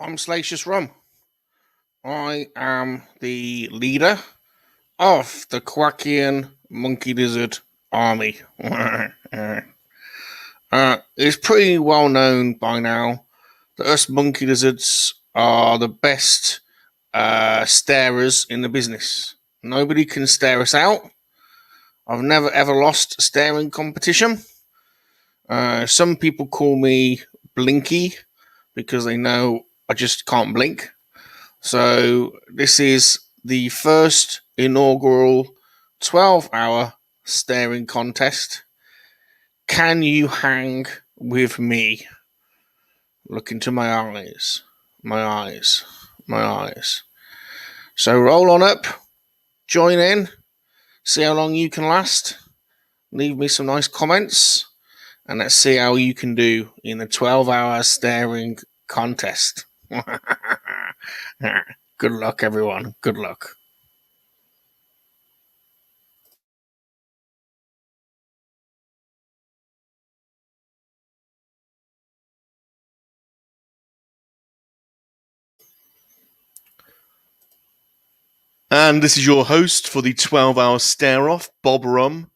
I'm Salacious Rum. I am the leader of the Quackian Monkey Lizard Army. It's pretty well known by now that us monkey lizards are the best starers in the business. Nobody can stare us out. I've never ever lost a staring competition. Some people call me Blinky because they know I just can't blink. So this is the first inaugural 12-hour staring contest. Can you hang with me? Look into my eyes. My eyes. My eyes. So roll on up. Join in. See how long you can last. Leave me some nice comments. And let's see how you can do in the 12-hour staring contest. Good luck, everyone. Good luck. And this is your host for the 12-hour stare off, Bob Rum.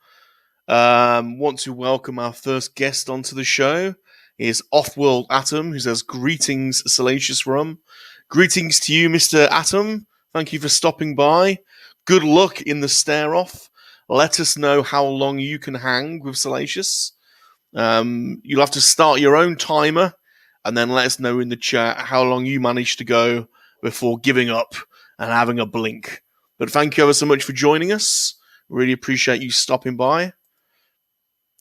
Want to welcome our first guest onto the show. He is Off-World Atom, who says, "Greetings, Salacious Rum." Greetings to you, Mr. Atom. Thank you for stopping by. Good luck in the stare off. Let us know how long you can hang with Salacious. You'll have to start your own timer and then let us know in the chat how long you manage to go before giving up and having a blink. But thank you ever so much for joining us. Really appreciate you stopping by.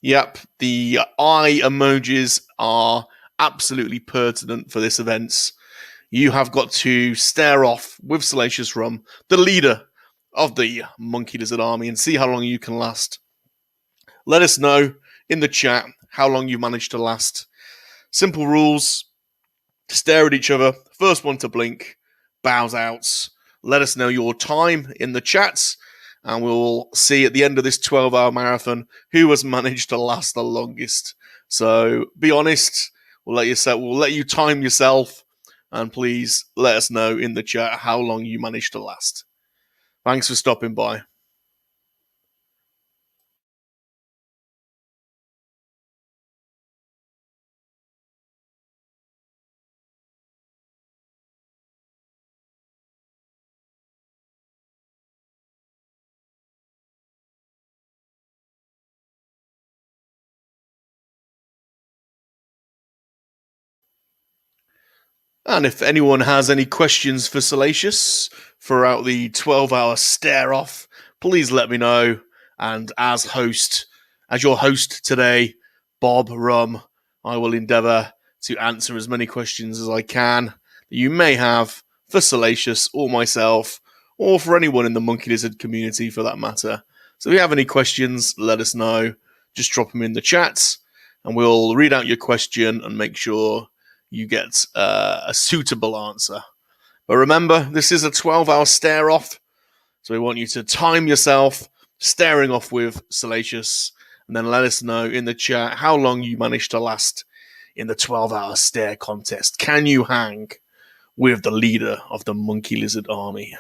Yep, the eye emojis are absolutely pertinent for this event. You have got to stare off with Salacious Rum, the leader of the Monkey Lizard Army, and see how long you can last. Let us know in the chat how long you managed to last. Simple rules: stare at each other. First one to blink bows out. Let us know your time in the chat, and we'll see at the end of this 12-hour marathon who has managed to last the longest. So be honest. We'll let you time yourself, and please let us know in the chat how long you managed to last. Thanks for stopping by. And if anyone has any questions for Salacious throughout the 12-hour stare off, please let me know. And as your host today, Bob Rum, I will endeavour to answer as many questions as I can that you may have for Salacious or myself, or for anyone in the Monkey Lizard community for that matter. So if you have any questions, let us know. Just drop them in the chat, and we'll read out your question and make sure you get a suitable answer. But remember, this is a 12-hour stare off, so we want you to time yourself staring off with Salacious, and then let us know in the chat how long you managed to last in the 12-hour stare contest. Can you hang with the leader of the Monkey Lizard Army?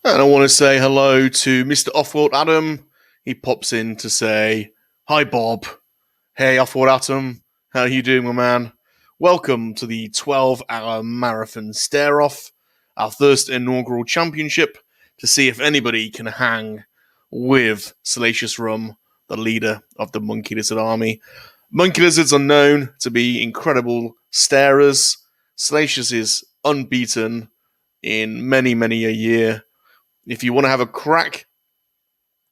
And I want to say hello to Mr. Offworld Adam. He pops in to say, "Hi Bob. Hey Offworld Adam. How you doing, my man? Welcome to the 12-hour marathon stare-off, our first inaugural championship, to see if anybody can hang with Salacious Rum, the leader of the monkey lizard army. Monkey lizards are known to be incredible starers. Salacious is unbeaten in many, many a year. If you want to have a crack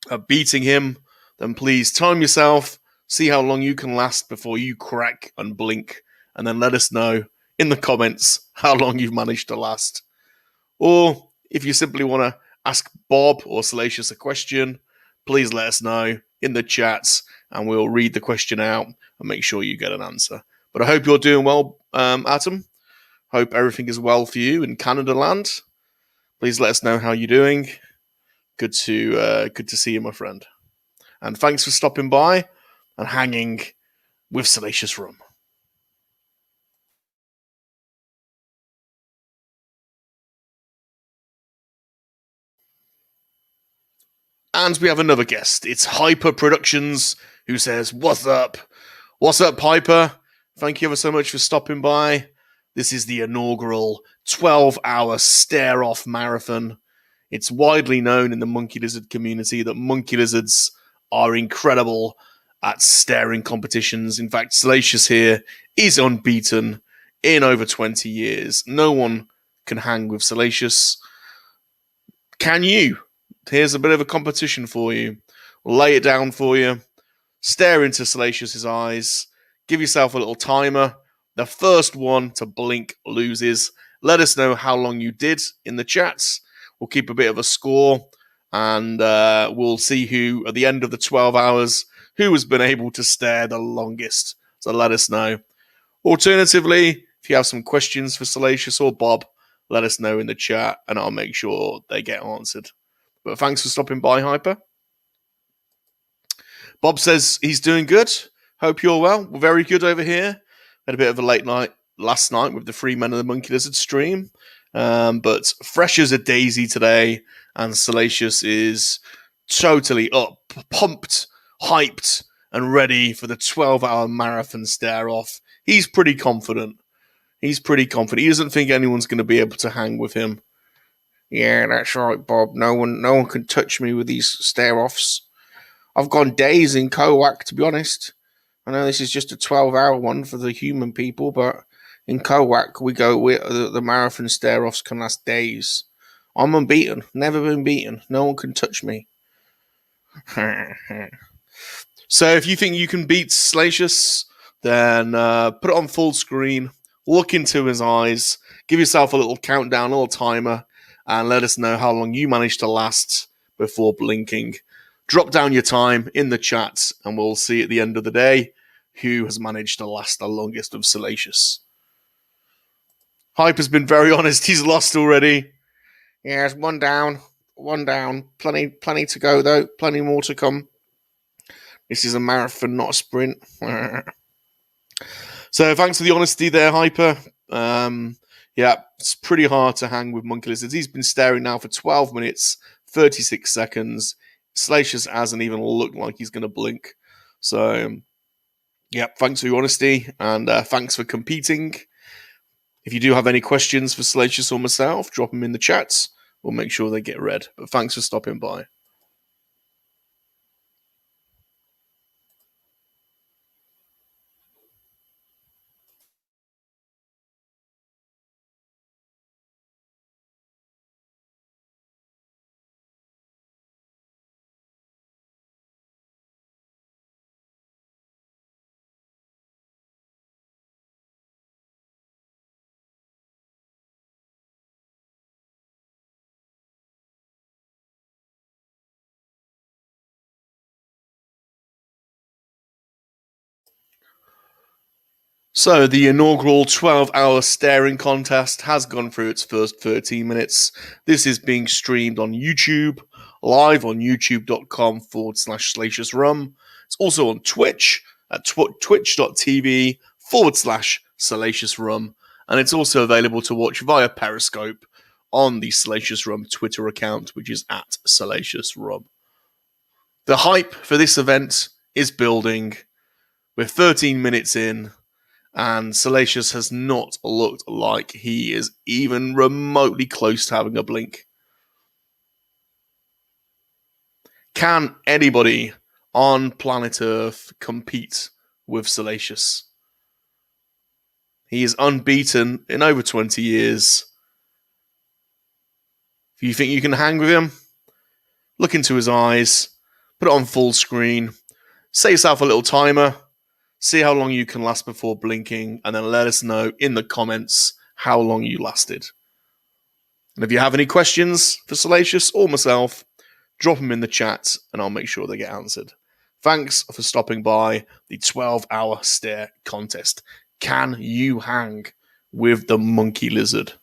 at beating him, then please time yourself, see how long you can last before you crack and blink, and then let us know in the comments how long you've managed to last. Or if you simply want to ask Bob or Salacious a question, please let us know in the chats, and we'll read the question out and make sure you get an answer. But I hope you're doing well, Atom. Hope everything is well for you in Canada land. Please let us know how you're doing. Good to see you, my friend. And thanks for stopping by and hanging with Salacious Rum. And we have another guest. It's hOUR Productions, who says, "What's up? What's up, Piper? Thank you ever so much for stopping by. This is the inaugural 12-hour stare-off marathon. It's widely known in the monkey lizard community that monkey lizards are incredible at staring competitions. In fact, Salacious here is unbeaten in over 20 years. No one can hang with Salacious. Can you? Here's a bit of a competition for you. We'll lay it down for you. Stare into Salacious's eyes. Give yourself a little timer. The first one to blink loses. Let us know how long you did in the chats. We'll keep a bit of a score, and we'll see who, at the end of the 12 hours, who has been able to stare the longest. So let us know. Alternatively, if you have some questions for Salacious or Bob, let us know in the chat, and I'll make sure they get answered. But thanks for stopping by, Hyper. Bob says he's doing good. Hope you're well. We're very good over here. Had a bit of a late night last night with the Free Men of the Monkey Lizard stream. But fresh as a daisy today, and Salacious is totally up, pumped, hyped, and ready for the 12-hour marathon stare-off. He's pretty confident. He doesn't think anyone's going to be able to hang with him. Yeah, that's right, Bob. No one can touch me with these stare-offs. I've gone days in COAC, to be honest. I know this is just a 12-hour one for the human people, but in COAC, the marathon stare-offs can last days. I'm unbeaten. Never been beaten. No one can touch me. So if you think you can beat Salacious, then put it on full screen, look into his eyes, give yourself a little countdown, a little timer, and let us know how long you manage to last before blinking. Drop down your time in the chat, and we'll see at the end of the day who has managed to last the longest of Salacious. Hyper's been very honest. He's lost already. Yeah, it's one down. Plenty to go, though. Plenty more to come. This is a marathon, not a sprint. So thanks for the honesty there, Hyper. Yeah, it's pretty hard to hang with monkey lizards. He's been staring now for 12 minutes, 36 seconds. Salacious hasn't even looked like he's going to blink. So, yeah, thanks for your honesty, and thanks for competing. If you do have any questions for Salacious or myself, drop them in the chats. We'll make sure they get read. But thanks for stopping by. So, the inaugural 12-hour staring contest has gone through its first 13 minutes. This is being streamed on YouTube, live on youtube.com/Salacious Rum. It's also on Twitch at twitch.tv/Salacious Rum. And it's also available to watch via Periscope on the Salacious Rum Twitter account, which is at Salacious Rum. The hype for this event is building. We're 13 minutes in, and Salacious has not looked like he is even remotely close to having a blink. Can anybody on planet Earth compete with Salacious? He is unbeaten in over 20 years. If you think you can hang with him, look into his eyes, put it on full screen, set yourself a little timer, see how long you can last before blinking, and then let us know in the comments how long you lasted. And if you have any questions for Salacious or myself, drop them in the chat and I'll make sure they get answered. Thanks for stopping by the 12-hour stArE contest. Can you hang with the monkey lizard?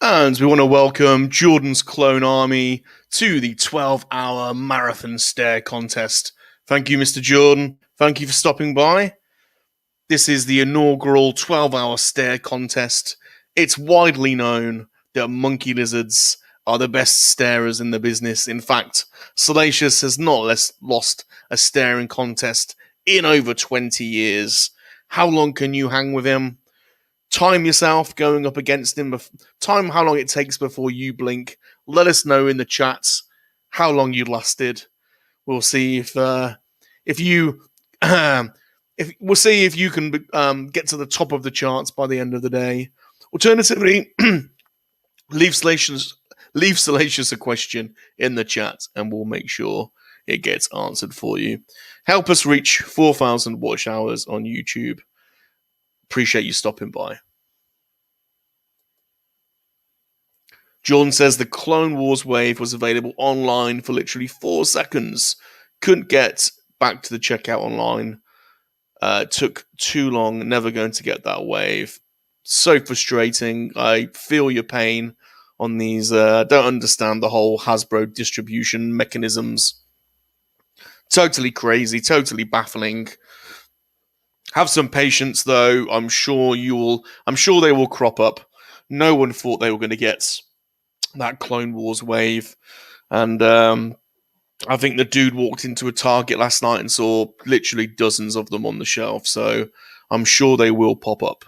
And we want to welcome Jordan's Clone Army to the 12-hour marathon stare contest. Thank you, Mr. Jordan. Thank you for stopping by. This is the inaugural 12-hour stare contest. It's widely known that monkey lizards are the best starers in the business. In fact, Salacious has not lost a staring contest in over 20 years. How long can you hang with him? Time yourself going up against him. Time how long it takes before you blink. Let us know in the chats how long you lasted. We'll see if you if we'll see if you can get to the top of the charts by the end of the day. Alternatively, leave Salacious a question in the chat, and we'll make sure it gets answered for you. Help us reach 4,000 watch hours on YouTube. Appreciate you stopping by. John says the Clone Wars wave was available online for literally 4 seconds. Couldn't get back to the checkout online. Took too long. Never going to get that wave. So frustrating. I feel your pain on these. Don't understand the whole Hasbro distribution mechanisms. Totally crazy. Totally baffling. Have some patience, though. I'm sure they will crop up. No one thought they were going to get that Clone Wars wave. And I think the dude walked into a Target last night and saw literally dozens of them on the shelf. So I'm sure they will pop up.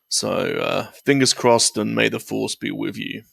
So fingers crossed, and may the force be with you.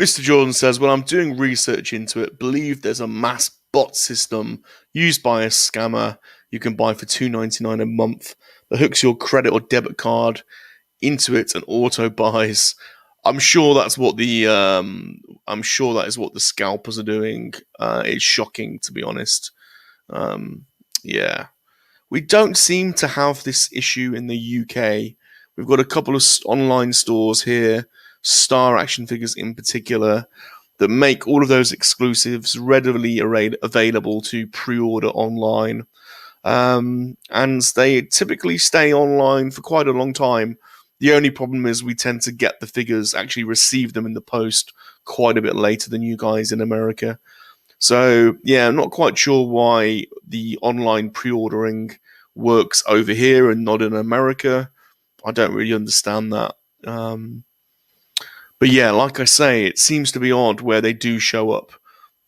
Mr. Jordan says, well, I'm doing research into it. Believe there's a mass bot system used by a scammer you can buy for $2.99 a month that hooks your credit or debit card into it and auto buys. I'm sure that's what the scalpers are doing. It's shocking, to be honest. Yeah. We don't seem to have this issue in the UK. We've got a couple of online stores here, stArE Action Figures in particular, that make all of those exclusives readily available to pre-order online. And they typically stay online for quite a long time. The only problem is we tend to get the figures, actually receive them in the post quite a bit later than you guys in America. So, yeah, I'm not quite sure why the online pre-ordering works over here and not in America. I don't really understand that. But yeah, like I say, it seems to be odd where they do show up.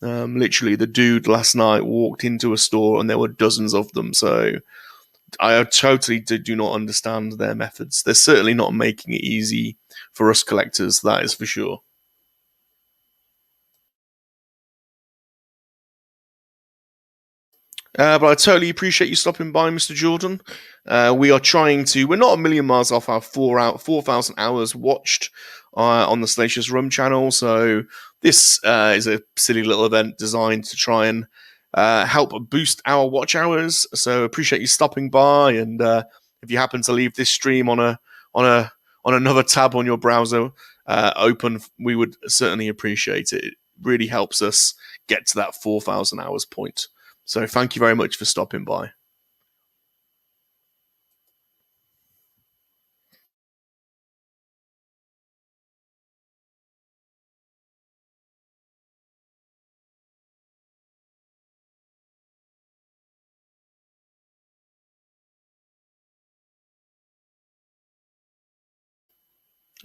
Literally, the dude last night walked into a store and there were dozens of them. So I totally do not understand their methods. They're certainly not making it easy for us collectors, that is for sure. But I totally appreciate you stopping by, Mr. Jordan. We're not a million miles off our 4,000 hours watched on the Salacious Rum channel. So this is a silly little event designed to try and help boost our watch hours. So appreciate you stopping by. And if you happen to leave this stream on another tab on your browser open, we would certainly appreciate it. It really helps us get to that 4,000 hours point. So thank you very much for stopping by.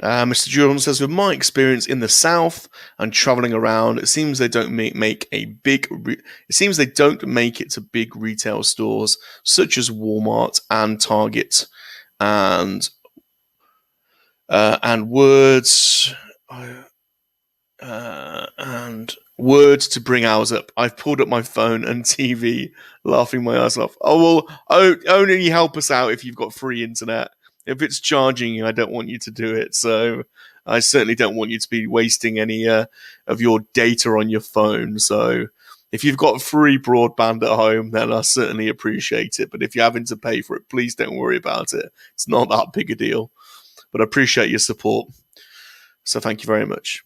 Mr. Jordan says, with my experience in the South and traveling around, it seems they don't make it to big retail stores such as Walmart and Target, and words. And words to bring ours up. I've pulled up my phone and TV, laughing my ass off. Oh, well, only help us out if you've got free internet. If it's charging, I don't want you to do it. So I certainly don't want you to be wasting any of your data on your phone. So if you've got free broadband at home, then I certainly appreciate it. But if you're having to pay for it, please don't worry about it. It's not that big a deal. But I appreciate your support. So thank you very much.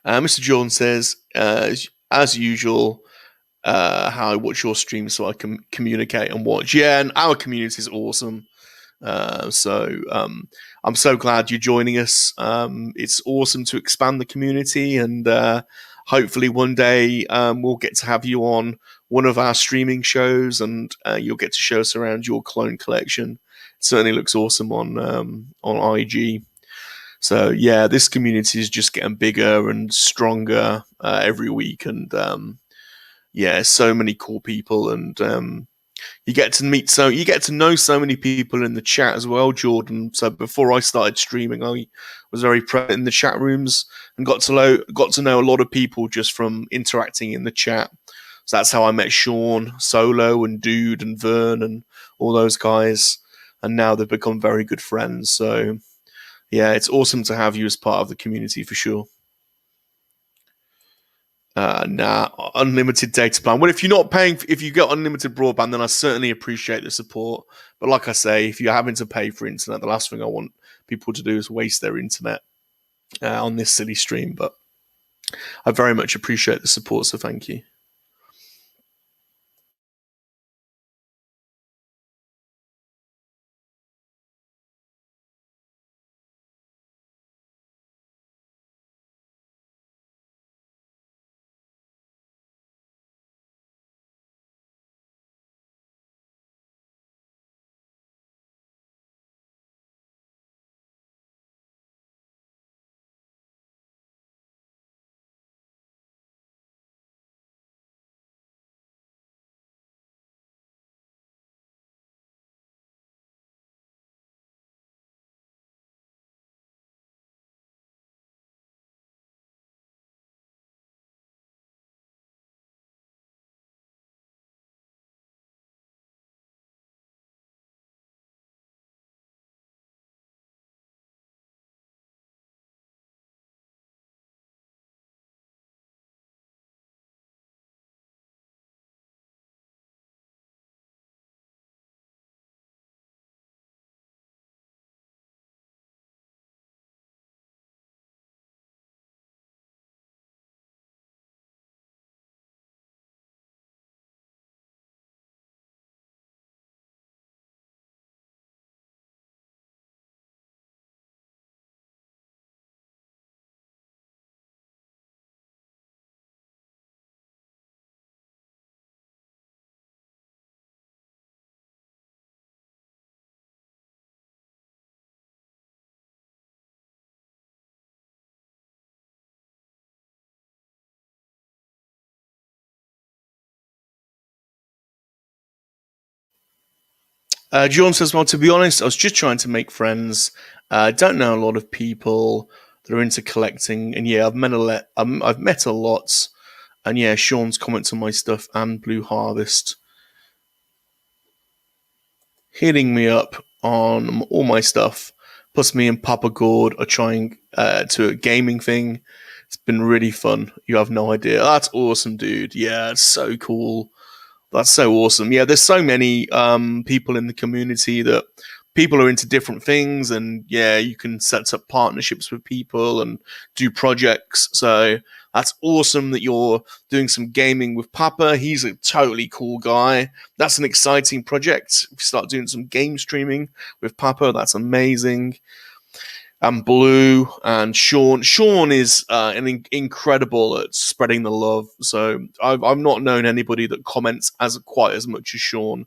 Mr. Jordan says, as usual, how I watch your stream so I can communicate and watch. Yeah, and our community is awesome. So I'm so glad you're joining us. It's awesome to expand the community, and hopefully one day we'll get to have you on one of our streaming shows, and you'll get to show us around your clone collection. It certainly looks awesome on IG. So yeah, this community is just getting bigger and stronger every week, and yeah, so many cool people, and you get to know so many people in the chat as well, Jordan. So before I started streaming, I was very present in the chat rooms and got to know a lot of people just from interacting in the chat. So that's how I met Sean, Solo, and Dude, and Vern, and all those guys, and now they've become very good friends. So yeah, it's awesome to have you as part of the community for sure. Unlimited data plan. Well, if you get unlimited broadband, then I certainly appreciate the support. But like I say, if you're having to pay for internet, the last thing I want people to do is waste their internet on this silly stream. But I very much appreciate the support, so thank you. John says, well, to be honest, I was just trying to make friends. I don't know a lot of people that are into collecting, and yeah, I've met a lot, and yeah, Sean's comments on my stuff and Blue Harvest hitting me up on all my stuff. Plus, me and Papa Gord are trying to a gaming thing. It's been really fun. You have no idea. That's awesome, dude. Yeah, it's so cool. That's so awesome. Yeah, there's so many people in the community that people are into different things, and yeah, you can set up partnerships with people and do projects. So that's awesome that you're doing some gaming with Papa. He's a totally cool guy. That's an exciting project. If you start doing some game streaming with Papa, that's amazing. And Blue and Sean. Sean is incredible at spreading the love. So I've not known anybody that comments quite as much as Sean.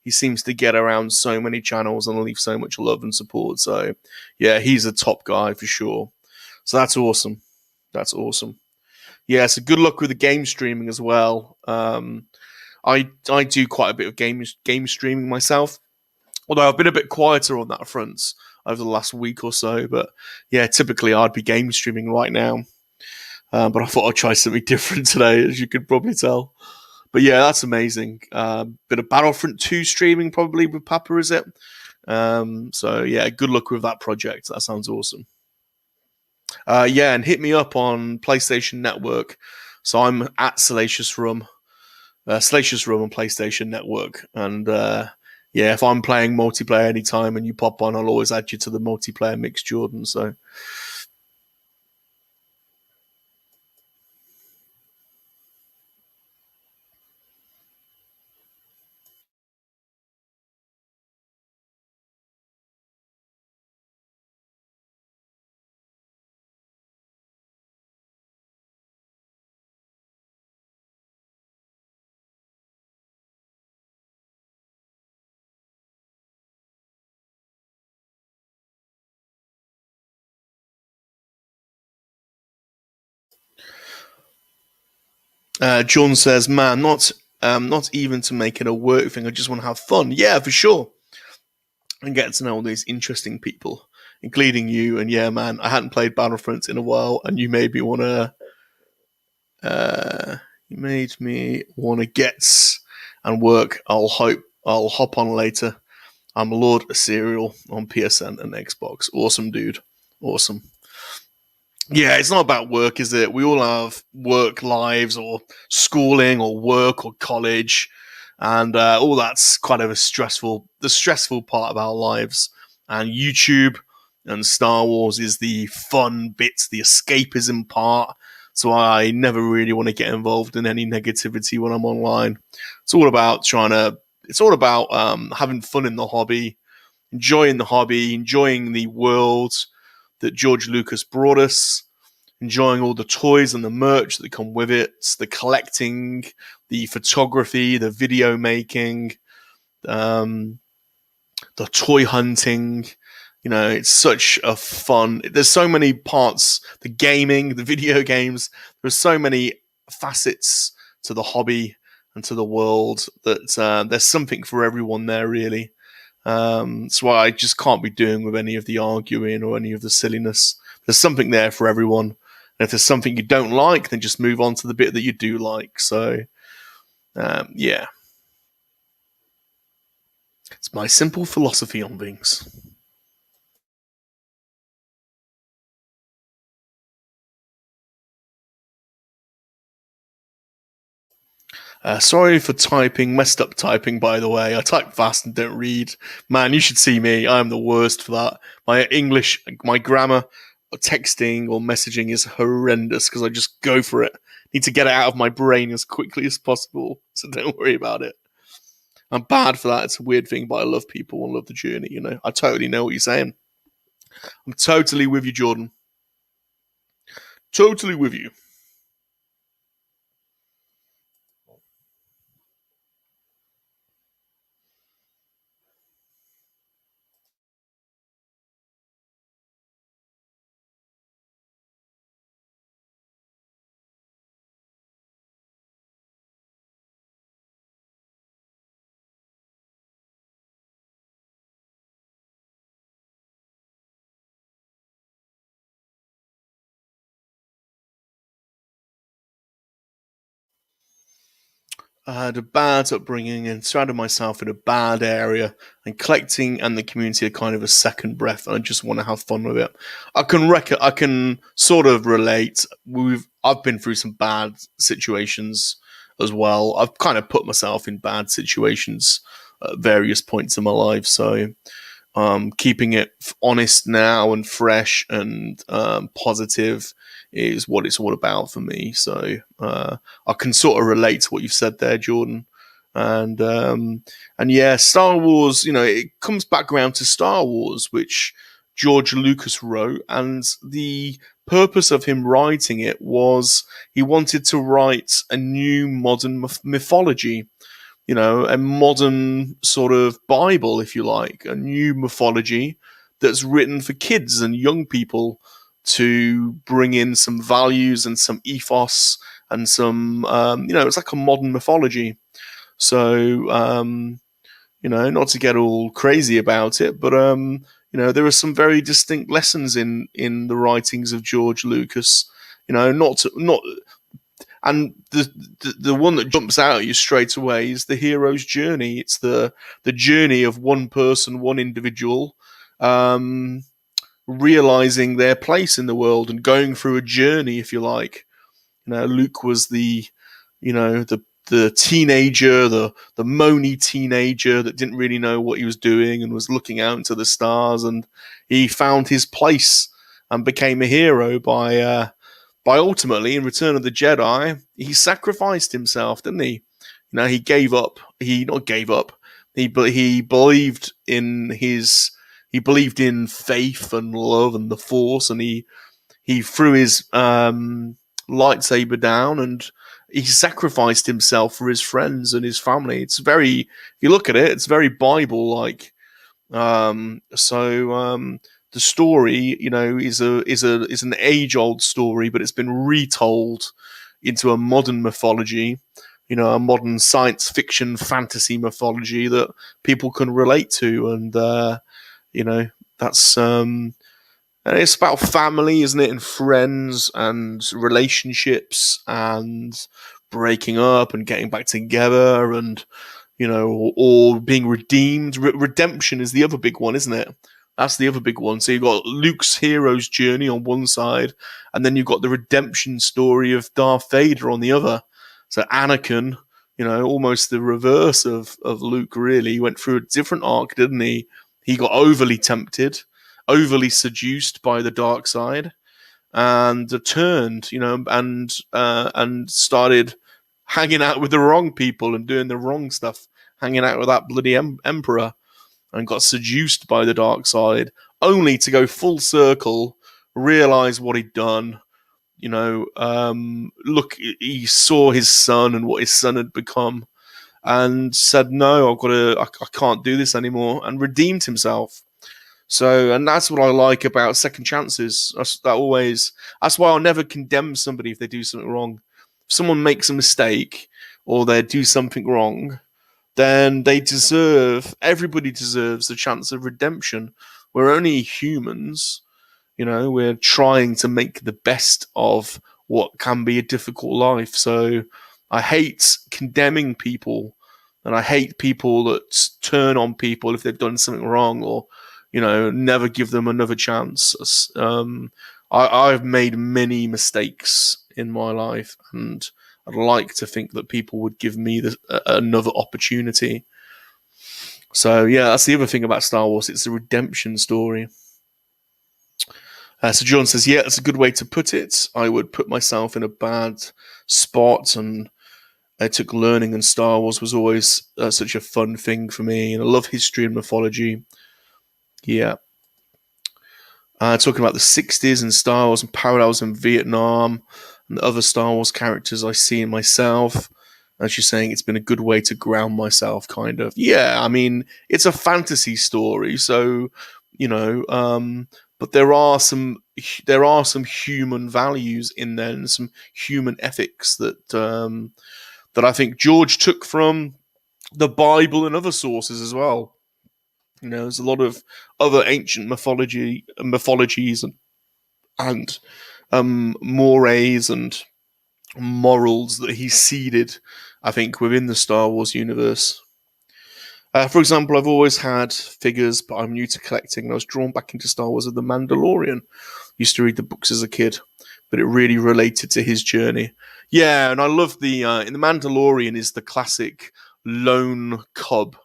he seems to get around so many channels and leave so much love and support. So yeah, he's a top guy for sure. So that's awesome. That's awesome. Yeah, so good luck with the game streaming as well. I do quite a bit of game streaming myself, although I've been a bit quieter on that front over the last week or so. But yeah, typically I'd be game streaming right now. But I thought I'd try something different today, as you could probably tell. But yeah, that's amazing. Bit of Battlefront 2 streaming probably with Papa, is it? So yeah, good luck with that project. That sounds awesome. Yeah, and hit me up on PlayStation Network. So I'm at Salacious Rum on PlayStation Network. And yeah, if I'm playing multiplayer anytime and you pop on, I'll always add you to the multiplayer mix, Jordan. So John says, "Man, not even to make it a work thing. I just want to have fun. Yeah, for sure, and get to know all these interesting people, including you. And yeah, man, I hadn't played Battlefront in a while, and you made me want to. You made me want to get and work. I'll hop on later. I'm Lord Serial on PSN and Xbox. Awesome, dude. Awesome." Yeah, it's not about work, is it? We all have work lives or schooling or work or college, and all that's kind of the stressful part of our lives. And YouTube and Star Wars is the fun bit, the escapism part. So I never really want to get involved in any negativity when I'm online. It's all about having fun in the hobby, enjoying the world that George Lucas brought us, enjoying all the toys and the merch that come with it, the collecting, the photography, the video making, um, the toy hunting. You know, it's such a fun. There's so many parts. The gaming, the video games. There's so many facets to the hobby and to the world that there's something for everyone there, really. That's why I just can't be doing with any of the arguing or any of the silliness. There's something there for everyone. And if there's something you don't like, then just move on to the bit that you do like. So, yeah. It's my simple philosophy on things. Sorry for messed up typing, by the way. I type fast and don't read. Man, you should see me. I am the worst for that. My English, my grammar, texting or messaging is horrendous because I just go for it. Need to get it out of my brain as quickly as possible, so don't worry about it. I'm bad for that. It's a weird thing, but I love people and love the journey, you know. I totally know what you're saying. I'm totally with you, Jordan. Totally with you. I had a bad upbringing and surrounded myself in a bad area, and collecting and the community are kind of a second breath, and I just want to have fun with it. I can sort of relate. I've been through some bad situations as well. I've kind of put myself in bad situations at various points in my life, so keeping it honest now and fresh and positive is what it's all about for me. So I can sort of relate to what you've said there, Jordan. And yeah, Star Wars. You know, it comes back around to Star Wars, which George Lucas wrote, and the purpose of him writing it was he wanted to write a new modern mythology. a modern sort of Bible, if you like, a new mythology that's written for kids and young people to bring in some values and some ethos and some, it's like a modern mythology. So, not to get all crazy about it, but there are some very distinct lessons in the writings of George Lucas. Not and the one that jumps out at you straight away is the hero's journey. It's the journey of one person, one individual, realizing their place in the world and going through a journey, if you like. Luke was the teenager, the moany teenager that didn't really know what he was doing and was looking out into the stars, and he found his place and became a hero by ultimately, in Return of the Jedi, he sacrificed himself, didn't he? He gave up. He not gave up. He believed in he believed in faith and love and the Force, and he threw his lightsaber down and he sacrificed himself for his friends and his family. It's very, if you look at it, it's very Bible-like. The story, is an age-old story, but it's been retold into a modern mythology, a modern science fiction fantasy mythology that people can relate to, and that's and it's about family, isn't it, and friends and relationships and breaking up and getting back together, and or being redeemed. Redemption is the other big one, isn't it? That's the other big one. So you've got Luke's hero's journey on one side, and then you've got the redemption story of Darth Vader on the other. So Anakin, almost the reverse of Luke, really. He went through a different arc, didn't he? He got overly tempted, overly seduced by the dark side, and turned, and started hanging out with the wrong people and doing the wrong stuff, hanging out with that bloody emperor, and got seduced by the dark side, only to go full circle, realize what he'd done. Look, he saw his son and what his son had become, and said, "No, I can't do this anymore," and redeemed himself. So, and that's what I like about second chances. That's why I'll never condemn somebody if they do something wrong. If someone makes a mistake or they do something wrong, then everybody deserves a chance of redemption. We're only humans, we're trying to make the best of what can be a difficult life. So I hate condemning people, and I hate people that turn on people if they've done something wrong, or, never give them another chance. I've made many mistakes in my life, and I'd like to think that people would give me another opportunity. So, yeah, that's the other thing about Star Wars. It's a redemption story. So John says, yeah, that's a good way to put it. I would put myself in a bad spot, and I took learning, and Star Wars was always such a fun thing for me. And I love history and mythology. Yeah. Talking about the 60s and Star Wars and parallels in Vietnam and the other Star Wars characters I see in myself. And she's saying it's been a good way to ground myself, kind of. Yeah, I mean, it's a fantasy story, so, but there are some human values in there and some human ethics that I think George took from the Bible and other sources as well. There's a lot of other ancient mythologies and mores and morals that he seeded, I think, within the Star Wars universe. For example, I've always had figures, but I'm new to collecting, and I was drawn back into Star Wars of The Mandalorian. Used to read the books as a kid, but it really related to his journey. Yeah, and I love in The Mandalorian is the classic lone cub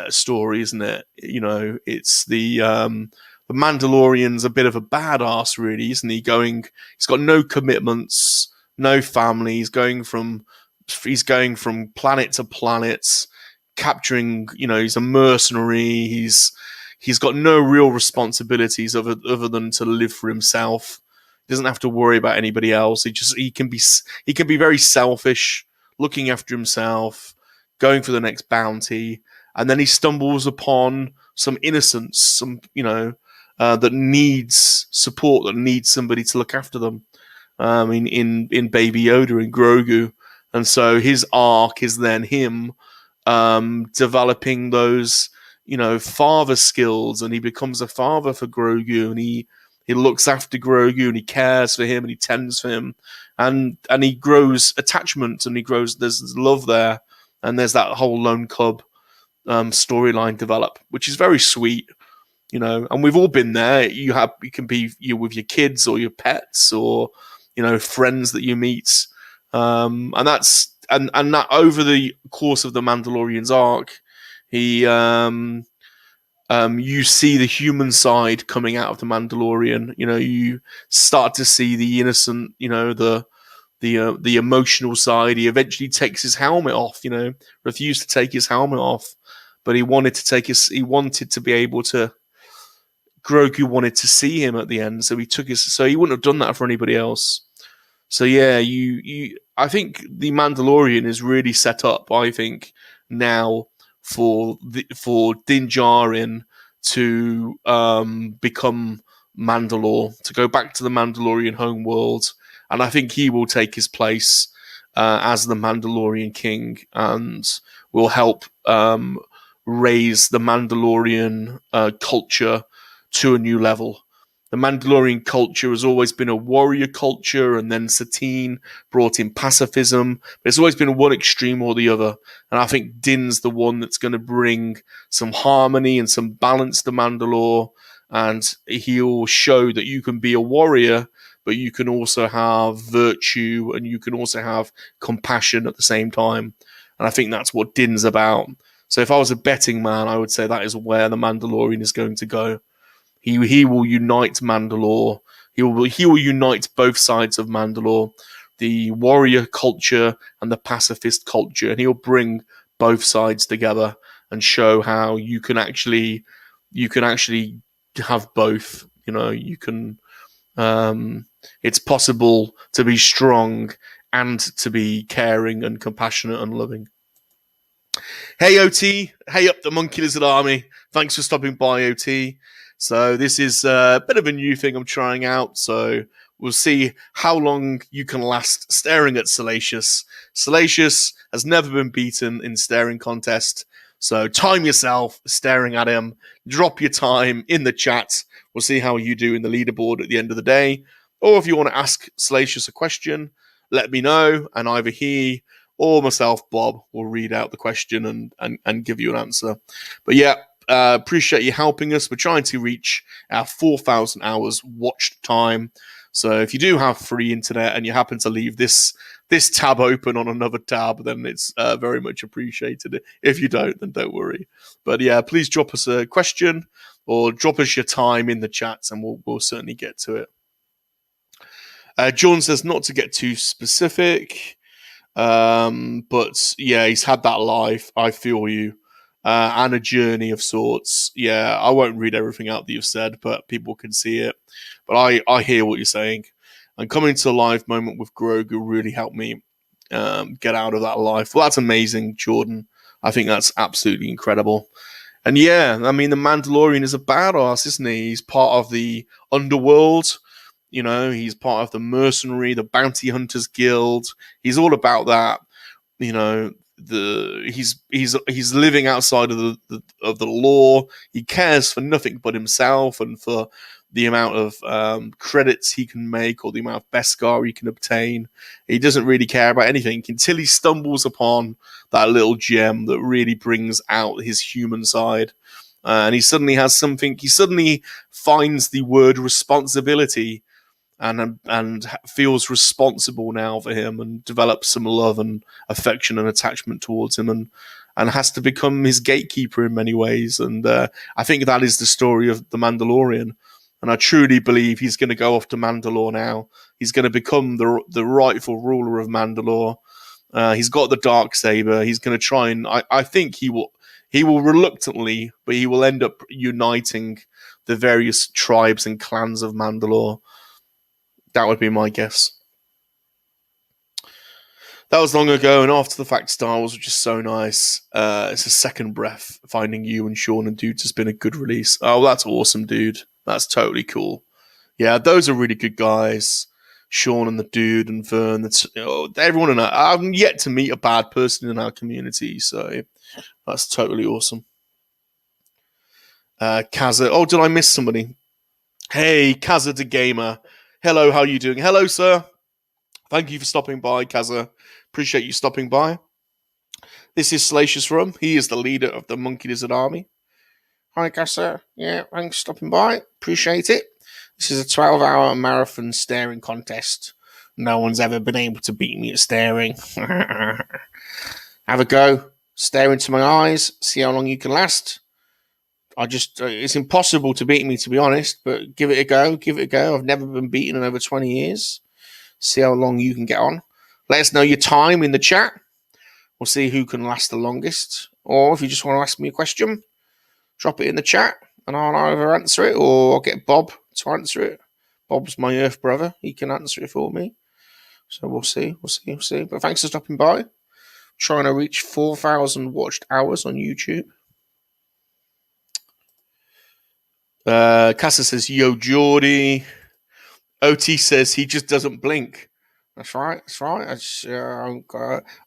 story, isn't it? It's the Mandalorian's a bit of a badass, really, isn't he? He's got no commitments, no family. He's going from planet to planet, capturing. He's a mercenary. He's got no real responsibilities other than to live for himself. He doesn't have to worry about anybody else. He can be very selfish, looking after himself, going for the next bounty, and then he stumbles upon some innocents, some that needs support, that needs somebody to look after them. In Baby Yoda and Grogu, and so his arc is then him developing those father skills, and he becomes a father for Grogu, and he looks after Grogu, and he cares for him, and he tends for him, and he grows attachment, and there's love there, and there's that whole Lone Cub storyline develop, which is very sweet. And we've all been there. You can be with your kids or your pets or friends that you meet, and that's and that over the course of the Mandalorian's arc, he you see the human side coming out of the Mandalorian. You start to see the innocent, the emotional side. He eventually takes his helmet off. Refused to take his helmet off, but he wanted to be able to. Grogu wanted to see him at the end, so he wouldn't have done that for anybody else. So yeah, I think the Mandalorian is really set up, I think, now for Din Djarin to become Mandalore, to go back to the Mandalorian homeworld, and I think he will take his place as the Mandalorian king, and will help raise the Mandalorian culture to a new level. The Mandalorian culture has always been a warrior culture, and then Satine brought in pacifism. But it's always been one extreme or the other. And I think Din's the one that's going to bring some harmony and some balance to Mandalore. And he'll show that you can be a warrior, but you can also have virtue, and you can also have compassion at the same time. And I think that's what Din's about. So if I was a betting man, I would say that is where the Mandalorian is going to go. He will unite Mandalore. He will unite both sides of Mandalore, the warrior culture and the pacifist culture, and he'll bring both sides together and show how you can actually have both. You can. It's possible to be strong and to be caring and compassionate and loving. Hey OT, hey up the Monkey Lizard Army. Thanks for stopping by, OT. So this is a bit of a new thing I'm trying out. So we'll see how long you can last staring at Salacious. Salacious has never been beaten in staring contest. So time yourself staring at him. Drop your time in the chat. We'll see how you do in the leaderboard at the end of the day. Or if you want to ask Salacious a question, let me know, and either he or myself, Bob, will read out the question and give you an answer. But yeah, appreciate you helping us. We're trying to reach our 4,000 hours watched time. So if you do have free internet and you happen to leave this tab open on another tab, then it's very much appreciated. If you don't, then don't worry. But yeah, please drop us a question or drop us your time in the chats, and we'll certainly get to it. John says not to get too specific. But yeah, he's had that life. I feel you. And a journey of sorts. Yeah, I won't read everything out that you've said, but people can see it. But I hear what you're saying. And coming to a live moment with Grogu really helped me get out of that life. Well, that's amazing, Jordan. I think that's absolutely incredible. And yeah, I mean, the Mandalorian is a badass, isn't he? He's part of the underworld. He's part of the mercenary, the bounty hunters guild. He's all about that. He's living outside of the law. He cares for nothing but himself and for the amount of credits he can make or the amount of Beskar he can obtain. He doesn't really care about anything until he stumbles upon that little gem that really brings out his human side. And he suddenly has something. He suddenly finds the word responsibility and feels responsible now for him, and develops some love and affection and attachment towards him, and has to become his gatekeeper in many ways. And I think that is the story of the Mandalorian. And I truly believe he's going to go off to Mandalore now. He's going to become the rightful ruler of Mandalore. He's got the Darksaber. He's going to try and I think he will reluctantly, but he will end up uniting the various tribes and clans of Mandalore. That would be my guess. That was long ago, and after the fact, Star Wars was just so nice. It's a second breath. Finding you and Sean and Dudes has been a good release. Oh, that's awesome, dude. That's totally cool. Yeah, those are really good guys. Sean and the Dude and Vern. Everyone in our, I've yet to meet a bad person in our community, so that's totally awesome. Kaza. Oh, did I miss somebody? Hey, Kaza the Gamer. Hello, how are you doing? Hello, sir. Thank you for stopping by, Kaza. Appreciate you stopping by. This is Salacious Rum. He is the leader of the Monkey Lizard Army. Hi, Kaza. Yeah, thanks for stopping by. Appreciate it. This is a 12-hour marathon staring contest. No one's ever been able to beat me at staring. Have a go. Stare into my eyes. See how long you can last. It's impossible to beat me, to be honest, but give it a go. Give it a go. I've never been beaten in over 20 years. See how long you can get on. Let us know your time in the chat. We'll see who can last the longest. Or if you just want to ask me a question, drop it in the chat and I'll either answer it or I'll get Bob to answer it. Bob's my Earth brother. He can answer it for me. So we'll see. But thanks for stopping by. Trying to reach 4,000 watched hours on YouTube. Casa says, yo, Geordie. OT says he just doesn't blink. That's right.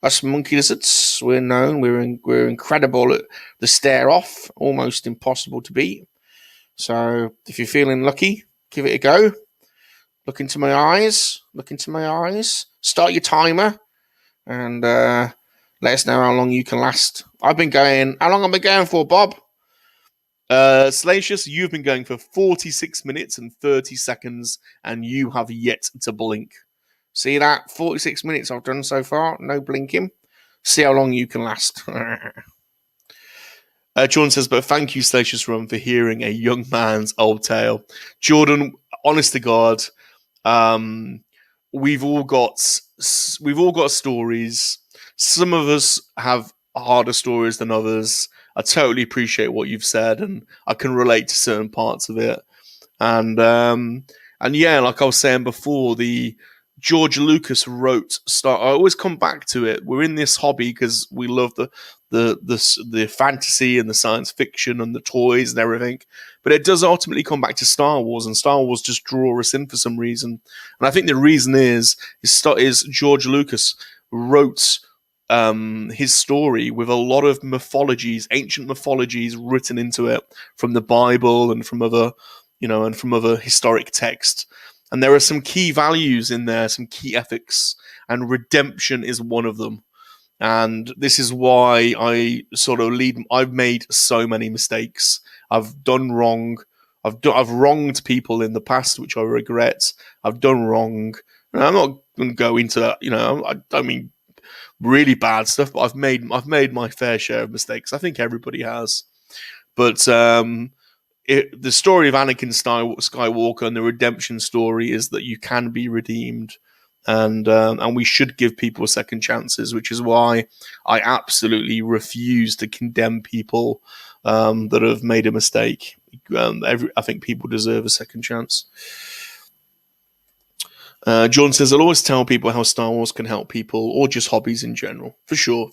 Us monkey lizards, we're known. We're incredible at the stare off, almost impossible to beat. So if you're feeling lucky, give it a go. Look into my eyes. Start your timer, and let us know how long you can last. How long have I been going for, Bob? Salacious, you've been going for 46 minutes and 30 seconds, and you have yet to blink. See that? 46 minutes I've done so far. No blinking. See how long you can last. Jordan says, but thank you, Salacious Rum, for hearing a young man's old tale. Jordan, honest to God, we've all got stories. Some of us have harder stories than others. I totally appreciate what you've said, and I can relate to certain parts of it. And yeah, like I was saying before, the George Lucas wrote Star. I always come back to it. We're in this hobby because we love the fantasy and the science fiction and the toys and everything. But it does ultimately come back to Star Wars, and Star Wars just draw us in for some reason. And I think the reason is George Lucas wrote his story with a lot of mythologies, ancient mythologies written into it from the Bible and from other historic texts. And there are some key values in there, some key ethics, and redemption is one of them. And this is why I've made so many mistakes. I've done wrong. I've wronged people in the past, which I regret. I've done wrong. And I'm not going to go into that. I don't mean really bad stuff, but I've made my fair share of mistakes. I think everybody has. But the story of Anakin Skywalker and the redemption story is that you can be redeemed, and we should give people second chances, which is why I absolutely refuse to condemn people that have made a mistake. I think people deserve a second chance. John says, I'll always tell people how Star Wars can help people, or just hobbies in general. For sure.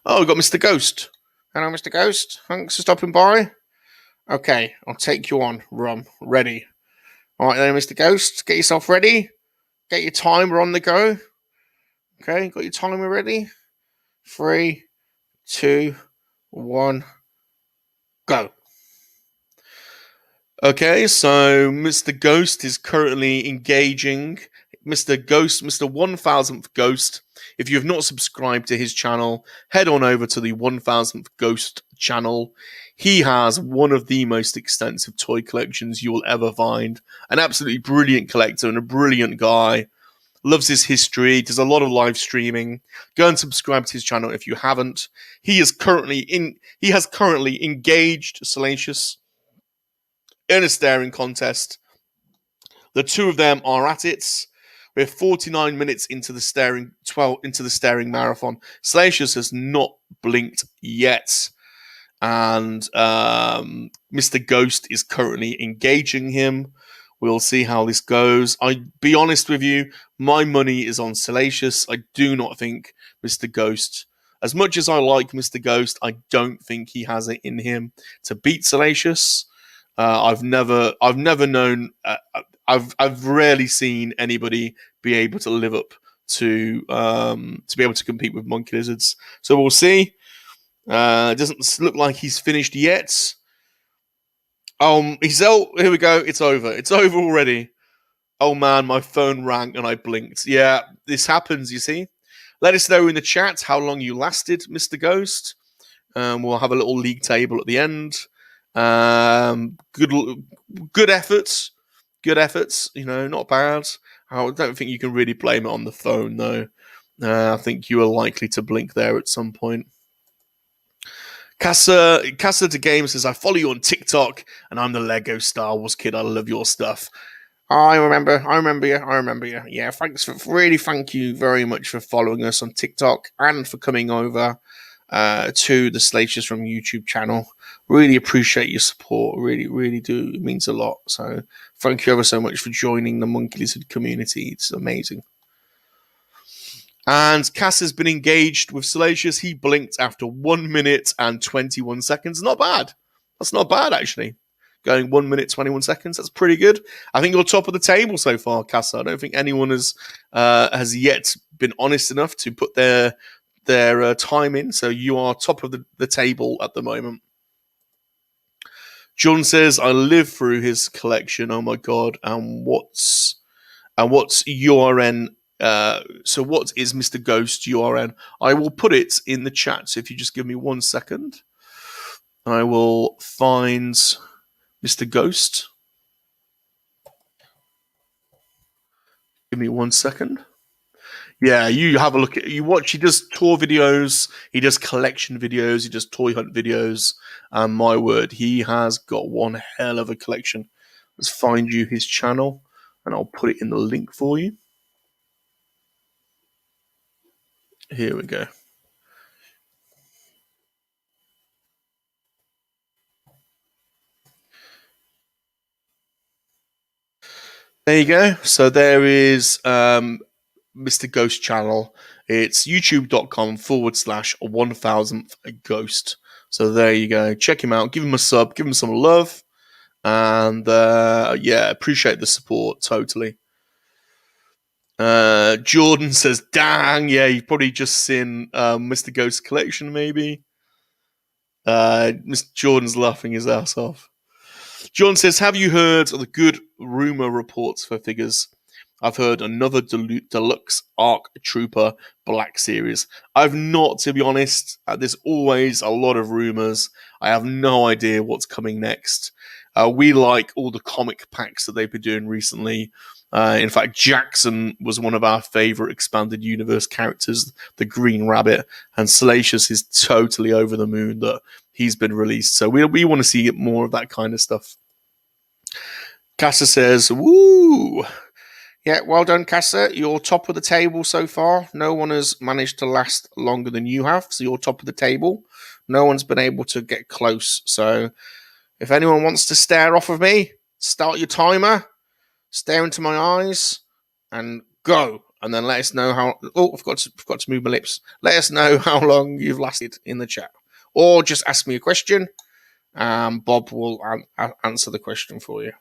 Oh, we've got Mr. Ghost. Hello, Mr. Ghost. Thanks for stopping by. Okay, I'll take you on, Rum. Ready. All right then, Mr. Ghost. Get yourself ready. Get your timer on the go. Okay, got your timer ready? 3, 2, 1, go. Okay, so Mr. Ghost is currently engaging. Mr. 1000th Ghost. If you have not subscribed to his channel, head on over to the 1000th Ghost channel. He has one of the most extensive toy collections you will ever find. An absolutely brilliant collector and a brilliant guy. Loves his history, does a lot of live streaming. Go and subscribe to his channel if you haven't. He has currently engaged Salacious in a staring contest. The two of them are at it. We're 49 minutes into the staring marathon. Salacious has not blinked yet, and Mr. Ghost is currently engaging him. We'll see how this goes. I be honest with you, my money is on Salacious. I do not think Mr. Ghost, as much as I like Mr. Ghost, I don't think he has it in him to beat Salacious. I've never known. I've rarely seen anybody be able to live up to be able to compete with monkey lizards. So we'll see. It doesn't look like he's finished yet. Here we go. It's over. It's over already. Oh man, my phone rang and I blinked. Yeah, this happens, you see. Let us know in the chat how long you lasted, Mr. Ghost. We'll have a little league table at the end. Good efforts. Good efforts, not bad. I don't think you can really blame it on the phone, though. I think you are likely to blink there at some point. Casa to Game says, I follow you on TikTok, and I'm the Lego Star Wars kid. I love your stuff. I remember you. Yeah, thank you very much for following us on TikTok and for coming over to the Salacious Rum YouTube channel. Really appreciate your support. Really, really do. It means a lot. So thank you ever so much for joining the Monkey Lizard community. It's amazing. And Cass has been engaged with Salacious. He blinked after 1 minute and 21 seconds. Not bad. That's not bad, actually. Going 1 minute, 21 seconds. That's pretty good. I think you're top of the table so far, Cass. I don't think anyone has yet been honest enough to put their time in. So you are top of the table at the moment. John says, I live through his collection. Oh my God. And what's URN? So what is Mr. Ghost URN? I will put it in the chat. So if you just give me 1 second, I will find Mr. Ghost. Give me 1 second. Yeah, you have a look at you watch. He does tour videos, he does collection videos, he does toy hunt videos. And my word, he has got one hell of a collection. Let's find you his channel, and I'll put it in the link for you. Here we go. There you go. So there is Mr. Ghost channel. It's youtube.com/1000th ghost. So there you go. Check him out. Give him a sub. Give him some love. And appreciate the support. Totally. Jordan says, dang, yeah, you've probably just seen Mr. Ghost collection, maybe. Mr. Jordan's laughing his ass off. John says, have you heard of the good rumor reports for figures? I've heard another deluxe Arc Trooper Black Series. I've not, to be honest. There's always a lot of rumors. I have no idea what's coming next. We like all the comic packs that they've been doing recently. In fact, Jackson was one of our favorite expanded universe characters, the Green Rabbit, and Salacious is totally over the moon that he's been released. So we want to see more of that kind of stuff. Casa says, woo! Yeah, well done, Casa. You're top of the table so far. No one has managed to last longer than you have, so you're top of the table. No one's been able to get close. So if anyone wants to stare off of me, start your timer, stare into my eyes, and go. And then let us know how... Oh, I've got to move my lips. Let us know how long you've lasted in the chat. Or just ask me a question. Bob will answer the question for you.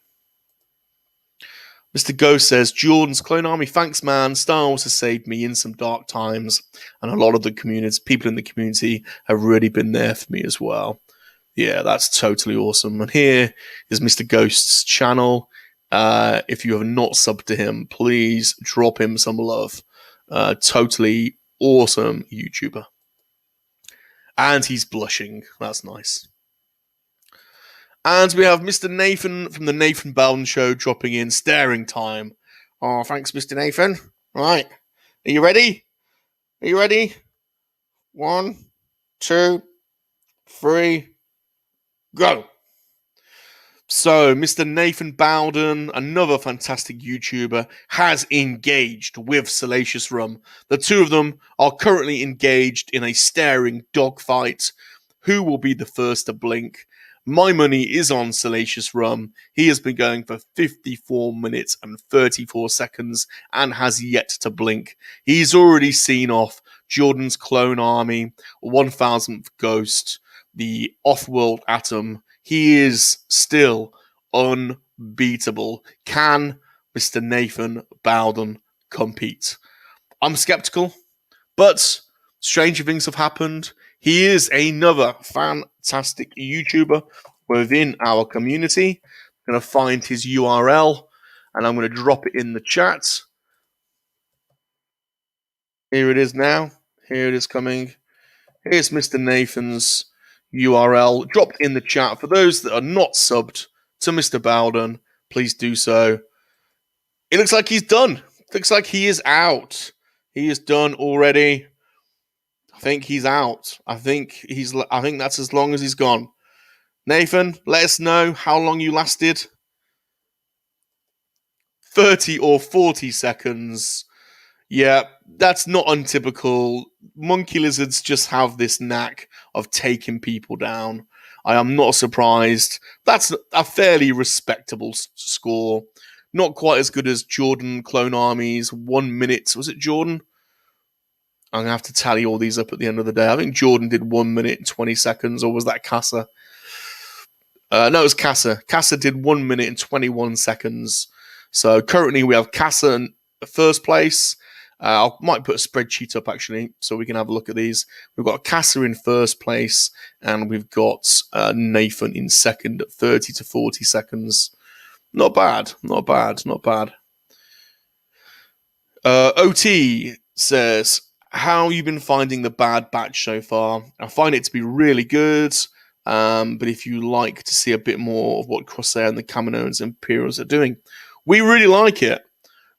Mr. Ghost says, Jordan's Clone Army, thanks man. Star Wars has saved me in some dark times, and a lot of the people in the community have really been there for me as well. Yeah, that's totally awesome. And here is Mr. Ghost's channel. If you have not subbed to him, please drop him some love. Totally awesome YouTuber. And he's blushing. That's nice. And we have Mr. Nathan from the Nathan Bowden Show dropping in. Staring time. Oh, thanks, Mr. Nathan. Right. Are you ready? Are you ready? 1, 2, 3, go. So, Mr. Nathan Bowden, another fantastic YouTuber, has engaged with Salacious Rum. The two of them are currently engaged in a staring dogfight. Who will be the first to blink? My money is on Salacious Rum. He has been going for 54 minutes and 34 seconds and has yet to blink. He's already seen off Jordan's Clone Army, 1000th Ghost, the Off-World Atom. He is still unbeatable. Can Mr. Nathan Bowden compete? I'm skeptical, but stranger things have happened. He is another fantastic YouTuber within our community. I'm going to find his URL and I'm going to drop it in the chat. Here it is now. Here it is coming. Here's Mr. Nathan's URL. Dropped in the chat. For those that are not subbed to Mr. Bowden, please do so. It looks like he's done. It looks like he is out. He is done already. I think he's out. I think that's as long as he's gone. Nathan, let us know how long you lasted. 30 or 40 seconds. Yeah, that's not untypical. Monkey lizards just have this knack of taking people down. I am not surprised. That's a fairly respectable score. Not quite as good as Jordan Clone Army's 1 minute. Was it Jordan? I'm going to have to tally all these up at the end of the day. I think Jordan did 1 minute and 20 seconds, or was that Casa? No, it was Casa. Casa did 1 minute and 21 seconds. So currently we have Casa in first place. I might put a spreadsheet up actually so we can have a look at these. We've got Casa in first place and we've got Nathan in second at 30 to 40 seconds. Not bad. OT says, how you been finding the Bad Batch so far? I find it to be really good, but if you like to see a bit more of what Crosshair and the Kaminoans and Imperials are doing, we really like it.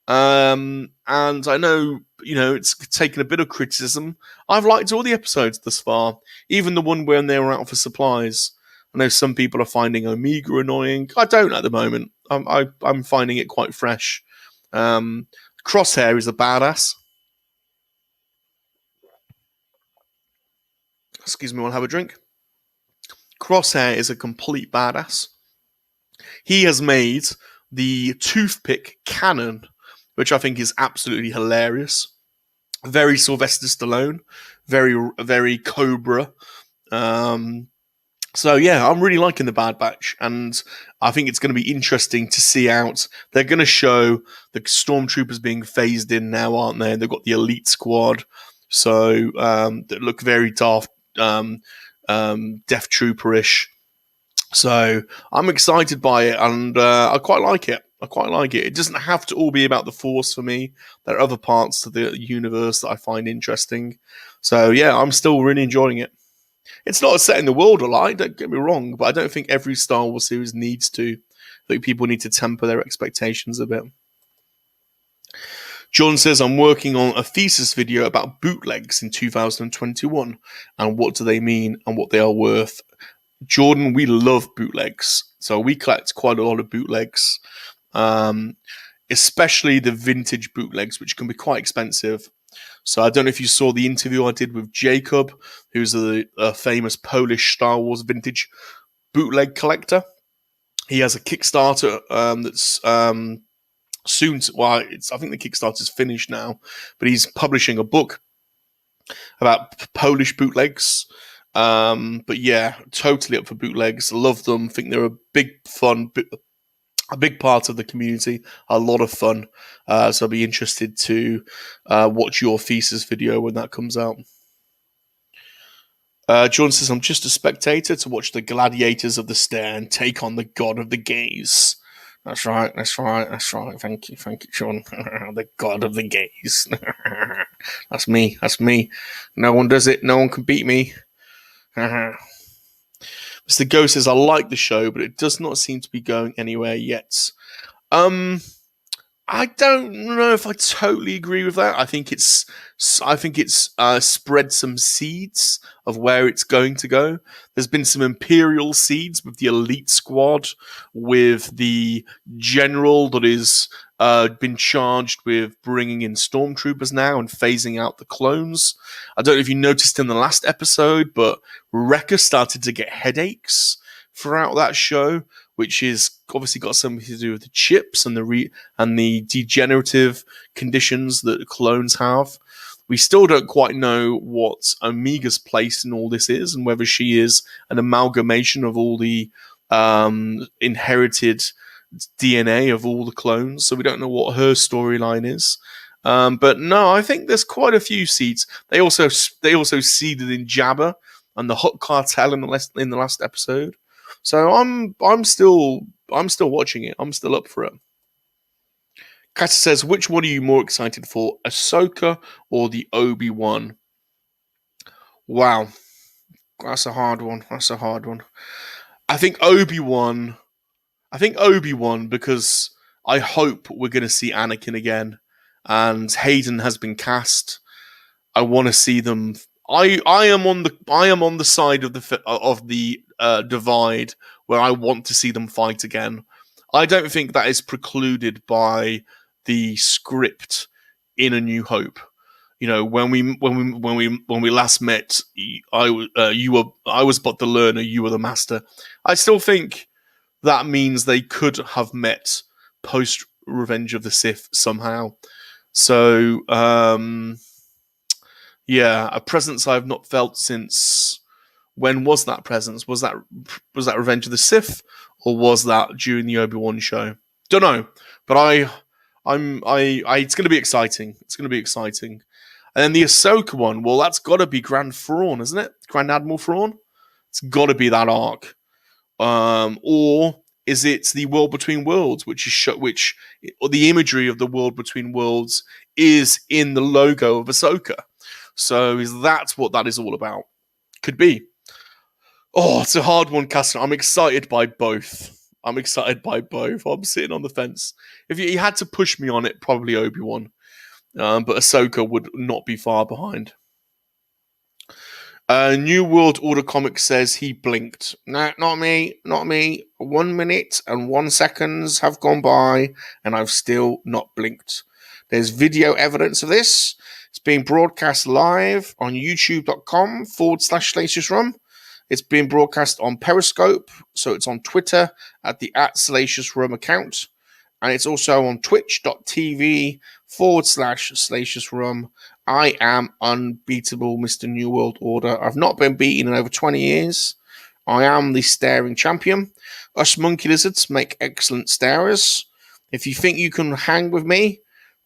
And I know, it's taken a bit of criticism. I've liked all the episodes thus far, even the one when they were out for supplies. I know some people are finding Omega annoying. I don't at the moment. I'm finding it quite fresh. Crosshair is a badass. Excuse me while I have a drink. Crosshair is a complete badass. He has made the toothpick cannon, which I think is absolutely hilarious. Very Sylvester Stallone, very Cobra. So yeah, I'm really liking the Bad Batch, and I think it's going to be interesting to see out. They're going to show the stormtroopers being phased in now, aren't they? They've got the elite squad, so that look very Death Trooperish. So I'm excited by it, and I quite like it. It doesn't have to all be about the Force for me. There are other parts to the universe that I find interesting. So yeah, I'm still really enjoying it. It's not a set in the world I like, don't get me wrong, but I don't think every Star Wars series needs to. I think people need to temper their expectations a bit. John says, I'm working on a thesis video about bootlegs in 2021 and what do they mean and what they are worth. Jordan, we love bootlegs. So we collect quite a lot of bootlegs, especially the vintage bootlegs, which can be quite expensive. So I don't know if you saw the interview I did with Jacob, who's a famous Polish Star Wars vintage bootleg collector. He has a Kickstarter that's soon to, I think the Kickstarter's finished now, but he's publishing a book about Polish bootlegs. But yeah, totally up for bootlegs. Love them. Think they're a big part of the community, a lot of fun. So I'll be interested to watch your thesis video when that comes out. John says, I'm just a spectator to watch the gladiators of the stArE and take on the god of the gays. That's right. Thank you, John. The god of the gays. That's me. No one does it. No one can beat me. Mr. Ghost says, I like the show, but it does not seem to be going anywhere yet. I don't know if I totally agree with that. I think it's spread some seeds of where it's going to go. There's been some Imperial seeds with the elite squad, with the general that is been charged with bringing in stormtroopers now and phasing out the clones. I don't know if you noticed in the last episode, but Wrecker started to get headaches throughout that show, which is obviously got something to do with the chips and the degenerative conditions that clones have. We still don't quite know what Omega's place in all this is, and whether she is an amalgamation of all the inherited DNA of all the clones. So we don't know what her storyline is. But no, I think there's quite a few seeds. They also seeded in Jabba and the Hut Cartel in the last episode. So I'm still watching it. I'm still up for it. Kata says, which one are you more excited for, Ahsoka or the Obi-Wan? Wow, that's a hard one. I think Obi-Wan because I hope we're going to see Anakin again, and Hayden has been cast. I want to see them. I am on the side of the divide where I want to see them fight again. I don't think that is precluded by the script in A New Hope. You know, when we last met, I was but the learner, you were the master. I still think that means they could have met post Revenge of the Sith somehow. So, yeah, a presence I've not felt since. When was that presence? Was that Revenge of the Sith, or was that during the Obi-Wan show? Don't know, but it's going to be exciting. It's going to be exciting. And then the Ahsoka one, well, that's got to be Grand Thrawn, isn't it? Grand Admiral Thrawn. It's got to be that arc. Or is it the World Between Worlds, or the imagery of the World Between Worlds is in the logo of Ahsoka? So is that what that is all about? Could be. Oh, it's a hard one, Castor. I'm excited by both. I'm sitting on the fence. If you had to push me on it, probably Obi-Wan. But Ahsoka would not be far behind. New World Order Comics says he blinked. No, not me. 1 minute and 1 seconds have gone by, and I've still not blinked. There's video evidence of this. It's being broadcast live on youtube.com/Salacious Rum. It's being broadcast on Periscope, so it's on Twitter at the @Salacious Rum account. And it's also on twitch.tv/Salacious Rum. I am unbeatable, Mr. New World Order. I've not been beaten in over 20 years. I am the staring champion. Us monkey lizards make excellent starers. If you think you can hang with me,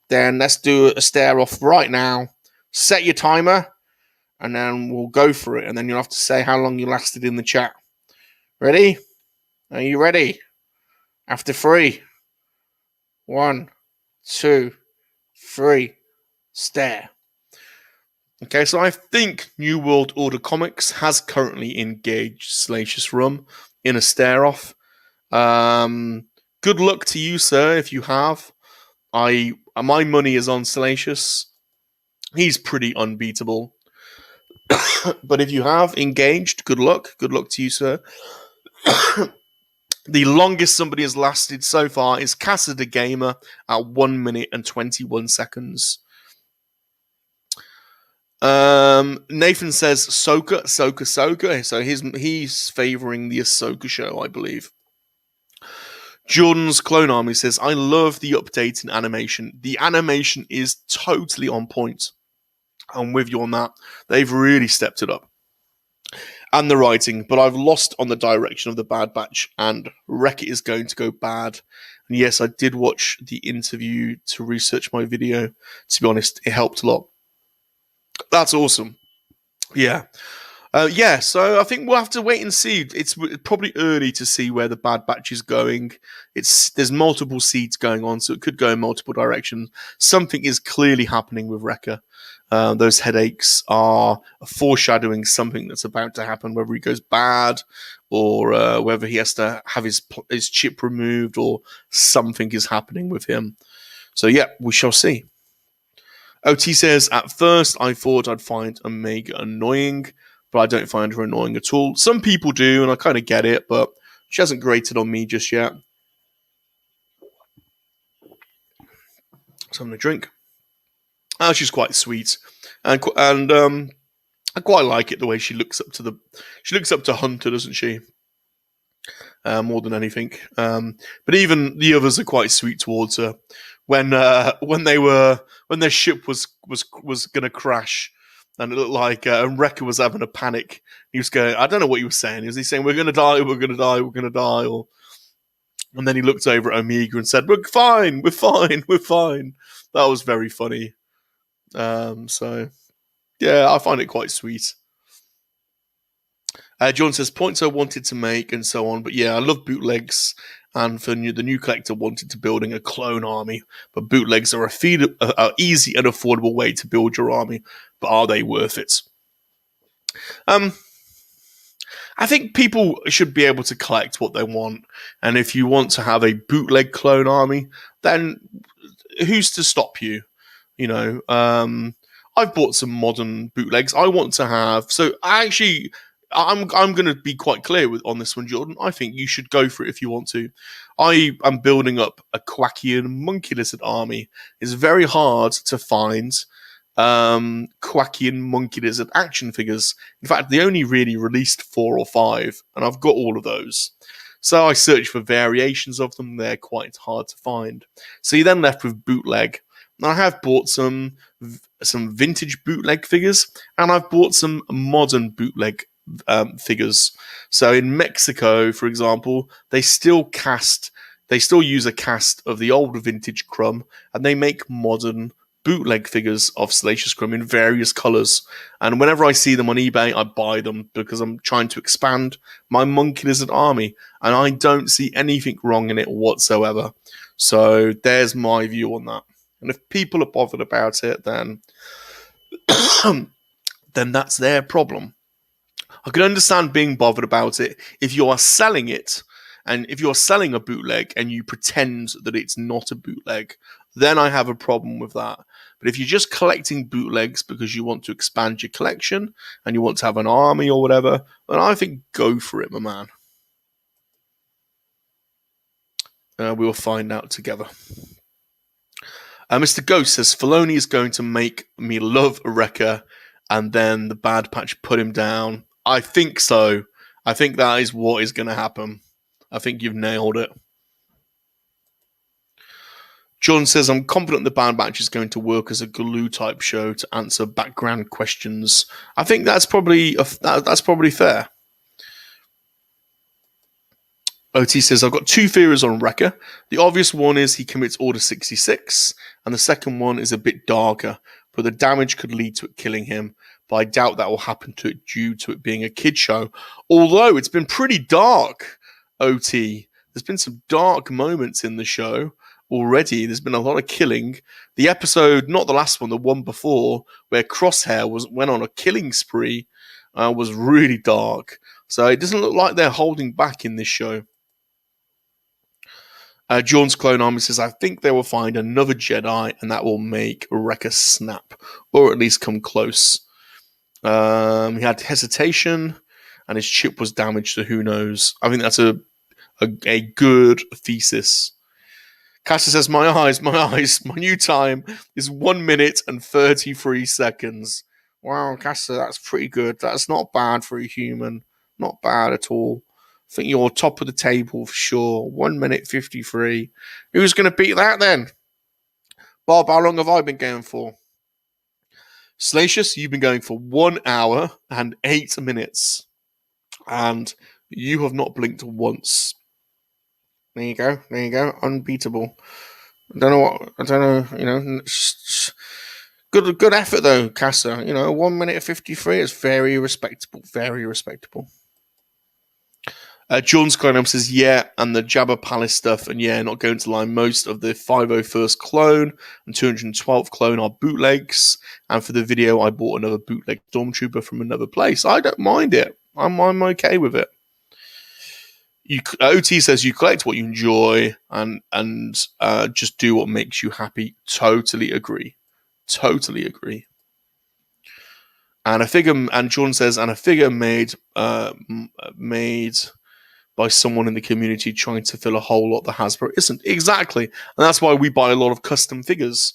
then let's do a stare off right now. Set your timer, and then we'll go for it. And then you'll have to say how long you lasted in the chat. Ready? Are you ready? After 3, 1, 2, 3, stare. Okay, so I think New World Order Comics has currently engaged Salacious Rum in a stare-off. Good luck to you, sir, if you have. My money is on Salacious. He's pretty unbeatable. But if you have engaged, good luck. Good luck to you, sir. The longest somebody has lasted so far is Casa the Gamer at 1 minute and 21 seconds. Nathan says Ahsoka. So he's favouring the Ahsoka show, I believe. Jordan's Clone Army says, I love the update in animation. The animation is totally on point. I'm with you on that. They've really stepped it up. And the writing, but I've lost on the direction of the Bad Batch, and Wreck-It is going to go bad. And yes, I did watch the interview to research my video. To be honest, it helped a lot. That's awesome. Yeah. So I think we'll have to wait and see. It's probably early to see where the Bad Batch is going. There's multiple seeds going on, so it could go in multiple directions. Something is clearly happening with Wrecker. Those headaches are foreshadowing something that's about to happen, whether he goes bad or whether he has to have his chip removed or something is happening with him. So yeah, we shall see. OT says, at first I thought I'd find Omega annoying, but I don't find her annoying at all. Some people do, and I kind of get it, but she hasn't grated on me just yet. Something to drink. She's quite sweet, and I quite like it the way she looks up to Hunter, doesn't she? more than anything. But even the others are quite sweet towards her. When their ship was going to crash, and it looked like and Wrecker was having a panic. He was going, I don't know what he was saying. Was he saying, "We're going to die, we're going to die, we're going to die"? And then he looked over at Omega and said, "We're fine, we're fine, we're fine." That was very funny. So yeah, I find it quite sweet. John says points I wanted to make and so on, but yeah, I love bootlegs. And for the new collector wanted to building a clone army, but bootlegs are a easy and affordable way to build your army. But are they worth it? I think people should be able to collect what they want, and if you want to have a bootleg clone army, then who's to stop you? You know, I've bought some modern bootlegs. I want to have. So I'm going to be quite clear on this one, Jordan. I think you should go for it if you want to. I am building up a Quackian monkey lizard army. It's very hard to find Quackian monkey lizard action figures. In fact, they only really released 4 or 5, and I've got all of those. So I searched for variations of them. They're quite hard to find. So you're then left with bootleg. I have bought some vintage bootleg figures, and I've bought some modern bootleg figures. So in Mexico, for example, they still use a cast of the old vintage Crumb, and they make modern bootleg figures of Salacious Rum in various colours. And whenever I see them on eBay, I buy them because I'm trying to expand my monkey lizard army, and I don't see anything wrong in it whatsoever. So there's my view on that. And if people are bothered about it, then then that's their problem. I can understand being bothered about it if you are selling it, and if you're selling a bootleg and you pretend that it's not a bootleg, then I have a problem with that. But if you're just collecting bootlegs because you want to expand your collection and you want to have an army or whatever, then I think go for it, my man. We'll find out together. Mr. Ghost says, Filoni is going to make me love Wrecker, and then the Bad Patch put him down. I think so. I think that is what is going to happen. I think you've nailed it. John says, I'm confident the Bad Batch is going to work as a glue type show to answer background questions. I think that's probably fair. OT says, I've got 2 theories on Wrecker. The obvious one is he commits Order 66, and the second one is a bit darker, but the damage could lead to it killing him, but I doubt that will happen to it due to it being a kid show. Although it's been pretty dark, OT. There's been some dark moments in the show already. There's been a lot of killing. The episode, not the last one, the one before, where Crosshair went on a killing spree, was really dark. So it doesn't look like they're holding back in this show. John's Clone Army says, I think they will find another Jedi and that will make Wrecker snap, or at least come close. He had hesitation and his chip was damaged, so who knows. I think that's a good thesis. Cassia says, my eyes, my new time is 1 minute and 33 seconds. Wow, Cassia, that's pretty good. That's not bad for a human. Not bad at all. I think you're top of the table for sure. 1 minute 53. Who's going to beat that then? Bob, how long have I been going for? Salacious, you've been going for 1 hour and 8 minutes. And you have not blinked once. There you go. Unbeatable. I don't know, Good effort though, Casa. 1 minute 53 is very respectable. Very respectable. John's Clone says, yeah, and the Jabba Palace stuff, and yeah, not going to lie, most of the 501st clone and 212th clone are bootlegs, and for the video, I bought another bootleg Stormtrooper from another place. I don't mind it. I'm okay with it. OT says you collect what you enjoy and just do what makes you happy. Totally agree. And a figure, and John says, and a figure made by someone in the community trying to fill a hole what the Hasbro isn't. Exactly. And that's why we buy a lot of custom figures.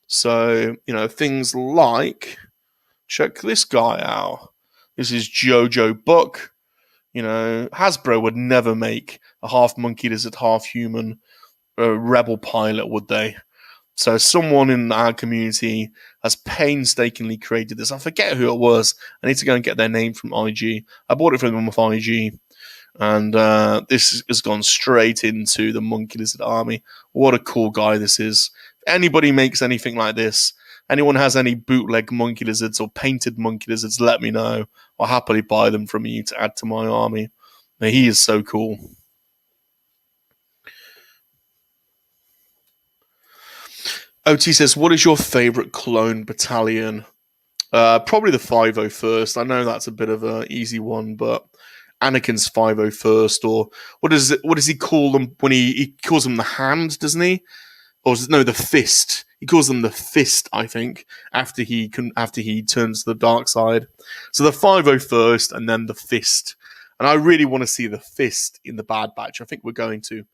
So, things like, check this guy out. This is Jojo Buck. You know, Hasbro would never make a half monkey lizard, half human rebel pilot, would they? So someone in our community has painstakingly created this. I forget who it was. I need to go and get their name from IG. I bought it from them off IG. And this has gone straight into the monkey lizard army. What a cool guy this is. If anybody makes anything like this, anyone has any bootleg monkey lizards or painted monkey lizards, let me know. I'll happily buy them from you to add to my army. He is so cool. OT says, what is your favourite clone battalion? Probably the 501st. I know that's a bit of an easy one, but Anakin's 501st, or what does he call them when he calls them the hand, doesn't he? Or no, the fist. He calls them the fist, I think, after he turns to the dark side. So the 501st and then the fist. And I really want to see the fist in the Bad Batch. I think we're going to.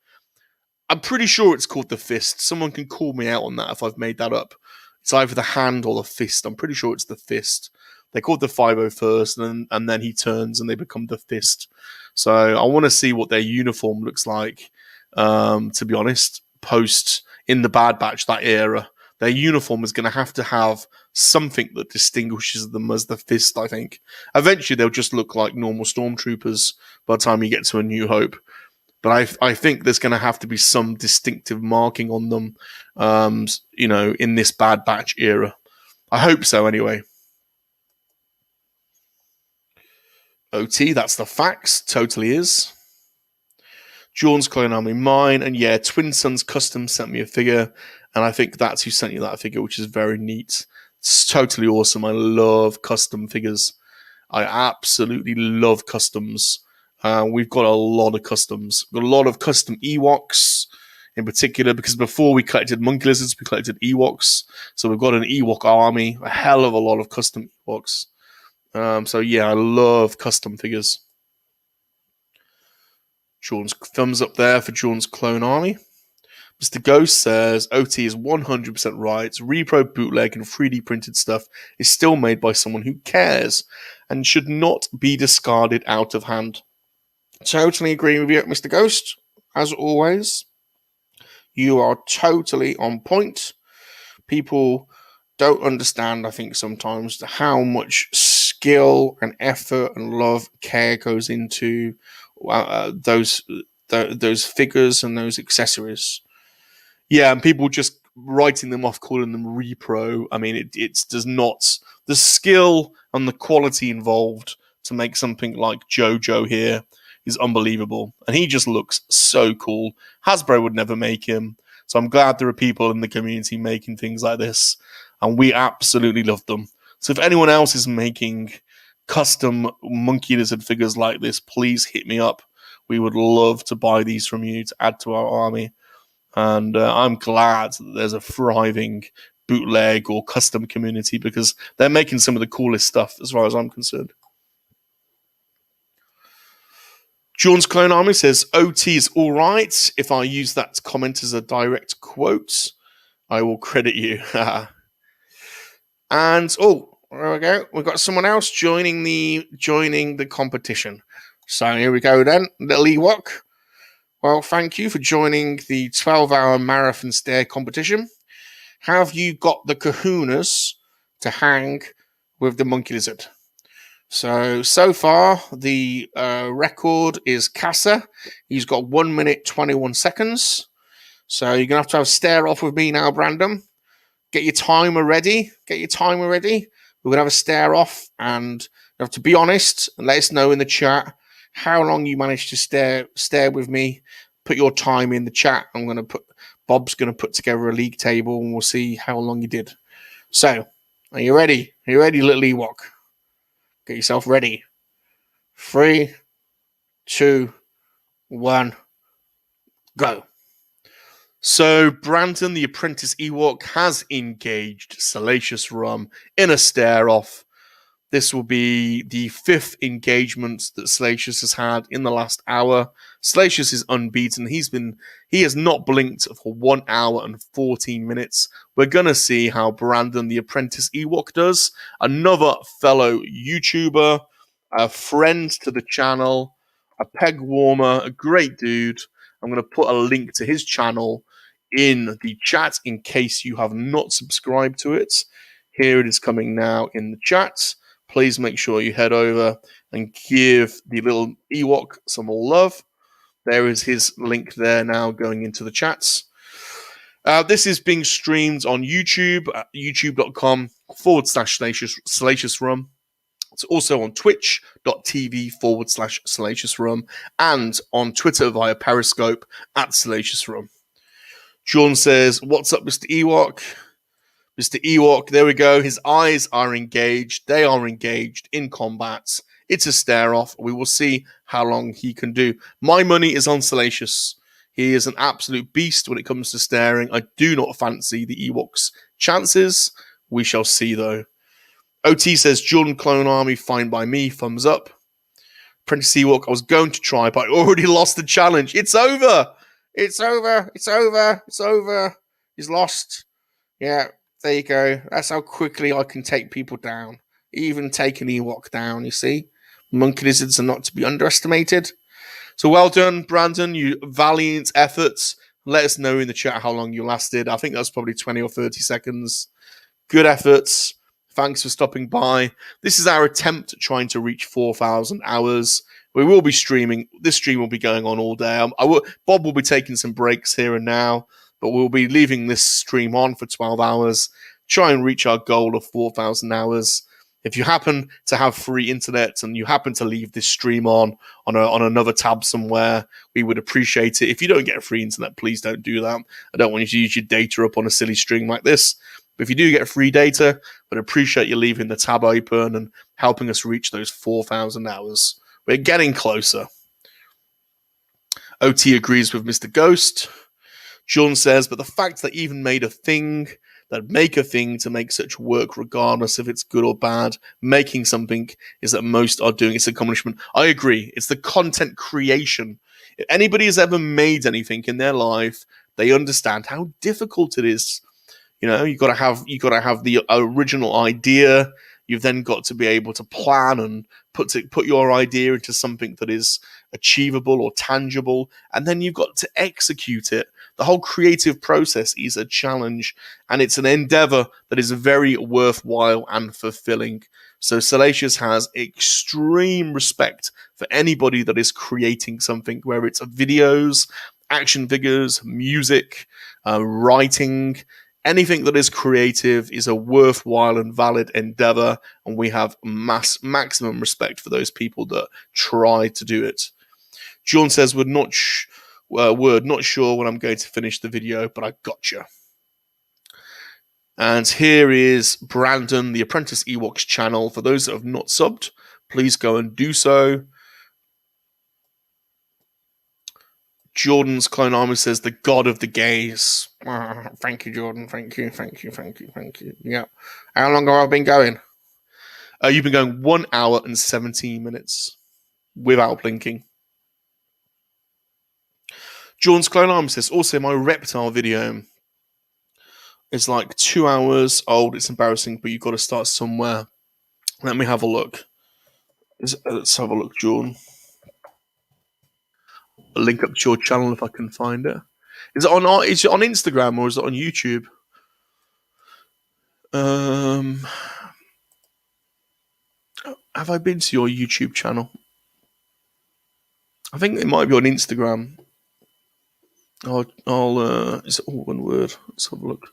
I'm pretty sure it's called the fist. Someone can call me out on that if I've made that up. It's either the hand or the fist. I'm pretty sure it's the fist. They're called the 501st, and then he turns and they become the fist. So I want to see what their uniform looks like, to be honest, post in the Bad Batch, that era. Their uniform is going to have something that distinguishes them as the fist, I think. Eventually, they'll just look like normal stormtroopers by the time you get to A New Hope. But I think there's going to have to be some distinctive marking on them, in this Bad Batch era. I hope so, anyway. OT, that's the facts. Totally is. Jordan's Clone Army, mine, and yeah, Twin Sons Custom sent me a figure, and I think that's who sent you that figure, which is very neat. It's totally awesome. I love custom figures. I absolutely love customs. We've got a lot of customs. We've got a lot of custom Ewoks, in particular, because before we collected monkey lizards, we collected Ewoks. So we've got an Ewok army, a hell of a lot of custom Ewoks. So yeah, I love custom figures. Jordan's thumbs up there for Jordan's Clone Army. Mr. Ghost says, OT is 100% right. Repro, bootleg, and 3D printed stuff is still made by someone who cares and should not be discarded out of hand. Totally agree with you, Mr. Ghost. As always, you are totally on point. People don't understand, I think, sometimes how much skill and effort and love, care goes into those figures and those accessories. Yeah, and people just writing them off, calling them repro. I mean, it does not. The skill and the quality involved to make something like JoJo here is unbelievable. And he just looks so cool. Hasbro would never make him. So I'm glad there are people in the community making things like this. And we absolutely love them. So if anyone else is making custom monkey lizard figures like this, please hit me up. We would love to buy these from you to add to our army. And I'm glad that there's a thriving bootleg or custom community because they're making some of the coolest stuff as far as I'm concerned. John's Clone Army says, OT is all right. If I use that comment as a direct quote, I will credit you. And, there we go. We've got someone else joining the competition. So here we go then. Little Ewok. Well, thank you for joining the 12-hour marathon stArE competition. Have you got the kahunas to hang with the monkey lizard? So far, the record is Casa. He's got 1 minute, 21 seconds. So you're going to have stArE off with me now, Brandon. Get your timer ready. We're going to have a stArE off, and you have to be honest and let us know in the chat how long you managed to stArE with me. Put your time in the chat. Bob's going to put together a league table, and we'll see how long you did. So, are you ready? Are you ready, little Ewok? Get yourself ready. 3, 2, 1, go. So, Brandon, the apprentice Ewok, has engaged Salacious Rum in a stArE off. This will be the 5th engagement that Salacious has had in the last hour. Salacious is unbeaten. He has not blinked for 1 hour and 14 minutes. We're going to see how Brandon, the apprentice Ewok, does. Another fellow YouTuber, a friend to the channel. a peg warmer, a great dude. I'm going to put a link to his channel in the chat in case you have not subscribed to it. Here it is coming now in the chat. Please make sure you head over and give the little Ewok some love. There is his link there now going into the chats. This is being streamed on YouTube at youtube.com/Salacious Rum. It's also on twitch.tv/Salacious Rum and on Twitter via Periscope at Salacious Rum. John says, "What's up, Mr. Ewok?" Mr. Ewok, there we go. His eyes are engaged. They are engaged in combat. It's a stare off. We will see how long he can do. My money is on Salacious. He is an absolute beast when it comes to staring. I do not fancy the Ewok's chances. We shall see, though. OT says, Jordan Clone Army, fine by me. Thumbs up. Apprentice Ewok, I was going to try, but I already lost the challenge. It's over. It's over. It's over. It's over. He's lost. Yeah, there you go. That's how quickly I can take people down. Even take an Ewok down, you see. Monkey lizards are not to be underestimated. So well done, Brandon. You valiant efforts. Let us know in the chat how long you lasted. I think that's probably 20 or 30 seconds. Good efforts. Thanks for stopping by. This is our attempt at trying to reach 4,000 hours. We will be streaming. This stream will be going on all day. Bob will be taking some breaks here and now, but we'll be leaving this stream on for 12 hours. Try and reach our goal of 4,000 hours. If you happen to have free internet and you happen to leave this stream on another tab somewhere, we would appreciate it. If you don't get free internet, please don't do that. I don't want you to use your data up on a silly stream like this. But if you do get free data, I'd appreciate you leaving the tab open and helping us reach those 4,000 hours. We're getting closer. OT agrees with Mr. Ghost. John says, but the fact that even made a thing, that make a thing to make such work, regardless if it's good or bad, making something is that most are doing its accomplishment. I agree. It's the content creation. If anybody has ever made anything in their life, they understand how difficult it is. You know, you got to have the original idea. You've then got to be able to plan and put your idea into something that is achievable or tangible, and then you've got to execute it. The whole creative process is a challenge, and it's an endeavor that is very worthwhile and fulfilling. So Salacious has extreme respect for anybody that is creating something, whether it's videos, action figures, music, writing. Anything that is creative is a worthwhile and valid endeavor, and we have maximum respect for those people that try to do it. John says, not sure when I'm going to finish the video, but I gotcha. And here is Brandon, the Apprentice Ewok's channel. For those that have not subbed, please go and do so. Jordan's Clone Army says, the god of the gays. Oh, thank you, Jordan. Thank you. Yeah. How long have I been going? You've been going 1 hour and 17 minutes without blinking. Jordan's Clone Army says, also my reptile video is like 2 hours old. It's embarrassing, but you've got to start somewhere. Let me have a look. Let's have a look, Jordan. I'll link up to your channel if I can find it. Is it on Instagram or is it on YouTube? Have I been to your YouTube channel? I think it might be on Instagram. Is it all one word? Let's have a look.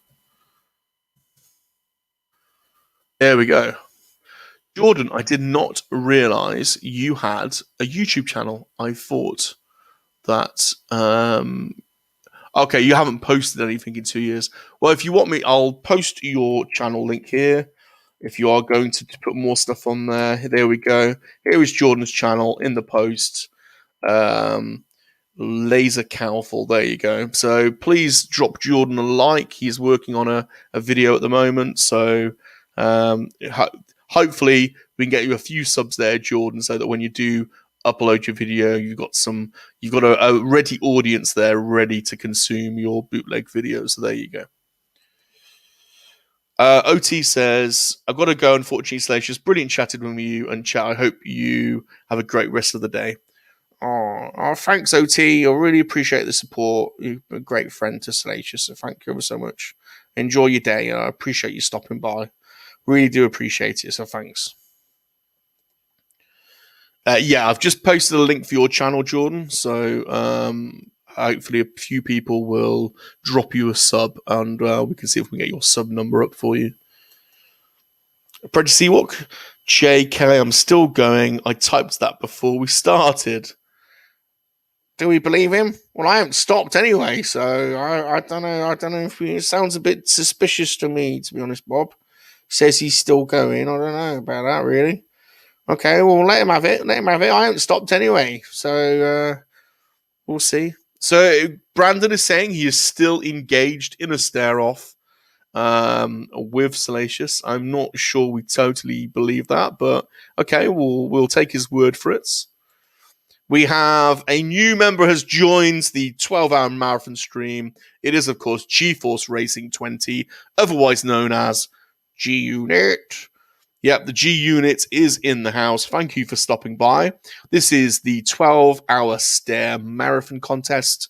There we go. Jordan, I did not realize you had a YouTube channel. I thought that okay, you haven't posted anything in 2 years. Well, if you want me, I'll post your channel link here. If you are going to put more stuff on there we go. Here is Jordan's channel in the post. Laser Cowful, there you go. So please drop Jordan a like. He's working on a video at the moment, so hopefully we can get you a few subs there, Jordan, so that when you do upload your video, you've got a ready audience there ready to consume your bootleg videos. So there you go. OT says, I've got to go, unfortunately, Salacious. Brilliant chatting with you and chat. I hope you have a great rest of the day. Oh, thanks, OT. I really appreciate the support. You've been a great friend to Salacious, so thank you ever so much. Enjoy your day. I appreciate you stopping by. Really do appreciate it, so thanks. Yeah, I've just posted a link for your channel, Jordan. So hopefully a few people will drop you a sub, and we can see if we can get your sub number up for you. Apprentice Ewok, JK, I'm still going. I typed that before we started. Do we believe him? Well, I haven't stopped anyway, so I don't know. I don't know if it sounds a bit suspicious to me, to be honest. Bob says he's still going. I don't know about that, really. Okay, well, let him have it. Let him have it. I haven't stopped anyway, so we'll see. So Brandon is saying he is still engaged in a stare-off with Salacious. I'm not sure we totally believe that, but okay, we'll take his word for it. We have a new member has joined the 12-hour marathon stream. It is, of course, GeForce Racing 20, otherwise known as G-Unit. Yep, the G-Unit is in the house. Thank you for stopping by. This is the 12-hour stArE marathon contest.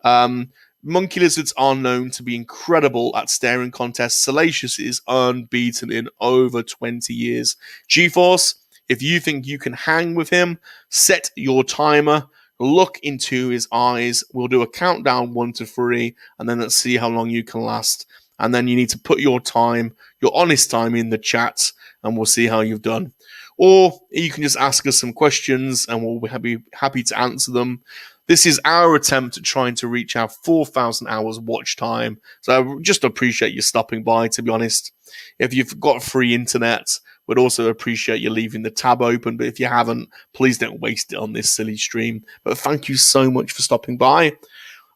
Monkey lizards are known to be incredible at staring contests. Salacious is unbeaten in over 20 years. GeForce, if you think you can hang with him, set your timer, look into his eyes. We'll do a countdown 1 to 3, and then let's see how long you can last. And then you need to put your time, your honest time, in the chat, and we'll see how you've done. Or you can just ask us some questions, and we'll be happy to answer them. This is our attempt at trying to reach our 4,000 hours watch time. So I just appreciate you stopping by, to be honest. If you've got free internet, we'd also appreciate you leaving the tab open. But if you haven't, please don't waste it on this silly stream. But thank you so much for stopping by.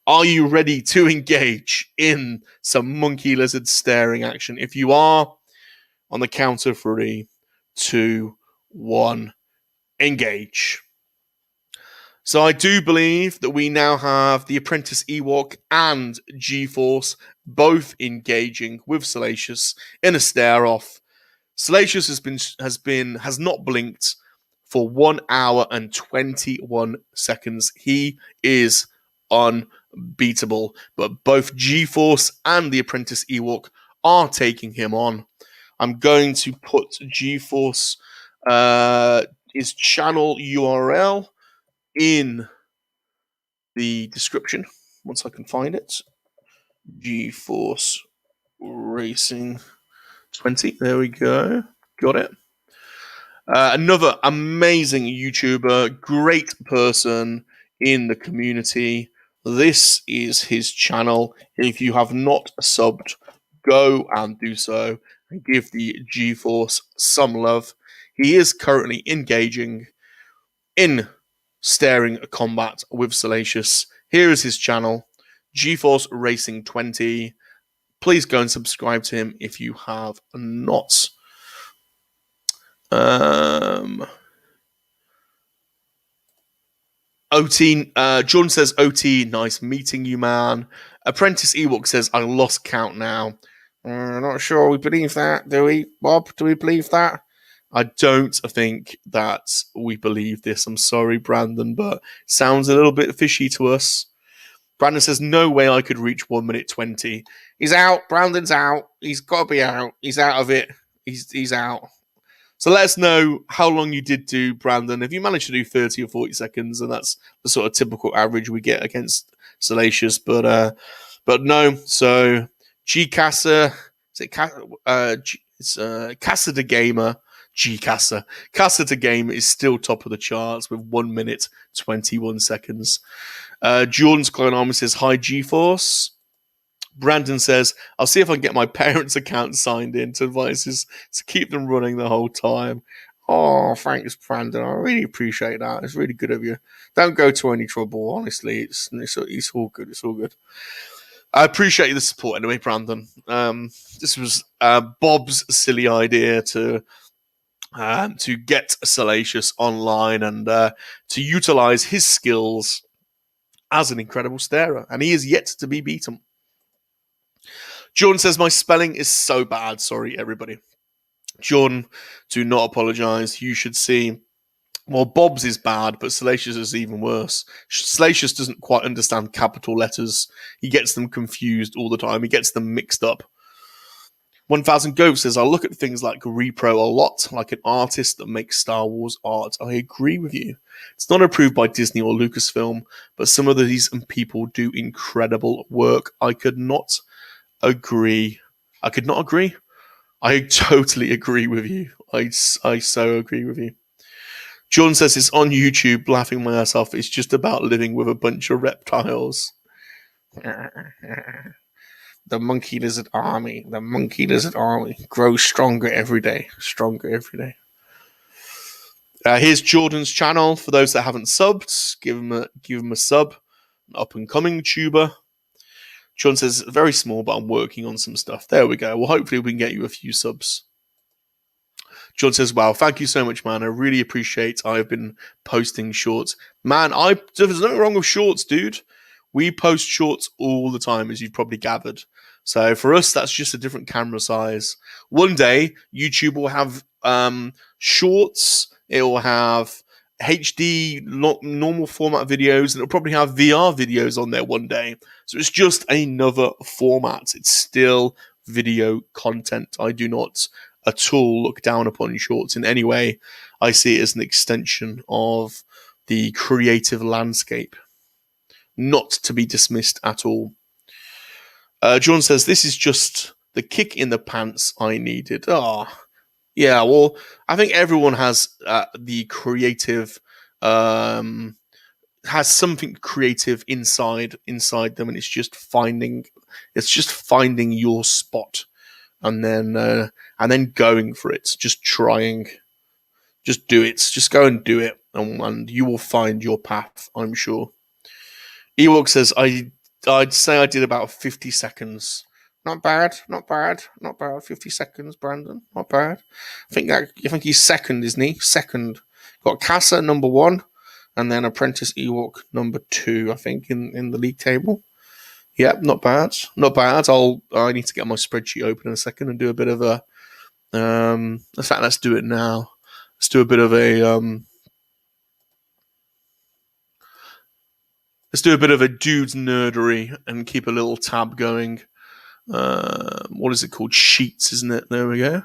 Are you ready to engage in some monkey lizard staring action? If you are, on the count of 3, 2, 1, engage. So I do believe that we now have the Apprentice Ewok and GeForce both engaging with Salacious in a stare-off. Salacious has not blinked for 1 hour and 21 seconds. He is unbeatable, but both GeForce and the Apprentice Ewok are taking him on. I'm going to put GeForce his channel URL in the description once I can find it. GeForce Racing 20. There we go. Got it. Another amazing YouTuber, great person in the community. This is his channel. If you have not subbed, go and do so and give the GeForce some love. He is currently engaging in staring combat with Salacious. Here is his channel, GeForce Racing 20. Please go and subscribe to him if you have not. OT, Jordan says, OT, nice meeting you, man. Apprentice Ewok says, I lost count now. Not sure we believe that, do we, Bob? Do we believe that? I don't think that we believe this. I'm sorry, Brandon, but sounds a little bit fishy to us. Brandon says, no way I could reach 1 minute 20. He's out. Brandon's out. He's got to be out. He's out of it. He's out. So let us know how long you did do, Brandon. If you managed to do 30 or 40 seconds, and that's the sort of typical average we get against Salacious, but no. So G-Casa, is it Casa de Gamer, G-Casa. Casa de Game is still top of the charts with 1 minute 21 seconds. Jordan's Clone Army says, hi, GeForce. Brandon says, I'll see if I can get my parents' account signed in to advise to keep them running the whole time. Oh, thanks, Brandon. I really appreciate that. It's really good of you. Don't go to any trouble, honestly. It's all good. It's all good. I appreciate the support anyway, Brandon. This was Bob's silly idea to get Salacious online and to utilize his skills as an incredible starer. And he is yet to be beaten. Jordan says, my spelling is so bad. Sorry, everybody. Jordan, do not apologize. You should see Well, Bob's is bad, but Salacious is even worse. Salacious doesn't quite understand capital letters. He gets them confused all the time. He gets them mixed up. 1000 Goat says, I look at things like Repro a lot, like an artist that makes Star Wars art. I agree with you. It's not approved by Disney or Lucasfilm, but some of these people do incredible work. I could not agree. I totally agree with you. I so agree with you. John says it's on YouTube, laughing my ass off. It's just about living with a bunch of reptiles. The monkey lizard army. The monkey lizard army grows stronger every day. Stronger every day. Here's Jordan's channel. For those that haven't subbed, give him a sub. An up and coming tuber. John says very small, but I'm working on some stuff. There we go. Well, hopefully we can get you a few subs. John says, wow, thank you so much, man. I really appreciate I've been posting shorts. Man, there's nothing wrong with shorts, dude. We post shorts all the time, as you've probably gathered. So for us, that's just a different camera size. One day, YouTube will have shorts. It will have HD normal format videos, and it'll probably have VR videos on there one day. So it's just another format. It's still video content. I do not at all look down upon shorts in any way. I see it as an extension of the creative landscape, not to be dismissed at all. John says, this is just the kick in the pants I needed. Yeah, well, I think everyone has the creative, has something creative inside them, and it's just finding your spot, and then going for it, just trying, just do it, just go and do it, and you will find your path, I'm sure. Ewok says, I'd say I did about 50 seconds. Not bad. 50 seconds, Brandon. Not bad. I think he's second, isn't he? Second. Got Casa number 1, and then Apprentice Ewok number 2, I think, in the league table. Yeah, not bad. I need to get my spreadsheet open in a second and do a bit of a. In fact, let's do it now. Let's do a bit of a. Let's do a bit of a dude's nerdery and keep a little tab going. What is it called? Sheets, isn't it? There we go.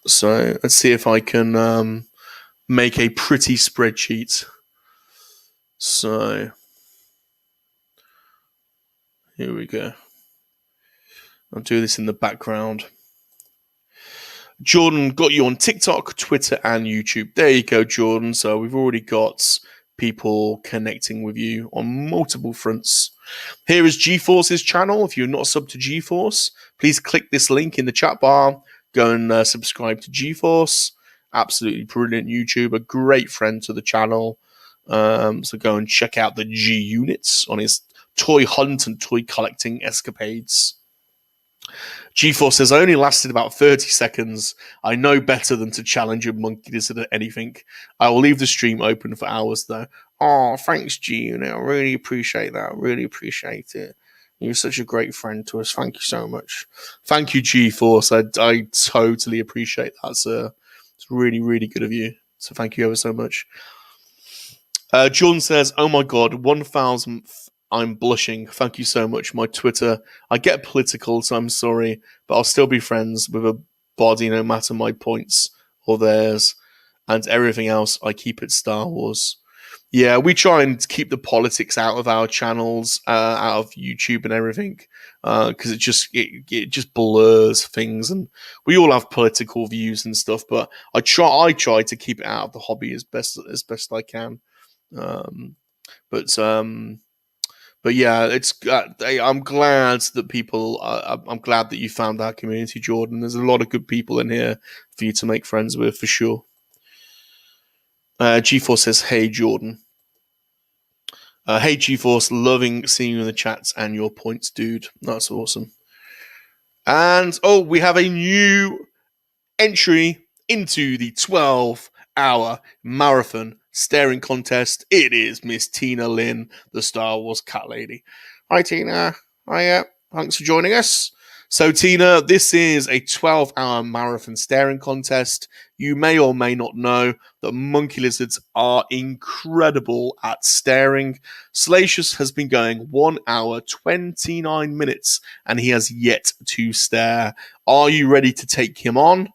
So let's see if I can make a pretty spreadsheet. So here we go. I'll do this in the background. Jordan got you on TikTok, Twitter, and YouTube. There you go, Jordan. So we've already got people connecting with you on multiple fronts. Here is GeForce's channel. If you're not subbed to GeForce, please click this link in the chat bar. Go and subscribe to GeForce. Absolutely brilliant YouTuber, great friend to the channel. So go and check out the G units on his toy hunt and toy collecting escapades. GeForce says, I only lasted about 30 seconds. I know better than to challenge a monkey lizard at anything. I will leave the stream open for hours, though. Oh, thanks, G Unit. I really appreciate that. Really appreciate it. You're such a great friend to us. Thank you so much. Thank you, GeForce. I totally appreciate that, sir. It's really, really good of you. So thank you ever so much. John says, oh my God, 1000th. I'm blushing. Thank you so much. My Twitter, I get political, so I'm sorry, but I'll still be friends with a body no matter my points or theirs, and everything else I keep it Star Wars. Yeah, we try and keep the politics out of our channels, out of YouTube and everything, because it just blurs things, and we all have political views and stuff. But I try to keep it out of the hobby as best I can. But yeah, it's. I'm glad that people. I'm glad that you found that community, Jordan. There's a lot of good people in here for you to make friends with, for sure. GeForce says, "Hey, Jordan. Hey, GeForce. Loving seeing you in the chats and your points, dude. That's awesome." And we have a new entry into the 12-hour marathon staring contest. It is Miss Tina Lynn, the Star Wars cat lady. Hi, Tina. Hiya. Thanks for joining us. So, Tina, this is a 12-hour marathon staring contest. You may or may not know that monkey lizards are incredible at staring. Salacious has been going 1 hour, 29 minutes, and he has yet to stare. Are you ready to take him on?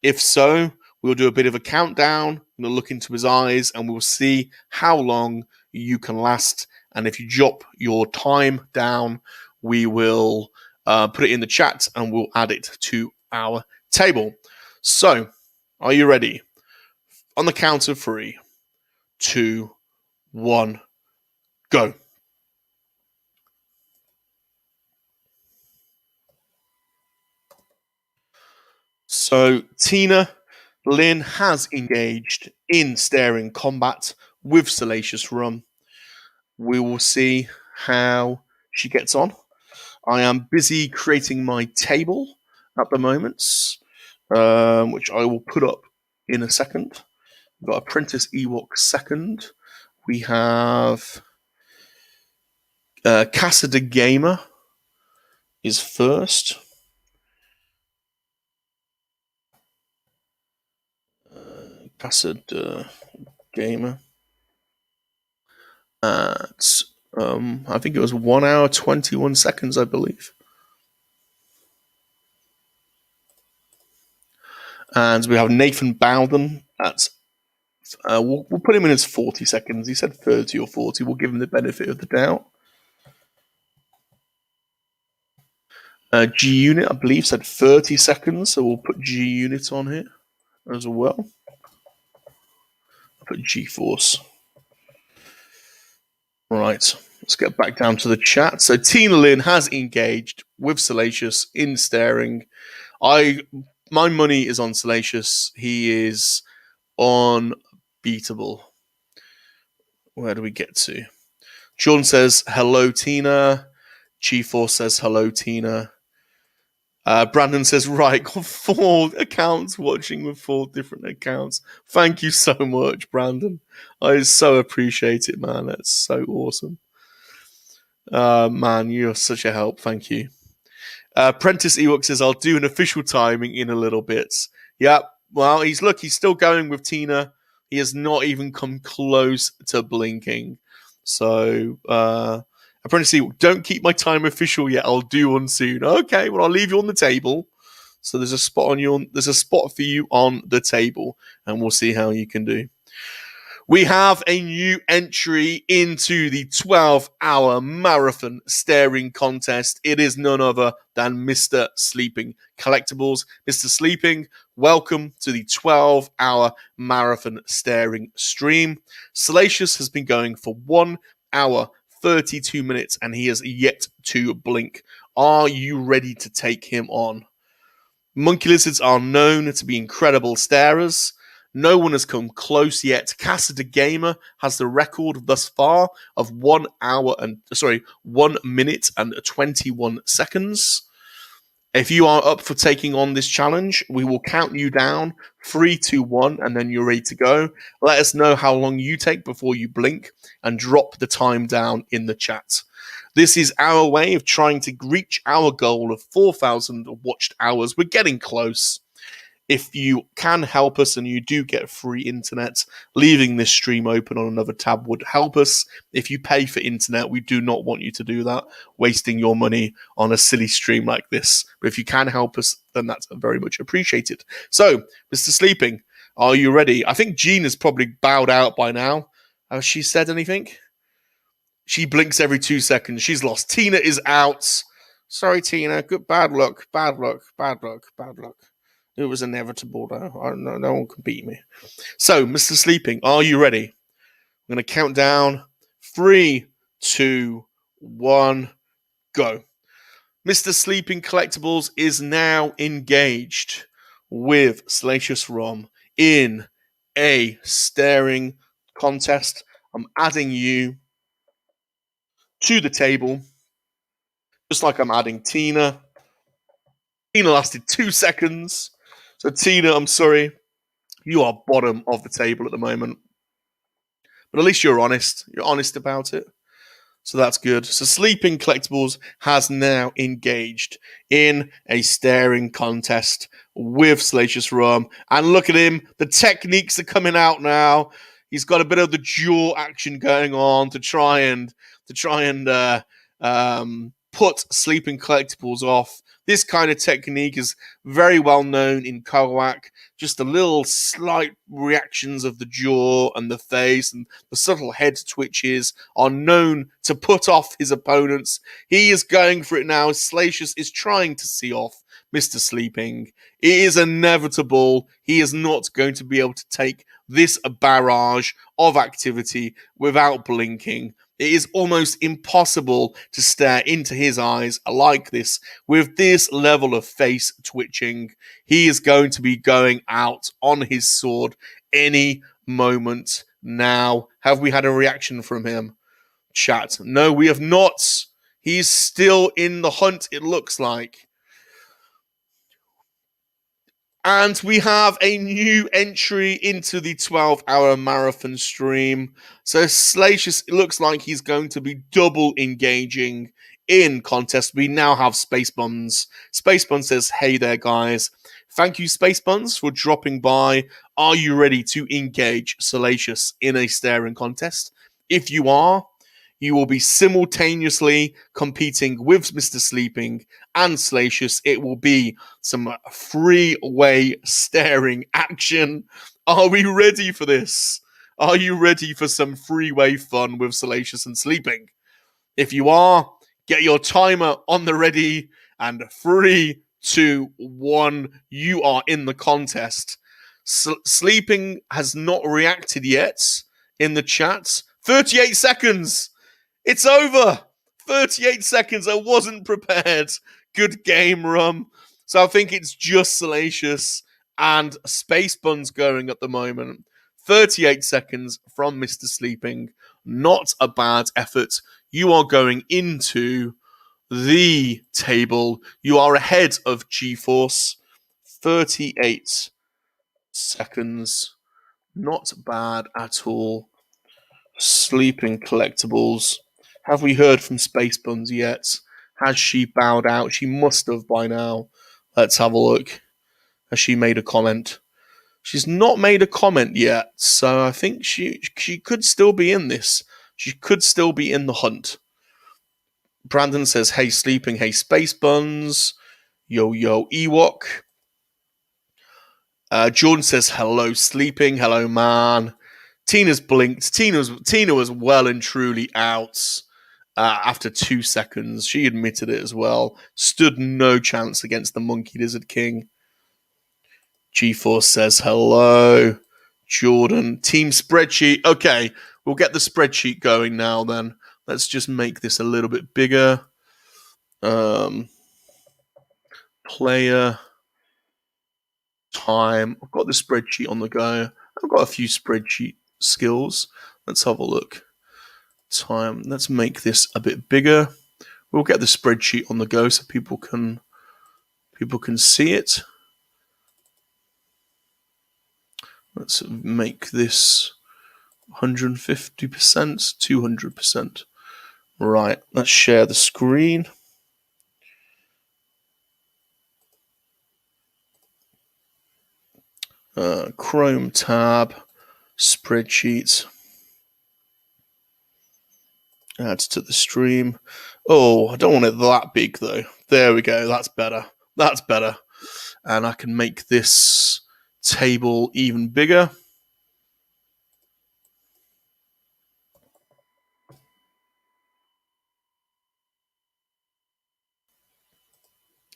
If so, we'll do a bit of a countdown. We'll look into his eyes, and we'll see how long you can last. And if you drop your time down, we will put it in the chat and we'll add it to our table. So, are you ready? On the count of 3, 2, 1, go. So, Tina Lynn has engaged in staring combat with Salacious Rum. We will see how she gets on. I am busy creating my table at the moment, which I will put up in a second. We've got Apprentice Ewok second. We have Casa de Gamer is first. Casa de Gamer. At, I think it was 1 hour, 21 seconds, I believe. And we have Nathan Bowden at we'll put him in as 40 seconds. He said 30 or 40. We'll give him the benefit of the doubt. G Unit, I believe, said 30 seconds, so we'll put G Unit on here as well. I'll put G Force. Right, let's get back down to the chat. So Tina Lynn has engaged with Salacious in staring. My money is on Salacious. He is unbeatable. Where do we get to? Sean says, hello, Tina. G4 says, hello, Tina. Brandon says, right, got 4 accounts watching with 4 different accounts. Thank you so much, Brandon. I so appreciate it, man. That's so awesome. Man, you're such a help. Thank you. Prentice Ewok says, I'll do an official timing in a little bit. Yep. Well, he's still going with Tina. He has not even come close to blinking. So, Apprentice Ewok, don't keep my time official yet. I'll do one soon. Okay, well, I'll leave you on the table. So there's a spot for you on the table, and we'll see how you can do. We have a new entry into the 12-hour marathon staring contest. It is none other than Mr. Sleeping Collectibles. Mr. Sleeping, welcome to the 12-hour marathon staring stream. Salacious has been going for 1 hour, 32 minutes, and he has yet to blink. Are you ready to take him on? Monkey lizards are known to be incredible starers. No one has come close yet. Casa de Gamer has the record thus far of 1 minute and 21 seconds. If you are up for taking on this challenge, we will count you down 3, 2, 1, and then you're ready to go. Let us know how long you take before you blink and drop the time down in the chat. This is our way of trying to reach our goal of 4,000 watched hours. We're getting close. If you can help us and you do get free internet, leaving this stream open on another tab would help us. If you pay for internet, we do not want you to do that, wasting your money on a silly stream like this. But if you can help us, then that's very much appreciated. So, Mr. Sleeping, are you ready? I think Jean has probably bowed out by now. Has she said anything? She blinks every 2 seconds. She's lost. Tina is out. Sorry, Tina. Bad luck. It was inevitable, though. No one can beat me. So, Mr. Sleeping, are you ready? I'm going to count down 3, 2, 1, go. Mr. Sleeping Collectibles is now engaged with Salacious Rum in a staring contest. I'm adding you to the table, just like I'm adding Tina. Tina lasted 2 seconds. So, Tina, I'm sorry. You are bottom of the table at the moment. But at least you're honest. You're honest about it. So that's good. So Sleeping Collectibles has now engaged in a staring contest with Salacious Rum. And look at him. The techniques are coming out now. He's got a bit of the jaw action going on to try and put Sleeping Collectibles off. This kind of technique is very well known in Kerouac. Just the little slight reactions of the jaw and the face and the subtle head twitches are known to put off his opponents. He is going for it now. Salacious is trying to see off Mr. Sleeping. It is inevitable. He is not going to be able to take this barrage of activity without blinking. It is almost impossible to stare into his eyes like this with this level of face twitching. He is going to be going out on his sword any moment now. Have we had a reaction from him? Chat. No, we have not. He's still in the hunt, it looks like. And we have a new entry into the 12-hour marathon stream. So Salacious, it looks like he's going to be double engaging in cOnTEst. We now have Space Buns. Space Buns says, hey there, guys. Thank you, Space Buns, for dropping by. Are you ready to engage Salacious in a staring contest? If you are, you will be simultaneously competing with Mr. Sleeping and Salacious. It will be some freeway staring action. Are we ready for this? Are you ready for some freeway fun with Salacious and Sleeping? If you are, get your timer on the ready, and 3, 2, 1, you are in the contest. Sleeping has not reacted yet in the chat. 38 seconds! It's over! 38 seconds. I wasn't prepared. Good game, Rum. So I think it's just Salacious and Space Buns going at the moment. 38 seconds from Mr. Sleeping. Not a bad effort. You are going into the table. You are ahead of GeForce. 38 seconds. Not bad at all. Sleeping Collectibles. Have we heard from Space Buns yet? Has she bowed out? She must have by now. Let's have a look. Has she made a comment? She's not made a comment yet, so I think she could still be in this. She could still be in the hunt. Brandon says, hey, Sleeping, hey, Space Buns. Yo, yo, Ewok. Jordan says, hello, Sleeping, hello, man. Tina's blinked. Tina was well and truly out after 2 seconds. She admitted it as well. Stood no chance against the Monkey Lizard King. GeForce says hello. Jordan. Team spreadsheet. Okay, we'll get the spreadsheet going now then. Let's just make this a little bit bigger. Player. Time. I've got the spreadsheet on the go. I've got a few spreadsheet skills. Let's have a look. Time. Let's make this a bit bigger. We'll get the spreadsheet on the go so people can see it. Let's make this 150%, 200%. Right, let's share the screen. Chrome tab, spreadsheets. Add to the stream. Oh, I don't want it that big though. There we go, that's better. That's better. And I can make this table even bigger.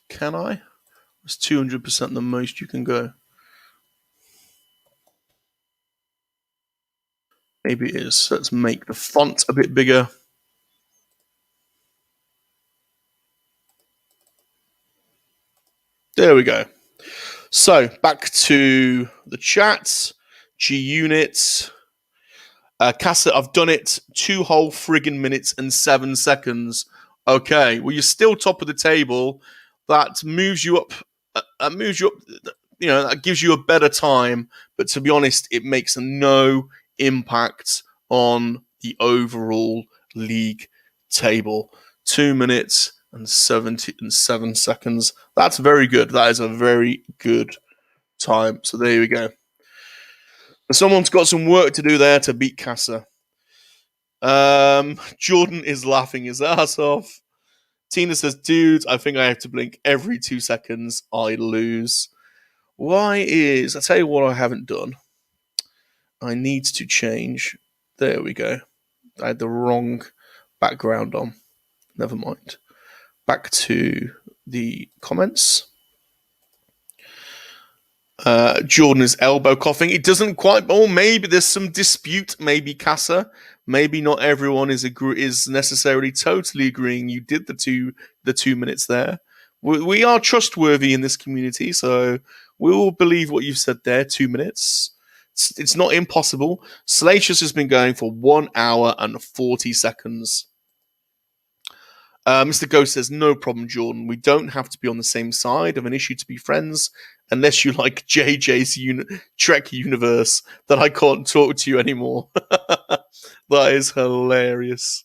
Can I? It's 200% the most you can go. Maybe it is. Let's make the font a bit bigger. There we go. So, back to the chat. G-Unit. Casa, I've done it 2 whole friggin' minutes and 7 seconds. Okay, well, you're still top of the table. That moves you up. You know, that gives you a better time. But to be honest, it makes no impact on the overall league table. 2 minutes and 77 seconds. That's very good. That is a very good time. So there we go. And someone's got some work to do there to beat Casa. Jordan is laughing his ass off. Tina says, dude, I think I have to blink every 2 seconds. I lose. Why is... I'll tell you what I haven't done. I need to change. There we go. I had the wrong background on. Never mind. Back to the comments. Jordan is elbow coughing. It doesn't quite... Oh, maybe there's some dispute. Maybe Casa. Maybe not everyone is necessarily totally agreeing you did the 2 minutes there. We are trustworthy in this community, so we will believe what you've said there. 2 minutes. It's not impossible. Salacious has been going for 1 hour and 40 seconds. Mr. Ghost says, no problem, Jordan. We don't have to be on the same side of an issue to be friends, unless you like JJ's Trek universe, that I can't talk to you anymore. That is hilarious.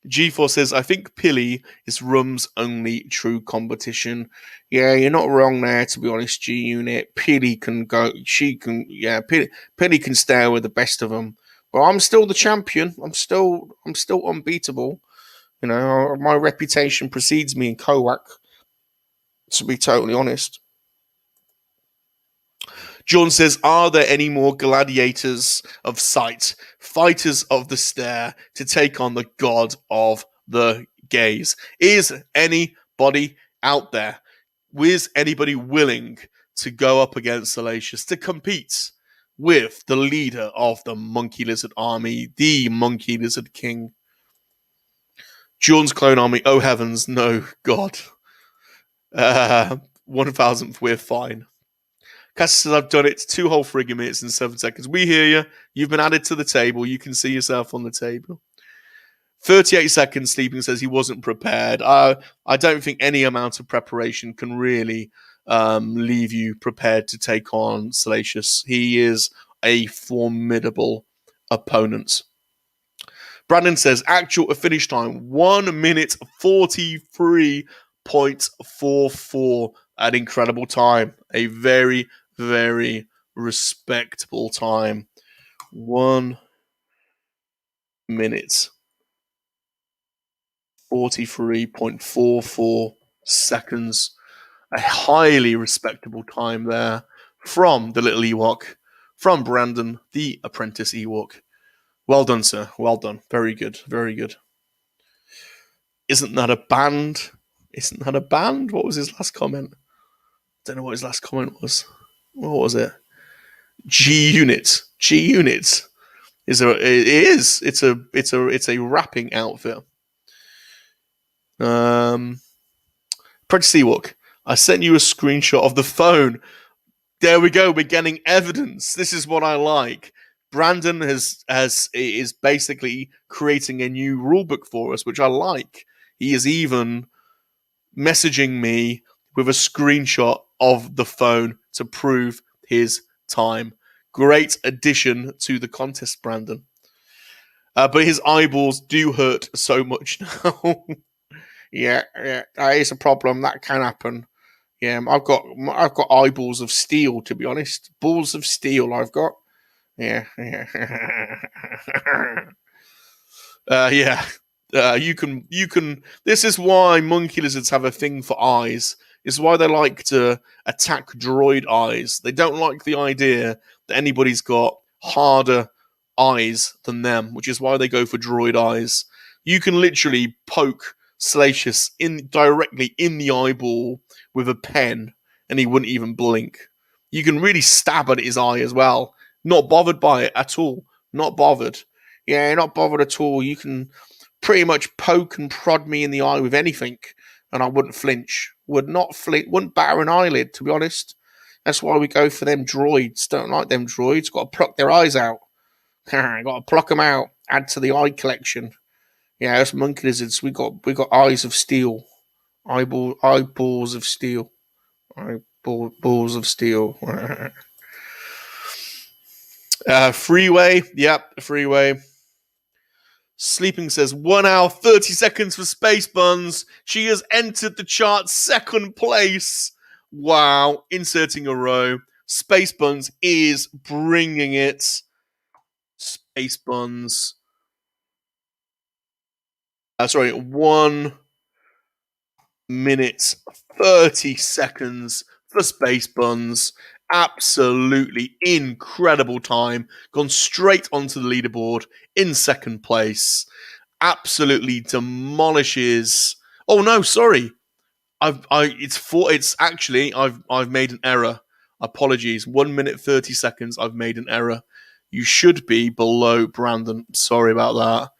G4 says, I think Pilly is Rum's only true competition. Yeah, you're not wrong there, to be honest, G-Unit. Pilly can go, Pilly can stay with the best of them. But I'm still the champion. I'm still unbeatable. You know, my reputation precedes me in Kowak, to be totally honest. John says, are there any more gladiators of sight, fighters of the stArE, to take on the god of the gaze? Is anybody out there? Is anybody willing to go up against Salacious, to compete with the leader of the Monkey Lizard army, the Monkey Lizard King? John's clone army, oh heavens, no, God. 1000th, we're fine. Cass says, I've done it 2 whole frigging minutes and 7 seconds. We hear you. You've been added to the table. You can see yourself on the table. 38 seconds, Sleeping says he wasn't prepared. I don't think any amount of preparation can really leave you prepared to take on Salacious. He is a formidable opponent. Brandon says, actual finish time, 1 minute 43.44. An incredible time. A very, very respectable time. 1 minute 43.44 seconds. A highly respectable time there from the little Ewok, from Brandon, the apprentice Ewok. Well done, sir. Well done. Very good. Very good. Isn't that a band? Isn't that a band? What was his last comment? Don't know what his last comment was. What was it? G-Unit. G-Unit. It's a rapping outfit. Prentice Ewok, I sent you a screenshot of the phone. There we go. We're getting evidence. This is what I like. Brandon is basically creating a new rulebook for us, which I like. He is even messaging me with a screenshot of the phone to prove his time. Great addition to the contest, Brandon. But his eyeballs do hurt so much now. Yeah, that is a problem. That can happen. Yeah, I've got eyeballs of steel, to be honest. Balls of steel I've got. Yeah. You can. This is why monkey lizards have a thing for eyes. It's why they like to attack droid eyes. They don't like the idea that anybody's got harder eyes than them, which is why they go for droid eyes. You can literally poke Salacious directly in the eyeball with a pen, and he wouldn't even blink. You can really stab at his eye as well. Not bothered by it at all. Not bothered. Yeah, not bothered at all. You can pretty much poke and prod me in the eye with anything, and I wouldn't flinch. Would not flinch. Wouldn't batter an eyelid, to be honest. That's why we go for them droids. Don't like them droids. Got to pluck their eyes out. Got to pluck them out. Add to the eye collection. Yeah, us monkey lizards. We got eyes of steel. Eyeballs of steel. Balls of steel. Freeway. Yep, freeway. Sleeping says 1 hour 30 seconds for Space Buns. She has entered the chart second place. Wow. Inserting a row. Space Buns is bringing it. Space Buns. 1 minute 30 seconds for Space Buns. Absolutely incredible time. Gone straight onto the leaderboard in second place. Absolutely demolishes. Oh no, sorry. I've made an error. Apologies. 1 minute 30 seconds. I've made an error. You should be below Brandon. Sorry about that.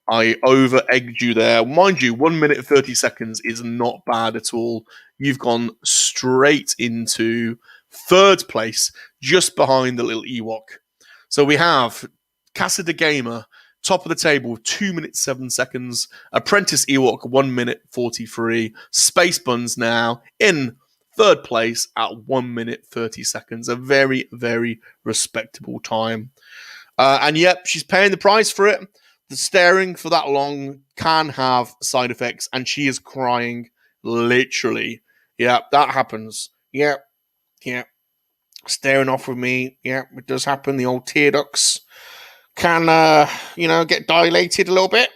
I over egged you there. Mind you, 1 minute 30 seconds is not bad at all. You've gone straight into third place, just behind the little Ewok. So we have Casa de Gamer, top of the table, 2 minutes 7 seconds. Apprentice Ewok, 1 minute 43. Space Buns now in third place at 1 minute 30 seconds. A very, very respectable time. And yep, she's paying the price for it. The staring for that long can have side effects, and she is crying, literally. Yeah, that happens. Yeah. Staring off with me. Yeah, it does happen. The old tear ducts can, get dilated a little bit.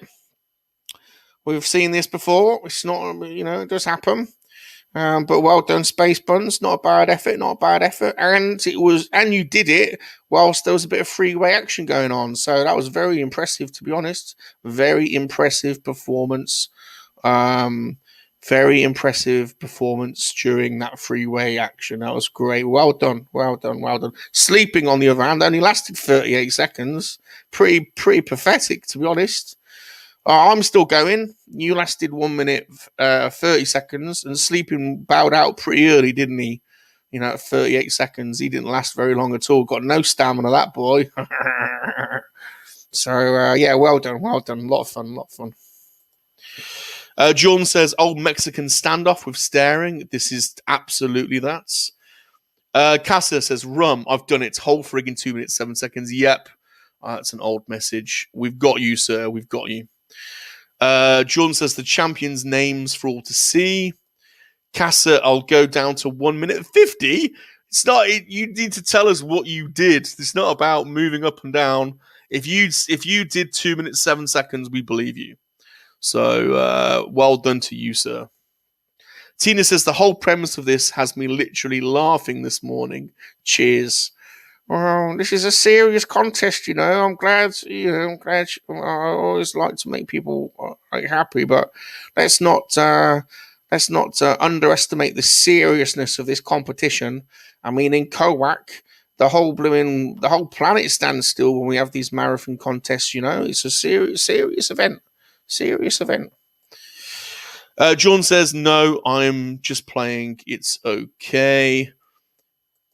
We've seen this before. It's not, it does happen. But well done, Space Buns. Not a bad effort. And you did it whilst there was a bit of freeway action going on. So that was very impressive, to be honest. Very impressive performance. Very impressive performance during that freeway action. That was great. Well done. Sleeping, on the other hand, only lasted 38 seconds. Pretty pathetic, to be honest. I'm still going. You lasted 1 minute 30 seconds, and Sleeping bowed out pretty early, didn't he? At 38 seconds, he didn't last very long at all. Got no stamina, that boy. So, well done. A lot of fun. John says, old Mexican standoff with staring. This is absolutely that. Casa says, Rum, I've done it. Whole friggin' 2 minutes, 7 seconds. Yep. That's an old message. We've got you, sir. We've got you. John says the champions' names for all to see. Casa, I'll go down to 1 minute 50. It's not. You need to tell us what you did. It's not about moving up and down. If you did 2 minutes 7 seconds, we believe you. So well done to you, sir. Tina says the whole premise of this has me literally laughing this morning. Cheers. Well, this is a serious contest, I'm glad, I always like to make people happy, but let's not underestimate the seriousness of this competition. I mean, in Kowak, the whole planet stands still when we have these marathon contests. It's a serious event. John says, no, I'm just playing. It's okay.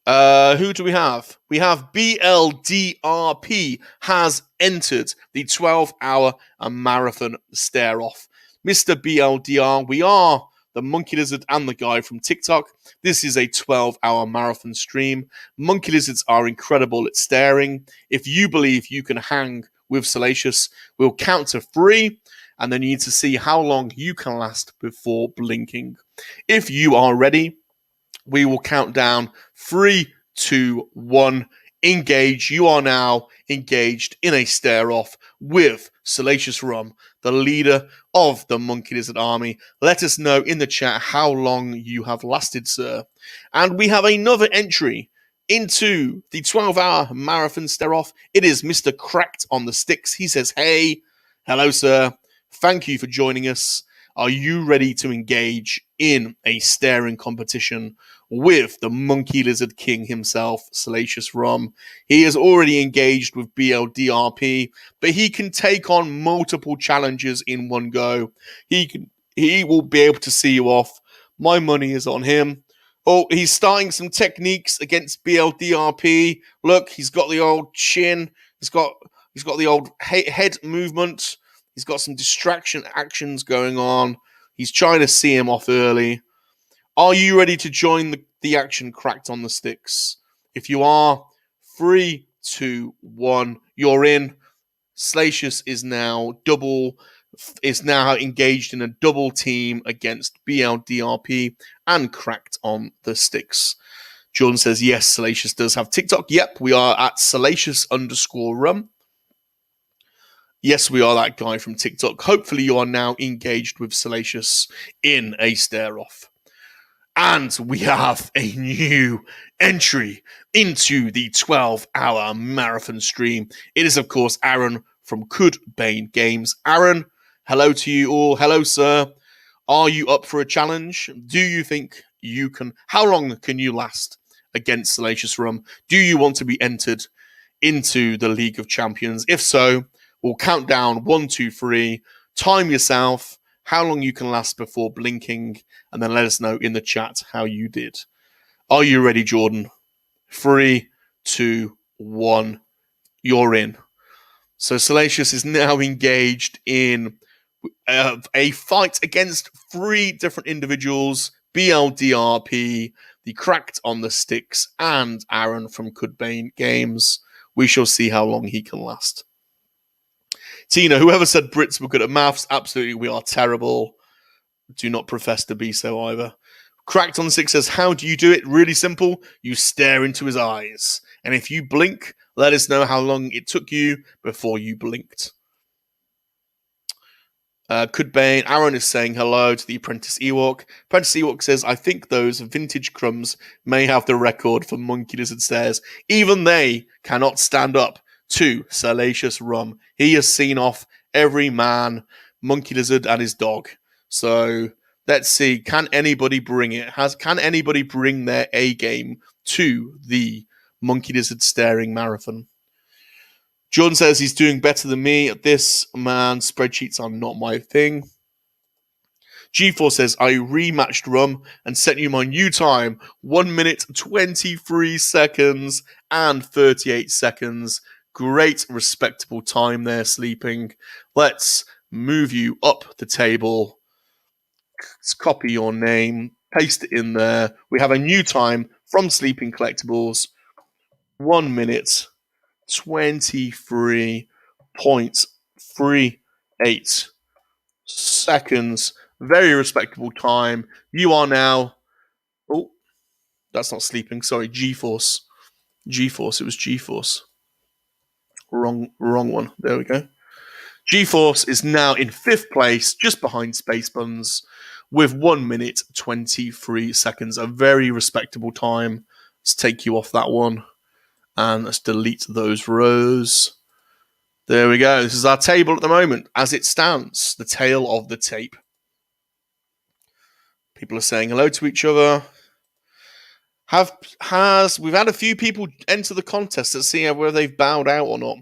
Who do we have? We have BLDRP has entered the 12-hour marathon stare-off. Mr. BLDR, we are the Monkey Lizard and the guy from TikTok. This is a 12-hour marathon stream. Monkey Lizards are incredible at staring. If you believe you can hang with Salacious, we'll count to 3, and then you need to see how long you can last before blinking. If you are ready, we will count down 3, 2, 1. Engage. You are now engaged in a stare-off with Salacious Rum, the leader of the Monkey Lizard Army. Let us know in the chat how long you have lasted, sir. And we have another entry into the 12-hour marathon stare-off. It is Mr. Cracked on the Sticks. He says, hey, hello, sir. Thank you for joining us. Are you ready to engage in a staring competition with the Monkey Lizard King himself, Salacious Rum? He is already engaged with BLDRP, but he can take on multiple challenges in one go. He will be able to see you off. My money is on him. Oh, he's starting some techniques against BLDRP. Look, he's got the old chin. He's got the old head movement. He's got some distraction actions going on. He's trying to see him off early. Are you ready to join the action, Cracked on the Sticks? If you are, 3, 2, 1, you're in. Salacious is now engaged in a double team against BLDRP and Cracked on the Sticks. Jordan says, yes, Salacious does have TikTok. Yep, we are at Salacious_Rum. Yes, we are that guy from TikTok. Hopefully you are now engaged with Salacious in a stare-off. And we have a new entry into the 12-hour marathon stream. It is, of course, Aaron from Could Games. Aaron, hello to you all. Hello, sir. Are you up for a challenge? Do you think you can? How long can you last against Salacious Rum? Do you want to be entered into the League of Champions? If so, we'll count down 1, 2, 3. Time yourself, how long you can last before blinking, and then let us know in the chat how you did. Are you ready, Jordan? 3, 2, 1. You're in. So Salacious is now engaged in a fight against 3 different individuals: BLDRP, the Cracked on the Sticks, and Aaron from Could Games. We shall see how long he can last. Tina, whoever said Brits were good at maths, absolutely, we are terrible. Do not profess to be so either. Cracked on the Six says, how do you do it? Really simple. You stare into his eyes. And if you blink, let us know how long it took you before you blinked. Aaron is saying hello to the Apprentice Ewok. Apprentice Ewok says, I think those vintage crumbs may have the record for monkey lizard stares. Even they cannot stand up to Salacious Rum. He has seen off every man, monkey lizard, and his dog. So let's see, can anybody bring it? Can anybody bring their A game to the monkey lizard staring marathon? Jordan says he's doing better than me at this. Man, spreadsheets are not my thing. G4 says, I rematched Rum and sent you my new time. 1 minute, 23 seconds and 38 seconds. Great, respectable time there, Sleeping. Let's move you up the table. Let's copy your name, paste it in there. We have a new time from Sleeping Collectibles. 1 minute, 23.38 seconds. Very respectable time. You are now... Oh, that's not Sleeping. Sorry, GeForce. GeForce. It was GeForce. Wrong one. There we go. GeForce is now in 5th place, just behind Space Buns, with 1 minute, 23 seconds. A very respectable time. Let's take you off that one. And let's delete those rows. There we go. This is our table at the moment, as it stands. The tail of the tape. People are saying hello to each other. We've had a few people enter the contest. Let's see whether they've bowed out or not.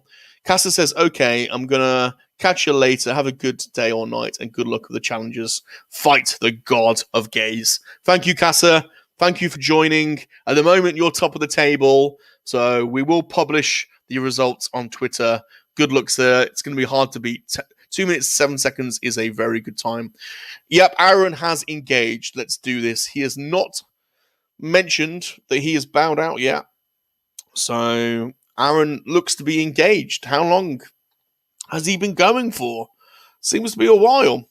Casa says, okay, I'm going to catch you later. Have a good day or night, and good luck with the challenges. Fight the god of gaze. Thank you, Casa. Thank you for joining. At the moment, you're top of the table, so we will publish the results on Twitter. Good luck, sir. It's going to be hard to beat. 2 minutes, 7 seconds is a very good time. Yep, Aaron has engaged. Let's do this. He has not mentioned that he has bowed out yet. So Aaron looks to be engaged. How long has he been going for? Seems to be a while.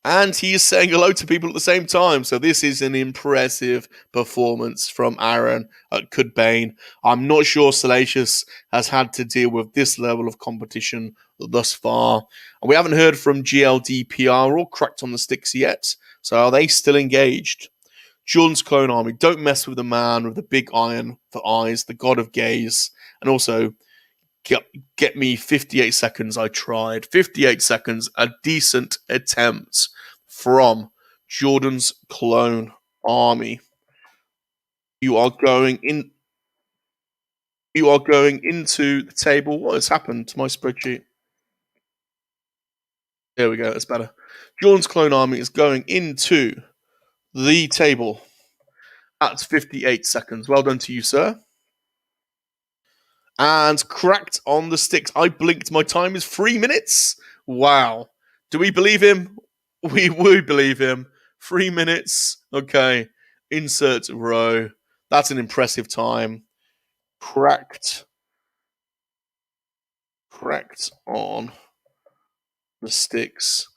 And he is saying hello to people at the same time. So this is an impressive performance from Aaron at Cudbane. I'm not sure Salacious has had to deal with this level of competition thus far. And we haven't heard from GLDPR or Cracked on the Sticks yet. So are they still engaged? Jordan's Clone Army. Don't mess with the man with the big iron for eyes, the god of gaze. And also, get me 58 seconds. I tried. 58 seconds. A decent attempt from Jordan's Clone Army. You are going into the table. What has happened to my spreadsheet? There we go. That's better. Jordan's Clone Army is going into the table at 58 seconds. Well done to you, sir. And Cracked on the Sticks. I blinked. My time is 3 minutes. Wow. Do we believe him? We would believe him. 3 minutes. Okay. Insert row. That's an impressive time. Cracked cracked on the sticks.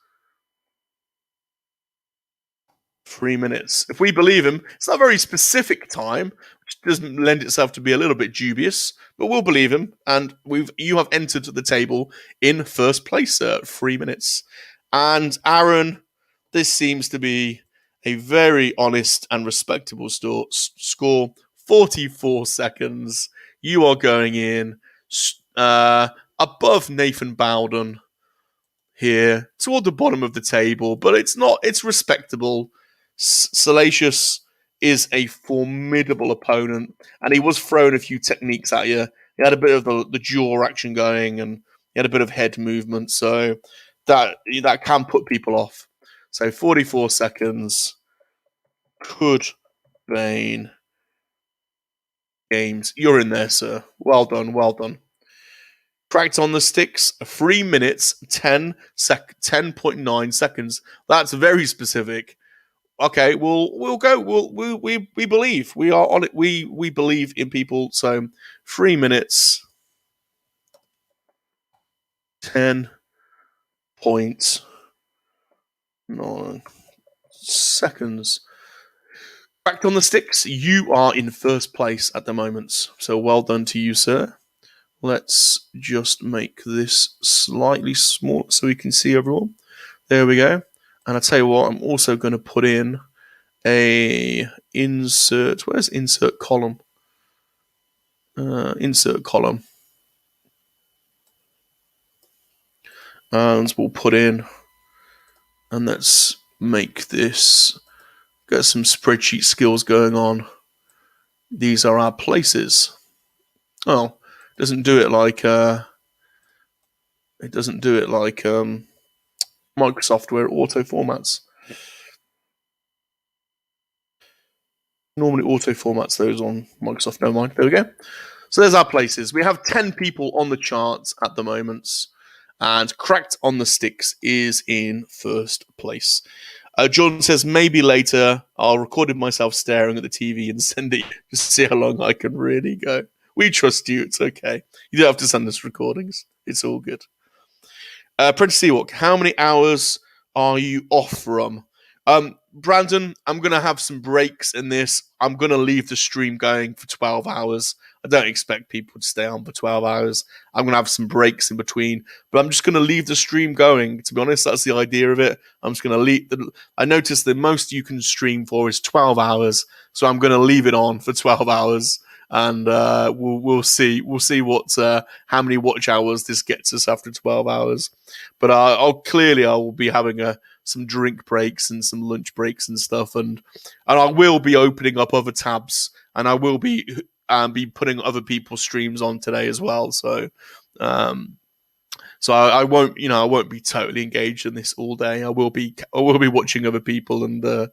3 minutes. If we believe him, it's not a very specific time, which doesn't lend itself to be a little bit dubious, but we'll believe him. And you have entered the table in first place, sir, 3 minutes. And Aaron, this seems to be a very honest and respectable score. 44 seconds. You are going in above Nathan Bowden here, toward the bottom of the table, but it's respectable. Salacious is a formidable opponent, and he was throwing a few techniques at you. He had a bit of the jaw action going, and he had a bit of head movement, so that can put people off. So 44 seconds could Bane games. You're in there, sir. Well done, well done. Cracked on the sticks, 3 minutes, 10.9 seconds. That's very specific. Okay, we'll go. We believe. We are on it. We believe in people. So 3 minutes, 10.9 seconds. Cracked on the sticks. You are in first place at the moment. So well done to you, sir. Let's just make this slightly smaller so we can see everyone. There we go. And I tell you what, I'm also going to put in a insert. Where's insert column? Insert column. And we'll put in, and let's make this, get some spreadsheet skills going on. These are our places. Oh, it doesn't do it like Microsoft where it auto formats. Normally auto formats those on Microsoft. Never mind. There we go. So there's our places. We have 10 people on the charts at the moment, and Cracked on the Sticks is in first place. John says maybe later I'll record myself staring at the TV and send it just to see how long I can really go. We trust you. It's okay. You don't have to send us recordings. It's all good. Prince Seawalk, how many hours are you off from? Brandon, I'm going to have some breaks in this. I'm going to leave the stream going for 12 hours. I don't expect people to stay on for 12 hours. I'm going to have some breaks in between, but I'm just going to leave the stream going. To be honest, that's the idea of it. I'm just going to leave. I noticed the most you can stream for is 12 hours, so I'm going to leave it on for 12 hours. And we'll see what how many watch hours this gets us after 12 hours. But I will be having some drink breaks and some lunch breaks and stuff, and I will be opening up other tabs, and I will be putting other people's streams on today as well. So I won't be totally engaged in this all day. I will be watching other people and.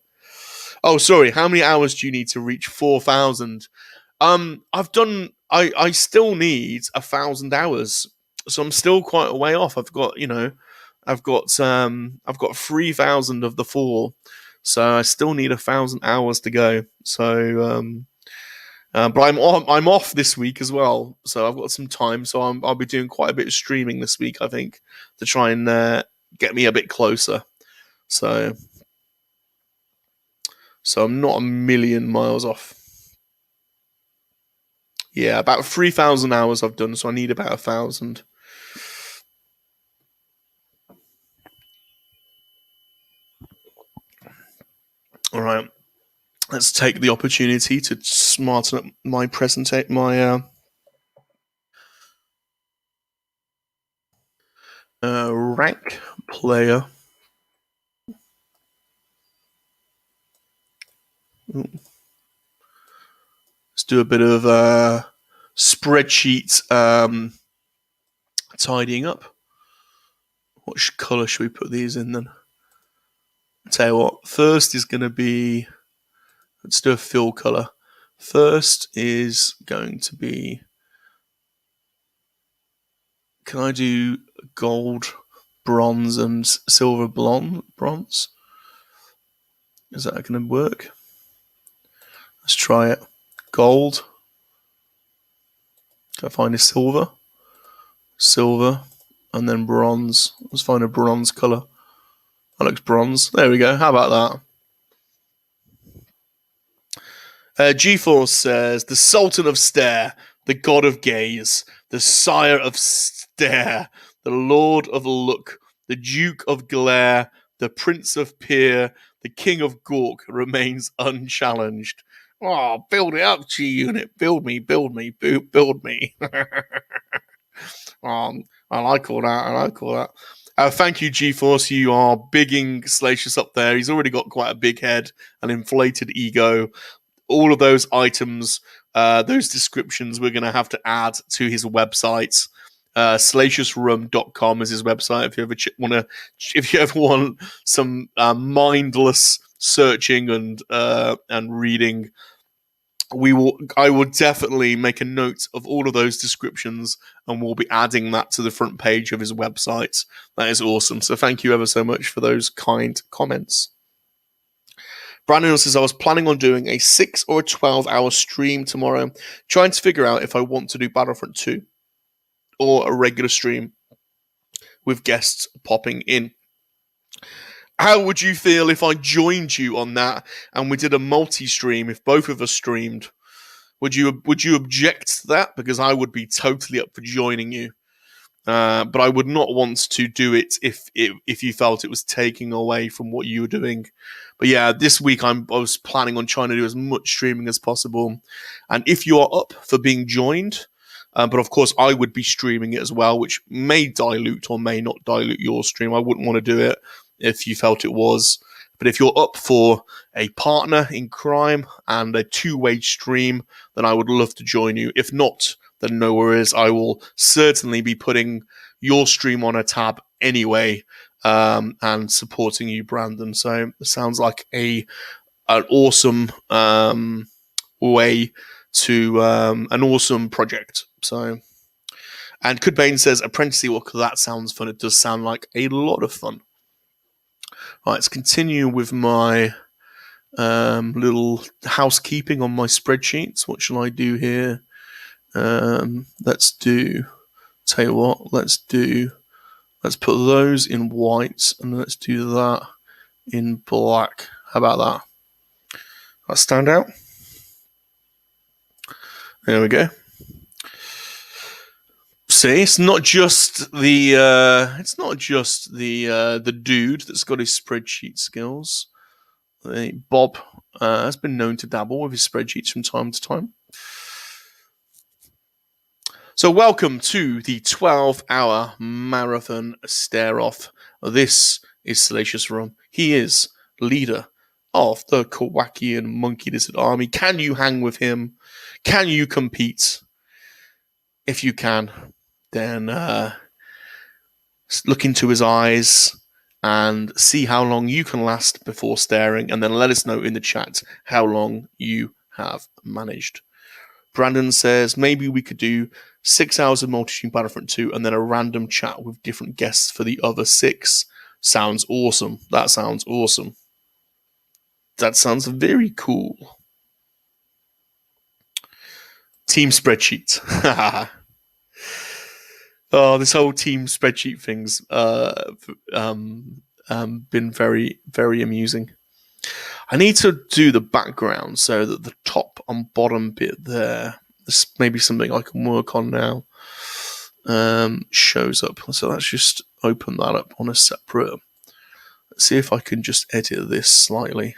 Oh, sorry. How many hours do you need to reach 4,000? I still need 1,000 hours, so I'm still quite a way off. I've got 3,000 of the 4, so I still need 1,000 hours to go. So, but I'm off this week as well, so I've got some time. So I'll be doing quite a bit of streaming this week, I think, to try and get me a bit closer. So I'm not a million miles off. Yeah, about 3,000 hours I've done, so I need about 1,000. All right, let's take the opportunity to smarten up my rank player. Let's do a bit of spreadsheet tidying up. What colour should we put these in then? I'll tell you what, first is going to be, let's do a fill colour. First is going to be, can I do gold, bronze and silver bronze? Is that going to work? Let's try it. Gold. Can I find a silver? silver, and then bronze. Let's find a bronze colour. That looks bronze. There we go. How about that? GeForce says, the Sultan of stArE, the god of gaze, the sire of stArE, the lord of look, the duke of glare, the prince of peer, the king of gawk remains unchallenged. Oh, build it up, G-Unit. Build me. Build me. I like all that. Thank you, GeForce. You are bigging Salacious up there. He's already got quite a big head, an inflated ego. All of those items, those descriptions, we're going to have to add to his website. SalaciousRum.com is his website. If you ever want some mindless searching and reading, I will definitely make a note of all of those descriptions, and we'll be adding that to the front page of his website. That is awesome. So thank you ever so much for those kind comments. Brandon says, I was planning on doing a 6 or a 12-hour stream tomorrow, trying to figure out if I want to do Battlefront 2 or a regular stream with guests popping in. How would you feel if I joined you on that and we did a multi-stream, if both of us streamed? Would you object to that? Because I would be totally up for joining you. But I would not want to do it if you felt it was taking away from what you were doing. But yeah, this week I was planning on trying to do as much streaming as possible. And if you are up for being joined, but of course I would be streaming it as well, which may dilute or may not dilute your stream. I wouldn't want to do it if you felt it was. But if you're up for a partner in crime and a two-way stream, then I would love to join you. If not, then no worries. I will certainly be putting your stream on a tab anyway, and supporting you, Brandon. So it sounds like an awesome way to an awesome project. So, and Cudbane says, Apprentice Walker, that sounds fun. It does sound like a lot of fun. All right, let's continue with my little housekeeping on my spreadsheets. What shall I do here? Let's put those in white and let's do that in black. How about that? That stand out? There we go. See, it's not just the dude that's got his spreadsheet skills. Bob has been known to dabble with his spreadsheets from time to time. So welcome to the 12-hour marathon stare-off. This is Salacious Rum. He is leader of the Kowakian Monkey Lizard Army. Can you hang with him? Can you compete? If you can, then look into his eyes and see how long you can last before staring, and then let us know in the chat how long you have managed. Brandon says, maybe we could do 6 hours of multi-stream Battlefront 2 and then a random chat with different guests for the other 6. Sounds awesome. That sounds awesome. That sounds very cool. Team spreadsheet. Oh, this whole team spreadsheet thing's been very, very amusing. I need to do the background so that the top and bottom bit there, this may be something I can work on now, shows up. So let's just open that up on a separate. Let's see if I can just edit this slightly.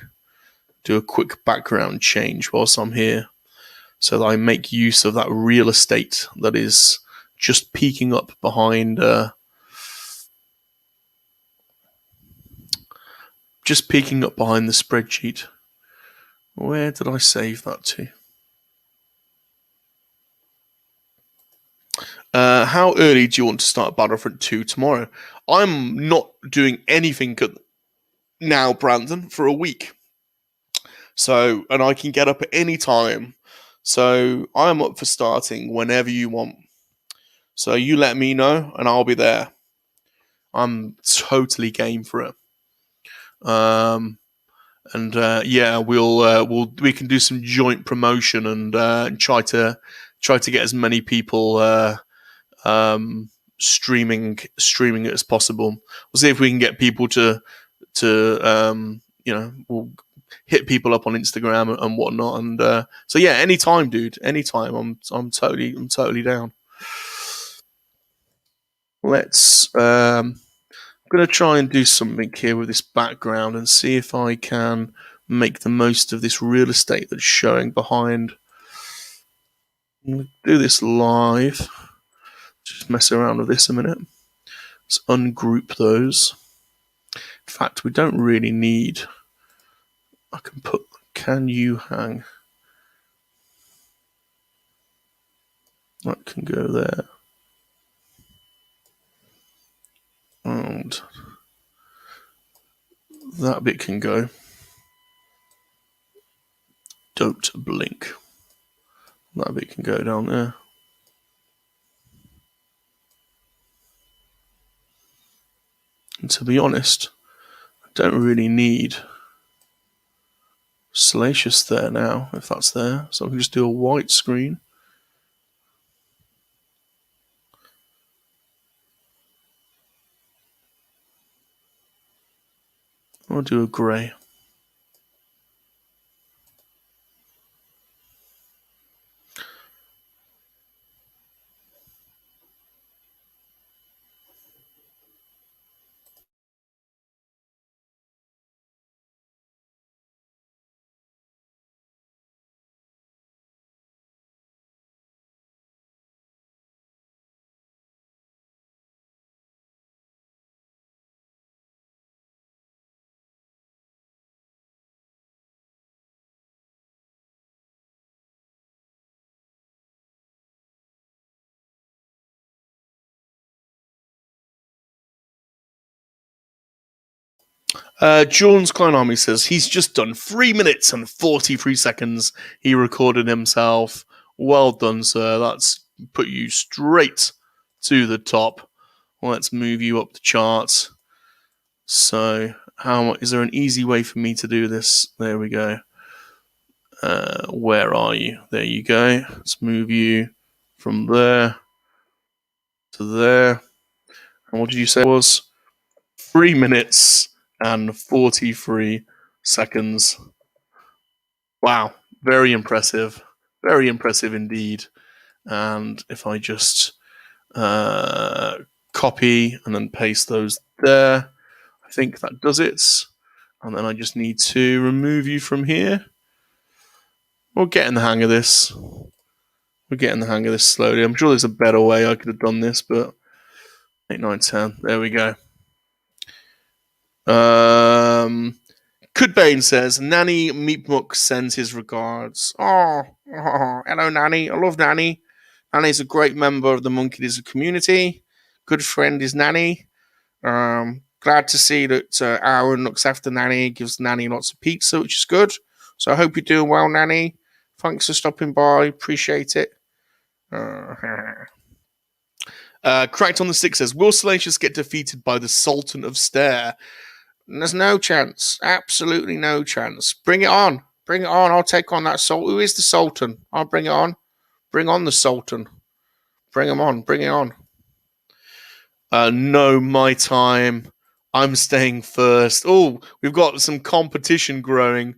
Do a quick background change whilst I'm here so that I make use of that real estate that is just peeking up behind the spreadsheet. Where did I save that to? How early do you want to start Battlefront 2 tomorrow? I'm not doing anything now, Brandon, for a week. So, and I can get up at any time. So I am up for starting whenever you want. So you let me know and I'll be there. I'm totally game for it. We can do some joint promotion and try to get as many people streaming it as possible. We'll see if we can get people to we'll hit people up on Instagram and whatnot. And so yeah, anytime, dude, anytime. I'm totally down. Let's. I'm gonna try and do something here with this background and see if I can make the most of this real estate that's showing behind. I'm gonna do this live. Just mess around with this a minute. Let's ungroup those. In fact, we don't really need. I can put. Can you hang? That can go there. And that bit can go. Don't blink. That bit can go down there. And to be honest, I don't really need Salacious there now, if that's there. So I can just do a white screen. I'll do a grey. Jordan's Clone Army says he's just done 3 minutes and 43 seconds. He recorded himself. Well done, sir. That's put you straight to the top. Let's move you up the charts. So, is there an easy way for me to do this? There we go. Where are you? There you go. Let's move you from there to there. And what did you say it was? 3 minutes and 43 seconds. Wow. Very impressive. Very impressive indeed. And if I just copy and then paste those there, I think that does it. And then I just need to remove you from here. We're getting the hang of this. We're getting the hang of this slowly. I'm sure there's a better way I could have done this, but 8, 9, 10. There we go. Kudbane says, Nanny Meatmuck sends his regards. Oh, hello, Nanny. I love Nanny. Nanny's a great member of the Monkey Lizard community. Good friend is Nanny. Glad to see that Aaron looks after Nanny, gives Nanny lots of pizza, which is good. So I hope you're doing well, Nanny. Thanks for stopping by. Appreciate it. Cracked on the Stick says, will Salacious get defeated by the Sultan of stArE? There's no chance. Absolutely no chance. Bring it on. Bring it on. I'll take on that Sultan. Who is the Sultan? I'll bring it on. Bring on the Sultan. Bring him on. Bring it on. No, my time. I'm staying first. Oh, we've got some competition growing.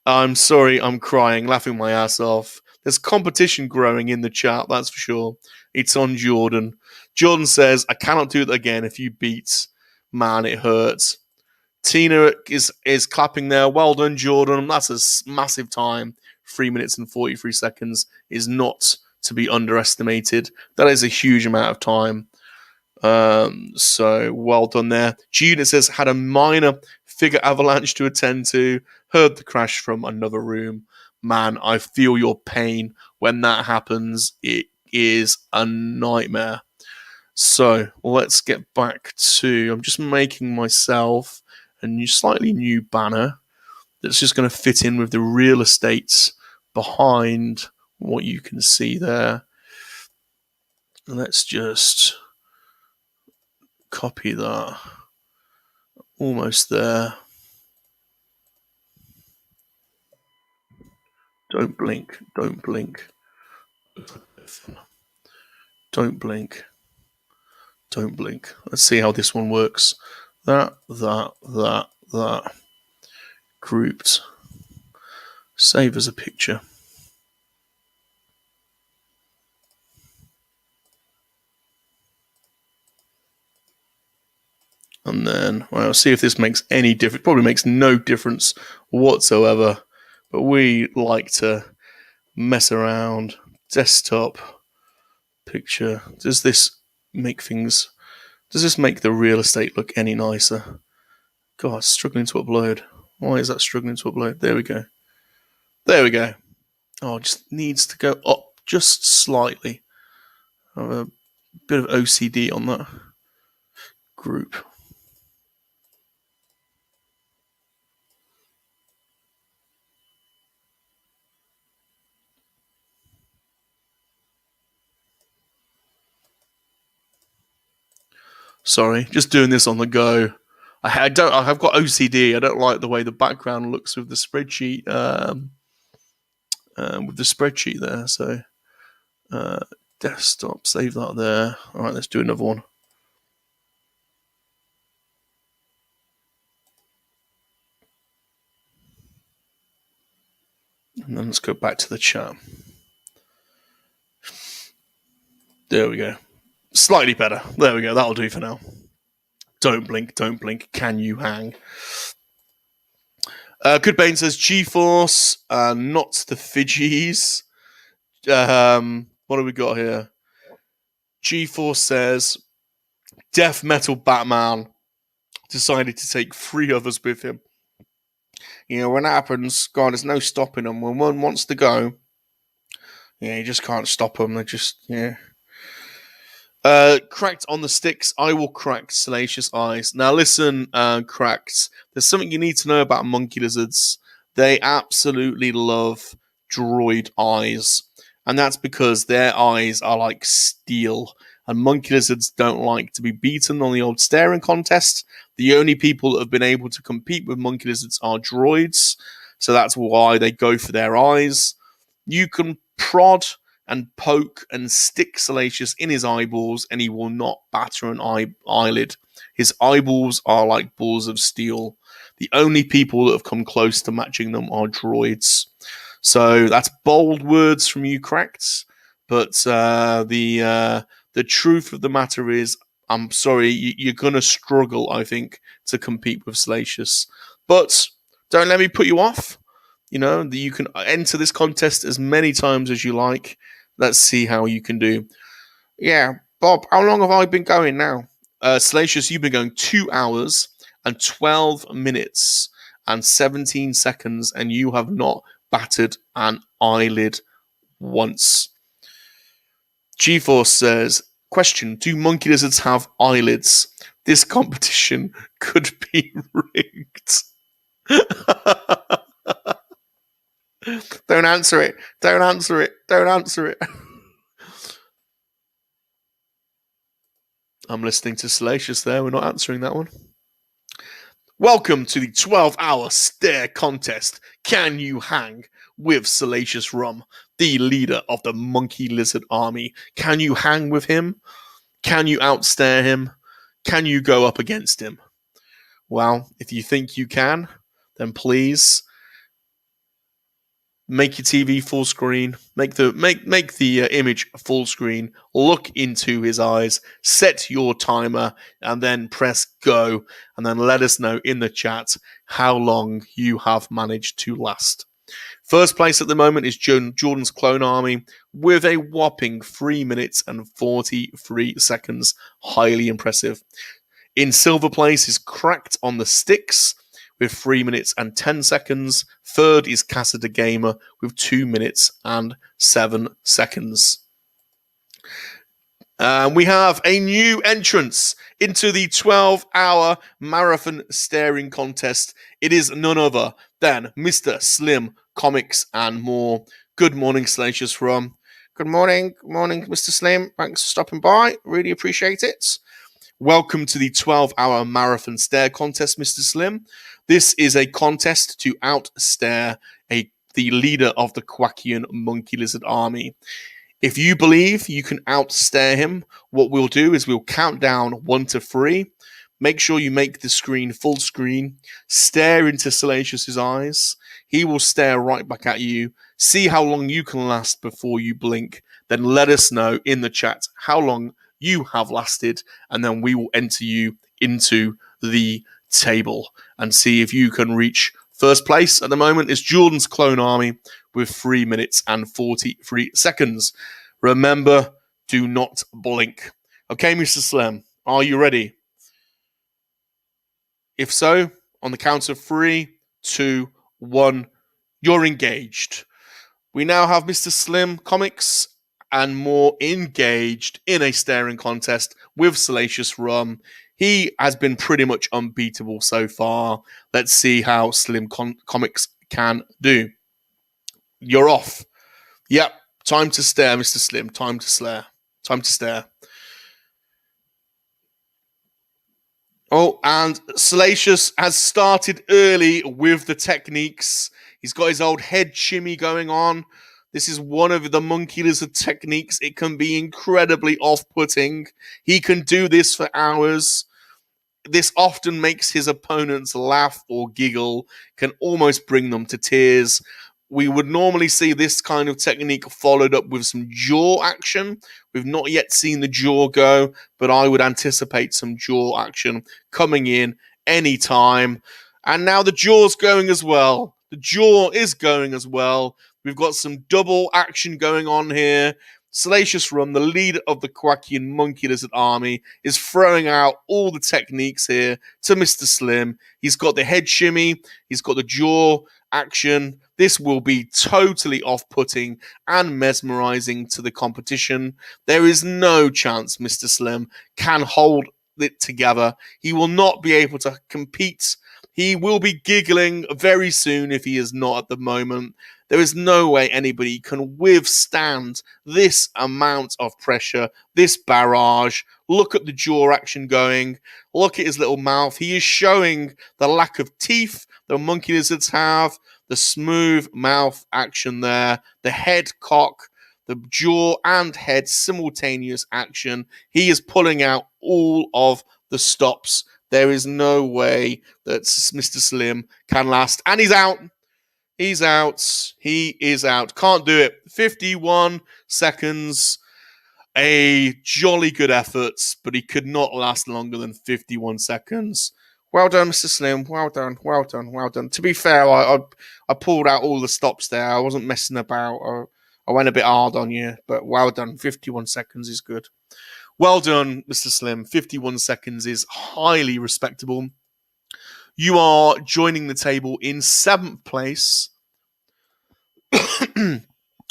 I'm sorry, I'm crying, laughing my ass off. There's competition growing in the chat, that's for sure. It's on Jordan. Jordan says, I cannot do it again if you beat. Man, it hurts. Tina is clapping there. Well done, Jordan. That's a massive time. 3 minutes and 43 seconds is not to be underestimated. That is a huge amount of time. So well done there. Gina says, had a minor figure avalanche to attend to. Heard the crash from another room. Man, I feel your pain when that happens. It is a nightmare. So let's get back to, I'm just making myself a slightly new banner that's just going to fit in with the real estates behind what you can see there. Let's just copy that. Almost there. Don't blink. Don't blink. Don't blink. Let's see how this one works. That. Grouped. Save as a picture. And then, well, see if this makes any difference. Probably makes no difference whatsoever. But we like to mess around. Desktop. Picture. Does this make the real estate look any nicer? God, it's struggling to upload. Why is that struggling to upload? There we go. Oh, it just needs to go up just slightly. I have a bit of OCD on that group. Sorry, just doing this on the go. I've got OCD. I don't like the way the background looks with the spreadsheet. There. So, desktop, save that there. All right, let's do another one. And then let's go back to the chat. There we go. Slightly better. There we go. That'll do for now. Don't blink. Can you hang? Good Bane says GeForce, not the Fidgis. What have we got here? GeForce says Death Metal Batman decided to take 3 others with him. You know, when that happens, God, there's no stopping them. When one wants to go, yeah, you just can't stop them. They're just, yeah. Cracked on the sticks, I will crack Salacious eyes. Now listen, Cracked, there's something you need to know about monkey lizards. They absolutely love droid eyes. And that's because their eyes are like steel. And monkey lizards don't like to be beaten on the old staring contest. The only people that have been able to compete with monkey lizards are droids. So that's why they go for their eyes. You can prod and poke and stick Salacious in his eyeballs, and he will not batter an eyelid. His eyeballs are like balls of steel. The only people that have come close to matching them are droids. So that's bold words from you, Cracked. But the truth of the matter is, I'm sorry, you're going to struggle, I think, to compete with Salacious. But don't let me put you off. You know, you can enter this contest as many times as you like. Let's see how you can do. Yeah, Bob, how long have I been going now? Salacious, you've been going 2 hours and 12 minutes and 17 seconds, and you have not battered an eyelid once. GeForce says, question, do monkey lizards have eyelids? This competition could be rigged. Don't answer it. I'm listening to Salacious there. We're not answering that one. Welcome to the 12-hour stArE contest. Can you hang with Salacious Rum, the leader of the monkey lizard army? Can you hang with him? Can you outstare him? Can you go up against him? Well, if you think you can, then please make your TV full screen. Make the image full screen. Look into his eyes. Set your timer, and then press go. And then let us know in the chat how long you have managed to last. First place at the moment is Jordan's Clone Army with a whopping 3 minutes and 43 seconds. Highly impressive. In silver place is Cracked on the Sticks with 3 minutes and 10 seconds. Third is Cassida Gamer with 2 minutes and 7 seconds. We have a new entrance into the 12-hour marathon staring contest. It is none other than Mr. Slim Comics and More. Good morning, Salacious Rum. Good morning, Mr. Slim. Thanks for stopping by. Really appreciate it. Welcome to the 12-hour marathon stArE contest, Mr. Slim. This is a contest to outstare the leader of the Quackian monkey lizard army. If you believe you can outstare him, what we'll do is we'll count down 1 to 3. Make sure you make the screen full screen. Stare into Salacious's eyes. He will stare right back at you. See how long you can last before you blink. Then let us know in the chat how long you have lasted, and then we will enter you into the table and see if you can reach first place. At the moment is Jordan's Clone Army with 3 minutes and 43 seconds. Remember, do not blink. Okay, Mr. Slim, are you ready? If so, on the count of 3, 2, 1, you're engaged. We now have Mr. Slim Comics and more engaged in a staring contest with Salacious Rum. He has been pretty much unbeatable so far. Let's see how Slim Comics can do. You're off. Yep, time to stare, Mr. Slim. Time to stare. Time to stare. Oh, and Salacious has started early with the techniques. He's got his old head shimmy going on. This is one of the monkey lizard techniques. It can be incredibly off-putting. He can do this for hours. This often makes his opponents laugh or giggle, can almost bring them to tears. We would normally see this kind of technique followed up with some jaw action. We've not yet seen the jaw go, but I would anticipate some jaw action coming in anytime. And now the jaw's going as well. The jaw is going as well. We've got some double action going on here. Salacious Rum, the leader of the Quackian Monkey Lizard Army, is throwing out all the techniques here to Mr. Slim. He's got the head shimmy. He's got the jaw action. This will be totally off-putting and mesmerizing to the competition. There is no chance Mr. Slim can hold it together. He will not be able to compete. He will be giggling very soon if he is not at the moment. There is no way anybody can withstand this amount of pressure, this barrage. Look at the jaw action going. Look at his little mouth. He is showing the lack of teeth the monkey lizards have. The smooth mouth action there. The head cock. The jaw and head simultaneous action. He is pulling out all of the stops. There is no way that Mr. Slim can last. And he's out. He's out. He is out. Can't do it. 51 seconds. A jolly good effort, but he could not last longer than 51 seconds. Well done, Mr. Slim. Well done. Well done. Well done. To be fair, I pulled out all the stops there. I wasn't messing about. I went a bit hard on you, but well done. 51 seconds is good. Well done, Mr. Slim. 51 seconds is highly respectable. You are joining the table in 7th place.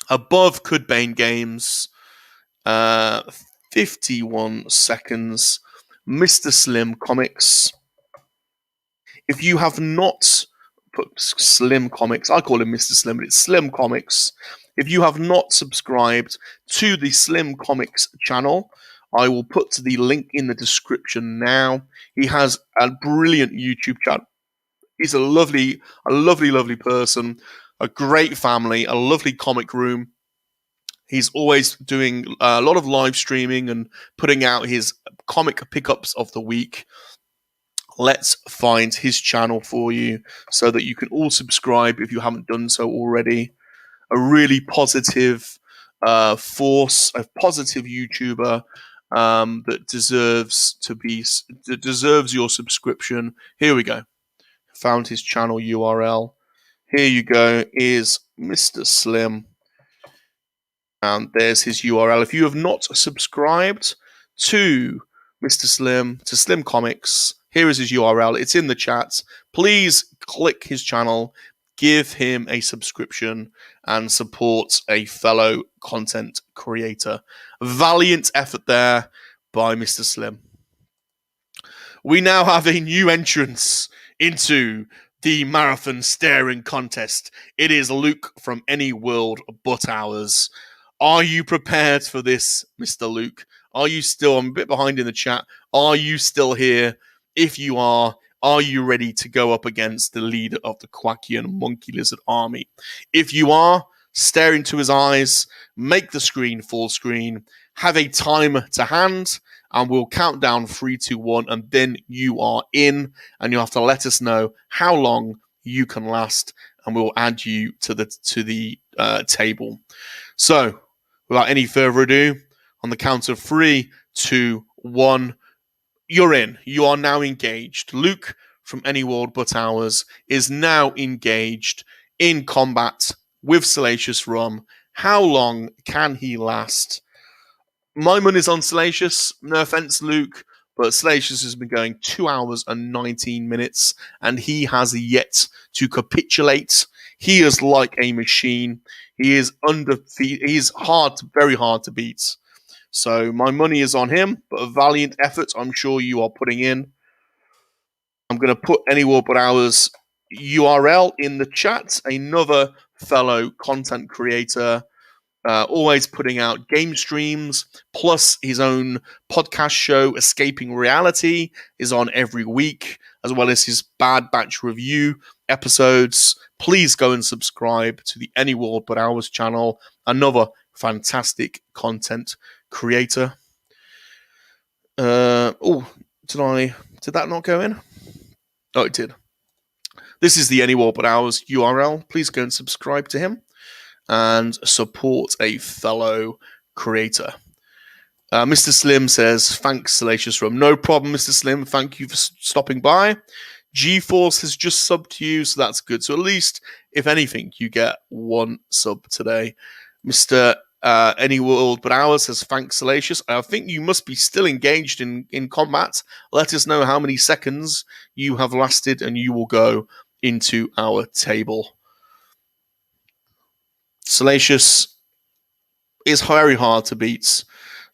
Above Cudbane Games. 51 seconds. Mr. Slim Comics. If you have not put Slim Comics, I call him Mr. Slim, but it's Slim Comics. If you have not subscribed to the Slim Comics channel, I will put the link in the description now. He has a brilliant YouTube channel. He's a lovely person, a great family, a lovely comic room. He's always doing a lot of live streaming and putting out his comic pickups of the week. Let's find his channel for you so that you can all subscribe if you haven't done so already. A really positive force, a positive YouTuber that deserves your subscription. Here we go. Found his channel URL. Here you go. Is Mr. Slim. And there's his URL. If you have not subscribed to Mr. Slim, to Slim Comics, here is his URL. It's in the chat. Please click his channel, give him a subscription, and support a fellow content creator. Valiant effort there by Mr. Slim. We now have a new entrance into the marathon staring contest. It is Luke from Any World But Ours. Are you prepared for this, Mr. Luke? Are you still, I'm a bit behind in the chat, are you still here? If you are you ready to go up against the leader of the Quackian Monkey Lizard Army? If you are, stare into his eyes, make the screen full screen, have a timer to hand, and we'll count down 3, 2, 1, and then you are in, and you'll have to let us know how long you can last, and we'll add you to the table. So, without any further ado, on the count of 3, 2, 1, you're in. You are now engaged. Luke from Any World But Ours is now engaged in combat with Salacious Rum. How long can he last? My money's on Salacious. No offense, Luke, but Salacious has been going 2 hours and 19 minutes, and he has yet to capitulate. He is like a machine. He is undefeated. He's very hard to beat. So my money is on him, but a valiant effort I'm sure you are putting in. I'm going to put Any World But Ours URL in the chat. Another fellow content creator, always putting out game streams, plus his own podcast show, Escaping Reality, is on every week, as well as his Bad Batch review episodes. Please go and subscribe to the Any World But Ours channel. Another fantastic content creator. Did that not go in? Oh, it did. This is the Any World But Ours URL. Please go and subscribe to him and support a fellow creator. Mr. Slim says, thanks, Salacious Rum. No problem, Mr. Slim. Thank you for stopping by. GeForce has just subbed to you, so that's good. So at least, if anything, you get 1 sub today. Mr. Any World But Ours says, thanks, Salacious. I think you must be still engaged in combat. Let us know how many seconds you have lasted, and you will go into our table. Salacious is very hard to beat.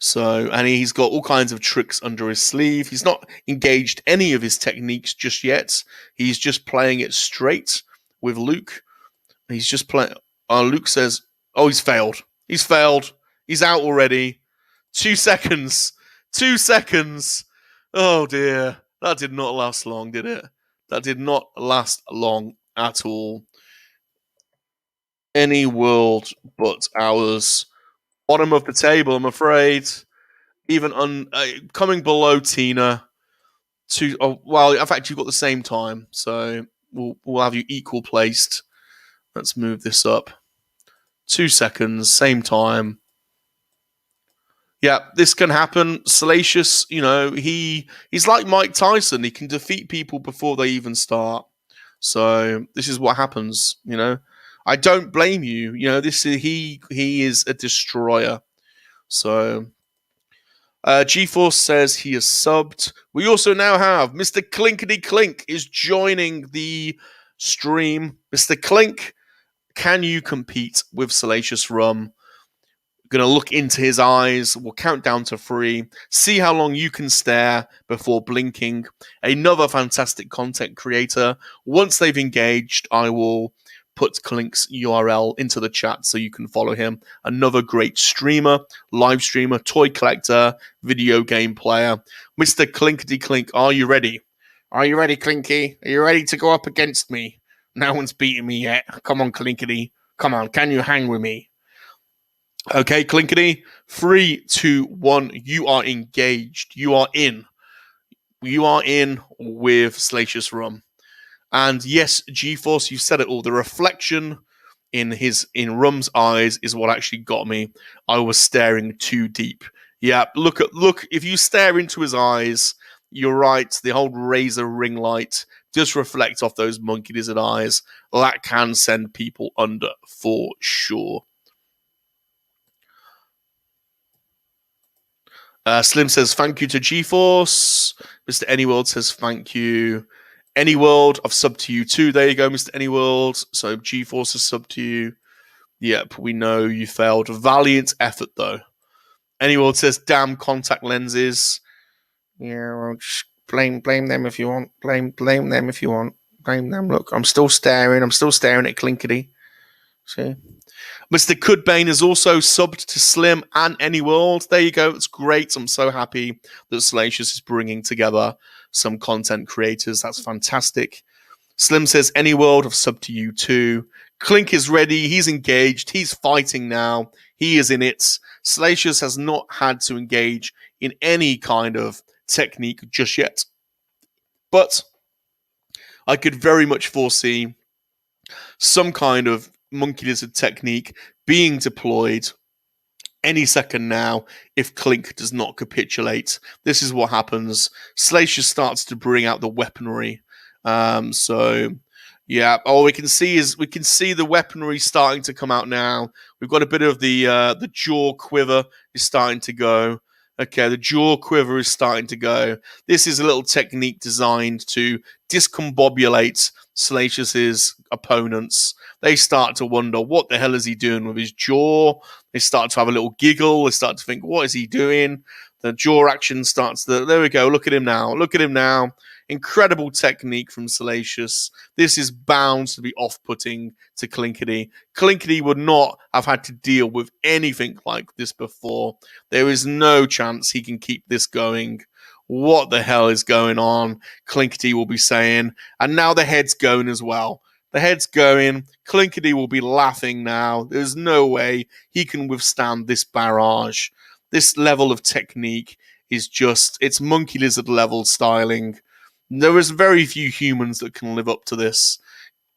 So, and he's got all kinds of tricks under his sleeve. He's not engaged any of his techniques just yet. He's just playing it straight with Luke. He's just playing. Luke says, oh, he's failed. He's failed. He's out already. 2 seconds. 2 seconds. Oh, dear. That did not last long, did it? That did not last long at all. Any World But Ours. Bottom of the table, I'm afraid. Even coming below Tina. Well, in fact, you've got the same time, so we'll have you equal placed. Let's move this up. 2 seconds, same time. Yeah, this can happen. Salacious, he's like Mike Tyson. He can defeat people before they even start. So this is what happens, I don't blame you. He is a destroyer. So GeForce says he is subbed. We also now have Mr. Clinkety Clink is joining the stream. Mr. Clink, can you compete with Salacious Rum? Going to look into his eyes. We'll count down to 3. See how long you can stare before blinking. Another fantastic content creator. Once they've engaged, I will put Clink's URL into the chat so you can follow him. Another great streamer, live streamer, toy collector, video game player. Mr. Clinkety Clink, are you ready? Are you ready, Clinky? Are you ready to go up against me? No one's beaten me yet. Come on, Clinkety. Come on, can you hang with me? Okay, Clinkety. 3, 2, 1. You are engaged. You are in. You are in with Salacious Rum. And yes, GeForce, you said it all. The reflection in Rum's eyes is what actually got me. I was staring too deep. Yeah, look. If you stare into his eyes, you're right. The whole razor ring light does reflect off those monkey lizard eyes. That can send people under for sure. Slim says, thank you to GeForce. Mr. Anyworld says, thank you. Anyworld, I've subbed to you too. There you go, Mr. Anyworld. So GeForce has subbed to you. Yep, we know you failed. Valiant effort, though. Anyworld says, damn contact lenses. Yeah, well, just blame them if you want. Blame them if you want. Blame them. Look, I'm still staring. I'm still staring at Clinkety. See? Mr. Cudbane has also subbed to Slim and Anyworld. There you go. It's great. I'm so happy that Salacious is bringing together some content creators. That's fantastic. Slim says, Anyworld, I've subbed to you too. Clink is ready. He's engaged. He's fighting now. He is in it. Salacious has not had to engage in any kind of technique just yet. But I could very much foresee some kind of monkey lizard technique being deployed any second now if Clink does not capitulate. This is what happens. Salacious starts to bring out the weaponry. Yeah. All we can see is the weaponry starting to come out now. We've got a bit of the jaw quiver is starting to go. Okay, the jaw quiver is starting to go. This is a little technique designed to discombobulate Salacious's opponents. They start to wonder, what the hell is he doing with his jaw? They start to have a little giggle. They start to think, what is he doing? The jaw action starts to, there we go, look at him now. Look at him now. Incredible technique from Salacious. This is bound to be off-putting to Clinkety. Clinkety would not have had to deal with anything like this before. There is no chance he can keep this going. What the hell is going on? Clinkety will be saying. And now the head's going as well. The head's going. Clinkety will be laughing now. There's no way he can withstand this barrage. This level of technique is just, it's monkey lizard level styling. There is very few humans that can live up to this.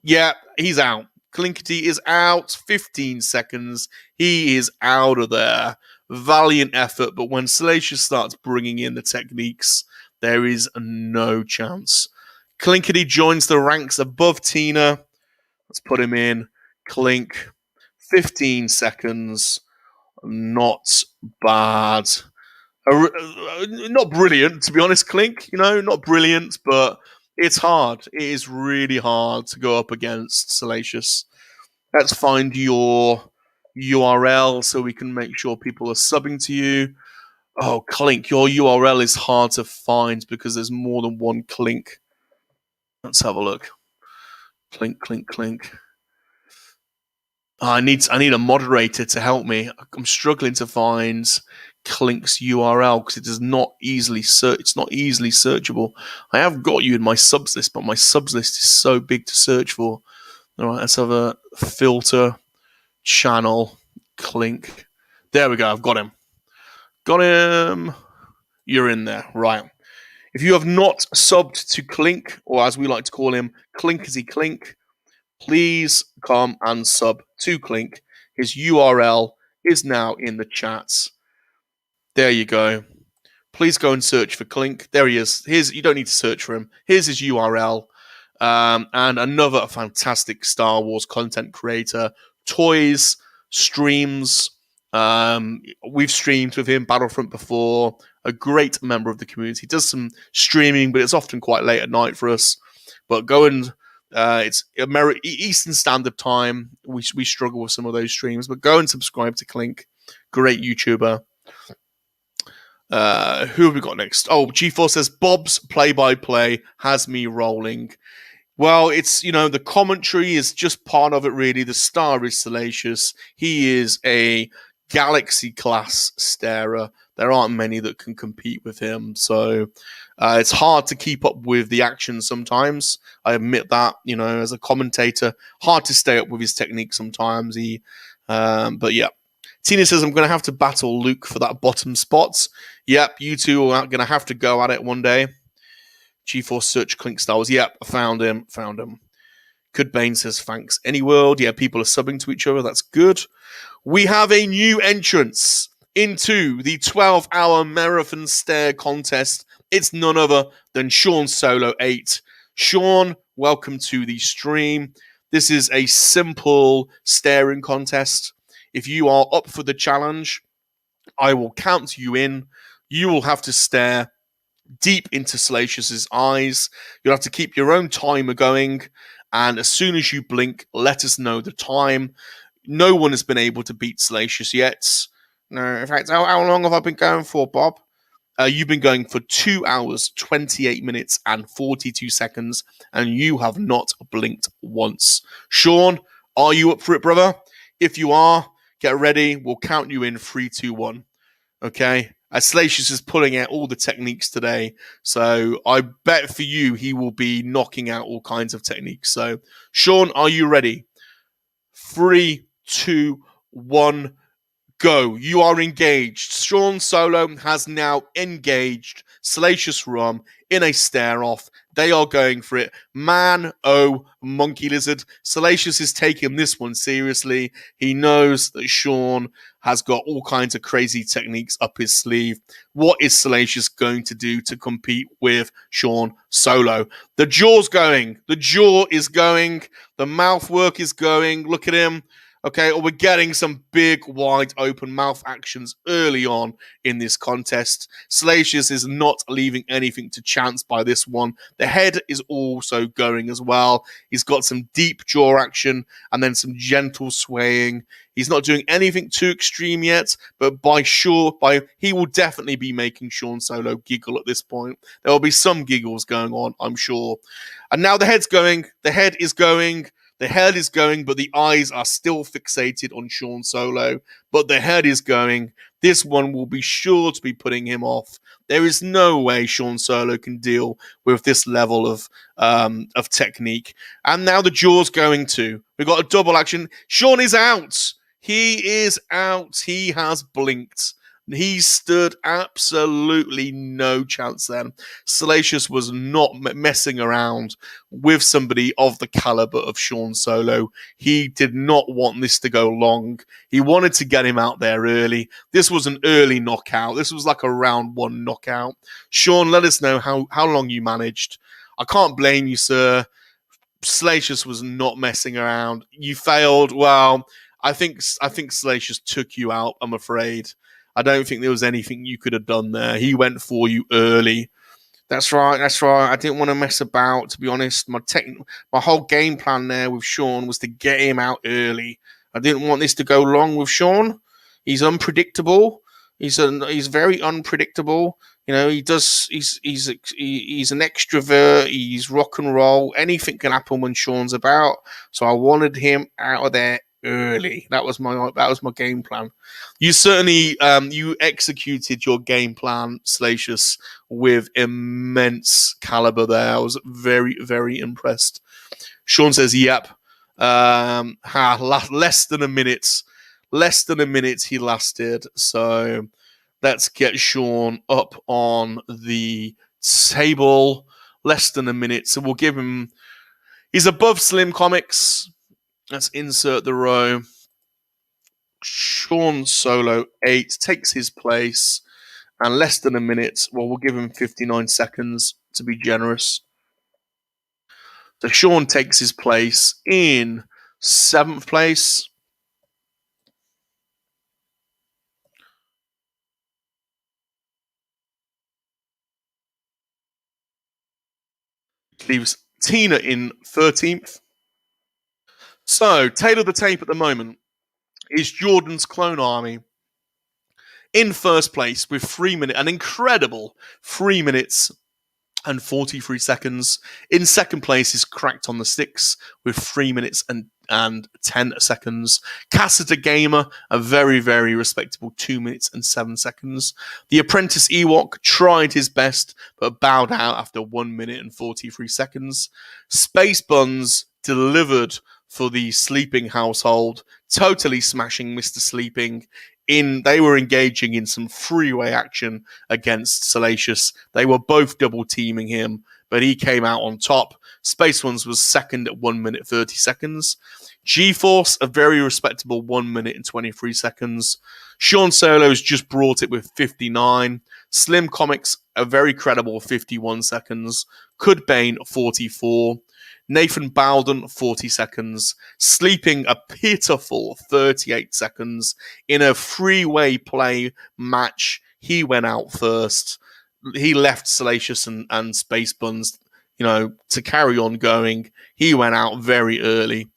Yeah, he's out. Clinkety is out. 15 seconds. He is out of there. Valiant effort, but when Salacious starts bringing in the techniques, there is no chance. Clinkety joins the ranks above Tina. Let's put him in. Clink. 15 seconds. Not bad. Not brilliant, to be honest, Clink. Not brilliant, but it's hard. It is really hard to go up against Salacious. Let's find your URL so we can make sure people are subbing to you. Oh, Clink, your URL is hard to find because there's more than one Clink. Let's have a look. Clink, Clink, Clink. I need a moderator to help me. I'm struggling to find Clink's URL because it is not easily it's not easily searchable. I have got you in my subs list, but my subs list is so big to search for. All right, let's have a filter channel Clink. There we go. I've got him. Got him. You're in there, right? If you have not subbed to Clink, or as we like to call him, Clinkety Clink, please come and sub to Clink. His URL is now in the chats. There you go. Please go and search for Clink. There he is. You don't need to search for him. Here's his URL. And another fantastic Star Wars content creator. Toys, streams. We've streamed with him Battlefront before. A great member of the community. Does some streaming, but it's often quite late at night for us. But go and it's Eastern Standard Time. We struggle with some of those streams, but go and subscribe to Clink. Great YouTuber. Who have we got next? Oh, G4 says Bob's play-by-play has me rolling. Well, it's, the commentary is just part of it, really. The star is Salacious. He is a Galaxy-class stArE. There aren't many that can compete with him, so it's hard to keep up with the action sometimes. I admit that, as a commentator, hard to stay up with his technique sometimes. But yeah. Tina says, I'm going to have to battle Luke for that bottom spot. Yep, you two are going to have to go at it one day. G4 search Clink Styles. Yep, I found him. Could Bane says, thanks. Any world. Yeah, people are subbing to each other. That's good. We have a new entrance into the 12-hour marathon stArE contest. It's none other than Sean Solo 8. Sean, welcome to the stream. This is a simple staring contest. If you are up for the challenge, I will count you in. You will have to stare deep into Salacious's eyes. You'll have to keep your own timer going. And as soon as you blink, let us know the time. No one has been able to beat Salacious yet. No, in fact, how long have I been going for, Bob? You've been going for 2 hours, 28 minutes, and 42 seconds, and you have not blinked once. Sean, are you up for it, brother? If you are, get ready. We'll count you in 3, 2, 1. Okay? Salacious is pulling out all the techniques today, so I bet for you he will be knocking out all kinds of techniques. So, Sean, are you ready? 3, 2, 1, go. You are engaged. Sean Solo has now engaged Salacious Rum in a stare-off. They are going for it. Man, oh, monkey lizard. Salacious is taking this one seriously. He knows that Sean has got all kinds of crazy techniques up his sleeve. What is Salacious going to do to compete with Sean Solo? The jaw's going. The jaw is going. The mouth work is going. Look at him. Okay, or we're getting some big, wide open mouth actions early on in this contest. Salacious is not leaving anything to chance by this one. The head is also going as well. He's got some deep jaw action and then some gentle swaying. He's not doing anything too extreme yet, but he will definitely be making Sean Solo giggle at this point. There will be some giggles going on, I'm sure. And now the head's going. The head is going. The head is going, but the eyes are still fixated on Sean Solo. But the head is going. This one will be sure to be putting him off. There is no way Sean Solo can deal with this level of technique. And now the jaw's going too. We've got a double action. Sean is out. He is out. He has blinked. He stood absolutely no chance then. Salacious was not messing around with somebody of the caliber of Sean Solo. He did not want this to go long. He wanted to get him out there early. This was an early knockout. This was like a round one knockout. Sean, let us know how long you managed. I can't blame you, sir. Salacious was not messing around. You failed. Well, I think Salacious took you out, I'm afraid. I don't think there was anything you could have done there. He went for you early. That's right. I didn't want to mess about, to be honest. My whole game plan there with Sean was to get him out early. I didn't want this to go long with Sean. He's unpredictable. He's very unpredictable. You know, he's an extrovert. He's rock and roll. Anything can happen when Sean's about. So I wanted him out of there early. That was my game plan. You certainly you executed your game plan, Salacious, with immense caliber there. I was very, very impressed. Sean says, yep. Less than a minute. Less than a minute he lasted. So let's get Sean up on the table. Less than a minute. So we'll give him... He's above Slim Comics. Let's insert the row. Sean Solo 8 takes his place, and less than a minute. Well, we'll give him 59 seconds to be generous. So Sean takes his place in 7th place. Leaves Tina in 13th. So, tail of the tape at the moment is Jordan's Clone Army in first place with 3 minutes, an incredible 3 minutes and 43 seconds. In second place is Cracked on the Sticks with 3 minutes and 10 seconds. Cassiter Gamer, a very, very respectable 2 minutes and 7 seconds. The Apprentice Ewok tried his best, but bowed out after 1 minute and 43 seconds. Space Buns delivered for the Sleeping household, totally smashing Mr. Sleeping. They were engaging in some freeway action against Salacious. They were both double teaming him, but he came out on top. Space Ones was second at 1 minute 30 seconds. G-Force, a very respectable 1 minute and 23 seconds. Sean Solo's just brought it with 59. Slim Comics, a very credible 51 seconds. Cudbane, 44. Nathan Bowden, 40 seconds. Sleeping, a pitiful 38 seconds. In a freeway play match, he went out first. He left Salacious and Space Buns, to carry on going. He went out very early.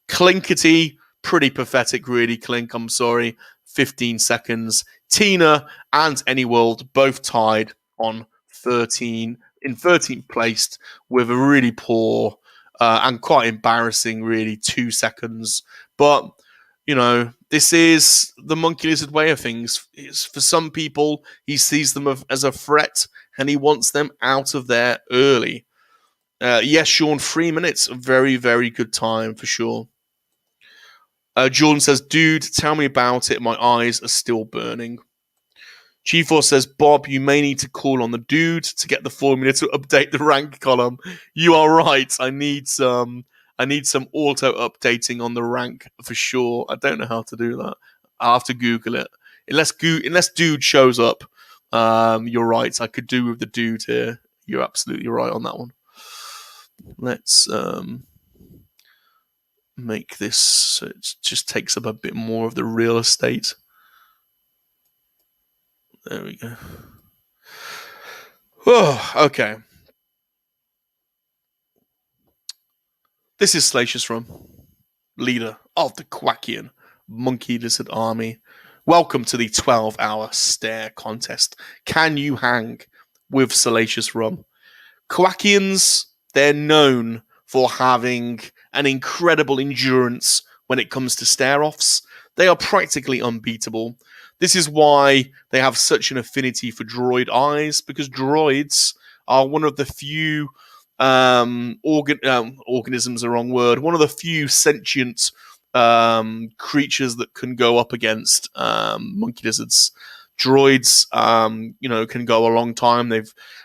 Clinkety, pretty pathetic, really, Clink, I'm sorry. 15 seconds. Tina and Anyworld both tied on 13, in 13th place with a really poor and quite embarrassing, really, 2 seconds. But, this is the Monkey Lizard way of things. For some people, he sees them as a threat, and he wants them out of there early. Yes, Sean, 3 minutes, a very, very good time for sure. Jordan says, dude, tell me about it. My eyes are still burning. G4 says, Bob, you may need to call on the dude to get the formula to update the rank column. You are right. I need some auto updating on the rank for sure. I don't know how to do that. I'll have to Google it. Unless dude shows up, you're right. I could do with the dude here. You're absolutely right on that one. Let's make this so it just takes up a bit more of the real estate. There we go. Oh, okay. This is Salacious Rum, leader of the Quackian Monkey Lizard Army. Welcome to the 12-hour stArE contest. Can you hang with Salacious Rum? Quackians, they're known for having an incredible endurance when it comes to stare-offs. They are practically unbeatable. This is why they have such an affinity for droid eyes, because droids are one of the few organisms, the wrong word, one of the few sentient creatures that can go up against monkey lizards. Droids, can go a long time.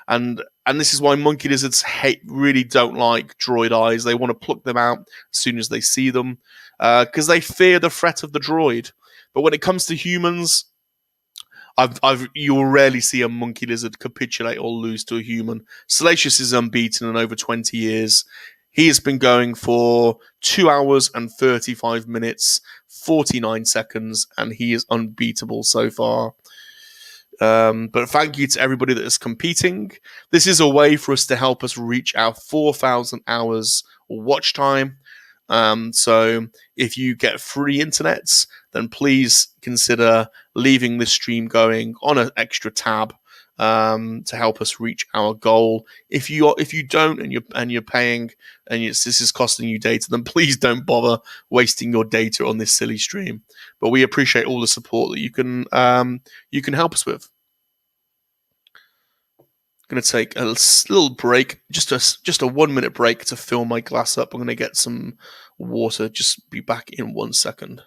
And this is why monkey lizards really don't like droid eyes. They want to pluck them out as soon as they see them, because they fear the threat of the droid. But when it comes to humans, you will rarely see a monkey lizard capitulate or lose to a human. Salacious is unbeaten in over 20 years. He has been going for 2 hours and 35 minutes, 49 seconds, and he is unbeatable so far. But thank you to everybody that is competing. This is a way for us to help us reach our 4,000 hours watch time. So if you get free internet, then please consider leaving this stream going on an extra tab to help us reach our goal. If you don't and you're paying and this is costing you data, then please don't bother wasting your data on this silly stream. But we appreciate all the support that you can help us with. I'm going to take a little break, just a 1 minute break to fill my glass up. I'm going to get some water. Just be back in 1 second.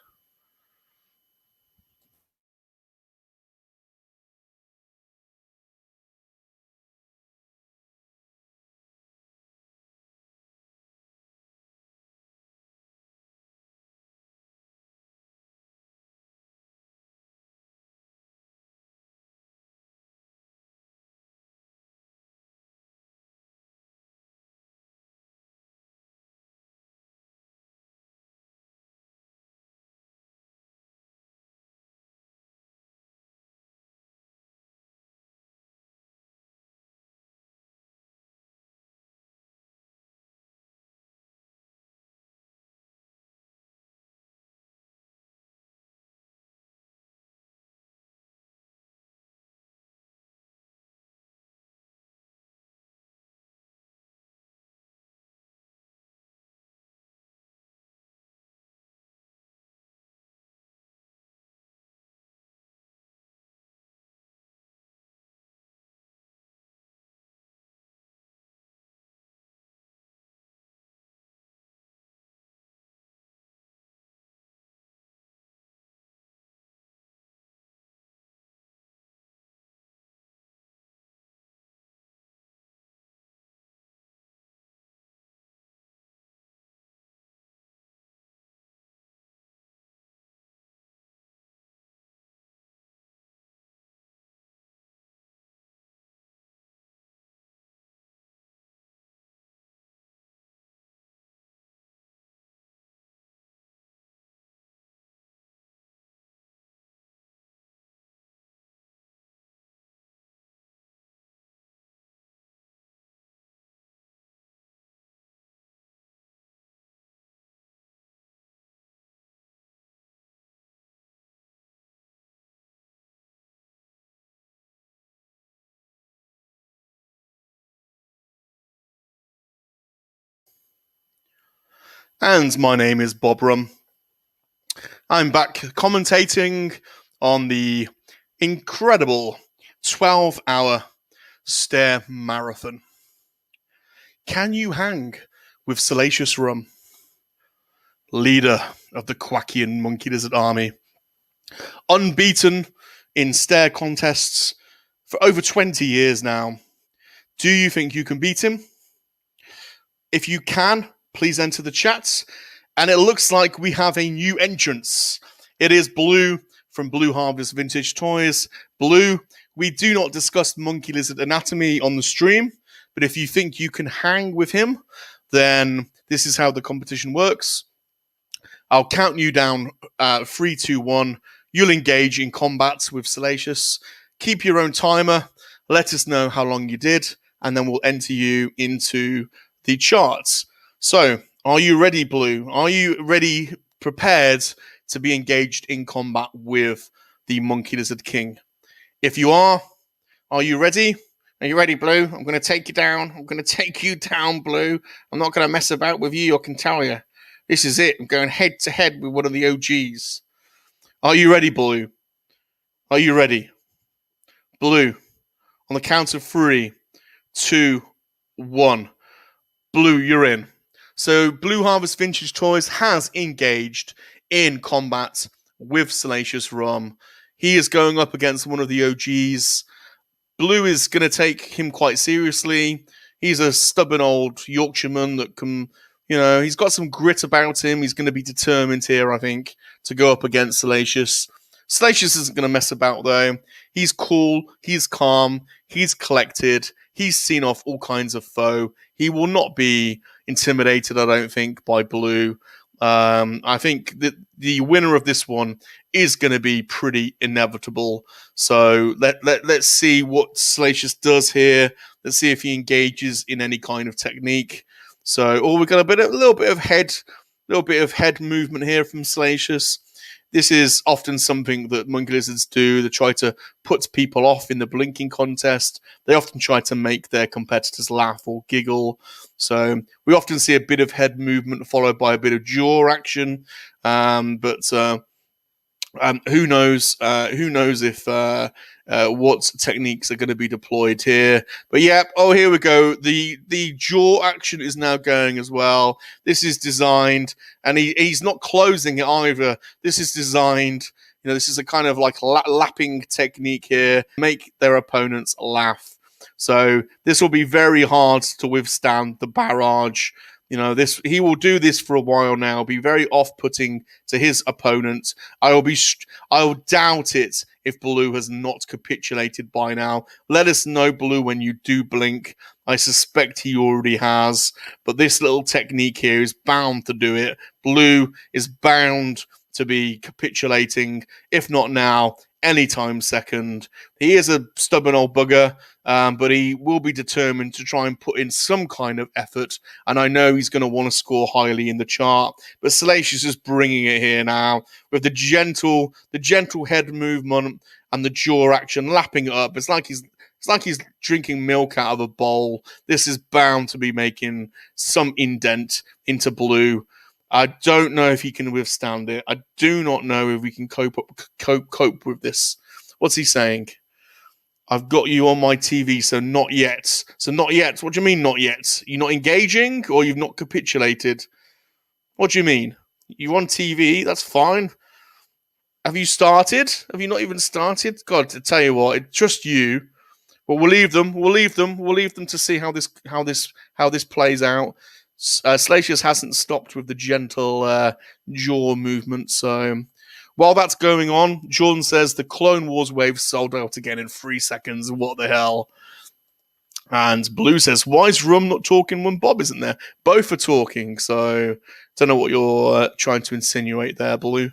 And my name is Bob Rum. I'm back commentating on the incredible 12-hour stArE marathon. Can you hang with Salacious Rum, leader of the Quackian Monkey Lizard army. Unbeaten in stArE contests for over 20 years now. Do you think you can beat him? If you can, please enter the chat. And it looks like we have a new entrance. It is Blue from Blue Harvest Vintage Toys. Blue, we do not discuss Monkey Lizard anatomy on the stream, but if you think you can hang with him, then this is how the competition works. I'll count you down 3, 2, 1. You'll engage in combat with Salacious. Keep your own timer. Let us know how long you did, and then we'll enter you into the charts. So, are you ready, Blue? Are you ready, prepared to be engaged in combat with the Monkey Lizard King? If you are you ready? Are you ready, Blue? I'm going to take you down. I'm going to take you down, Blue. I'm not going to mess about with you, I can tell you. This is it. I'm going head to head with one of the OGs. Are you ready, Blue? Are you ready? Blue, on the count of 3, 2, 1. Blue, you're in. So, Blue Harvest Vintage Toys has engaged in combat with Salacious Rum. He is going up against one of the OGs. Blue is going to take him quite seriously. He's a stubborn old Yorkshireman that can, he's got some grit about him. He's going to be determined here, I think, to go up against Salacious. Salacious isn't going to mess about, though. He's cool, he's calm, he's collected, he's seen off all kinds of foe. He will not be intimidated, I don't think, by Blue. I think that the winner of this one is going to be pretty inevitable. So let's see what Salacious does here. Let's see if he engages in any kind of technique. So, we've got a little bit of head movement here from Salacious. This is often something that Monkey Lizards do. They try to put people off in the blinking contest. They often try to make their competitors laugh or giggle. So we often see a bit of head movement followed by a bit of jaw action. But who knows? Who knows if what techniques are going to be deployed here? But yeah, here we go. The jaw action is now going as well. This is designed, and he's not closing it either. This is designed. This is a kind of like lapping technique here, make their opponents laugh. So this will be very hard to withstand the barrage. He will do this for a while now, be very off-putting to his opponent. I will doubt it if Blue has not capitulated by now. Let us know, Blue, when you do blink. I suspect he already has, but this little technique here is bound to do it. Blue is bound to be capitulating, if not now, anytime second. He is a stubborn old bugger, but he will be determined to try and put in some kind of effort, and I know he's going to want to score highly in the chart. But Salacious is bringing it here now with the gentle head movement and the jaw action, lapping it up. It's like he's drinking milk out of a bowl. This is bound to be making some indent into Blue. I don't know if he can withstand it. I do not know if we can cope with this. What's he saying? I've got you on my TV, so not yet. So not yet. What do you mean not yet? You're not engaging, or you've not capitulated? What do you mean? You're on TV. That's fine. Have you started? Have you not even started? God, to tell you what, it's just you. Well, we'll leave them. We'll leave them to see how this plays out. Salacious hasn't stopped with the gentle jaw movement. So while that's going on, Jordan says the Clone Wars wave sold out again in 3 seconds. What the hell? And Blue says, why is Rum not talking when Bob isn't there? Both are talking, so don't know what you're trying to insinuate there, Blue.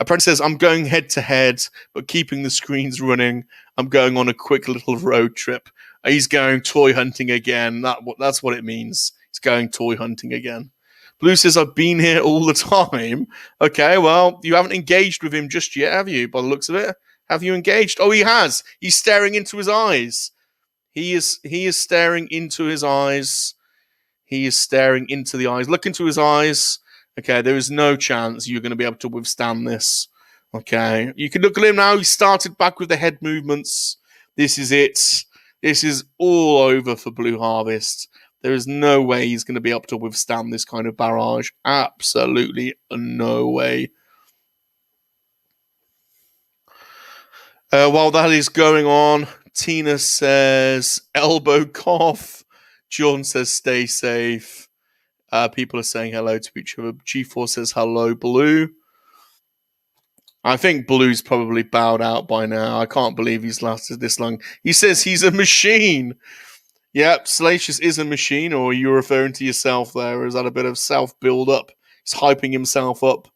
Apprentice says, I'm going head to head, but keeping the screens running. I'm going on a quick little road trip. He's going toy hunting again. That's what it means. He's going toy hunting again. Blue says, I've been here all the time. Okay, well, you haven't engaged with him just yet, have you, by the looks of it? Have you engaged? Oh, he has. He's staring into his eyes. He is staring into his eyes. He is staring into the eyes. Look into his eyes. Okay, there is no chance you're going to be able to withstand this. Okay, you can look at him now. He started back with the head movements. This is it. This is all over for Blue Harvest. There is no way he's going to be able to withstand this kind of barrage. Absolutely no way. While that is going on, Tina says elbow cough. John says stay safe. People are saying hello to each other. G4 says hello, Blue. I think Blue's probably bowed out by now. I can't believe he's lasted this long. He says he's a machine. Yep, Salacious is a machine, or are you referring to yourself there? Or is that a bit of self-build-up? He's hyping himself up.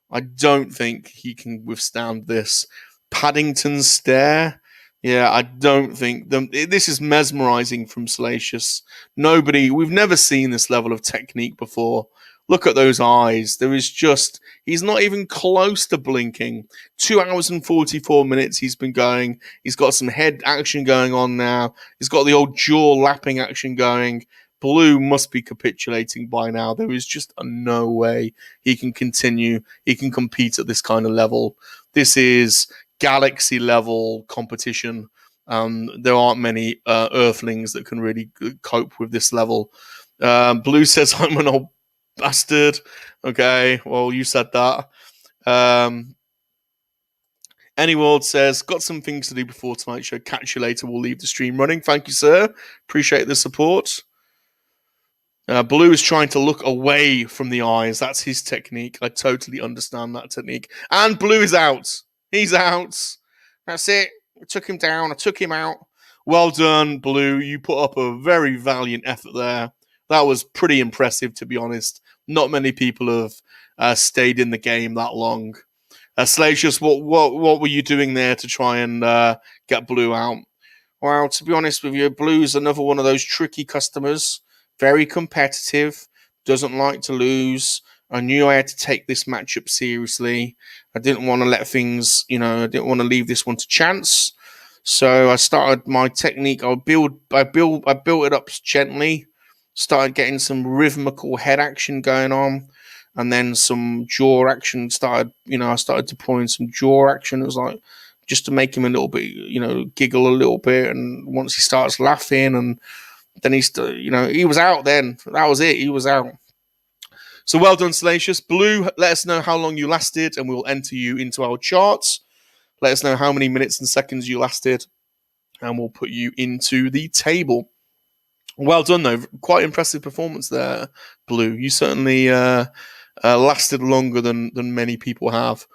I don't think he can withstand this. Paddington's stare? Yeah, I don't think... This is mesmerizing from Salacious. We've never seen this level of technique before. Look at those eyes. There is just... He's not even close to blinking. 2 hours and 44 minutes he's been going. He's got some head action going on now. He's got the old jaw lapping action going. Blue must be capitulating by now. There is just no way he can continue. He can compete at this kind of level. This is galaxy level competition. There aren't many Earthlings that can really cope with this level. Blue says, I'm an old bastard. Okay, well, you said that. Anyworld says, got some things to do before tonight's show. Catch you later. We'll leave the stream running. Thank you, sir. Appreciate the support. Blue is trying to look away from the eyes. That's his technique. I totally understand that technique. And Blue is out. He's out. That's it. I took him down. I took him out. Well done, Blue. You put up a very valiant effort there. That was pretty impressive, to be honest. Not many people have stayed in the game that long. Salacious, what were you doing there to try and get Blue out? Well, to be honest with you, Blue's another one of those tricky customers. Very competitive. Doesn't like to lose. I knew I had to take this matchup seriously. I didn't want to let things, I didn't want to leave this one to chance. So I started my technique. I built it up gently. Started getting some rhythmical head action going on, and then some jaw action started. I started deploying some jaw action. It was like just to make him a little bit, giggle a little bit. And once he starts laughing, and then he was out. Then that was it. He was out. So well done, Salacious. Blue, let us know how long you lasted, and we will enter you into our charts. Let us know how many minutes and seconds you lasted, and we'll put you into the table. Well done, though. Quite impressive performance there, Blue. You certainly lasted longer than many people have.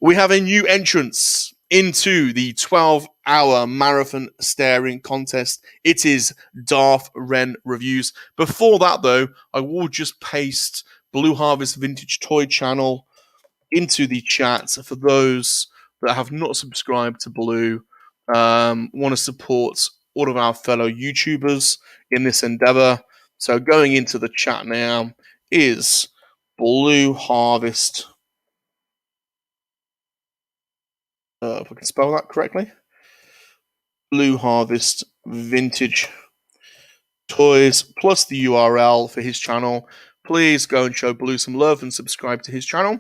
We have a new entrance into the 12-hour marathon staring contest. It is Darth Ren Reviews. Before that, though, I will just paste Blue Harvest Vintage Toy Channel into the chat for those that have not subscribed to Blue, want to support all of our fellow YouTubers in this endeavor. So going into the chat now is Blue Harvest. If I can spell that correctly. Blue Harvest Vintage Toys plus the URL for his channel. Please go and show Blue some love and subscribe to his channel.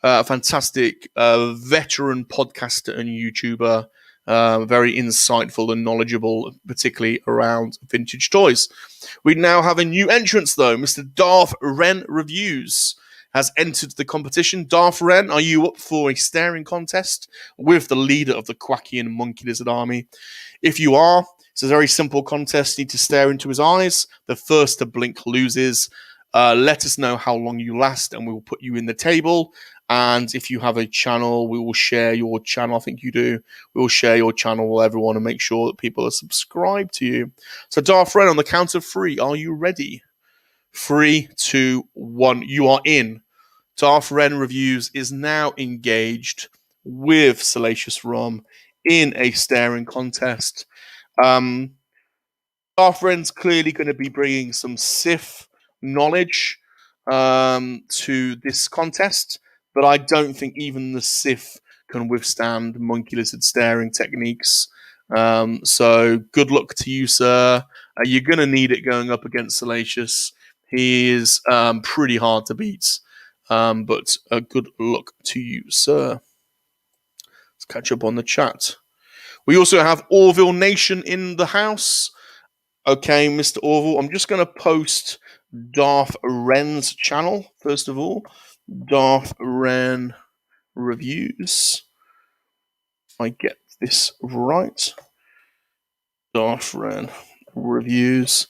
A fantastic veteran podcaster and YouTuber. Very insightful and knowledgeable, particularly around vintage toys. We now have a new entrance, though. Mr. Darth Ren Reviews has entered the competition. Darth Ren, are you up for a staring contest with the leader of the Quackian Monkey Lizard Army? If you are, it's a very simple contest. You need to stare into his eyes. The first to blink loses. Let us know how long you last, and we will put you in the table. And if you have a channel, we will share your channel. I think you do. We will share your channel with everyone and make sure that people are subscribed to you. So, Darth Ren, on the count of 3, are you ready? 3, 2, 1. You are in. Darth Ren Reviews is now engaged with Salacious Rum in a staring contest. Darth Ren's clearly going to be bringing some Sith knowledge to this contest. But I don't think even the Sith can withstand monkey lizard staring techniques. So good luck to you, sir. You're going to need it going up against Salacious. He is pretty hard to beat. But good luck to you, sir. Let's catch up on the chat. We also have Orville Nation in the house. Okay, Mr. Orville, I'm just going to post Darth Ren's channel, first of all. Darth Ren Reviews. If I get this right. Darth Ren Reviews.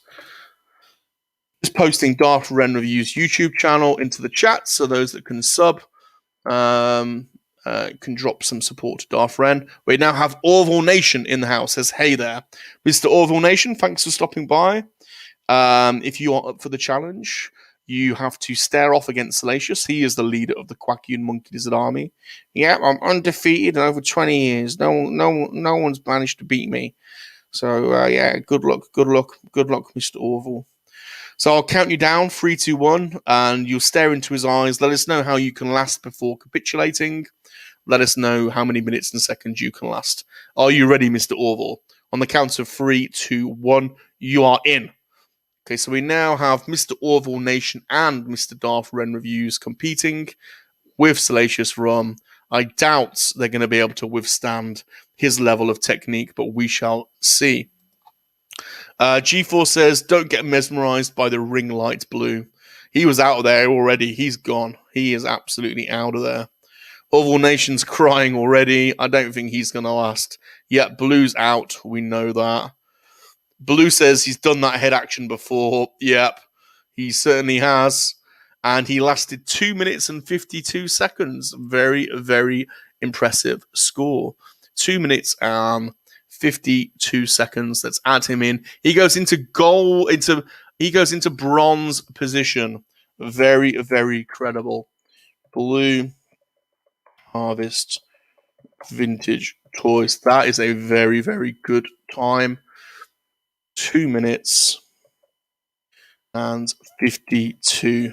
Just posting Darth Ren Reviews YouTube channel into the chat, so those that can sub can drop some support to Darth Ren. We now have Orville Nation in the house. Says, hey there. Mr. Orville Nation, thanks for stopping by. If you are up for the challenge, you have to stare off against Salacious. He is the leader of the Quackian Monkey Lizard Army. Yeah, I'm undefeated in over 20 years. No one's managed to beat me. So yeah, good luck, Mr. Orville. So I'll count you down, 3, 2, 1, and you'll stare into his eyes. Let us know how you can last before capitulating. Let us know how many minutes and seconds you can last. Are you ready, Mr. Orville? On the count of 3, 2, 1, you are in. Okay, so we now have Mr. Orville Nation and Mr. Darth Ren Reviews competing with Salacious Rum. I doubt they're going to be able to withstand his level of technique, but we shall see. G4 says, don't get mesmerized by the ring light blue. He was out of there already. He's gone. He is absolutely out of there. Orville Nation's crying already. I don't think he's going to last. Yeah, Blue's out. We know that. Blue says he's done that head action before. Yep, he certainly has. And he lasted 2 minutes and 52 seconds. Very, very impressive score. 2 minutes and 52 seconds. Let's add him in. He goes into bronze position. Very, very credible. Blue Harvest Vintage Toys. That is a very, very good time. 2 minutes and 52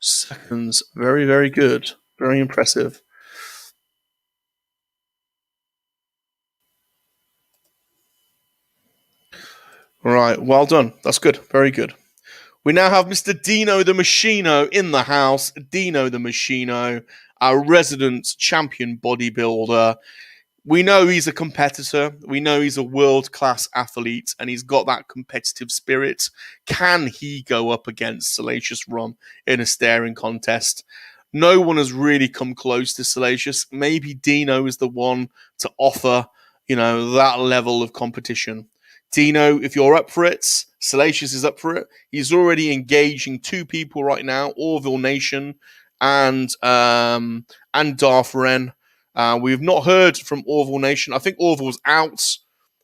seconds. Very, very good. Very impressive. Right, well done. That's good. Very good. We now have Mr. Dino the Machino in the house. Dino the Machino, our resident champion bodybuilder. We know he's a competitor. We know he's a world-class athlete, and he's got that competitive spirit. Can he go up against Salacious Rum in a staring contest? No one has really come close to Salacious. Maybe Dino is the one to offer, that level of competition. Dino, if you're up for it, Salacious is up for it. He's already engaging 2 people right now, Orville Nation and Darth Ren. We've not heard from Orville Nation. I think Orville's out.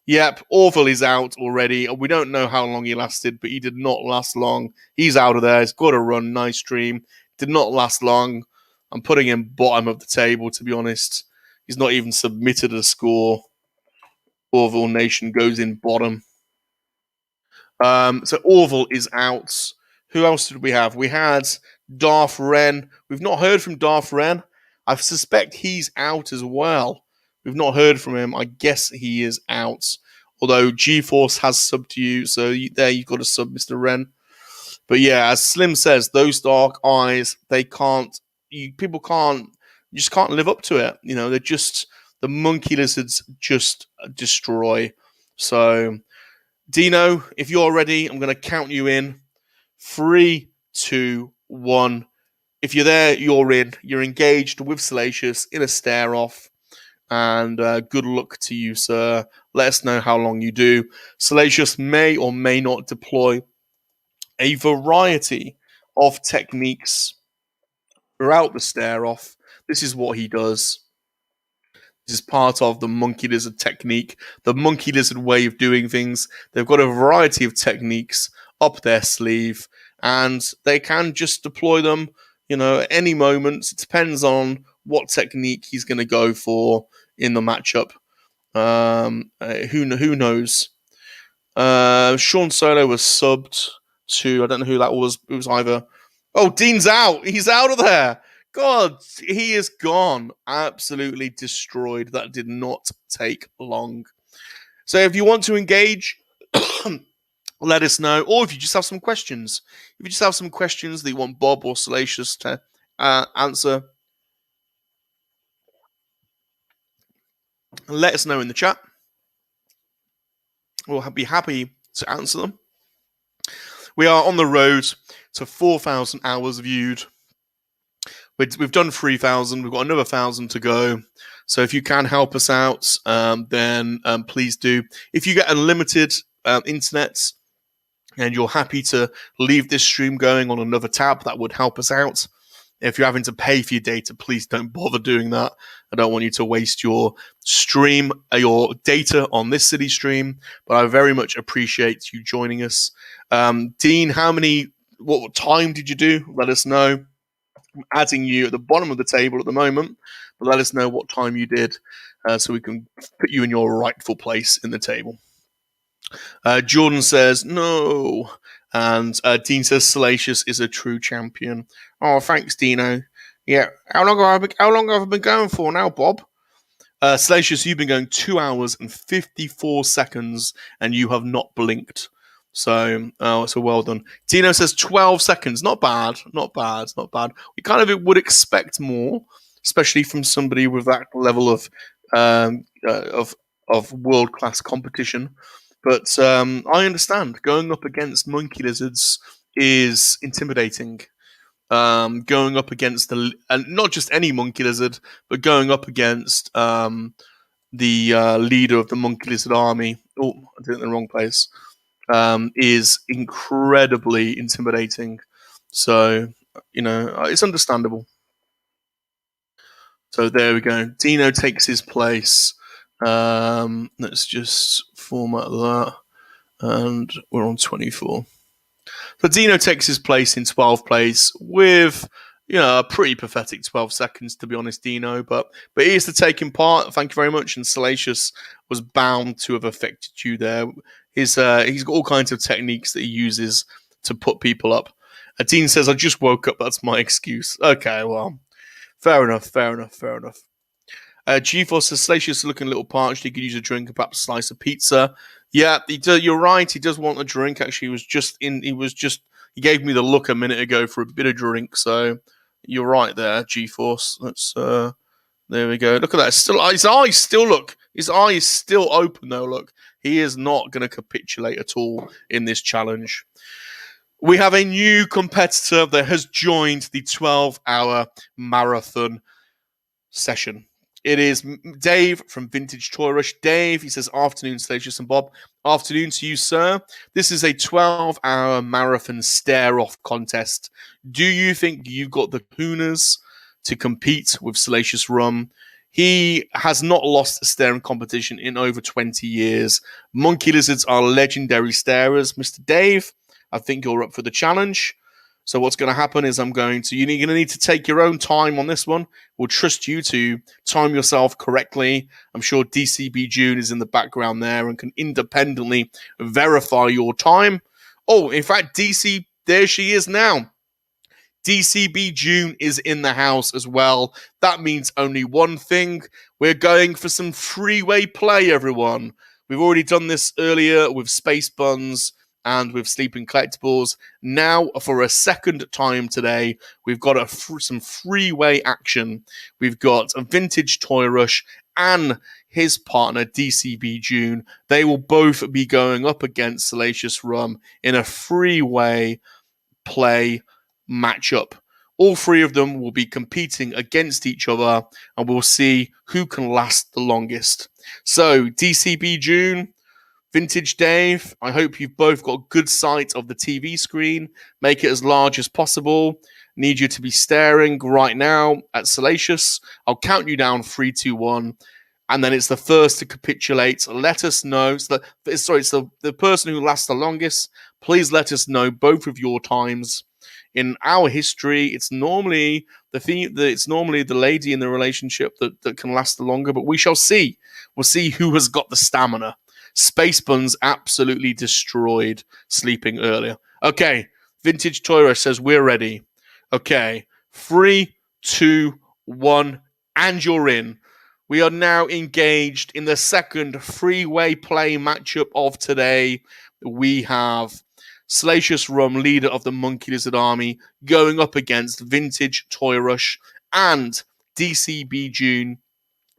Yep, Orville is out already. We don't know how long he lasted, but he did not last long. He's out of there. He's got a run. Nice stream. Did not last long. I'm putting him bottom of the table, to be honest. He's not even submitted a score. Orville Nation goes in bottom. So Orville is out. Who else did we have? We had Darth Ren. We've not heard from Darth Ren. I suspect he's out as well. We've not heard from him. I guess he is out. Although GeForce has subbed to you, so there you've got to sub, Mr. Ren. But yeah, as Slim says, those dark eyes, people just can't live up to it. They're just, the monkey lizards just destroy. So, Dino, if you're ready, I'm going to count you in. 3, 2, 1. If you're there, you're in. You're engaged with Salacious in a stare-off. And good luck to you, sir. Let us know how long you do. Salacious may or may not deploy a variety of techniques throughout the stare-off. This is what he does. This is part of the monkey lizard technique, the monkey lizard way of doing things. They've got a variety of techniques up their sleeve, and they can just deploy them, at any moment. It depends on what technique he's going to go for in the matchup. Who knows? Sean Solo was subbed to, I don't know who that was. It was either, Dean's out. He's out of there. God, he is gone. Absolutely destroyed. That did not take long. So if you want to engage, let us know. Or if you just have some questions. If you just have some questions that you want Bob or Salacious to answer, let us know in the chat. We'll be happy to answer them. We are on the road to 4,000 hours viewed. We've done 3,000. We've got another 1,000 to go. So if you can help us out, then please do. If you get unlimited internet and you're happy to leave this stream going on another tab, that would help us out. If you're having to pay for your data, please don't bother doing that. I don't want you to waste your stream, your data on this city stream, but I very much appreciate you joining us. Dean, what time did you do? Let us know. I'm adding you at the bottom of the table at the moment, but let us know what time you did so we can put you in your rightful place in the table. Jordan says, no. And Dean says, Salacious is a true champion. Oh, thanks, Dino. Yeah. How long have I been going for now, Bob? Salacious, you've been going 2 hours and 54 seconds, and you have not blinked. So well done. Dino says 12 seconds. Not bad. Not bad. We kind of would expect more, especially from somebody with that level of world-class competition. But I understand. Going up against monkey lizards is intimidating. Going up against not just any monkey lizard, but going up against the leader of the monkey lizard army. Oh, I did it in the wrong place. Is incredibly intimidating. So, it's understandable. So there we go. Dino takes his place. Let's just format that. And we're on 24. So Dino takes his place in 12th place with, a pretty pathetic 12 seconds, to be honest, Dino. But he is the taking part. Thank you very much. And Salacious was bound to have affected you there. He's got all kinds of techniques that he uses to put people up. Dean says, I just woke up. That's my excuse. Okay, well, fair enough. GeForce says, Salacious is looking a little parched. He could use a drink and perhaps a slice of pizza. Yeah, you're right. He does want a drink. Actually, he gave me the look a minute ago for a bit of drink. So you're right there, GeForce. There we go. Look at that. His eyes still open though. Look, he is not going to capitulate at all in this challenge. We have a new competitor that has joined the 12-hour marathon session. It is Dave from Vintage Toy Rush. Dave, he says, afternoon, Salacious and Bob. Afternoon to you, sir. This is a 12-hour marathon stare-off contest. Do you think you've got the kahunas to compete with Salacious Rum? He has not lost a staring competition in over 20 years. Monkey lizards are legendary starers. Mr. Dave, I think you're up for the challenge. So what's going to happen is you're going to need to take your own time on this one. We'll trust you to time yourself correctly. I'm sure DCB June is in the background there and can independently verify your time. Oh, in fact, there she is now. DCB June is in the house as well. That means only one thing. We're going for some freeway play, everyone. We've already done this earlier with Space Buns and with Sleeping Collectibles. Now, for a second time today, we've got some freeway action. We've got a Vintage Toy Rush and his partner, DCB June. They will both be going up against Salacious Rum in a freeway play matchup. All three of them will be competing against each other, and we'll see who can last the longest. So, DCB June, Vintage Dave, I hope you've both got good sight of the TV screen. Make it as large as possible. Need you to be staring right now at Salacious. I'll count you down 3, 2, 1. And then it's the first to capitulate. Let us know. It's the person who lasts the longest. Please let us know both of your times. In our history, it's normally the lady in the relationship that can last the longer. But we shall see. We'll see who has got the stamina. Space Buns absolutely destroyed sleeping earlier. Okay, Vintage Toy Rush says we're ready. Okay, 3, 2, 1, and you're in. We are now engaged in the second freeway play matchup of today. We have Salacious Rum, leader of the Monkey Lizard Army, going up against Vintage Toy Rush and DCB June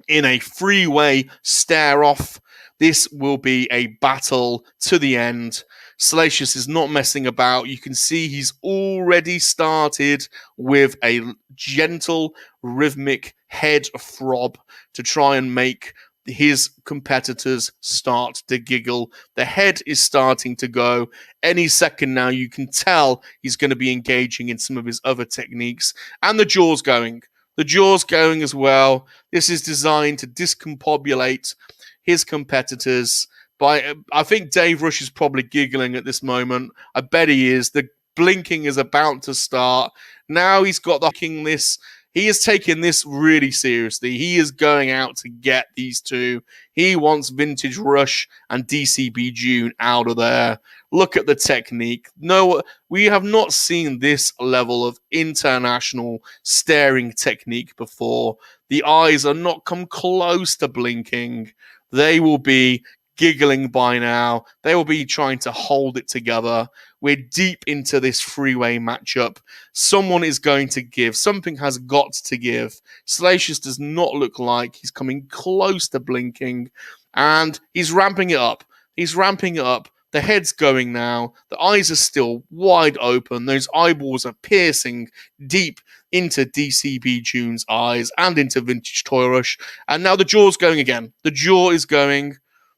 in a freeway stare-off. This will be a battle to the end. Salacious is not messing about. You can see he's already started with a gentle, rhythmic head throb to try and make his competitors start to giggle. The head is starting to go. Any second now, you can tell he's going to be engaging in some of his other techniques. And the jaw's going. The jaw's going as well. This is designed to discombobulate his competitors. I think Dave Rush is probably giggling at this moment. I bet he is. The blinking is about to start. Now he's got the this. He is taking this really seriously. He is going out to get these two. He wants Vintage Rush and DCB June out of there. Look at the technique. No, we have not seen this level of international staring technique before. The eyes are not come close to blinking. They will be giggling by now. They will be trying to hold it together. We're deep into this freeway matchup. Someone is going to give. Something has got to give. Salacious does not look like he's coming close to blinking. And he's ramping it up. He's ramping it up. The head's going now. The eyes are still wide open. Those eyeballs are piercing deep into DCB June's eyes and into Vintage Toy Rush. And now the jaw's going again. The jaw is going.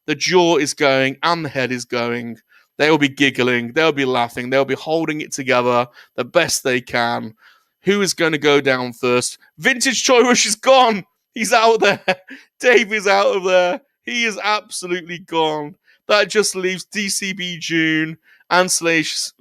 The jaw is going and the head is going. They'll be giggling. They'll be laughing. They'll be holding it together the best they can. Who is going to go down first? Vintage Toy Rush is gone. He's out there. Dave is out of there. He is absolutely gone. That just leaves DCB June and Salacious.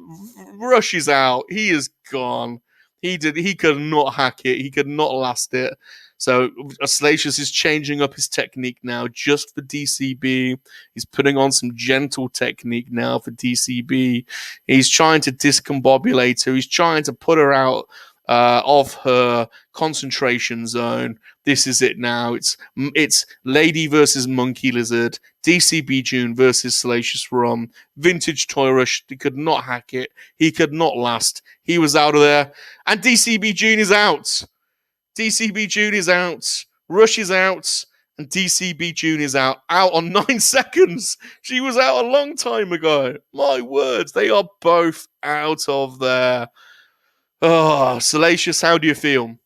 Rush is out. He is gone. He could not hack it. He could not last it. So Salacious is changing up his technique now just for DCB. He's putting on some gentle technique now for DCB. He's trying to discombobulate her. He's trying to put her out of her concentration zone. This is it now. It's Lady versus Monkey Lizard. DCB June versus Salacious Rum. Vintage Toy Rush. He could not hack it. He could not last. He was out of there. And DCB June is out. DCB June is out. Rush is out. And DCB June is out. Out on 9 seconds. She was out a long time ago. My words. They are both out of there. Oh, Salacious, how do you feel?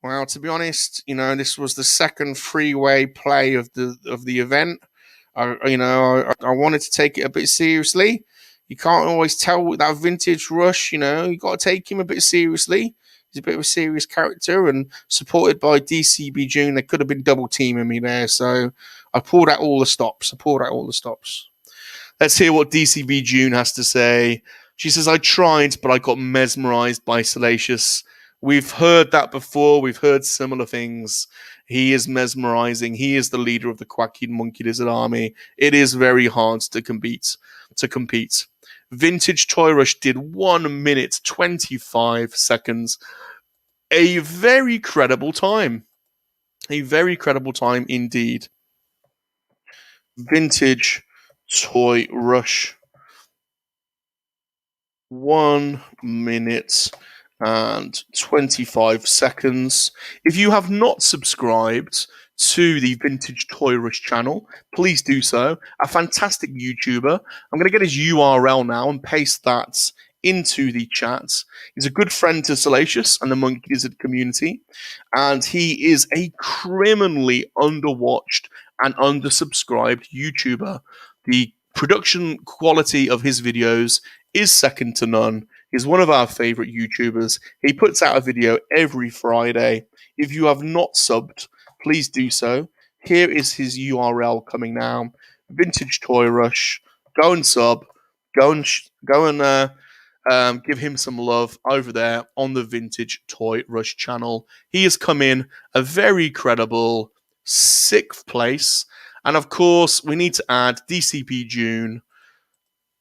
Well, to be honest, this was the second freeway play of the event. I wanted to take it a bit seriously. You can't always tell with that Vintage Rush. You got to take him a bit seriously. He's a bit of a serious character, and supported by DCB June, they could have been double teaming me there. So I pulled out all the stops. Let's hear what DCB June has to say. She says, I tried, but I got mesmerized by Salacious. We've heard that before. We've heard similar things. He is mesmerizing. He is the leader of the Quacky Monkey Lizard army. It is very hard to compete. Vintage Toy Rush did 1 minute 25 seconds. A very credible time. A very credible time indeed. Vintage Toy Rush. 1 minute and 25 seconds. If you have not subscribed to the Vintage Toy Rush channel, please do so. A fantastic YouTuber. I'm going to get his URL now and paste that into the chat. He's a good friend to Salacious and the Monkey Lizard community, and he is a criminally underwatched and undersubscribed YouTuber. The production quality of his videos is second to none. He's one of our favorite YouTubers. He puts out a video every Friday. If you have not subbed, please do so. Here is his URL coming now. Vintage Toy Rush. Go and sub. Go and give him some love over there on the Vintage Toy Rush channel. He has come in a very credible 6th place. And of course, we need to add DCB June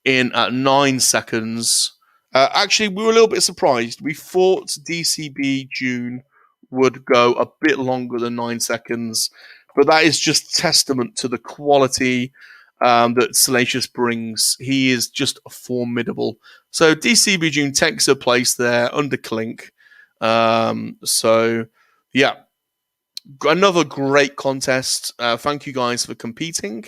in at 9 seconds. Actually, we were a little bit surprised. We thought DCB June would go a bit longer than 9 seconds, but that is just testament to the quality that Salacious brings. He is just formidable. So DCB June takes a place there under Clink. So yeah, another great contest. Thank you guys for competing.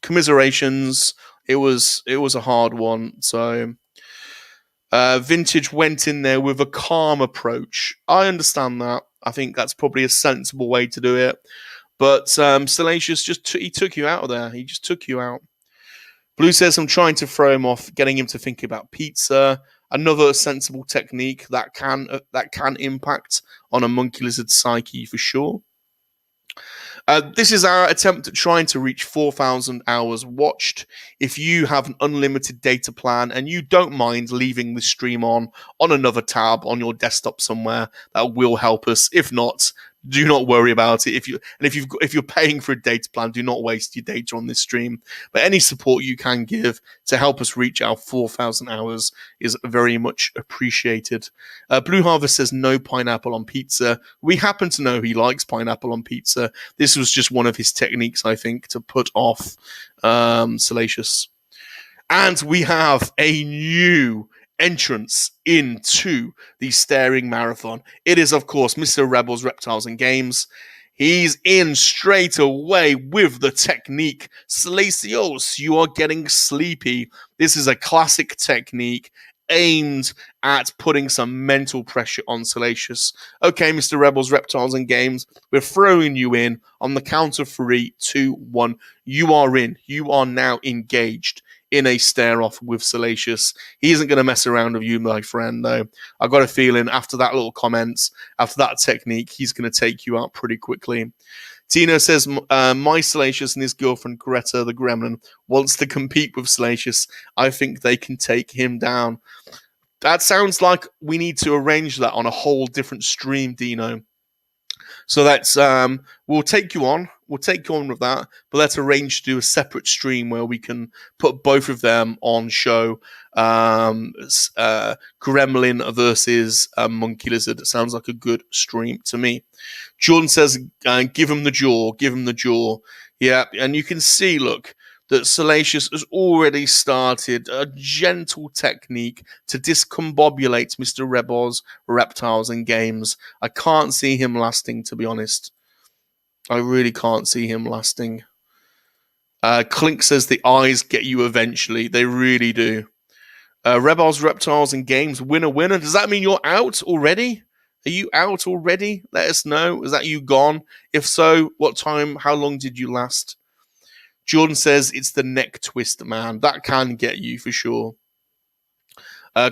commiserations. It was a hard one. So Vintage went in there with a calm approach. I understand that. I think that's probably a sensible way to do it. But Salacious he took you out of there. He just took you out. Blue says I'm trying to throw him off, getting him to think about pizza. Another sensible technique that can impact on a monkey lizard psyche for sure. This is our attempt at trying to reach 4,000 hours watched. If you have an unlimited data plan and you don't mind leaving the stream on another tab on your desktop somewhere, that will help us. If not, do not worry about it. If you're paying for a data plan, do not waste your data on this stream. But any support you can give to help us reach our 4,000 hours is very much appreciated. Blue Harvest says no pineapple on pizza. We happen to know he likes pineapple on pizza. This was just one of his techniques, I think, to put off Salacious. And we have a new entrance into the staring marathon. It is, of course, Mr. Rebels, Reptiles, and Games. He's in straight away with the technique. Salacious, you are getting sleepy. This is a classic technique aimed at putting some mental pressure on Salacious. Okay, Mr. Rebels, Reptiles, and Games, we're throwing you in on the count of 3, 2, 1. You are in. You are now engaged in a stare-off with Salacious. He isn't going to mess around with you, my friend, though. I've got a feeling after that little comment, after that technique, he's going to take you out pretty quickly. Tino says, my Salacious and his girlfriend, Greta the Gremlin, wants to compete with Salacious. I think they can take him down. That sounds like we need to arrange that on a whole different stream, Dino. So that's we'll take you on. We'll take you on with that, but let's arrange to do a separate stream where we can put both of them on show. Gremlin versus Monkey Lizard. It sounds like a good stream to me. Jordan says, give him the jaw. Give him the jaw. Yeah, and you can see, look, that Salacious has already started a gentle technique to discombobulate Mr. Rebels, Reptiles, and Games. I can't see him lasting, to be honest. I really can't see him lasting. Clink says the eyes get you eventually. They really do. Rebels, Reptiles, and Games, winner. Does that mean you're out already? Are you out already? Let us know. Is that you gone? If so, what time? How long did you last? Jordan says it's the neck twist, man. That can get you for sure.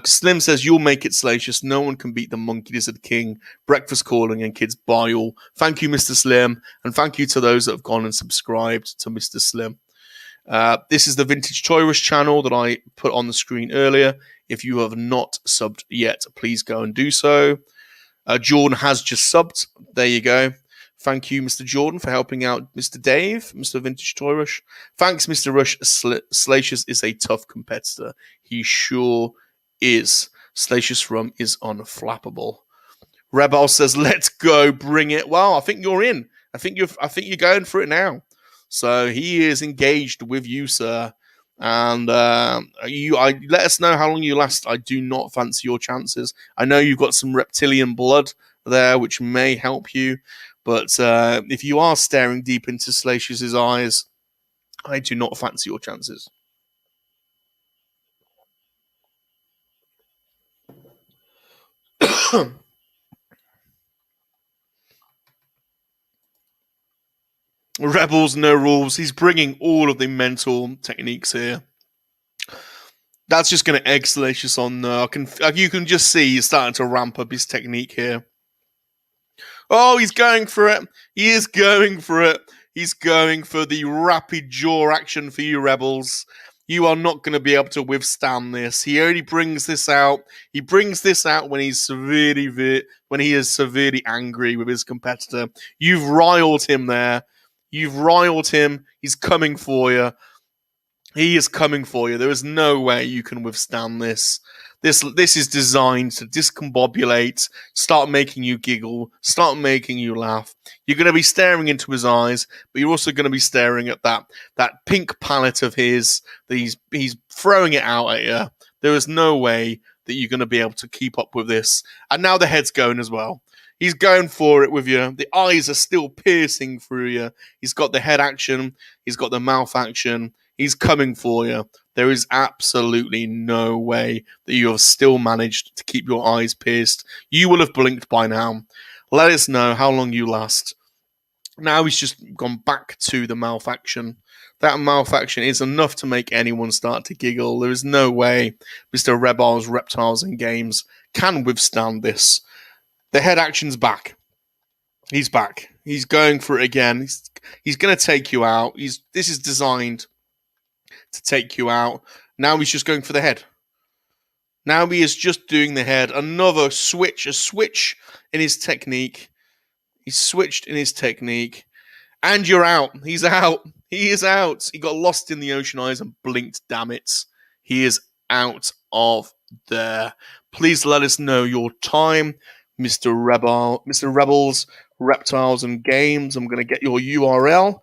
Slim says you'll make it, Salacious. No one can beat the Monkey Lizard King. Breakfast calling and kids buy all. Thank you, Mr. Slim, and thank you to those that have gone and subscribed to Mr. Slim. This is the Vintage Toy Rush channel that I put on the screen earlier. If you have not subbed yet, please go and do so. Jordan has just subbed. There you go. Thank you, Mr. Jordan, for helping out Mr. Dave, Mr. Vintage Toy Rush. Thanks, Mr. Rush. Salacious is a tough competitor. He sure is. Salacious Rum is unflappable. Rebel says, let's go, bring it. Well, I think you're in. I think you're going for it now. So he is engaged with you, sir. And let us know how long you last. I do not fancy your chances. I know you've got some reptilian blood there, which may help you. But if you are staring deep into Salacious's eyes, I do not fancy your chances. Rebels, no rules. He's bringing all of the mental techniques here. That's just going to egg Salacious on. You can just see he's starting to ramp up his technique here. Oh, he's going for it. He is going for it. He's going for the rapid jaw action for you, Rebels. You are not going to be able to withstand this. He only brings this out. He brings this out when he is severely angry with his competitor. You've riled him there. You've riled him. He's coming for you. He is coming for you. There is no way you can withstand this. This is designed to discombobulate, start making you giggle, start making you laugh. You're going to be staring into his eyes, but you're also going to be staring at that pink palette of his that he's throwing it out at you. There is no way that you're going to be able to keep up with this. And now the head's going as well. He's going for it with you. The eyes are still piercing through you. He's got the head action. He's got the mouth action. He's coming for you. There is absolutely no way that you have still managed to keep your eyes pierced. You will have blinked by now. Let us know how long you last. Now he's just gone back to the mouth action. That mouth action is enough to make anyone start to giggle. There is no way Mr. Rebal's Reptiles and Games can withstand this. The head action's back. He's back. He's going for it again. He's going to take you out. This is designed to take you out. Now he's just going for the head. Now he is just doing the head. Another switch, a switch in his technique. He's switched in his technique. And you're out. He's out. He is out. He got lost in the ocean eyes and blinked, damn it. He is out of there. Please let us know your time, Mr. Rebels, Reptiles and Games. I'm going to get your URL,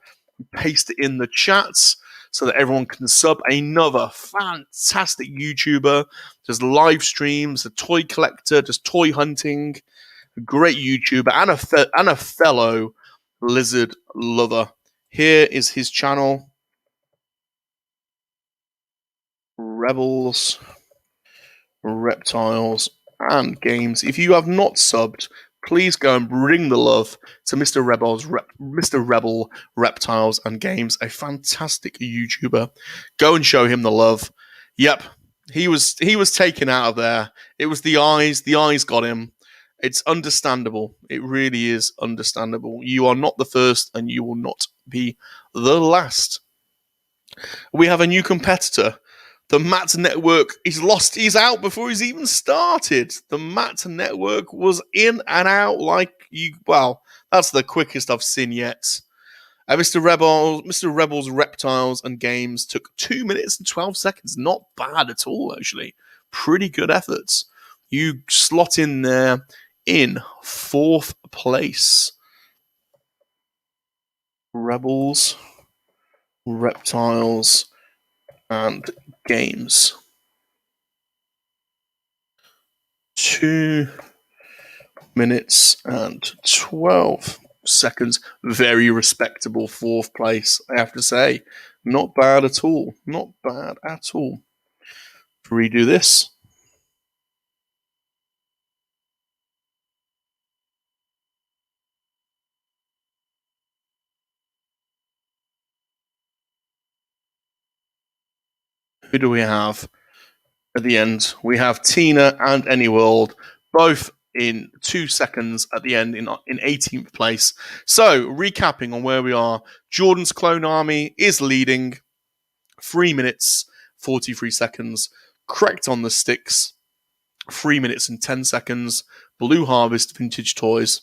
paste it in the chats so that everyone can sub. Another fantastic YouTuber, does live streams, a toy collector, does toy hunting, a great YouTuber, and a fellow lizard lover. Here is his channel, Rebels, Reptiles and Games. If you have not subbed, please go and bring the love to Mr. Rebel Reptiles and Games, a fantastic YouTuber. Go and show him the love. Yep, he was taken out of there. It was the eyes. The eyes got him. It's understandable. It really is understandable. You are not the first, and you will not be the last. We have a new competitor. The Matt Network is lost. He's out before he's even started. The Matt Network was in and out that's the quickest I've seen yet. Mr. Rebels Reptiles and Games took 2 minutes and 12 seconds. Not bad at all, actually. Pretty good efforts. You slot in there in 4th place. Rebels, Reptiles, and Games. 2 minutes and 12 seconds. Very respectable 4th place, I have to say. Not bad at all. Not bad at all. Redo this. Who do we have at the end? We have Tina and Anyworld, both in 2 seconds at the end in 18th place. So, recapping on where we are, Jordan's Clone Army is leading 3 minutes, 43 seconds. Correct on the Sticks, 3 minutes and 10 seconds. Blue Harvest Vintage Toys,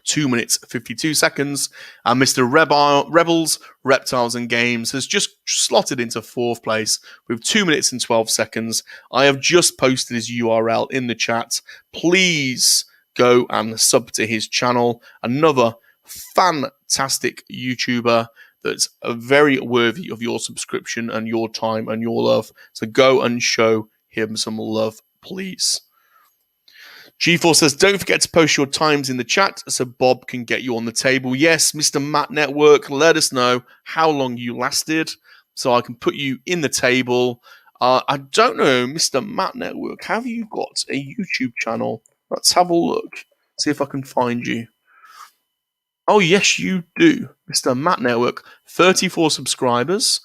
2 minutes, 52 seconds. And Mr. Rebels, Reptiles and Games has just slotted into 4th place with 2 minutes and 12 seconds. I have just posted his URL in the chat. Please go and sub to his channel. Another fantastic YouTuber that's very worthy of your subscription and your time and your love. So go and show him some love, please. G4 says, don't forget to post your times in the chat so Bob can get you on the table. Yes, Mr. Matt Network, let us know how long you lasted so I can put you in the table. I don't know, Mr. Matt Network, have you got a YouTube channel? Let's have a look. See if I can find you. Oh, yes, you do. Mr. Matt Network, 34 subscribers.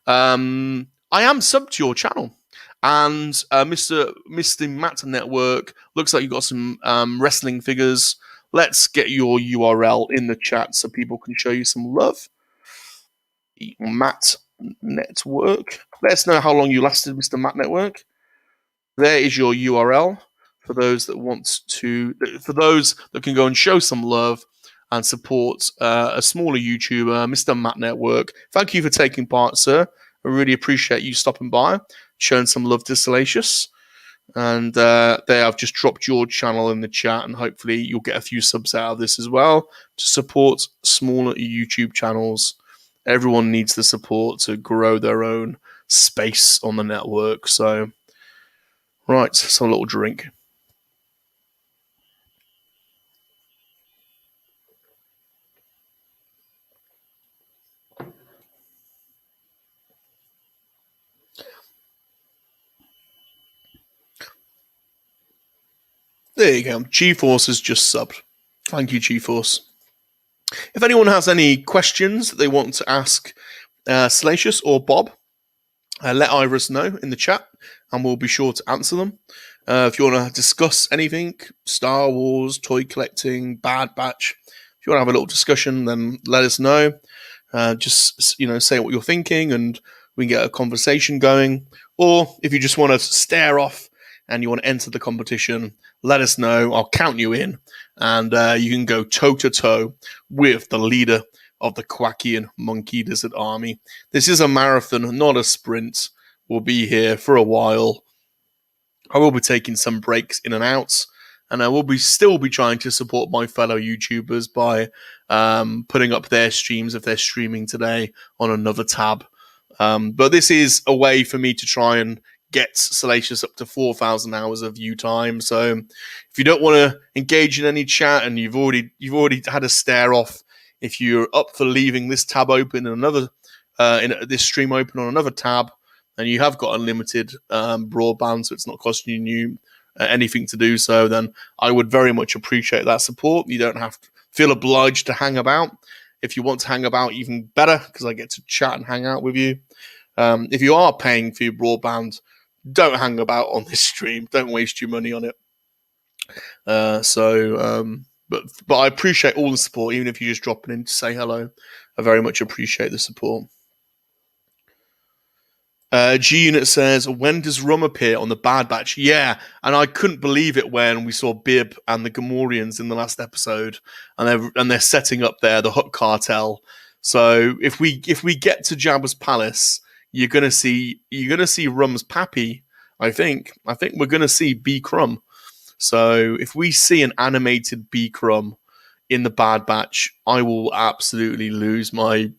I am subbed to your channel. And Mr. Matt Network, looks like you got some wrestling figures. Let's get your URL in the chat so people can show you some love. Matt Network. Let us know how long you lasted, Mr. Matt Network. There is your URL for those that can go and show some love and support a smaller YouTuber, Mr. Matt Network. Thank you for taking part, sir. I really appreciate you stopping by, showing some love to Salacious. And there, I've just dropped your channel in the chat, and hopefully you'll get a few subs out of this as well to support smaller YouTube channels. Everyone needs the support to grow their own space on the network. So, right, so a little drink. There you go. GeForce has just subbed. Thank you, GeForce. If anyone has any questions that they want to ask Salacious or Bob, let Iris know in the chat, and we'll be sure to answer them. If you want to discuss anything, Star Wars, toy collecting, Bad Batch, if you want to have a little discussion, then let us know. Just say what you're thinking, and we can get a conversation going. Or if you just want to stare off and you want to enter the competition, let us know. I'll count you in, and you can go toe-to-toe with the leader of the Quackian Monkey Lizard Army. This is a marathon, not a sprint. We'll be here for a while. I will be taking some breaks in and out, and I will still be trying to support my fellow YouTubers by putting up their streams if they're streaming today on another tab. But this is a way for me to try and get Salacious up to 4,000 hours of view time. So if you don't want to engage in any chat and you've already had a stare off, if you're up for leaving this tab open and this stream open on another tab, and you have got unlimited broadband, so it's not costing you anything to do so, then I would very much appreciate that support. You don't have to feel obliged to hang about. If you want to hang about, even better, because I get to chat and hang out with you. If you are paying for your broadband, don't hang about on this stream. Don't waste your money on it. But I appreciate all the support, even if you're just dropping in to say hello. I very much appreciate the support. G-Unit says, when does Rum appear on the Bad Batch? Yeah, and I couldn't believe it when we saw Bib and the Gamorreans in the last episode, and they're setting up there the Hutt cartel. So if we get to Jabba's palace, you're gonna see Rum's pappy. I think we're gonna see B Crumb. So if we see an animated B Crumb in the Bad Batch, I will absolutely lose my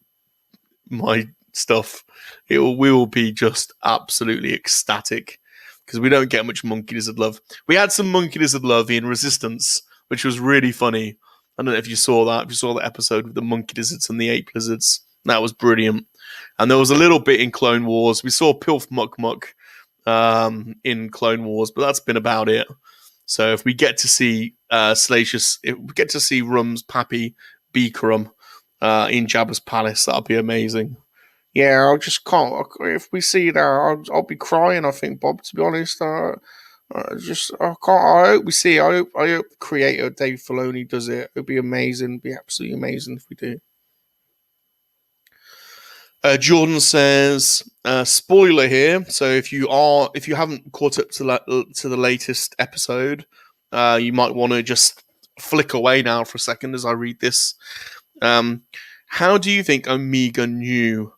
stuff. We will be just absolutely ecstatic, because we don't get much Monkey Lizard love. We had some Monkey Lizard love in Resistance, which was really funny. I don't know if you saw that. If you saw the episode with the Monkey Lizards and the Ape Lizards, that was brilliant. And there was a little bit in Clone Wars. We saw Pilf Muck Muck in Clone Wars, but that's been about it. So if we get to see Salacious, if we get to see Rum's pappy B Crumb in Jabba's palace, that'll be amazing. Yeah, I just can't. If we see that, I'll be crying. I think, Bob. To be honest, I can't. I hope we see. I hope the creator Dave Filoni does it. It'd be amazing. It'd be absolutely amazing if we do. Jordan says, spoiler here. So if you haven't caught up to the latest episode, you might want to just flick away now for a second as I read this. How do you think Omega knew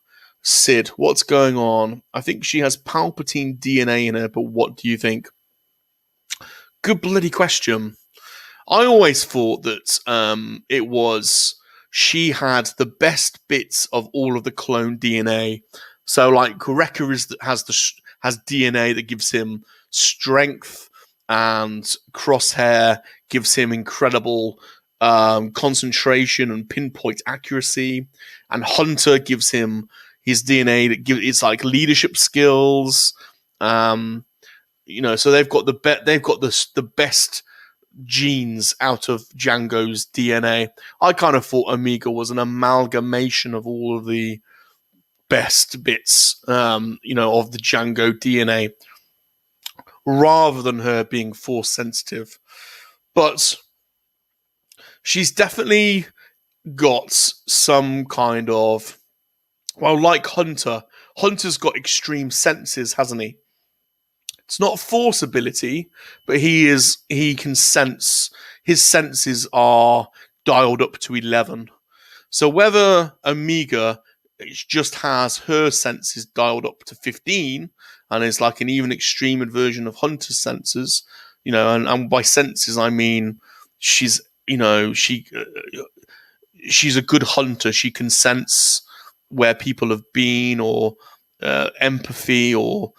Sid? What's going on? I think she has Palpatine DNA in her, but what do you think? Good bloody question. I always thought that it was she had the best bits of all of the clone DNA. So like Wrecker has DNA that gives him strength, and Crosshair gives him incredible concentration and pinpoint accuracy, and Hunter gives him his DNA that it's like leadership skills. So they've got the best genes out of Django's DNA. I kind of thought Omega was an amalgamation of all of the best bits, of the Django DNA, rather than her being force sensitive. But she's definitely got some kind of, well, like Hunter. Hunter's got extreme senses, hasn't he? It's not a force ability, but he can sense. His senses are dialed up to 11. So whether Omega just has her senses dialed up to 15 and is like an even extreme version of Hunter's senses, and by senses I mean she's a good hunter. She can sense where people have been, or empathy, or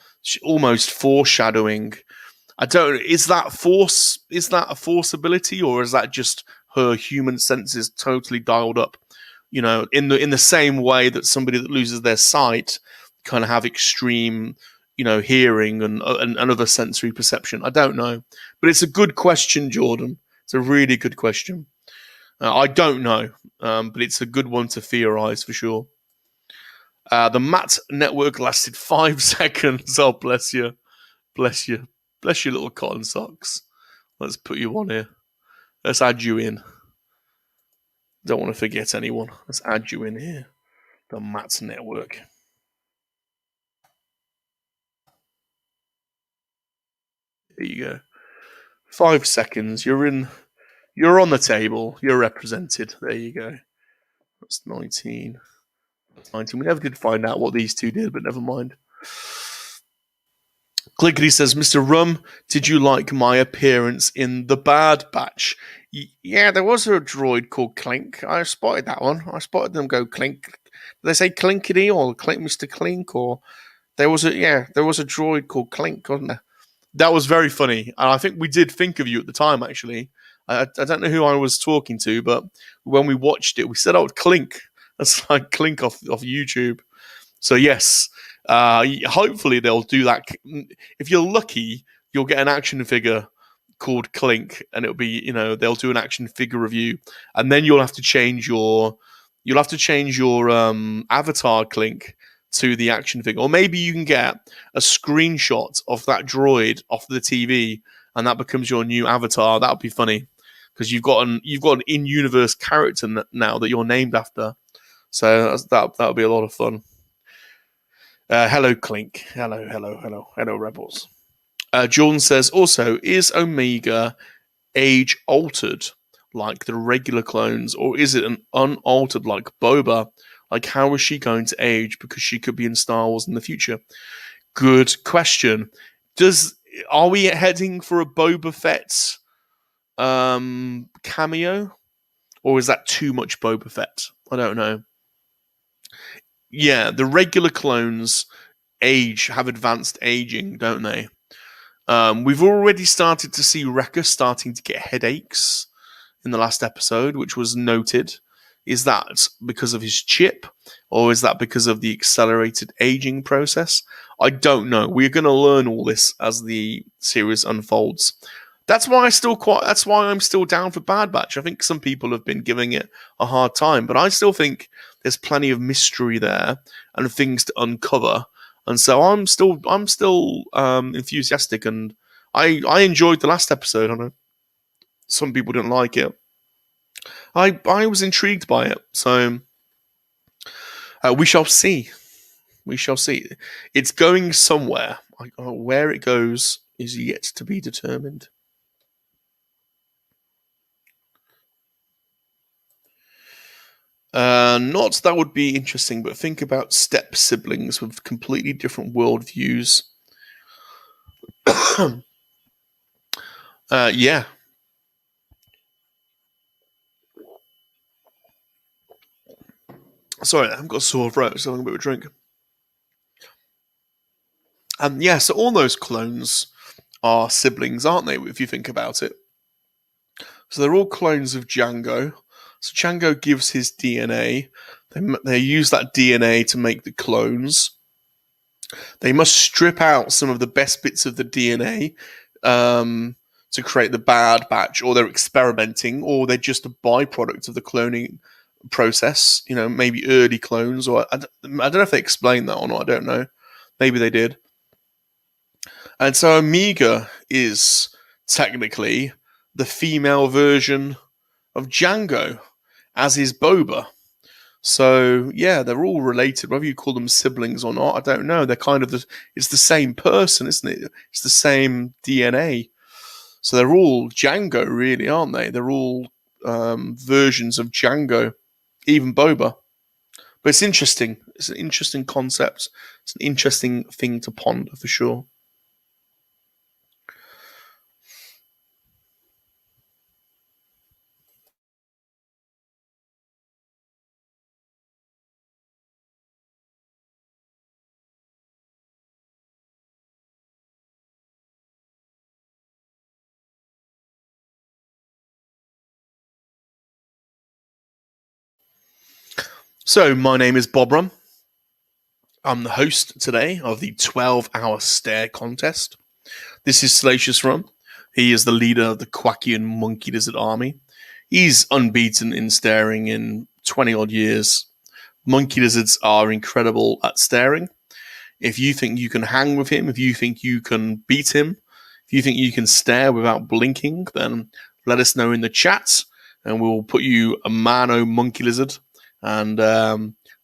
almost foreshadowing. I don't. Is that a force ability, or is that just her human senses totally dialed up? In the same way that somebody that loses their sight kind of have extreme hearing and other sensory perception? I don't know, but it's a good question, Jordan. It's a really good question. I don't know, but it's a good one to theorize for sure. The Matt network lasted 5 seconds. Oh, bless you. Bless you. Bless your little cotton socks. Let's put you on here. Let's add you in. Don't want to forget anyone. Let's add you in here. The Matt network. There you go. 5 seconds. You're in. You're on the table. You're represented. There you go. That's 19. 19. We never did find out what these two did, but never mind. Clickety says, Mr. Rum, did you like my appearance in The Bad Batch? Yeah, there was a droid called Clink. I spotted that one. I spotted them go Clink. Did they say Clinkety or Clink, Mr. Clink? Or there was a droid called Clink, wasn't there? That was very funny. And I think we did think of you at the time, actually. I don't know who I was talking to, but when we watched it, we said, oh, Clink. That's like Clink off YouTube. So, yes, hopefully they'll do that. If you're lucky, you'll get an action figure called Clink, and it'll be, they'll do an action figure review, and then you'll have to change your avatar Clink to the action figure, or maybe you can get a screenshot of that droid off the TV, and that becomes your new avatar. That would be funny because you've got an in-universe character now that you're named after. So that would be a lot of fun. Hello, Clink. Hello, Rebels. Jordan says, also, is Omega age altered like the regular clones, or is it an unaltered like Boba? Like, how is she going to age? Because she could be in Star Wars in the future. Good question. Are we heading for a Boba Fett cameo? Or is that too much Boba Fett? I don't know. Yeah, the regular clones have advanced aging, don't they? We've already started to see Wrecker starting to get headaches in the last episode, which was noted. Is that because of his chip, or is that because of the accelerated aging process? I don't know. We're going to learn all this as the series unfolds. That's why I'm still down for Bad Batch. I think some people have been giving it a hard time, but I still think there's plenty of mystery there and things to uncover. And so I'm still enthusiastic, and I enjoyed the last episode. I know some people didn't like it. I was intrigued by it, so we shall see. We shall see. It's going somewhere. Where it goes is yet to be determined. Not that would be interesting, but think about step siblings with completely different worldviews. Yeah. Sorry, I've got a sore throat, so I'm having a bit of a drink. Yeah, so all those clones are siblings, aren't they, if you think about it? So they're all clones of Django. So Django gives his DNA. They use that DNA to make the clones. They must strip out some of the best bits of the DNA to create the Bad Batch, or they're experimenting, or they're just a byproduct of the cloning process. Maybe early clones, or I don't know if they explained that or not. I don't know. Maybe they did. And so Omega is technically the female version of Django, as is Boba. So yeah, they're all related. Whether you call them siblings or not, I don't know. They're kind of it's the same person, isn't it? It's the same DNA. So they're all Django, really, aren't they? They're all versions of Django, even Boba. But it's interesting. It's an interesting concept. It's an interesting thing to ponder for sure. So my name is Bob Rum. I'm the host today of the 12-hour stArE contest. This is Salacious Rum. He is the leader of the Kwakian monkey lizard army. He's unbeaten in staring in 20-odd years. Monkey lizards are incredible at staring. If you think you can hang with him, if you think you can beat him, if you think you can stare without blinking, then let us know in the chat, and we'll put you a mano monkey lizard, and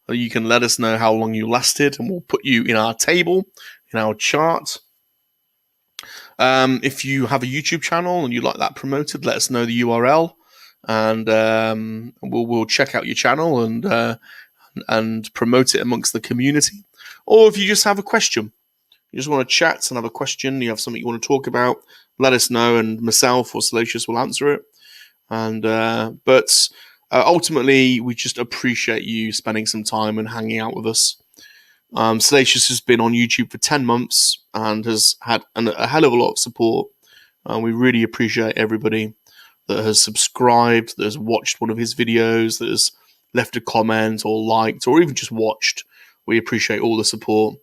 you can let us know how long you lasted, and we'll put you in our table, in our chart. If you have a YouTube channel and you like that promoted, let us know the URL, and we'll check out your channel and promote it amongst the community. Or if you just have a question, you just want to chat and have a question, you have something you want to talk about, let us know, and myself or Salacious will answer it. And but ultimately, we just appreciate you spending some time and hanging out with us. Salacious has been on YouTube for 10 months and has had a hell of a lot of support. We really appreciate everybody that has subscribed, that has watched one of his videos, that has left a comment or liked or even just watched. We appreciate all the support.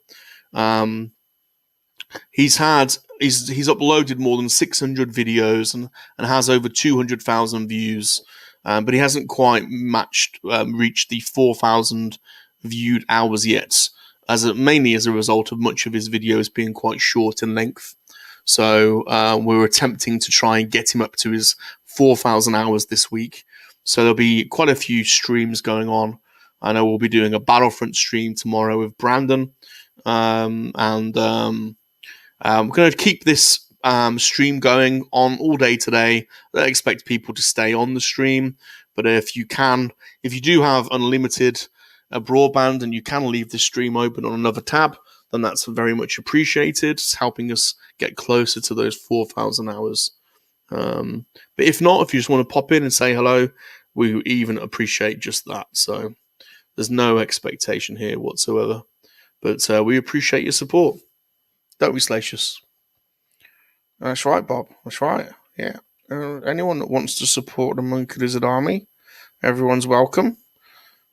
He's uploaded more than 600 videos and has over 200,000 views, but he hasn't quite reached the 4,000 viewed hours yet, mainly as a result of much of his videos being quite short in length. So we're attempting to try and get him up to his 4,000 hours this week. So there'll be quite a few streams going on. I know we'll be doing a Battlefront stream tomorrow with Brandon, and we're going to keep this stream going on all day today. I expect people to stay on the stream, but if you do have unlimited broadband and you can leave the stream open on another tab, then that's very much appreciated. It's helping us get closer to those 4,000 hours. But if not, if you just want to pop in and say hello, we even appreciate just that. So there's no expectation here whatsoever. But we appreciate your support. Don't we, Salacious? That's right, Bob. That's right. Yeah. Anyone that wants to support the monkey lizard army, everyone's welcome.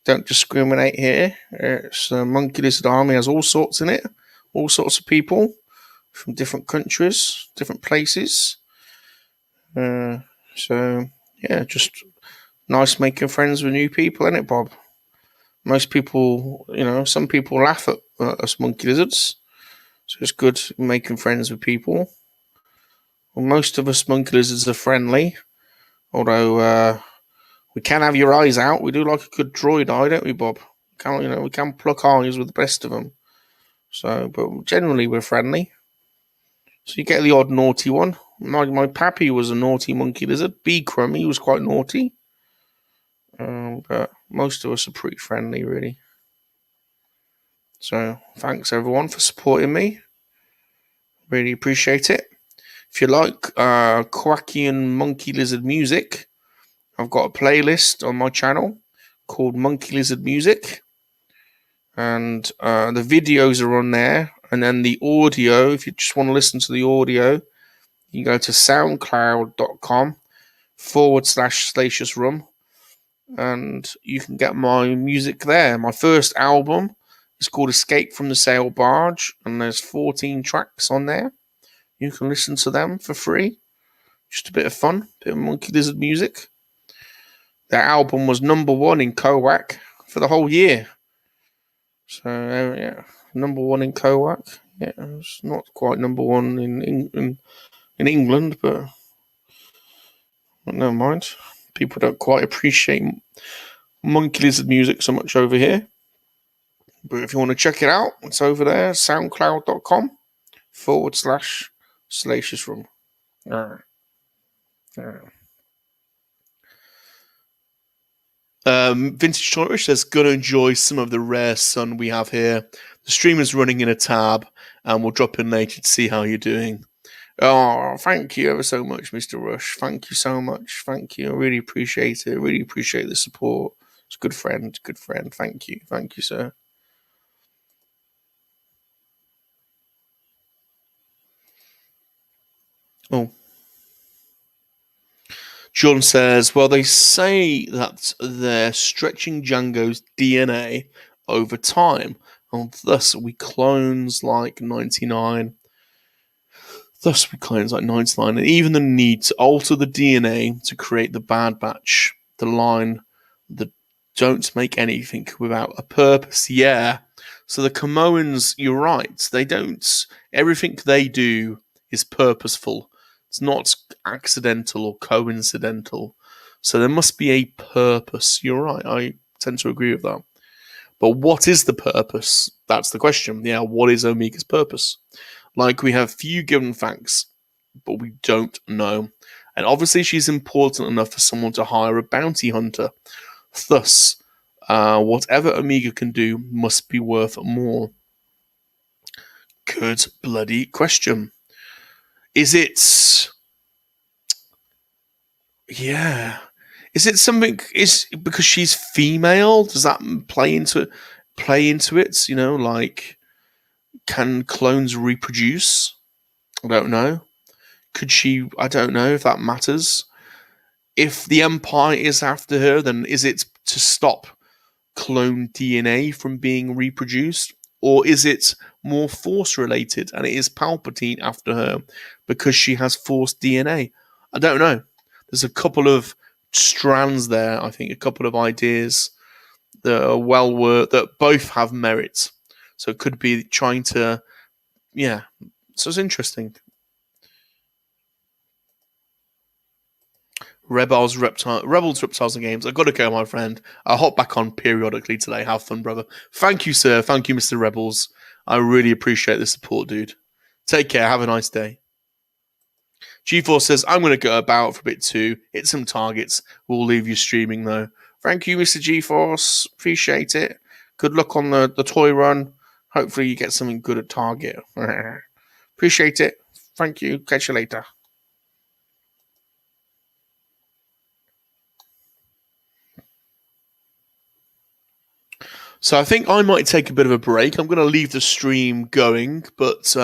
Don't discriminate here. It's the monkey lizard army has all sorts in it, all sorts of people from different countries, different places. So yeah, just nice making friends with new people, isn't it, Bob? Most people, some people laugh at us monkey lizards, so it's good making friends with people. Well, most of us monkey lizards are friendly, although we can have your eyes out. We do like a good droid eye, don't we, Bob? We can pluck eyes with the best of them. So, but generally we're friendly. So you get the odd naughty one. My pappy was a naughty monkey lizard. B Crumb, he was quite naughty. But most of us are pretty friendly, really. So thanks everyone for supporting me. Really appreciate it. If you like Kwakian monkey lizard music, I've got a playlist on my channel called Monkey Lizard Music, and the videos are on there, and then the audio, if you just want to listen to the audio, you go to soundcloud.com/Salacious Rum, and you can get my music there. My first album is called Escape from the Sail Barge, and there's 14 tracks on there. You can listen to them for free. Just a bit of fun, a bit of monkey lizard music. That album was #1 in COAC for the whole year. So yeah, #1 in COAC. Yeah, it's not quite #1 in England, but never mind. People don't quite appreciate monkey lizard music so much over here. But if you want to check it out, it's over there, soundcloud.com/Salacious Rum. Vintage Tourish says, gonna enjoy some of the rare sun we have here. The stream is running in a tab, and we'll drop in later to see how you're doing. Oh, thank you ever so much, Mr. Rush. Thank you so much. Thank you. I really appreciate it. Really appreciate the support. It's a good friend. Good friend. Thank you. Thank you, sir. Oh. John says, well, they say that they're stretching Django's DNA over time, and thus we clones like 99. Thus we clones like 99, and even the need to alter the DNA to create the Bad Batch, the line that don't make anything without a purpose. Yeah. So the Camoans, you're right, they don't. Everything they do is purposeful. It's not accidental or coincidental. So there must be a purpose. You're right. I tend to agree with that. But what is the purpose? That's the question. Yeah, what is Omega's purpose? Like, we have few given facts, but we don't know. And obviously, she's important enough for someone to hire a bounty hunter. Thus, whatever Omega can do must be worth more. Good bloody question. Is it? Yeah. Is it something? Is because she's female? Does that play into it? You know, like, can clones reproduce? I don't know. Could she? I don't know if that matters. If the Empire is after her, then is it to stop clone DNA from being reproduced? Or is it more Force related and it is Palpatine after her because she has Force DNA? I don't know. There's a couple of strands there, I think, a couple of ideas that are well worth, that both have merit. So it could be trying to, yeah. So it's interesting. Rebels, Reptiles, and Games. I've got to go, my friend. I'll hop back on periodically today. Have fun, brother. Thank you, sir. Thank you, Mr. Rebels. I really appreciate the support, dude. Take care. Have a nice day. G-Force says, I'm going to go about for a bit too. Hit some targets. We'll leave you streaming, though. Thank you, Mr. G-Force. Appreciate it. Good luck on the toy run. Hopefully you get something good at target. Appreciate it. Thank you. Catch you later. So I think I might take a bit of a break. I'm going to leave the stream going, but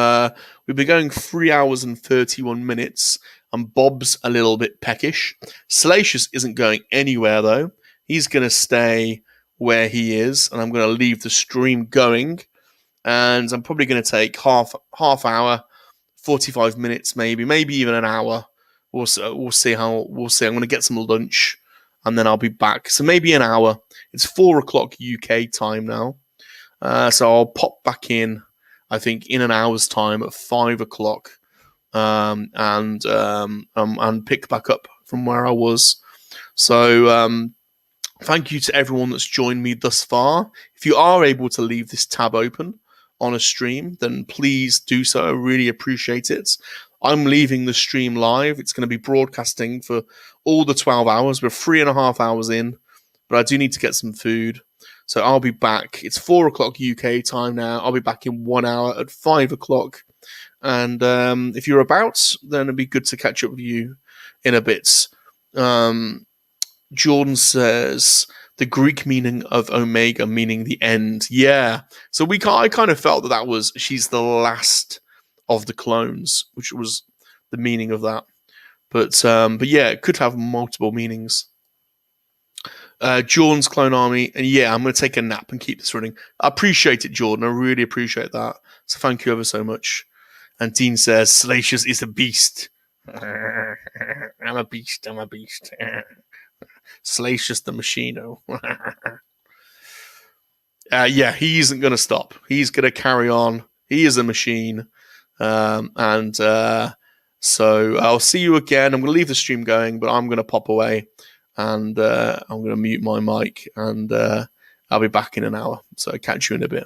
we've been going 3 hours and 31 minutes, and Bob's a little bit peckish. Salacious isn't going anywhere, though. He's going to stay where he is, and I'm going to leave the stream going, and I'm probably going to take half hour, 45 minutes, maybe even an hour. We'll see how we'll see. I'm going to get some lunch, and then I'll be back. So maybe an hour. It's 4 o'clock UK time now, so I'll pop back in. I think in an hour's time at 5 o'clock, and pick back up from where I was. So thank you to everyone that's joined me thus far. If you are able to leave this tab open on a stream, then please do so. I really appreciate it. I'm leaving the stream live. It's going to be broadcasting for all the 12 hours. We're 3.5 hours in, but I do need to get some food. So I'll be back. It's 4 o'clock UK time now. I'll be back in 1 hour at 5 o'clock. And if you're about, then it'd be good to catch up with you in a bit. Jordan says the Greek meaning of Omega, meaning the end. Yeah. So I kind of felt that was she's the last of the clones, which was the meaning of that. But yeah, it could have multiple meanings. Jordan's clone army, and yeah, I'm going to take a nap and keep this running. I appreciate it, Jordan. I really appreciate that. So thank you ever so much. And Dean says Salacious is a beast. I'm a beast. Salacious the Machino. Yeah, he isn't going to stop. He's going to carry on. He is a machine. So I'll see you again. I'm going to leave the stream going, but I'm going to pop away and I'm going to mute my mic and I'll be back in an hour. So catch you in a bit.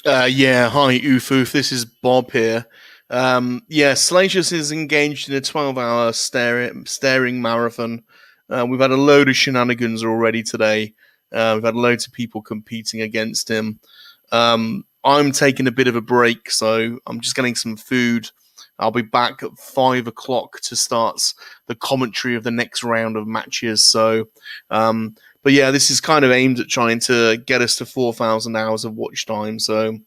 Yeah, hi, Ufoof. This is Bob here. Yeah, Salacious is engaged in a 12-hour staring marathon. We've had a load of shenanigans already today. We've had loads of people competing against him. I'm taking a bit of a break, so I'm just getting some food. I'll be back at 5 o'clock to start the commentary of the next round of matches. But yeah, this is kind of aimed at trying to get us to 4,000 hours of watch time. So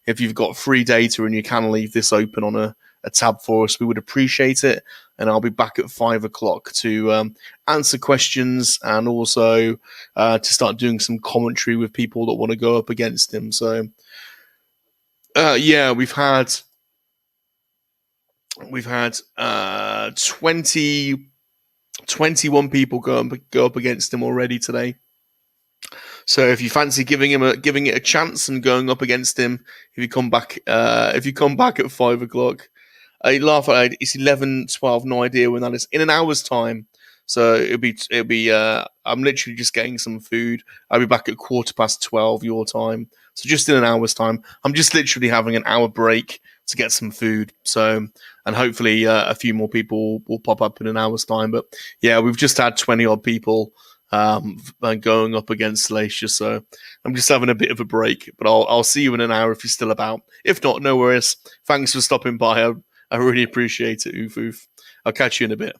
if you've got free data and you can leave this open on a tab for us, we would appreciate it. And I'll be back at 5 o'clock to answer questions and also to start doing some commentary with people that want to go up against him. So yeah, we've had 21 people go up against him already today. So if you fancy giving it a chance and going up against him, if you come back at 5 o'clock, I laugh at it. It's 11:12. No idea when that is. In an hour's time. So it'll be. I'm literally just getting some food. I'll be back at 12:15 your time. So just in an hour's time, I'm just literally having an hour break to get some food. So and hopefully a few more people will pop up in an hour's time. But yeah, we've just had 20 odd people going up against Salacious. So I'm just having a bit of a break. But I'll see you in an hour if you're still about. If not, no worries. Thanks for stopping by. I really appreciate it, Oof Oof. I'll catch you in a bit.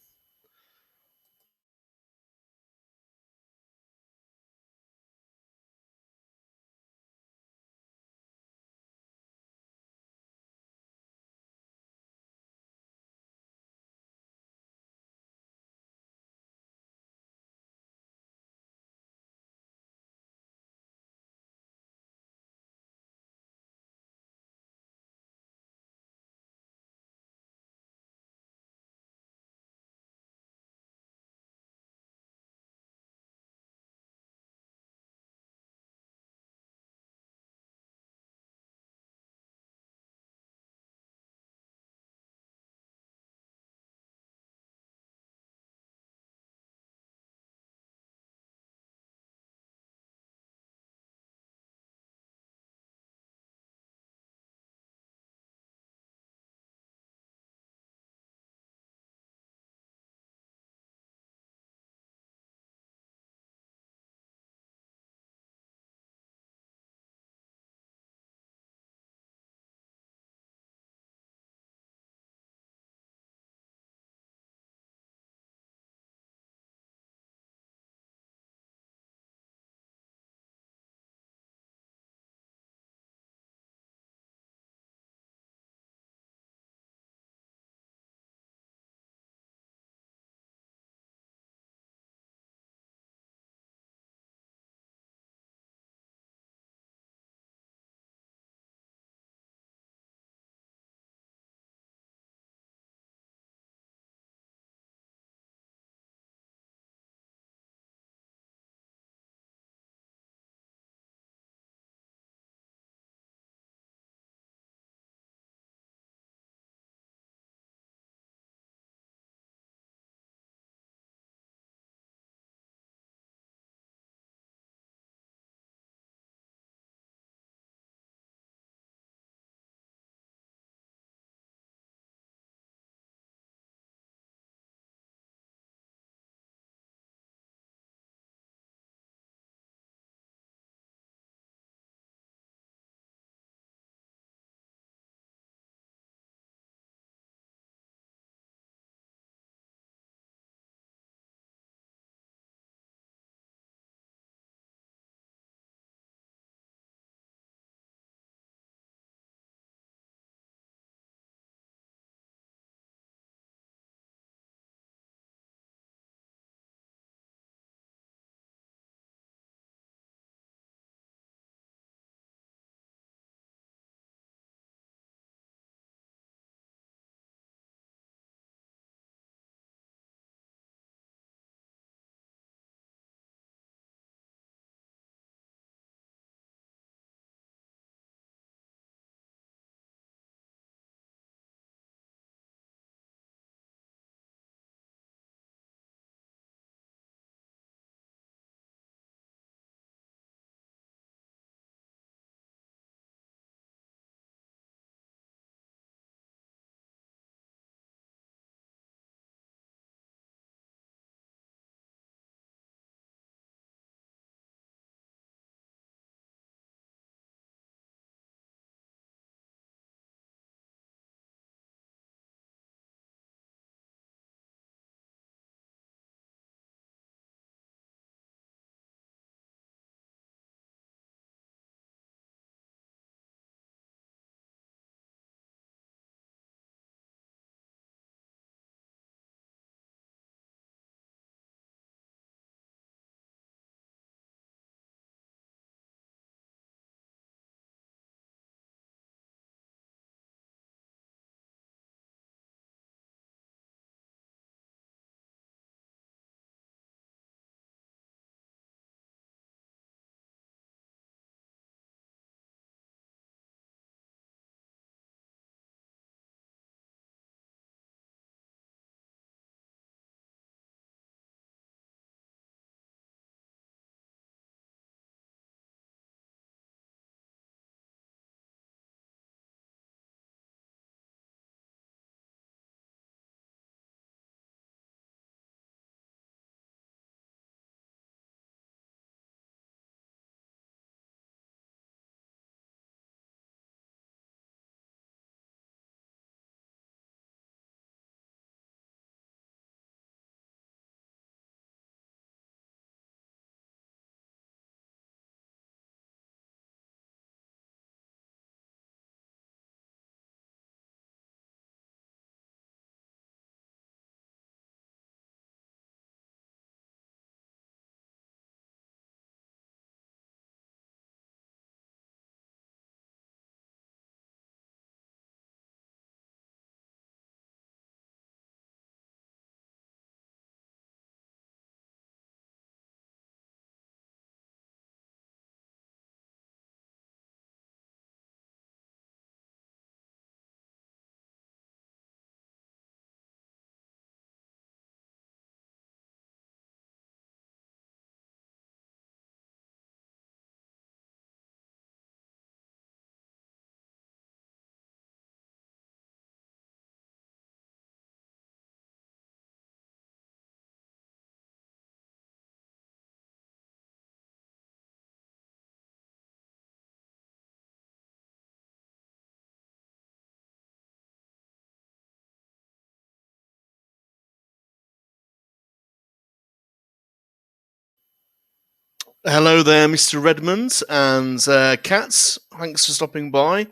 Hello there, Mr. Redmond and Cats. Thanks for stopping by.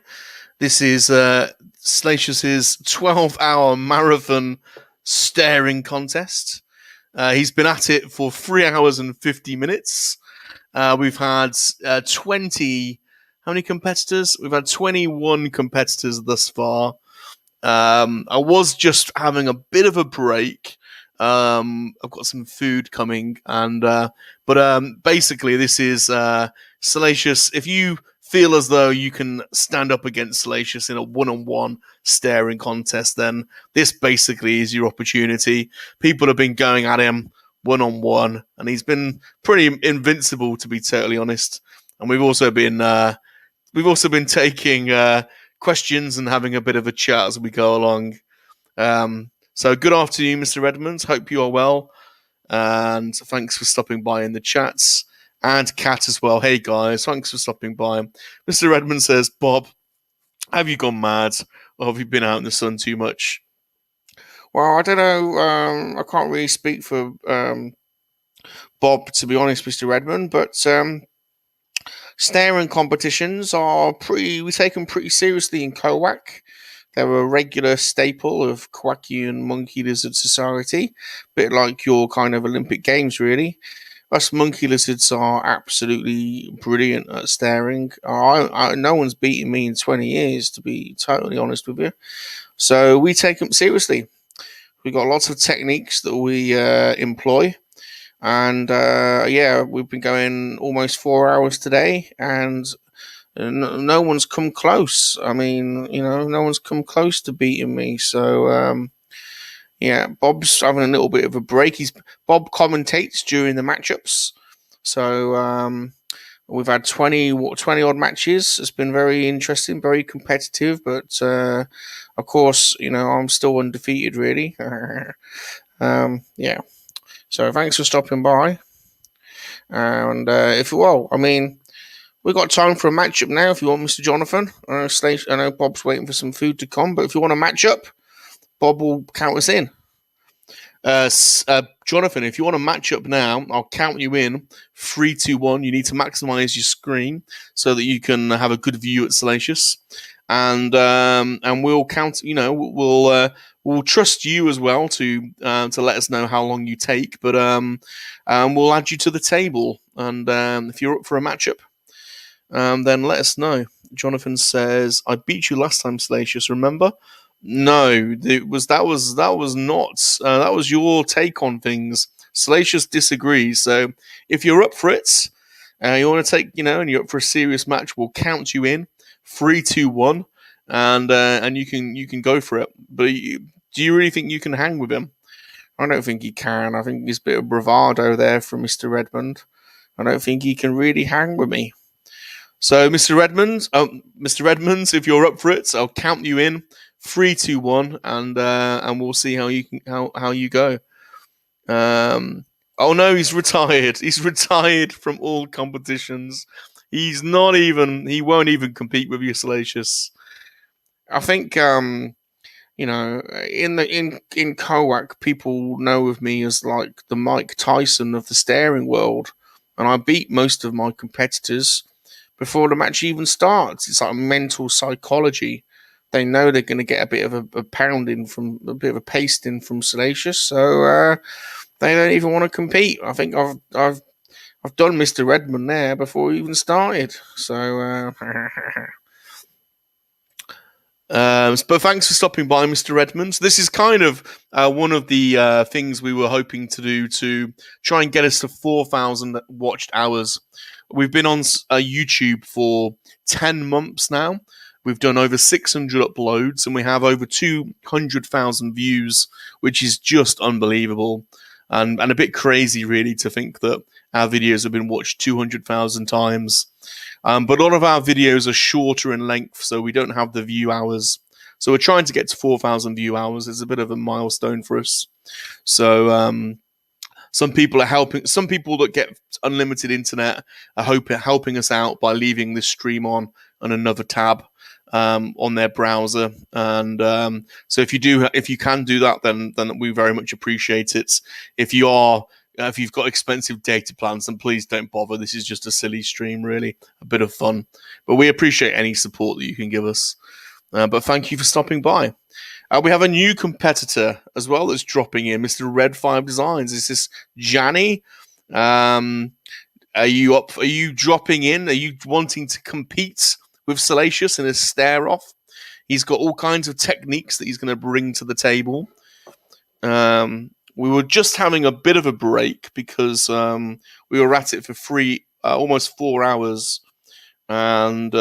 This is Salacious's 12-hour marathon staring contest. He's been at it for 3 hours and 50 minutes. We've had 20... How many competitors? We've had 21 competitors thus far. I was just having a bit of a break. I've got some food coming, but basically, this is Salacious. If you feel as though you can stand up against Salacious in a one-on-one staring contest, then this basically is your opportunity. People have been going at him one-on-one, and he's been pretty invincible, to be totally honest. And we've also been taking questions and having a bit of a chat as we go along. So good afternoon, Mr. Edmonds. Hope you are well. And thanks for stopping by in the chats. And Kat as well. Hey, guys. Thanks for stopping by. Mr. Edmonds says, Bob, have you gone mad? Or have you been out in the sun too much? Well, I don't know. I can't really speak for Bob, to be honest, Mr. Redmond, but staring competitions we take them pretty seriously in COAC. They're a regular staple of Kowakian Monkey Lizard Society, a bit like your kind of Olympic Games, really. Us monkey lizards are absolutely brilliant at staring. No one's beaten me in 20 years, to be totally honest with you. So we take them seriously. We've got lots of techniques that we employ. And we've been going almost 4 hours today, and no one's come close. I mean, no one's come close to beating me. So, Bob's having a little bit of a break. Bob commentates during the matchups. So, we've had 20 odd matches. It's been very interesting, very competitive. But, of course, I'm still undefeated, really. So thanks for stopping by. And we've got time for a matchup now if you want, Mr. Jonathan. I know Bob's waiting for some food to come, but if you want a matchup, Bob will count us in. Jonathan, if you want to match up now, I'll count you in. 3, 2, 1. You need to maximize your screen so that you can have a good view at Salacious. And we'll count. We'll trust you as well to let us know how long you take. But we'll add you to the table. And if you're up for a matchup, then let us know. Jonathan says, "I beat you last time, Salacious. Remember?" No, that was your take on things. Salacious disagrees. So if you're up for it, you want to take, and you're up for a serious match, we'll count you in. 3, 2, 1, and you can go for it. But do you really think you can hang with him? I don't think he can. I think there's a bit of bravado there from Mr. Redmond. I don't think he can really hang with me. So, Mr. Redmonds, if you're up for it, I'll count you in. 3, 2, 1, and we'll see how you go. Oh no, he's retired. He's retired from all competitions. He won't even compete with you, Salacious. I think in COAC, people know of me as like the Mike Tyson of the staring world, and I beat most of my competitors before the match even starts. It's like mental psychology. They know they're going to get a bit of a pounding a bit of a pasting from Salacious, so they don't even want to compete. I think I've done Mr. Redmond there before we even started. So, but thanks for stopping by, Mr. Redmonds. This is kind of one of the things we were hoping to do to try and get us to 4,000 watched hours. We've been on YouTube for 10 months now. We've done over 600 uploads, and we have over 200,000 views, which is just unbelievable. And a bit crazy, really, to think that our videos have been watched 200,000 times. But a lot of our videos are shorter in length, so we don't have the view hours. So we're trying to get to 4,000 view hours. It's a bit of a milestone for us. So some people are helping. Some people that get unlimited internet are helping us out by leaving this stream on another tab on their browser. And so if you can do that, then we very much appreciate it. If you are if you've got expensive data plans, then please don't bother. This is just a silly stream, really, a bit of fun. But we appreciate any support that you can give us. But thank you for stopping by. We have a new competitor as well that's dropping in, Mr. Red 5 Designs. Is this Janny? Are you up? Are you dropping in? Are you wanting to compete with Salacious in a stare-off? He's got all kinds of techniques that he's going to bring to the table. We were just having a bit of a break because we were at it for almost 4 hours, and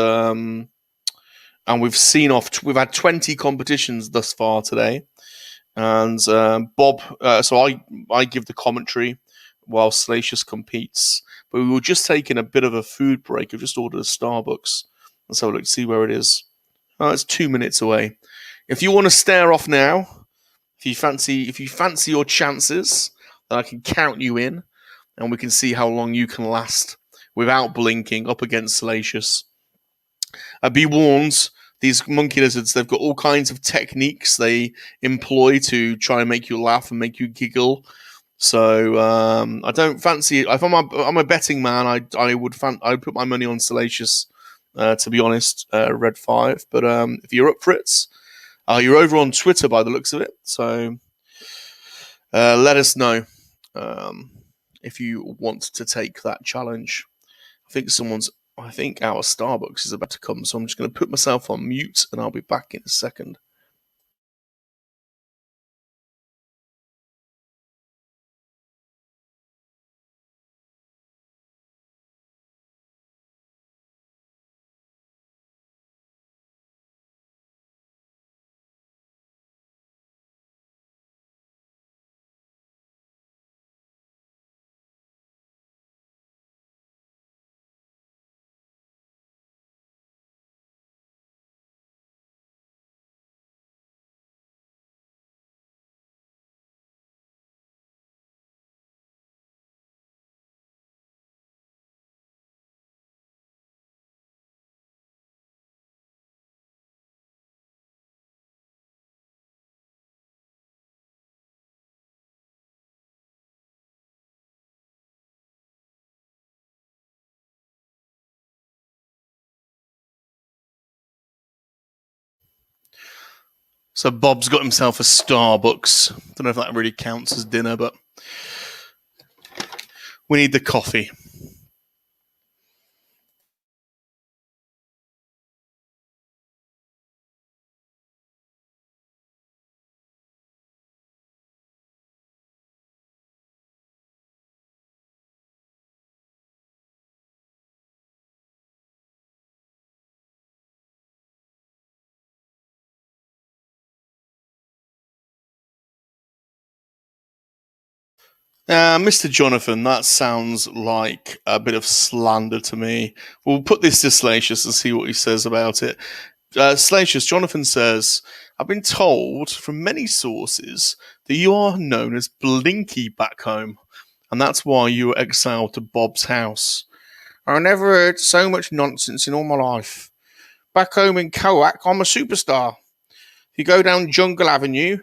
we've had 20 competitions thus far today, and Bob. So I give the commentary while Salacious competes. But we were just taking a bit of a food break. I've just ordered a Starbucks. Let's have a look, see where it is. Oh, it's 2 minutes away. If you want to stare off now, if you fancy your chances, then I can count you in, and we can see how long you can last without blinking up against Salacious. Be warned, these monkey lizards, they've got all kinds of techniques they employ to try and make you laugh and make you giggle. So I don't fancy. If I'm a betting man, I'd put my money on Salacious. To be honest, Red 5. But if you're up for it, you're over on Twitter by the looks of it. So let us know if you want to take that challenge. I think our Starbucks is about to come, so I'm just going to put myself on mute, and I'll be back in a second. So Bob's got himself a Starbucks. Don't know if that really counts as dinner, but we need the coffee. Mr. Jonathan, that sounds like a bit of slander to me. We'll put this to Salacious and see what he says about it. Salacious, Jonathan says, I've been told from many sources that you are known as Blinky back home, and that's why you were exiled to Bob's house. I never heard so much nonsense in all my life. Back home in Koak, I'm a superstar. If you go down Jungle Avenue,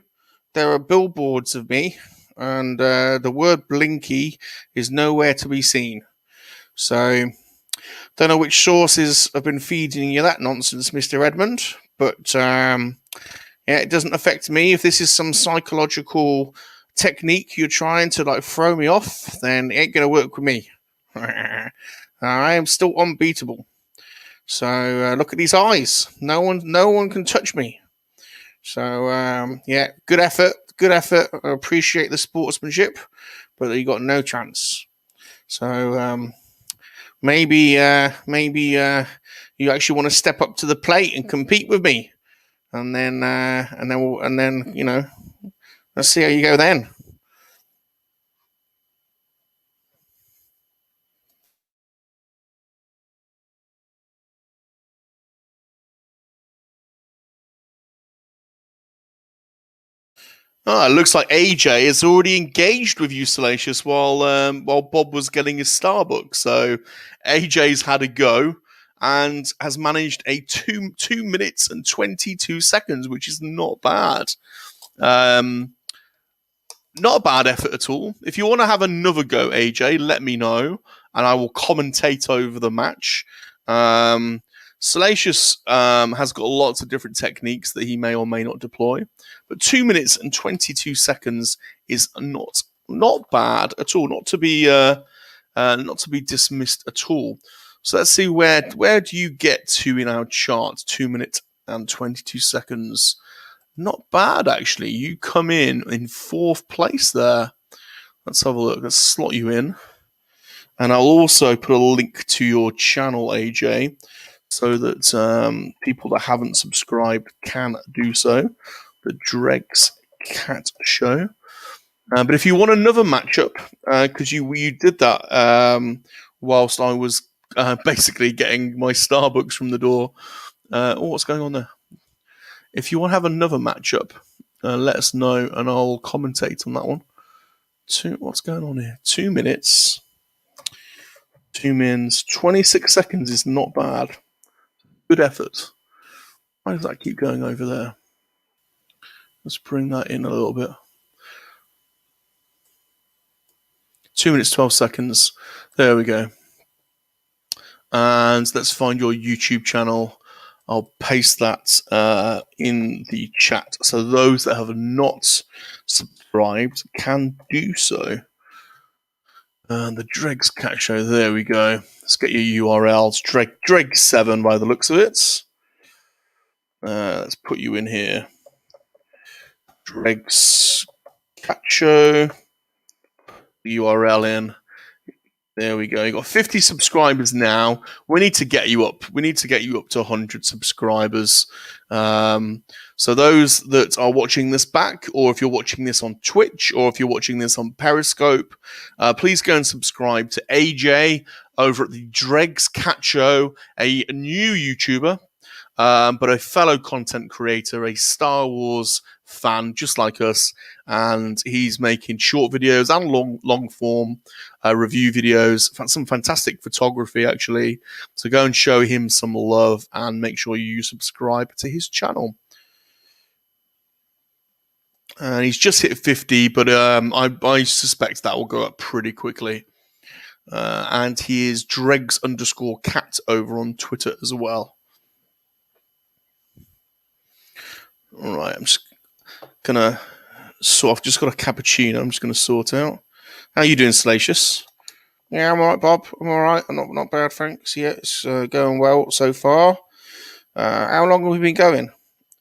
there are billboards of me, and the word Blinky is nowhere to be seen. So, don't know which sources have been feeding you that nonsense, Mr. Edmund, but yeah, it doesn't affect me. If this is some psychological technique you're trying to throw me off, then it ain't gonna work with me. I am still unbeatable. So look at these eyes. No one can touch me. So yeah, good effort. I appreciate the sportsmanship, but you got no chance. So maybe you actually want to step up to the plate and compete with me, and then let's see how you go then. It looks like AJ has already engaged with you, Salacious, while Bob was getting his Starbucks. So AJ's had a go and has managed a 2 minutes and 22 seconds, which is not bad. not a bad effort at all. If you want to have another go, AJ, let me know, and I will commentate over the match. Salacious has got lots of different techniques that he may or may not deploy, but 2 minutes and 22 seconds is not bad at all. Not to be dismissed at all. So let's see where do you get to in our chart? 2 minutes and 22 seconds. Not bad, actually. You come in 4th place there. Let's have a look. Let's slot you in. And I'll also put a link to your channel, AJ, so that people that haven't subscribed can do so. The Dregs Cat Show. But if you want another matchup, because you did that whilst I was basically getting my Starbucks from the door. What's going on there? If you want to have another matchup, let us know and I'll commentate on that one. What's going on here? 2 minutes. 2 minutes. 26 seconds is not bad. Good effort. Why does that keep going over there? Let's bring that in a little bit. 2 minutes, 12 seconds. There we go. And let's find your YouTube channel. I'll paste that in the chat. So those that have not subscribed can do so. The Dregs Cat Show. There we go. Let's get your URLs. Dreg 7 by the looks of it. Let's put you in here. Dregs Cat Show. The URL in. There we go. You got 50 subscribers now. We need to get you up. We need to get you up to 100 subscribers. So those that are watching this back, or if you're watching this on Twitch, or if you're watching this on Periscope, please go and subscribe to AJ over at the Dregs Cat Show, a new YouTuber, but a fellow content creator, a Star Wars fan just like us, and he's making short videos and long form review videos, some fantastic photography actually. So go and show him some love and make sure you subscribe to his channel. And he's just hit 50, but I suspect that will go up pretty quickly. And he is Dregs_cat over on Twitter as well. All right, I'm just gonna I've just got a cappuccino. I'm just gonna sort out. How are you doing, Salacious? Yeah, I'm alright, Bob. I'm alright. I'm not bad, thanks. Yeah, it's going well so far. How long have we been going?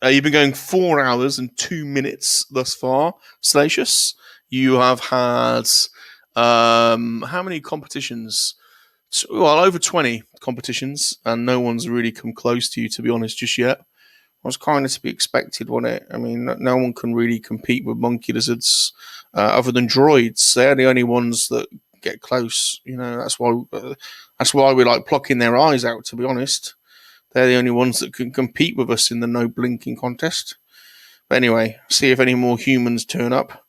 You've been going 4 hours and 2 minutes thus far, Salacious. You have had how many competitions? Well, over 20 competitions, and no one's really come close to you, to be honest, just yet. Was kind of to be expected, wasn't it? I mean, no one can really compete with monkey lizards other than droids. They're the only ones that get close. You know, that's why we like plucking their eyes out, to be honest. They're the only ones that can compete with us in the no blinking contest. But anyway, see if any more humans turn up.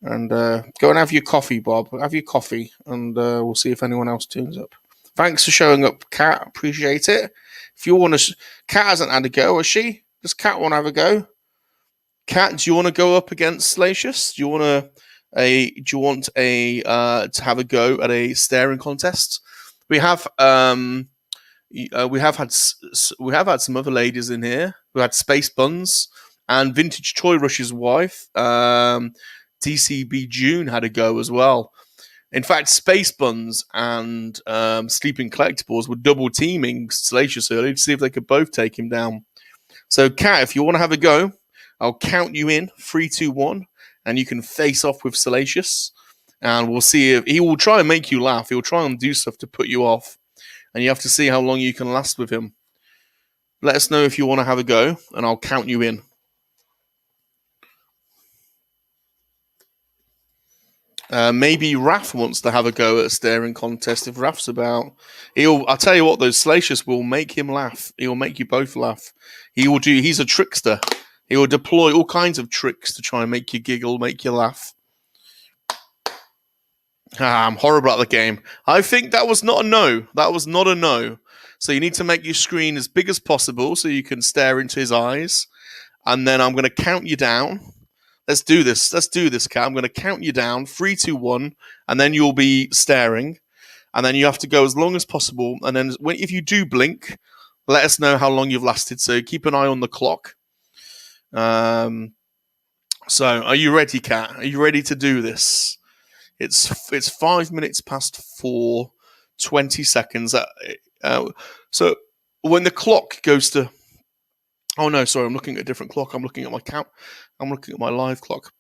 And go and have your coffee, Bob. Have your coffee, and we'll see if anyone else turns up. Thanks for showing up, Kat. Appreciate it. If you want to... Kat hasn't had a go, has she? Does Kat want to have a go? Kat, do you want to go up against Salacious? Do you want to have a go at a staring contest? We have had some other ladies in here. We had Space Buns and Vintage Toy Rush's wife, DCB June, had a go as well. In fact, Space Buns and Sleeping Collectibles were double teaming Salacious earlier to see if they could both take him down. So, Kat, if you want to have a go, I'll count you in 3, 2, 1, and you can face off with Salacious. And we'll see if he will try and make you laugh. He'll try and do stuff to put you off. And you have to see how long you can last with him. Let us know if you want to have a go, and I'll count you in. Maybe Raph wants to have a go at a staring contest if Raph's about. I'll tell you what, though, Salacious will make him laugh. He'll make you both laugh. He's a trickster. He will deploy all kinds of tricks to try and make you giggle, make you laugh. I'm horrible at the game. I think that was not a no. That was not a no. So you need to make your screen as big as possible so you can stare into his eyes. And then I'm going to count you down. Let's do this. Let's do this, Kat. I'm going to count you down. 3, 2, 1, and then you'll be staring, and then you have to go as long as possible. And then if you do blink, let us know how long you've lasted. So keep an eye on the clock. So are you ready, Kat? Are you ready to do this? It's 5 minutes past 4, 20 seconds. So when the clock goes to, oh no, sorry, I'm looking at a different clock. I'm looking at my count. I'm looking at my live clock.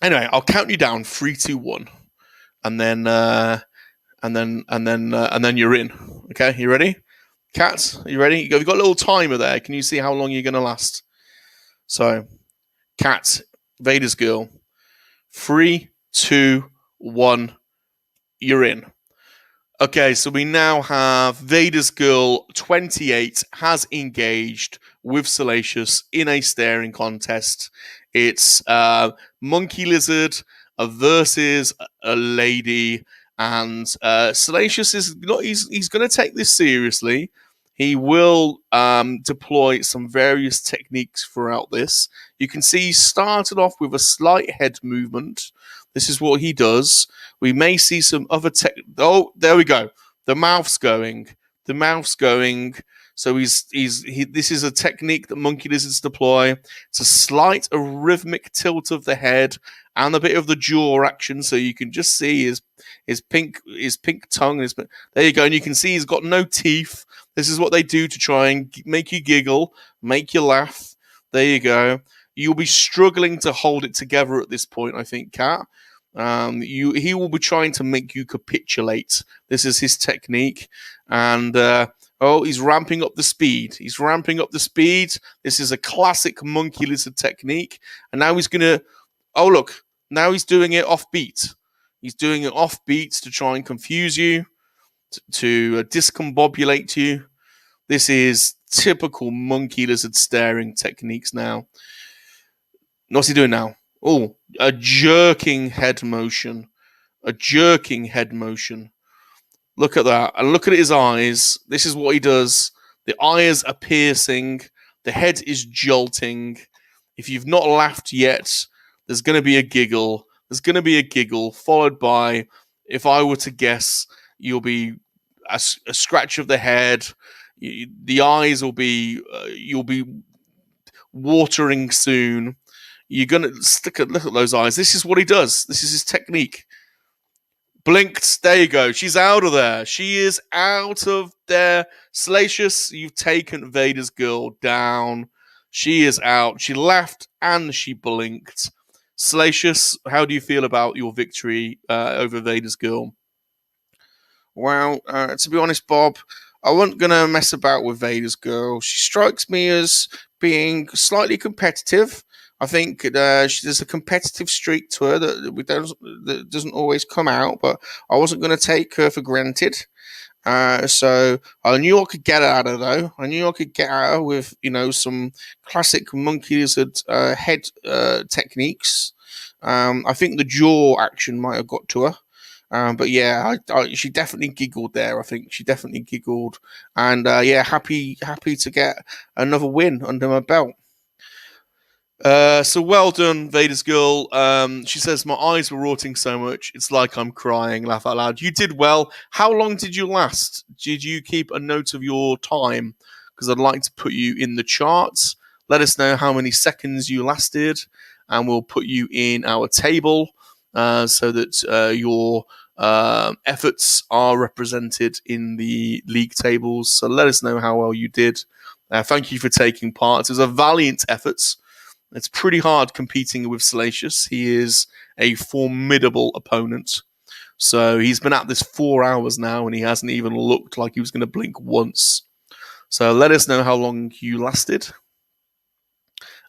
Anyway, I'll count you down. 3, 2, 1, and then you're in. Okay, you ready? Kat, are you ready? You've got a little timer there. Can you see how long you're going to last? So, Kat, Vader's girl. 3, 2, 1, you're in. Okay, so we now have Vader's girl 28 has engaged with Salacious in a staring contest. It's Monkey Lizard versus a lady, and Salacious is not. He's going to take this seriously. He will deploy some various techniques throughout this. You can see he started off with a slight head movement. This is what he does. We may see some other tech. Oh, there we go. The mouth's going. The mouth's going. So this is a technique that monkey lizards deploy. It's a slight rhythmic tilt of the head and a bit of the jaw action, so you can just see his pink tongue. There you go, and you can see he's got no teeth. This is what they do to try and make you giggle, make you laugh. There you go. You'll be struggling to hold it together at this point, I think, Kat. He will be trying to make you capitulate. This is his technique, and he's ramping up the speed. He's ramping up the speed. This is a classic monkey lizard technique, and now he's gonna. Oh look, now he's doing it off beat. He's doing it off beat to try and confuse you, to discombobulate you. This is typical monkey lizard staring techniques now. What's he doing now? Oh, a jerking head motion. A jerking head motion. Look at that. And look at his eyes. This is what he does. The eyes are piercing. The head is jolting. If you've not laughed yet, there's going to be a giggle. There's going to be a giggle, followed by, if I were to guess, you'll be a scratch of the head. The eyes will be, you'll be watering soon. You're going to look at those eyes. This is what he does. This is his technique. Blinked. There you go. She's out of there. She is out of there. Salacious, you've taken Vader's girl down. She is out. She laughed and she blinked. Salacious, how do you feel about your victory over Vader's girl? Well, to be honest, Bob, I wasn't going to mess about with Vader's girl. She strikes me as being slightly competitive. I think there's a competitive streak to her that doesn't always come out, but I wasn't going to take her for granted. So I knew I could get at her, though. I knew I could get at her with, some classic monkey lizard head techniques. I think the jaw action might have got to her. But yeah, she definitely giggled there. I think she definitely giggled, and happy to get another win under my belt. So well done, Vader's girl. She says, my eyes were rotting so much, it's like I'm crying, laugh out loud. You did well. How long did you last? Did you keep a note of your time? Because I'd like to put you in the charts. Let us know how many seconds you lasted, and we'll put you in our table so that your efforts are represented in the league tables. So let us know how well you did. Thank you for taking part. It was a valiant effort. It's pretty hard competing with Salacious. He is a formidable opponent. So he's been at this 4 hours now, and he hasn't even looked like he was going to blink once. So let us know how long you lasted,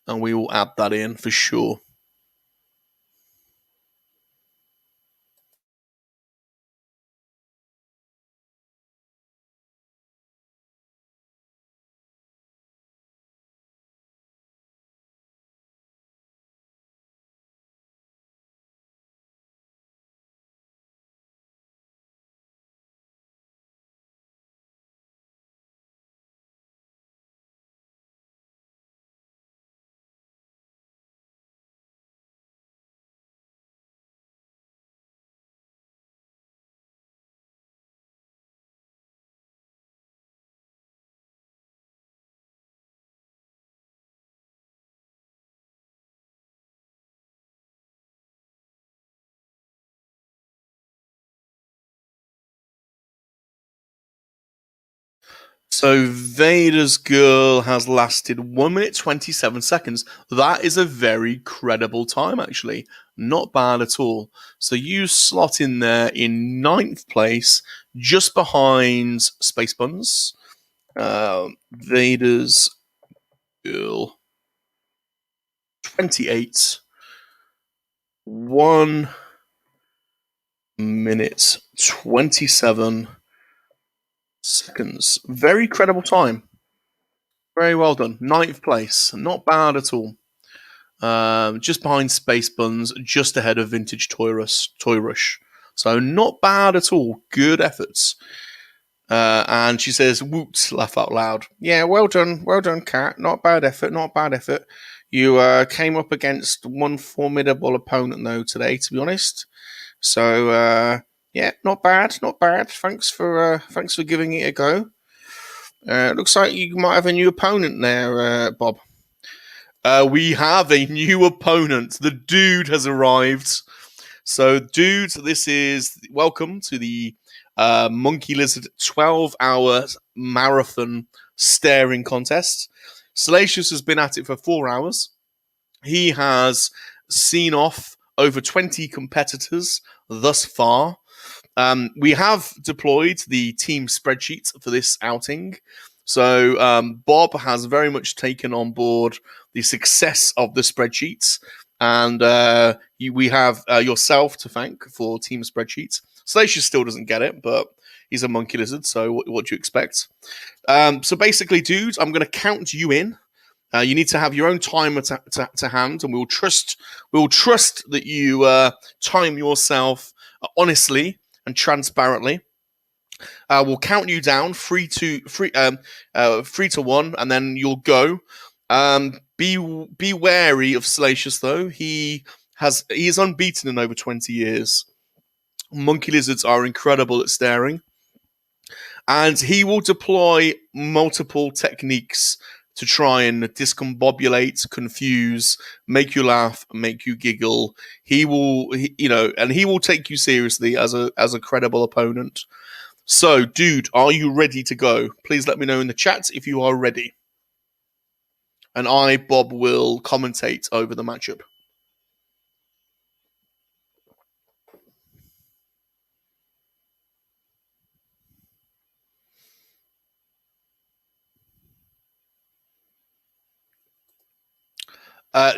and we will add that in for sure. So Vader's girl has lasted 1 minute 27 seconds. That is a very credible time, actually. Not bad at all. So you slot in there in 9th place, just behind Space Buns. Vader's girl 28. 1 minute 27 seconds. Very credible time. Very well done. 9th place. Not bad at all. Just behind Space Buns, just ahead of Vintage Toy Rush. So not bad at all. Good efforts. And she says, "Woot!" Laugh out loud. Yeah, well done, Kat. Not bad effort. You came up against one formidable opponent though today, to be honest. So yeah, not bad. Thanks for giving it a go. Looks like you might have a new opponent there, Bob. We have a new opponent. The dude has arrived. So, dude, this is welcome to the Monkey Lizard 12-hour marathon staring contest. Salacious has been at it for 4 hours. He has seen off over 20 competitors thus far. We have deployed the team spreadsheet for this outing. So Bob has very much taken on board the success of the spreadsheets. And we have yourself to thank for team spreadsheets. Salacious still doesn't get it, but he's a monkey lizard, so what do you expect? So basically, dude, I'm going to count you in. You need to have your own timer to hand, and we'll trust that you time yourself honestly and transparently. We'll count you down 3 to 1, and then you'll go. Be wary of Salacious though. He is unbeaten in over 20 years. Monkey lizards are incredible at staring, and he will deploy multiple techniques to try and discombobulate, confuse, make you laugh, make you giggle. He will take you seriously as a credible opponent. So, dude, are you ready to go? Please let me know in the chat if you are ready. And I, Bob, will commentate over the matchup.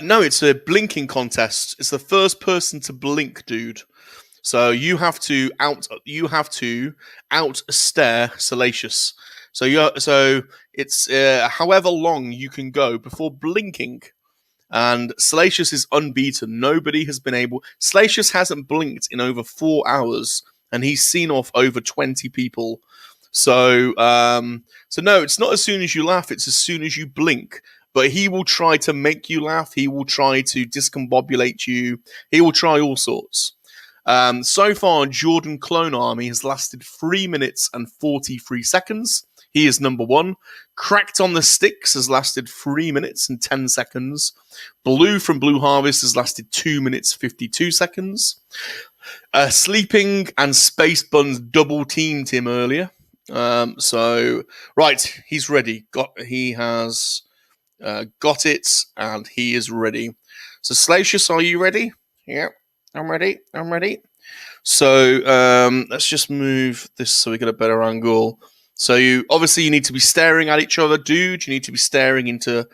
No, it's a blinking contest. It's the first person to blink, dude. So you have to out stare Salacious. So it's however long you can go before blinking. And Salacious is unbeaten. Nobody has been able. Salacious hasn't blinked in over 4 hours, and he's seen off over 20 people. So no, it's not as soon as you laugh. It's as soon as you blink. But he will try to make you laugh. He will try to discombobulate you. He will try all sorts. So far, Jordan Clone Army has lasted 3 minutes and 43 seconds. He is number 1. Cracked on the Sticks has lasted 3 minutes and 10 seconds. Blue from Blue Harvest has lasted 2 minutes 52 seconds. Sleeping and Space Buns double teamed him earlier. Right, he's ready. He has got it, and he is ready. So, Salacious, are you ready? Yeah, I'm ready. So, let's just move this so we get a better angle. So, you need to be staring at each other, dude. You need to be staring into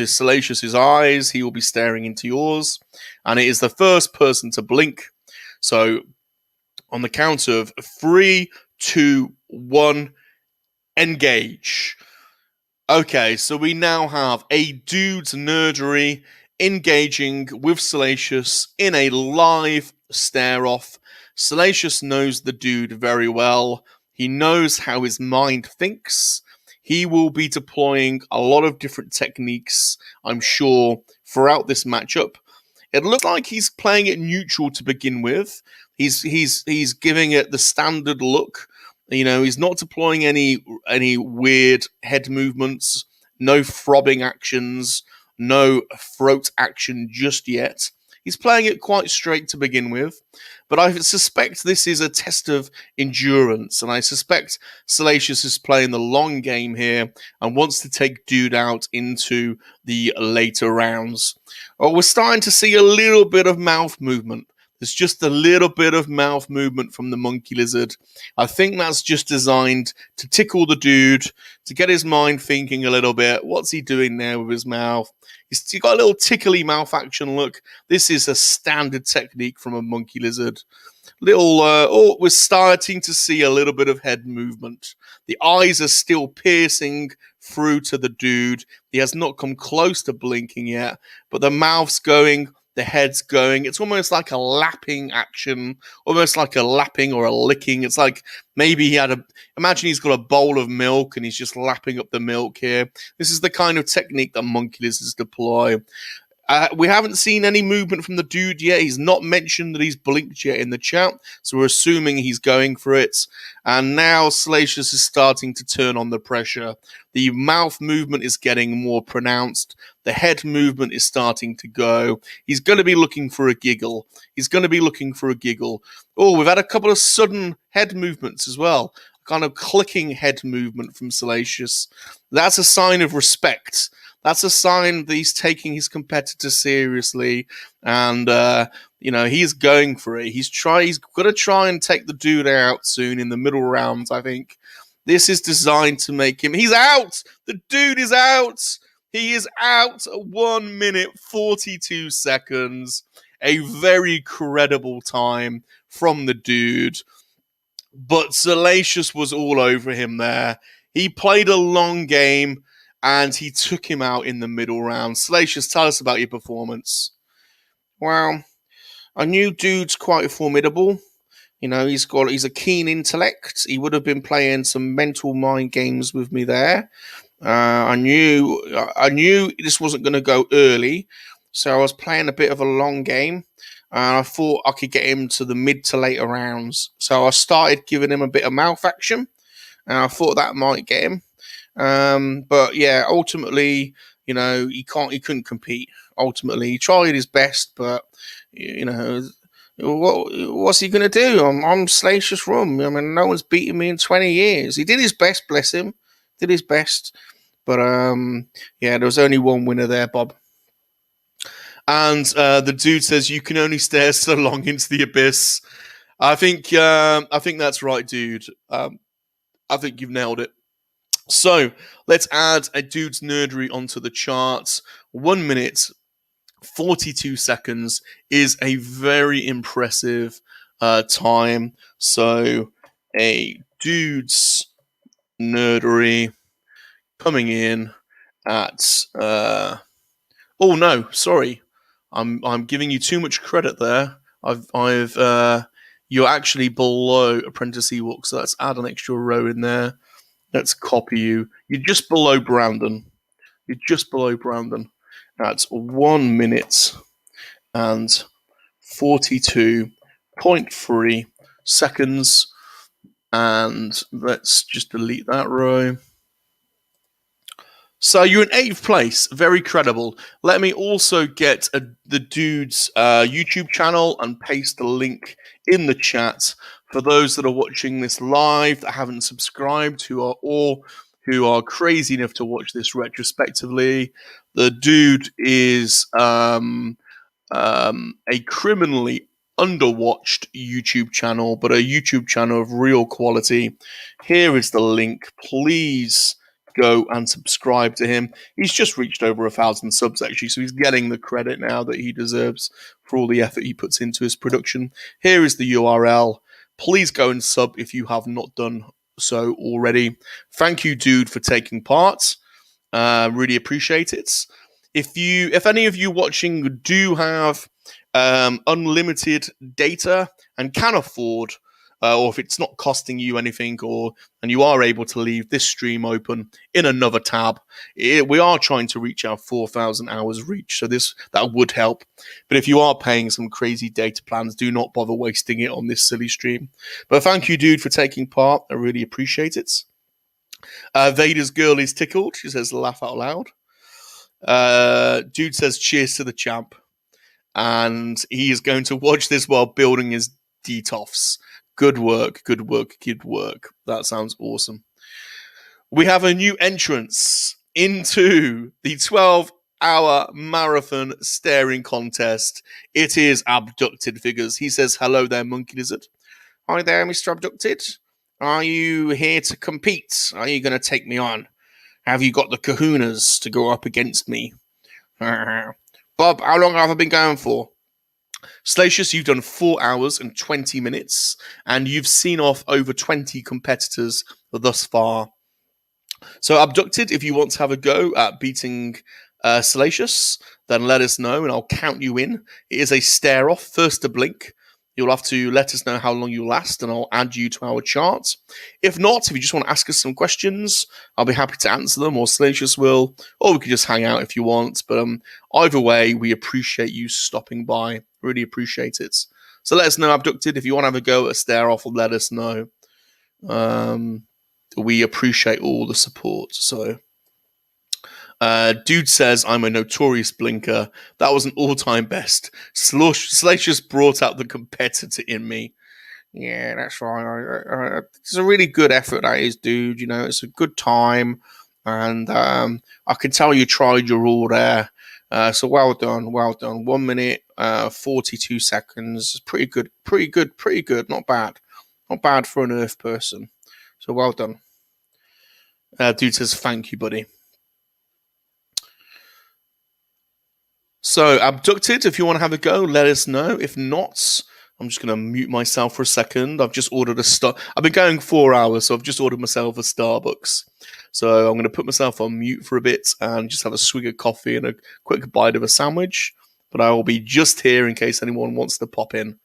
Salacious's eyes. He will be staring into yours, and it is the first person to blink. So, on the count of 3, 2, 1, engage. Okay, so we now have a dude's nerdery engaging with Salacious in a live stare-off. Salacious knows the dude very well. He knows how his mind thinks. He will be deploying a lot of different techniques, I'm sure, throughout this matchup. It looks like he's playing it neutral to begin with. He's giving it the standard look. He's not deploying any weird head movements, no throbbing actions, no throat action just yet. He's playing it quite straight to begin with, but I suspect this is a test of endurance, and I suspect Salacious is playing the long game here and wants to take Dude out into the later rounds. Oh, we're starting to see a little bit of mouth movement. There's just a little bit of mouth movement from the monkey lizard. I think that's just designed to tickle the dude, to get his mind thinking a little bit. What's he doing there with his mouth? He's got a little tickly mouth action look. This is a standard technique from a monkey lizard. We're starting to see a little bit of head movement. The eyes are still piercing through to the dude. He has not come close to blinking yet, but the mouth's going, the head's going. It's almost like a lapping action, almost like a lapping or a licking. It's like maybe imagine he's got a bowl of milk and he's just lapping up the milk here. This is the kind of technique that monkey lizards deploy. We haven't seen any movement from the dude yet. He's not mentioned that he's blinked yet in the chat, so we're assuming he's going for it. And now Salacious is starting to turn on the pressure. The mouth movement is getting more pronounced. The head movement is starting to go. He's going to be looking for a giggle. Oh, we've had a couple of sudden head movements as well. A kind of clicking head movement from Salacious. That's a sign of respect. That's a sign that he's taking his competitor seriously, and he's going for it. He's going to try and take the dude out soon in the middle rounds. I think this is designed to make him. He's out. The dude is out. He is out. 1 minute 42 seconds. A very credible time from the dude, but Salacious was all over him there. He played a long game, and he took him out in the middle round. Salacious, tell us about your performance. Well, I knew Dude's quite formidable. He's a keen intellect. He would have been playing some mental mind games with me there. I knew this wasn't going to go early, so I was playing a bit of a long game, and I thought I could get him to the mid to later rounds. So I started giving him a bit of mouth action, and I thought that might get him. But yeah, ultimately, he couldn't compete. Ultimately, he tried his best, but what's he gonna do? I'm Salacious Rum. I mean, no one's beaten me in 20 years. He did his best, bless him. Did his best, but there was only one winner there, Bob. And the dude says you can only stare so long into the abyss. I think that's right, dude. I think you've nailed it. So let's add a dude's nerdery onto the charts. 1 minute 42 seconds is a very impressive time. So a dude's nerdery coming in at oh no, sorry. I'm giving you too much credit there. You're actually below Apprentice Ewok, so let's add an extra row in there. Let's copy you. You're just below Brandon. That's 1 minute and 42.3 seconds. And let's just delete that row. So you're in 8th place. Very credible. Let me also get the dude's YouTube channel and paste the link in the chat for those that are watching this live that haven't subscribed, who are crazy enough to watch this retrospectively. The dude is a criminally underwatched YouTube channel, but a YouTube channel of real quality. Here is the link. Please go and subscribe to him. He's just reached over 1,000 subs, actually, so he's getting the credit now that he deserves for all the effort he puts into his production. Here is the URL. Please go and sub if you have not done so already. Thank you, dude, for taking part. Really appreciate it. If any of you watching do have unlimited data and can afford, or if it's not costing you anything, and you are able to leave this stream open in another tab, we are trying to reach our 4,000 hours reach, so that would help. But if you are paying some crazy data plans, do not bother wasting it on this silly stream. But thank you, dude, for taking part. I really appreciate it. Vader's girl is tickled. She says, laugh out loud. Dude says, cheers to the champ. and he is going to watch this while building his DTOFs. Good work, good work, good work. That sounds awesome. We have a new entrance into the 12-hour marathon staring contest. It is Abducted Figures. He says, hello there, Monkey Lizard. Hi there, Mr. Abducted. Are you here to compete? Are you going to take me on? Have you got the kahunas to go up against me? Bob, how long have I been going for? Salacious, you've done 4 hours and 20 minutes, and you've seen off over 20 competitors thus far. So, Abducted, if you want to have a go at beating Salacious, then let us know, and I'll count you in. It is a stare off, first to blink. You'll have to let us know how long you last, and I'll add you to our chart. If not, if you just want to ask us some questions, I'll be happy to answer them, or Salacious will, or we can just hang out if you want. But either way, we appreciate you stopping by. Really appreciate it. So let us know, Abducted, if you want to have a go at a stare off, let us know. We appreciate all the support. So, Dude says, I'm a notorious blinker. That was an all-time best. Salacious brought out the competitor in me. Yeah, that's right. It's a really good effort, that is, dude. You know, it's a good time. And I can tell you tried your all there. So well done, well done. 1 minute, 42 seconds. Pretty good, pretty good, pretty good. Not bad. Not bad for an Earth person. So well done. Dude says, thank you, buddy. So, Abducted, if you want to have a go, let us know. If not, I'm just going to mute myself for a second. I've just ordered I've been going 4 hours, so I've just ordered myself a Starbucks. So I'm going to put myself on mute for a bit and just have a swig of coffee and a quick bite of a sandwich. But I will be just here in case anyone wants to pop in.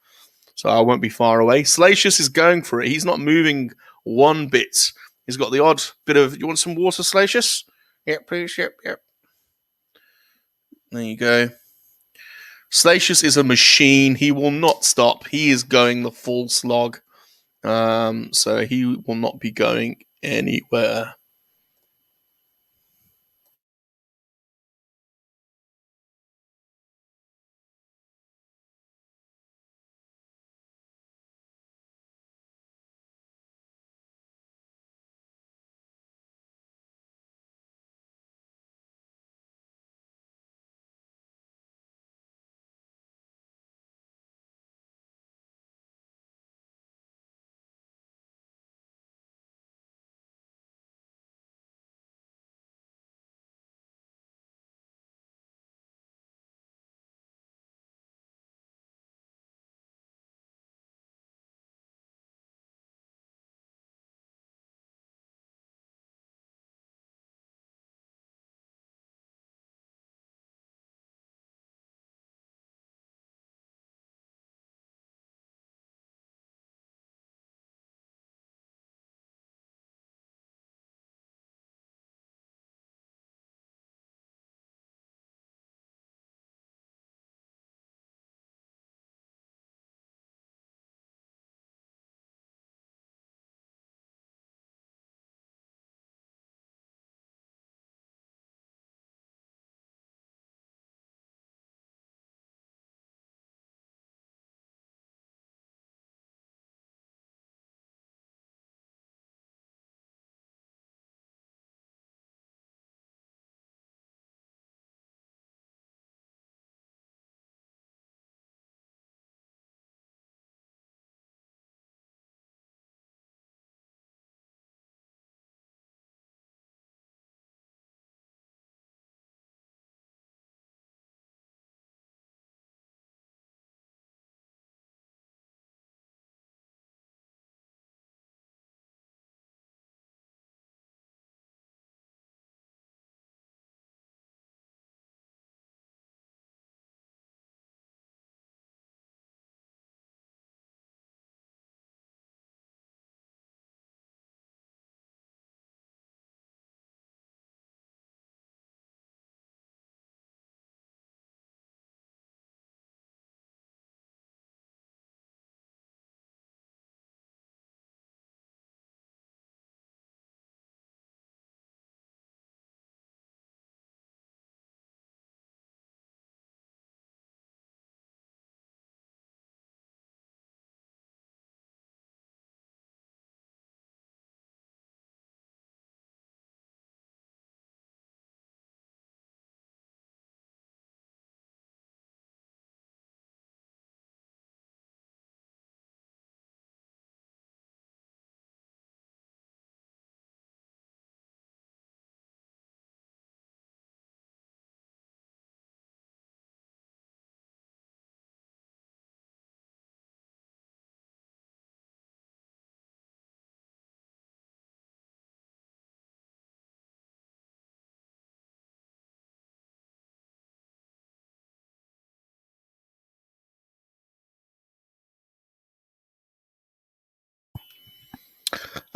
So I won't be far away. Salacious is going for it. He's not moving one bit. He's got the odd bit of... You want some water, Salacious? Yep, please. Yep. There you go. Salacious is a machine. He will not stop. He is going the full slog. So he will not be going anywhere.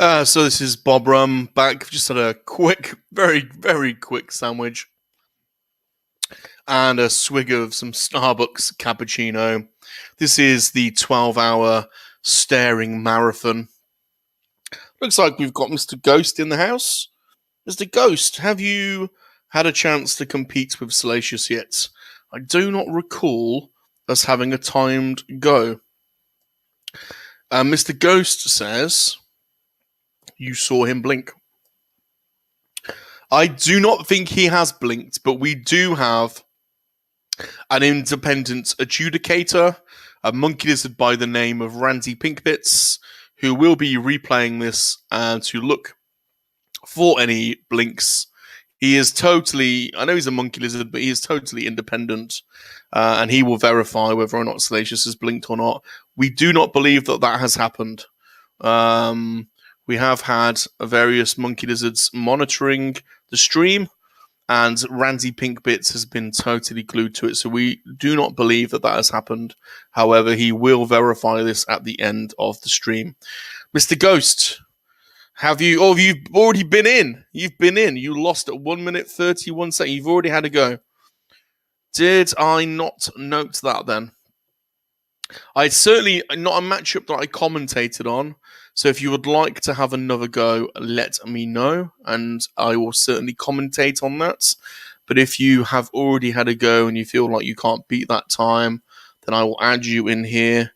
So this is Bob Rum back. Just had a quick, very, very quick sandwich and a swig of some Starbucks cappuccino. This is the 12-hour staring marathon. Looks like we've got Mr. Ghost in the house. Mr. Ghost, have you had a chance to compete with Salacious yet? I do not recall us having a timed go. Mr. Ghost says you saw him blink. I do not think he has blinked, but we do have an independent adjudicator, a monkey lizard by the name of Randy Pinkbits, who will be replaying this to look for any blinks. He is totally, I know he's a monkey lizard, but he is totally independent, and he will verify whether or not Salacious has blinked or not. We do not believe that that has happened. We have had various monkey lizards monitoring the stream, and Randy Pinkbits has been totally glued to it, so we do not believe that that has happened. However, he will verify this at the end of the stream. Mr. Ghost, you've already been in. You've been in. You lost at 1 minute 31 seconds. You've already had a go. Did I not note that then? It's certainly not a matchup that I commentated on. So if you would like to have another go, let me know, and I will certainly commentate on that. But if you have already had a go and you feel like you can't beat that time, then I will add you in here.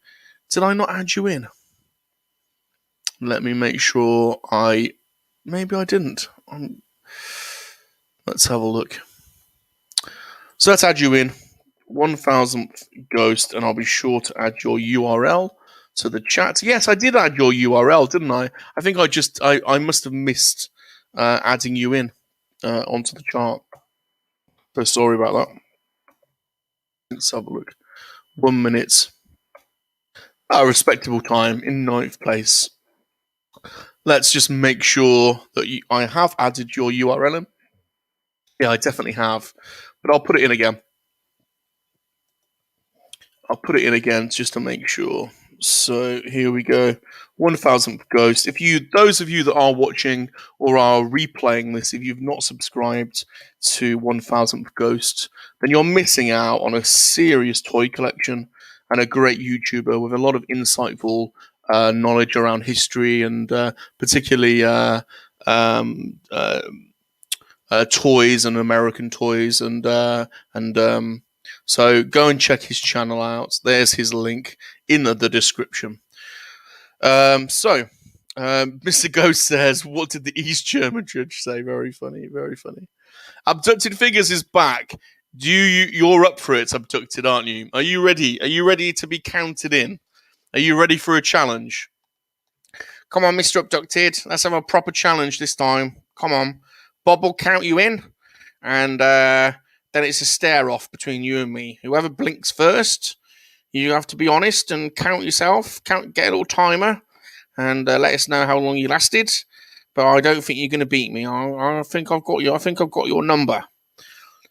Did I not add you in? Let me make sure maybe I didn't. Let's have a look. So let's add you in. 1000th Ghost, and I'll be sure to add your URL to the chat. Yes, I did add your URL, didn't I? I think I must have missed adding you in onto the chart. So sorry about that. Let's have a look. 1 minute. A respectable time in 9th place. Let's just make sure that I have added your URL in. Yeah, I definitely have. But I'll put it in again. I'll put it in again just to make sure. So here we go. 1000th Ghost. Those of you that are watching or are replaying this, if you've not subscribed to 1000th Ghost, then you're missing out on a serious toy collection and a great YouTuber with a lot of insightful knowledge around history and particularly toys and American toys and so go and check his channel out. There's his link in the description. Mr. Ghost says, what did the East German judge say? Very funny, very funny. Abducted Figures is back. You're up for it, Abducted, aren't you? Are you ready? Are you ready to be counted in? Are you ready for a challenge? Come on, Mr. Abducted. Let's have a proper challenge this time. Come on. Bob will count you in, and then it's a stare-off between you and me. Whoever blinks first, you have to be honest and count yourself. Get a little timer, and let us know how long you lasted. But I don't think you're going to beat me. I think I've got you. I think I've got your number.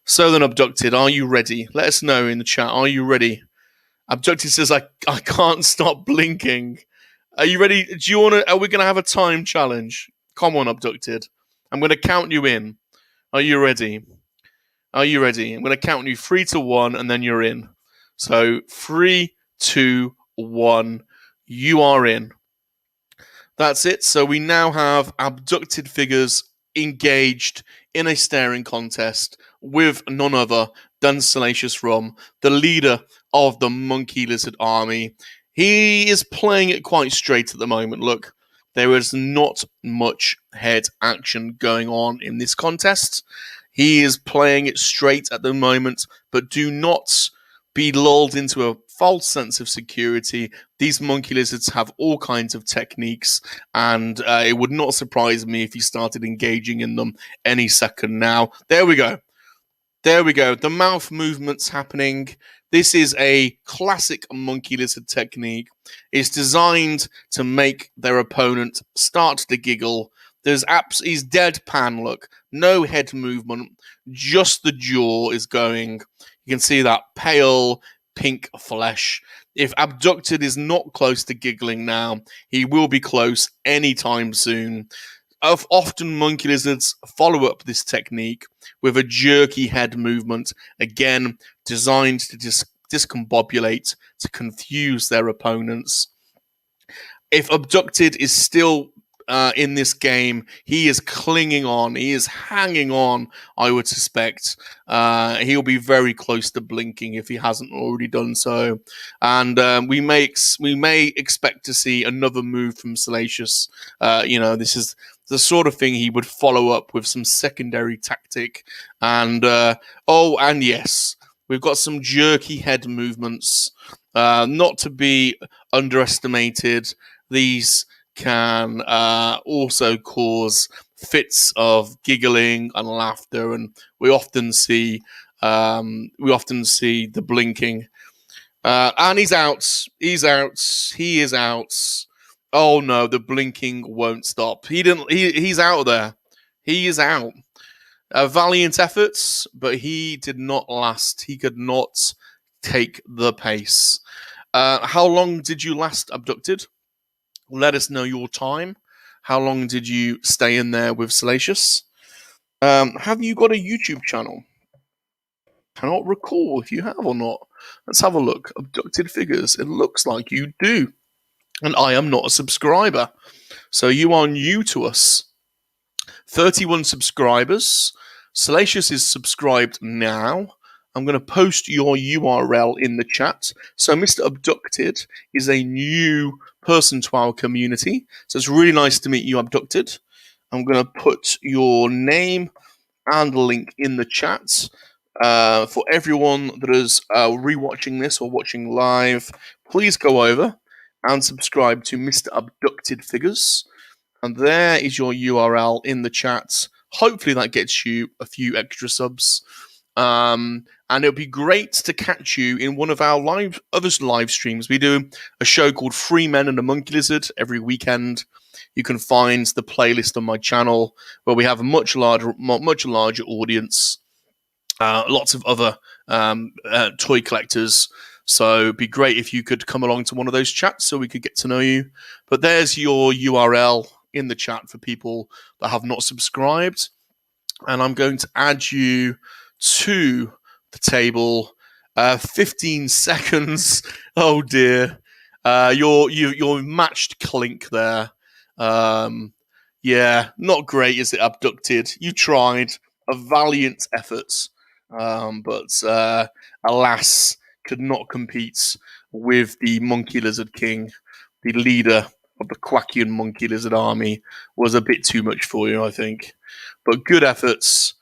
So then, Abducted, are you ready? Let us know in the chat. Are you ready? Abducted says, I can't stop blinking. Are you ready? Are we going to have a time challenge? Come on, Abducted. I'm going to count you in. Are you ready? Are you ready? I'm going to count you 3 to 1, and then you're in. So 3, 2, 1. You are in. That's it. So we now have Abducted Figures engaged in a staring contest with none other than Salacious Rum, the leader of the Monkey Lizard Army. He is playing it quite straight at the moment. Look, there is not much head action going on in this contest. He is playing it straight at the moment, but do not be lulled into a false sense of security. These monkey lizards have all kinds of techniques, and it would not surprise me if he started engaging in them any second now. There we go. There we go. The mouth movement's happening. This is a classic monkey lizard technique. It's designed to make their opponent start to giggle. He's deadpan, look. No head movement. Just the jaw is going. You can see that pale, pink flesh. If Abducted is not close to giggling now, he will be close anytime soon. Often monkey lizards follow up this technique with a jerky head movement, again designed to discombobulate, to confuse their opponents. If Abducted is still in this game, he is clinging on. He is hanging on, I would suspect. He'll be very close to blinking if he hasn't already done so. And we may expect to see another move from Salacious. This is the sort of thing he would follow up with some secondary tactic. And yes, we've got some jerky head movements, not to be underestimated. These can also cause fits of giggling and laughter, and we often see the blinking. And he's out. He's out. He is out. Oh no, the blinking won't stop. He's out there. He is out. Valiant efforts, but he did not last. He could not take the pace. How long did you last Abducted? Let us know your time. How long did you stay in there with Salacious? Have you got a YouTube channel? Cannot recall if you have or not. Let's have a look. Abducted Figures. It looks like you do. And I am not a subscriber. So you are new to us. 31 subscribers. Salacious is subscribed now. I'm going to post your URL in the chat. So Mr. Abducted is a new person to our community. So it's really nice to meet you, Abducted. I'm going to put your name and link in the chat. For everyone that is rewatching this or watching live, please go over and subscribe to Mr. Abducted Figures. And there is your URL in the chat. Hopefully that gets you a few extra subs. And it'll be great to catch you in one of our other live streams. We do a show called Three Men and a Monkey Lizard every weekend. You can find the playlist on my channel where we have a much larger audience. Lots of other toy collectors. So it'd be great if you could come along to one of those chats so we could get to know you. But there's your URL in the chat for people that have not subscribed. And I'm going to add you to the table. 15 seconds. Oh dear. Your matched Clink there. Yeah, not great, is it, Abducted? You tried a valiant effort, but alas, could not compete with the Monkey Lizard King. The leader of the Quackian Monkey Lizard army was a bit too much for you, I think. But good efforts.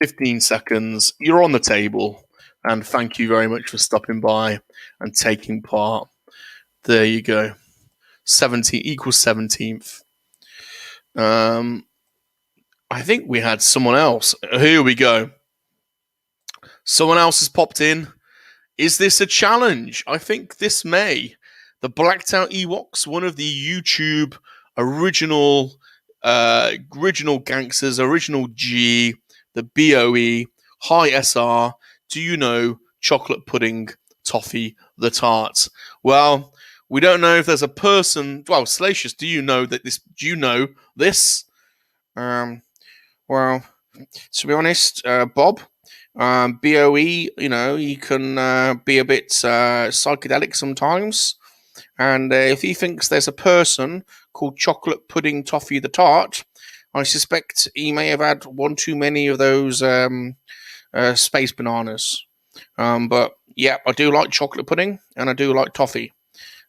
15 seconds. You're on the table. And thank you very much for stopping by and taking part. There you go. 17 equals 17th. I think we had someone else. Here we go. Someone else has popped in. Is this a challenge? I think this may. The Blacked Out Ewoks, one of the YouTube original gangsters, original G, the BOE, high SR. Do you know chocolate pudding toffee the tart? Well, we don't know if there's a person. Well, Salacious, do you know this? Do you know this? Well, to be honest, Bob, BOE, he can be a bit psychedelic sometimes. And if he thinks there's a person called Chocolate Pudding Toffee the Tart, I suspect he may have had one too many of those space bananas. But yeah, I do like chocolate pudding and I do like toffee.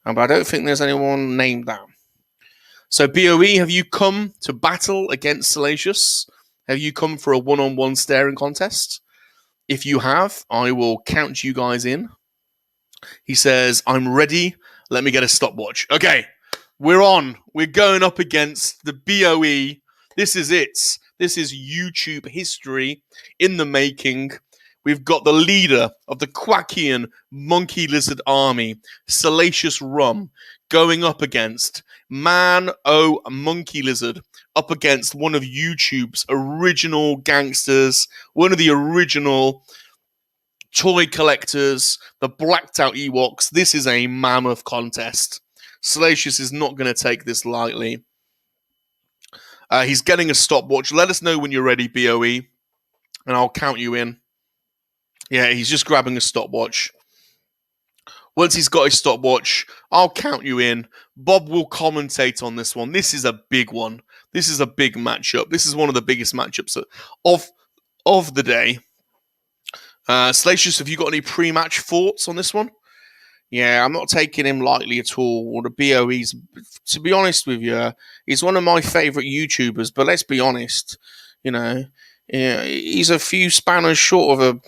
But I don't think there's anyone named that. So BOE, have you come to battle against Salacious? Have you come for a one-on-one staring contest? If you have, I will count you guys in. He says, I'm ready. Let me get a stopwatch. Okay, we're on. We're going up against the BOE. This is it. This is YouTube history in the making. We've got the leader of the Quackian Monkey Lizard Army, Salacious Rum, going up against Monkey Lizard, up against one of YouTube's original gangsters, one of the original toy collectors, the blacked out Ewoks. This is a mammoth contest. Salacious is not going to take this lightly. He's getting a stopwatch. Let us know when you're ready, BOE, and I'll count you in. Yeah, he's just grabbing a stopwatch. Once he's got his stopwatch, I'll count you in. Bob will commentate on this one. This is a big one. This is a big matchup. This is one of the biggest matchups of the day. Salacious, have you got any pre-match thoughts on this one? Yeah, I'm not taking him lightly at all. Or the BOE's, to be honest with you, he's one of my favourite YouTubers. But let's be honest, he's a few spanners short of a.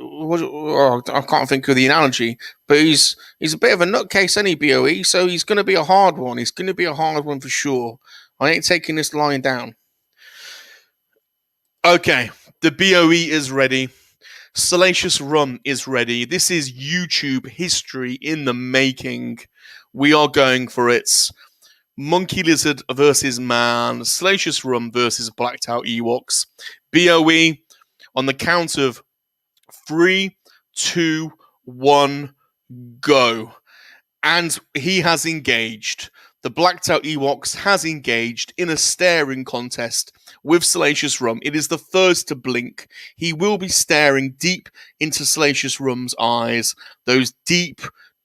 I can't think of the analogy, but he's a bit of a nutcase, any BOE. So he's going to be a hard one. He's going to be a hard one for sure. I ain't taking this lying down. Okay, the BOE is ready. Salacious Rum is ready. This is YouTube history in the making. We are going for it. Monkey Lizard versus Man. Salacious Rum versus Blacked Out Ewoks. BOE on the count of 3, 2, 1, go. And he has engaged. The Blacked Out Ewoks has engaged in a staring contest with Salacious Rum. It is the first to blink. He will be staring deep into Salacious Rum's eyes. Those deep,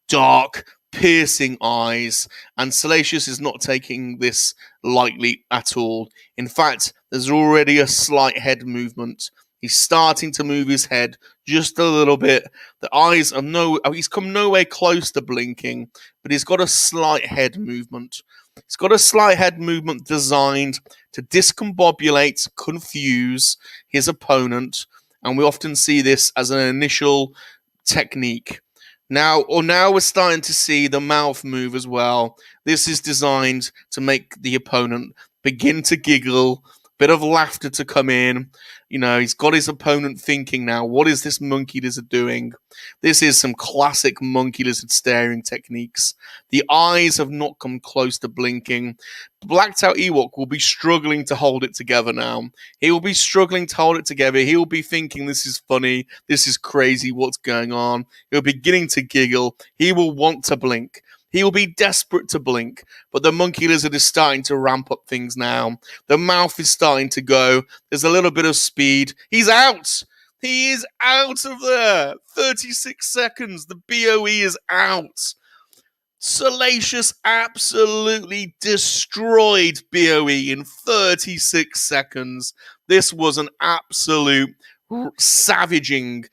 dark, piercing eyes. And Salacious is not taking this lightly at all. In fact, there's already a slight head movement. He's starting to move his head just a little bit. The eyes are he's come nowhere close to blinking, but he's got a slight head movement. He's got a slight head movement designed to discombobulate, confuse his opponent, and we often see this as an initial technique. Now we're starting to see the mouth move as well. This is designed to make the opponent begin to giggle, bit of laughter to come in. He's got his opponent thinking now, what is this monkey lizard doing? This is some classic monkey lizard staring techniques. The eyes have not come close to blinking. Blacked Out Ewok will be struggling to hold it together now. He will be struggling to hold it together. He will be thinking, this is funny, this is crazy, what's going on? He'll be beginning to giggle. He will want to blink. He will be desperate to blink, but the monkey lizard is starting to ramp up things now. The mouth is starting to go. There's a little bit of speed. He's out. He is out of there. 36 seconds. The BOE is out. Salacious absolutely destroyed BOE in 36 seconds. This was an absolute savaging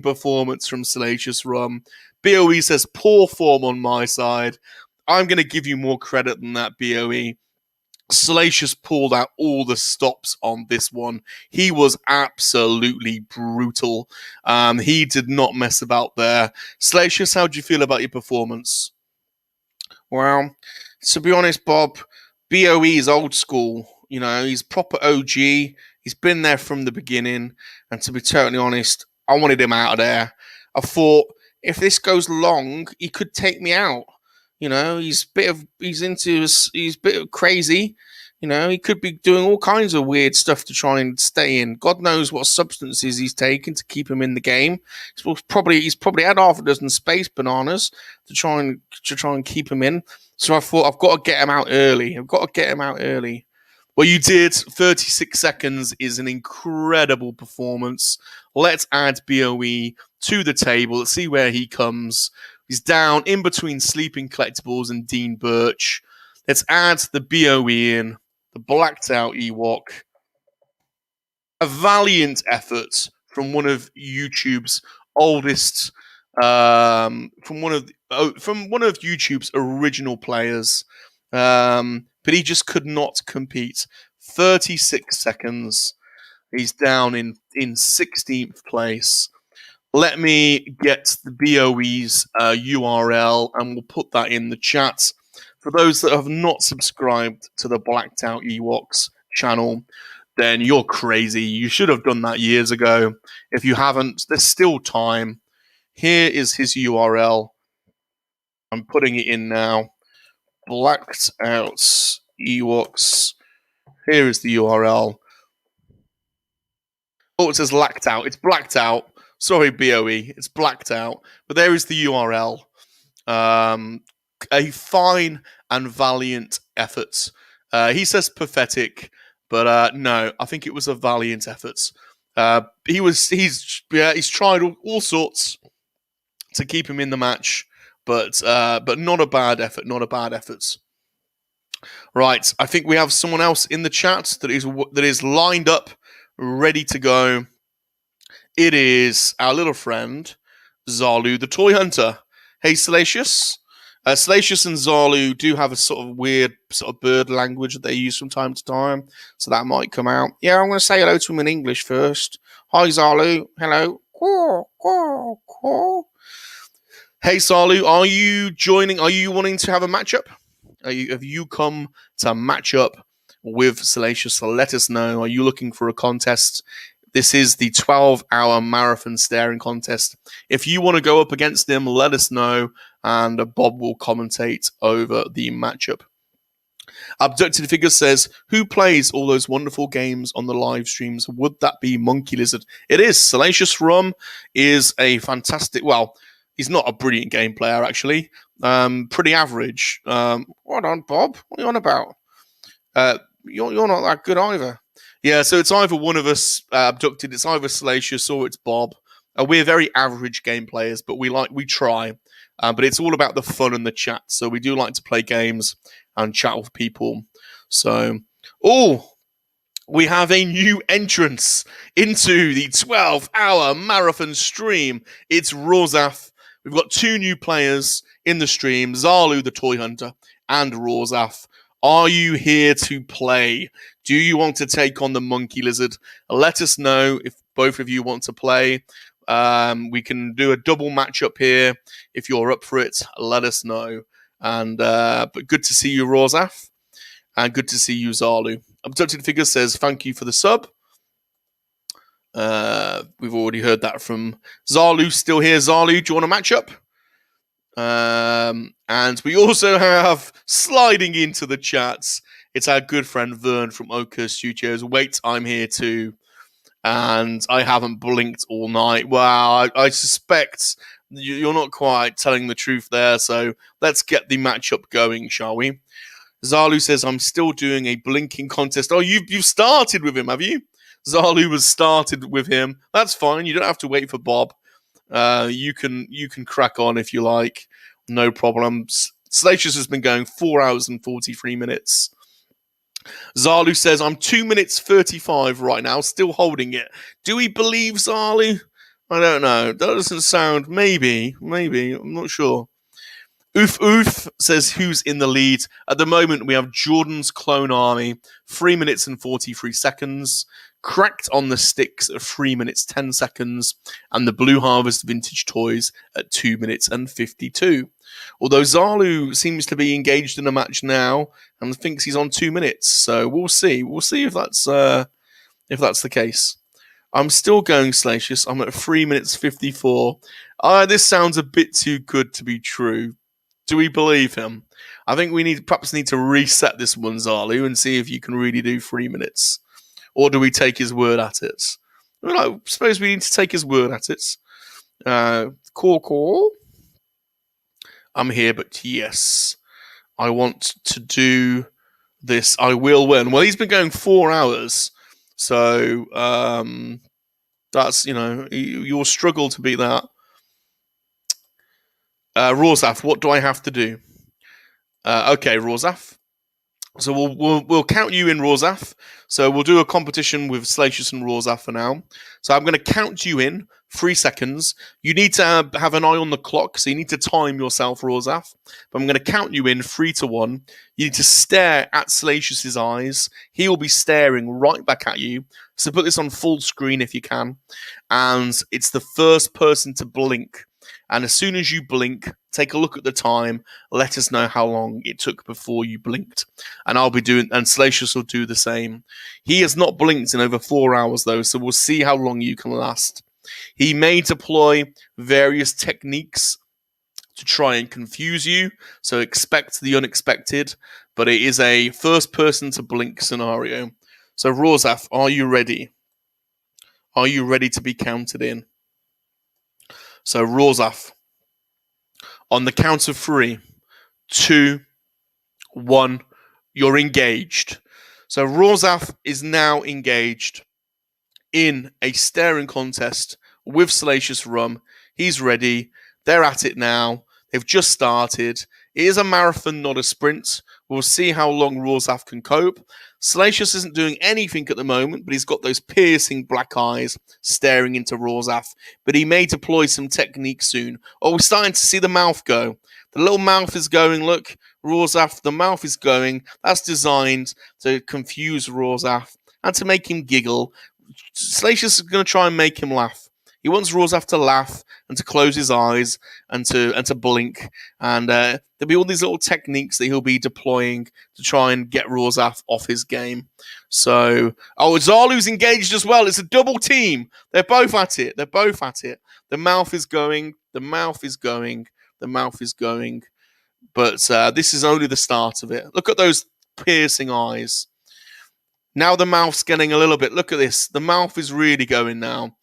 performance from Salacious Rum. BOE says, poor form on my side. I'm going to give you more credit than that, BOE. Salacious pulled out all the stops on this one. He was absolutely brutal. He did not mess about there. Salacious, how do you feel about your performance? Well, to be honest, Bob, BOE is old school. He's proper OG. He's been there from the beginning. And to be totally honest, I wanted him out of there. I thought, if this goes long, he could take me out. He's a bit crazy. He could be doing all kinds of weird stuff to try and stay in. God knows what substances he's taken to keep him in the game. He's probably had half a dozen space bananas to try and keep him in. So I thought, I've got to get him out early. Well, you did. 36 seconds is an incredible performance. Let's add BOE to the table. Let's see where he comes. He's down in between Sleeping Collectibles and Dean Birch. Let's add the BOE in, the Blacked Out Ewok. A valiant effort from one of YouTube's oldest, from one of YouTube's original players. But he just could not compete. 36 seconds. He's down in 16th place. Let me get the BOE's URL and we'll put that in the chat. For those that have not subscribed to the Blacked Out Ewoks channel, then you're crazy. You should have done that years ago. If you haven't, there's still time. Here is his URL. I'm putting it in now. Blacked Out Ewoks. Here is the URL. Oh, it says lacked out. It's blacked out. Sorry, BOE. It's blacked out. But there is the URL. A fine and valiant effort. He says pathetic, but no, I think it was a valiant effort. He's tried all sorts to keep him in the match, but not a bad effort. Not a bad effort. Right, I think we have someone else in the chat that is lined up, ready to go. It is our little friend Zalu, the toy hunter. Hey, Salacious. Salacious and Zalu do have a sort of weird sort of bird language that they use from time to time, so that might come out. Yeah, I'm going to say hello to him in English first. Hi, Zalu. Hello. Caw, caw, caw. Hey, Zalu, are you joining? Are you wanting to have a matchup? Have you come to match up with Salacious? So let us know. Are you looking for a contest? This is the 12-hour marathon staring contest. If you want to go up against him, let us know, and Bob will commentate over the matchup. Abducted Figure says, who plays all those wonderful games on the live streams? Would that be Monkey Lizard? It is. Salacious Rum is a fantastic... Well, he's not a brilliant game player, actually. Pretty average. Hold on, Bob. What are you on about? You're not that good either. Yeah, so it's either one of us Abducted, it's either Salacious or it's Bob. We're very average game players, but we try. But it's all about the fun and the chat. So we do like to play games and chat with people. So, we have a new entrance into the 12-hour marathon stream. It's Rawzaf. We've got 2 new players in the stream, Zalu the Toy Hunter and Rawzaf. Are you here to play? Do you want to take on the Monkey Lizard? Let us know if both of you want to play. We can do a double matchup here. If you're up for it, let us know. And but good to see you, Rawzaf. And good to see you, Zalu. Abducted Figure says, thank you for the sub. We've already heard that from Zalu. Still here, Zalu. Do you want a matchup? And we also have sliding into the chats. It's our good friend Vern from hOUR Studios. Wait, I'm here too. And I haven't blinked all night. Wow, I suspect you're not quite telling the truth there. So let's get the matchup going, shall we? Zalu says, I'm still doing a blinking contest. Oh, you've started with him, have you? Zalu has started with him. That's fine. You don't have to wait for Bob. You can crack on if you like. No problems. Salacious has been going 4 hours and 43 minutes. Zalu says, I'm 2 minutes 35 right now, still holding it. Do we believe Zalu? I don't know. That doesn't sound... Maybe. I'm not sure. Oof says, who's in the lead? At the moment, we have Jordan's Clone Army, 3 minutes and 43 seconds. Cracked on the Sticks at 3 minutes 10 seconds, and the Blue Harvest Vintage Toys at 2 minutes and 52. Although Zalu seems to be engaged in a match now and thinks he's on 2 minutes, so we'll see. We'll see if that's the case. I'm still going Salacious. I'm at 3 minutes 54. This sounds a bit too good to be true. Do we believe him? I think we perhaps need to reset this one, Zalu, and see if you can really do 3 minutes. Or do we take his word at it? Well, I suppose we need to take his word at it. Call. I'm here, but yes, I want to do this. I will win. Well, he's been going 4 hours, so that's, you'll struggle to beat that. Rawzaf, what do I have to do? Okay, Rawzaf. So we'll count you in, Rawzaf. So we'll do a competition with Salacious and Rawzaf for now. So I'm going to count you in 3 seconds. You need to have an eye on the clock, so you need to time yourself, Rawzaf. But I'm going to count you in 3 to 1. You need to stare at Salacious's eyes. He will be staring right back at you. So put this on full screen if you can. And it's the first person to blink. And as soon as you blink, take a look at the time. Let us know how long it took before you blinked. And and Salacious will do the same. He has not blinked in over 4 hours though, so we'll see how long you can last. He may deploy various techniques to try and confuse you, so expect the unexpected, but it is a first person to blink scenario. So Rawzaf, are you ready? Are you ready to be counted in? So Rorzaf, on the count of 3, 2, 1, you're engaged. So Rorzaf is now engaged in a staring contest with Salacious Rum. He's ready. They're at it now. They've just started. It is a marathon, not a sprint. We'll see how long Rorzaf can cope. Salacious isn't doing anything at the moment, but he's got those piercing black eyes staring into Rorzaf. But he may deploy some technique soon. Oh, we're starting to see the mouth go. The little mouth is going. Look, Rorzaf, the mouth is going. That's designed to confuse Rorzaf and to make him giggle. Salacious is going to try and make him laugh. He wants Rorzaf to laugh and to close his eyes and to blink. And there'll be all these little techniques that he'll be deploying to try and get Rorzaf off his game. So, Zalu's engaged as well. It's a double team. They're both at it. They're both at it. The mouth is going. The mouth is going. The mouth is going. But this is only the start of it. Look at those piercing eyes. Now the mouth's getting a little bit. Look at this. The mouth is really going now.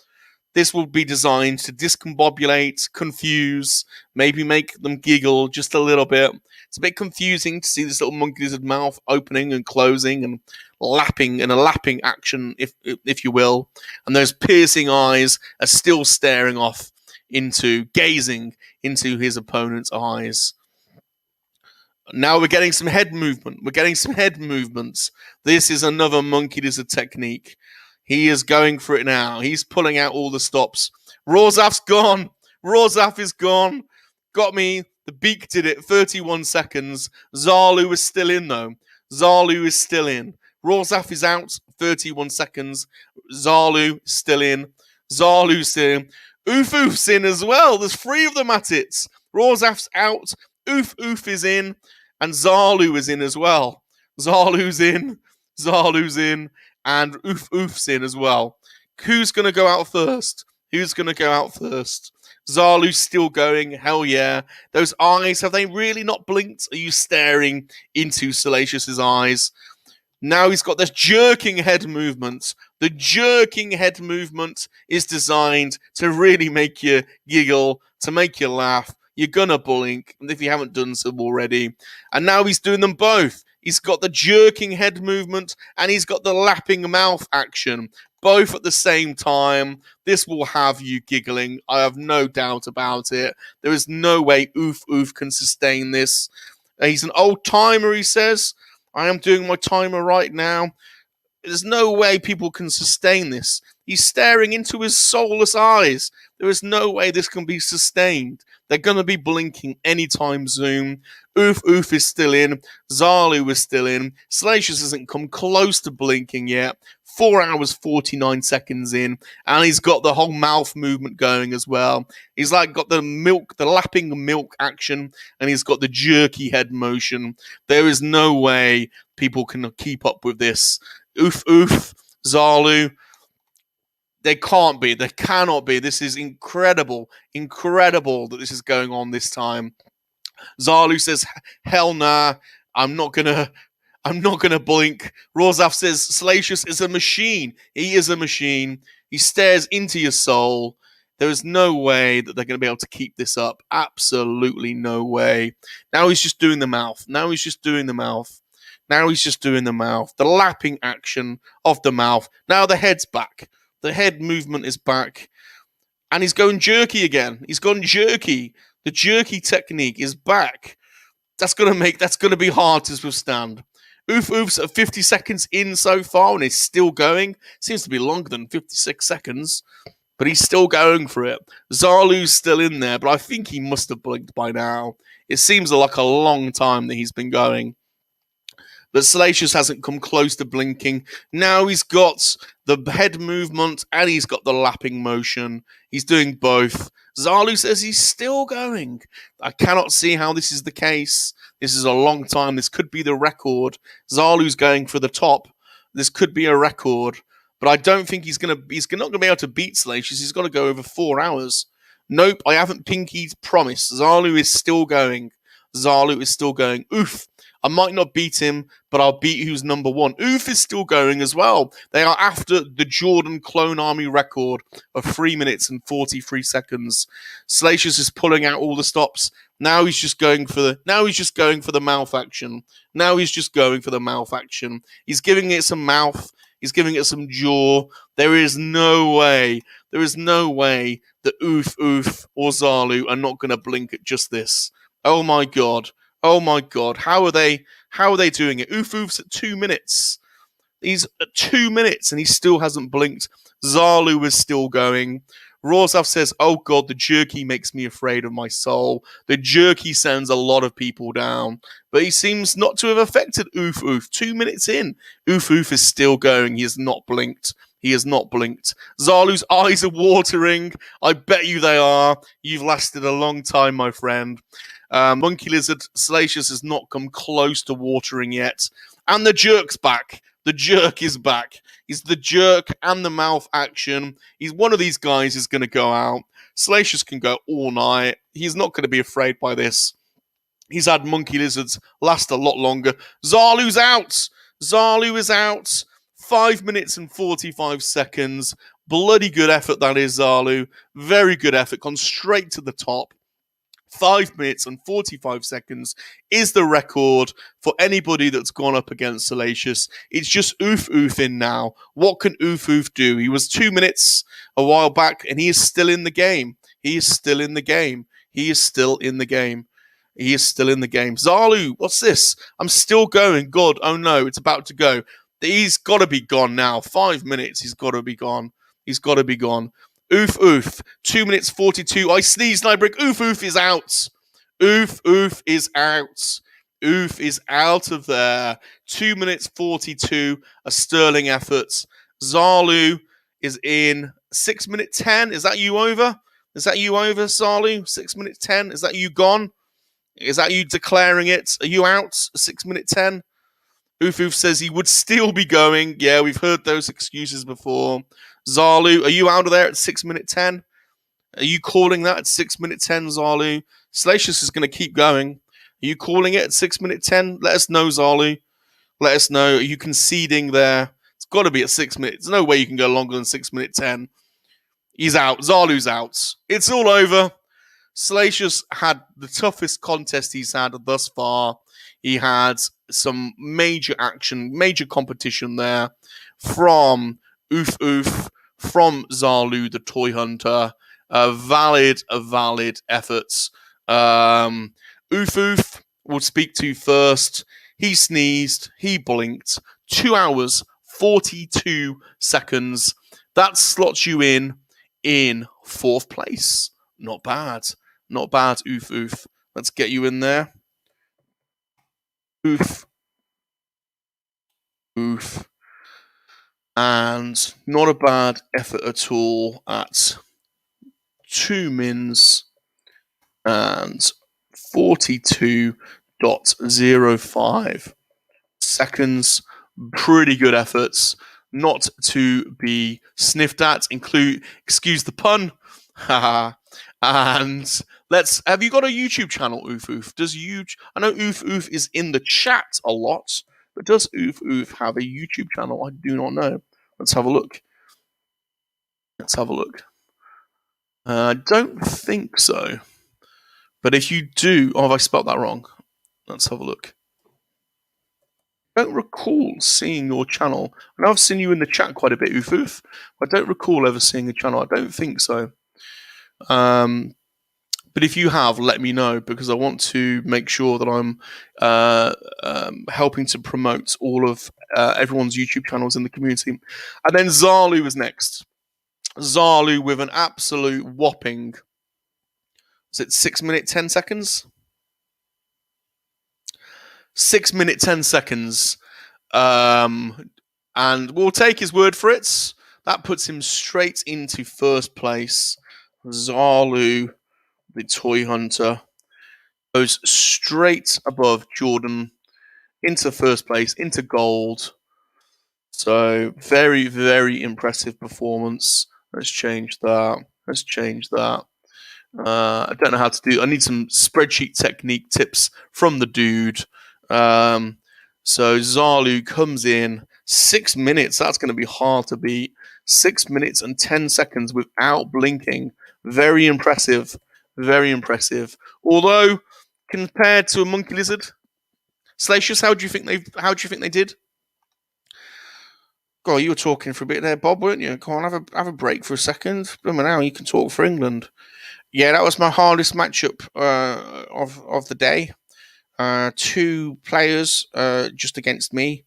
This will be designed to discombobulate, confuse, maybe make them giggle just a little bit. It's a bit confusing to see this little monkey lizard mouth opening and closing and lapping in a lapping action, if you will. And those piercing eyes are still staring off gazing into his opponent's eyes. Now we're getting some head movement. We're getting some head movements. This is another monkey lizard technique. He is going for it now. He's pulling out all the stops. Rorzaf's gone. Rorzaf is gone. Got me. The beak did it. 31 seconds. Zalu is still in, though. Zalu is still in. Rorzaf is out. 31 seconds. Zalu still in. Zalu's still in. Oof's in as well. There's 3 of them at it. Rorzaf's out. Oof is in. And Zalu is in as well. Zalu's in. Zalu's in. And Oof's in as well. Who's going to go out first? Who's going to go out first? Zalu's still going. Hell yeah. Those eyes, have they really not blinked? Are you staring into Salacious's eyes? Now he's got this jerking head movement. The jerking head movement is designed to really make you giggle, to make you laugh. You're going to blink, if you haven't done so already. And now he's doing them both. He's got the jerking head movement and he's got the lapping mouth action, both at the same time. This will have you giggling. I have no doubt about it. There is no way Oof can sustain this. He's an old timer, he says. I am doing my timer right now. There's no way people can sustain this. He's staring into his soulless eyes. There is no way this can be sustained. They're going to be blinking anytime soon. Oof is still in. Zalu is still in. Salacious hasn't come close to blinking yet. 4 hours, 49 seconds in. And he's got the whole mouth movement going as well. He's like got the lapping milk action. And he's got the jerky head motion. There is no way people can keep up with this. Oof, Zalu. They can't be. They cannot be. This is incredible. Incredible that this is going on this time. Zalu says, hell nah, I'm not gonna blink. Rorzaf says, Salacious is a machine. He is a machine. He stares into your soul. There is no way that they're going to be able to keep this up. Absolutely no way. Now he's just doing the mouth. The lapping action of the mouth. Now the head's back. The head movement is back. And he's going jerky again. He's gone jerky. The jerky technique is back. That's going to be hard to withstand. Oof's at 50 seconds in so far, and he's still going. Seems to be longer than 56 seconds, but he's still going for it. Zalu's still in there, but I think he must have blinked by now. It seems like a long time that he's been going. But Salacious hasn't come close to blinking. Now he's got the head movement and he's got the lapping motion. He's doing both. Zalu says he's still going. I cannot see how this is the case. This is a long time. This could be the record. Zalu's going for the top. This could be a record. But I don't think he's not going to be able to beat Salacious. He's got to go over 4 hours. Nope, I haven't pinkied promise. Zalu is still going. Oof. I might not beat him, but I'll beat who's number one. hOUr is still going as well. They are after the Jordan Clone Army record of 3 minutes and 43 seconds. Salacious is pulling out all the stops. Now he's just going for the mouth action. He's giving it some mouth. He's giving it some jaw. There is no way that hOUr or Zalu are not going to blink at just this. Oh my god. How are they doing it? hOUr's at 2 minutes. He's at 2 minutes and he still hasn't blinked. Zalu is still going. Rawzav says, oh god, the jerky makes me afraid of my soul. The jerky sends a lot of people down. But he seems not to have affected hOUr. 2 minutes in, hOUr is still going. He has not blinked. Zalu's eyes are watering. I bet you they are. You've lasted a long time, my friend. Monkey Lizard Salacious has not come close to watering yet. And the jerk's back. The jerk is back. He's the jerk and the mouth action. He's one of these guys is going to go out. Salacious can go all night. He's not going to be afraid by this. He's had Monkey Lizards last a lot longer. Zalu's out. Zalu is out. 5 minutes and 45 seconds. Bloody good effort, that is, Zalu. Very good effort. Gone straight to the top. 5 minutes and 45 seconds is the record for anybody that's gone up against Salacious. It's just hOUr in now. What can hOUr do? He was 2 minutes a while back, and he is still in the game. Zalu, what's this? I'm still going. God, oh no, it's about to go. He's got to be gone now. 5 minutes, he's got to be gone. hOUr, 2 minutes 42. I sneezed and I break. hOUr is out. hOUr is out of there. 2 minutes 42. A sterling effort. Zalu is in 6 minute 10. Is that you over? Zalu? 6 minute 10. Is that you gone? Is that you declaring it? Are you out? 6 minute 10. hOUr says he would still be going. Yeah, we've heard those excuses before. Zalu, are you out of there at 6 minute 10? Are you calling that at 6 minute 10, Zalu? Salacious is going to keep going. Are you calling it at 6 minute 10? Let us know, Zalu. Let us know. Are you conceding there? It's got to be at 6 minutes. There's no way you can go longer than 6 minute 10. He's out. Zalu's out. It's all over. Salacious had the toughest contest he's had thus far. He had some major action, major competition there from hOUr, from Zalu, the toy hunter. Valid efforts. hOUr will speak to first. He sneezed. He blinked. 2 hours, 42 seconds. That slots you in 4th place. Not bad, hOUr. Let's get you in there. hOUr. And not a bad effort at all at 2 mins and 42.05 seconds. Pretty good efforts, not to be sniffed at. Excuse the pun. And have you got a YouTube channel, hOUr? I know hOUr is in the chat a lot, but does hOUr have a YouTube channel? I do not know. Let's have a look. I don't think so. But if you do, have I spelt that wrong? Let's have a look. I don't recall seeing your channel. I know I've seen you in the chat quite a bit, hOUr. I don't recall ever seeing a channel. I don't think so. But if you have, let me know, because I want to make sure that I'm helping to promote all of everyone's YouTube channels in the community. And then Zalu was next. Zalu with an absolute whopping, is it 6 minute 10 seconds? 6 minute 10 seconds. And we'll take his word for it. That puts him straight into 1st place. Zalu, the toy hunter, goes straight above Jordan into 1st place, into gold. So very, very impressive performance. Let's change that. I don't know how to do. I need some spreadsheet technique tips from the dude. So Zalu comes in 6 minutes. That's going to be hard to beat. 6 minutes and 10 seconds without blinking. Very impressive. Very impressive. Although compared to a monkey lizard, Salacious, how do you think they did? God, you were talking for a bit there, Bob, weren't you? Go on, have a break for a second. Remember now, you can talk for England. Yeah, that was my hardest matchup of the day. 2 players just against me.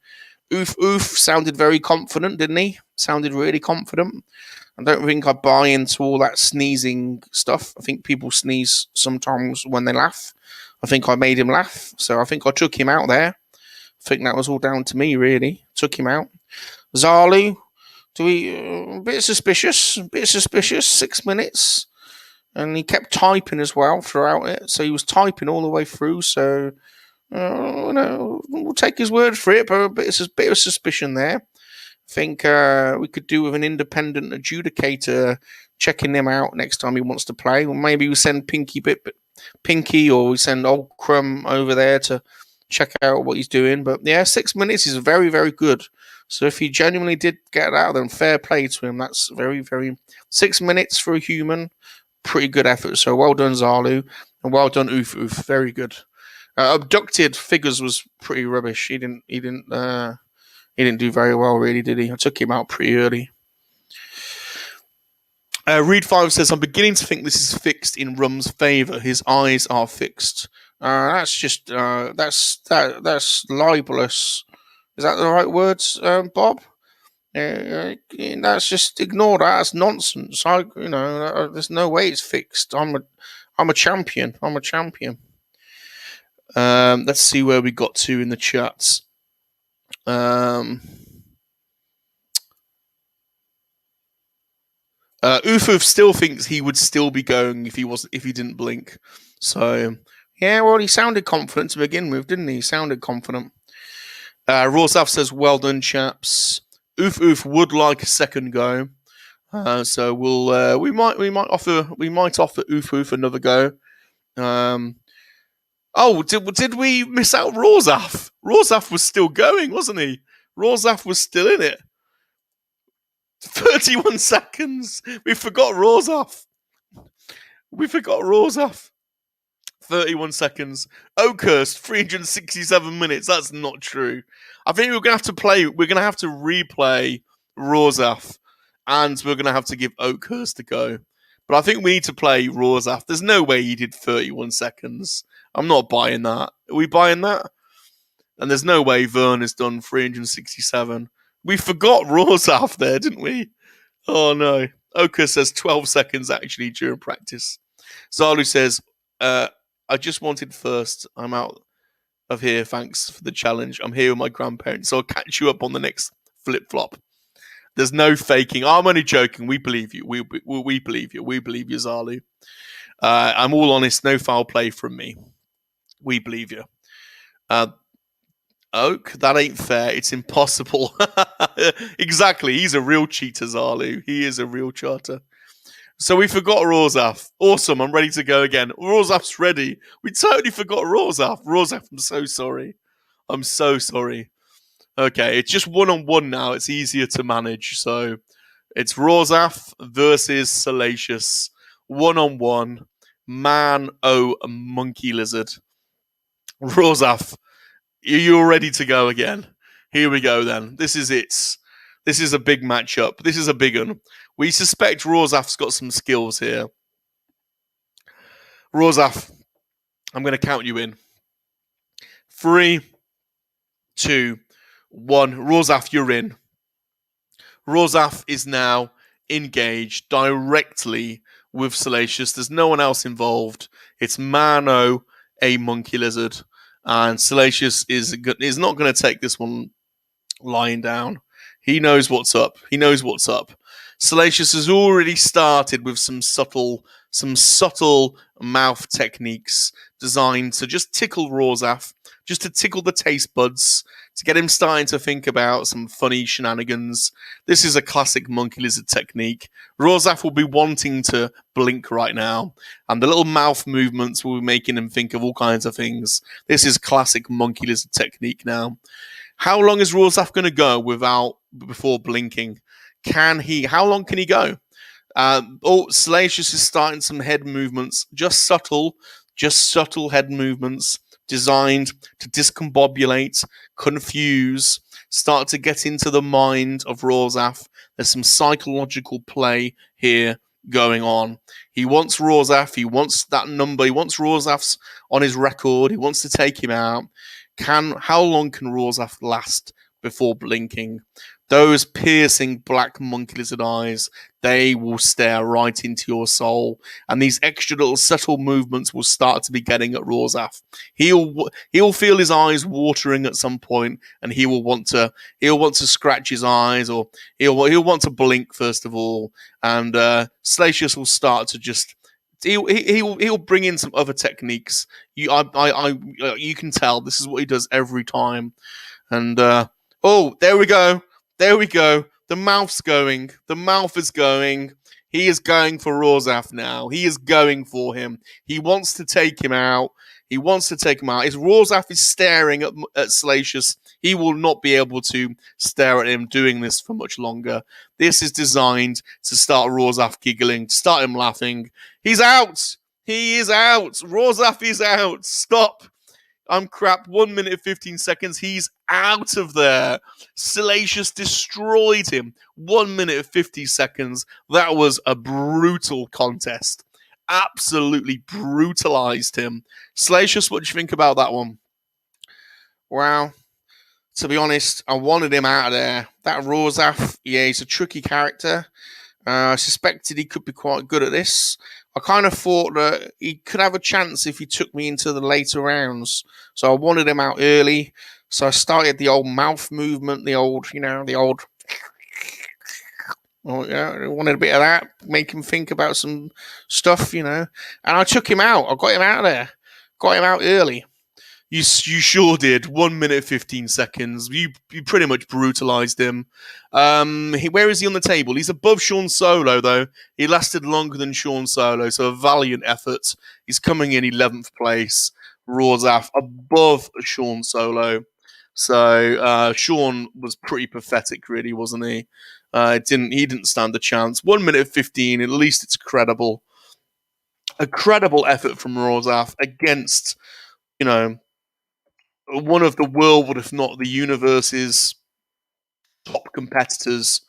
hOUr sounded very confident, didn't he? Sounded really confident. I don't think I buy into all that sneezing stuff. I think people sneeze sometimes when they laugh. I think I made him laugh, so I think I took him out there. I think that was all down to me, really. Took him out. Zalu, a bit suspicious. 6 minutes. And he kept typing as well throughout it. So he was typing all the way through. So, we'll take his word for it, but a bit of suspicion there. I think we could do with an independent adjudicator checking him out next time he wants to play. Or maybe we send Pinky, or we send Old Crumb over there to check out what he's doing. But yeah, 6 minutes is very, very good. So if he genuinely did get out, then fair play to him. That's very, very 6 minutes for a human. Pretty good effort. So well done, Zalu, and well done, hOUr. Very good. Abducted figures was pretty rubbish. He didn't do very well, really, did he? I took him out pretty early. Reed5 says, I'm beginning to think this is fixed in Rum's favour. His eyes are fixed. That's just that's libelous. Is that the right words, Bob? That's just ignore that. That's nonsense. There's no way it's fixed. I'm a champion. Let's see where we got to in the chats. hOUr still thinks he would still be going if he didn't blink. So yeah, well, he sounded confident to begin with, didn't he? He sounded confident. Rawsaf says, well done, chaps. hOUr would like a second go. So we might offer hOUr another go. Did we miss out Rawsaf? Rawsaf was still going, wasn't he? Rawsaf was still in it. 31 seconds. We forgot Rawsaf. 31 seconds. hOUrst, 367 minutes. That's not true. I think we're gonna have to replay Rawsaf, and we're gonna have to give hOUrst a go. But I think we need to play Rawsaf. There's no way he did 31 seconds. I'm not buying that. Are we buying that? And there's no way Vern has done 367. We forgot Rawsaf there, didn't we? Oh no. hOUr says 12 seconds actually during practice. Zalu says, I just wanted first. I'm out of here. Thanks for the challenge. I'm here with my grandparents, so I'll catch you up on the next flip-flop. There's no faking. I'm only joking. We believe you. We believe you. We believe you, Zalu. I'm all honest. No foul play from me. We believe you. Oak, that ain't fair. It's impossible. Exactly. He's a real cheater, Zalu. He is a real charter. So we forgot Rawsaf. Awesome. I'm ready to go again. Rawsaf's ready. We totally forgot Rawsaf. Rawsaf, I'm so sorry. I'm so sorry. Okay, it's just one-on-one now. It's easier to manage. So it's Rawsaf versus Salacious. One-on-one. Man, monkey lizard. Rawsaf, you're ready to go again. Here we go then. This is it. This is a big matchup. This is a big one. We suspect Rawsaf's got some skills here. Rawsaf, I'm going to count you in. 3, 2, 1. Rawsaf, you're in. Rawsaf is now engaged directly with Salacious. There's no one else involved. It's Mano, a monkey lizard. And Salacious is not going to take this one lying down. He knows what's up. Salacious has already started with some subtle mouth techniques designed to just tickle Rorzaf, just to tickle the taste buds, to get him starting to think about some funny shenanigans. This is a classic monkey lizard technique. Rorzaf will be wanting to blink right now, and the little mouth movements will be making him think of all kinds of things. This is classic monkey lizard technique now. How long is Rorzaf going to go before blinking? How long can he go? Salacious is starting some head movements, just subtle head movements designed to discombobulate, confuse, start to get into the mind of Rorzaf. There's some psychological play here going on. He wants Rorzaf, he wants that number, he wants Rorzaf's on his record, he wants to take him out. How long can Rorzaf last before blinking? Those piercing black monkey lizard eyes, they will stare right into your soul, and these extra little subtle movements will start to be getting at Rorzaf. He'll feel his eyes watering at some point, and he will want to scratch his eyes, or he'll want to blink first of all, and Salacious will start to just. He'll bring in some other techniques. You can tell this is what he does every time, and there we go. There we go. The mouth's going. The mouth is going. He is going for Rorzaf now. He is going for him. He wants to take him out. If Rorzaf is staring at Salacious, he will not be able to stare at him doing this for much longer. This is designed to start Rorzaf giggling, to start him laughing. He's out. He is out. Rorzaf is out. Stop. I'm crap. 1 minute 15 seconds. He's out of there. Salacious destroyed him. 1 minute 50 seconds. That was a brutal contest. Absolutely brutalized him. Salacious, what do you think about that one? Well, to be honest, I wanted him out of there. That Rorzaf, yeah, he's a tricky character. I suspected he could be quite good at this. I kind of thought that he could have a chance if he took me into the later rounds. So I wanted him out early. So I started the old mouth movement, Oh, yeah, I wanted a bit of that, make him think about some stuff, And I took him out. I got him out of there. Got him out early. You sure did. 1 minute 15 seconds. You pretty much brutalized him. Where is he on the table? He's above Sean Solo, though. He lasted longer than Sean Solo, so a valiant effort. He's coming in 11th place. Rorzaf above Sean Solo. So Sean was pretty pathetic, really, wasn't he? He didn't stand a chance. 1 minute 15. At least it's credible. A credible effort from Rorzaf against, one of the world, if not the universe's top competitors.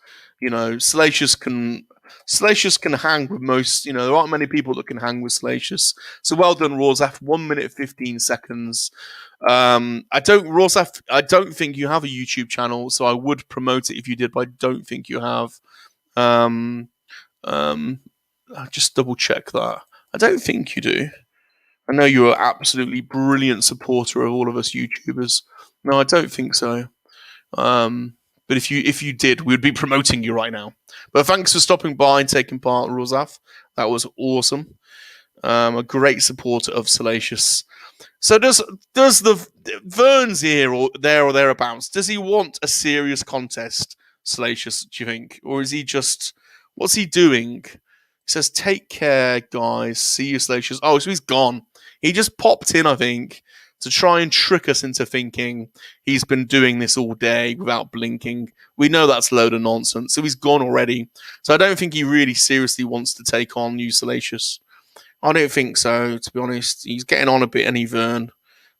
Salacious can hang with most. There aren't many people that can hang with Salacious. So well done, Rorzaf. 1 minute 15 seconds. Rorzaf, I don't think you have a YouTube channel, so I would promote it if you did, but I don't think you have. I'll just double check that. I don't think you do. I know you're an absolutely brilliant supporter of all of us YouTubers. No, I don't think so. But if you did, we'd be promoting you right now. But thanks for stopping by and taking part, Rorzaf. That was awesome. A great supporter of Salacious. So does the Vern's here or thereabouts? Does he want a serious contest, Salacious? Do you think, or is he just what's he doing? He says, "Take care, guys. See you, Salacious." Oh, so he's gone. He just popped in, I think, to try and trick us into thinking he's been doing this all day without blinking. We know that's a load of nonsense, so he's gone already. So I don't think he really seriously wants to take on you, Salacious. I don't think so, to be honest. He's getting on a bit, any Vern.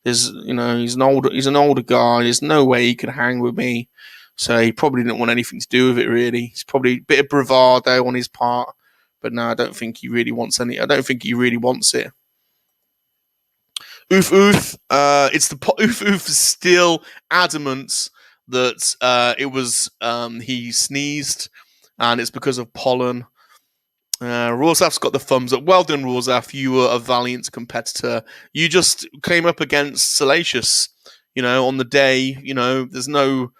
He's an older guy. There's no way he could hang with me. So he probably didn't want anything to do with it, really. It's probably a bit of bravado on his part. But no, I don't think he really wants any. I don't think he really wants it. Oof. Oof is still adamant that it was he sneezed and it's because of pollen. Rorzaf's got the thumbs up. Well done, Rorzaf. You were a valiant competitor. You just came up against Salacious. On the day. There's no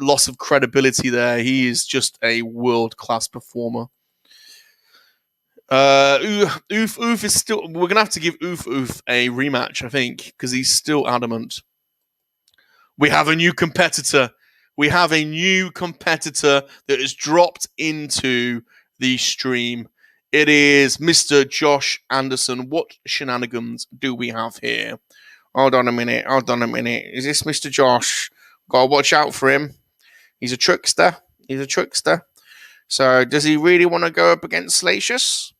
loss of credibility there. He is just a world-class performer. Oof is still... We're going to have to give Oof a rematch, I think, because he's still adamant. We have a new competitor. We have a new competitor that has dropped into the stream. It is Mr. Josh Anderson. What shenanigans do we have here? Hold on a minute. Is this Mr. Josh? Gotta watch out for him. He's a trickster. So does he really want to go up against Salacious?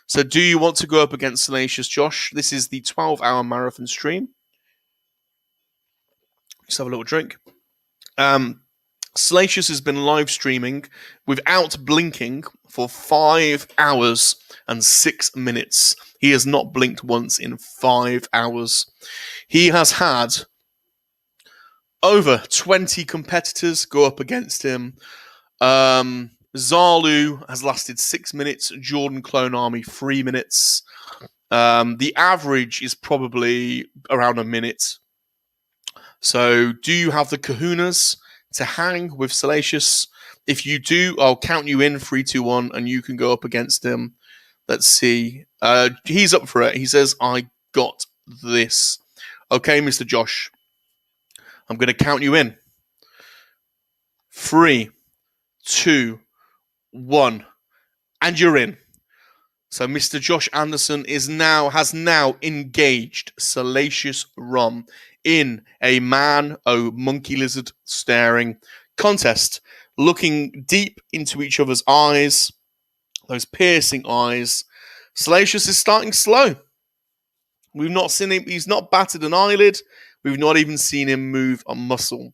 So do you want to go up against Salacious, Josh? This is the 12-hour marathon stream. Let's have a little drink. Salacious has been live streaming without blinking for 5 hours and 6 minutes. He has not blinked once in 5 hours. He has had over 20 competitors go up against him. Zalu has lasted 6 minutes. Jordan Clone Army 3 minutes. The average is probably around a minute. So, do you have the kahunas to hang with Salacious? If you do, I'll count you in 3, 2, 1, and you can go up against him. Let's see. He's up for it. He says, I got this. Okay, Mr. Josh. I'm going to count you in. 3, 2, 1. And you're in. So Mr. Josh Anderson has now engaged Salacious Rum in a monkey lizard staring contest, looking deep into each other's eyes, those piercing eyes. Salacious is starting slow. We've not seen him, he's not batted an eyelid, we've not even seen him move a muscle.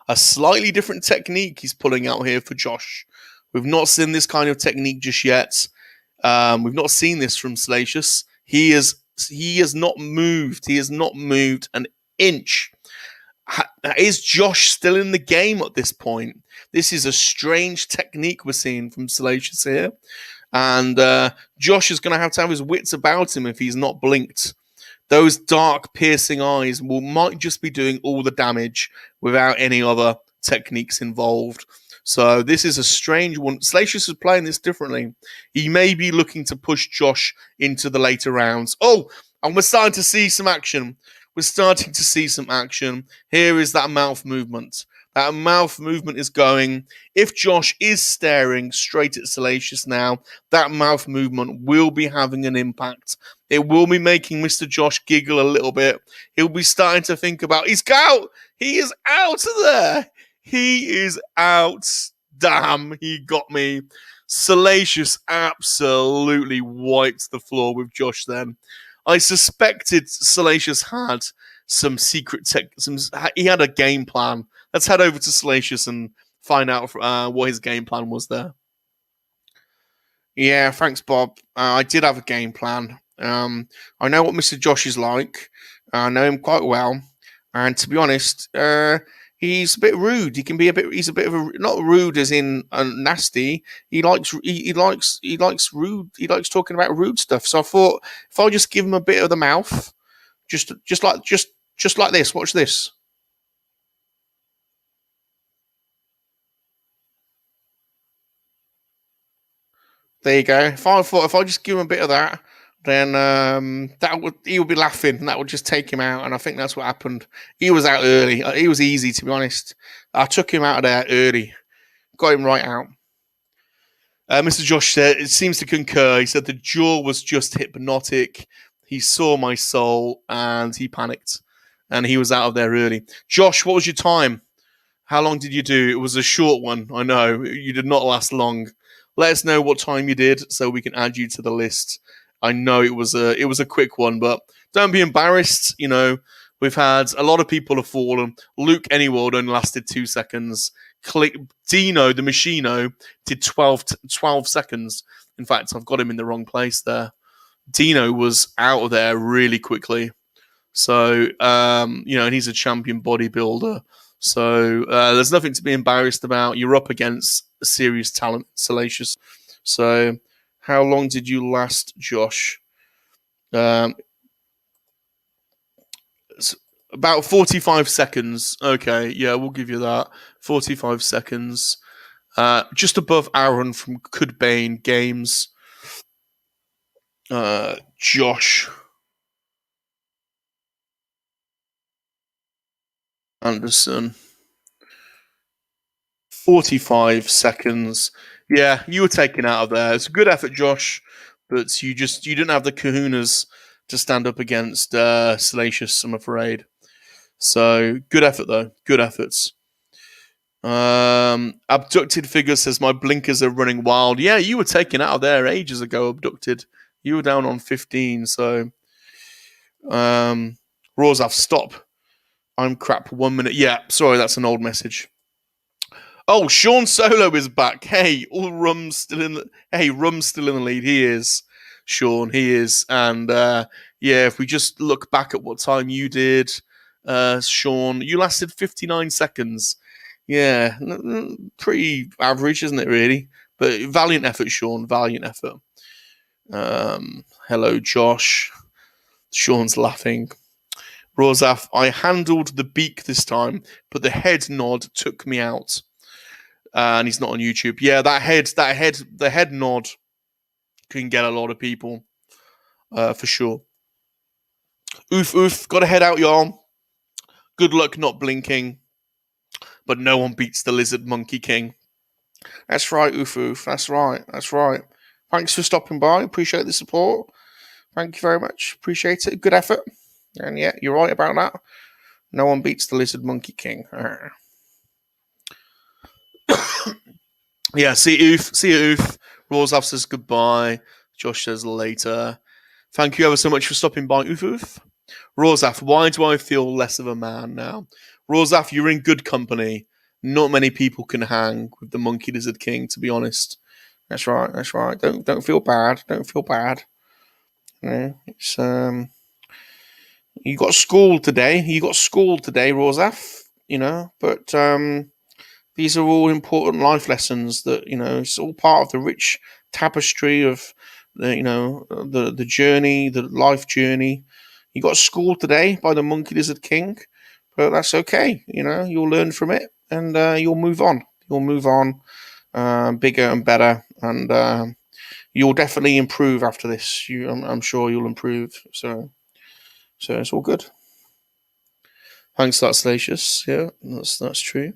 A slightly different technique he's pulling out here for Josh. We've not seen this kind of technique just yet. We've not seen this from Salacious. He has not moved. He has not moved an inch. Is Josh still in the game at this point? This is a strange technique we're seeing from Salacious here. And Josh is going to have his wits about him if he's not blinked. Those dark, piercing eyes might just be doing all the damage without any other techniques involved. So this is a strange one. Salacious is playing this differently. He may be looking to push Josh into the later rounds. Oh, and we're starting to see some action. Here is that mouth movement. That mouth movement is going. If Josh is staring straight at Salacious now, that mouth movement will be having an impact. It will be making Mr. Josh giggle a little bit. He'll be starting to think about, he's out! He is out of there! He is out. Damn, he got me. Salacious absolutely wiped the floor with Josh then. I suspected Salacious had some secret he had a game plan. Let's head over to Salacious and find out what his game plan was there. Yeah, thanks, Bob. I did have a game plan. I know what Mr. Josh is like. I know him quite well. And to be honest, he's a bit rude. He's a bit of a, not rude as in nasty. He likes rude. He likes talking about rude stuff. So I thought if I just give him a bit of the mouth, just like this. Watch this. There you go. If I just give him a bit of that, then he would be laughing, and that would just take him out. And I think that's what happened. He was out early. He was easy, to be honest. I took him out of there early, got him right out. Mr. Josh said it seems to concur. He said the jaw was just hypnotic. He saw my soul and he panicked, and he was out of there early. Josh, what was your time? How long did you do? It was a short one. I know you did not last long. Let us know what time you did so we can add you to the list. I know it was a quick one, but don't be embarrassed. You know, we've had a lot of people have fallen. Luke Anyworld only lasted 2 seconds. Dino, the Machino, did 12 seconds. In fact, I've got him in the wrong place there. Dino was out of there really quickly. So, and he's a champion bodybuilder. So there's nothing to be embarrassed about. You're up against a serious talent, Salacious. So how long did you last, Josh? About 45 seconds. Okay, yeah, we'll give you that. 45 seconds. Just above Aaron from Cudbane Games. Josh Anderson. 45 seconds. Yeah, you were taken out of there. It's a good effort, Josh, but you didn't have the kahunas to stand up against Salacious, I'm afraid. So good effort though. Good efforts. Abducted Figure says my blinkers are running wild. Yeah, you were taken out of there ages ago, Abducted. You were down on 15, so Rozaf, stop. I'm crap. 1 minute. Yeah, sorry, that's an old message. Oh, Sean Solo is back. Hey, Rum's still in the lead. He is. Sean, he is. And yeah, if we just look back at what time you did, Sean, you lasted 59 seconds. Yeah, pretty average, isn't it, really? But valiant effort, Sean. Valiant effort. Hello, Josh. Sean's laughing. Rozaf, I handled the beak this time, but the head nod took me out. And he's not on YouTube. Yeah, the head nod can get a lot of people, for sure. Oof, got to head out, y'all. Good luck not blinking. But no one beats the Lizard Monkey King. That's right, Oof. That's right. Thanks for stopping by. Appreciate the support. Thank you very much. Appreciate it. Good effort. And yeah, you're right about that. No one beats the Lizard Monkey King. Yeah, see you, Oof. Rozaf says goodbye. Josh says later. Thank you ever so much for stopping by, Oof. Rozaf, why do I feel less of a man now? Rozaf, you're in good company. Not many people can hang with the Monkey Lizard King, to be honest. That's right. Don't feel bad. Yeah, it's you got schooled today, Rozaf. But these are all important life lessons that it's all part of the rich tapestry of the journey, the life journey. You got schooled today by the Monkey Lizard King, but that's okay. You'll learn from it and you'll move on. Bigger and better, and you'll definitely improve after this. I'm sure you'll improve. So it's all good. Thanks for that, Salacious. Yeah, that's true.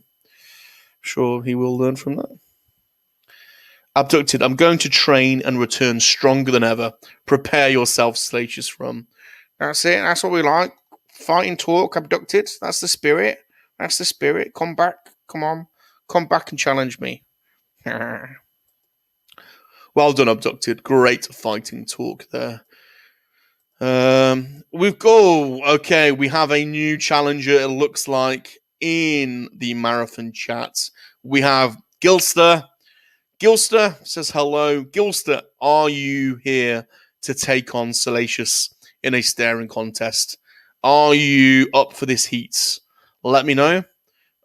Sure, he will learn from that. Abducted, I'm going to train and return stronger than ever. Prepare yourself, Salacious Rum. That's it. That's what we like. Fight and talk, Abducted. That's the spirit. Come back. Come on. Come back and challenge me. Well done, Abducted. Great fighting talk there. We have a new challenger, it looks like, in the marathon chat. We have Gilster. Gilster says hello. Gilster, are you here to take on Salacious in a staring contest? Are you up for this heat? Let me know.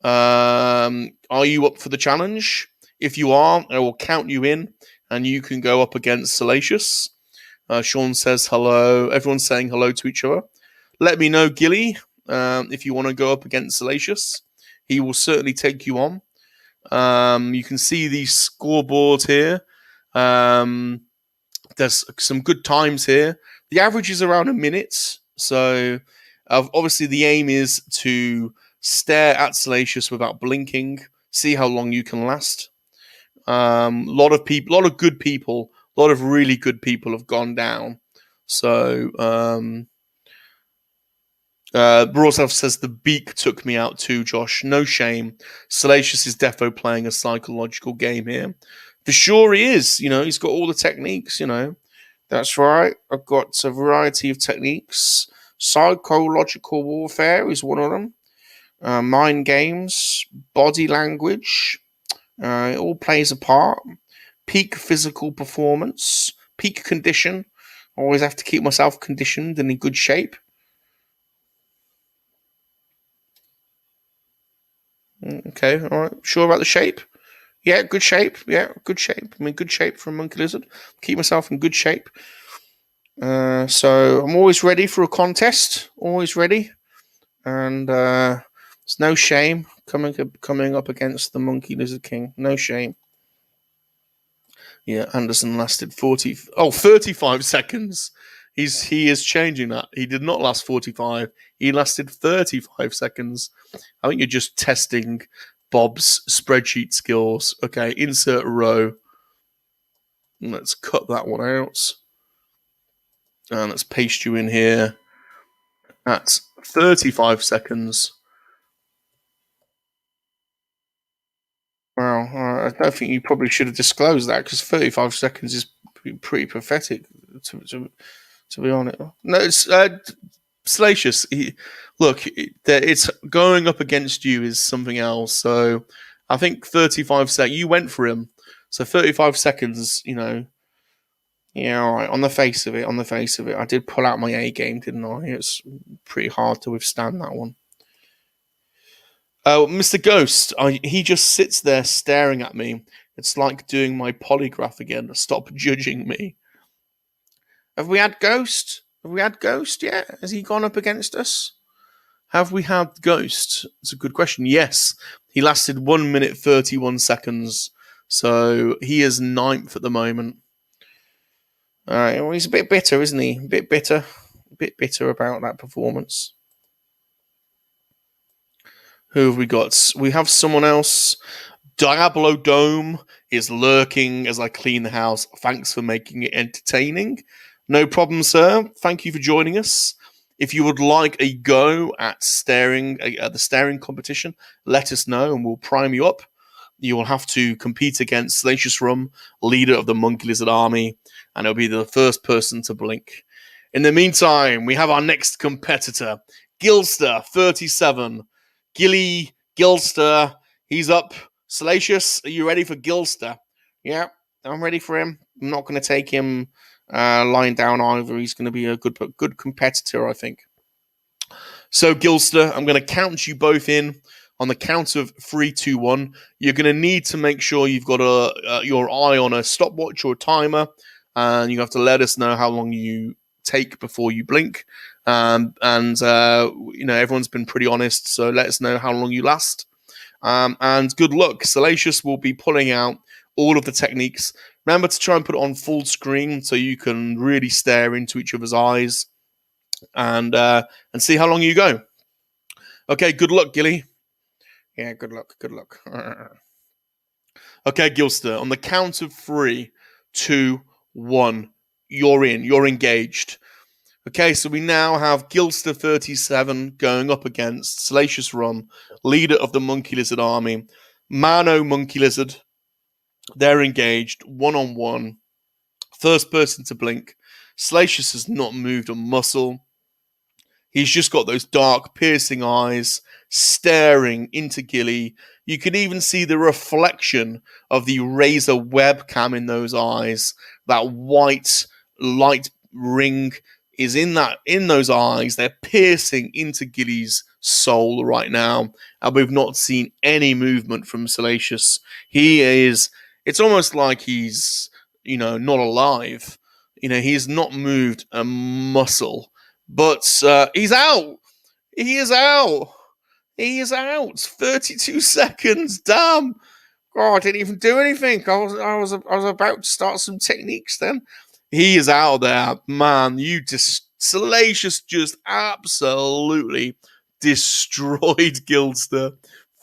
Are you up for the challenge? If you are, I will count you in, and you can go up against Salacious. Sean says hello. Everyone's saying hello to each other. Let me know, Gilly, if you want to go up against Salacious. He will certainly take you on. You can see the scoreboard here. There's some good times here. The average is around a minute. So obviously the aim is to stare at Salacious without blinking. See how long you can last. A lot of really good people have gone down. So Brorsov says the beak took me out too, Josh. No shame. Salacious is defo playing a psychological game here. For sure he is. He's got all the techniques, That's right. I've got a variety of techniques. Psychological warfare is one of them. Mind games, body language. It all plays a part. Peak physical performance, peak condition. Always have to keep myself conditioned and in good shape. Okay, all right. Sure about the shape? Yeah, good shape. I'm in good shape for a monkey lizard. Keep myself in good shape. So I'm always ready for a contest. Always ready. And It's no shame coming up against the Monkey Lizard King. No shame. Yeah, Anderson lasted 35 seconds. He is changing that. He did not last 45. He lasted 35 seconds. I think you're just testing Bob's spreadsheet skills. Okay, insert row. Let's cut that one out. And let's paste you in here at 35 seconds. Well, I don't think you probably should have disclosed that, because 35 seconds is pretty pathetic, to be honest. No, it's Salacious. Look, it's going up against you is something else. So I think 35 seconds. You went for him, so 35 seconds. Yeah, all right. On the face of it, I did pull out my A game, didn't I? It's pretty hard to withstand that one. Mr. Ghost, he just sits there staring at me. It's like doing my polygraph again. Stop judging me. Have we had Ghost? Yet? Has he gone up against us? Have we had Ghost? It's a good question. Yes. He lasted 1 minute 31 seconds. So he is 9th at the moment. Alright, well, he's a bit bitter, isn't he? A bit bitter about that performance. Who have we got? We have someone else. Diablo Dome is lurking as I clean the house. Thanks for making it entertaining. No problem, sir. Thank you for joining us. If you would like a go at the staring competition, let us know and we'll prime you up. You will have to compete against Salacious Rum, leader of the Monkey Lizard Army, and it'll be the first person to blink. In the meantime, we have our next competitor, Gilster, 37. Gilster, he's up. Salacious, are you ready for Gilster? Yeah, I'm ready for him. I'm not going to take him lying down either. He's going to be a good competitor, I think. So, Gilster, I'm going to count you both in on the count of 3, 2, 1. You're going to need to make sure you've got your eye on a stopwatch or a timer, and you have to let us know how long you take before you blink. Everyone's been pretty honest, so let us know how long you last. And good luck. Salacious will be pulling out all of the techniques. Remember to try and put it on full screen so you can really stare into each other's eyes and see how long you go. Okay, good luck, Gilly. Yeah, good luck. Okay, Gilster, on the count of 3, 2, 1, you're in. You're engaged. Okay, so we now have Gilster 37 going up against Salacious Rum, leader of the Monkey Lizard Army. Mano Monkey Lizard. They're engaged, 1-on-1. First person to blink. Salacious has not moved a muscle. He's just got those dark, piercing eyes, staring into Gilly. You can even see the reflection of the Razer webcam in those eyes. That white light ring is in those eyes. They're piercing into Gilly's soul right now. And we've not seen any movement from Salacious. It's almost like he's, not alive. He's not moved a muscle. But he's out. He is out. 32 seconds. Damn. God, I didn't even do anything. I was about to start some techniques then. He is out there. Man, Salacious just absolutely destroyed Gilster.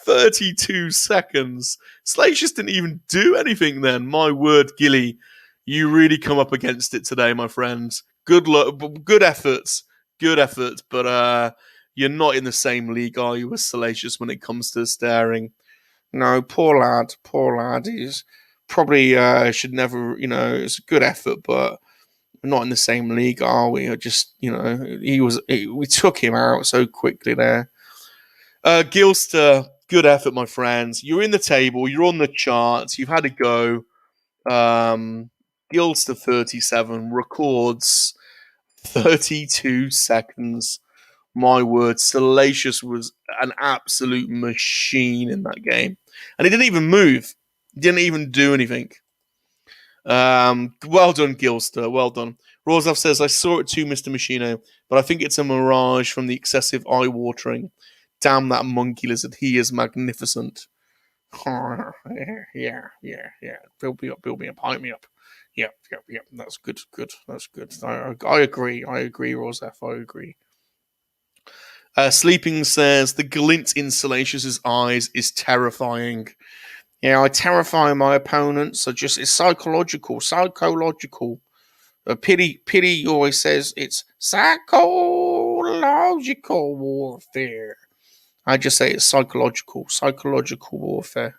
32 seconds. Salacious didn't even do anything then. My word, Gilly. You really come up against it today, my friends. Good luck. Good efforts. But you're not in the same league, are you, with Salacious when it comes to staring? No, poor lad. He's probably should never, it's a good effort, but we're not in the same league, are we? Or just, we took him out so quickly there. Gilster, good effort, my friends. You're in the table, you're on the charts, you've had a go. Gilster 37 records 32 seconds. My word, Salacious was an absolute machine in that game. And he didn't even move. He didn't even do anything. Well done, Gilster. Well done. Roslav says, I saw it too, Mr. Machino, but I think it's a mirage from the excessive eye-watering. Damn that monkey lizard. He is magnificent. Yeah. Build me up, hype me up. Yep. That's good. That's good. I agree. Rosef. I agree. Sleeping says the glint in Salacious's eyes is terrifying. Yeah, I terrify my opponents. It's psychological. Pity always says it's psychological warfare. I just say it's psychological warfare.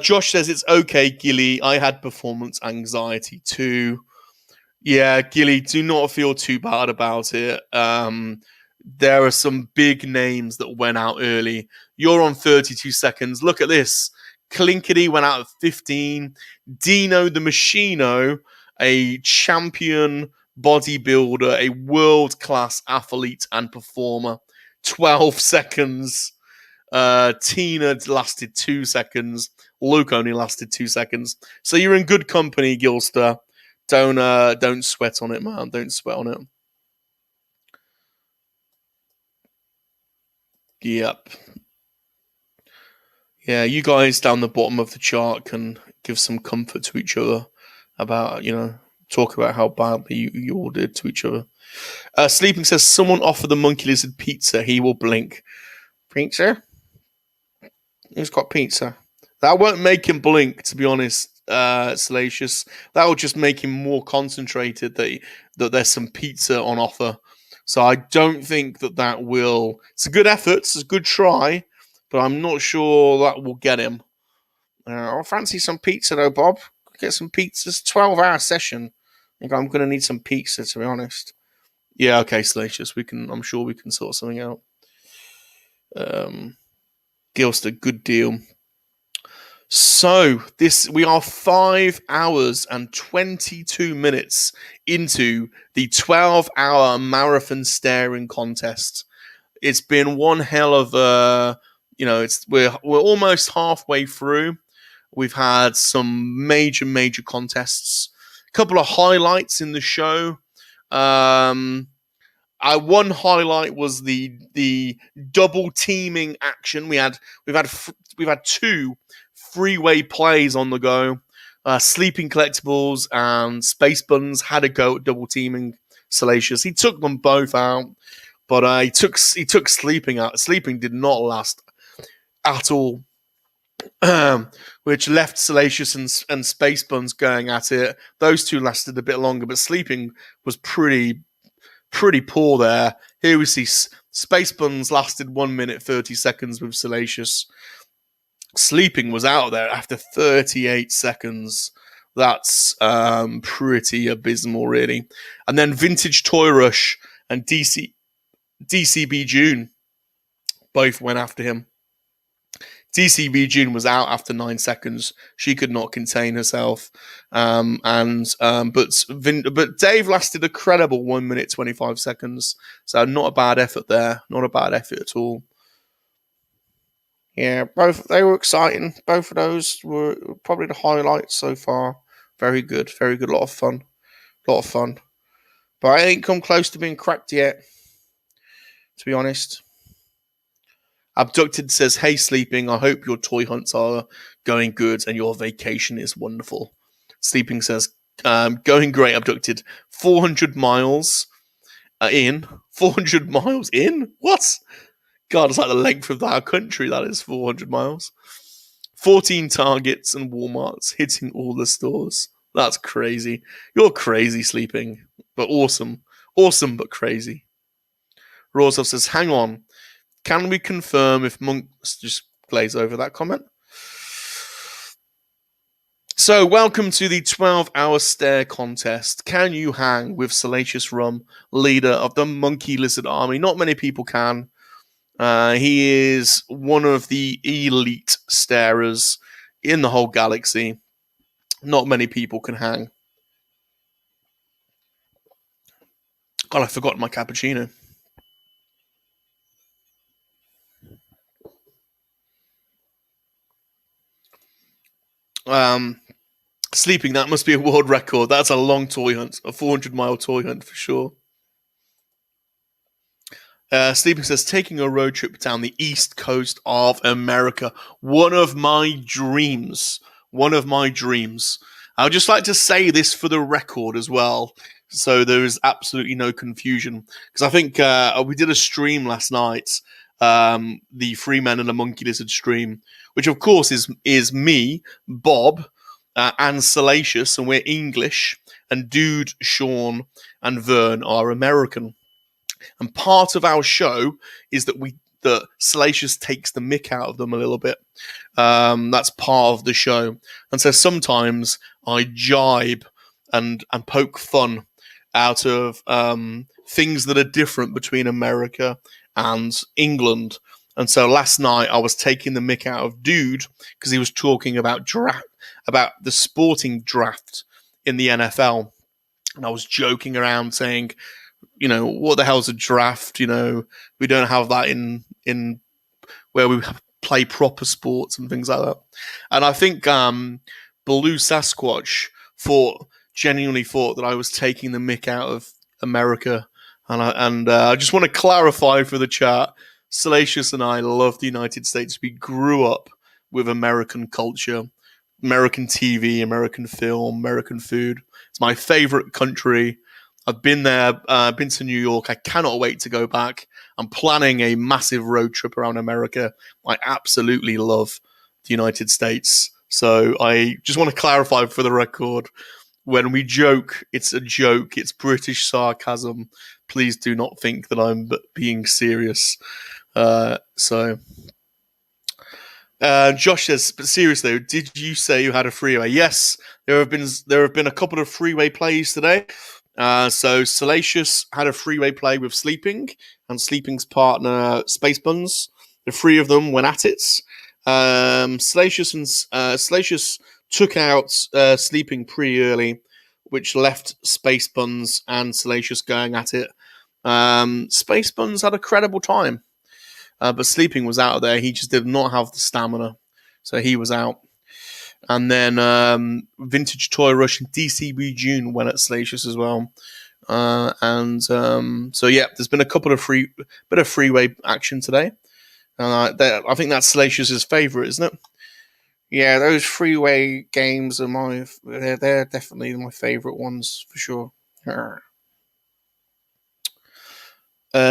Josh says it's okay, Gilly. I had performance anxiety too. Yeah, Gilly, do not feel too bad about it. There are some big names that went out early. You're on 32 seconds. Look at this. Clinkety went out at 15. Dino the Machino, a champion bodybuilder, a world-class athlete and performer, 12 seconds. Tina lasted 2 seconds. Luke only lasted 2 seconds. So you're in good company, Gilster. Don't sweat on it, man. Don't sweat on it. Yep. Yeah, you guys down the bottom of the chart can give some comfort to each other about, talk about how badly you all did to each other. Sleeping says, someone offer the monkey lizard pizza. He will blink. Pizza? Who's got pizza? That won't make him blink, to be honest, Salacious. That will just make him more concentrated that there's some pizza on offer. So I don't think that will... It's a good effort, it's a good try, but I'm not sure that will get him. I'll fancy some pizza though, Bob. Get some pizza. It's a 12-hour session. I think I'm going to need some pizza, to be honest. Yeah, okay, Salacious. I'm sure we can sort something out. Gilster, good deal. So we are 5 hours and 22 minutes into the 12-hour marathon staring contest. It's been one hell of a, we're almost halfway through. We've had some major contests. A couple of highlights in the show. One highlight was the double teaming action. We've had two freeway plays on the go. Sleeping Collectibles and Space Buns had a go at double teaming Salacious. He took them both out, but he took Sleeping out. Sleeping did not last at all, which left Salacious and Space Buns going at it. Those two lasted a bit longer, but Sleeping was pretty poor there. Here we see Space Buns lasted 1 minute 30 seconds with Salacious. Sleeping was out there after 38 seconds. That's pretty abysmal, really. And then Vintage Toy Rush and DCB June both went after him. DCB June was out after 9 seconds. She could not contain herself. But Dave lasted a credible 1 minute 25 seconds. So not a bad effort there. Not a bad effort at all. Yeah, they were exciting. Both of those were probably the highlights so far. Very good. A lot of fun. But I ain't come close to being cracked yet, to be honest. Abducted says, hey, Sleeping, I hope your toy hunts are going good and your vacation is wonderful. Sleeping says, going great, Abducted. 400 miles in. 400 miles in? What? God, it's like the length of our country, that is 400 miles. 14 targets and Walmarts hitting all the stores. That's crazy. You're crazy, Sleeping, but awesome. Awesome, but crazy. Rosov says, hang on. Can we confirm if Monks just glaze over that comment? So, welcome to the 12-hour stare contest. Can you hang with Salacious Rum, leader of the Monkey Lizard Army? Not many people can. He is one of the elite starers in the whole galaxy. Not many people can hang. God, I forgot my cappuccino. Sleeping, that must be a world record. That's a long toy hunt, a 400-mile toy hunt for sure. Sleeping says, taking a road trip down the east coast of America. One of my dreams. One of my dreams. I would just like to say this for the record as well, so there is absolutely no confusion. Because I think we did a stream last night, the Free Men and the Monkey Lizard stream, which of course is me, Bob, and Salacious, and we're English, and Dude, Sean, and Vern are American. And part of our show is that Salacious takes the mick out of them a little bit. That's part of the show. And so sometimes I jibe and poke fun out of things that are different between America and England. And so last night I was taking the mick out of Dude because he was talking about the sporting draft in the NFL. And I was joking around saying, what the hell's a draft? We don't have that in where we play proper sports and things like that. And I think Baloo Sasquatch genuinely thought that I was taking the mick out of America. And I just want to clarify for the chat, Salacious and I love the United States. We grew up with American culture, American TV, American film, American food. It's my favorite country. I've been there, been to New York. I cannot wait to go back. I'm planning a massive road trip around America. I absolutely love the United States. So I just want to clarify for the record, when we joke, it's a joke. It's British sarcasm. Please do not think that I'm being serious. Josh says, but seriously, did you say you had a freeway? Yes, there have been a couple of freeway plays today. So Salacious had a freeway play with Sleeping and Sleeping's partner Space Buns. The three of them went at it. Salacious took out Sleeping pretty early, which left Space Buns and Salacious going at it. Space Buns had a credible time, but Sleeping was out of there. He just did not have the stamina, so he was out. And then Vintage Toy Rush and DCB June went at Salacious as well. So yeah, there's been a couple of freeway action today. I think that's Salacious's favourite, isn't it? Yeah, those freeway games are they're definitely my favourite ones for sure.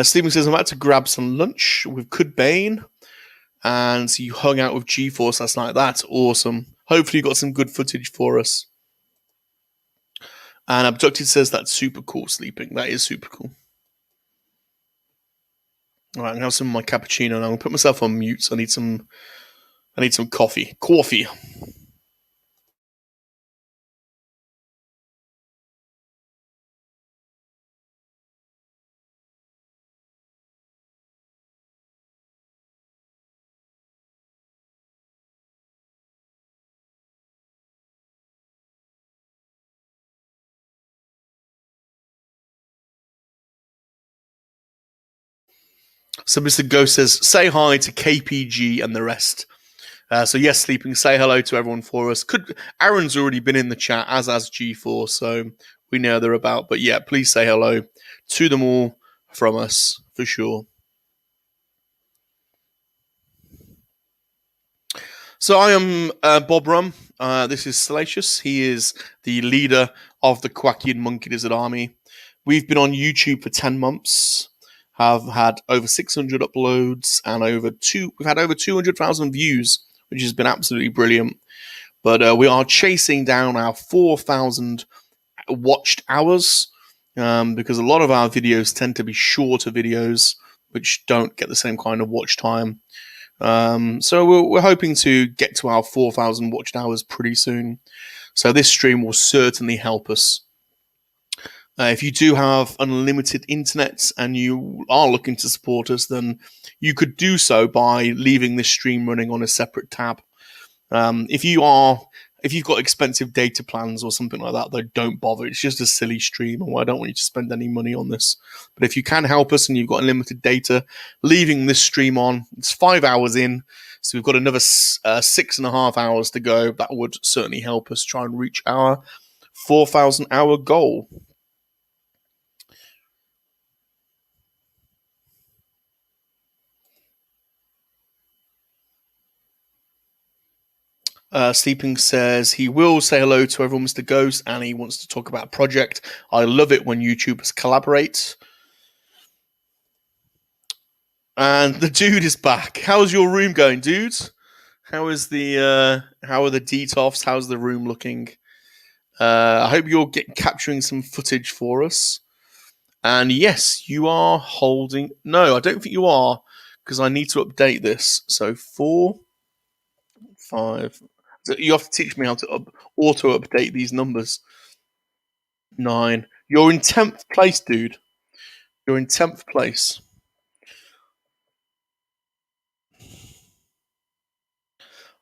Stephen says, I'm about to grab some lunch with Cudbane. And so you hung out with GeForce last night. That's awesome. Hopefully you got some good footage for us. And Abducted says that's super cool, Sleeping. That is super cool. All right, I'm going to have some of my cappuccino now. I'm going to put myself on mute. So I need some coffee. Coffee. So Mr. Ghost says, say hi to KPG and the rest. So yes, Sleeping, say hello to everyone for us. Aaron's already been in the chat, as has G4, so we know they're about. But yeah, please say hello to them all from us, for sure. So I am Bob Rum. This is Salacious. He is the leader of the Quackian Monkey Lizard Army. We've been on YouTube for 10 months. Have had over 600 uploads and we've had over 200,000 views, which has been absolutely brilliant. But we are chasing down our 4,000 watched hours because a lot of our videos tend to be shorter videos, which don't get the same kind of watch time. So we're hoping to get to our 4,000 watched hours pretty soon. So this stream will certainly help us. If you do have unlimited internet and you are looking to support us, then you could do so by leaving this stream running on a separate tab. If you've got expensive data plans or something like that, then don't bother. It's just a silly stream, and I don't want you to spend any money on this. But if you can help us and you've got unlimited data, leaving this stream on, it's 5 hours in, so we've got another 6.5 hours to go. That would certainly help us try and reach our 4,000 hour goal. Sleeping says he will say hello to everyone, Mr. Ghost, and he wants to talk about a project. I love it when YouTubers collaborate. And the dude is back. How's your room going, dude? How are the detoffs? How's the room looking? I hope you're capturing some footage for us. And yes, you are holding. No, I don't think you are, because I need to update this. So 4, 5. You have to teach me how to auto update these numbers. 9. You're in 10th place, dude. You're in 10th place.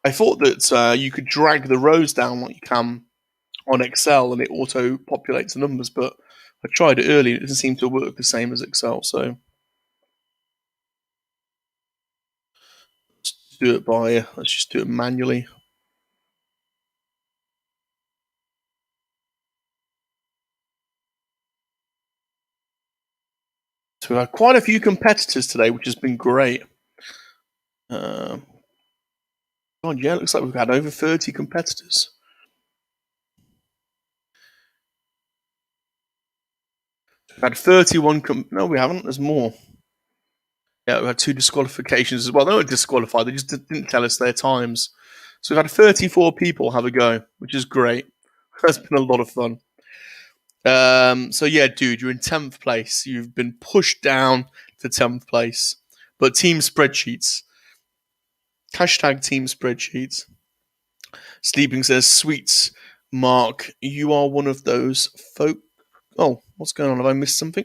I thought that you could drag the rows down like you can on Excel and it auto populates the numbers, but I tried it earlier. It doesn't seem to work the same as Excel. So let's just do it manually. So we've had quite a few competitors today, which has been great. God, yeah, it looks like we've had over 30 competitors. We've had 31. No, we haven't. There's more. Yeah, we had 2 disqualifications as well. They weren't disqualified. They just didn't tell us their times. So we've had 34 people have a go, which is great. That's been a lot of fun. So yeah, dude, you're in 10th place. You've been pushed down to 10th place. But team spreadsheets. Hashtag team spreadsheets. Sleeping says, sweets, Mark, you are one of those folk. Oh, what's going on? Have I missed something?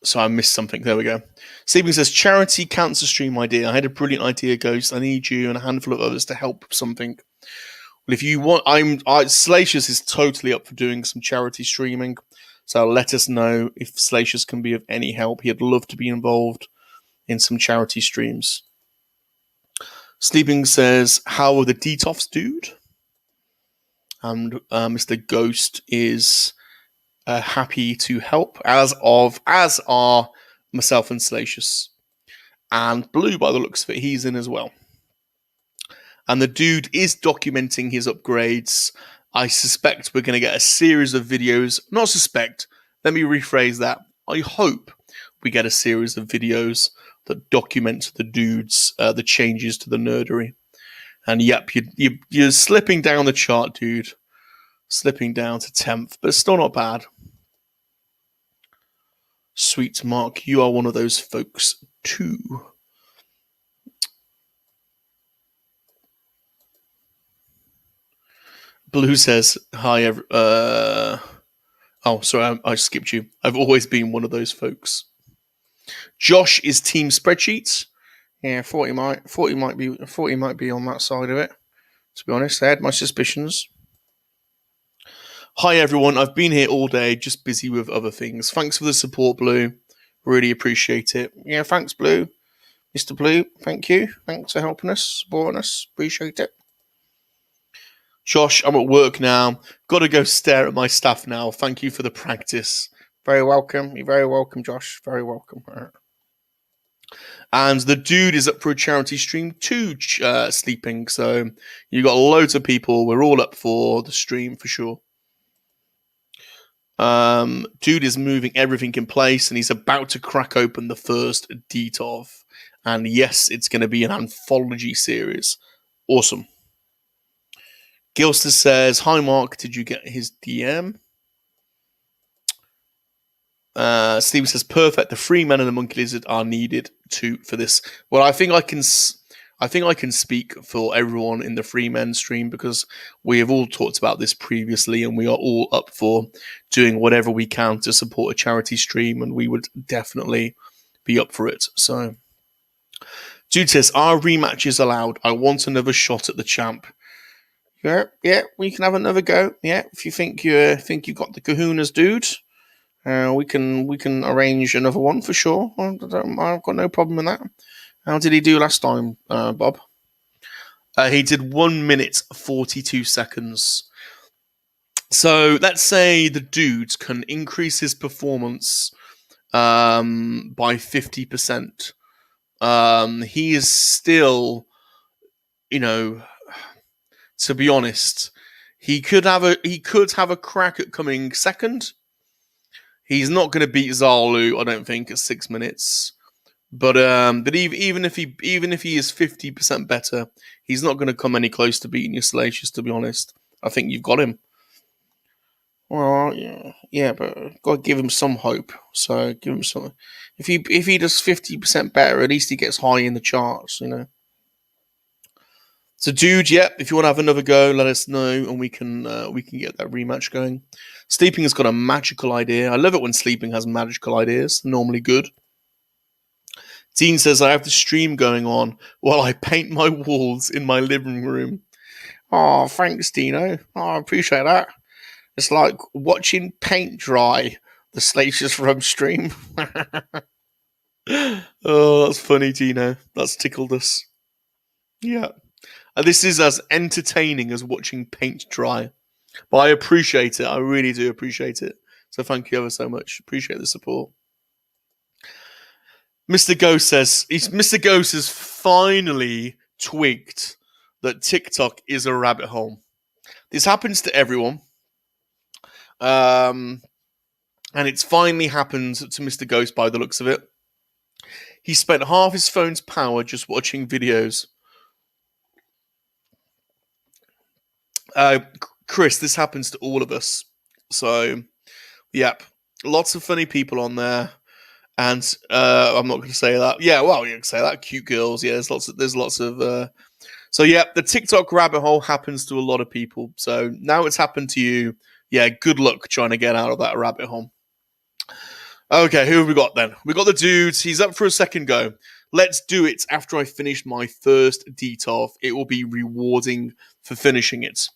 So I missed something. There we go. Sleeping says, charity cancer stream idea. I had a brilliant idea, Ghost. I need you and a handful of others to help something. Well, if you want, Salacious is totally up for doing some charity streaming. So let us know if Salacious can be of any help. He'd love to be involved in some charity streams. Sleeping says, how are the detoffs, dude? And Mr. Ghost is happy to help, as are myself and Salacious. And Blue, by the looks of it, he's in as well. And the dude is documenting his upgrades. I suspect we're going to get a series of videos. Not suspect, let me rephrase that. I hope we get a series of videos that document the dudes, the changes to the nerdery. And yep, you're slipping down the chart, dude. Slipping down to 10th, but still not bad. Sweet Mark, you are one of those folks too. Blue says, hi, oh, sorry, I skipped you. I've always been one of those folks. Josh is team spreadsheets. Yeah, 40 might be on that side of it. To be honest, I had my suspicions. Hi everyone, I've been here all day, just busy with other things. Thanks for the support, Blue. Really appreciate it. Yeah, thanks, Blue. Mr. Blue, thank you. Thanks for helping us, supporting us. Appreciate it. Josh, I'm at work now. Got to go stare at my stuff now. Thank you for the practice. Very welcome. You're very welcome, Josh. Very welcome. And the dude is up for a charity stream too, Sleeping. So you got loads of people. We're all up for the stream for sure. Dude is moving everything in place and he's about to crack open the first DTOV. And yes, it's going to be an anthology series. Awesome. Gilster says, hi Mark, did you get his DM? Steve says, perfect. The free men and the monkey lizard are needed for this. Well, I think I can speak for everyone in the free men stream because we have all talked about this previously and we are all up for doing whatever we can to support a charity stream and we would definitely be up for it. So, dude says, are rematches allowed? I want another shot at the champ. Yeah, we can have another go. Yeah, if you think you got the kahunas, dude, we can arrange another one for sure. I've got no problem with that. How did he do last time, Bob? He did 1 minute 42 seconds. So let's say the dude can increase his performance by 50%. He is still, to be honest, he could have a crack at coming second. He's not going to beat Zalu, I don't think, at 6 minutes. But even if he is 50% better, he's not going to come any close to beating your Salacious. To be honest, I think you've got him. Well, yeah, but got to give him some hope. So give him some. If he does 50% better, at least he gets high in the charts. So, dude, if you want to have another go, let us know, and we can get that rematch going. Sleeping has got a magical idea. I love it when Sleeping has magical ideas. Normally good. Dean says, I have the stream going on while I paint my walls in my living room. Oh, thanks, Dino. Oh, I appreciate that. It's like watching paint dry, the Salacious Rum stream. Oh, that's funny, Dino. That's tickled us. Yeah. And this is as entertaining as watching paint dry. But I appreciate it. I really do appreciate it. So thank you ever so much. Appreciate the support. Mr. Ghost has finally twigged that TikTok is a rabbit hole. This happens to everyone. And it's finally happened to Mr. Ghost by the looks of it. He spent half his phone's power just watching videos. Chris, this happens to all of us. So, yep. Lots of funny people on there. And I'm not going to say that. Yeah, well, you can say that. Cute girls. Yeah, there's lots of. So yeah, the TikTok rabbit hole happens to a lot of people. So now it's happened to you. Yeah, good luck trying to get out of that rabbit hole. Okay, who have we got then? We got the dudes. He's up for a second go. Let's do it after I finish my first DTOF. It will be rewarding for finishing it.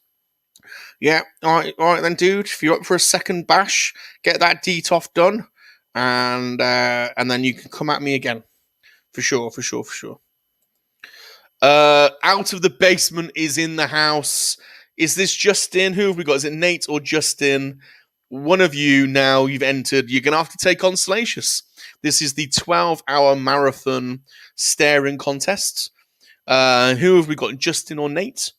Yeah, all right then, dude. If you're up for a second bash, get that DTOF done. And then you can come at me again. For sure. Out of the basement is in the house. Is this Justin? Who have we got? Is it Nate or Justin? One of you now, you've entered. You're going to have to take on Salacious. This is the 12-hour marathon staring contest. Who have we got? Justin or Nate?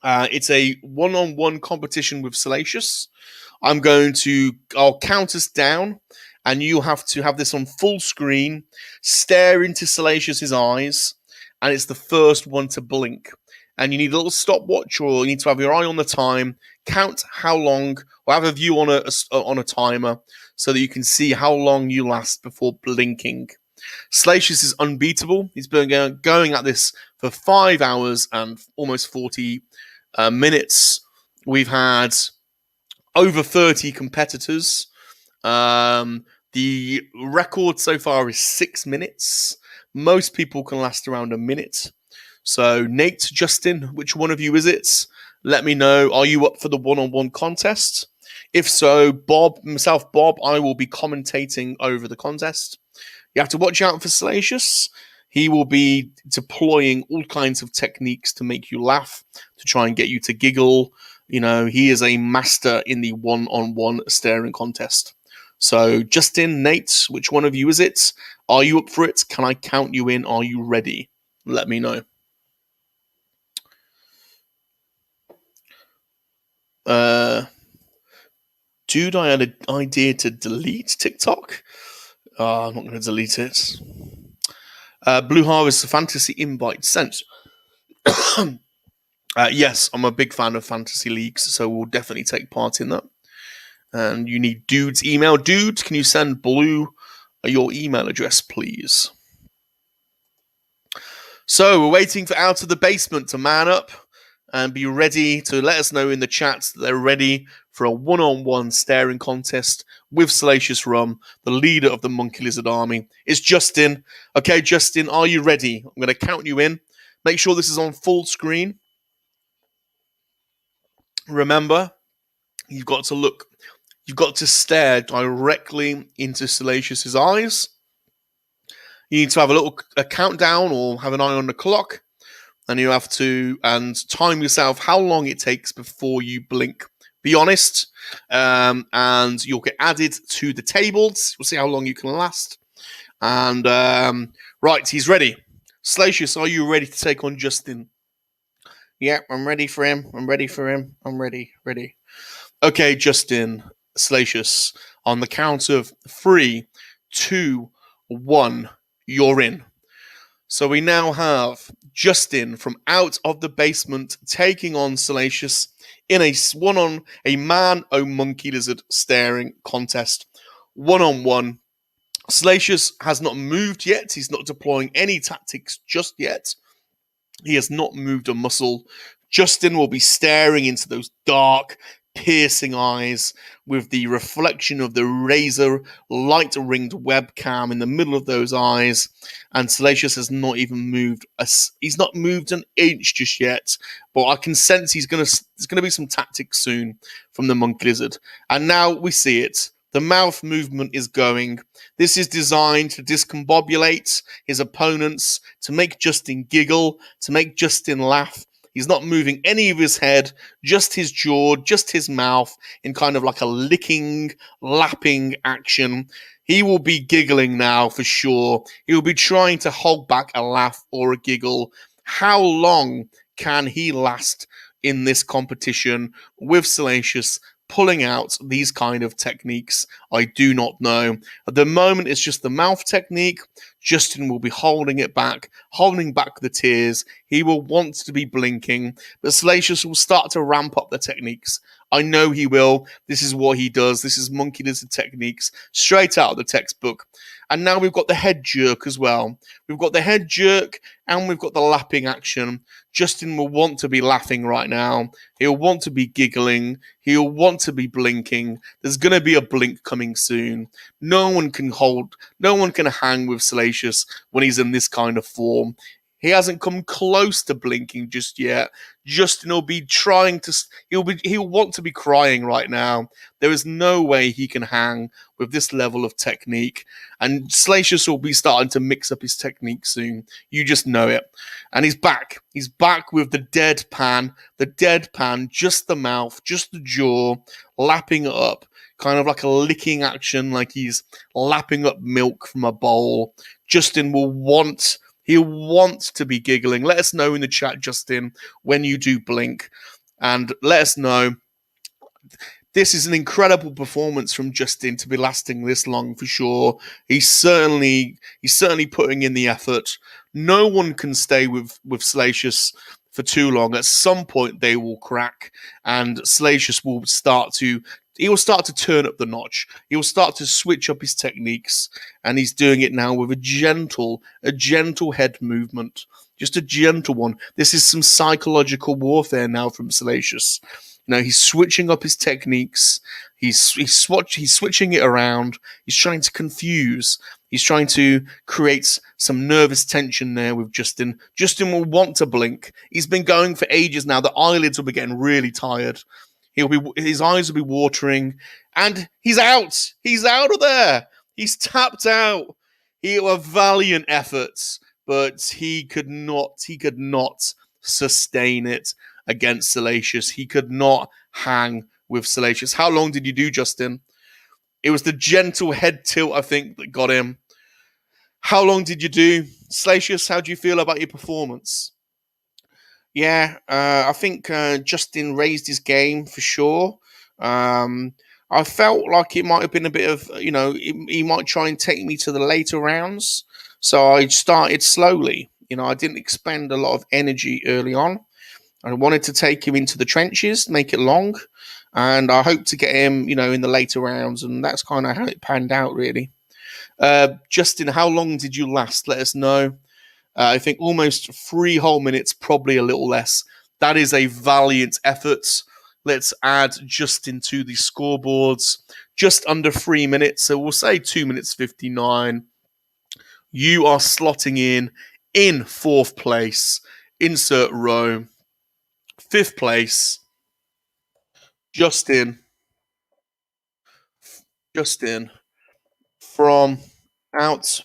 It's a one-on-one competition with Salacious. I'll count us down. And you have to have this on full screen, stare into Salacious's eyes, and it's the first one to blink. And you need a little stopwatch, or you need to have your eye on the time, count how long, or have a view on a timer, so that you can see how long you last before blinking. Salacious is unbeatable. He's been going at this for 5 hours and almost 40 minutes. We've had over 30 competitors. The record so far is 6 minutes. Most people can last around a minute. So, Nate, Justin, which one of you is it? Let me know. Are you up for the one-on-one contest? If so, Bob, I will be commentating over the contest. You have to watch out for Salacious. He will be deploying all kinds of techniques to make you laugh, to try and get you to giggle. He is a master in the one-on-one staring contest. So, Justin, Nate, which one of you is it? Are you up for it? Can I count you in? Are you ready? Let me know. Dude, I had an idea to delete TikTok. I'm not going to delete it. Blue Harvest fantasy invite sent. Yes, I'm a big fan of fantasy leagues, so we'll definitely take part in that. And you need Dude's email. Dude, can you send Blue your email address, please? So we're waiting for Out of the Basement to man up and be ready to let us know in the chat that they're ready for a one-on-one staring contest with Salacious Rum, the leader of the Monkey Lizard Army. It's Justin. Okay, Justin, are you ready? I'm going to count you in. Make sure this is on full screen. Remember, you've got to stare directly into Salacious's eyes. You need to have a countdown or have an eye on the clock. And you have to time yourself how long it takes before you blink. Be honest. And you'll get added to the tables. We'll see how long you can last. And Right, he's ready. Salacious, are you ready to take on Justin? Yep, I'm ready for him. I'm ready for him. I'm ready. Ready. Okay, Justin, Salacious, on the count of 3, 2, 1, you're in. So we now have Justin from out of the basement taking on Salacious in a man o monkey lizard staring contest. 1-on-1. Salacious has not moved yet. He's not deploying any tactics just yet. He has not moved a muscle. Justin will be staring into those dark, piercing eyes with the reflection of the razor light ringed webcam in the middle of those eyes. And Salacious has not even moved. He's not moved an inch just yet. But I can sense there's gonna be some tactics soon from the monkey lizard. And now we see it. The mouth movement is going. This is designed to discombobulate his opponents, to make Justin giggle, to make Justin laugh. He's not moving any of his head, just his jaw, just his mouth, in kind of like a licking, lapping action. He will be giggling now for sure. He will be trying to hold back a laugh or a giggle. How long can he last in this competition with Salacious pulling out these kind of techniques? I do not know. At the moment, it's just the mouth technique. Justin will be holding it back, holding back the tears. He will want to be blinking, but Salacious will start to ramp up the techniques. I know he will. This is what he does. This is monkey lizard techniques, straight out of the textbook. And now we've got the head jerk as well. We've got the head jerk and we've got the lapping action. Justin will want to be laughing right now. He'll want to be giggling. He'll want to be blinking. There's going to be a blink coming soon. No one can hang with Salacious when he's in this kind of form. He hasn't come close to blinking just yet. Justin will be he'll want to be crying right now. There is no way he can hang with this level of technique. And Salacious will be starting to mix up his technique soon. You just know it. And he's back. He's back with the deadpan, just the mouth, just the jaw, lapping it up. Kind of like a licking action, like he's lapping up milk from a bowl. Justin he'll want to be giggling. Let us know in the chat, Justin, when you do blink. And let us know. This is an incredible performance from Justin to be lasting this long for sure. He's certainly putting in the effort. No one can stay with Salacious for too long. At some point they will crack, and Salacious will start to turn up the notch. He will start to switch up his techniques, and he's doing it now with a gentle head movement, just a gentle one. This is some psychological warfare now from Salacious. You know, he's switching up his techniques. He's switching it around. He's trying to confuse. He's trying to create some nervous tension there with Justin. Justin will want to blink. He's been going for ages now. The eyelids will be getting really tired. His eyes will be watering, and he's out. He's out of there. He's tapped out. He had valiant efforts, but he could not sustain it against Salacious. He could not hang with Salacious. How long did you do, Justin? It was the gentle head tilt, I think, that got him. How long did you do? Salacious, how do you feel about your performance? Yeah, I think Justin raised his game for sure. I felt like it might have been a bit of, he might try and take me to the later rounds. So I started slowly. I didn't expend a lot of energy early on. I wanted to take him into the trenches, make it long, and I hope to get him, in the later rounds, and that's kind of how it panned out, really. Justin, how long did you last? Let us know. I think almost 3 whole minutes, probably a little less. That is a valiant effort. Let's add Justin to the scoreboards. Just under 3 minutes, so we'll say 2 minutes 59. You are slotting in 4th place. Insert row. 5th place, Justin from out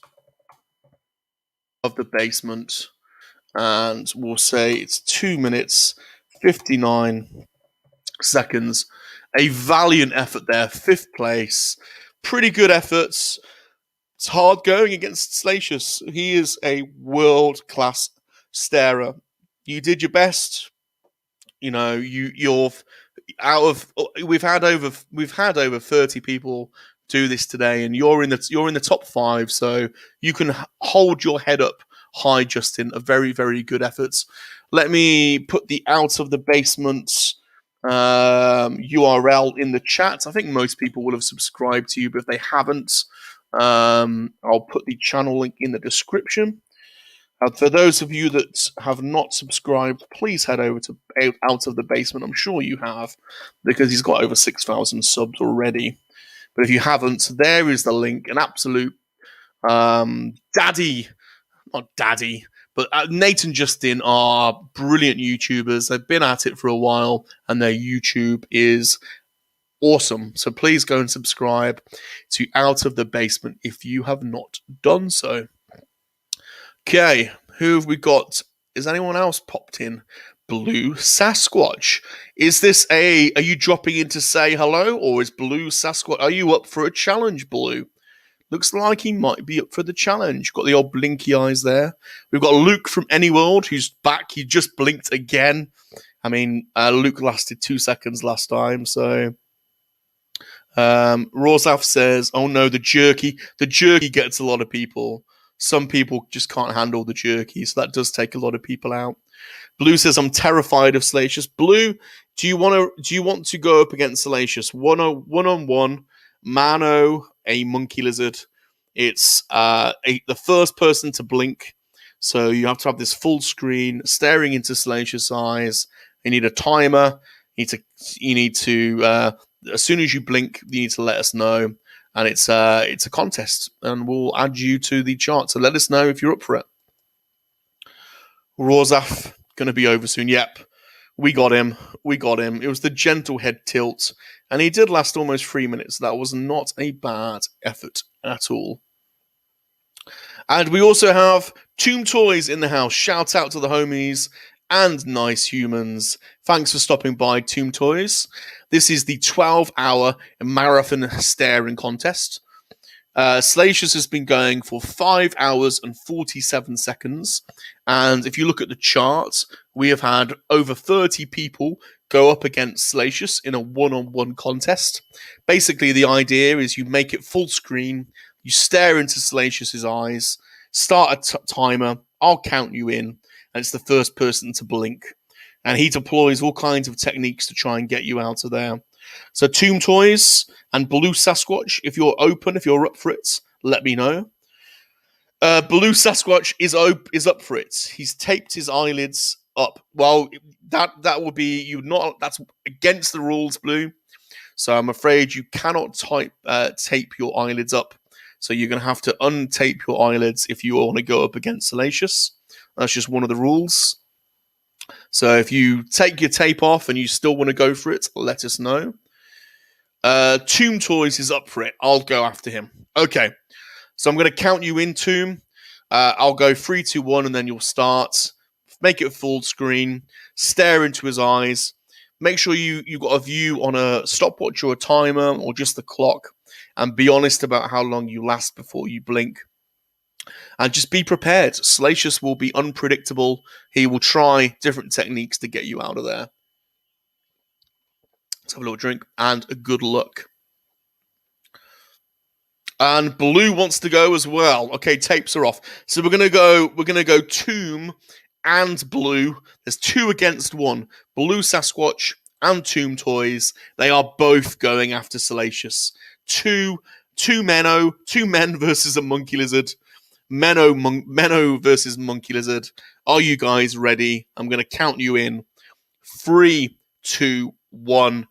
of the basement, and we'll say it's 2 minutes 59 seconds. A valiant effort there. 5th place. Pretty good efforts. It's hard going against Salacious. He is a world-class stArE. You did your best. You know, you're out of we've had over 30 people do this today, and you're in the top 5, so you can hold your head up high, Justin. A very, very good effort. Let me put the out of the basement URL in the chat. I think most people will have subscribed to you, but if they haven't, I'll put the channel link in the description. For those of you that have not subscribed, please head over to Out of the Basement. I'm sure you have, because he's got over 6,000 subs already. But if you haven't, there is the link. An absolute daddy, not daddy, but Nate and Justin are brilliant YouTubers. They've been at it for a while, and their YouTube is awesome. So please go and subscribe to Out of the Basement if you have not done so. Okay, who have we got? Is anyone else popped in? Blue Sasquatch. Is this are you dropping in to say hello, or is Blue Sasquatch, are you up for a challenge, Blue? Looks like he might be up for the challenge. Got the old blinky eyes there. We've got Luke from Anyworld, who's back. He just blinked again. I mean, Luke lasted 2 seconds last time, so... Rosaf says, oh no, the jerky. The jerky gets a lot of people. Some people just can't handle the jerky, so that does take a lot of people out. Blue says, I'm terrified of Salacious. Blue, do you want to go up against Salacious? One-on-one, mano, a monkey lizard. It's the first person to blink. So you have to have this full screen staring into Salacious' eyes. You need a timer. You need to as soon as you blink, you need to let us know. And it's a contest, and we'll add you to the chart. So let us know if you're up for it. Rosaf, going to be over soon. Yep, we got him. It was the gentle head tilt, and he did last almost 3 minutes. That was not a bad effort at all. And we also have Tomb Toys in the house. Shout out to the homies and nice humans. Thanks for stopping by, Tomb Toys. This is the 12-hour marathon staring contest. Salacious has been going for 5 hours and 47 seconds. And if you look at the chart, we have had over 30 people go up against Salacious in a one-on-one contest. Basically, the idea is you make it full screen, you stare into Salacious' eyes, start a timer, I'll count you in, and it's the first person to blink. And he deploys all kinds of techniques to try and get you out of there. So Tomb Toys and Blue Sasquatch, if you're open, if you're up for it, let me know. Blue Sasquatch is up for it. He's taped his eyelids up. Well, that would be that's against the rules, Blue. So I'm afraid you cannot tape your eyelids up. So you're going to have to untape your eyelids if you want to go up against Salacious. That's just one of the rules. So if you take your tape off and you still want to go for it, let us know. Tomb Toys is up for it. I'll go after him. Okay. So I'm going to count you in, Tomb. I'll go 3, 2, 1, and then you'll start. Make it full screen. Stare into his eyes. Make sure you've got a view on a stopwatch or a timer or just the clock. And be honest about how long you last before you blink. And just be prepared. Salacious will be unpredictable. He will try different techniques to get you out of there. Let's have a little drink and a good luck. And Blue wants to go as well. Okay, tapes are off. So we're gonna go Tomb and Blue. There's 2 against 1. Blue Sasquatch and Tomb Toys. They are both going after Salacious. Two men versus a monkey lizard. Menno versus monkey lizard. Are you guys ready? I'm going to count you in. 3, 2, 1.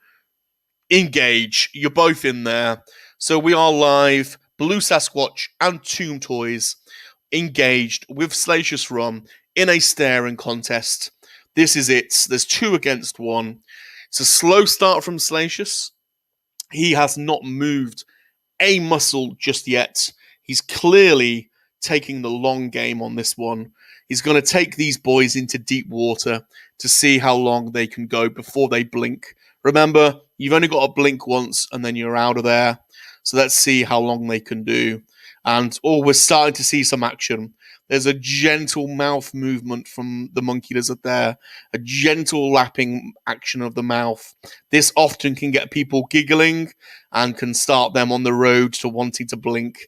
Engage. You're both in there. So we are live. Blue Sasquatch and Tomb Toys engaged with Salacious Rum in a staring contest. This is it. There's 2 against 1. It's a slow start from Salacious. He has not moved a muscle just yet. He's clearly taking the long game on this one. He's going to take these boys into deep water to see how long they can go before they blink. Remember, you've only got to blink once and then you're out of there. So let's see how long they can do. And we're starting to see some action. There's a gentle mouth movement from the monkey lizard there, a gentle lapping action of the mouth. This often can get people giggling and can start them on the road to wanting to blink.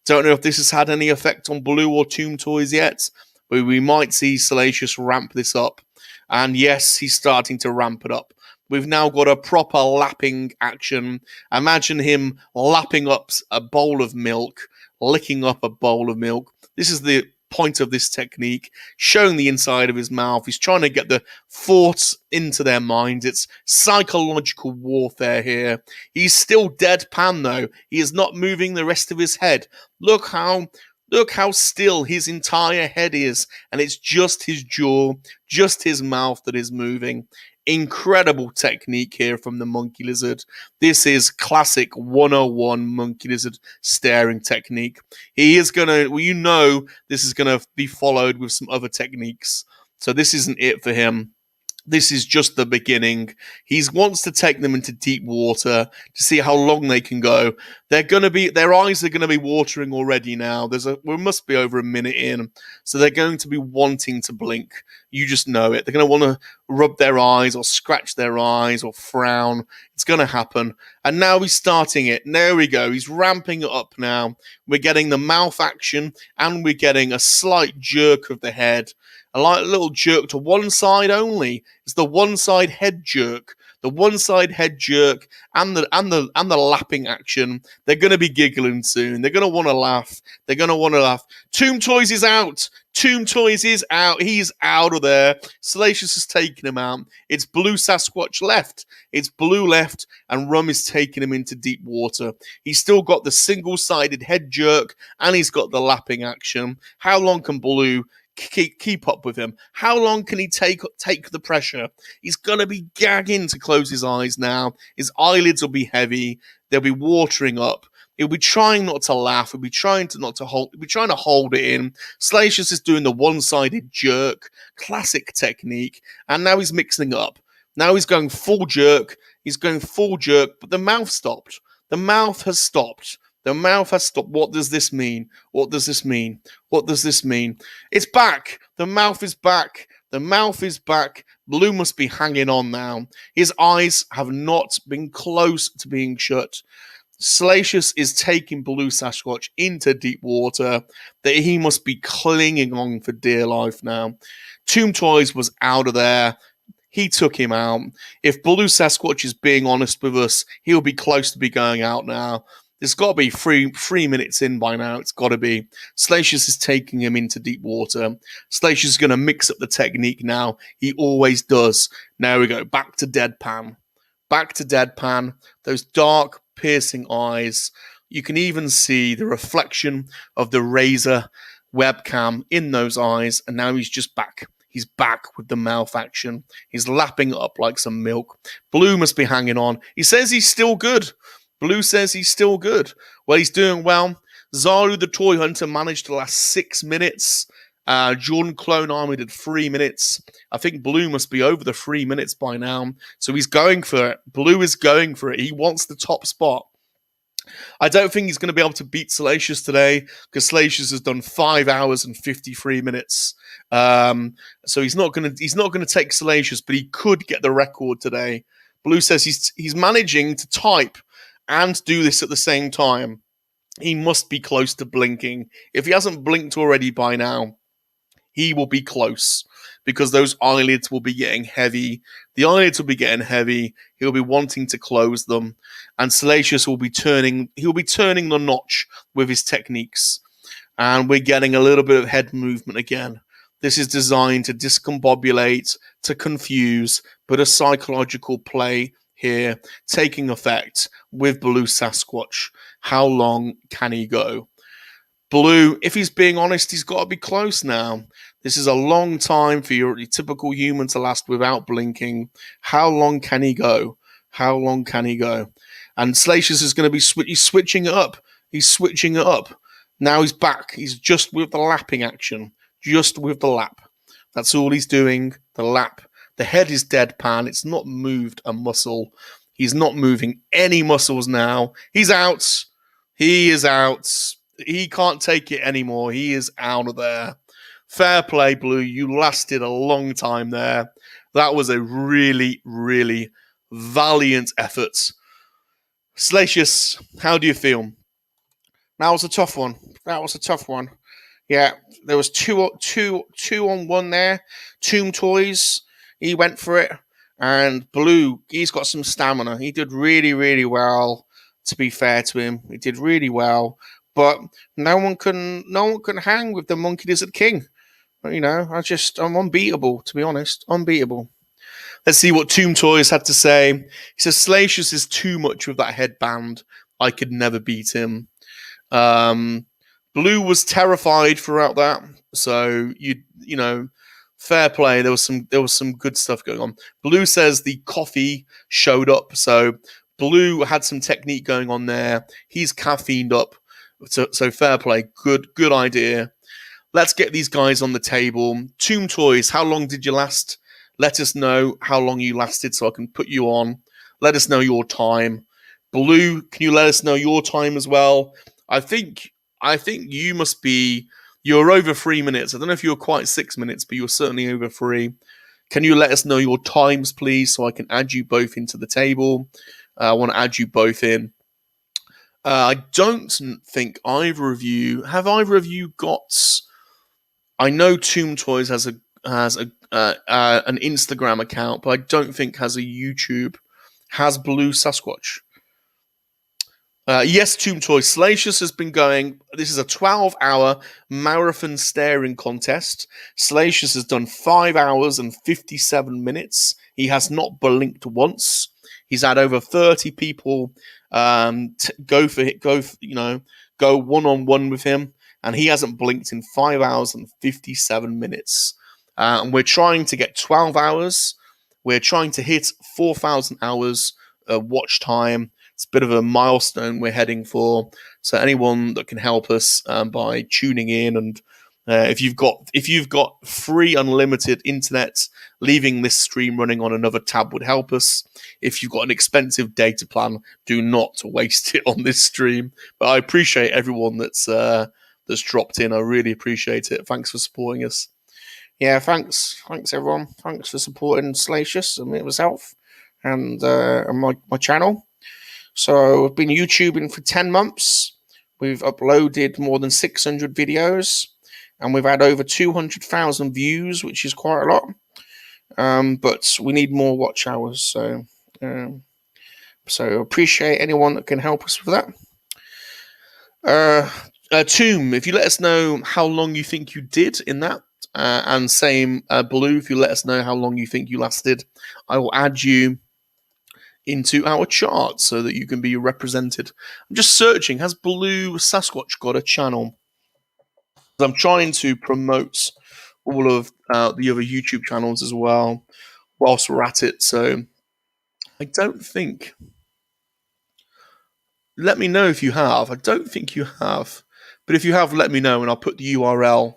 Don't know if this has had any effect on Blue or Tomb Toys yet, but we might see Salacious ramp this up. And yes, he's starting to ramp it up. We've now got a proper lapping action. Imagine him lapping up a bowl of milk, licking up a bowl of milk. This is the point of this technique, showing the inside of his mouth. He's trying to get the thoughts into their minds. It's psychological warfare here. He's still deadpan though. He is not moving the rest of his head. Look how still his entire head is, and it's just his jaw, just his mouth that is moving. Incredible technique here from the monkey lizard. This is classic 101 monkey lizard staring technique. He is gonna, this is gonna be followed with some other techniques. So this isn't it for him. This is just the beginning. He wants to take them into deep water to see how long they can go. Their eyes are gonna be watering already now. We must be over a minute in, so they're going to be wanting to blink. You just know it. They're gonna want to rub their eyes or scratch their eyes or frown. It's gonna happen. And now he's starting it. There we go. He's ramping it up now. We're getting the mouth action and we're getting a slight jerk of the head. A little jerk to one side only. It's the one side head jerk. The one side head jerk and the lapping action. They're gonna be giggling soon. They're gonna want to laugh. Tomb Toys is out. Tomb Toys is out. He's out of there. Salacious has taken him out. It's Blue Sasquatch left. It's Blue left, and Rum is taking him into deep water. He's still got the single-sided head jerk, and he's got the lapping action. How long can Blue keep up with him? How long can he take the pressure? He's gonna be gagging to close his eyes now. His eyelids will be heavy. They'll be watering up. He'll be trying not to laugh. He'll be trying to hold it in. Salacious is doing the one-sided jerk, classic technique, and now he's mixing up. Now he's going full jerk. But the mouth stopped. The mouth has stopped. What does this mean? It's back. The mouth is back. Blue must be hanging on now. His eyes have not been close to being shut. Salacious is taking Blue Sasquatch into deep water that he must be clinging on for dear life now. Tomb Toys was out of there. He took him out. If Blue Sasquatch is being honest with us, he'll be close to be going out now. There's got to be three minutes in by now. It's got to be. Salacious is taking him into deep water. Salacious is going to mix up the technique now. He always does. Now we go. Back to deadpan. Those dark, piercing eyes. You can even see the reflection of the Razer webcam in those eyes. And now he's just back. He's back with the mouth action. He's lapping up like some milk. Blue must be hanging on. He says he's still good. Blue says he's still good. Well, he's doing well. Zaru the Toy Hunter managed to last 6 minutes. Jordan Clone Army did 3 minutes. I think Blue must be over the 3 minutes by now. So he's going for it. Blue is going for it. He wants the top spot. I don't think he's going to be able to beat Salacious today because Salacious has done 5 hours and 53 minutes. So he's not going to take Salacious, but he could get the record today. Blue says he's managing to type and do this at the same time. He must be close to blinking. If he hasn't blinked already by now, he will be close because those eyelids will be getting heavy. The eyelids will be getting heavy. He'll be wanting to close them, and Salacious will be turning. He'll be turning the notch with his techniques, and we're getting a little bit of head movement again. This is designed to discombobulate, to confuse, but a psychological play here taking effect with Blue Sasquatch. How long can he go? Blue, if he's being honest, he's got to be close now. This is a long time for your typical human to last without blinking. How long can he go? And Salacious is going to be switching it up. He's switching it up. Now he's back. He's just with the lapping action. Just with the lap. That's all he's doing. The lap. The head is deadpan. It's not moved a muscle. He's not moving any muscles now. He's out. He is out. he can't take it anymore. He is out of there. Fair play, Blue. You lasted a long time there. That was a really, really valiant effort. Salacious, how do you feel? That was a tough one. That was a tough one. Yeah, there was two on one there. Tomb Toys, he went for it, and Blue, he's got some stamina. He did really, really well. To be fair to him, he did really well. But no one can hang with the Monkey Lizard King. You know, I'm unbeatable. To be honest, unbeatable. Let's see what Tomb Toys had to say. He says Salacious is too much with that headband. I could never beat him. Blue was terrified throughout that, so you know, fair play. There was some good stuff going on. Blue says the coffee showed up, so Blue had some technique going on there. He's caffeined up, so fair play. Good idea. Let's get these guys on the table. Tomb Toys, how long did you last? Let us know how long you lasted so I can put you on. Let us know your time. Blue, can you let us know your time as well? I think you must be. You're over 3 minutes. I don't know if you're quite 6 minutes, but you're certainly over 3. Can you let us know your times, please, so I can add you both into the table? I want to add you both in. I don't think either of you have. Either of you got? I know Tomb Toys has an Instagram account, but I don't think has a YouTube. Has Blue Sasquatch? Yes, Tomb Toys. Salacious has been going. This is a 12-hour marathon staring contest. Salacious has done 5 hours and 57 minutes. He has not blinked once. He's had over 30 people go one-on-one with him, and he hasn't blinked in 5 hours and 57 minutes. And we're trying to get 12 hours. We're trying to hit 4,000 hours watch time. It's a bit of a milestone we're heading for. So anyone that can help us by tuning in, and if you've got free unlimited internet, leaving this stream running on another tab would help us. If you've got an expensive data plan, do not waste it on this stream. But I appreciate everyone that's dropped in. I really appreciate it. Thanks for supporting us. Yeah, thanks everyone. Thanks for supporting Salacious and myself and my channel. So I've been YouTubing for 10 months. We've uploaded more than 600 videos, and we've had over 200,000 views, which is quite a lot. But we need more watch hours. So appreciate anyone that can help us with that. Tomb, if you let us know how long you think you did in that, and same Blue, if you let us know how long you think you lasted, I will add you into our chart so that you can be represented. I'm just searching, has Blue Sasquatch got a channel? I'm trying to promote all of the other YouTube channels as well whilst we're at it, so I don't think. Let me know if you have. I don't think you have, but if you have, let me know and I'll put the URL.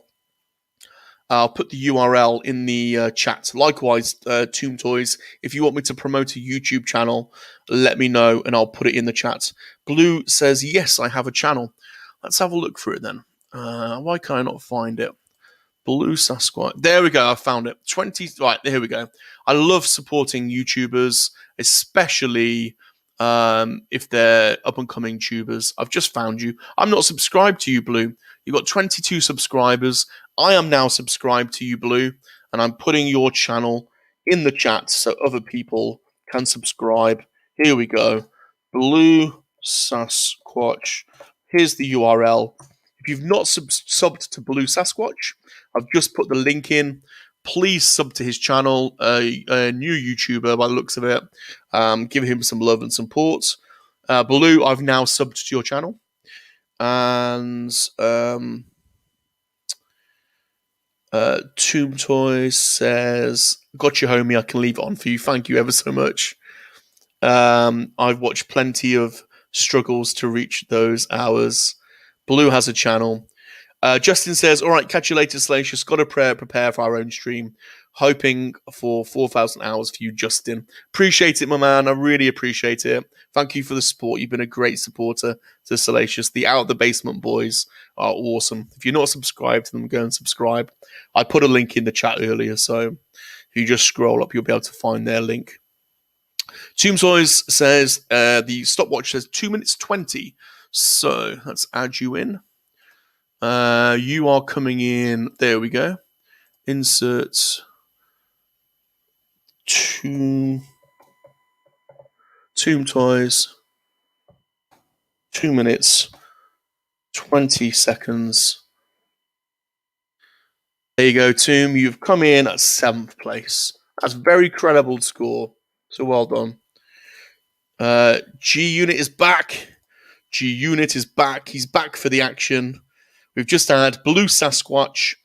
I'll put the URL in the chat. Likewise, Tomb Toys, if you want me to promote a YouTube channel, let me know and I'll put it in the chat. Blue says, yes, I have a channel. Let's have a look for it then. Why can I not find it? Blue Sasquatch. There we go. I found it. 20. Right, here we go. I love supporting YouTubers, especially if they're up-and-coming tubers. I've just found you. I'm not subscribed to you, Blue. You've got 22 subscribers. I am now subscribed to you, Blue, and I'm putting your channel in the chat so other people can subscribe. Here we go. Blue Sasquatch. Here's the URL. If you've not subbed to Blue Sasquatch, I've just put the link in. Please sub to his channel, a new YouTuber by the looks of it. Give him some love and support. Blue, I've now subbed to your channel. And Tomb Toys says, got you, homie. I can leave it on for you. Thank you ever so much. I've watched plenty of struggles to reach those hours. Blue has a channel. Justin says, all right, catch you later, Salacious. Got to prepare for our own stream. hoping for 4,000 hours for you, Justin. Appreciate it, my man. I really appreciate it. Thank you for the support. You've been a great supporter to Salacious. The Out of the Basement boys are awesome. If you're not subscribed to them, go and subscribe. I put a link in the chat earlier, so if you just scroll up, you'll be able to find their link. Tombtoys says the stopwatch says 2 minutes 20. So let's add you in. You are coming in. There we go. Insert Tombtoys. 2 minutes 20 seconds. There you go, Tomb. You've come in at 7th place. That's a very credible score. So well done. G Unit is back. G Unit is back. He's back for the action. We've just had Blue Sasquatch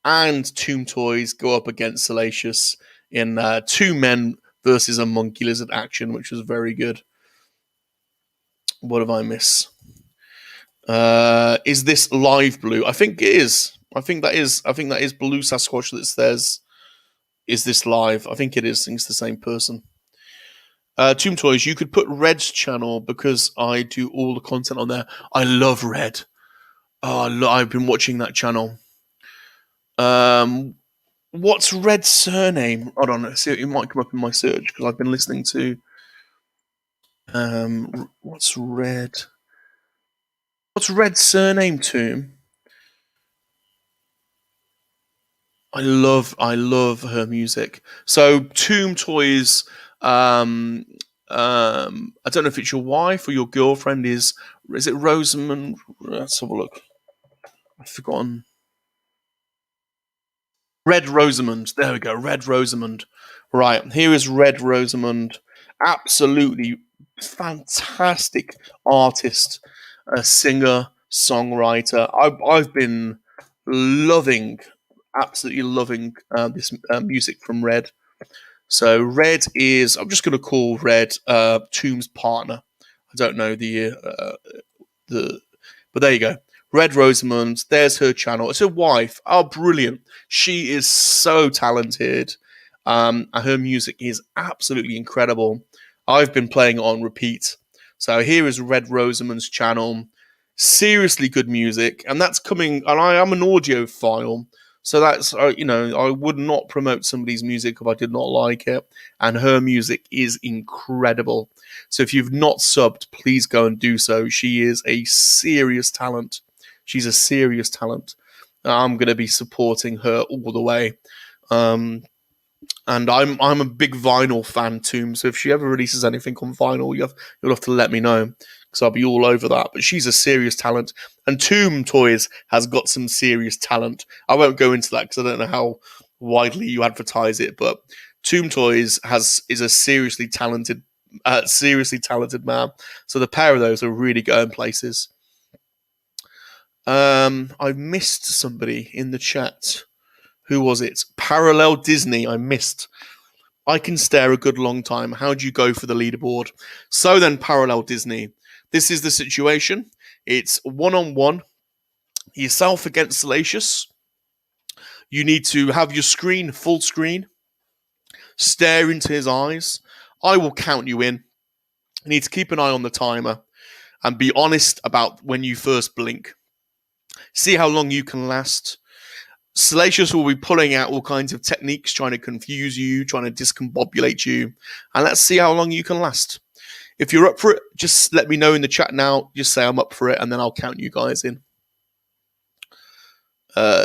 and Tombtoys go up against Salacious in 2 men versus a monkey lizard action, which was very good. What have I missed? Is this live Blue? I think it is. I think that is Blue Sasquatch that says, is this live? I think it is. I think it's the same person. Tombtoys, you could put Red's channel because I do all the content on there. I love Red. Oh, I've been watching that channel. What's Red's surname? Hold on, let's see. It might come up in my search because I've been listening to. What's Red? What's Red's surname, Tomb? I love her music. So Tombtoys. I don't know if it's your wife or your girlfriend. Is it Rosamund? Let's have a look. I've forgotten. Red Rosamund. There we go. Red Rosamund. Right. Here is Red Rosamund. Absolutely fantastic artist, a singer, songwriter. I've been absolutely loving this music from Red. So Red is, I'm just going to call Red Tomb's partner. I don't know but there you go. Red Rosamund, there's her channel. It's her wife. Oh, brilliant. She is so talented. Her music is absolutely incredible. I've been playing it on repeat. So here is Red Rosamund's channel. Seriously good music. And that's coming, and I am an audiophile. So that's, I would not promote somebody's music if I did not like it. And her music is incredible. So if you've not subbed, please go and do so. She is a serious talent. She's a serious talent. I'm going to be supporting her all the way. And I'm a big vinyl fan too. So if she ever releases anything on vinyl, you'll have to let me know because I'll be all over that. But she's a serious talent. And Tombtoys has got some serious talent. I won't go into that because I don't know how widely you advertise it. But Tombtoys is a seriously talented man. So the pair of those are really going places. I missed somebody in the chat. Who was it? Parallel Disney. I missed. I can stare a good long time. How do you go for the leaderboard? So then, Parallel Disney. This is the situation. It's 1-on-1. Yourself against Salacious. You need to have your screen full screen. Stare into his eyes. I will count you in. You need to keep an eye on the timer and be honest about when you first blink. See how long you can last. Salacious will be pulling out all kinds of techniques, trying to confuse you, trying to discombobulate you, and let's see how long you can last. If you're up for it, just let me know in the chat now. Just say I'm up for it, and then I'll count you guys in.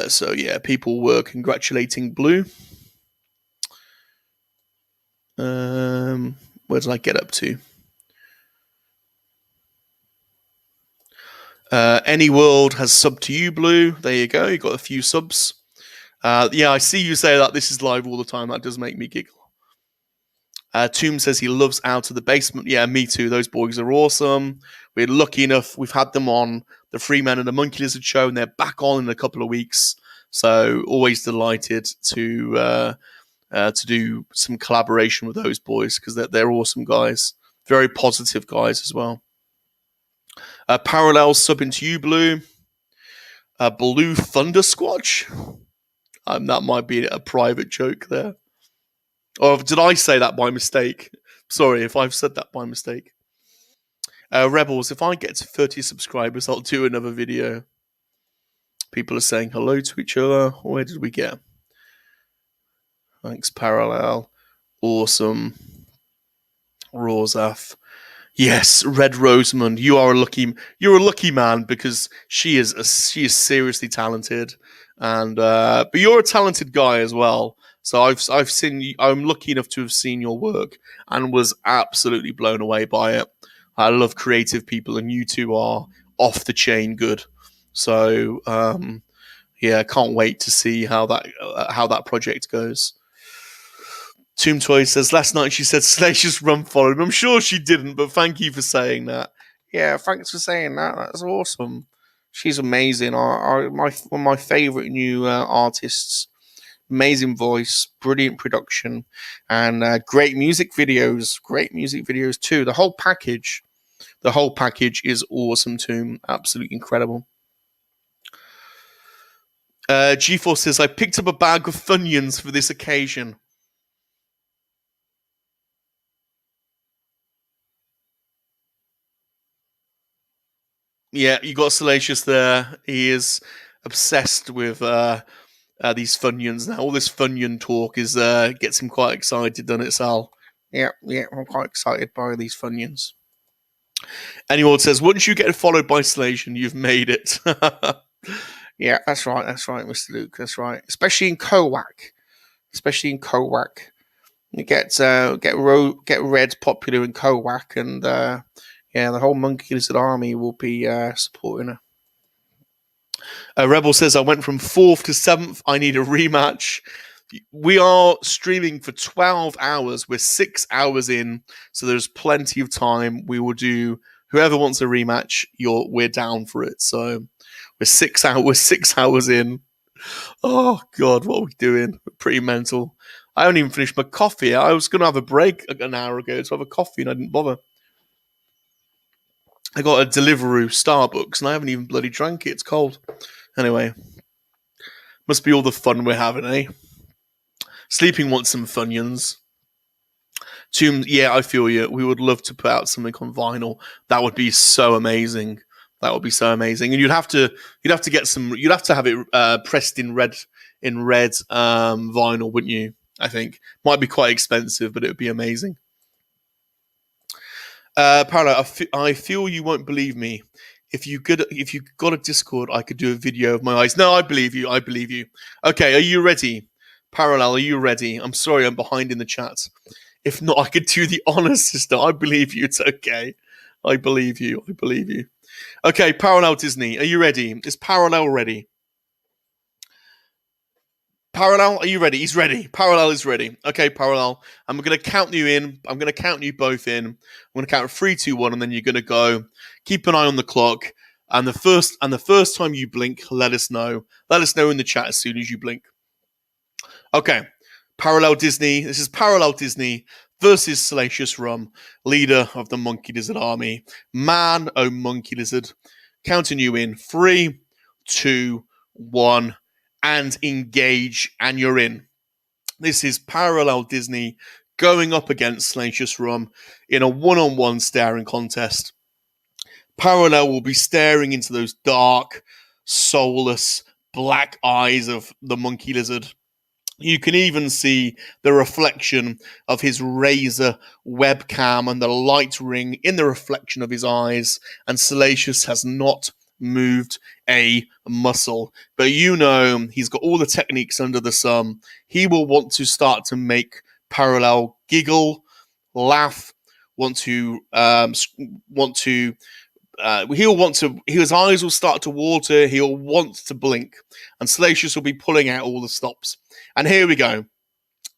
So yeah, people were congratulating Blue. Where did I get up to? Any World has subbed to you, Blue. There you go. You got a few subs. Yeah, I see you say that this is live all the time. That does make me giggle. Tomb says he loves Out of the Basement. Yeah, me too. Those boys are awesome. We're lucky enough. We've had them on the Free Men and the Monkey Lizard show, and they're back on in a couple of weeks. So always delighted to do some collaboration with those boys because they're awesome guys. Very positive guys as well. Parallel subbing to you, Blue. Blue Thunder Squatch. That might be a private joke there. Or did I say that by mistake? Sorry if I've said that by mistake. Rebels, if I get to 30 subscribers, I'll do another video. People are saying hello to each other. Where did we get? Thanks, Parallel. Awesome. Rosaf. Yes, Red Rosamund, you're a lucky man because she is seriously talented, and but you're a talented guy as well. So I've seen, I'm lucky enough to have seen your work and was absolutely blown away by it. I love creative people, and you two are off the chain good. So yeah, can't wait to see how that project goes. Tomb Toy says, last night she said Salacious Rum followed him. I'm sure she didn't, but thank you for saying that. Yeah, thanks for saying that. That's awesome. She's amazing. One of my favourite new artists. Amazing voice, brilliant production, and great music videos. Great music videos too. The whole package is awesome too. Absolutely incredible. G4 says, I picked up a bag of Funyuns for this occasion. Yeah, you got Salacious there. He is obsessed with these Funyuns now. All this Funyun talk gets him quite excited, doesn't it, Sal? Yeah, I'm quite excited by these Funyuns. Anyone says, once you get followed by Salation, you've made it. Yeah, that's right, Mr. Luke, that's right. Especially in Kowak. You get Red popular in Kowak, and yeah, the whole Monkey Lizard army will be supporting her. Rebel says, I went from 4th to 7th. I need a rematch. We are streaming for 12 hours. We're 6 hours in, so there's plenty of time. We will do, whoever wants a rematch, we're down for it. So we're 6 hours in. Oh, God, what are we doing? We're pretty mental. I haven't even finished my coffee. I was going to have a break an hour ago to have a coffee, and I didn't bother. I got a Deliveroo Starbucks, and I haven't even bloody drank it. It's cold. Anyway, must be all the fun we're having, eh? Sleeping wants some Funyuns. Tombs, yeah, I feel you. We would love to put out something on vinyl. That would be so amazing. And you'd have to have it pressed in red vinyl, wouldn't you? I think might be quite expensive, but it would be amazing. Parallel, I feel you won't believe me. If you got a Discord, I could do a video of my eyes. No, I believe you. Okay, are you ready? Parallel, are you ready? I'm sorry, I'm behind in the chat. If not, I could do the honor, sister. I believe you. It's okay. I believe you. Okay, Parallel Disney, are you ready? Is Parallel ready? Parallel, are you ready? He's ready. Parallel is ready. Okay, Parallel. I'm going to count you in. I'm going to count you both in. I'm going to count 3, 2, 1, and then you're going to go. Keep an eye on the clock. And the first time you blink, let us know. Let us know in the chat as soon as you blink. Okay. Parallel Disney. This is Parallel Disney versus Salacious Rum, leader of the Monkey Lizard army. Man, oh Monkey Lizard. Counting you in 3, 2, 1. And engage, and you're in. This is Parallel Disney going up against Salacious Rum in a one-on-one staring contest. Parallel will be staring into those dark, soulless, black eyes of the Monkey Lizard. You can even see the reflection of his Razer webcam and the light ring in the reflection of his eyes, and Salacious has not moved a muscle. But you know, he's got all the techniques under the sun. He will want to start to make Parallel giggle, laugh, his eyes will start to water, he'll want to blink, and Salacious will be pulling out all the stops. And here we go.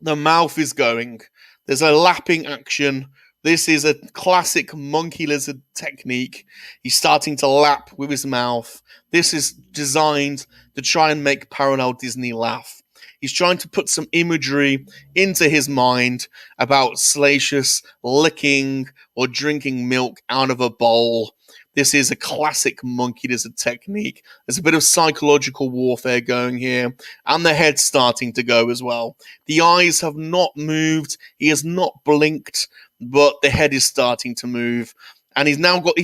The mouth is going. There's a lapping action. This is a classic Monkey Lizard technique. He's starting to lap with his mouth. This is designed to try and make Parallel Disney laugh. He's trying to put some imagery into his mind about Salacious licking or drinking milk out of a bowl. This is a classic monkey lizard technique. There's a bit of psychological warfare going here, and the head's starting to go as well. The eyes have not moved. He has not blinked, but the head is starting to move, and he's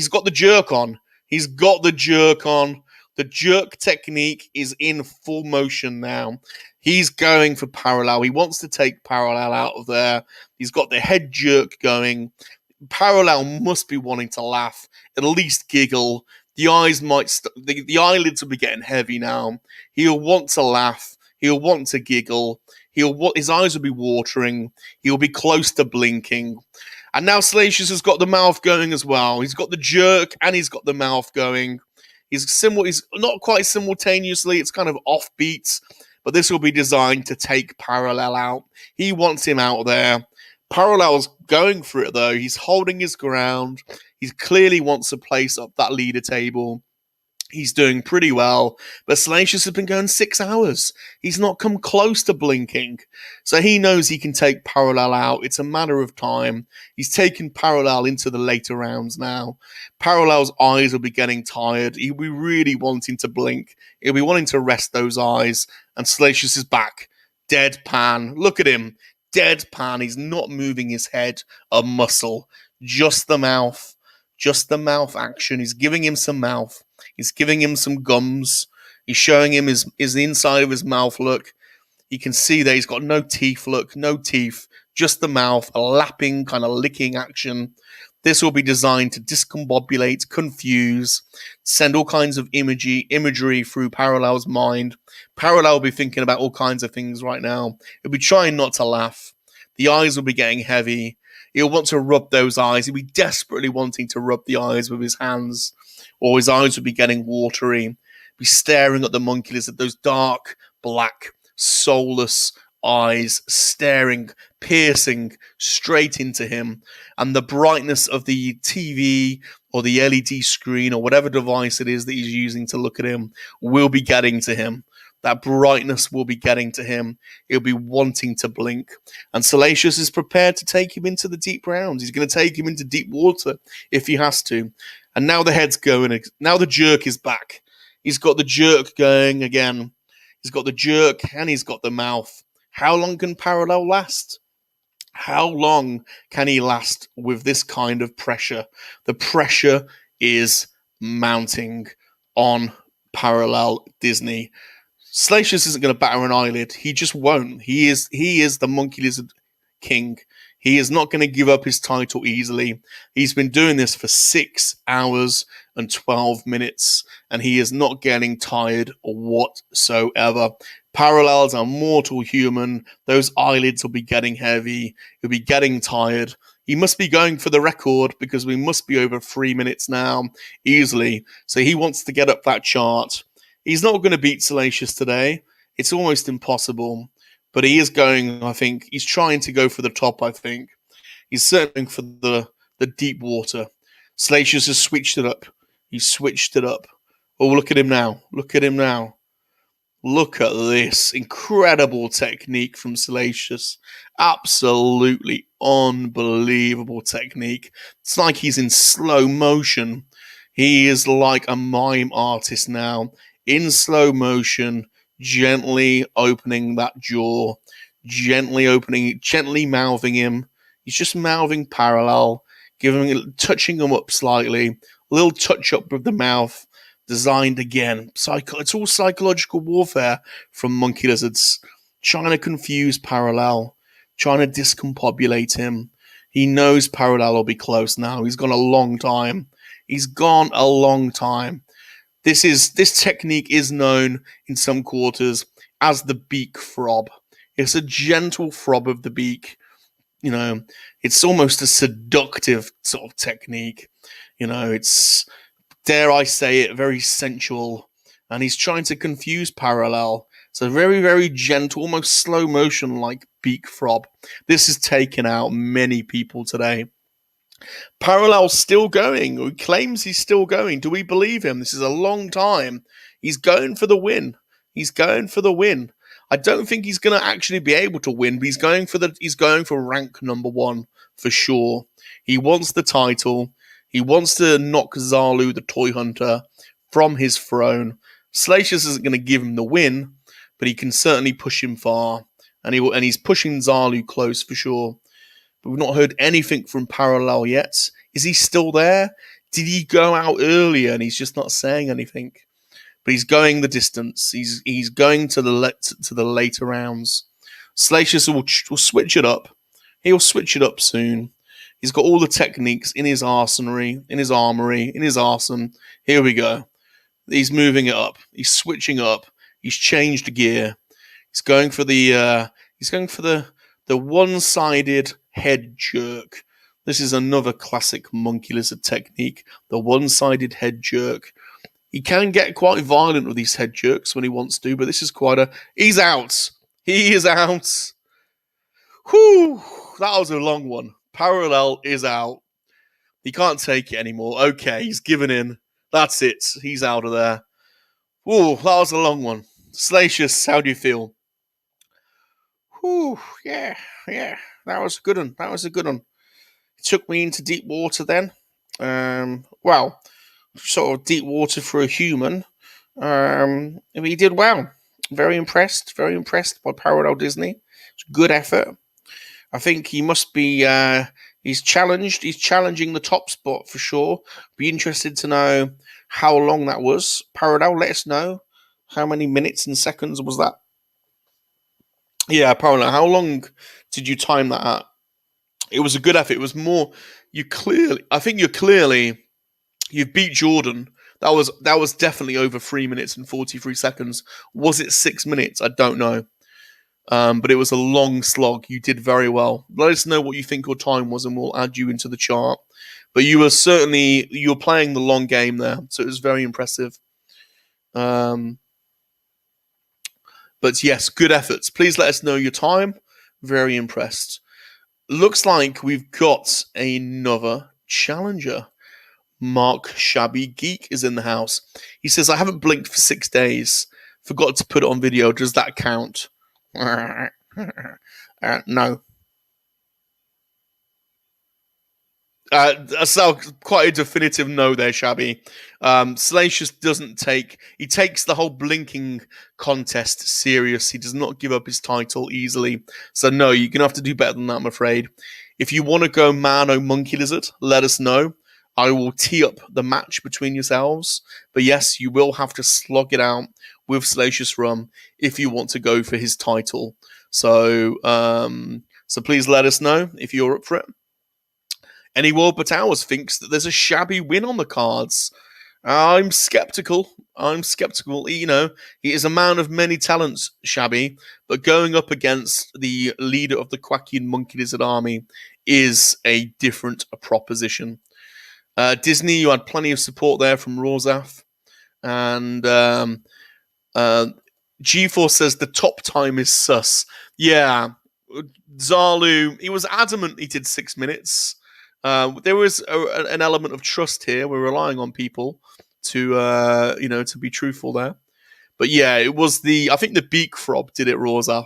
got the jerk on. He's got the jerk on. The jerk technique is in full motion now. He's going for parallel. He wants to take parallel out of there. He's got the head jerk going. Parallel must be wanting to laugh, at least giggle. The eyes the eyelids will be getting heavy now. He'll want to laugh. He'll want to giggle. His eyes will be watering. He'll be close to blinking. And now Salacious has got the mouth going as well. He's got the jerk and he's got the mouth going. He's not quite simultaneously. It's kind of off beats, but this will be designed to take parallel out. He wants him out there. Parallel's going for it though. He's holding his ground. He clearly wants to place up that leader table. He's doing pretty well, but Salacious has been going 6 hours. He's not come close to blinking. So he knows he can take Parallel out. It's a matter of time. He's taken Parallel into the later rounds now. Parallel's eyes will be getting tired. He'll be really wanting to blink. He'll be wanting to rest those eyes. And Salacious is back. Deadpan. Look at him. Deadpan. He's not moving his head a muscle. Just the mouth. Just the mouth action. He's giving him some mouth. He's giving him some gums. He's showing him his the inside of his mouth look. You can see that he's got no teeth look, no teeth, just the mouth, a lapping, kind of licking action. This will be designed to discombobulate, confuse, send all kinds of imagery through Parallel's mind. Parallel will be thinking about all kinds of things right now. He'll be trying not to laugh. The eyes will be getting heavy. He'll want to rub those eyes. He'll be desperately wanting to rub the eyes with his hands, or his eyes will be getting watery. Be staring at the monkey lizard, those dark, black, soulless eyes staring, piercing straight into him, and the brightness of the TV or the LED screen or whatever device it is that he's using to look at him will be getting to him. That brightness will be getting to him. He'll be wanting to blink. And Salacious is prepared to take him into the deep rounds. He's going to take him into deep water if he has to. And now the head's going. Now the jerk is back. He's got the jerk going again. He's got the jerk and he's got the mouth. How long can Parallel last? How long can he last with this kind of pressure? The pressure is mounting on Parallel Disney. Salacious isn't going to batter an eyelid. He just won't. He is the monkey lizard king. He is not going to give up his title easily. He's been doing this for 6 hours and 12 minutes, and he is not getting tired whatsoever. Parallel's a mortal human. Those eyelids will be getting heavy. He'll be getting tired. He must be going for the record because we must be over 3 minutes now, easily. So he wants to get up that chart. He's not going to beat Salacious today. It's almost impossible. But he is going, I think. He's trying to go for the top, I think. He's searching for the deep water. Salacious has switched it up. He's switched it up. Oh, look at him now. Look at him now. Look at this. Incredible technique from Salacious. Absolutely unbelievable technique. It's like he's in slow motion. He is like a mime artist now. In slow motion, gently opening that jaw, gently mouthing him. He's just mouthing Parallel, touching him up slightly, a little touch up with the mouth, designed again. It's all psychological warfare from monkey lizards, trying to confuse Parallel, trying to discombobulate him. He knows Parallel will be close now. He's gone a long time. This technique is known in some quarters as the beak throb. It's a gentle throb of the beak. You know, it's almost a seductive sort of technique. You know, it's, dare I say it, very sensual. And he's trying to confuse Parallel. It's a very, very gentle, almost slow motion like beak throb. This has taken out many people today. Parallel's still going. He claims he's still going. Do we believe him? This is a long time. He's going for the win. I don't think he's going to actually be able to win, but he's going for rank number 1 for sure. He wants the title. He wants to knock Zalu, the toy hunter, from his throne. Salacious isn't going to give him the win, but he can certainly push him far, and he's pushing Zalu close for sure. But we've not heard anything from Parallel yet. Is he still there? Did he go out earlier and he's just not saying anything? But he's going the distance. He's going to the later rounds. Salacious will switch it up. He'll switch it up soon. He's got all the techniques in his arsenal, in his armory, in his arson. Here we go. He's moving it up. He's switching up. He's changed gear. He's going for the one-sided head jerk. This is another classic monkey lizard technique. The one-sided head jerk. He can get quite violent with these head jerks when he wants to, but this is he's out. He is out. Whew, that was a long one. Parallel is out. He can't take it anymore. Okay, he's given in. That's it. He's out of there. Ooh, that was a long one. Salacious, how do you feel? Whew, yeah. That was a good one. It took me into deep water then. Sort of deep water for a human. He did well. Very impressed by Parallel Disney. It's a good effort. I think he must be. He's challenging the top spot for sure. Be interested to know how long that was. Parallel, let us know. How many minutes and seconds was that? Yeah, Parallel. How long did you time that at? It was a good effort. It was more. You've beat Jordan. That was definitely over 3 minutes and 43 seconds. Was it 6 minutes? I don't know. But it was a long slog. You did very well. Let us know what you think your time was, and we'll add you into the chart. But you were playing the long game there, so it was very impressive. But yes, good efforts. Please let us know your time. Very impressed. Looks like we've got another challenger. Mark Shabby Geek is in the house. He says, I haven't blinked for 6 days. Forgot to put it on video. Does that count? No. That's quite a definitive no there, Shabby. Salacious he takes the whole blinking contest serious. He does not give up his title easily. So no, you're going to have to do better than that, I'm afraid. If you want to go man or monkey lizard, let us know. I will tee up the match between yourselves. But yes, you will have to slog it out with Salacious Rum if you want to go for his title. So please let us know if you're up for it. Any World But Ours thinks that there's a Shabby win on the cards. I'm skeptical. You know, he is a man of many talents, Shabby, but going up against the leader of the Quackian Monkey Lizard Army is a different proposition. Disney, you had plenty of support there from Rorzaf. And G4 says the top time is sus. Yeah, Zalu, he was adamant he did 6 minutes. There was an element of trust here. We're relying on people to be truthful there. But yeah, it was I think the beak throb did it, Rorzaf.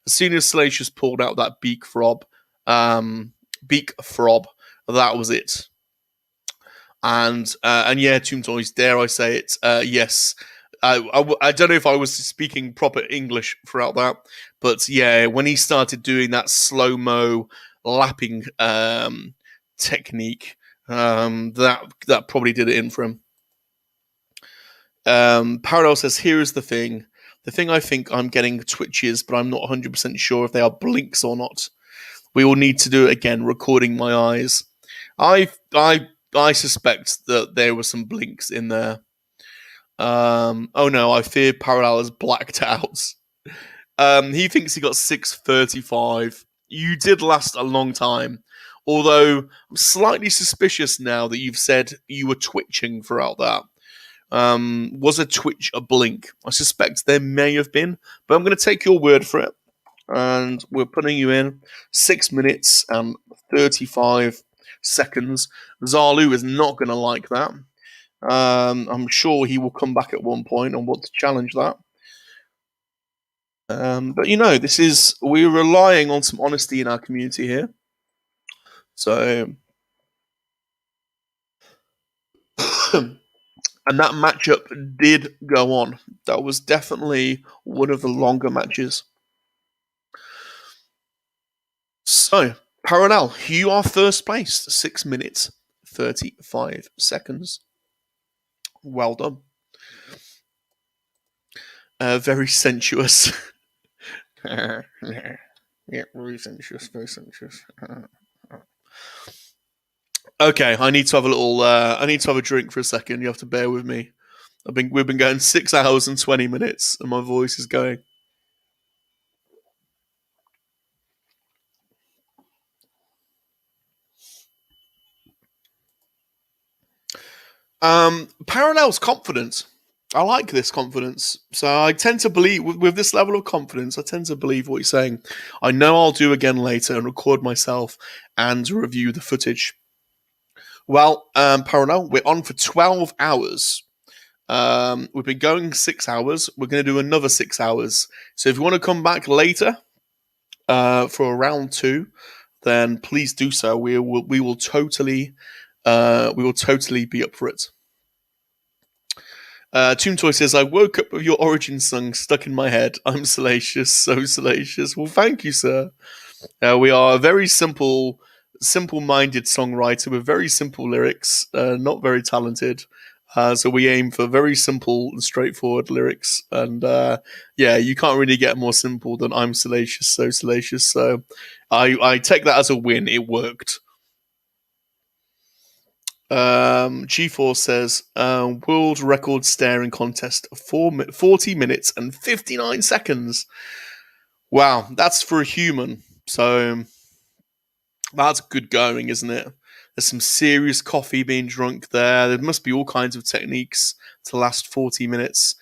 As soon as Salacious pulled out that beak throb, that was it. And yeah, Tomb Toys, dare I say it? Yes. I don't know if I was speaking proper English throughout that, but yeah, when he started doing that slow-mo lapping technique, that probably did it in for him. Parallel says, here is the thing. The thing I think I'm getting twitches, but I'm not 100% sure if they are blinks or not. We will need to do it again, recording my eyes. I suspect that there were some blinks in there. Oh no, I fear Parallel has blacked out. He thinks he got 6:35. You did last a long time. Although, I'm slightly suspicious now that you've said you were twitching throughout that. Was a twitch a blink? I suspect there may have been, but I'm going to take your word for it. And we're putting you in 6 minutes and 35 seconds. Zalu is not going to like that. I'm sure he will come back at one point and want to challenge that. But you know, we're relying on some honesty in our community here. So And that matchup did go on. That was definitely one of the longer matches. So, Parallel, you are first place, 6 minutes, 35 seconds. Well done. Very sensuous. Yeah, very sensuous, very sensuous. Okay, I need to have a little. I need to have a drink for a second. You have to bear with me. We've been going 6 hours and 20 minutes, and my voice is going. Parallel's confidence. I like this confidence. So I tend to believe, with this level of confidence, I tend to believe what you're saying. I know I'll do again later and record myself and review the footage. Well, Parallel, we're on for 12 hours. We've been going 6 hours. We're going to do another 6 hours. So if you want to come back later for a round 2, then please do so. We will totally be up for it. Toon Toy says, I woke up with your origin song stuck in my head. I'm salacious, so salacious. Well, thank you, sir. We are a very simple-minded songwriter with very simple lyrics, not very talented. So we aim for very simple and straightforward lyrics. And yeah, you can't really get more simple than I'm salacious, so salacious. So I take that as a win. It worked. G4 says, world record staring contest, 40 minutes and 59 seconds. Wow, that's for a human. So that's good going, isn't it? There's some serious coffee being drunk there. There must be all kinds of techniques to last 40 minutes.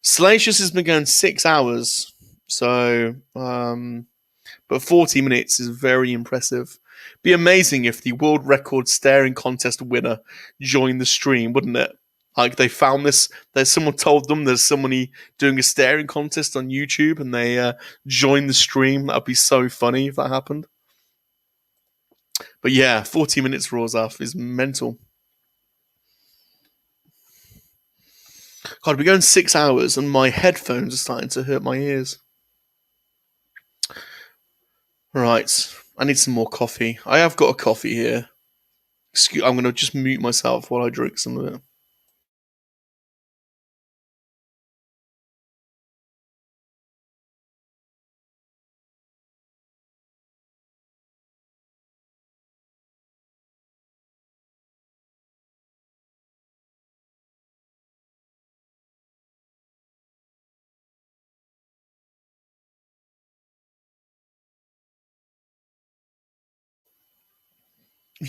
Salacious has been going 6 hours. So, but 40 minutes is very impressive. Be amazing if the world record staring contest winner joined the stream, wouldn't it? Like they found this, there's someone told them there's somebody doing a staring contest on YouTube, and they joined the stream. That'd be so funny if that happened. But yeah, 40 minutes for Orzaf is mental. God, we're going 6 hours, and my headphones are starting to hurt my ears. Right, I need some more coffee. I have got a coffee here. I'm going to just mute myself while I drink some of it.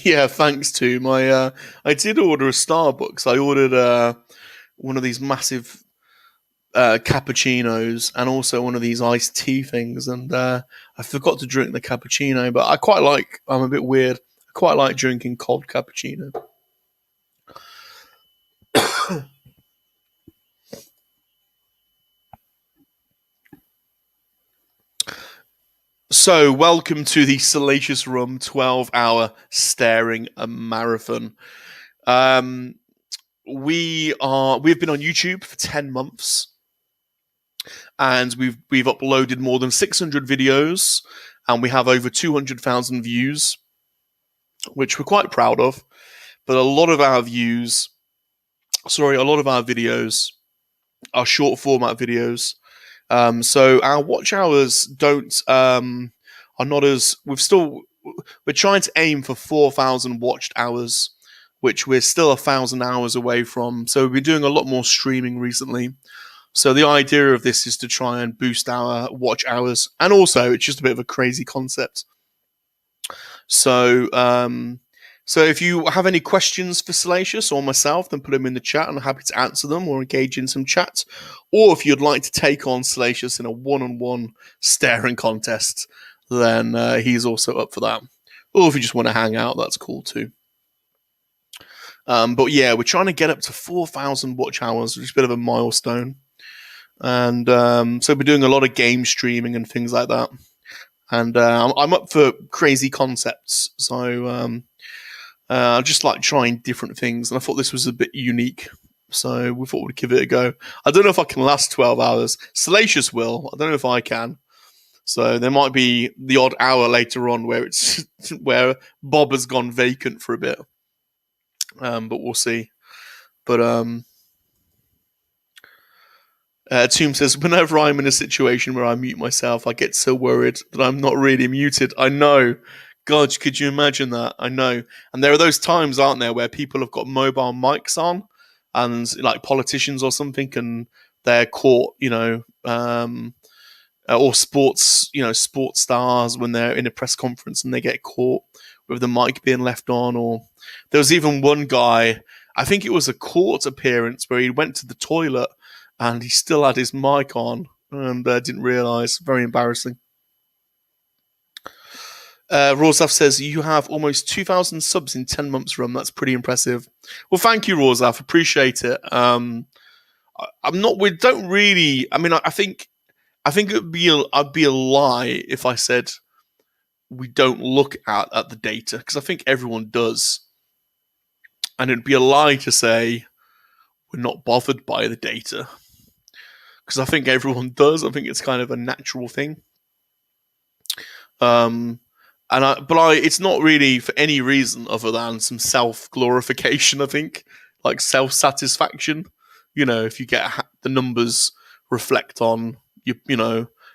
Yeah, thanks to my. I did order a Starbucks. I ordered one of these massive cappuccinos and also one of these iced tea things, and I forgot to drink the cappuccino. But I quite like. I'm a bit weird. I quite like drinking cold cappuccino. So, welcome to the Salacious Rum 12-hour staring marathon. We've been on YouTube for 10 months, and we've uploaded more than 600 videos, and we have over 200,000 views, which we're quite proud of. But a lot of our videos are short format videos. So our watch hours are not as we're trying to aim for 4,000 watched hours, which we're still 1,000 hours away from. So we've been doing a lot more streaming recently. So the idea of this is to try and boost our watch hours, and also it's just a bit of a crazy concept. So if you have any questions for Salacious or myself, then put them in the chat, and I'm happy to answer them or engage in some chat. Or if you'd like to take on Salacious in a one-on-one staring contest, then he's also up for that. Or if you just want to hang out, that's cool too. But yeah, we're trying to get up to 4,000 watch hours, which is a bit of a milestone. And so we're doing a lot of game streaming and things like that. And I'm up for crazy concepts. So I just like trying different things, and I thought this was a bit unique. So we thought we'd give it a go. I don't know if I can last 12 hours. Salacious will. I don't know if I can. So there might be the odd hour later on where it's where Bob has gone vacant for a bit. But we'll see. But Tomb says, whenever I'm in a situation where I mute myself, I get so worried that I'm not really muted. I know. God, could you imagine that? I know. And there are those times, aren't there, where people have got mobile mics on, and like politicians or something, and they're caught, or sports stars when they're in a press conference and they get caught with the mic being left on. Or there was even one guy, I think it was a court appearance where he went to the toilet and he still had his mic on and didn't realise. Very embarrassing. Rorzaf says, you have almost 2,000 subs in 10 months, Rum. That's pretty impressive. Well, thank you, Rorzaf. Appreciate it. We don't really, I think I'd be a lie if I said we don't look at the data, because I think everyone does. And it'd be a lie to say we're not bothered by the data, because I think everyone does. I think it's kind of a natural thing. It's not really for any reason other than some self-glorification, I think, like self-satisfaction. If you get the numbers reflect on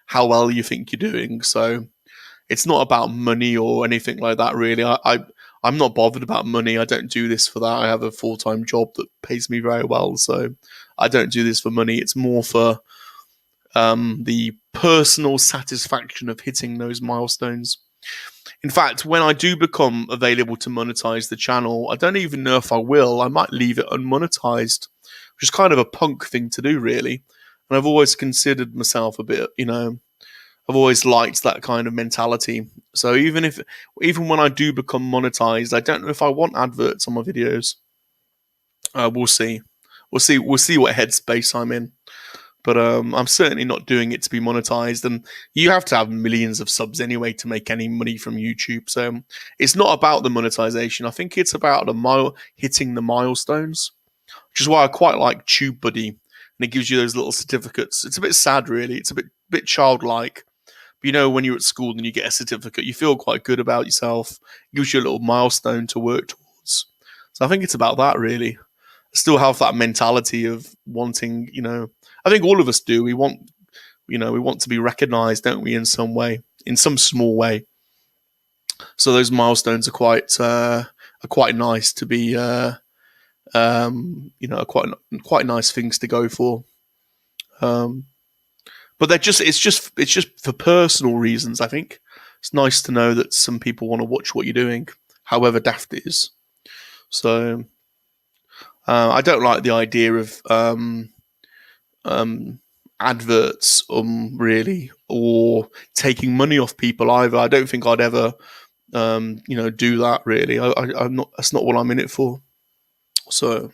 how well you think you're doing. So it's not about money or anything like that, really. I'm not bothered about money. I don't do this for that. I have a full-time job that pays me very well, so I don't do this for money. It's more for the personal satisfaction of hitting those milestones. In fact, when I do become available to monetize the channel, I don't even know if I will. I might leave it unmonetized, which is kind of a punk thing to do, really. And I've always considered myself a bit, I've always liked that kind of mentality. So even when I do become monetized, I don't know if I want adverts on my videos. We'll see. We'll see what headspace I'm in. But I'm certainly not doing it to be monetized, and you have to have millions of subs anyway to make any money from YouTube. So it's not about the monetization. I think it's about hitting the milestones, which is why I quite like TubeBuddy, and it gives you those little certificates. It's a bit sad, really. It's a bit childlike. But when you're at school and you get a certificate, you feel quite good about yourself. It gives you a little milestone to work towards. So I think it's about that, really. I still have that mentality of wanting, I think all of us do. We want to be recognized, don't we, in some way, in some small way. So those milestones are quite nice to be, quite nice things to go for. But it's just for personal reasons. I think it's nice to know that some people want to watch what you're doing, however daft it is. So I don't like the idea of adverts, really, or taking money off people either. I don't think I'd ever, do that, really. I'm not. That's not what I'm in it for. So,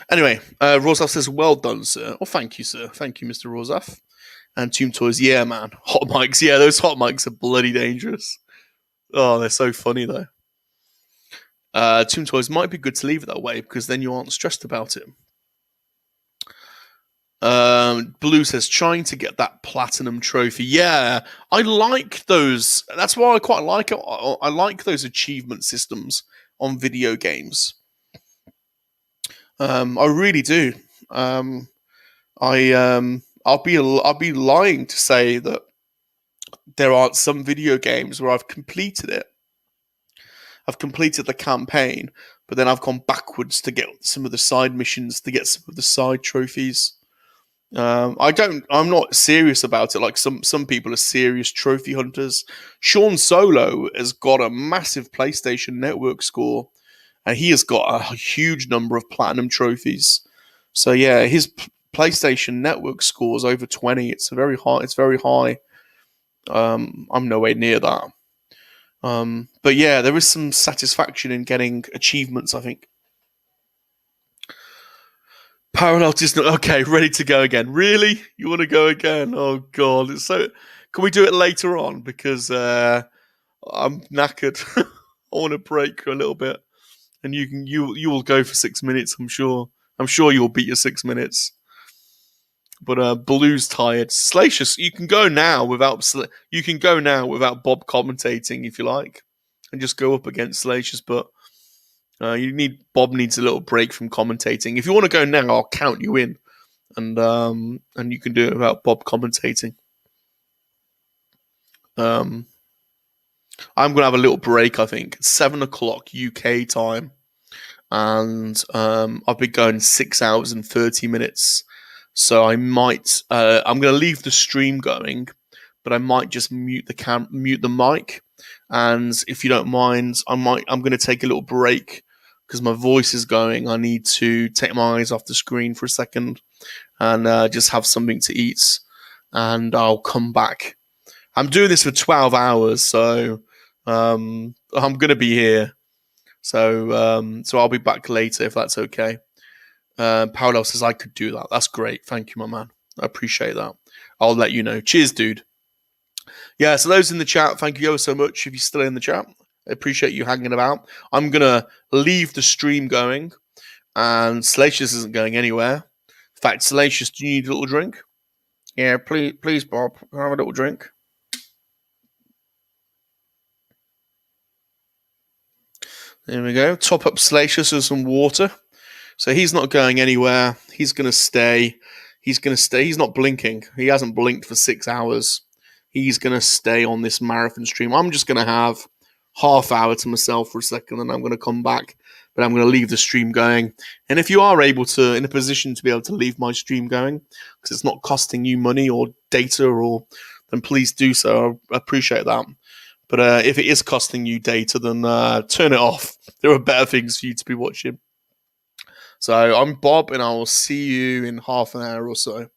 anyway, Rosaf says, "Well done, sir." Oh, thank you, sir. Thank you, Mr. Rosaf. And Tomb Toys, yeah, man. Hot mics, yeah, those hot mics are bloody dangerous. Oh, they're so funny though. Tomb Toys might be good to leave it that way, because then you aren't stressed about it. Blue says, trying to get that platinum trophy. Yeah, I like those. That's why I quite like it. I like those achievement systems on video games. I really do. I'll be lying to say that there aren't some video games where I've completed it. I've completed the campaign, but then I've gone backwards to get some of the side missions, to get some of the side trophies. I'm not serious about it. Like some people are serious trophy hunters. Sean Solo has got a massive PlayStation Network score, and he has got a huge number of platinum trophies. So yeah, his PlayStation Network score is over 20. It's very high. I'm nowhere near that. But yeah, there is some satisfaction in getting achievements, I think. Parallel is not okay. Ready to go again? Really? You want to go again? Oh god! It's so. Can we do it later on? Because I'm knackered. I want to break a little bit. and you will go for 6 minutes. I'm sure. I'm sure you'll beat your 6 minutes. But Blue's tired. Salacious, you can go now without Bob commentating if you like, and just go up against Salacious. But Bob needs a little break from commentating. If you want to go now, I'll count you in, and you can do it without Bob commentating. I'm gonna have a little break. I think it's 7 o'clock UK time, and I've been going 6 hours and 30 minutes. So I might. I'm gonna leave the stream going, but I might just mute the mic. And if you don't mind, I'm gonna take a little break because my voice is going. I need to take my eyes off the screen for a second and just have something to eat, and I'll come back. I'm doing this for 12 hours, so I'm going to be here. So I'll be back later if that's okay. Paolo says I could do that. That's great. Thank you, my man. I appreciate that. I'll let you know. Cheers, dude. Yeah, so those in the chat, thank you ever so much if you're still in the chat. I appreciate you hanging about. I'm going to leave the stream going, and Salacious isn't going anywhere. In fact, Salacious, do you need a little drink? Yeah, please, Bob. Can I have a little drink? There we go. Top up Salacious with some water. So he's not going anywhere. He's going to stay. He's going to stay. He's not blinking. He hasn't blinked for 6 hours. He's going to stay on this marathon stream. I'm just going to have half hour to myself for a second, and I'm going to come back. But I'm going to leave the stream going. And if you are able to, in a position to be able to leave my stream going, because it's not costing you money or data, then please do so. I appreciate that. But if it is costing you data, then turn it off. There are better things for you to be watching. So I'm Bob, and I will see you in half an hour or so.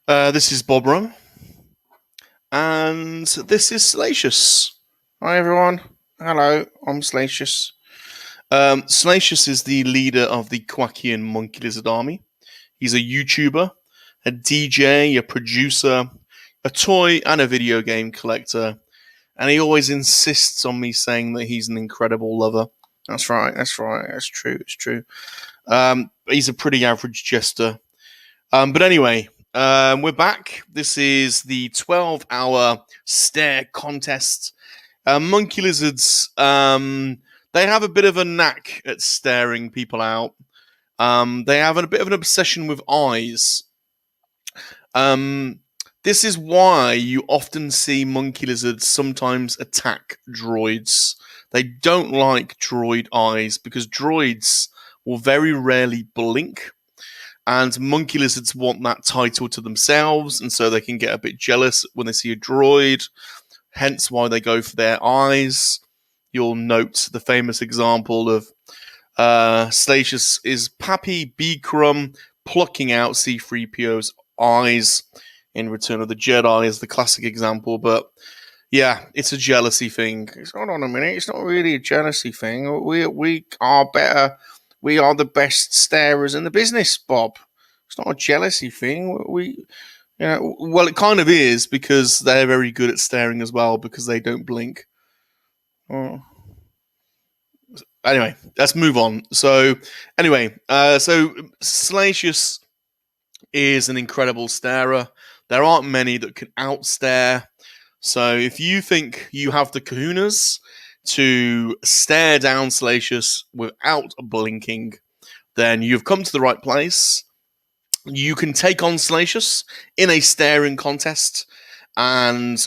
This is Bob Rum, and this is Salacious. Hi everyone. Hello, I'm Salacious. Salacious is the leader of the Quackian Monkey Lizard Army. He's a YouTuber, a DJ, a producer, a toy and a video game collector, and he always insists on me saying that he's an incredible lover. That's right. That's true. It's true. He's a pretty average jester. But anyway, we're back. This is the 12-hour stArE contest. Monkey lizards, they have a bit of a knack at staring people out. They have a bit of an obsession with eyes. This is why you often see monkey lizards sometimes attack droids. They don't like droid eyes because droids will very rarely blink. And monkey lizards want that title to themselves, and so they can get a bit jealous when they see a droid, hence why they go for their eyes. You'll note the famous example of Salacious is Pappy Beakrum plucking out C-3PO's eyes in Return of the Jedi is the classic example, but yeah, it's a jealousy thing. Hold on a minute. It's not really a jealousy thing. We are better. We are the best starers in the business, Bob. It's not a jealousy thing. Well, it kind of is because they're very good at staring as well because they don't blink. Oh. Anyway, let's move on. So Salacious is an incredible starer. There aren't many that can out-stare. So if you think you have the kahunas to stare down Salacious without blinking, then you've come to the right place. You can take on Salacious in a staring contest, and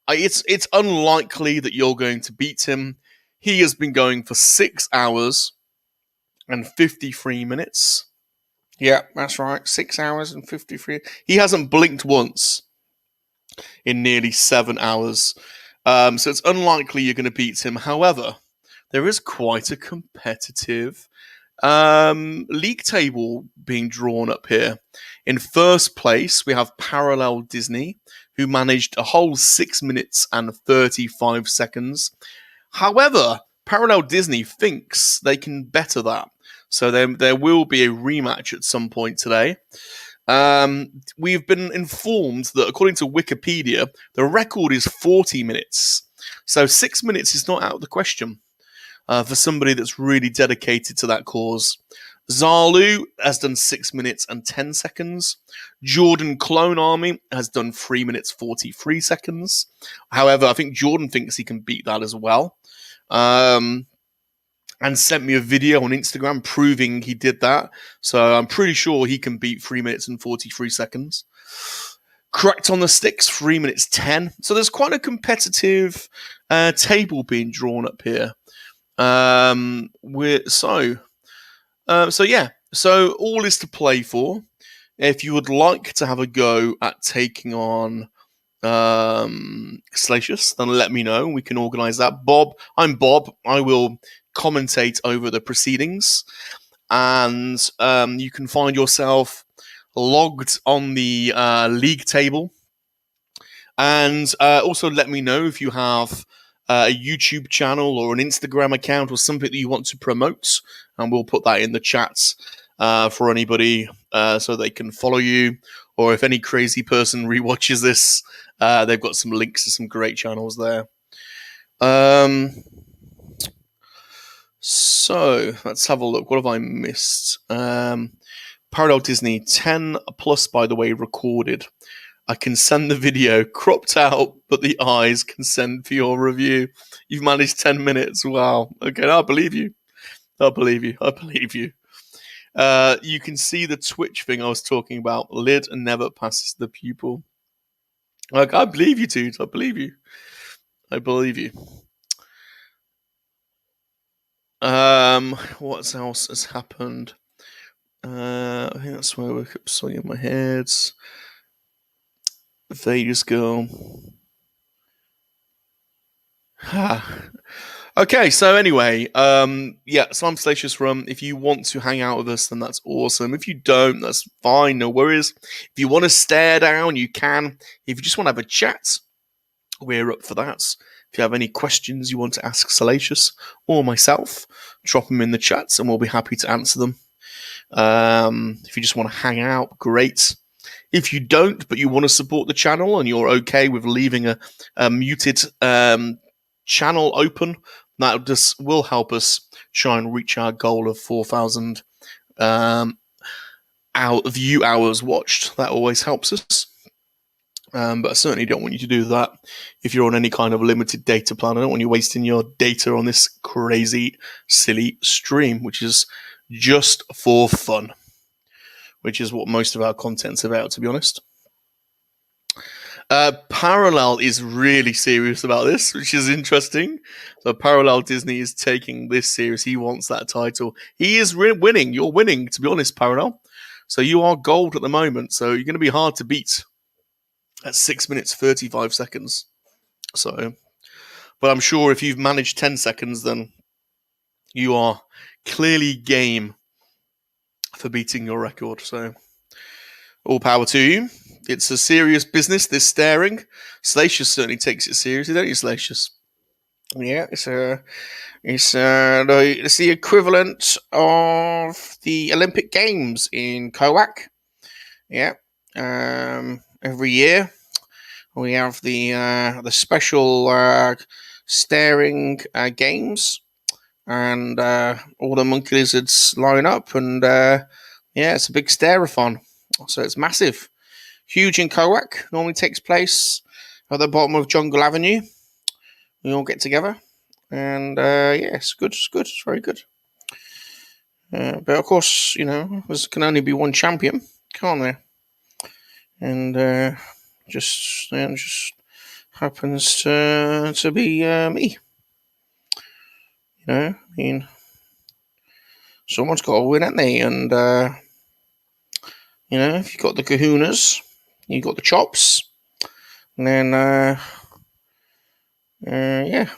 it's unlikely that you're going to beat him. He has been going for 6 hours and 53 minutes. Yeah, that's right. 6 hours and 53. He hasn't blinked once in nearly 7 hours. So it's unlikely you're going to beat him. However, there is quite a competitive league table being drawn up here. In first place, we have Parallel Disney, who managed a whole 6 minutes and 35 seconds. However, Parallel Disney thinks they can better that. So there will be a rematch at some point today. We've been informed that according to Wikipedia, the record is 40 minutes. So 6 minutes is not out of the question for somebody that's really dedicated to that cause. Zalu has done 6 minutes and 10 seconds. Jordan Clone Army has done 3 minutes 43 seconds. However, I think Jordan thinks he can beat that as well. And sent me a video on Instagram proving he did that. So I'm pretty sure he can beat 3 minutes and 43 seconds. Correct on the Sticks, 3 minutes 10. So there's quite a competitive table being drawn up here. So all is to play for. If you would like to have a go at taking on Salacious, then let me know. We can organise that. I'm Bob. I will commentate over the proceedings, and you can find yourself logged on the league table. And also let me know if you have a YouTube channel or an Instagram account or something that you want to promote, and we'll put that in the chats for anybody so they can follow you. Or if any crazy person rewatches this, they've got some links to some great channels there. So let's have a look. What have I missed? Parallel Disney 10 plus, by the way, recorded. I can send the video cropped out, but the eyes can send for your review. You've managed 10 minutes. Wow. Okay, I believe you. I believe you. You can see the twitch thing I was talking about. Lid never passes the pupil. Like, I believe you, dude. I believe you. What else has happened? I think that's where I woke up something in my head. Vegas girl. Okay, so anyway, so I'm Salacious Rum. If you want to hang out with us, then that's awesome. If you don't, that's fine, no worries. If you want to stare down, you can. If you just want to have a chat, we're up for that. If you have any questions you want to ask Salacious or myself, drop them in the chats and we'll be happy to answer them. If you just want to hang out, great. If you don't, but you want to support the channel and you're okay with leaving a muted channel open, that just will help us try and reach our goal of 4,000 view hours watched. That always helps us. But I certainly don't want you to do that if you're on any kind of limited data plan. I don't want you wasting your data on this crazy, silly stream, which is just for fun, which is what most of our content's about, to be honest. Parallel is really serious about this, which is interesting. So Parallel Disney is taking this serious. He wants that title. He is winning. You're winning, to be honest, Parallel. So you are gold at the moment. So you're going to be hard to beat at 6 minutes 35 seconds. So, but I'm sure if you've managed 10 seconds, then you are clearly game for beating your record. So all power to you. It's a serious business, this staring. Salacious certainly takes it seriously, don't you, Salacious? Yeah, it's the equivalent of the Olympic Games in COAC. Yeah, every year we have the special staring games, and all the monkey lizards line up, and it's a big stare-a-thon. So it's massive. Huge in COAC, normally takes place at the bottom of Jungle Avenue. We all get together, and it's good. It's very good. But of course, there can only be one champion, can't there? And just happens to be me. I mean, someone's got to win, haven't they? And if you've got the kahunas, you've got the chops, and then yeah.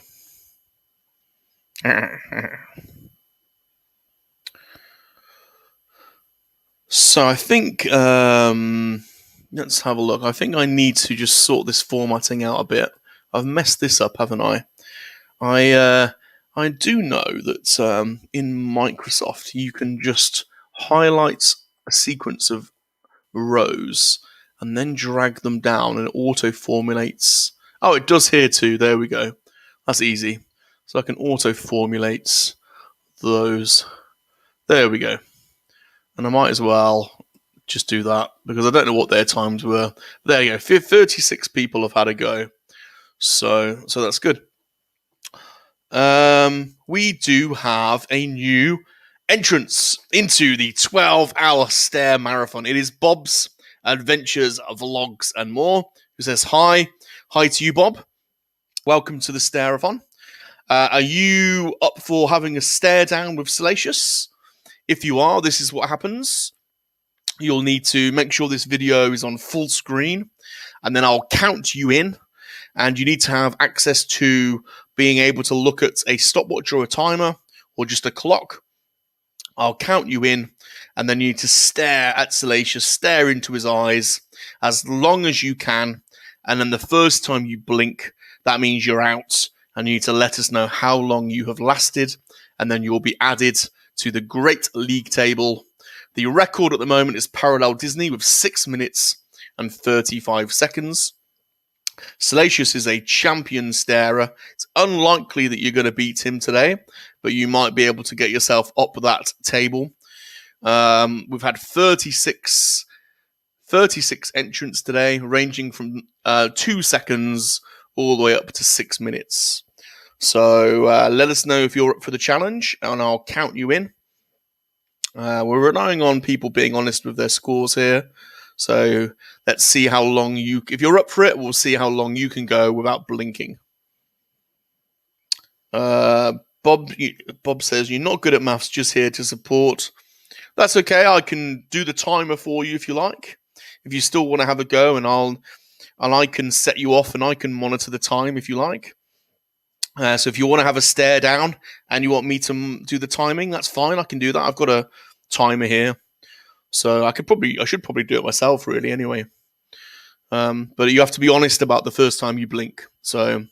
So I think let's have a look. I think I need to just sort this formatting out a bit. I've messed this up, haven't I? I do know that in Microsoft you can just highlight a sequence of rows and then drag them down and it auto-formulates. Oh, it does here too. There we go. That's easy. So I can auto-formulate those. There we go. And I might as well just do that because I don't know what their times were. There you go. 36 people have had a go. So that's good. We do have a new entrance into the 12-hour stArE marathon. It is Bob's Adventures, Vlogs, and More, who says hi. Hi to you, Bob. Welcome to the stArE-a-thon. Are you up for having a stare down with Salacious? If you are, this is what happens. You'll need to make sure this video is on full screen, and then I'll count you in, and you need to have access to being able to look at a stopwatch or a timer or just a clock. I'll count you in, and then you need to stare at Salacious, stare into his eyes as long as you can, and then the first time you blink, that means you're out, and you need to let us know how long you have lasted, and then you'll be added to the Great League table. The record at the moment is Parallel Disney with 6 minutes and 35 seconds. Salacious is a champion starer. It's unlikely that you're going to beat him today, but you might be able to get yourself up that table. We've had 36 entrants today, ranging from 2 seconds all the way up to 6 minutes. So let us know if you're up for the challenge, and I'll count you in. We're relying on people being honest with their scores here. So let's see how long if you're up for it, we'll see how long you can go without blinking. Bob says, you're not good at maths, just here to support. That's okay. I can do the timer for you if you like. If you still want to have a go, and I can set you off and I can monitor the time if you like. So if you want to have a stare down and you want me to do the timing, that's fine. I can do that. I've got a timer here, so I should probably do it myself, really. Anyway, but you have to be honest about the first time you blink. So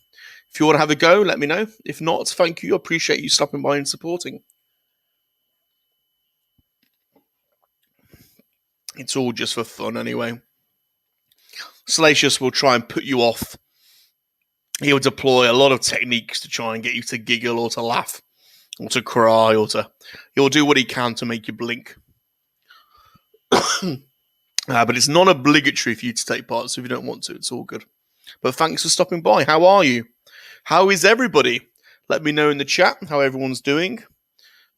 if you want to have a go, let me know. If not, thank you. I appreciate you stopping by and supporting. It's all just for fun, anyway. Salacious will try and put you off. He'll deploy a lot of techniques to try and get you to giggle or to laugh or to cry he'll do what he can to make you blink. But it's non-obligatory for you to take part, so if you don't want to, it's all good. But thanks for stopping by. How are you? How is everybody? Let me know in the chat how everyone's doing.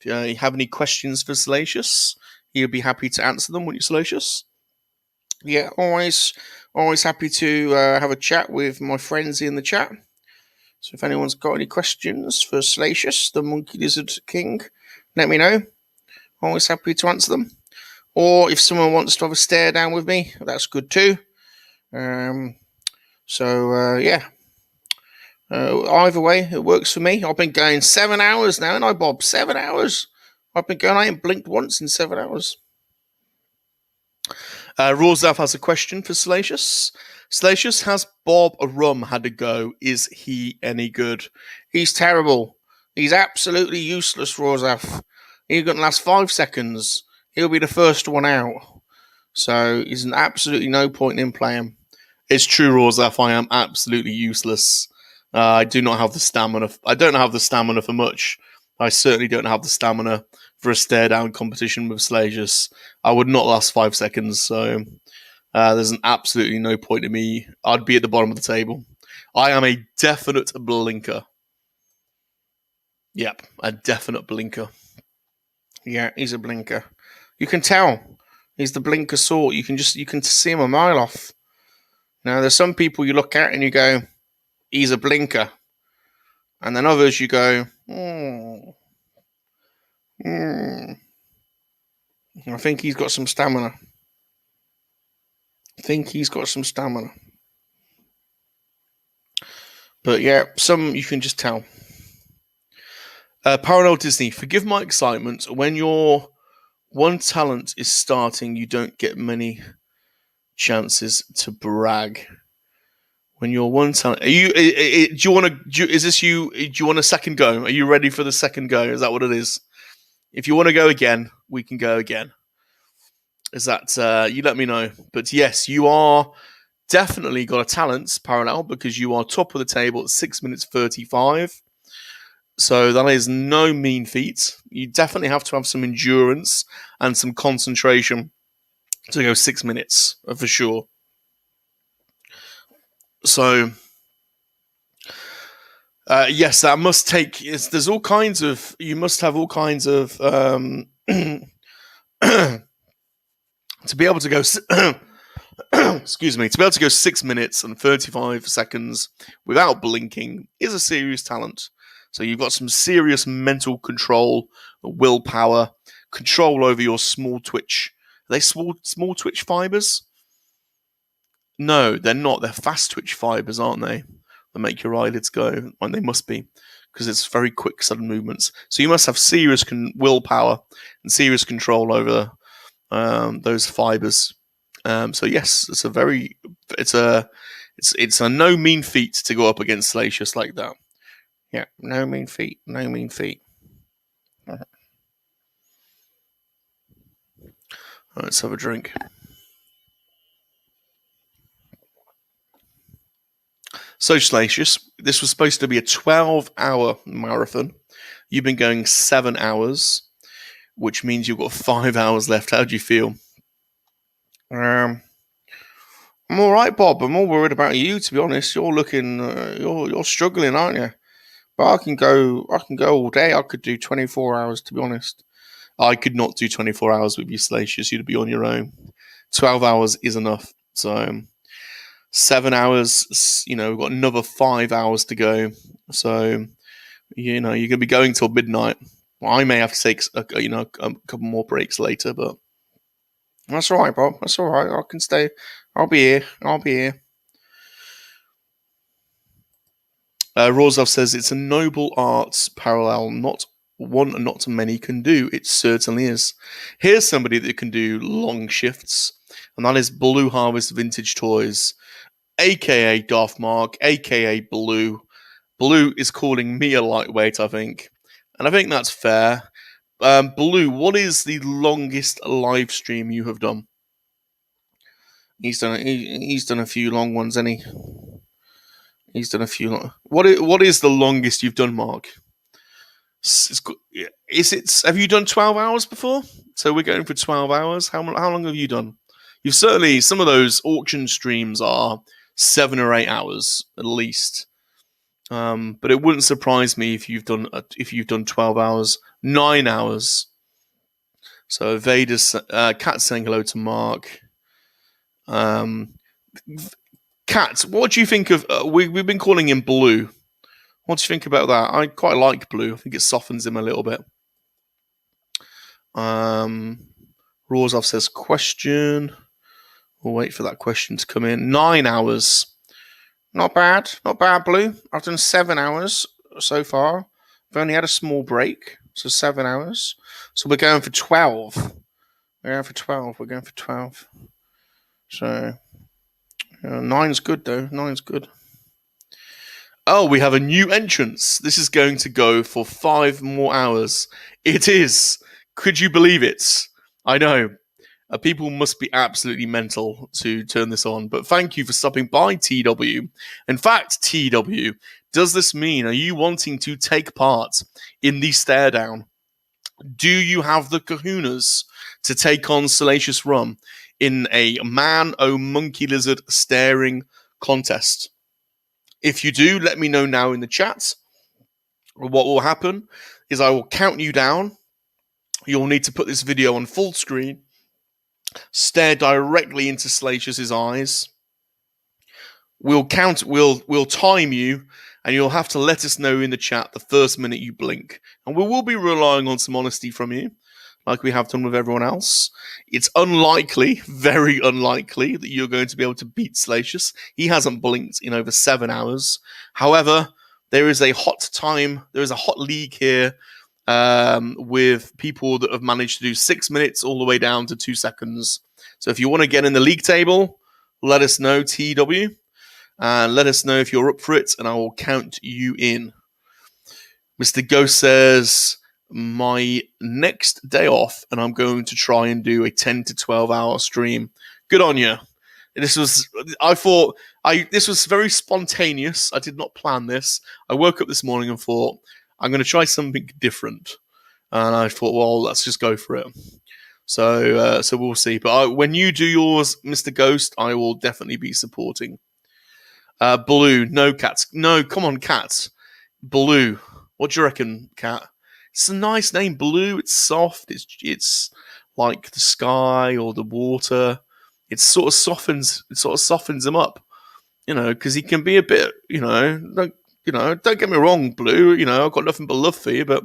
If you have any questions for Salacious, he'll be happy to answer them, won't you, Salacious? Yeah, always happy to have a chat with my friends in the chat. So if anyone's got any questions for Salacious, the Monkey Lizard King, let me know. Always happy to answer them. Or if someone wants to have a stare down with me, that's good too. Yeah. Either way, it works for me. I've been going 7 hours now, and I, Bob? 7 hours. I've been going. I ain't blinked once in 7 hours. Rawzav has a question for Salacious. Salacious, has Bob Rum had a go? Is he any good? He's terrible. He's absolutely useless, Rawzav. He's going to last 5 seconds. He'll be the first one out. So there's absolutely no point in playing. It's true, Rawzav. I am absolutely useless. I do not have the stamina. I don't have the stamina for much. I certainly don't have the stamina for a stare down competition with Salacious. I would not last 5 seconds, so there's absolutely no point in me. I'd be at the bottom of the table. I am a definite blinker. Yep, a definite blinker. Yeah, he's a blinker. You can tell he's the blinker sort. You can see him a mile off. Now, there's some people you look at and you go, he's a blinker. And then others you go, I think he's got some stamina. But yeah, some you can just tell. Parallel Disney, forgive my excitement. When your one talent is starting, you don't get many chances to brag. When you're one talent, do you want to? Is this you? Do you want a second go? Are you ready for the second go? Is that what it is? If you want to go again, we can go again. Is that you? Let me know. But yes, you are definitely got a talent parallel because you are top of the table at 6 minutes 35. So that is no mean feat. You definitely have to have some endurance and some concentration to go 6 minutes for sure. So yes, that must take. There's all kinds of. You must have all kinds of to be able to go. Excuse me. To be able to go 6 minutes and 35 seconds without blinking is a serious talent. So you've got some serious mental control, willpower, control over your small twitch. Are they small twitch fibers? No, they're not. They're fast twitch fibers, aren't they? That make your eyelids go. And they must be, because it's very quick, sudden movements. So you must have serious willpower and serious control over those fibers. So yes, it's a no mean feat to go up against Salacious like that. Yeah, no mean feat. Let's have a drink. So, Salacious, this was supposed to be a 12-hour marathon. You've been going 7 hours, which means you've got 5 hours left. How do you feel? I'm all right, Bob. I'm more worried about you, to be honest. You're looking, you're struggling, aren't you? But I can go all day. I could do 24 hours, to be honest. I could not do 24 hours with you, Salacious. You'd be on your own. 12 hours is enough. So 7 hours, we've got another 5 hours to go. So, you're going to be going till midnight. Well, I may have to take, a couple more breaks later, but that's all right, Bob. That's all right. I can stay. I'll be here. Rozov says it's a noble arts parallel, not one and not many can do. It certainly is. Here's somebody that can do long shifts, and that is Blue Harvest Vintage Toys, aka Darth Mark, aka Blue. Blue is calling me a lightweight, I think, and I think that's fair. Blue, what is the longest live stream you have done? He's done a few long ones, hasn't he? He's done a few long. What is the longest you've done, Mark? Have you done 12 hours before? So we're going for 12 hours. How long have you done? You've certainly, some of those auction streams are 7 or 8 hours at least. But it wouldn't surprise me if you've done 12 hours, 9 hours. So Vader's Cat saying hello to Mark. Cat, what do you think of? We've been calling him Blue. What do you think about that? I quite like Blue. I think it softens him a little bit. Rozov says question. We'll wait for that question to come in. 9 hours. Not bad, Blue. I've done 7 hours so far. I've only had a small break, so 7 hours. So we're going for 12. We're going for 12. So 9's good though. 9's good. Oh, we have a new entrance. This is going to go for 5 more hours. It is. Could you believe it? I know. People must be absolutely mental to turn this on. But thank you for stopping by, TW. In fact, TW, does this mean, are you wanting to take part in the stare down? Do you have the kahunas to take on Salacious Rum in a man, monkey, lizard staring contest? If you do, let me know now in the chat. What will happen is I will count you down. You'll need to put this video on full screen, stare directly into Salacious's eyes. We'll time you, and you'll have to let us know in the chat the first minute you blink. And we will be relying on some honesty from you, like we have done with everyone else. It's unlikely, very unlikely, that you're going to be able to beat Salacious. He hasn't blinked in over 7 hours. However, there is a hot league here with people that have managed to do 6 minutes all the way down to 2 seconds. So if you want to get in the league table, let us know, TW, and let us know if you're up for it, and I will count you in. Mr. Ghost says, my next day off, and I'm going to try and do a 10 to 12 hour stream. Good on you. This was very spontaneous. I did not plan this. I woke up this morning and thought, I'm going to try something different. And I thought, well, let's just go for it. So we'll see. But when you do yours, Mr. Ghost, I will definitely be supporting. Blue, no cats. No, come on, cats. Blue. What do you reckon, Cat? It's a nice name, Blue. It's soft. It's like the sky or the water. It sort of softens him up, because he can be a bit, don't get me wrong, Blue. I've got nothing but love for you, but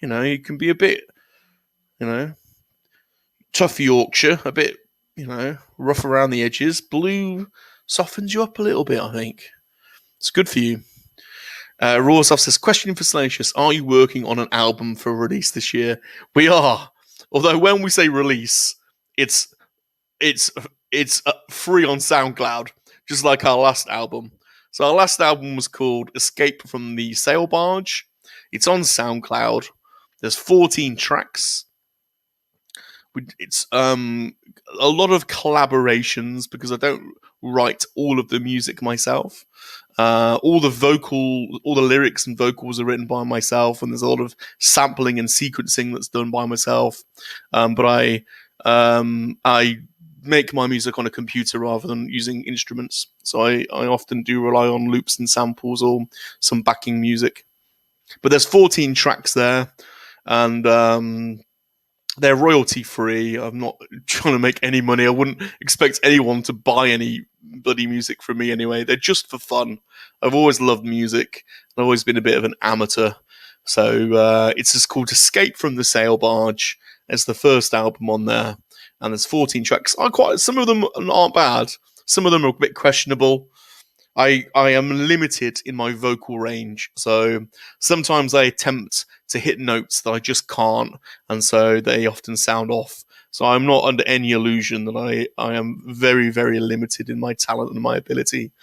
you can be a bit, tough Yorkshire, a bit, rough around the edges. Blue softens you up a little bit, I think. It's good for you. Rawsoft says, question for Salacious, are you working on an album for release this year? We are. Although when we say release, it's free on SoundCloud, just like our last album. So our last album was called Escape from the Sail Barge. It's on SoundCloud. There's 14 tracks. It's a lot of collaborations because I don't write all of the music myself. All the lyrics and vocals are written by myself, and there's a lot of sampling and sequencing that's done by myself. But I make my music on a computer rather than using instruments. So I often do rely on loops and samples or some backing music. But there's 14 tracks there, and they're royalty free. I'm not trying to make any money. I wouldn't expect anyone to buy any bloody music from me anyway. They're just for fun. I've always loved music. I've always been a bit of an amateur. So it's just called Escape from the Sail Barge. It's the first album on there. And there's 14 tracks. Some of them aren't bad. Some of them are a bit questionable. I am limited in my vocal range, so sometimes I attempt to hit notes that I just can't, and so they often sound off. So I'm not under any illusion that I am very, very limited in my talent and my ability.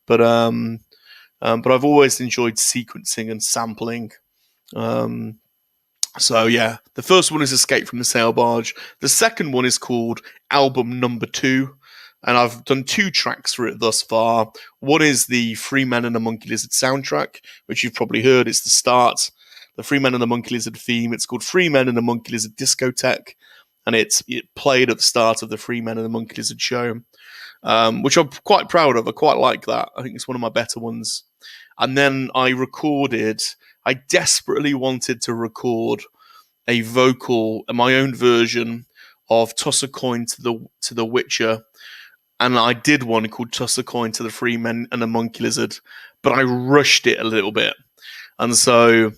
But I've always enjoyed sequencing and sampling. So yeah, the first one is Escape from the Sail Barge. The second one is called Album Number 2, and I've done 2 tracks for it thus far. One is the Three Men and the Monkey Lizard soundtrack, which you've probably heard. It's the start, the Three Men and the Monkey Lizard theme. It's called Three Men and the Monkey Lizard Discotheque, and it played at the start of the Three Men and the Monkey Lizard show, which I'm quite proud of. I quite like that. I think it's one of my better ones. And then I desperately wanted to record a vocal, my own version of Toss a Coin to the Witcher, and I did one called Toss a Coin to the Three Men and the Monkey Lizard, but I rushed it a little bit. And so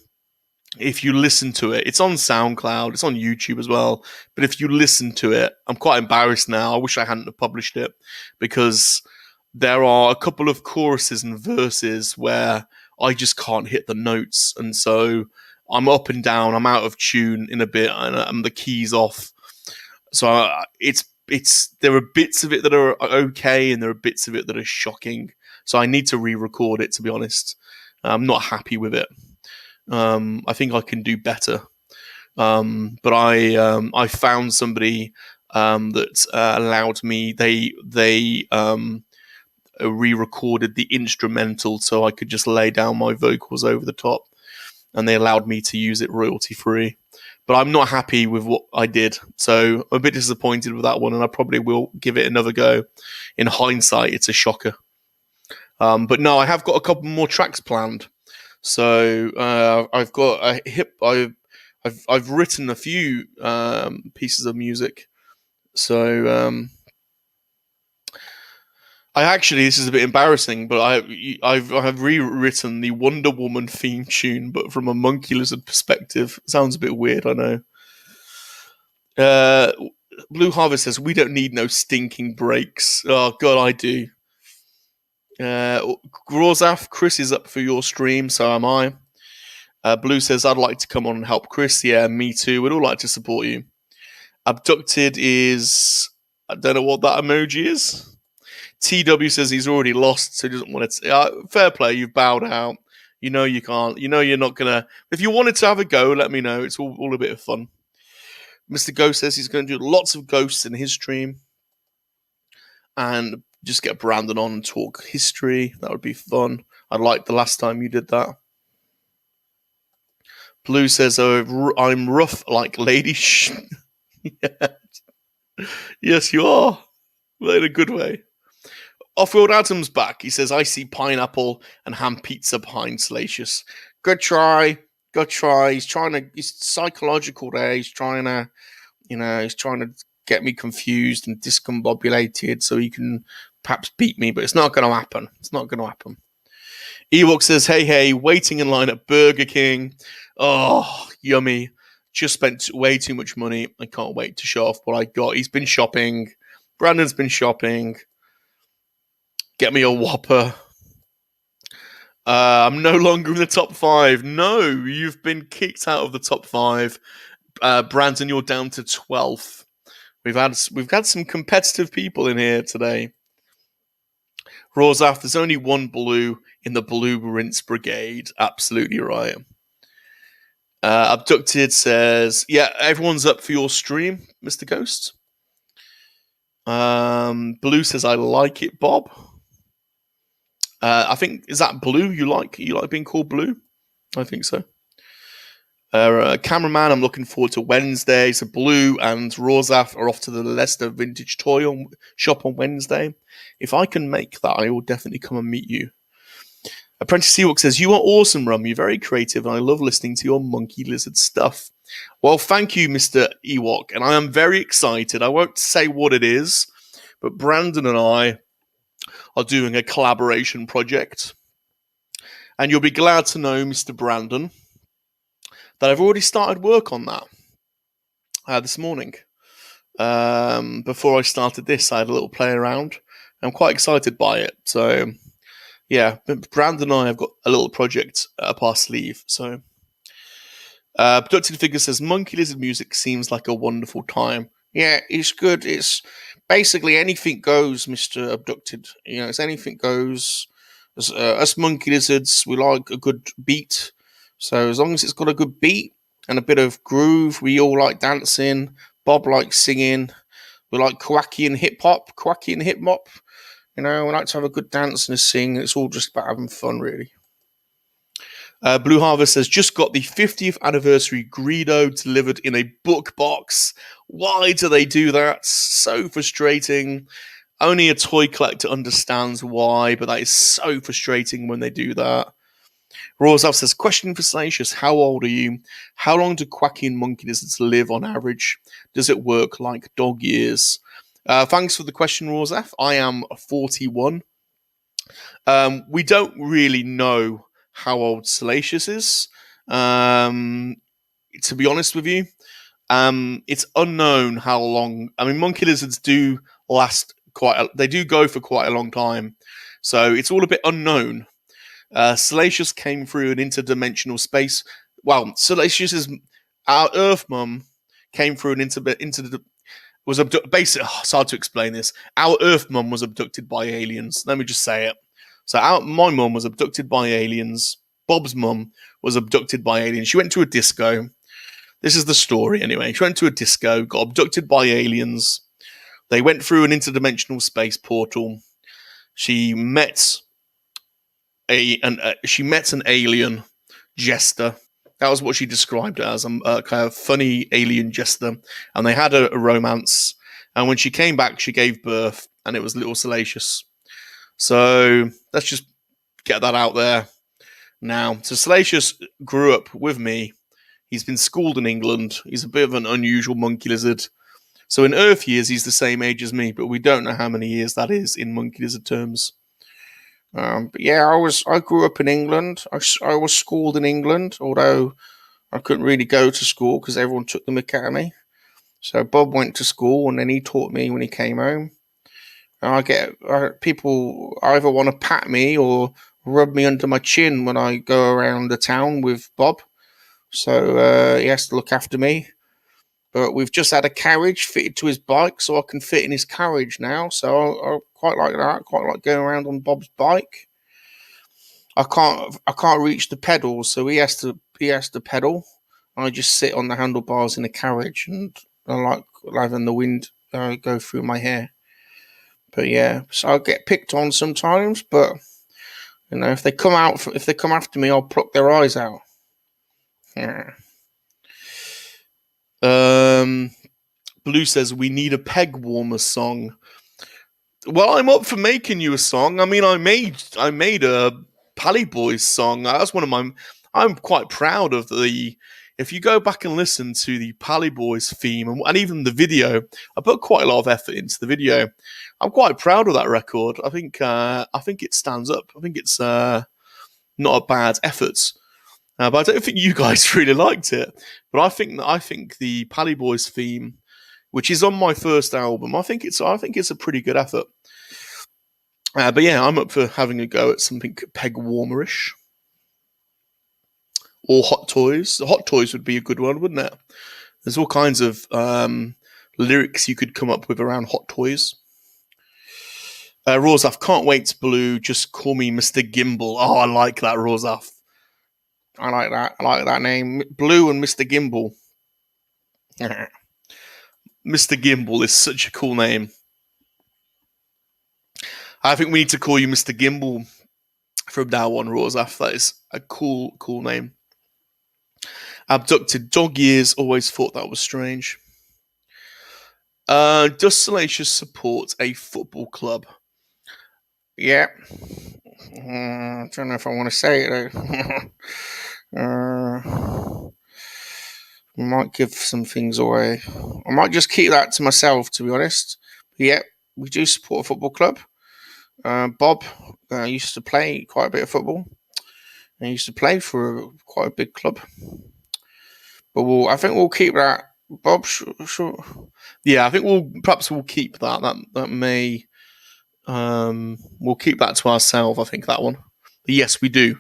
if you listen to it, it's on SoundCloud, it's on YouTube as well, but if you listen to it, I'm quite embarrassed now. I wish I hadn't have published it, because there are a couple of choruses and verses where I just can't hit the notes, and so I'm up and down, I'm out of tune in a bit, and the key's off. So there are bits of it that are okay, and there are bits of it that are shocking. So I need to re-record it, to be honest. I'm not happy with it. I think I can do better. But I found somebody that allowed me. They re-recorded the instrumental, so I could just lay down my vocals over the top, and they allowed me to use it royalty free. But I'm not happy with what I did, so I'm a bit disappointed with that one, and I probably will give it another go. In hindsight, it's a shocker. But no, I have got a couple more tracks planned. So I've got I've written a few pieces of music. So this is a bit embarrassing, but I've rewritten the Wonder Woman theme tune, but from a Monkey Lizard perspective. Sounds a bit weird, I know. Blue Harvest says, we don't need no stinking breaks. Oh, God, I do. Grozaf, Chris is up for your stream, so am I. Blue says, I'd like to come on and help Chris. Yeah, me too. We'd all like to support you. Abducted is... I don't know what that emoji is. TW says he's already lost, so he doesn't want to... fair play, you've bowed out. You know you can't. You know you're not going to... If you wanted to have a go, let me know. It's all a bit of fun. Mr. Ghost says he's going to do lots of ghosts in his stream. And just get Brandon on and talk history. That would be fun. I liked the last time you did that. Blue says, I'm rough like Lady yeah. Yes, you are. But in a good way. Off-World Adam's back. He says, I see pineapple and ham pizza behind Salacious. Good try. He's psychological there. He's trying to get me confused and discombobulated so he can perhaps beat me, but it's not going to happen. Ewok says, hey, waiting in line at Burger King. Oh, yummy. Just spent way too much money. I can't wait to show off what I got. He's been shopping. Brandon's been shopping. Get me a Whopper. I'm no longer in the top 5. No, you've been kicked out of the top 5. Brandon, you're down to 12th. We've had some competitive people in here today. Rosaf, there's only one blue in the Blue Rinse Brigade. Absolutely right. Abducted says, yeah, everyone's up for your stream, Mr. Ghost. Blue says, I like it, Bob. I think, is that Blue? You like being called Blue? I think so. Cameraman, I'm looking forward to Wednesday. So Blue and Rosaf are off to the Leicester Vintage Toy Shop on Wednesday. If I can make that, I will definitely come and meet you. Apprentice Ewok says, you are awesome, Rum. You're very creative, and I love listening to your Monkey Lizard stuff. Well, thank you, Mr. Ewok, and I am very excited. I won't say what it is, but Brandon and I are doing a collaboration project. And you'll be glad to know, Mr. Brandon, that I've already started work on that this morning. Before I started this, I had a little play around. I'm quite excited by it. So yeah, Brandon and I have got a little project up our sleeve. So, Abducted Figure says Monkey Lizard music seems like a wonderful time. Yeah, it's good. It's basically anything goes, Mr. Abducted. It's anything goes. Us monkey lizards, we like a good beat. So as long as it's got a good beat and a bit of groove, we all like dancing. Bob likes singing. We like quacky and hip hop. Quacky and hip hop. We like to have a good dance and a sing. It's all just about having fun, really. Blue Harvest says, just got the 50th anniversary Greedo delivered in a book box. Why do they do that? So frustrating. Only a toy collector understands why, but that is so frustrating when they do that. Rosal says, question for Salacious, how old are you? How long do quacky and monkey lizards live on average? Does it work like dog years? Thanks for the question, Rosaf. I am 41. We don't really know how old Salacious is. To be honest with you, it's unknown how long. I mean, monkey lizards do last they do go for quite a long time, so it's all a bit unknown. Salacious came through an interdimensional space. Well, Salacious's our Earth mum came through an was abducted. Basically, it's hard to explain this. Our Earth mum was abducted by aliens. Let me just say it. So my mum was abducted by aliens. Bob's mum was abducted by aliens. She went to a disco. This is the story anyway. She went to a disco, got abducted by aliens. They went through an interdimensional space portal. She met an alien jester. That was what she described it as, a kind of funny alien jester. And they had a romance. And when she came back, she gave birth, and it was little Salacious. So let's just get that out there now. So Salacious grew up with me. He's been schooled in England. He's a bit of an unusual monkey lizard. So in Earth years, he's the same age as me, but we don't know how many years that is in monkey lizard terms. But yeah, I grew up in England. I was schooled in England, although I couldn't really go to school because everyone took the mick out of me. So Bob went to school, and then he taught me when he came home. And people either want to pat me or rub me under my chin when I go around the town with Bob. So he has to look after me. But we've just had a carriage fitted to his bike, so I can fit in his carriage now. So I quite like that. I quite like going around on Bob's bike. I can't reach the pedals, so he has to pedal. I just sit on the handlebars in the carriage, and I like having the wind go through my hair. But yeah, so I get picked on sometimes. But if they come after me, I'll pluck their eyes out. Yeah. Blue says we need a peg warmer song. Well, I'm up for making you a song. I mean, I made a Pally Boys song. That's one of my. I'm quite proud of the. If you go back and listen to the Pally Boys theme and even the video, I put quite a lot of effort into the video. I'm quite proud of that record. I think it stands up. I think it's not a bad effort. But I don't think you guys really liked it. But I think the Pally Boys theme, which is on my first album, I think it's a pretty good effort. But yeah, I'm up for having a go at something peg warmerish. Or Hot Toys. Hot Toys would be a good one, wouldn't it? There's all kinds of lyrics you could come up with around Hot Toys. Rosaf, can't wait, Blue. Just call me Mr. Gimbal. Oh, I like that, Rosaf. I like that. I like that name. Blue and Mr. Gimbal. Mr. Gimbal is such a cool name. I think we need to call you Mr. Gimbal from now on, Rosaf. That is a cool name. Abducted dog years. Always thought that was strange. Does Salacious support a football club? Yeah. I don't know if I want to say it though. I might give some things away. I might just keep that to myself, to be honest. But yeah, we do support a football club. Bob used to play quite a bit of football. He used to play for quite a big club. But I think we'll keep that. Bob, sure. Yeah, I think we'll keep that. That may We'll keep that to ourselves, I think, that one. But yes, we do.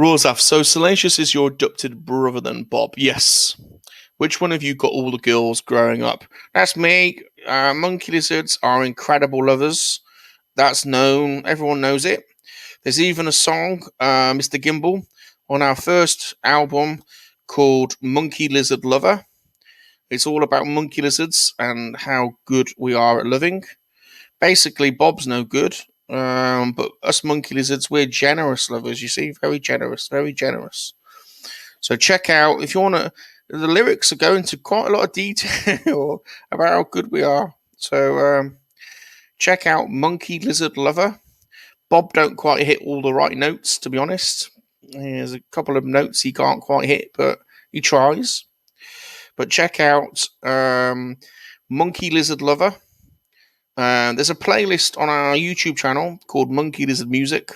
Rawzaf, so Salacious is your adopted brother then, Bob? Yes. Which one of you got all the girls growing up? That's me. Monkey lizards are incredible lovers. That's known. Everyone knows it. There's even a song, Mr. Gimbal, on our first album called Monkey Lizard Lover. It's all about monkey lizards and how good we are at loving. Basically, Bob's no good, but us monkey lizards, we're generous lovers, you see. Very generous, very generous. So check out, if you want to, the lyrics are going into quite a lot of detail about how good we are. So check out Monkey Lizard Lover. Bob don't quite hit all the right notes, to be honest. There's a couple of notes he can't quite hit, but he tries. But check out Monkey Lizard Lover. There's a playlist on our YouTube channel called Monkey Lizard Music,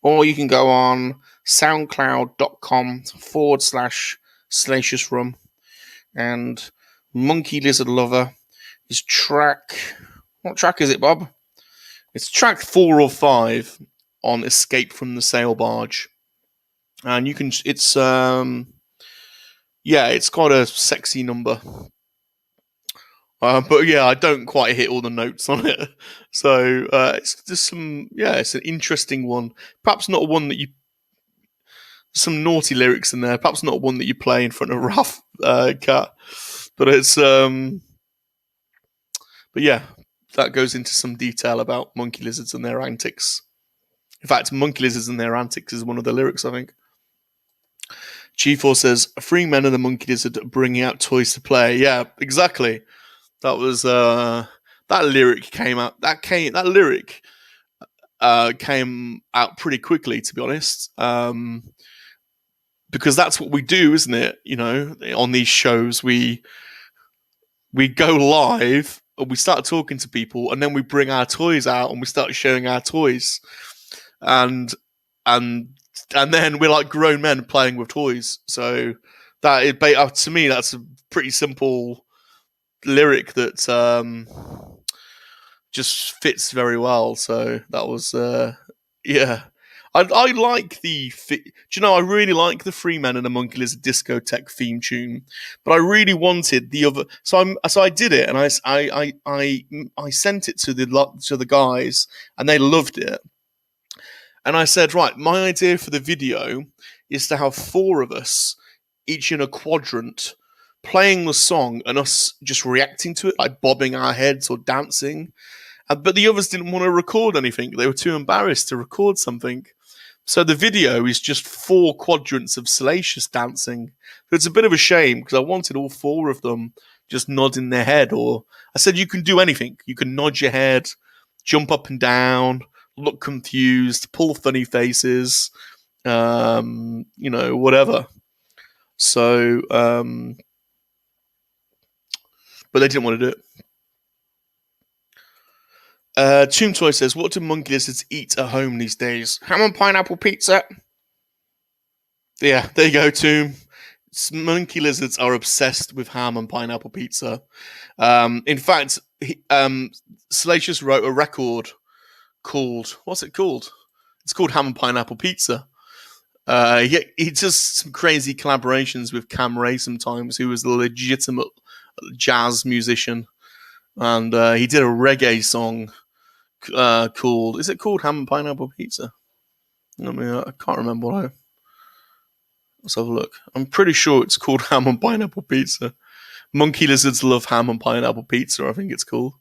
or you can go on soundcloud.com/Salacious Rum, and Monkey Lizard Lover is track. What track is it, Bob? It's track 4 or 5 on Escape from the Sail Barge, and you can. It's it's quite a sexy number. But yeah, I don't quite hit all the notes on it. So it's just it's an interesting one. Perhaps not one that you, some naughty lyrics in there. Perhaps not one that you play in front of Ralph Cat. But it's, but yeah, that goes into some detail about monkey lizards and their antics. In fact, monkey lizards and their antics is one of the lyrics, I think. G4 says, 3 men and a monkey lizard bringing out toys to play. Yeah, exactly. That was that lyric came out. That lyric came out pretty quickly, to be honest. Because that's what we do, isn't it? You know, on these shows, we go live and we start talking to people, and then we bring our toys out and we start showing our toys, and then we're like grown men playing with toys. So that to me, that's a pretty simple lyric that just fits very well. So that was I like the do you know, I really like the 3 Men and a Monkey Lizard discotheque theme tune, but I really wanted the other. So I did it, and I sent it to the guys, and they loved it. And I said, right, my idea for the video is to have 4 of us, each in a quadrant, playing the song and us just reacting to it, like bobbing our heads or dancing. But the others didn't want to record anything. They were too embarrassed to record something. So the video is just 4 quadrants of Salacious dancing. It's a bit of a shame because I wanted all 4 of them just nodding their head. Or I said, you can do anything. You can nod your head, jump up and down, look confused, pull funny faces, whatever. So, but they didn't want to do it. Tomb Toy says, what do monkey lizards eat at home these days? Ham and pineapple pizza. Yeah, there you go, Tomb. Monkey lizards are obsessed with ham and pineapple pizza. In fact, Salacious wrote a record called, what's it called? It's called Ham and Pineapple Pizza. He does some crazy collaborations with Cam Ray sometimes, who was a legitimate jazz musician. And he did a reggae song called, is it called Ham and Pineapple Pizza? I can't remember let's have a look. I'm pretty sure it's called Ham and Pineapple Pizza. Monkey lizards love ham and pineapple pizza, I think it's called.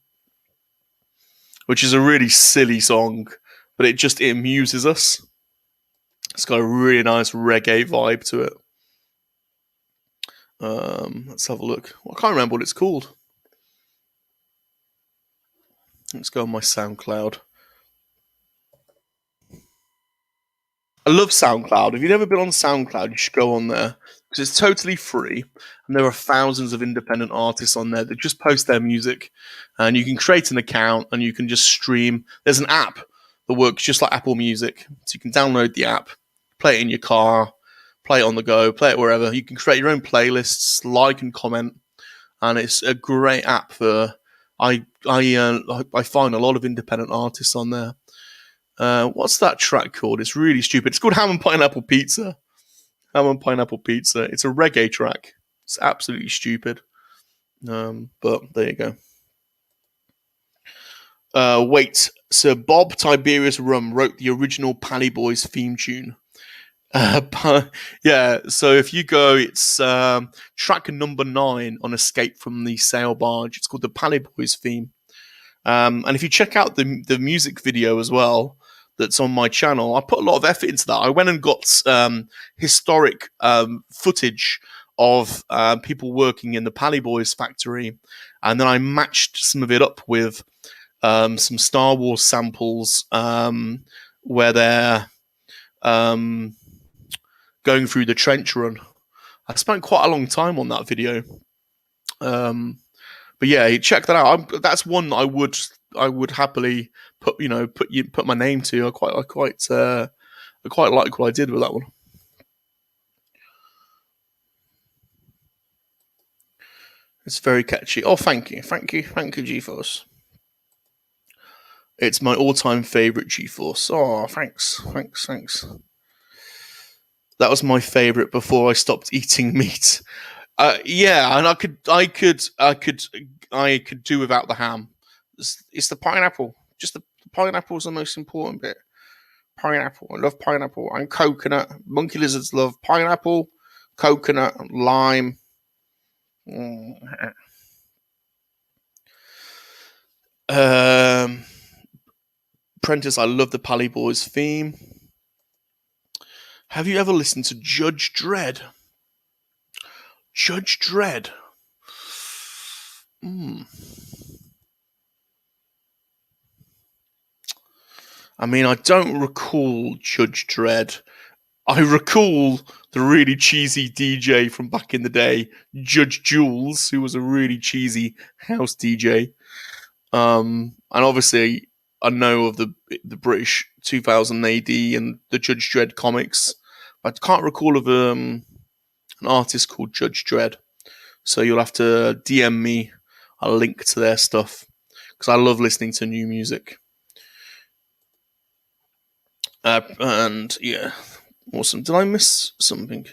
Which is a really silly song, but it amuses us. It's got a really nice reggae vibe to it. Let's have a look. I can't remember what it's called. Let's go on my SoundCloud. I love SoundCloud. If you've never been on SoundCloud, you should go on there because it's totally free, and there are thousands of independent artists on there that just post their music, and you can create an account and you can just stream. There's an app that works just like Apple Music, so you can download the app, play it in your car, play it on the go, play it wherever. You can create your own playlists, like and comment, and it's a great app for I find a lot of independent artists on there. What's that track called? It's really stupid. It's called Ham and Pineapple Pizza. Ham and Pineapple Pizza. It's a reggae track. It's absolutely stupid. But there you go. Wait, Sir Bob Tiberius Rum wrote the original Pally Boys theme tune. Yeah, so if you go, it's track number 9 on Escape from the Sail Barge. It's called the Pally Boys theme. And if you check out the music video as well, that's on my channel, I put a lot of effort into that. I went and got historic footage of people working in the Pally Boys factory, and then I matched some of it up with some Star Wars samples where they're going through the trench run. I spent quite a long time on that video. But yeah, check that out. That's one I would happily put my name to. I quite like what I did with that one. It's very catchy. Oh, thank you, GeForce. It's my all-time favorite GeForce. Oh, thanks. That was my favorite before I stopped eating meat. Yeah, and I could do without the ham. It's the pineapple. Just the pineapple is the most important bit. Pineapple. I love pineapple and coconut. Monkey lizards love pineapple, coconut, lime. Prentice, I love the Pally Boys theme. Have you ever listened to Judge Dredd? Judge Dredd. I mean, I don't recall Judge Dredd. I recall the really cheesy DJ from back in the day, Judge Jules, who was a really cheesy house DJ. And obviously, I know of the British 2000 AD and the Judge Dredd comics. But I can't recall of an artist called Judge Dredd. So you'll have to DM me a link to their stuff, because I love listening to new music. And yeah, awesome. Did I miss something?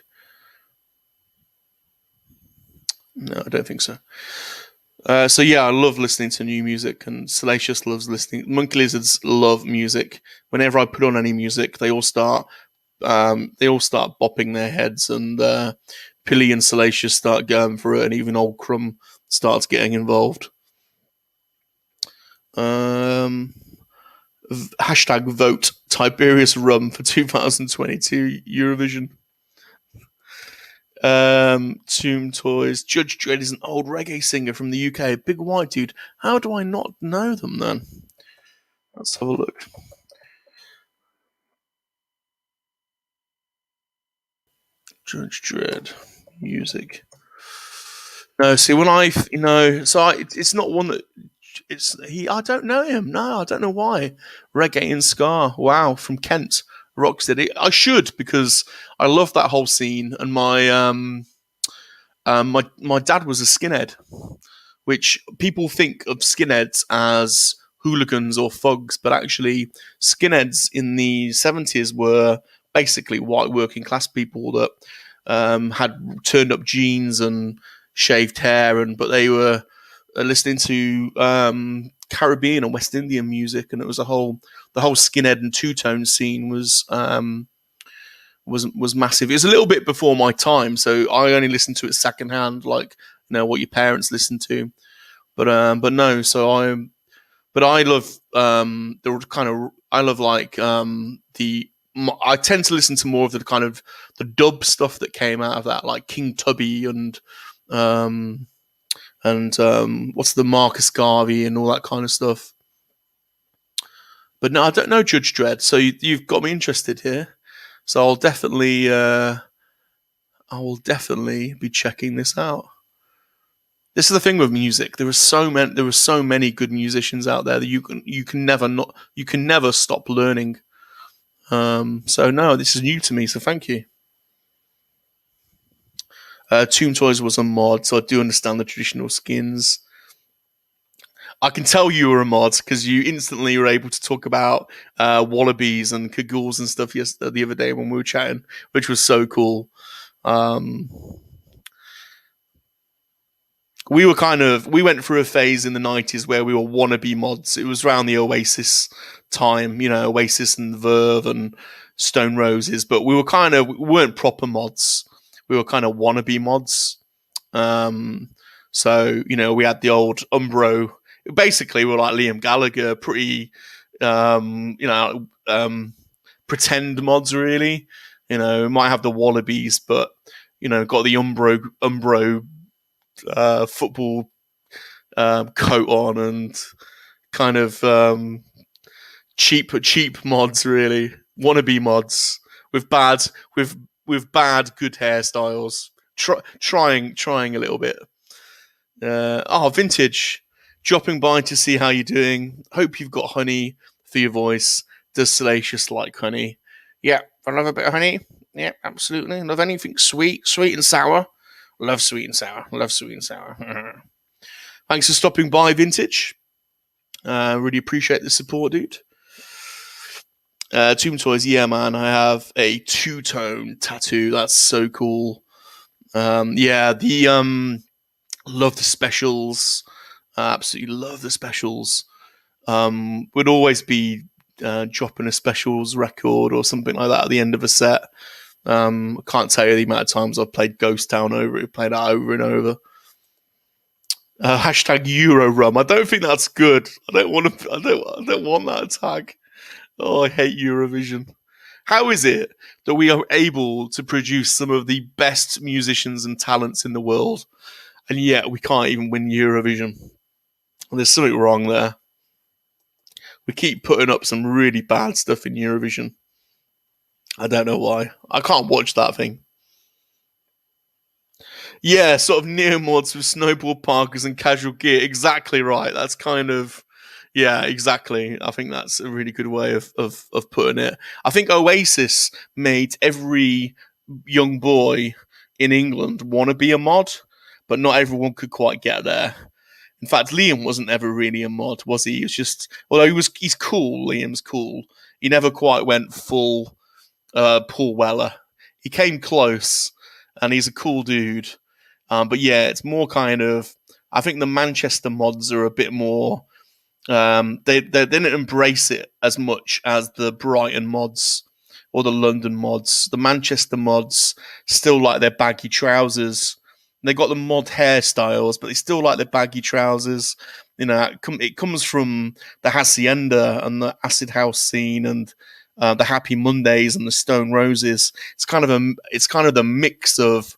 No, I don't think so. So yeah, I love listening to new music, and Salacious loves listening. Monkey lizards love music. Whenever I put on any music, they all start bopping their heads, and Pilly and Salacious start going for it, and even Old Crumb starts getting involved. Hashtag vote Tiberius Rum for 2022 Eurovision. Tomb Toys. Judge Dredd is an old reggae singer from the UK. Big white dude. How do I not know them then? Let's have a look. Judge Dredd music. No, see, when it's not one that I don't know him. No, I don't know why. Reggae and ska. Wow, from Kent, Rocksteady. I should, because I love that whole scene, and my dad was a skinhead, which people think of skinheads as hooligans or thugs, but actually skinheads in the 70s were basically white working class people that had turned up jeans and shaved hair, but they were listening to Caribbean and West Indian music, and it was the whole skinhead and two-tone scene was massive. It was a little bit before my time, so I only listened to it secondhand, like what your parents listened to. But no, so I love I tend to listen to more of the kind of the dub stuff that came out of that, like King Tubby and what's the Marcus Garvey and all that kind of stuff. But no, I don't know Judge Dredd, so you've got me interested here. So I will definitely be checking this out. This is the thing with music. There were so many good musicians out there that you can never stop learning. So no, this is new to me. So thank you. Tomb Toys was a mod, so I do understand the traditional skins. I can tell you were a mod because you instantly were able to talk about wallabies and cagoule and stuff the other day when we were chatting, which was so cool. We went through a phase in the 90s where we were wannabe mods. It was around the Oasis time, Oasis and Verve and Stone Roses, but we weren't proper mods. We were kind of wannabe mods. So, we had the old Umbro. Basically, we're like Liam Gallagher, pretty, pretend mods, really. Might have the Wallabies, but, got the Umbro football coat on and kind of cheap mods, really. Wannabe mods with bad good hairstyles. Trying a little bit. Vintage. Dropping by to see how you're doing. Hope you've got honey for your voice. Does Salacious like honey? Yeah, I love a bit of honey. Yeah, absolutely. Love anything sweet and sour. Love sweet and sour. Thanks for stopping by, Vintage. Really appreciate the support, dude. Tomb Toys, yeah, man. I have a two-tone tattoo. That's so cool. Love the specials. Absolutely love the specials. Would always be dropping a specials record or something like that at the end of a set. I can't tell you the amount of times I've played Ghost Town over it, played that over and over. Hashtag Euro Rum. I don't think that's good. I don't want that tag. Oh, I hate Eurovision. How is it that we are able to produce some of the best musicians and talents in the world, and yet we can't even win Eurovision? There's something wrong there. We keep putting up some really bad stuff in Eurovision. I don't know why. I can't watch that thing. Yeah, sort of neo-mods with snowboard parkers and casual gear. Exactly right. That's kind of... Yeah, exactly. I think that's a really good way of putting it. I think Oasis made every young boy in England want to be a mod, but not everyone could quite get there. In fact, Liam wasn't ever really a mod, was he? He was just... Although he's cool, Liam's cool. He never quite went full Paul Weller. He came close, and he's a cool dude. But yeah, it's more kind of... I think the Manchester mods are a bit more... They didn't embrace it as much as the Brighton mods or the London mods. The Manchester mods still like their baggy trousers. They got the mod hairstyles, but they still like their baggy trousers. It comes from the Hacienda and the Acid House scene and the Happy Mondays and the Stone Roses. It's kind of the mix of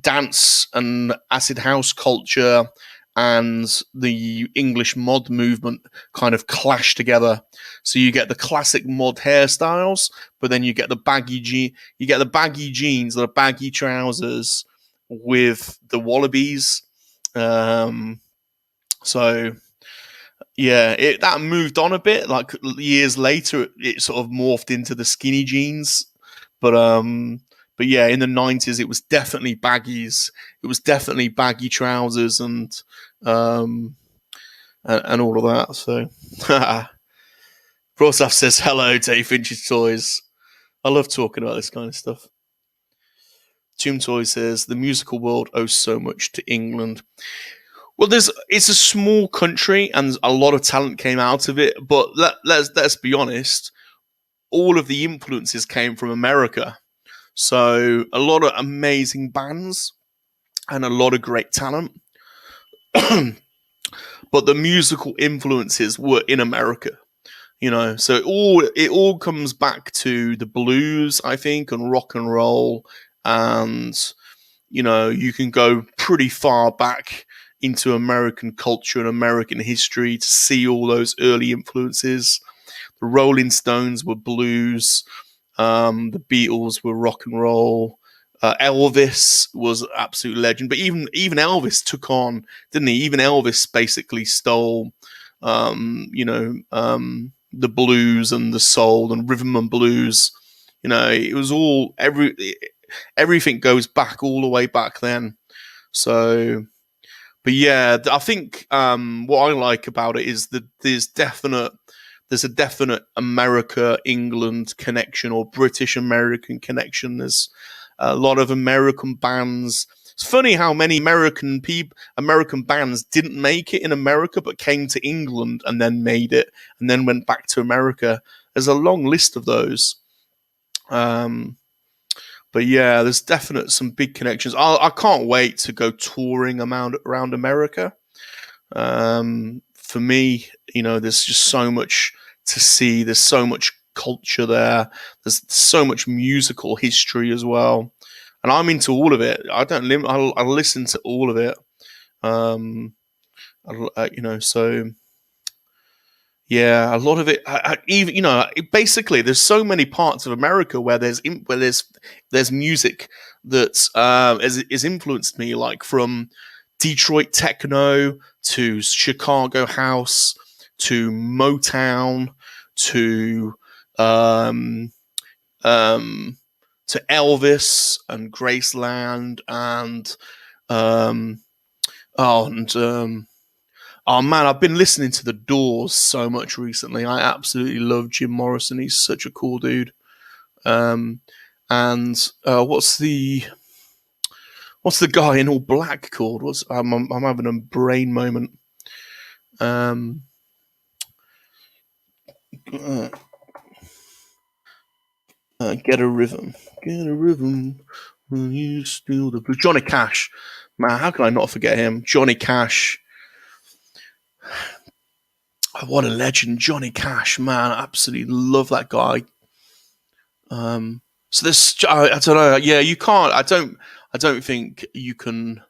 dance and acid house culture and the English mod movement kind of clash together. So you get the classic mod hairstyles, but then you get the baggy jeans, the baggy trousers with the wallabies. So yeah, that moved on a bit. Like years later, it sort of morphed into the skinny jeans, but yeah, in the 90s, it was definitely baggies. It was definitely baggy trousers and all of that. So, Rosaf says, hello, Dave Finch's Toys. I love talking about this kind of stuff. Tomb Toy says, the musical world owes so much to England. Well, it's a small country and a lot of talent came out of it, but let's be honest, all of the influences came from America. So a lot of amazing bands and a lot of great talent. But the musical influences were in America, so it all comes back to the blues, I think, and rock and roll. And, you can go pretty far back into American culture and American history to see all those early influences. The Rolling Stones were blues. The Beatles were rock and roll. Elvis was an absolute legend, but even Elvis took on, didn't he? Even Elvis basically stole, the blues and the soul and rhythm and blues. It was all everything goes back all the way back then. So, but yeah, I think what I like about it is that there's a definite America England connection or British American connection. There's a lot of American bands. It's funny how many American bands didn't make it in America but came to England and then made it and then went back to America. There's a long list of those. Um, but yeah, there's definite some big connections. I can't wait to go touring around America. For me, there's just so much to see. There's so much culture there. There's so much musical history as well, and I'm into all of it. I don't limit. I listen to all of it. Um, so yeah, a lot of it. Even basically, there's so many parts of America where there's music that is influenced me, like from Detroit techno to Chicago house to Motown to um, um, to Elvis and Graceland and um, oh and oh man, I've been listening to The Doors so much recently. I absolutely love Jim Morrison. He's such a cool dude. Um, and what's the guy in all black called? I'm having a brain moment. Um, uh, get a rhythm. Will you steal the blues? Johnny Cash, man, how can I not forget him? Johnny Cash, what a legend, Johnny Cash, man, I absolutely love that guy. So this, I don't know. Yeah, you can't. I don't think you can.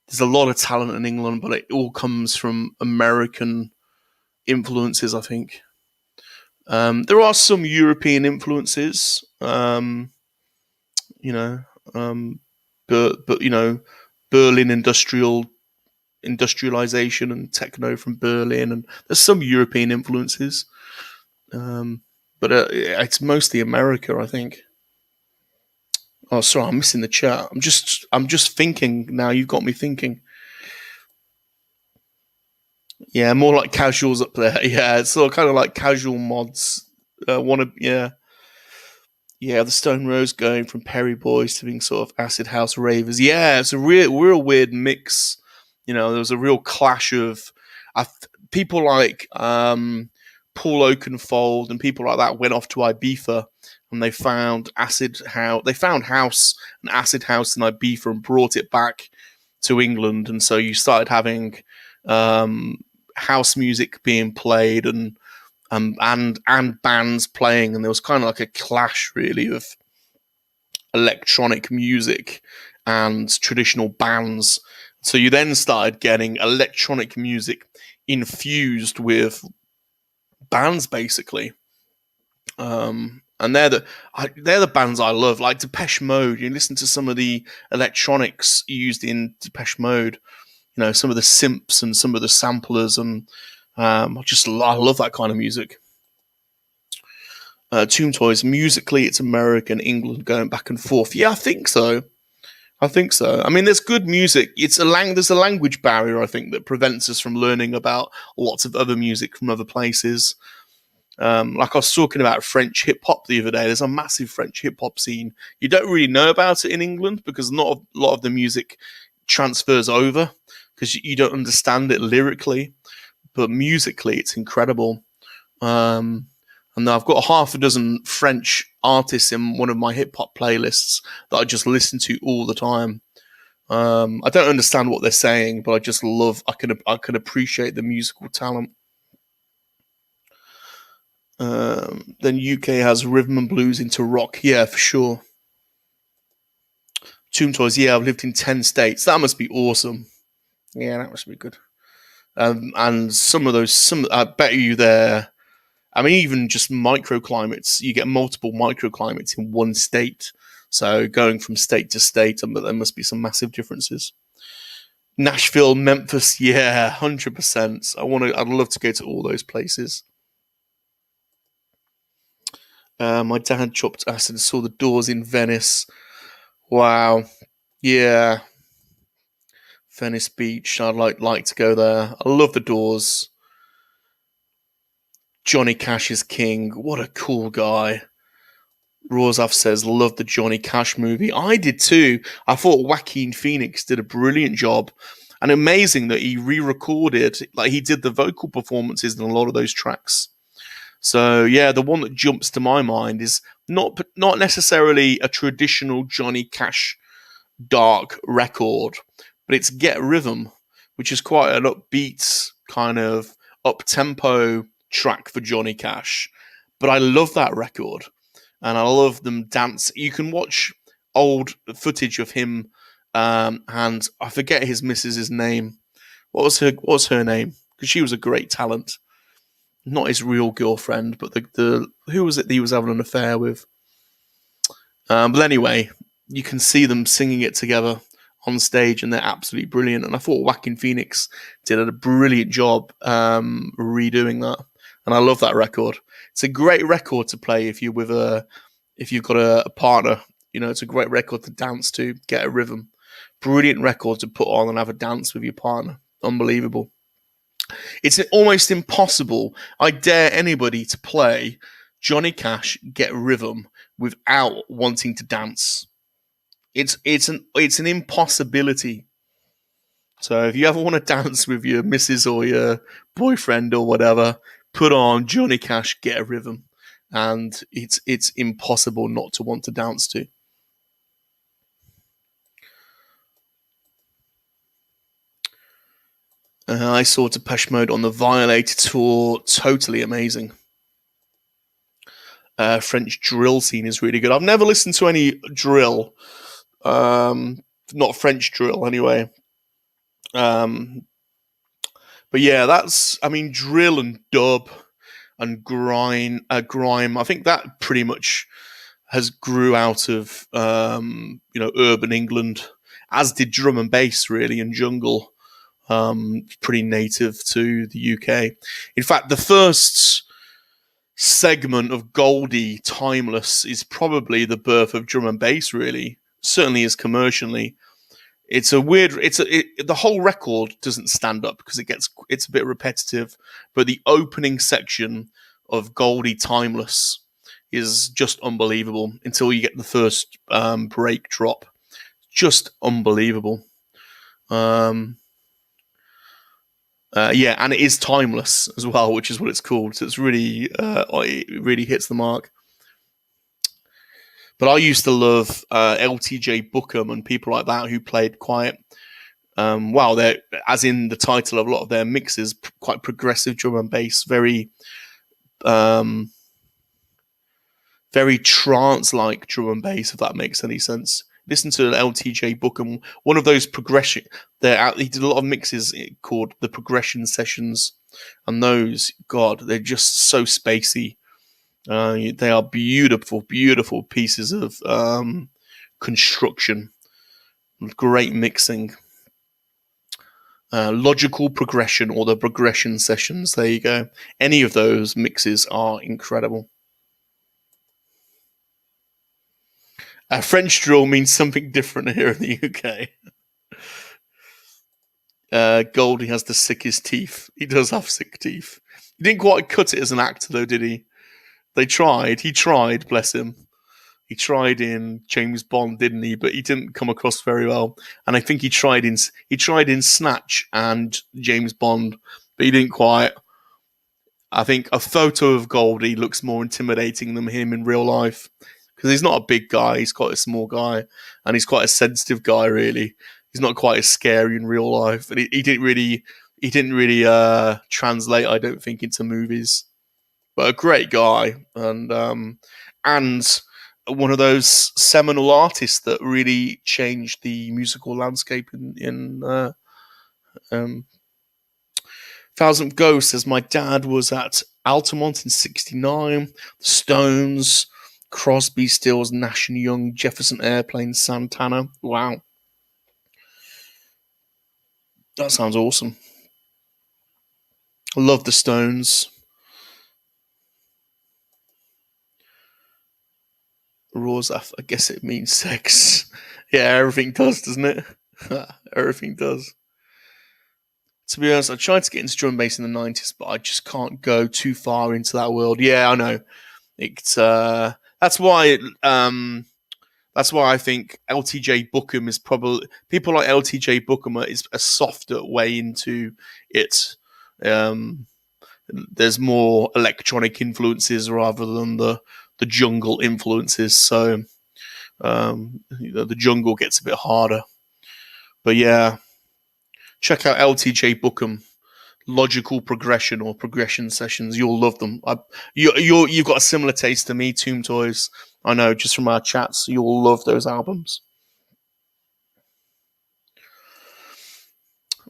There's a lot of talent in England, but it all comes from American influences. I think there are some European influences. You know, um, but Berlin industrialization and techno from Berlin, and there's some European influences. Um, but it's mostly America, I think. Oh, sorry, I'm missing the chat. I'm just thinking now. You've got me thinking. Yeah, more like casuals up there. Yeah, it's sort of kind of like casual mods. Yeah, the Stone Rose going from Perry Boys to being sort of acid house ravers. Yeah, it's a real weird mix. There was a real clash of uh, people like Paul Oakenfold and people like that went off to Ibiza and they found house and acid house in Ibiza and brought it back to England, and so you started having um, house music being played and bands playing, and there was kind of like a clash really of electronic music and traditional bands. So you then started getting electronic music infused with bands, basically. And they're the bands I love, like Depeche Mode. You listen to some of the electronics used in Depeche Mode. Some of the synths and some of the samplers, and I love that kind of music. Tomb Toys, musically, it's America and England going back and forth. Yeah, I think so. I mean, there's good music. There's a language barrier, I think, that prevents us from learning about lots of other music from other places. Like I was talking about French hip hop the other day. There's a massive French hip hop scene. You don't really know about it in England because not a lot of the music transfers over because you don't understand it lyrically, but musically, it's incredible. And I've got half a dozen French artists in one of my hip hop playlists that I just listen to all the time. I don't understand what they're saying, but I just love. I can appreciate the musical talent. Then UK has rhythm and blues into rock. Yeah, for sure. Tomb Toys. Yeah, I've lived in 10 states. That must be awesome. Yeah, that must be good. And I bet you there. I mean, even just microclimates, you get multiple microclimates in one state. So going from state to state, but there must be some massive differences. Nashville, Memphis, yeah, 100%. I'd love to go to all those places. My dad chopped acid and saw the Doors in Venice. Wow, yeah, Venice Beach. I'd like to go there. I love the Doors. Johnny Cash is king. What a cool guy. Rosaf says, love the Johnny Cash movie. I did too. I thought Joaquin Phoenix did a brilliant job. And amazing that he re-recorded, like he did the vocal performances in a lot of those tracks. So yeah, the one that jumps to my mind is not necessarily a traditional Johnny Cash dark record, but it's Get Rhythm, which is quite an upbeat kind of up-tempo track for Johnny Cash. But I love that record, and I love them dance. You can watch old footage of him, and I forget his missus's name. What was her name? Because she was a great talent. Not his real girlfriend, but the who was it that he was having an affair with? But anyway, you can see them singing it together on stage, and they're absolutely brilliant. And I thought Joaquin Phoenix did a brilliant job redoing that, and I love that record. It's a great record to play if you've got a partner. You know, it's a great record to dance to, get a rhythm. Brilliant record to put on and have a dance with your partner. Unbelievable. It's almost impossible. I dare anybody to play Johnny Cash, Get Rhythm without wanting to dance. It's an impossibility. So if you ever want to dance with your missus or your boyfriend or whatever, put on Johnny Cash, Get a Rhythm, and it's impossible not to want to dance to. I saw Depeche Mode on the Violator tour. Totally amazing. French drill scene is really good. I've never listened to any drill. Not French drill, anyway. But yeah, drill and dub and grime. I think that pretty much has grew out of urban England, as did drum and bass, really, and jungle. Pretty native to the UK. In fact, the first segment of Goldie Timeless is probably the birth of drum and bass, really. Certainly is commercially. It's a weird. The whole record doesn't stand up because it's a bit repetitive, but the opening section of Goldie Timeless is just unbelievable until you get the first break drop. Just unbelievable. And it is timeless as well, which is what it's called. So it's really, it really hits the mark. But I used to love LTJ Bookham and people like that who played quite, they're, as in the title of a lot of their mixes, quite progressive drum and bass, very trance-like drum and bass, if that makes any sense. Listen to LTJ Bookham, one of those progression. He did a lot of mixes called the Progression Sessions, and those, God, they're just so spacey. They are beautiful, beautiful pieces of construction. Great mixing. Logical Progression or the Progression Sessions. There you go. Any of those mixes are incredible. French drill means something different here in the UK. Goldie has the sickest teeth. He does have sick teeth. He didn't quite cut it as an actor, though, did he? They tried. He tried, bless him. He tried in James Bond, didn't he? But he didn't come across very well. And I think he tried in Snatch and James Bond, but he didn't quite. I think a photo of Goldie looks more intimidating than him in real life. Because he's not a big guy, he's quite a small guy, and he's quite a sensitive guy. Really, he's not quite as scary in real life, and he didn't really translate, I don't think, into movies. But a great guy, and one of those seminal artists that really changed the musical landscape in Thousand Ghosts. Says my dad was at Altamont in '69. The Stones. Crosby, Stills, Nash & Young, Jefferson Airplane, Santana. Wow. That sounds awesome. I love the Stones. Rosaf, I guess it means sex. Yeah, everything does, doesn't it? Everything does. To be honest, I tried to get into drum and bass in the 90s, but I just can't go too far into that world. Yeah, I know. It's that's why I think LTJ Bookham is probably, people like LTJ Bookham is a softer way into it. There's more electronic influences rather than the jungle influences. So the jungle gets a bit harder. But yeah, check out LTJ Bookham. Logical progression or progression sessions. You'll love them. You've got a similar taste to me, Tomb Toys. I know, just from our chats, you'll love those albums.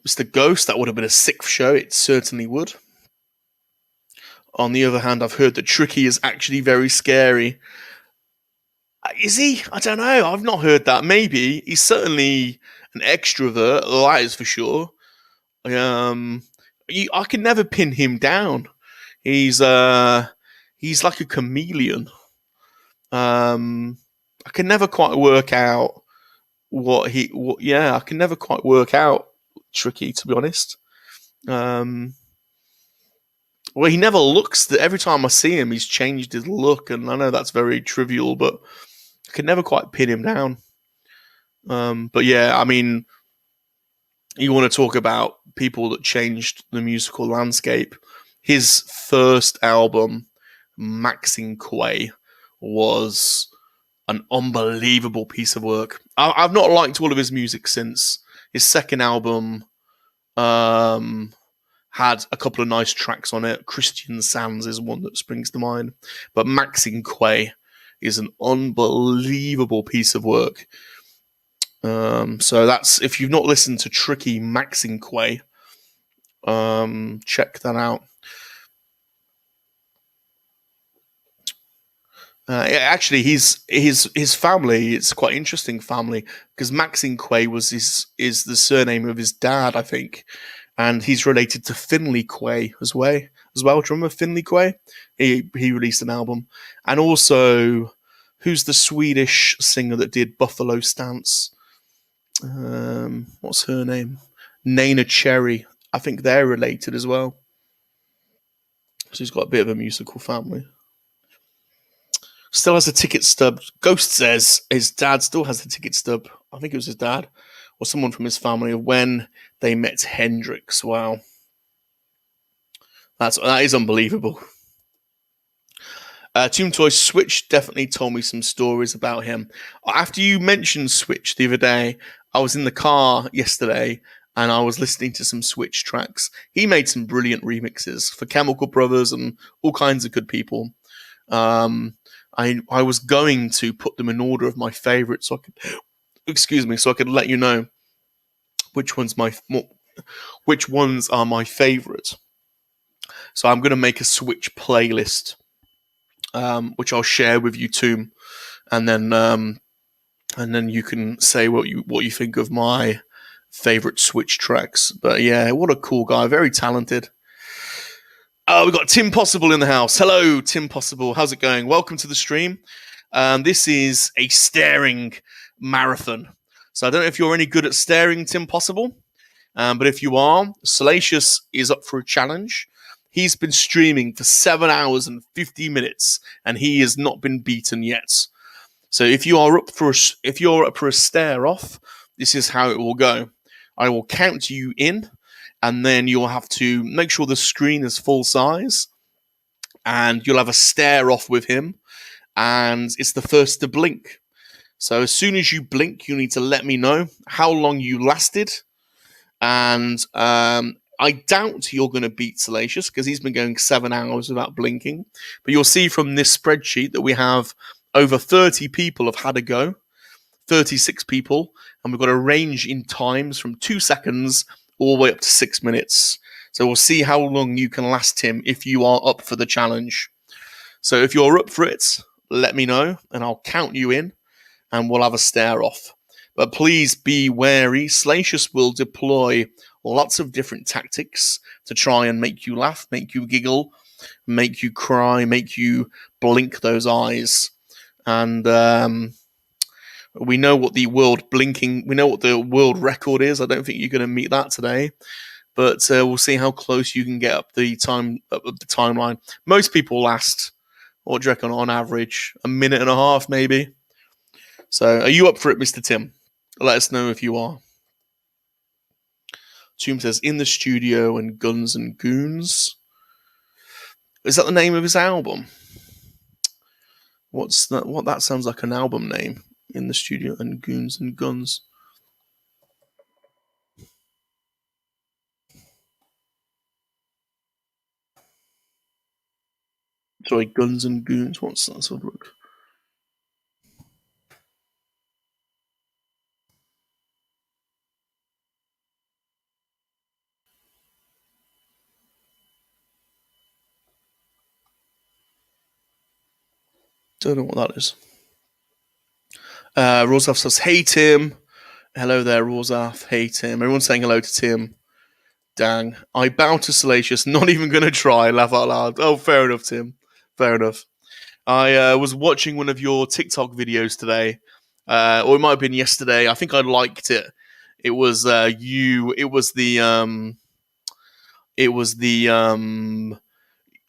Mr. Ghost, that would have been a sick show. It certainly would. On the other hand, I've heard that Tricky is actually very scary. Is he? I don't know. I've not heard that. Maybe. He's certainly an extrovert, that is for sure. I can never pin him down. He's like a chameleon. I can never quite work out I can never quite work out Tricky, to be honest. Well, he never looks. Every time I see him, he's changed his look, and I know that's very trivial, but I can never quite pin him down. But yeah, I mean, you want to talk about people that changed the musical landscape. His first album, Maxine Quay, was an unbelievable piece of work. I've not liked all of his music since. His second album had a couple of nice tracks on it. Christian Sands is one that springs to mind. But Maxine Quay is an unbelievable piece of work. So that's, if you've not listened to Tricky Maxine Quay, check that out. Actually, his family, it's quite interesting family, because Maxine Quay is the surname of his dad, I think, and he's related to Finley Quay as well. Do you remember Finley Quay? He released an album, and also, who's the Swedish singer that did Buffalo Stance? What's her name? Nana Cherry. I think they're related as well. So he's got a bit of a musical family. Still has a ticket stub. Ghost says his dad still has the ticket stub. I think it was his dad or someone from his family of when they met Hendrix. Wow. That is unbelievable. Tomb Toy Switch definitely told me some stories about him. After you mentioned Switch the other day, I was in the car yesterday and I was listening to some Switch tracks. He made some brilliant remixes for Chemical Brothers and all kinds of good people. I was going to put them in order of my favourites, so I could let you know which ones are my favourite. So I'm going to make a Switch playlist, which I'll share with you too, and then you can say what you think of my favourite Switch tracks. But yeah, what a cool guy, very talented. We've got Tim Possible in the house. Hello, Tim Possible. How's it going? Welcome to the stream. This is a staring marathon. So I don't know if you're any good at staring, Tim Possible. But if you are, Salacious is up for a challenge. He's been streaming for 7 hours and 50 minutes, and he has not been beaten yet. So if you're up for a stare off, this is how it will go. I will count you in, and then you'll have to make sure the screen is full size, and you'll have a stare off with him, and it's the first to blink. So as soon as you blink, you need to let me know how long you lasted, and I doubt you're going to beat Salacious because he's been going 7 hours without blinking. But you'll see from this spreadsheet that we have over 30 people have had a go, 36 people, and we've got a range in times from 2 seconds all the way up to 6 minutes. So we'll see how long you can last him if you are up for the challenge. So if you're up for it, let me know, and I'll count you in, and we'll have a stare off. But please be wary. Salacious will deploy lots of different tactics to try and make you laugh, make you giggle, make you cry, make you blink those eyes. And we know what the world record is. I don't think you're going to meet that today. but we'll see how close you can get up the timeline. Most people last, what do you reckon, on average, a minute and a half, maybe. So, are you up for it, Mr. Tim? Let us know if you are. Tomb says, in the studio and Guns and Goons. Is that the name of his album? What's that? What that sounds like an album name. In the studio and Goons and Guns. Sorry, Guns and Goons. What's that sort of look? Don't know what that is. Rosaf says, hey Tim. Hello there, Rosaf. Hey Tim. Everyone's saying hello to Tim. Dang. I bow to Salacious. Not even going to try. Laugh out loud. Oh, fair enough, Tim. Fair enough. I was watching one of your TikTok videos today. Or it might have been yesterday. I think I liked it. It was you. It was the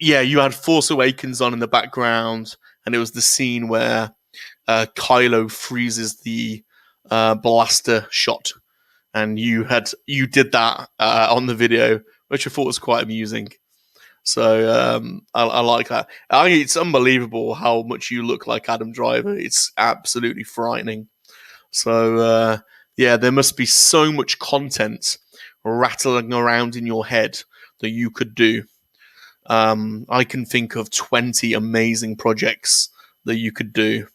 yeah, you had Force Awakens on in the background, and it was the scene where Kylo freezes the blaster shot, and you did that on the video, which I thought was quite amusing. So I like that. It's unbelievable how much you look like Adam Driver. It's absolutely frightening. So yeah, there must be so much content rattling around in your head that you could do. I can think of 20 amazing projects that you could do.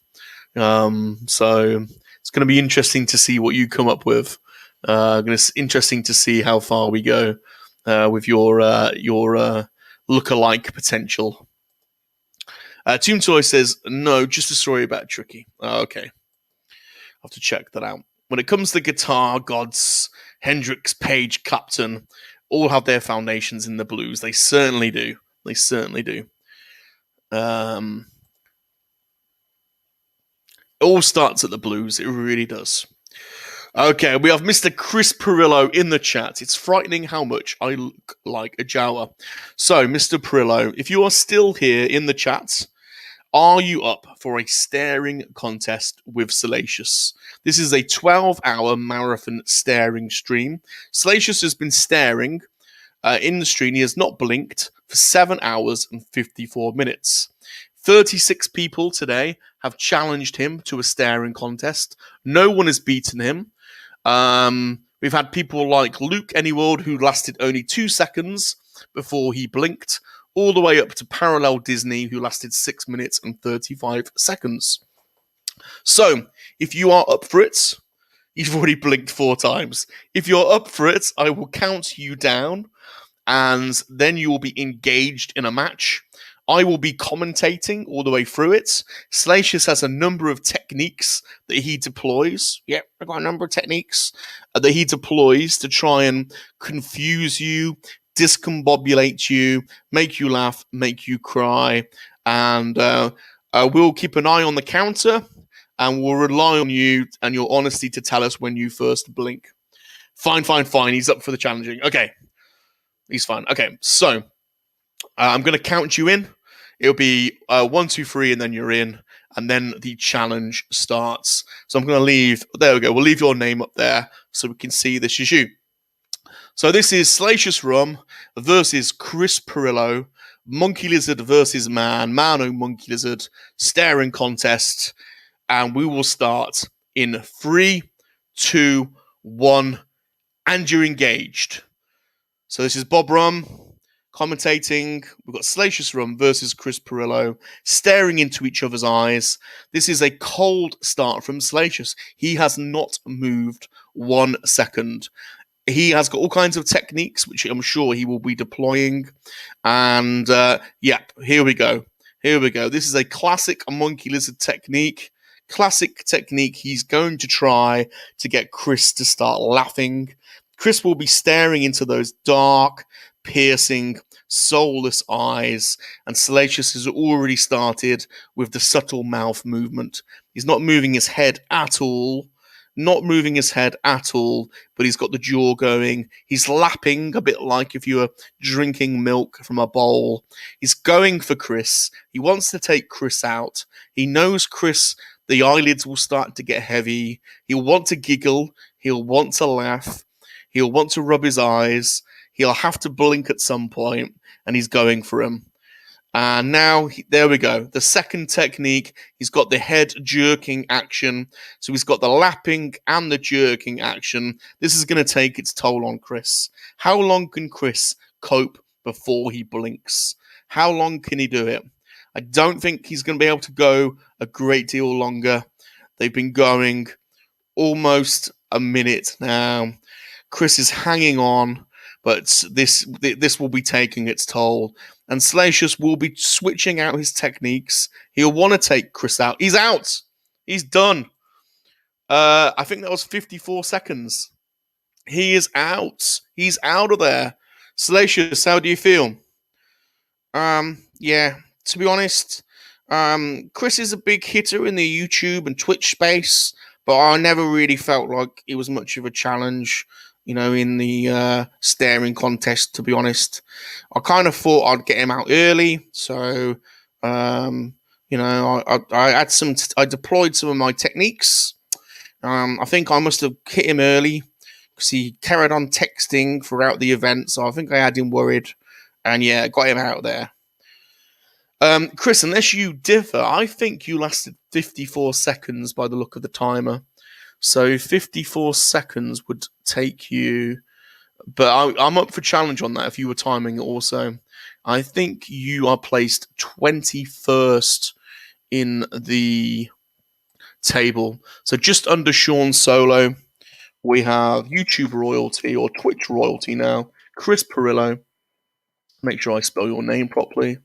So it's going to be interesting to see what you come up with. Interesting to see how far we go with your lookalike potential. Tomb Toy says, no, just a story about Tricky. Okay. I'll have to check that out. When it comes to guitar gods, Hendrix, Page, Clapton, all have their foundations in the blues. They certainly do. They certainly do. It all starts at the blues. It really does. Okay, we have Mr. Chris Perillo in the chat. It's frightening how much I look like a Jawa. So, Mr. Perillo, if you are still here in the chat, are you up for a staring contest with Salacious? This is a 12-hour marathon staring stream. Salacious has been staring in the stream. He has not blinked for 7 hours and 54 minutes. 36 people today have challenged him to a staring contest. No one has beaten him. We've had people like Luke Anyworld, who lasted only 2 seconds before he blinked, all the way up to Parallel Disney, who lasted 6 minutes and 35 seconds. So, if you are up for it, you've already blinked 4 times. If you're up for it, I will count you down, and then you will be engaged in a match. I will be commentating all the way through it. Salacious has a number of techniques that he deploys. Yep, I've got a number of techniques that he deploys to try and confuse you, discombobulate you, make you laugh, make you cry. And we'll keep an eye on the counter, and we'll rely on you and your honesty to tell us when you first blink. Fine. He's up for the challenging. Okay. He's fine. Okay, so I'm going to count you in. It'll be 1, 2, 3, and then you're in, and then the challenge starts. So I'm going to leave. There we go. We'll leave your name up there so we can see this is you. So this is Salacious Rum versus Chris Perillo, Monkey Lizard versus Man O Monkey Lizard, staring contest, and we will start in 3, 2, 1, and you're engaged. So this is Bob Rum commentating. We've got Salacious Rum versus Chris Perillo, staring into each other's eyes. This is a cold start from Salacious. He has not moved 1 second. He has got all kinds of techniques, which I'm sure he will be deploying. And, here we go. This is a classic Monkey Lizard technique. Classic technique. He's going to try to get Chris to start laughing. Chris will be staring into those dark, piercing, soulless eyes, and Salacious has already started with the subtle mouth movement. He's not moving his head at all. not moving his head at all, but he's got the jaw going. He's lapping a bit like if you were drinking milk from a bowl. He's going for Chris. He wants to take Chris out. He knows Chris, the eyelids will start to get heavy. He'll want to giggle. He'll want to laugh. He'll want to rub his eyes. He'll have to blink at some point, and he's going for him. And now, there we go. The second technique, he's got the head jerking action. So he's got the lapping and the jerking action. This is going to take its toll on Chris. How long can Chris cope before he blinks? How long can he do it? I don't think he's going to be able to go a great deal longer. They've been going almost a minute now. Chris is hanging on, but this will be taking its toll. And Salacious will be switching out his techniques. He'll want to take Chris out. He's out. He's done. I think that was 54 seconds. He is out. He's out of there. Salacious, how do you feel? Yeah, to be honest, Chris is a big hitter in the YouTube and Twitch space, but I never really felt like it was much of a challenge, in the staring contest, to be honest. I kind of thought I'd get him out early, so, I deployed some of my techniques. I think I must have hit him early, because he carried on texting throughout the event, so I think I had him worried, and yeah, got him out there. Chris, unless you differ, I think you lasted 54 seconds by the look of the timer. So 54 seconds would take you, but I'm up for challenge on that if you were timing it also. I think you are placed 21st in the table. So just under Sean Solo, we have YouTube royalty or Twitch royalty now, Chris Perillo. Make sure I spell your name properly.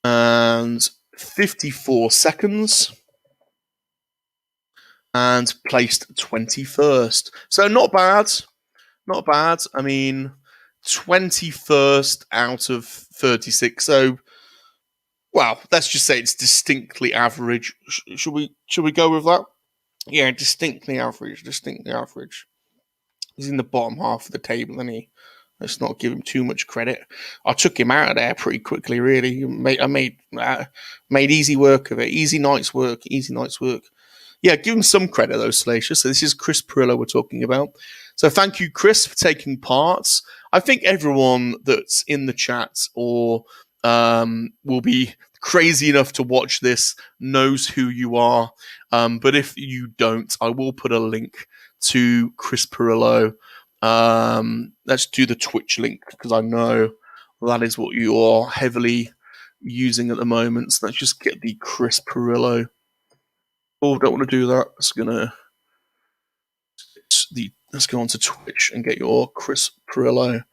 And 54 seconds. And placed 21st. So not bad. Not bad. I mean, 21st out of 36. So, well, let's just say it's distinctly average. Should we go with that? Yeah, distinctly average. Distinctly average. He's in the bottom half of the table, isn't he? Let's not give him too much credit. I took him out of there pretty quickly, really. I made easy work of it. Easy night's work. Easy night's work. Yeah, give him some credit, though, Salacious. So this is Chris Perillo we're talking about. So thank you, Chris, for taking part. I think everyone that's in the chat or will be crazy enough to watch this knows who you are. But if you don't, I will put a link to Chris Perillo. Let's do the Twitch link, because I know that is what you are heavily using at the moment. So let's just get the Chris Perillo. Oh, don't want to do that. Let's go on to Twitch and get your Chris Perillo.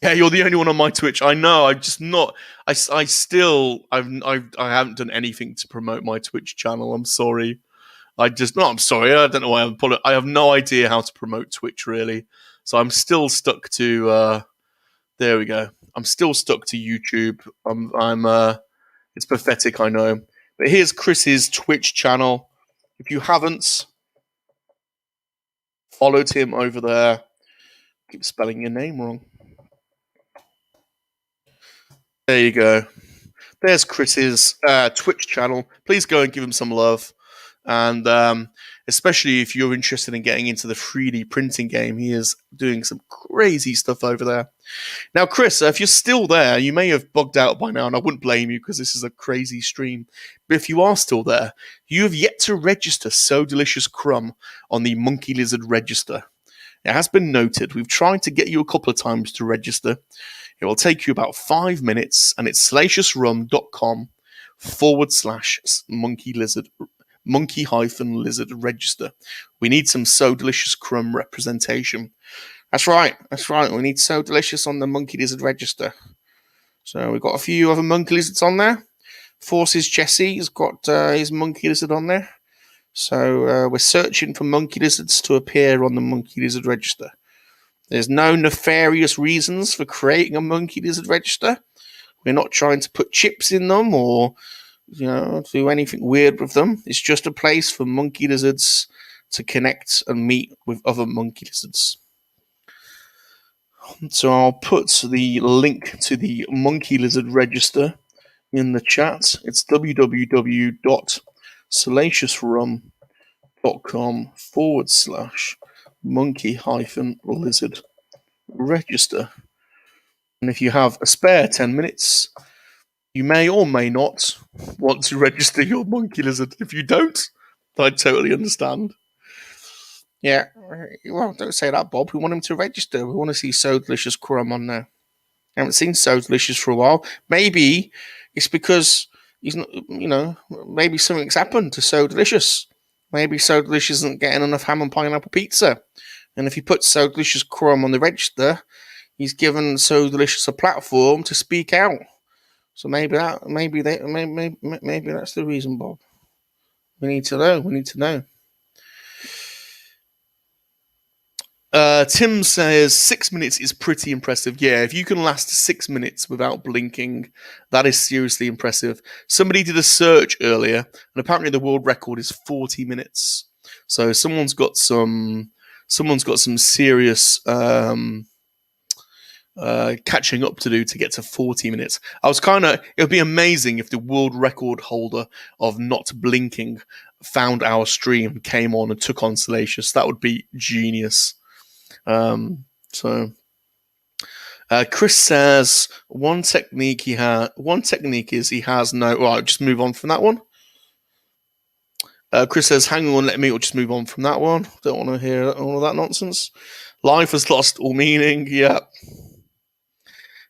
Yeah, you're the only one on my Twitch. I know. I haven't done anything to promote my Twitch channel. I'm sorry. I'm sorry. I don't know why I have no idea how to promote Twitch, really. So I'm still stuck to, there we go. I'm still stuck to YouTube. It's pathetic, I know. But here's Chris's Twitch channel. If you haven't followed him over there, keep spelling your name wrong. There you go. There's Chris's Twitch channel. Please go and give him some love. And especially if you're interested in getting into the 3D printing game, he is doing some crazy stuff over there. Now, Chris, if you're still there, you may have bugged out by now, and I wouldn't blame you because this is a crazy stream. But if you are still there, you have yet to register So Delicious Crumb on the Monkey Lizard register. It has been noted. We've tried to get you a couple of times to register. It will take you about 5 minutes, and it's salaciousrum.com/monkey-lizard register. We need some So Delicious Crumb representation. That's right. We need So Delicious on the Monkey Lizard register. So we've got a few other Monkey Lizards on there. Forces Jesse has got his Monkey Lizard on there. So we're searching for Monkey Lizards to appear on the Monkey Lizard register. There's no nefarious reasons for creating a Monkey Lizard register. We're not trying to put chips in them or do anything weird with them. It's just a place for monkey lizards to connect and meet with other monkey lizards. So I'll put the link to the monkey lizard register in the chat. It's www.salaciousrum.com/monkey-lizard register. And if you have a spare 10 minutes, you may or may not want to register your monkey lizard. If you don't, I totally understand. Yeah, well, don't say that, Bob. We want him to register. We want to see SoDelicious Crumb on there. I haven't seen SoDelicious for a while. Maybe it's because he's not, maybe something's happened to SoDelicious. Maybe SoDelicious isn't getting enough ham and pineapple pizza. And if you put SoDelicious Crumb on the register, he's given SoDelicious a platform to speak out. So maybe that's the reason, Bob. We need to know. Tim says 6 minutes is pretty impressive. Yeah, if you can last 6 minutes without blinking, that is seriously impressive. Somebody did a search earlier, and apparently the world record is 40 minutes. So someone's got some serious catching up to do to get to 40 minutes. It would be amazing if the world record holder of not blinking found our stream, came on and took on Salacious. That would be genius. Chris says one technique is he has no. Right, just move on from that one. Chris says, hang on, let me just move on from that one. Don't want to hear all of that nonsense. Life has lost all meaning. Yeah.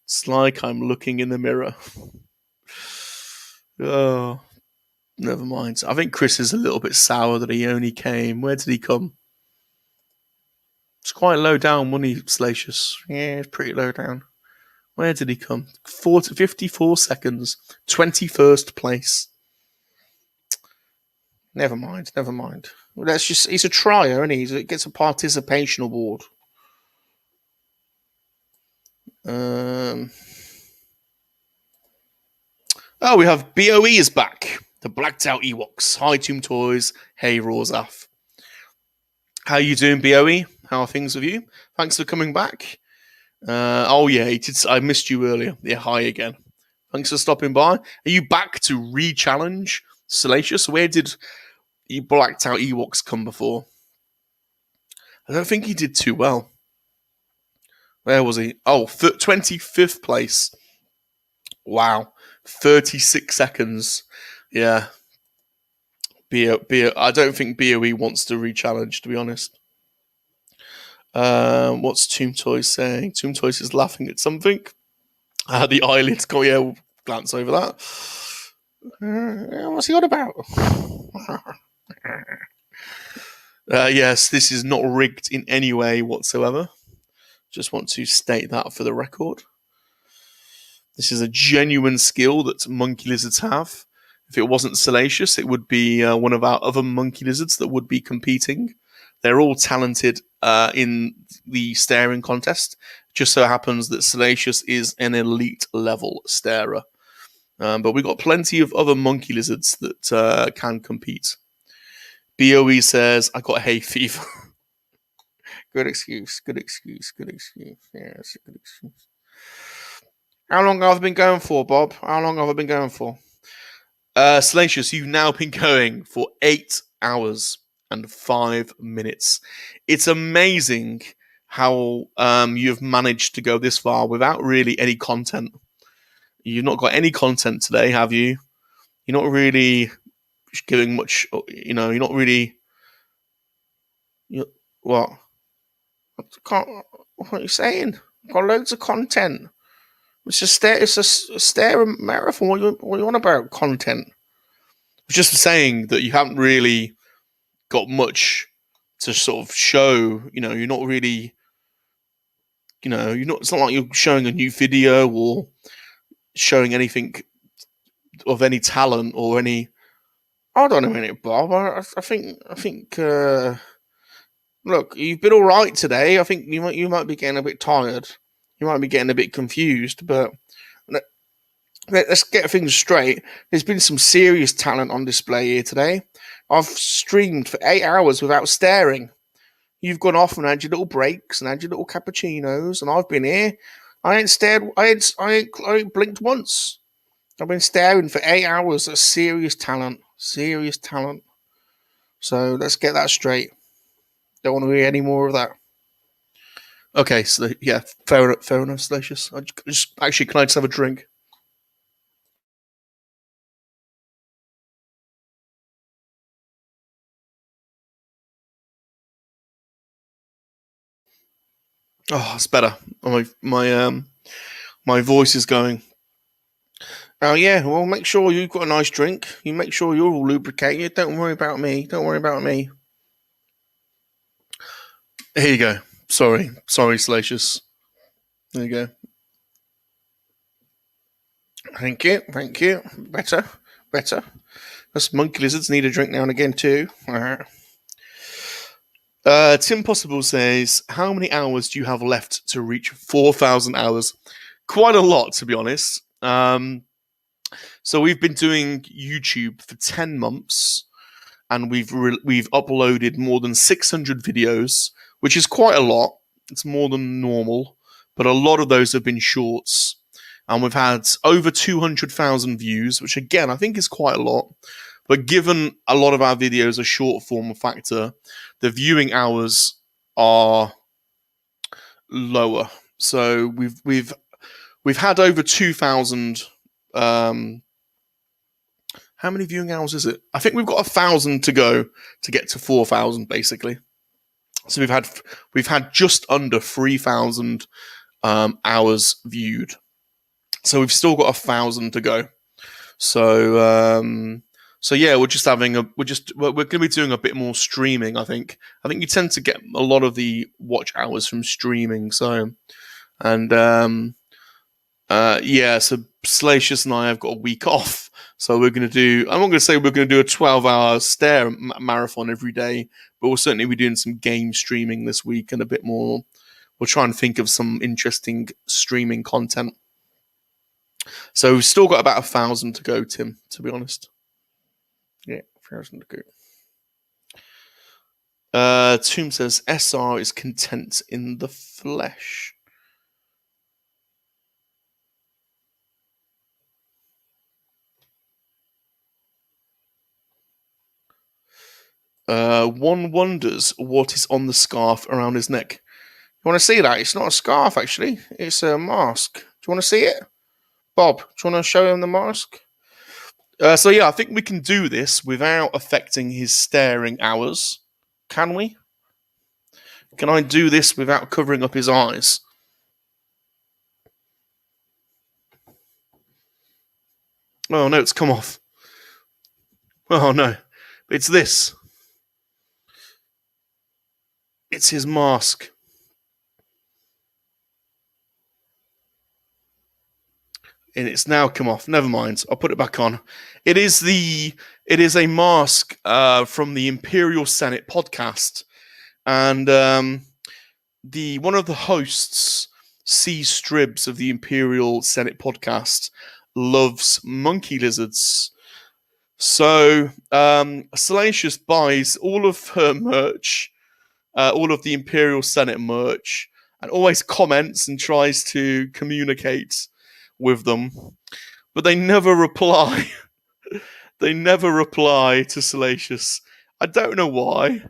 It's like I'm looking in the mirror. Oh, never mind. I think Chris is a little bit sour that he only came. Where did he come? It's quite low down, wasn't he, Salacious? Yeah, it's pretty low down. Where did he come? 54 seconds. 21st place. Never mind. He's a trier, isn't he? He gets a participation award. We have BOE is back. The blacked out Ewoks. Hi, Tomb Toys. Hey, Rawzaf. How you doing, BOE? How are things with you? Thanks for coming back. I missed you earlier. Yeah, hi again. Thanks for stopping by. Are you back to re-challenge Salacious? Where did you blacked out Ewoks come before? I don't think he did too well. Where was he? 25th place. Wow. 36 seconds. Yeah. I don't think BOE wants to re-challenge, to be honest. What's Tomb Toys saying? Tomb Toys is laughing at something. The eyelids go, yeah, we'll glance over that. What's he on about? Yes, this is not rigged in any way whatsoever. Just want to state that for the record. This is a genuine skill that monkey lizards have. If it wasn't Salacious, it would be one of our other monkey lizards that would be competing. They're all talented in the staring contest. Just so happens that Salacious is an elite level starer. But we've got plenty of other monkey lizards that can compete. BOE says, I got hay fever. Good excuse. Yeah, it's a good excuse. How long have I been going for, Bob? Salacious, you've now been going for 8 hours and 5 minutes. It's amazing how you've managed to go this far without really any content. You've not got any content today, have you? You're not really giving much, you're not really... What? What are you saying? I've got loads of content. It's a stare marathon. What are you on about? Content. I was just saying that you haven't really got much to sort of show. You're not really. It's not like you're showing a new video or showing anything of any talent or any. Hold on a minute, Bob. I think. Look, you've been all right today. I think you might be getting a bit tired. You might be getting a bit confused, but let's get things straight. There's been some serious talent on display here today. I've streamed for 8 hours without staring. You've gone off and had your little breaks and had your little cappuccinos, and I've been here. I ain't stared. I ain't blinked once. I've been staring for 8 hours. That's serious talent. Serious talent. So let's get that straight. Don't want to hear any more of that. Okay, so yeah, fair enough, Salacious. Actually, can I just have a drink? Oh, it's better. My voice is going. Oh yeah, well make sure you've got a nice drink. You make sure you're all lubricated. Don't worry about me. Don't worry about me. Here you go. Sorry, Salacious. There you go. Thank you. Better. Us monkey lizards need a drink now and again too. Tim Possible says, how many hours do you have left to reach 4,000 hours? Quite a lot, to be honest. So we've been doing YouTube for 10 months, and we've uploaded more than 600 videos, which is quite a lot. It's more than normal, but a lot of those have been shorts. And we've had over 200,000 views, which again, I think is quite a lot. But given a lot of our videos are short form factor, the viewing hours are lower. So we've had over 2,000. How many viewing hours is it? I think we've got 1,000 to go to get to 4,000, basically. So we've had just under 3,000 hours viewed. So we've still got 1,000 to go. So yeah, we're going to be doing a bit more streaming. I think you tend to get a lot of the watch hours from streaming. So, and so Salacious and I have got a week off. So I'm not going to say we're going to do a 12-hour stArE marathon every day, but we'll certainly be doing some game streaming this week and a bit more. We'll try and think of some interesting streaming content. So we've still got about 1,000 to go, Tim, to be honest. Yeah, 1,000 to go. Tomb says, SR is content in the flesh. One wonders what is on the scarf around his neck. You want to see that? It's not a scarf, actually. It's a mask. Do you want to see it? Bob, do you want to show him the mask? So yeah, I think we can do this without affecting his staring hours. Can we? Can I do this without covering up his eyes? Oh no, it's come off. Oh no, it's this. It's his mask. And it's now come off. Never mind. I'll put it back on. It is a mask from the Imperial Senate podcast, and one of the hosts, C. Stribbs of the Imperial Senate podcast, loves monkey lizards. So Salacious buys all of her merch, all of the Imperial Senate merch, and always comments and tries to communicate with them, but they never reply. They never reply to Salacious. I don't know why.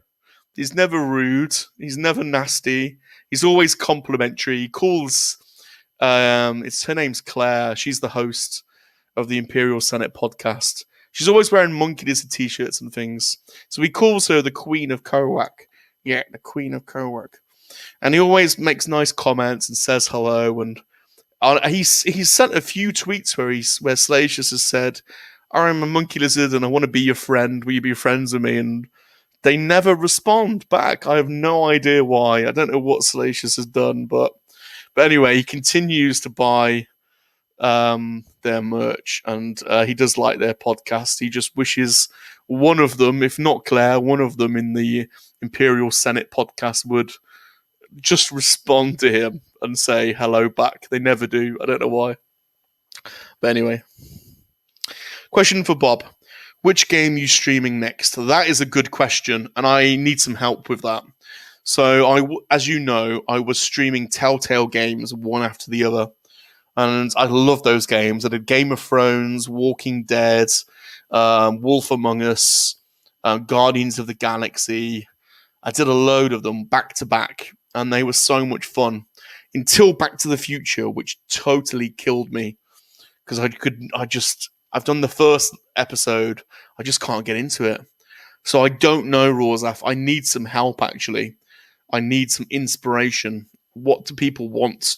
He's never rude. He's never nasty. He's always complimentary. He calls. Her name's Claire. She's the host of the Imperial Senate podcast. She's always wearing monkey lizard t-shirts and things. So he calls her the Queen of Kowak. Yeah, the Queen of Kowak. And he always makes nice comments and says hello. And he's sent a few tweets where Salacious has said, I'm a monkey lizard and I want to be your friend. Will you be friends with me? And they never respond back. I have no idea why. I don't know what Salacious has done, but anyway, he continues to buy their merch, and he does like their podcast. He just wishes one of them, if not Claire, one of them in the Imperial Senate podcast would just respond to him and say hello back. They never do. I don't know why. But anyway, question for Bob. Which game are you streaming next? That is a good question, and I need some help with that. So, as you know, I was streaming Telltale games one after the other, and I love those games. I did Game of Thrones, Walking Dead, Wolf Among Us, Guardians of the Galaxy. I did a load of them back to back, and they were so much fun. Until Back to the Future, which totally killed me because I've done the first episode. I just can't get into it. So I don't know, Rorzaf. I need some help, actually. I need some inspiration. What do people want?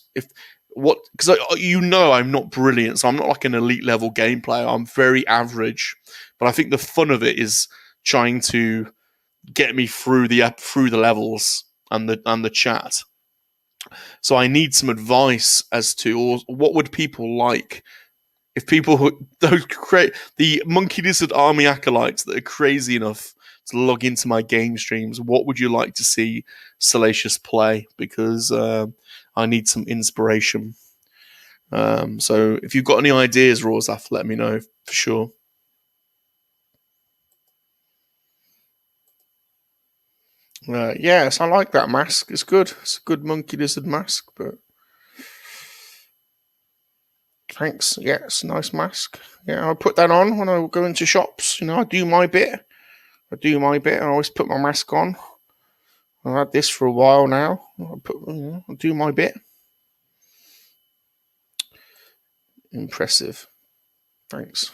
Because I'm not brilliant, so I'm not like an elite level game player. I'm very average, but I think the fun of it is trying to get me through the levels and the chat. So I need some advice as to what would people like if the Monkey Lizard Army acolytes that are crazy enough to log into my game streams. What would you like to see Salacious play? Because I need some inspiration. So if you've got any ideas, Rorzaf, let me know for sure. Yes, I like that mask. It's good. It's a good Monkey Lizard mask, but thanks. Yeah, it's a nice mask. Yeah, I'll put that on when I go into shops. I do my bit. I always put my mask on. I've had this for a while now. I'll do my bit. Impressive. Thanks.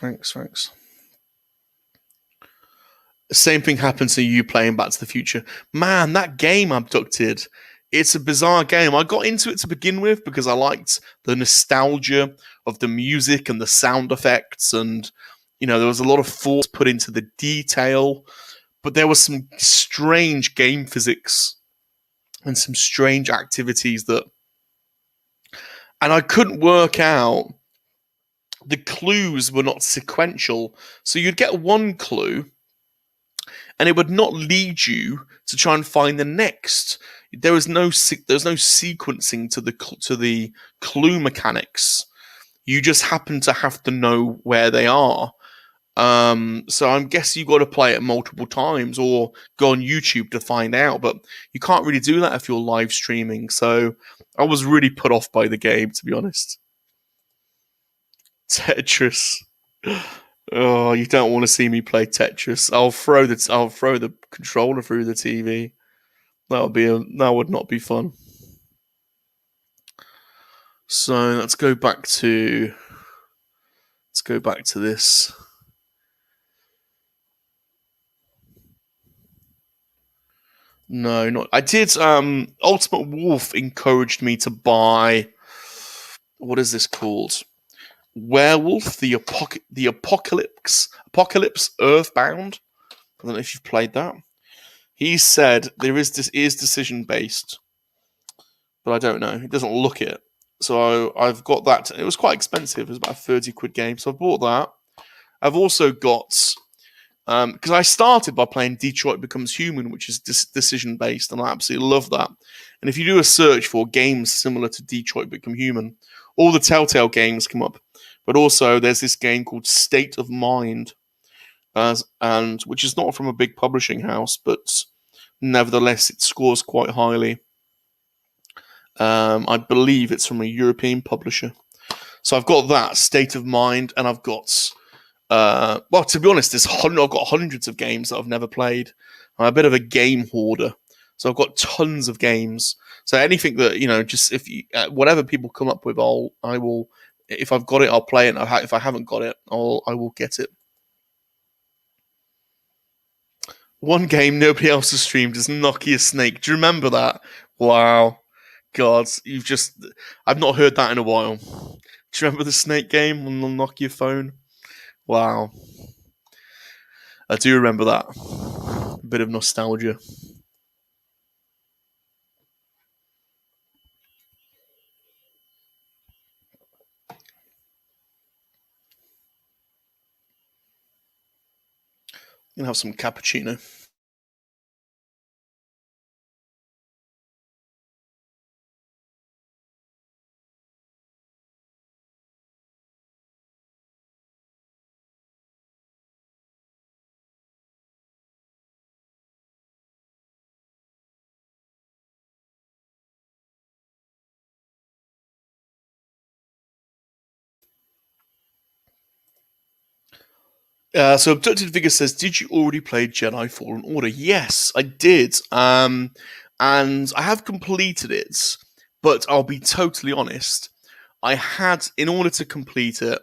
Same thing happened to you playing Back to the Future. Man, that game Abducted. It's a bizarre game. I got into it to begin with because I liked the nostalgia of the music and the sound effects, and there was a lot of thought put into the detail, but there was some strange game physics and some strange activities and I couldn't work out. The clues were not sequential, so you'd get one clue and it would not lead you to try and find the next. There was no sequencing to the clue mechanics. You just happen to have to know where they are. So I guess you got to play it multiple times or go on YouTube to find out. But you can't really do that if you're live streaming. So I was really put off by the game, to be honest. Tetris. Oh, you don't want to see me play Tetris. I'll throw the controller through the TV. That would not be fun. So let's go back to this. No, not. I did. Ultimate Wolf encouraged me to buy. What is this called? Werewolf, the Apocalypse Earthbound. I don't know if you've played that. He said this is decision based, but I don't know. He doesn't look it. So I've got that. It was quite expensive. It was about a 30 quid game. So I bought that. I've also got because I started by playing Detroit Becomes Human, which is decision based, and I absolutely love that. And if you do a search for games similar to Detroit Become Human, all the Telltale games come up. But also, there's this game called State of Mind, and which is not from a big publishing house, but nevertheless, it scores quite highly. I believe it's from a European publisher. So I've got that State of Mind, and I've got. Well, to be honest, I've got hundreds of games that I've never played. I'm a bit of a game hoarder, so I've got tons of games. So anything that just whatever people come up with, I will. If I've got it, I'll play it. If I haven't got it, I will get it. One game nobody else has streamed is Nokia Snake. Do you remember that? Wow, God, I've not heard that in a while. Do you remember the Snake game on the Nokia phone? Wow. I do remember that. A bit of nostalgia. I'm gonna have some cappuccino. So Abducted Figure says, "Did you already play Jedi Fallen Order?" Yes, I did. And I have completed it, but I'll be totally honest. In order to complete it,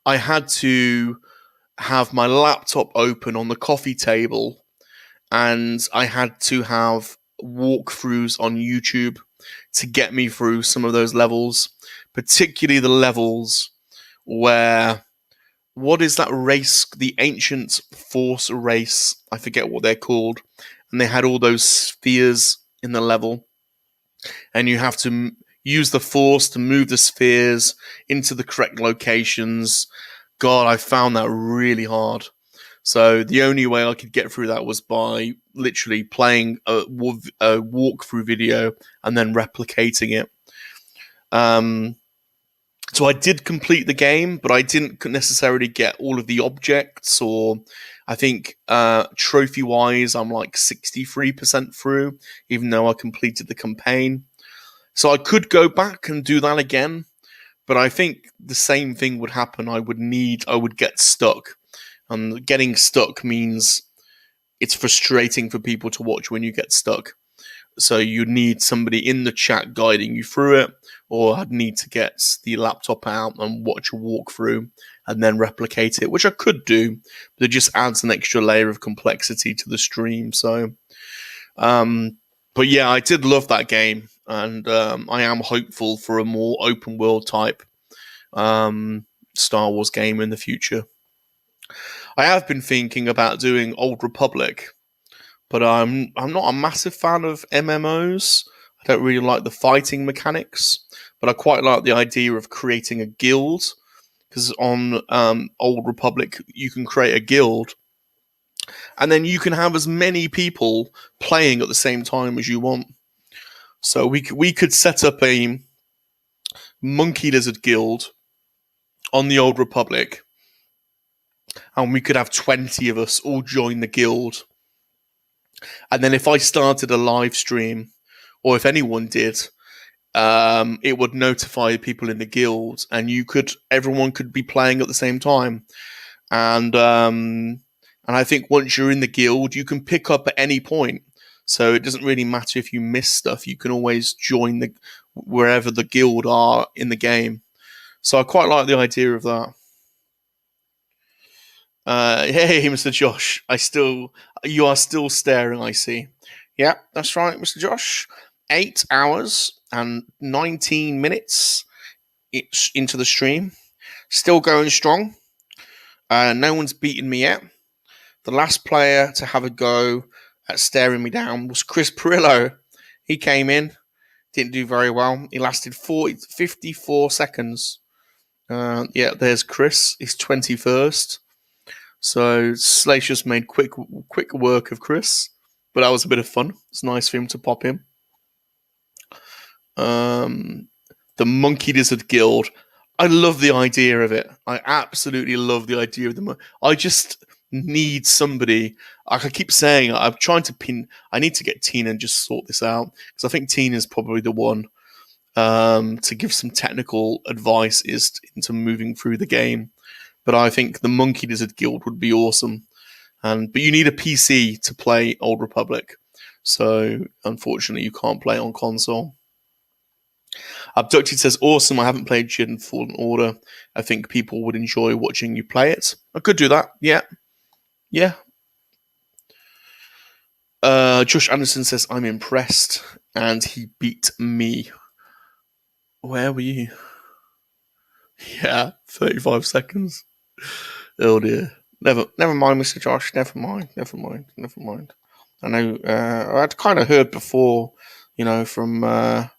I had to have my laptop open on the coffee table, and I had to have walkthroughs on YouTube to get me through some of those levels, particularly the levels where, what is that race? The ancient Force race. I forget what they're called. And they had all those spheres in the level. And you have to use the Force to move the spheres into the correct locations. God, I found that really hard. So the only way I could get through that was by literally playing a walkthrough video and then replicating it. So I did complete the game, but I didn't necessarily get all of the objects, or I think trophy-wise, I'm like 63% through, even though I completed the campaign. So I could go back and do that again, but I think the same thing would happen. I would get stuck. And getting stuck means it's frustrating for people to watch when you get stuck. So you need somebody in the chat guiding you through it, or I'd need to get the laptop out and watch a walkthrough and then replicate it, which I could do, but it just adds an extra layer of complexity to the stream. So, but yeah, I did love that game, and I am hopeful for a more open world type Star Wars game in the future. I have been thinking about doing Old Republic, but I'm not a massive fan of MMOs. I don't really like the fighting mechanics, but I quite like the idea of creating a guild, because on Old Republic you can create a guild, and then you can have as many people playing at the same time as you want. So we could set up a Monkey Lizard guild on the Old Republic, and we could have 20 of us all join the guild. And then if I started a live stream, or if anyone did, it would notify people in the guild, and everyone could be playing at the same time. And I think once you're in the guild, you can pick up at any point. So it doesn't really matter if you miss stuff. You can always join wherever the guild are in the game. So I quite like the idea of that. Hey, Mr. Josh, you are still staring, I see. Yeah, that's right, Mr. Josh. 8 hours and 19 minutes into the stream. Still going strong. No one's beaten me yet. The last player to have a go at staring me down was Chris Perillo. He came in, didn't do very well. He lasted 54 seconds. Yeah, there's Chris. He's 21st. So Salacious made quick work of Chris, but that was a bit of fun. It's nice for him to pop in. The Monkey Lizard Guild. I love the idea of it. I absolutely love the idea of them. I just need somebody. Like I keep saying, I'm trying to pin. I need to get Tina and just sort this out, because I think Tina is probably the one to give some technical advice into moving through the game. But I think the Monkey Lizard Guild would be awesome. But you need a PC to play Old Republic. So, unfortunately, you can't play it on console. Abducted says, awesome, I haven't played Jedi Fallen Order. I think people would enjoy watching you play it. I could do that, yeah. Yeah. Josh Anderson says, I'm impressed. And he beat me. Where were you? Yeah, 35 seconds. Oh dear. Never mind, Mr. Josh. Never mind. I know. I'd kind of heard before, from I've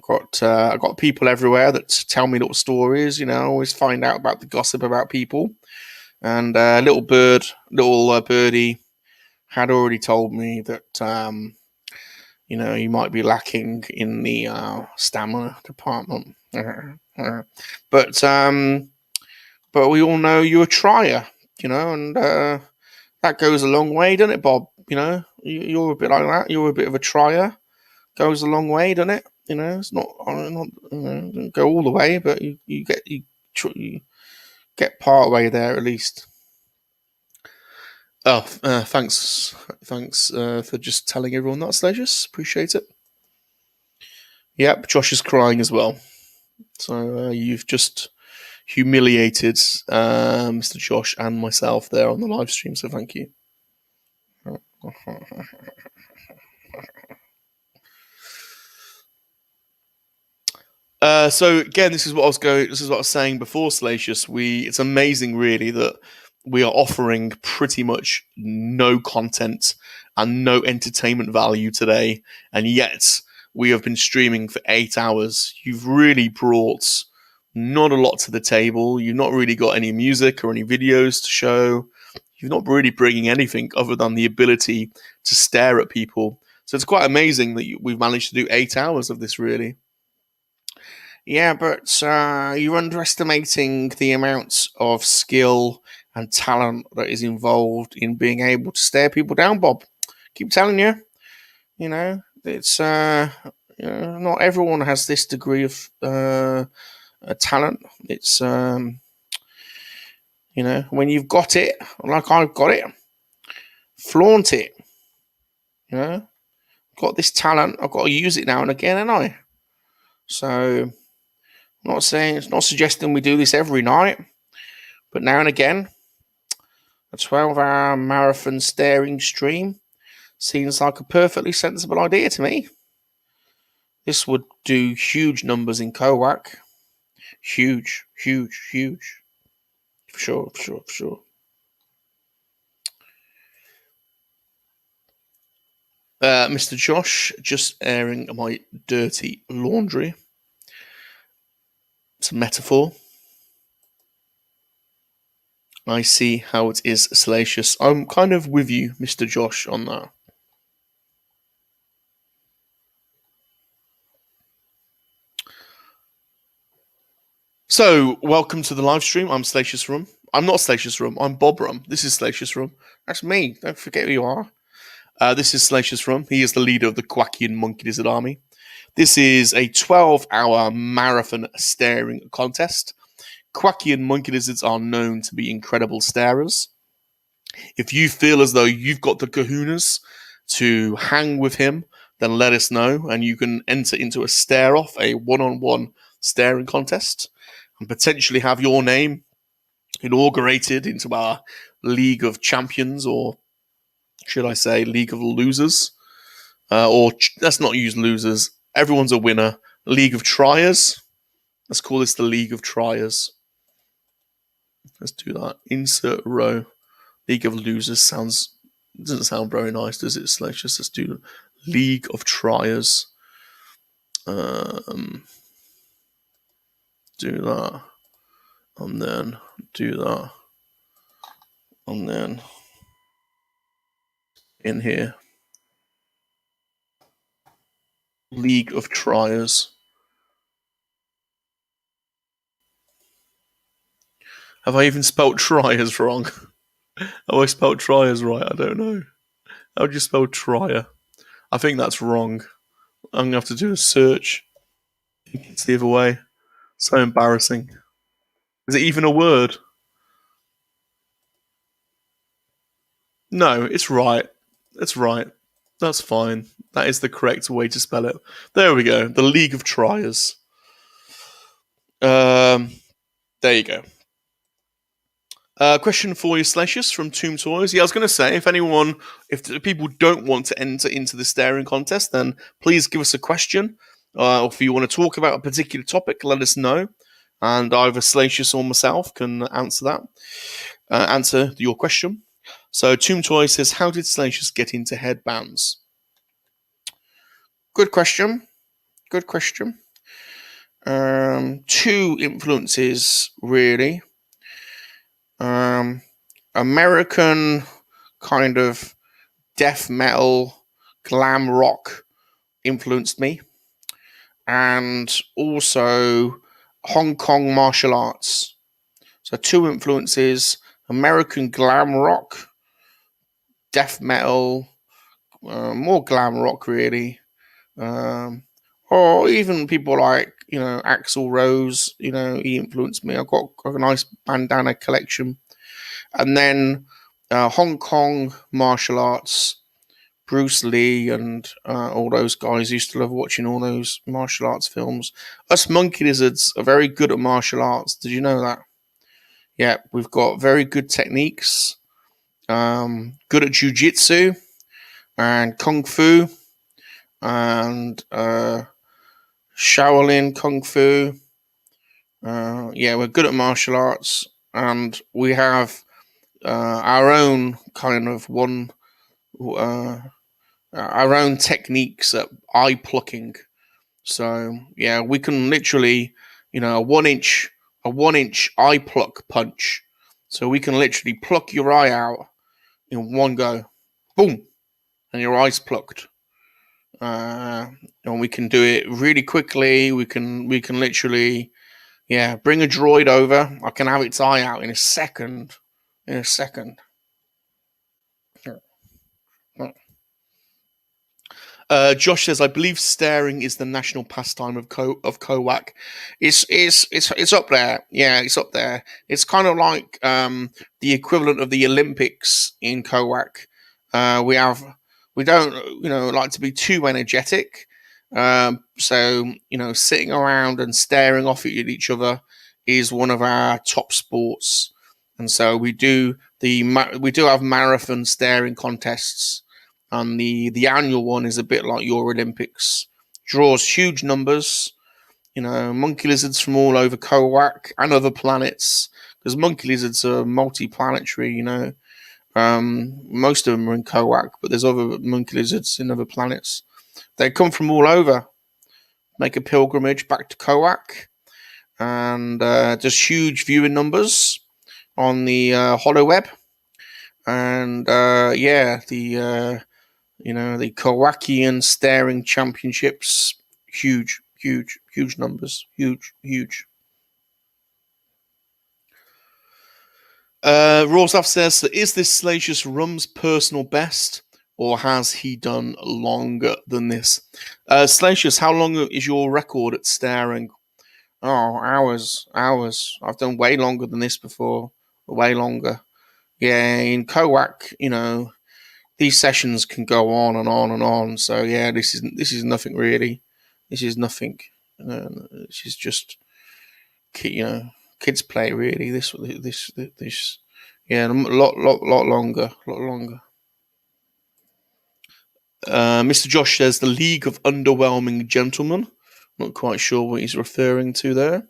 got people everywhere that tell me little stories. I always find out about the gossip about people. And little birdie had already told me that you might be lacking in the stamina department. But we all know you're a trier, and that goes a long way, doesn't it, Bob? You're a bit like that. You're a bit of a trier. Goes a long way, doesn't it? It's not doesn't go all the way, but you get part way there at least. Oh, thanks for just telling everyone that, Salacious. Appreciate it. Yep, Josh is crying as well. So you've just humiliated Mr. Josh and myself there on the live stream. So thank you. So again, this is what I was saying before, Salacious. It's amazing, really, that we are offering pretty much no content and no entertainment value today, and yet we have been streaming for 8 hours. You've really brought not a lot to the table. You've not really got any music or any videos to show. You're not really bringing anything other than the ability to stare at people. So it's quite amazing that we've managed to do 8 hours of this, really. Yeah, but you're underestimating the amounts of skill and talent that is involved in being able to stare people down, Bob. Keep telling you, it's not everyone has this degree of talent. It's when you've got it, like I've got it, flaunt it. Got this talent, I've got to use it now and again, and I. So. Not suggesting we do this every night, but now and again, a 12-hour marathon staring stream seems like a perfectly sensible idea to me. This would do huge numbers in COAC. Huge. For sure. Mr. Josh, just airing my dirty laundry. It's a metaphor. I see how it is, Salacious. I'm kind of with you, Mr. Josh, on that. So, welcome to the live stream. I'm Salacious Rum. I'm not Salacious Rum. I'm Bob Rum. This is Salacious Rum. That's me. Don't forget who you are. This is Salacious Rum. He is the leader of the Quackian Monkey Lizard Army. This is a 12-hour marathon staring contest. Quackian monkey lizards are known to be incredible starers. If you feel as though you've got the kahunas to hang with him, then let us know, and you can enter into a stare-off, a one-on-one staring contest, and potentially have your name inaugurated into our League of Champions, or should I say League of Losers? Let's not use losers. Everyone's a winner. League of Triers. Let's call this the League of Triers. Let's do that. Insert row. League of Losers doesn't sound very nice, does it? Let's just do League of Triers. Do that. And then do that. And then in here. League of Triers. Have I even spelled Triers wrong? Have I spelled Triers right? I don't know. How would you spell Trier? I think that's wrong. I'm going to have to do a search. It's the other way. So embarrassing. Is it even a word? No, it's right. It's right. That's fine. That is the correct way to spell it. There we go. The League of Triers. There you go. Question for you, Salacious, from Tomb Toys. Yeah, I was going to say, if people don't want to enter into the staring contest, then please give us a question. Or if you want to talk about a particular topic, let us know. And either Salacious or myself can answer your question. So Tomb Toys says, how did Salacious get into headbands? Good question. Two influences, really. American kind of death metal, glam rock influenced me. And also Hong Kong martial arts. So two influences, American glam rock, death metal, more glam rock really. Or even people like Axl Rose. He influenced me. I've got a nice bandana collection. And then Hong Kong martial arts, Bruce Lee, and all those guys. Used to love watching all those martial arts films. Us monkey lizards are very good at martial arts. Did you know that? Yeah, we've got very good techniques. Good at jiu-jitsu and kung fu and Shaolin kung fu. We're good at martial arts, and we have our own kind of our own techniques at eye plucking. So yeah, we can literally, a 1 inch eye pluck punch. So we can literally pluck your eye out in one go, boom, and your eye's plucked. And we can do it really quickly. We can literally, bring a droid over. I can have its eye out in a second. Josh says, "I believe staring is the national pastime of Kowak." It's up there. Yeah, it's up there. It's kind of like the equivalent of the Olympics in Kowak. We don't like to be too energetic. So sitting around and staring off at each other is one of our top sports, and so we do have marathon staring contests. And the annual one is a bit like your Olympics. Draws huge numbers, monkey lizards from all over Kowak and other planets, because monkey lizards are multi-planetary, most of them are in Kowak, but there's other monkey lizards in other planets. They come from all over, make a pilgrimage back to Kowak, and just huge viewing numbers on the HoloWeb. And the Kowakian staring championships, huge numbers, huge. Roslaf says, "Is this Salacious Rum's personal best, or has he done longer than this?" Salacious, how long is your record at staring? Oh, hours. I've done way longer than this before. Way longer. Yeah, in Kowak, these sessions can go on and on and on. So yeah, this is nothing really. This is nothing. This is just kids play really. This yeah, a lot longer. Mr. Josh says, "The League of Underwhelming Gentlemen." Not quite sure what he's referring to there.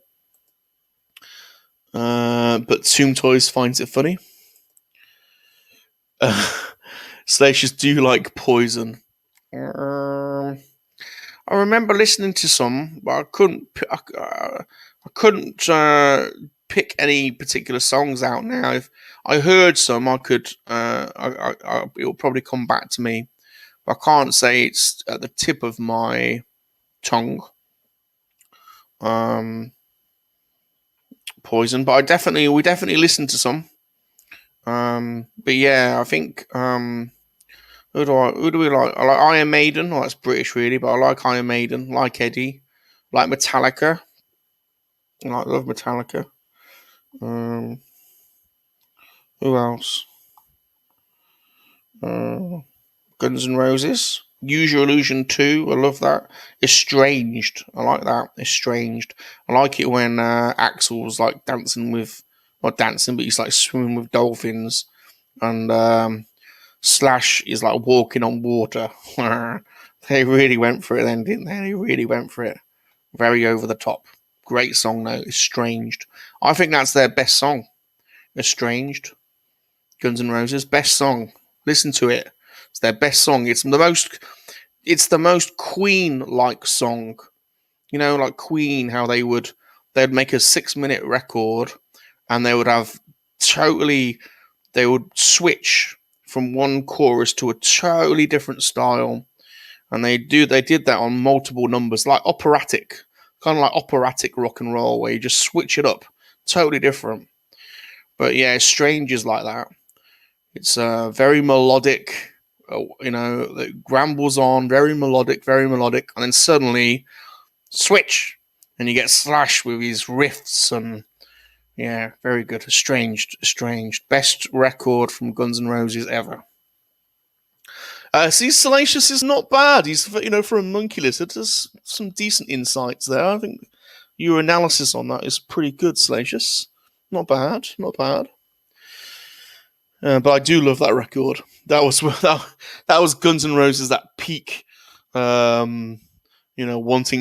But Zoom Toys finds it funny. Salacious, do you like Poison? I remember listening to some, but I couldn't pick any particular songs out now. If I heard some, I could. It'll probably come back to me. But I can't say it's at the tip of my tongue. Poison, but we definitely listened to some. But yeah, I think who do we like? I like Iron Maiden. Well, that's British really, but I like Iron Maiden. Like Eddie, like Metallica. I love Metallica. Who else? Guns N' Roses. Use Your Illusion 2. I love that. Estranged. I like that. Estranged. I like it when Axl's like dancing with, not dancing, but he's like swimming with dolphins. And Slash is like walking on water. They really went for it then, didn't they? They really went for it. Very over the top. Great song though. Estranged. I think that's their best song. Estranged. Guns N' Roses. Best song. Listen to it. It's their best song. It's the most Queen-like song. Like Queen, how they'd make a 6-minute record, and they would switch from one chorus to a totally different style, and they did that on multiple numbers, like operatic, kind of like operatic rock and roll, where you just switch it up, totally different. But yeah, Strangers like that. It's very melodic. It rambles on, very melodic, and then suddenly switch. and you get Slash with his riffs and yeah, very good. Estranged. Best record from Guns N' Roses ever. See, Salacious is not bad. He's, for a monkey lizard, there's some decent insights there. I think your analysis on that is pretty good, Salacious. Not bad. But I do love that record. That was that was Guns N' Roses at peak. Wanting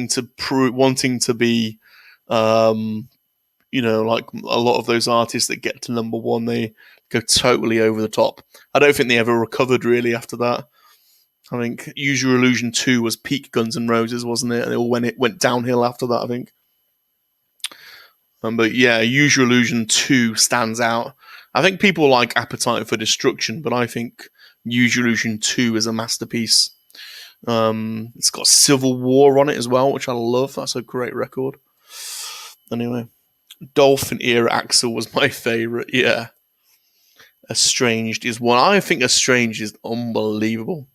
to be, like a lot of those artists that get to number one, they go totally over the top. I don't think they ever recovered really after that. I think Use Your Illusion 2 was peak Guns N' Roses, wasn't it? And it all went downhill after that, I think. But yeah, Use Your Illusion 2 stands out. I think people like Appetite for Destruction, but I think Use Your Illusion 2 is a masterpiece. It's got Civil War on it as well, which I love. That's a great record. Anyway, Dolphin Era Axl was my favourite, yeah. Estranged is one. I think Estranged is unbelievable.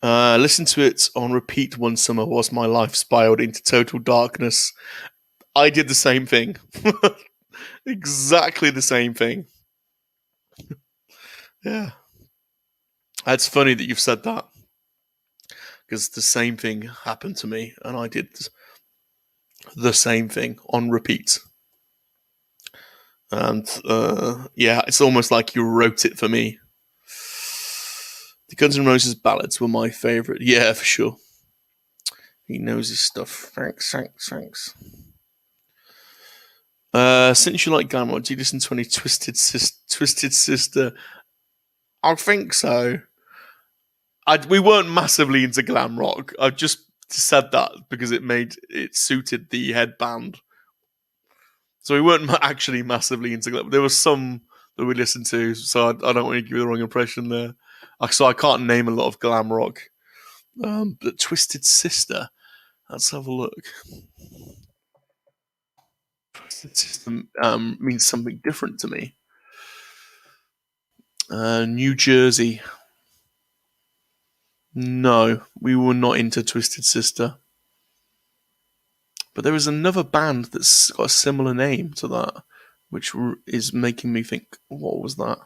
Listen to it on repeat one summer whilst my life spiraled into total darkness. I did the same thing. Exactly the same thing. Yeah. It's funny that you've said that. Because the same thing happened to me, and I did the same thing on repeat. And yeah, it's almost like you wrote it for me. The Guns N' Roses ballads were my favourite. Yeah, for sure. He knows his stuff. Thanks. Since you like glam rock, do you listen to any Twisted Sister? I think so. We weren't massively into glam rock. I just said that because it suited the headband. So we weren't actually massively into glam. There was some that we listened to, so I don't want to give you the wrong impression there. So I can't name a lot of glam rock. But Twisted Sister, let's have a look. Twisted Sister means something different to me. New Jersey. No, we were not into Twisted Sister. But there is another band that's got a similar name to that, which is making me think, what was that?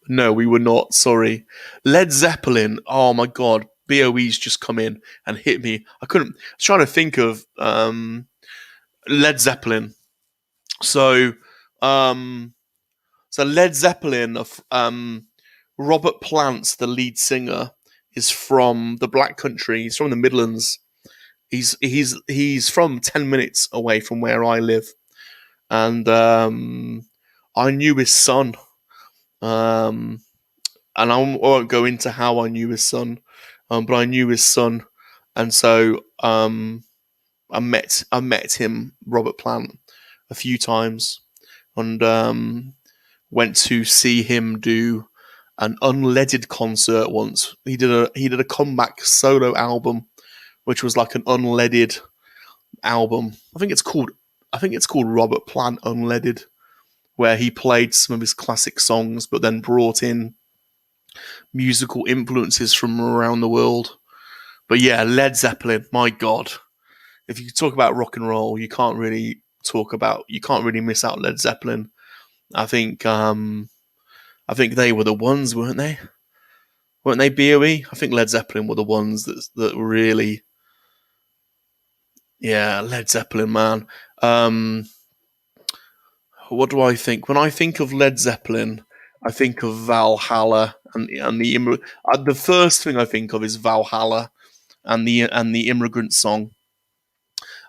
No, we were not, sorry. Led Zeppelin, oh my god, BOE's just come in and hit me. I was trying to think of Led Zeppelin. So Led Zeppelin, Robert Plant, the lead singer, is from the Black Country. He's from the Midlands. He's from 10 minutes away from where I live, and I knew his son. And I won't go into how I knew his son, but I knew his son, and so I met him, Robert Plant, a few times, and went to see him do an unleaded concert once. He did a comeback solo album, which was like an unleaded album. I think it's called Robert Plant Unleaded, where he played some of his classic songs, but then brought in musical influences from around the world. But yeah, Led Zeppelin, my god. If you talk about rock and roll, you can't really miss out Led Zeppelin. I think they were the ones, weren't they? Weren't they BOE? I think Led Zeppelin were the ones that really... Yeah, Led Zeppelin, man. What do I think? When I think of Led Zeppelin, I think of Valhalla and the first thing I think of is Valhalla and the Immigrant Song,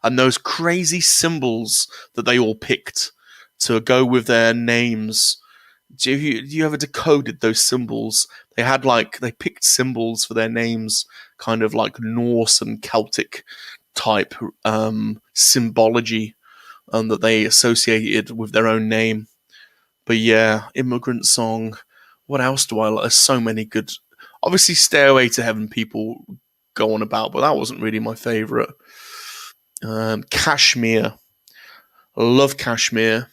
and those crazy symbols that they all picked to go with their names. Do you ever decoded those symbols? They picked symbols for their names, kind of like Norse and Celtic type symbology, that they associated with their own name. But yeah, Immigrant Song. What else do I like? There's so many good. Obviously, Stairway to Heaven people go on about, but that wasn't really my favourite. Kashmir. I love Kashmir.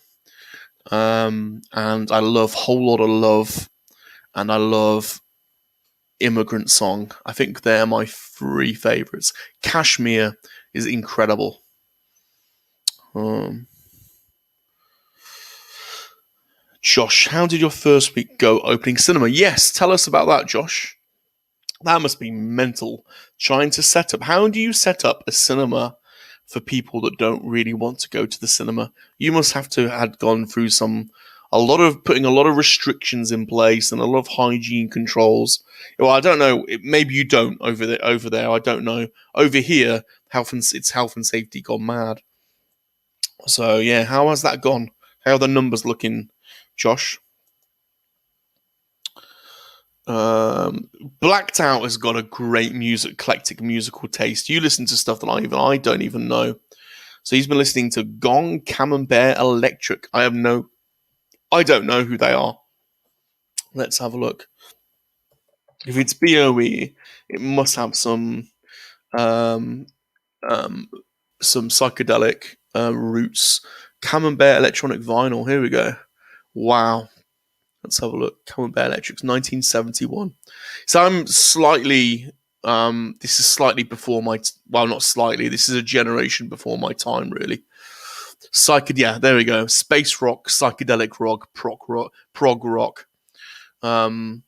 And I love Whole Lot of Love. And I love Immigrant Song. I think they're my three favourites. Kashmir is incredible. Josh, how did your first week go opening cinema? Yes, tell us about that, Josh. That must be mental. Trying to set up. How do you set up a cinema for people that don't really want to go to the cinema? You must have to have gone through putting a lot of restrictions in place and a lot of hygiene controls. Well, I don't know. Maybe you don't over there. I don't know. Over here, it's health and safety gone mad. So yeah, how has that gone? How are the numbers looking, Josh? Blacked Out has got a great eclectic musical taste. You listen to stuff that I don't even know. So he's been listening to Gong, Camembert, Electric. I don't know who they are. Let's have a look. If it's BOE, it must have some um, some psychedelic roots. Camembert electronic vinyl. Here we go. Wow. Let's have a look. Camembert Electric's 1971. So I'm slightly. This is slightly before my. Not slightly. This is a generation before my time, really. Yeah, there we go. Space rock, psychedelic rock, prog rock. So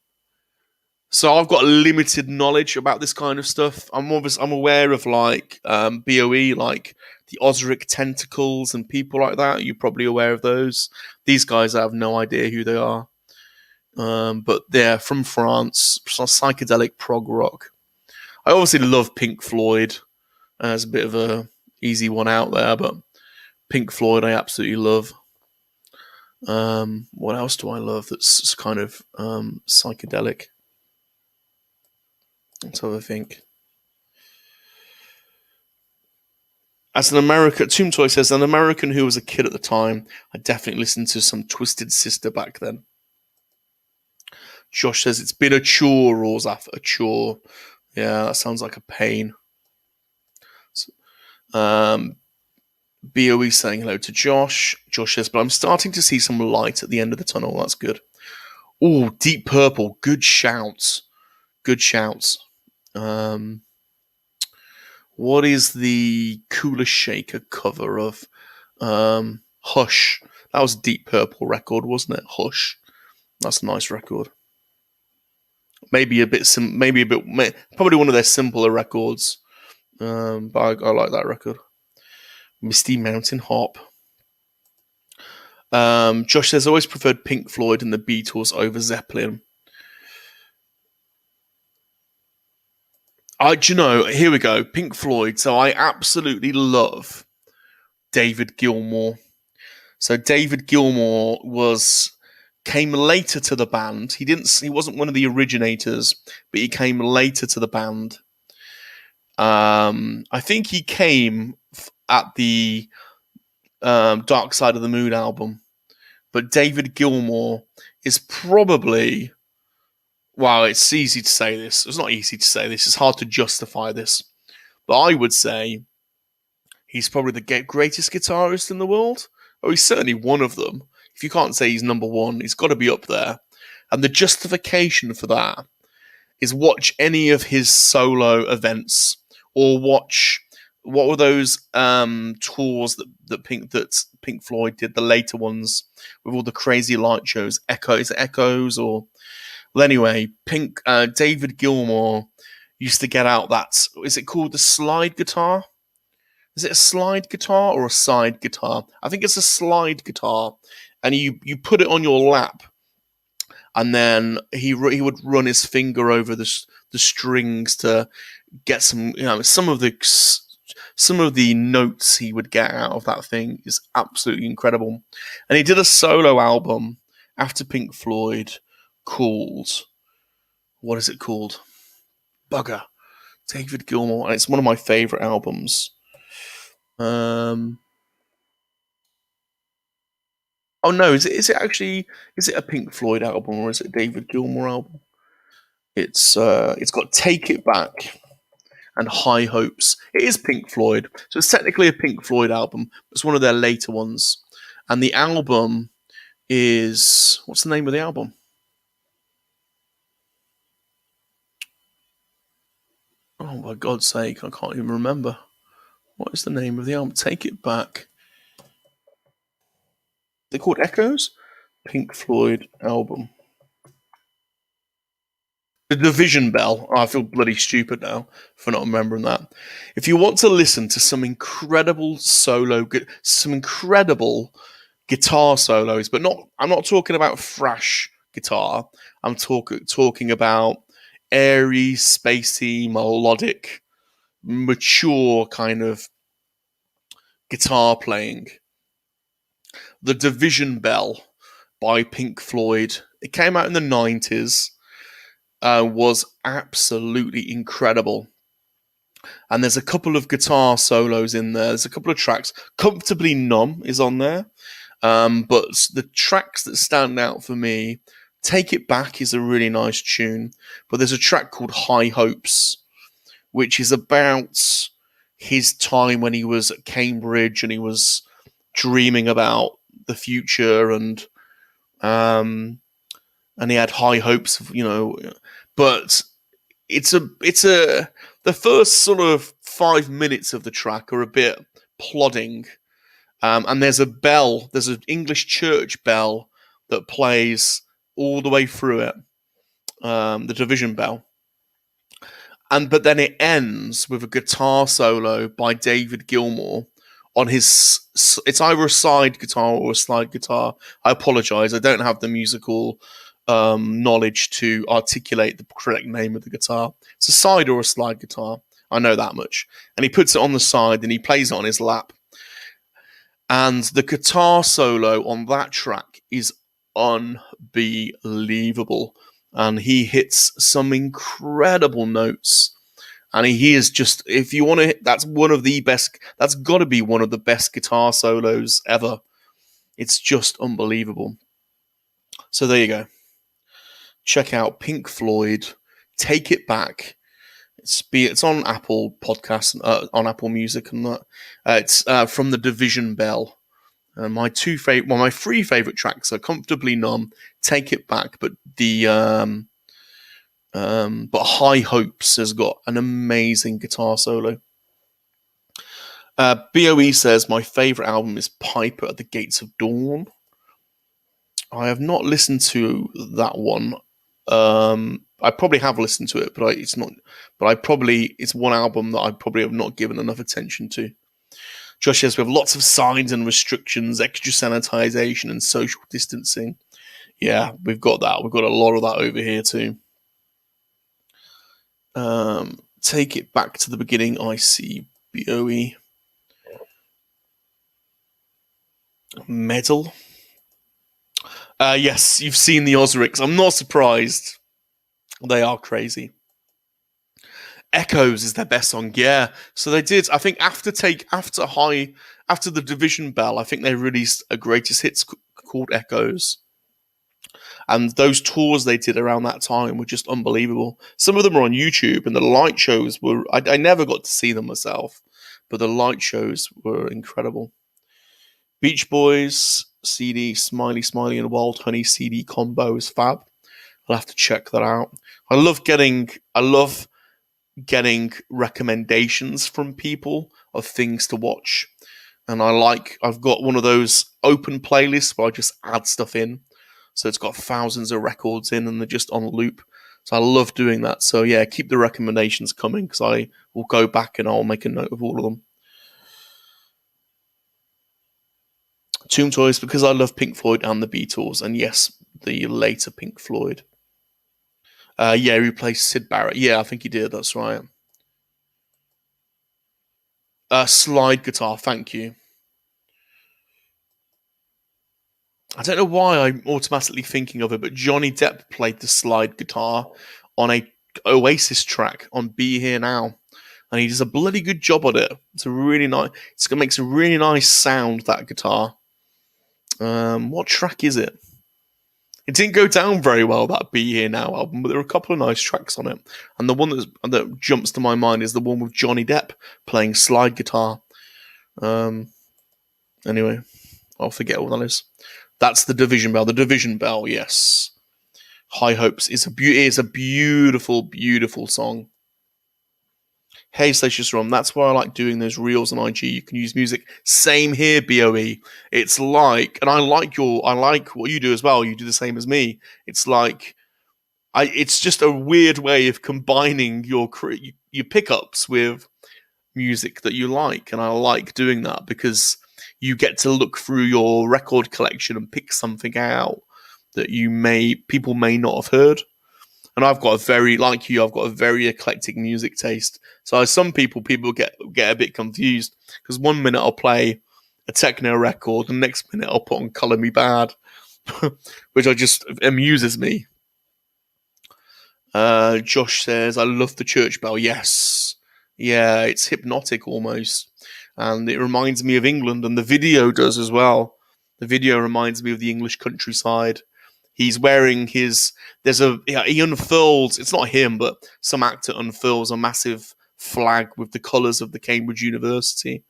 I've got limited knowledge about this kind of stuff. I'm aware of BOE, like the Osric Tentacles and people like that. You're probably aware of those. These guys, I have no idea who they are. But they're from France, psychedelic prog rock. I obviously love Pink Floyd as a bit of a easy one out there, but Pink Floyd I absolutely love. What else do I love that's kind of psychedelic? Let's have a think. As an American, Tombtoy says, an American who was a kid at the time, I definitely listened to some Twisted Sister back then. Josh says it's been a chore, Rorzaf, a chore. Yeah, that sounds like a pain. BOE saying hello to Josh. Josh says, but I'm starting to see some light at the end of the tunnel. That's good. Oh, Deep Purple. Good shouts. Good shouts. What is the Cooler Shaker cover of Hush? That was a Deep Purple record, wasn't it? Hush. That's a nice record. Probably one of their simpler records. But I like that record. Misty Mountain Hop. Josh says, always preferred Pink Floyd and the Beatles over Zeppelin. Here we go. Pink Floyd. So I absolutely love David Gilmour. So David Gilmour came later to the band. He wasn't one of the originators, but he came later to the band. I think he came at the Dark Side of the Moon album. But David Gilmour is probably... Well, it's easy to say this. It's not easy to say this. It's hard to justify this. But I would say he's probably the greatest guitarist in the world. Or he's certainly one of them. If you can't say he's number one, he's got to be up there. And the justification for that is watch any of his solo events or watch what were those tours that Pink Floyd did, the later ones with all the crazy light shows. Echoes or... Well, anyway, David Gilmour used to get out is it called the slide guitar? Is it a slide guitar or a side guitar? I think it's a slide guitar. And you put it on your lap, and then he would run his finger over the strings to get some of the notes he would get out of that thing is absolutely incredible. And he did a solo album after Pink Floyd called, what is it called? Bugger. David Gilmour, and it's one of my favourite albums. Oh no, is it a Pink Floyd album or is it a David Gilmour album? It's got Take It Back and High Hopes. It is Pink Floyd, so it's technically a Pink Floyd album. It's one of their later ones, and the album is, what's the name of the album? Oh, for God's sake, I can't even remember. What is the name of the album? Take It Back. They're called Echoes? Pink Floyd album. The Division Bell. Oh, I feel bloody stupid now for not remembering that. If you want to listen to some incredible guitar solos, but I'm not talking about thrash guitar. I'm talking about airy, spacey, melodic, mature kind of guitar playing. The Division Bell by Pink Floyd. It came out in the 90s. Was absolutely incredible. And there's a couple of guitar solos in there. There's a couple of tracks. Comfortably Numb is on there. But the tracks that stand out for me, Take It Back is a really nice tune. But there's a track called High Hopes, which is about his time when he was at Cambridge and he was dreaming about the future and he had high hopes of, but the first sort of 5 minutes of the track are a bit plodding. And there's an English church bell that plays all the way through it, the Division Bell. But then it ends with a guitar solo by David Gilmour on it's either a side guitar or a slide guitar. I apologise, I don't have the musical knowledge to articulate the correct name of the guitar. It's a side or a slide guitar. I know that much. And he puts it on the side and he plays it on his lap. And the guitar solo on that track is unbelievable. And he hits some incredible notes. And he is just, if you want to, that's got to be one of the best guitar solos ever. It's just unbelievable. So there you go. Check out Pink Floyd, Take It Back. It's on Apple Podcasts, on Apple Music and that. It's from the Division Bell. My three favorite tracks are Comfortably Numb, Take It Back, but High Hopes has got an amazing guitar solo. BOE says my favorite album is Piper at the Gates of Dawn. I have not listened to that one. I probably have listened to it, but it's one album that I probably have not given enough attention to. Josh says we have lots of signs and restrictions, extra sanitization and social distancing. Yeah, we've got that. We've got a lot of that over here too. Take It Back to the Beginning. I see BOE. Medal. Yes, you've seen the Osricks. I'm not surprised. They are crazy. Echoes is their best song, yeah. So they did. I think after the Division Bell, I think they released a greatest hits called Echoes, and those tours they did around that time were just unbelievable. Some of them are on YouTube, and the light shows were. I never got to see them myself, but the light shows were incredible. Beach Boys CD, Smiley Smiley and Wild Honey CD combo is fab. I'll have to check that out. I love getting recommendations from people of things to watch, and I've got one of those open playlists where I just add stuff in, so it's got thousands of records in and they're just on loop. So I love doing that. So yeah, keep the recommendations coming because I will go back and I'll make a note of all of them. Tomb Toys, because I love Pink Floyd and the Beatles, and yes, the later Pink Floyd. Yeah, he replaced Syd Barrett. Yeah, I think he did. That's right. Slide guitar. Thank you. I don't know why I'm automatically thinking of it, but Johnny Depp played the slide guitar on a Oasis track on Be Here Now, and he does a bloody good job on it. It's gonna make a really nice sound, that guitar. What track is it? It didn't go down very well, that Be Here Now album, but there are a couple of nice tracks on it. And the one that jumps to my mind is the one with Johnny Depp playing slide guitar. Anyway, I'll forget what that is. That's the Division Bell. The Division Bell, yes. High Hopes is a beautiful, beautiful song. Hey, Salacious Rum, that's why I like doing those reels on IG. You can use music. Same here, BOE. It's like, and I like what you do as well. You do the same as me. It's like, it's just a weird way of combining your pickups with music that you like, and I like doing that because you get to look through your record collection and pick something out that people may not have heard. And I've got I've got a very eclectic music taste. So some people get a bit confused because one minute I'll play a techno record, and the next minute I'll put on "Color Me Bad," which just amuses me. Josh says, "I love the church bell." Yes, yeah, it's hypnotic almost, and it reminds me of England, and the video does as well. The video reminds me of the English countryside. He's wearing he unfurls, it's not him, but some actor unfurls a massive flag with the colours of the Cambridge University.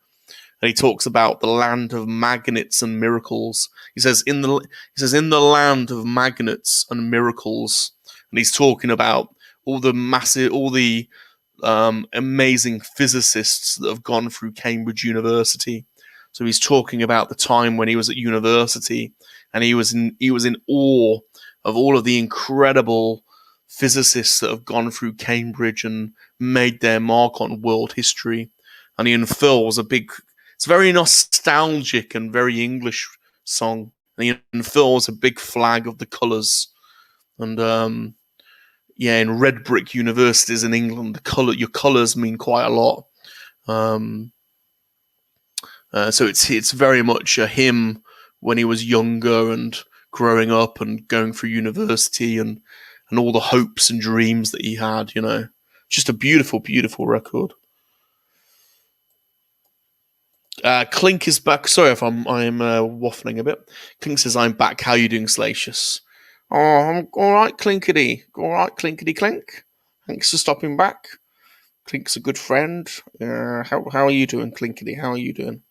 And he talks about the land of magnets and miracles. He says, in the land of magnets and miracles. And he's talking about all the amazing physicists that have gone through Cambridge University. So he's talking about the time when he was at university, and he was in awe of all of the incredible physicists that have gone through Cambridge and made their mark on world history. And he unfurls it's very nostalgic and very English song. And he unfurls a big flag of the colours. And in red brick universities in England, your colours mean quite a lot. So it's very much him when he was younger and growing up and going through university and all the hopes and dreams that he had. Just a beautiful, beautiful record. Clink is back. Sorry if I'm waffling a bit. Clink says, "I'm back. How are you doing, Salacious?" "Oh, I'm all right, Clinkety. All right, Clinkety Clink. Thanks for stopping back. Clink's a good friend. How are you doing, Clinkety? How are you doing?"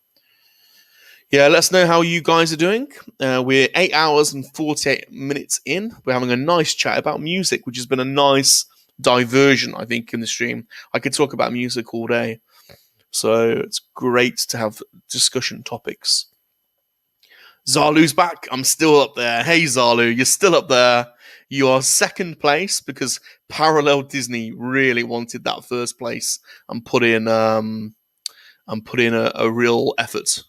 Yeah, let us know how you guys are doing. We're 8 hours and 48 minutes in. We're having a nice chat about music, which has been a nice diversion, I think, in the stream. I could talk about music all day. So it's great to have discussion topics. Zalu's back. I'm still up there. Hey, Zalu, you're still up there. You are second place because Parallel Disney really wanted that first place and put in a real effort.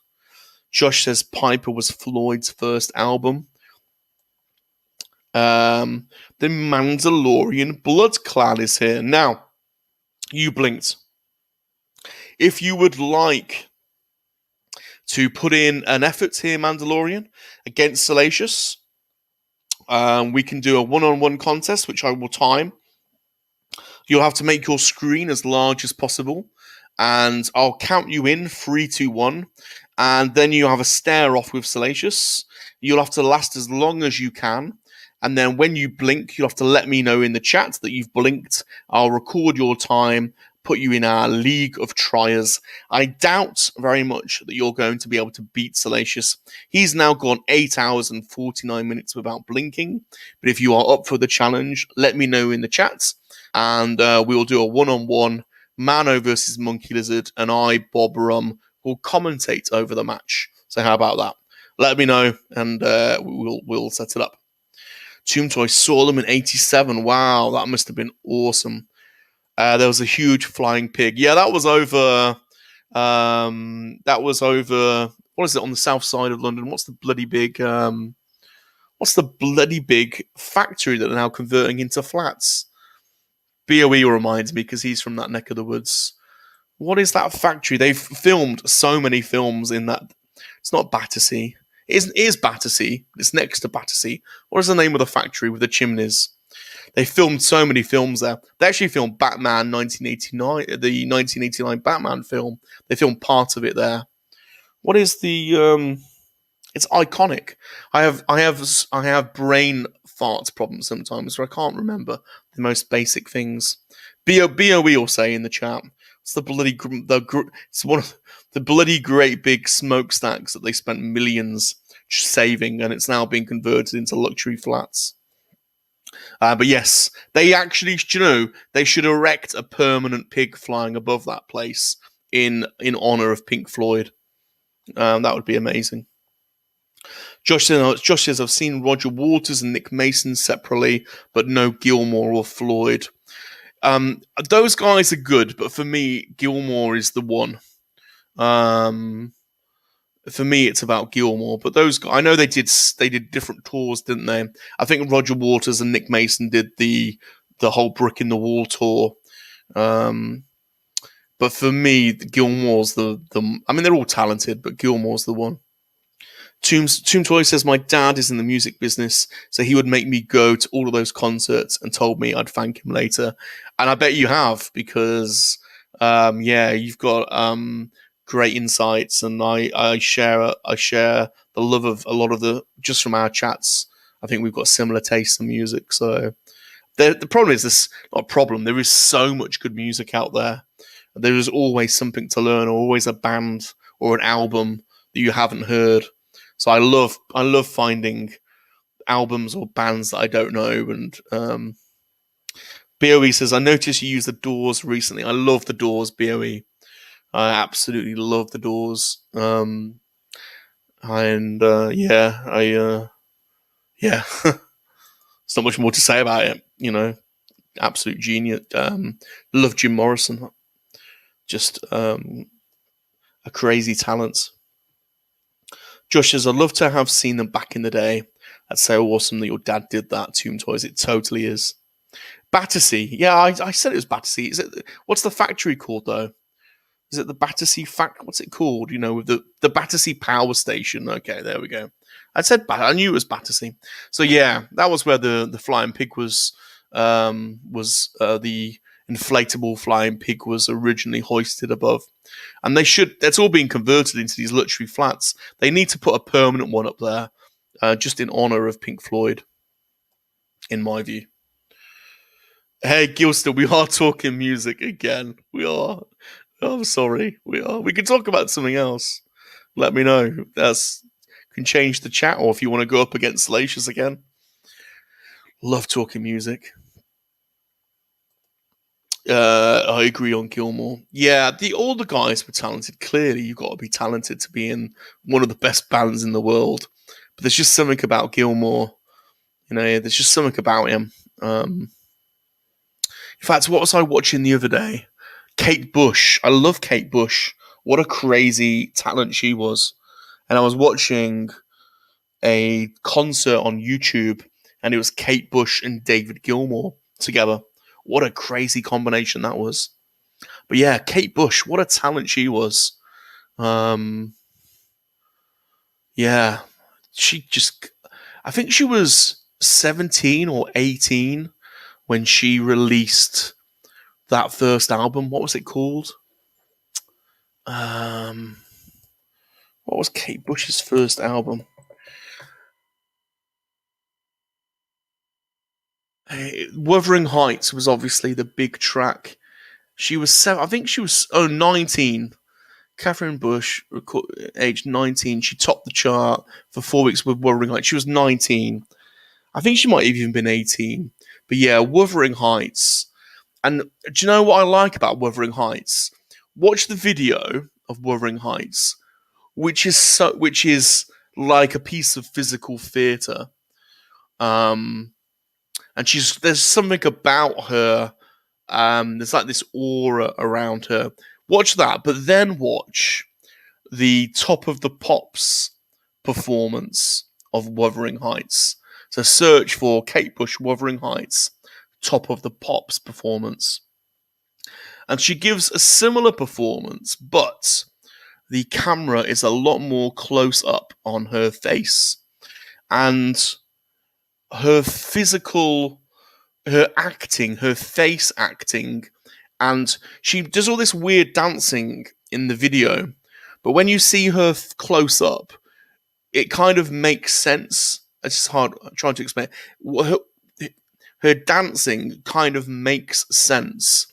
Josh says Piper was Floyd's first album. The Mandalorian Blood Clan is here. Now, you blinked. If you would like to put in an effort here, Mandalorian, against Salacious, we can do a one-on-one contest, which I will time. You'll have to make your screen as large as possible, and I'll count you in 3, 2, 1, and then you have a stare off with Salacious. You'll have to last as long as you can, and then when you blink, you'll have to let me know in the chat that you've blinked. I'll record your time, put you in our League of Triers. I doubt very much that you're going to be able to beat Salacious. He's now gone 8 hours and 49 minutes without blinking, but if you are up for the challenge, let me know in the chat, and we'll do a one-on-one, Mano versus Monkey Lizard, and I, Bob Rum, will commentate over the match. So how about that? Let me know, and we'll set it up. Tomb Toy saw them in 87. Wow, that must have been awesome. There was a huge flying pig. Yeah, that was over. What is it on the south side of London? What's the bloody big? Factory that they're now converting into flats? BOE reminds me because he's from that neck of the woods. What is that factory? They've filmed so many films in that. It's not Battersea. It is Battersea. It's next to Battersea. What is the name of the factory with the chimneys? They filmed so many films there. They actually filmed Batman 1989, the 1989 Batman film. They filmed part of it there. What is the? It's iconic. I have brain farts problems sometimes, so I can't remember the most basic things. BOE will say in the chat. It's it's one of the bloody great big smokestacks that they spent millions saving, and it's now being converted into luxury flats. But yes, they actually, they should erect a permanent pig flying above that place in honor of Pink Floyd. That would be amazing. Josh says, I've seen Roger Waters and Nick Mason separately, but no Gilmour or Floyd. Those guys are good, but for me, Gilmour is the one. For me, it's about Gilmour, but those guys, I know they did different tours, didn't they? I think Roger Waters and Nick Mason did the whole Brick in the Wall tour. But for me, Gilmour's the. I mean, they're all talented, but Gilmour's the one. Tomb Toy says, my dad is in the music business, so he would make me go to all of those concerts and told me I'd thank him later. And I bet you have, because, you've got great insights, and I share the love of a lot of just from our chats. I think we've got similar tastes in music. So the problem is this, not a problem, there is so much good music out there. There is always something to learn, or always a band or an album that you haven't heard. So I love finding albums or bands that I don't know. And BOE says, I noticed you used the Doors recently. I love the Doors, BOE. I absolutely love the Doors. There's not much more to say about it. Absolute genius. Love Jim Morrison. Just a crazy talent. Josh says, I'd love to have seen them back in the day. That's so awesome that your dad did that, Tomb Toys. It totally is. Battersea. Yeah, I said it was Battersea. What's the factory called, though? Is it the Battersea What's it called? With the Battersea Power Station. Okay, there we go. I knew it was Battersea. So yeah, that was where the flying pig was the inflatable flying pig was originally hoisted above. And that's all being converted into these luxury flats. They need to put a permanent one up there, just in honor of Pink Floyd, in my view. Hey, Gilster, we are talking music again. We are. I'm sorry. We are. We can talk about something else. Let me know. Can change the chat, or if you want to go up against Salacious again. Love talking music. I agree on Gilmour. Yeah, all the guys were talented. Clearly, you've got to be talented to be in one of the best bands in the world. But there's just something about Gilmour. There's just something about him. In fact, what was I watching the other day? Kate Bush. I love Kate Bush. What a crazy talent she was. And I was watching a concert on YouTube, and it was Kate Bush and David Gilmour together. What a crazy combination that was. But yeah, Kate Bush, what a talent she was. Yeah, I think she was 17 or 18 when she released that first album. What was it called? What was Kate Bush's first album? Wuthering Heights was obviously the big track. She was I think she was 19. Catherine Bush, age 19, she topped the chart for 4 weeks with Wuthering Heights. She was 19. I think she might have even been 18. But yeah, Wuthering Heights. And do you know what I like about Wuthering Heights? Watch the video of Wuthering Heights, which is like a piece of physical theatre. And there's something about her. There's like this aura around her. Watch that, but then watch the Top of the Pops performance of Wuthering Heights. So search for Kate Bush Wuthering Heights Top of the Pops performance. And she gives a similar performance, but the camera is a lot more close up on her face. And her acting, her face acting, and she does all this weird dancing in the video. But when you see her close up, it kind of makes sense. It's just hard trying to explain. Her dancing kind of makes sense,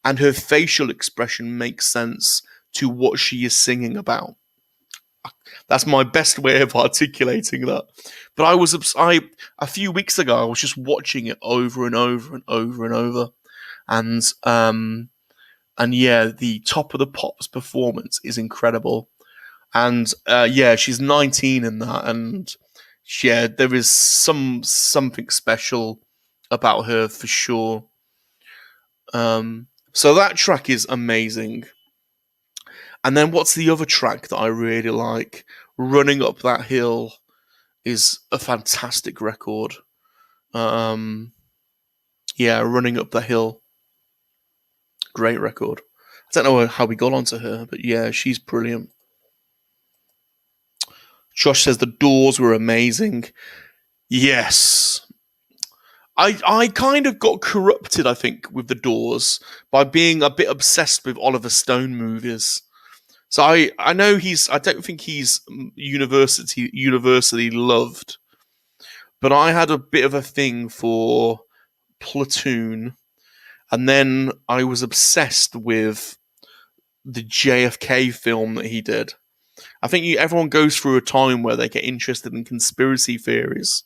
and her facial expression makes sense to what she is singing about. That's my best way of articulating that. But a few weeks ago I was just watching it over and over and over and over, and yeah, the Top of the Pops performance is incredible, and yeah, she's 19 in that, and yeah, there is something special about her for sure. So that track is amazing. And then what's the other track that I really like? Running Up That Hill is a fantastic record. Um, yeah, Running Up the Hill, great record. I don't know how we got onto her, but yeah, she's brilliant. Josh says the Doors were amazing. Yes. I kind of got corrupted, I think, with the Doors by being a bit obsessed with Oliver Stone movies. So I know I don't think he's universally loved, but I had a bit of a thing for Platoon, and then I was obsessed with the JFK film that he did. I think everyone goes through a time where they get interested in conspiracy theories,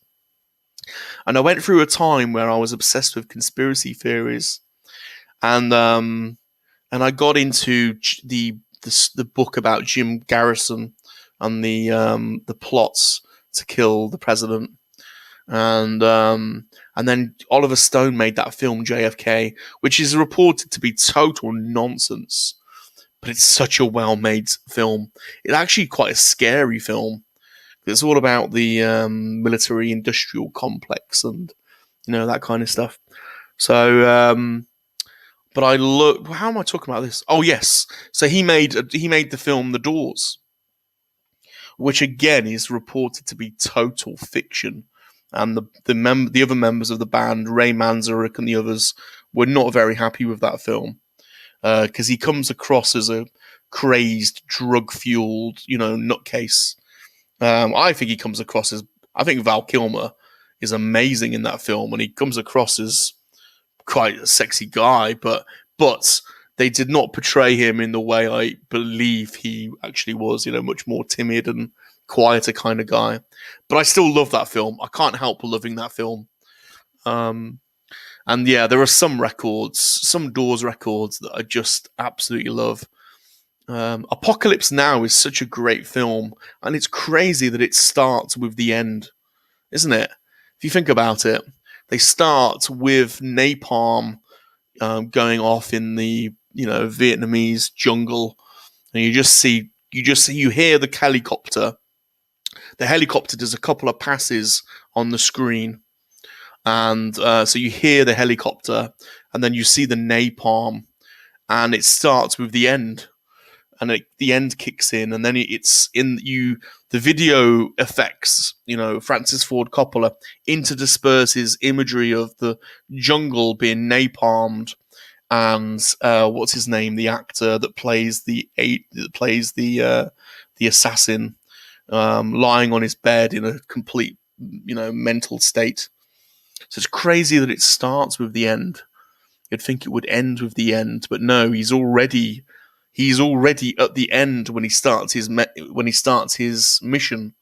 and I went through a time where I was obsessed with conspiracy theories, and I got into the book about Jim Garrison and the plots to kill the president, and then Oliver Stone made that film JFK, which is reported to be total nonsense, but it's such a well-made film. It's actually quite a scary film. It's all about the military-industrial complex and that kind of stuff. So, but I look. How am I talking about this? Oh yes, so he made the film The Doors, which again is reported to be total fiction. And the other members of the band, Ray Manzarek and the others, were not very happy with that film because he comes across as a crazed, drug-fueled, nutcase. I think he comes across as. I think Val Kilmer is amazing in that film, and he comes across as quite a sexy guy, but they did not portray him in the way I believe he actually was. Much more timid and quieter kind of guy. But I still love that film. I can't help loving that film. And yeah, there are some Doors records that I just absolutely love. Apocalypse Now is such a great film, and it's crazy that it starts with the end, isn't it? If you think about it, they start with napalm going off in the Vietnamese jungle, and you hear the helicopter. The helicopter does a couple of passes on the screen, and so you hear the helicopter, and then you see the napalm, and it starts with the end, and the end kicks in, and then it's in the video effects. Francis Ford Coppola interdisperses imagery of the jungle being napalmed, and what's his name, the actor that plays the assassin, lying on his bed in a complete mental state. So it's crazy that it starts with the end. You'd think it would end with the end, but no, he's already at the end when he starts his mission.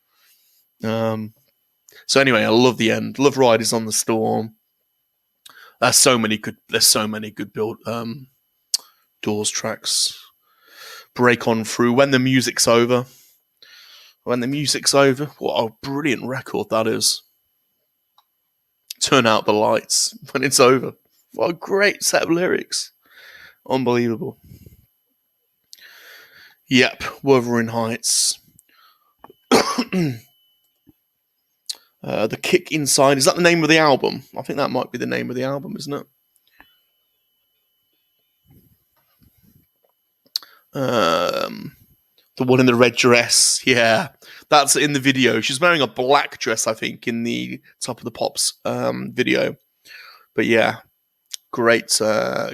So anyway, I love the end. Love Riders on the Storm. There's so many good build Doors tracks. Break On Through, When the Music's Over. When the Music's Over. What a brilliant record that is. Turn Out the Lights, When It's Over. What a great set of lyrics. Unbelievable. Yep, Wuthering Heights. The Kick Inside. Is that the name of the album? I think that might be the name of the album, isn't it? The one in the red dress. Yeah, that's in the video. She's wearing a black dress, I think, in the Top of the Pops video. But yeah, great.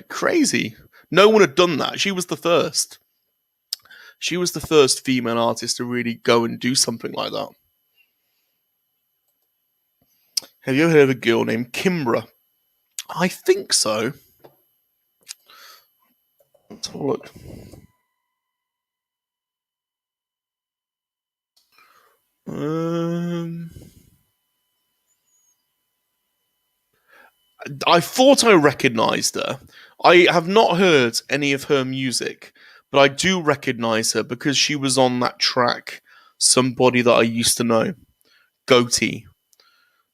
Crazy. No one had done that. She was the first. She was the first female artist to really go and do something like that. Have you ever heard of a girl named Kimbra? I think so. Let's have a look. I thought I recognised her. I have not heard any of her music, but I do recognise her because she was on that track, Somebody That I Used to Know, Goatee.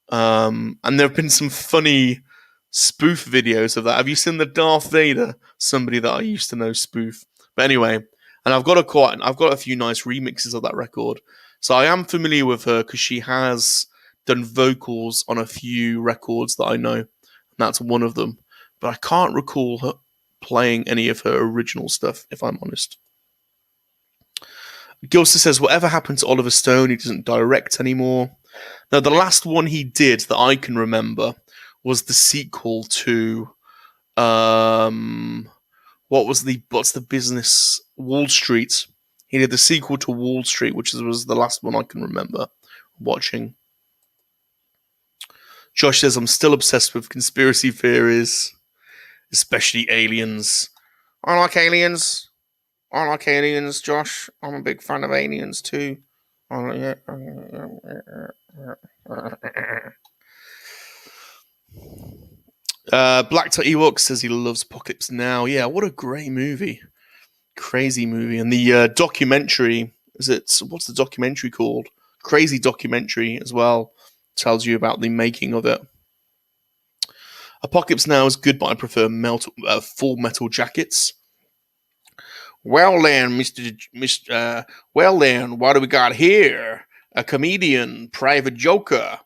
And there have been some funny spoof videos of that. Have you seen the Darth Vader, Somebody That I Used to Know spoof? But anyway, and I've got a few nice remixes of that record. So I am familiar with her because she has done vocals on a few records that I know. And that's one of them. But I can't recall her playing any of her original stuff, if I'm honest. Gilster says, whatever happened to Oliver Stone? He doesn't direct anymore. Now, the last one he did that I can remember was the sequel to what's the business, Wall Street. He did the sequel to Wall Street, which was the last one I can remember watching. Josh says, I'm still obsessed with conspiracy theories, especially aliens. I like aliens, Josh. I'm a big fan of aliens too. Black Ewok says he loves Apocalypse Now. Yeah, what a great movie. Crazy movie. And the documentary, what's the documentary called? Crazy documentary as well. Tells you about the making of it. Apocalypse Now is good, but I prefer Full Metal Jackets. Well then, well then, what do we got here? A comedian, private joker.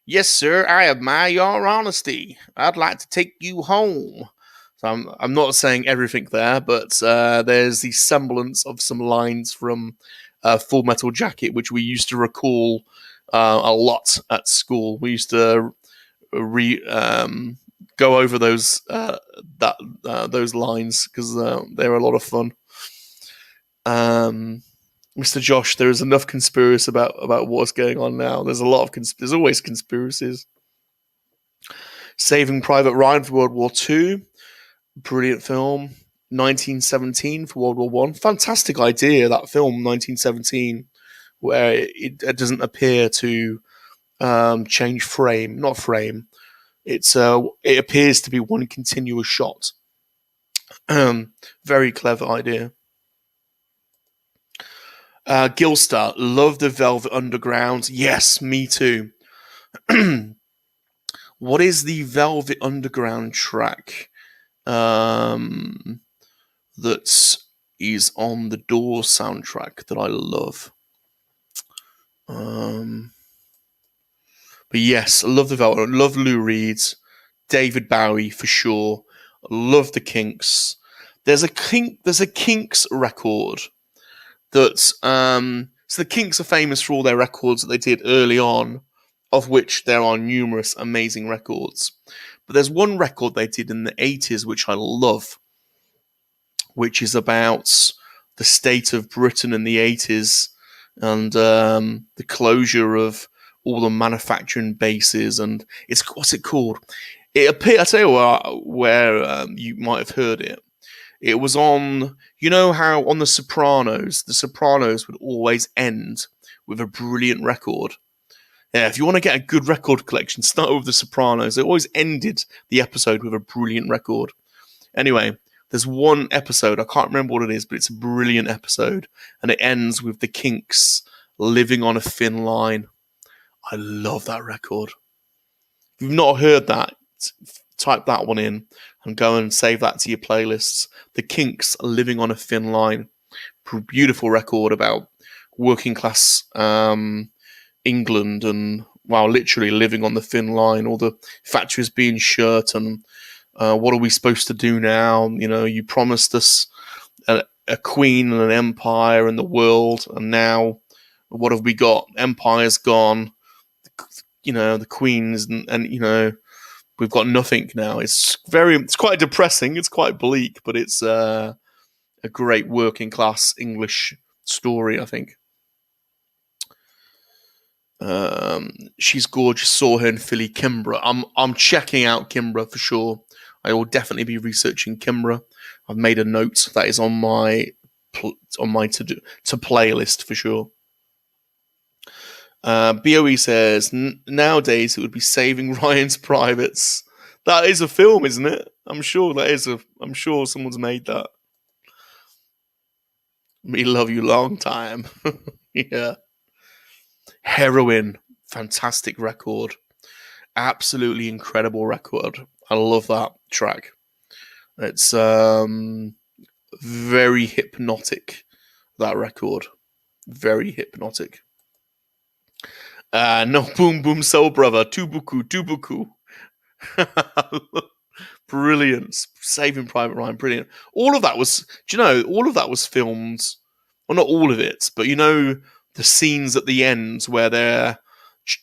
Yes, sir, I admire your honesty. I'd like to take you home. So I'm not saying everything there, but there's the semblance of some lines from Full Metal Jacket, which we used to recall a lot at school. We used to go over those lines because they were a lot of fun. Mr. Josh, there is enough conspiracy about what's going on now. There's a lot of there's always conspiracies. Saving Private Ryan for World War II, brilliant film. 1917 for World War One, fantastic idea. That film, 1917, where it doesn't appear to change frame, not frame. It appears to be one continuous shot. Very clever idea. Gilstar, love the Velvet Underground. Yes, me too. What is the Velvet Underground track that is on the Doors soundtrack that I love? But yes, I love the Velvet. Love Lou Reed, David Bowie for sure. Love the Kinks. There's a Kinks record that so the Kinks are famous for all their records that they did early on, of which there are numerous amazing records. But there's one record they did in the 80s which I love, which is about the state of Britain in the 80s and the closure of all the manufacturing bases, and what's it called? It appeared. I tell you where you might have heard it. It was on, you know how on The Sopranos would always end with a brilliant record. Yeah, if you want to get a good record collection, start with The Sopranos. It always ended the episode with a brilliant record. Anyway, there's one episode, I can't remember what it is, but it's a brilliant episode, and it ends with the Kinks, Living on a Thin Line. I love that record. If you've not heard that, type that one in and go and save that to your playlists. The Kinks, Living on a Thin Line. Beautiful record about working class England and, well, literally living on the thin line. All the factories being shut and what are we supposed to do now? You know, you promised us a queen and an empire and the world, and now what have we got? Empire's gone. You know, the queens and you know, we've got nothing now. It's quite depressing. It's quite bleak, but it's a great working class English story, I think. She's gorgeous. Saw her in Philly. Kimbra. I'm checking out Kimbra for sure. I will definitely be researching Kimbra. I've made a note that is on my to playlist for sure. BOE says, nowadays it would be Saving Ryan's Privates. That is a film, isn't it? I'm sure someone's made that. Me love you long time. Yeah. Heroin. Fantastic record. Absolutely incredible record. I love that track. It's very hypnotic, that record. Very hypnotic. No Boom Boom Soul Brother. Tubuku. Brilliant. Saving Private Ryan, brilliant. All of that was filmed. Well, not all of it, but the scenes at the end where they're,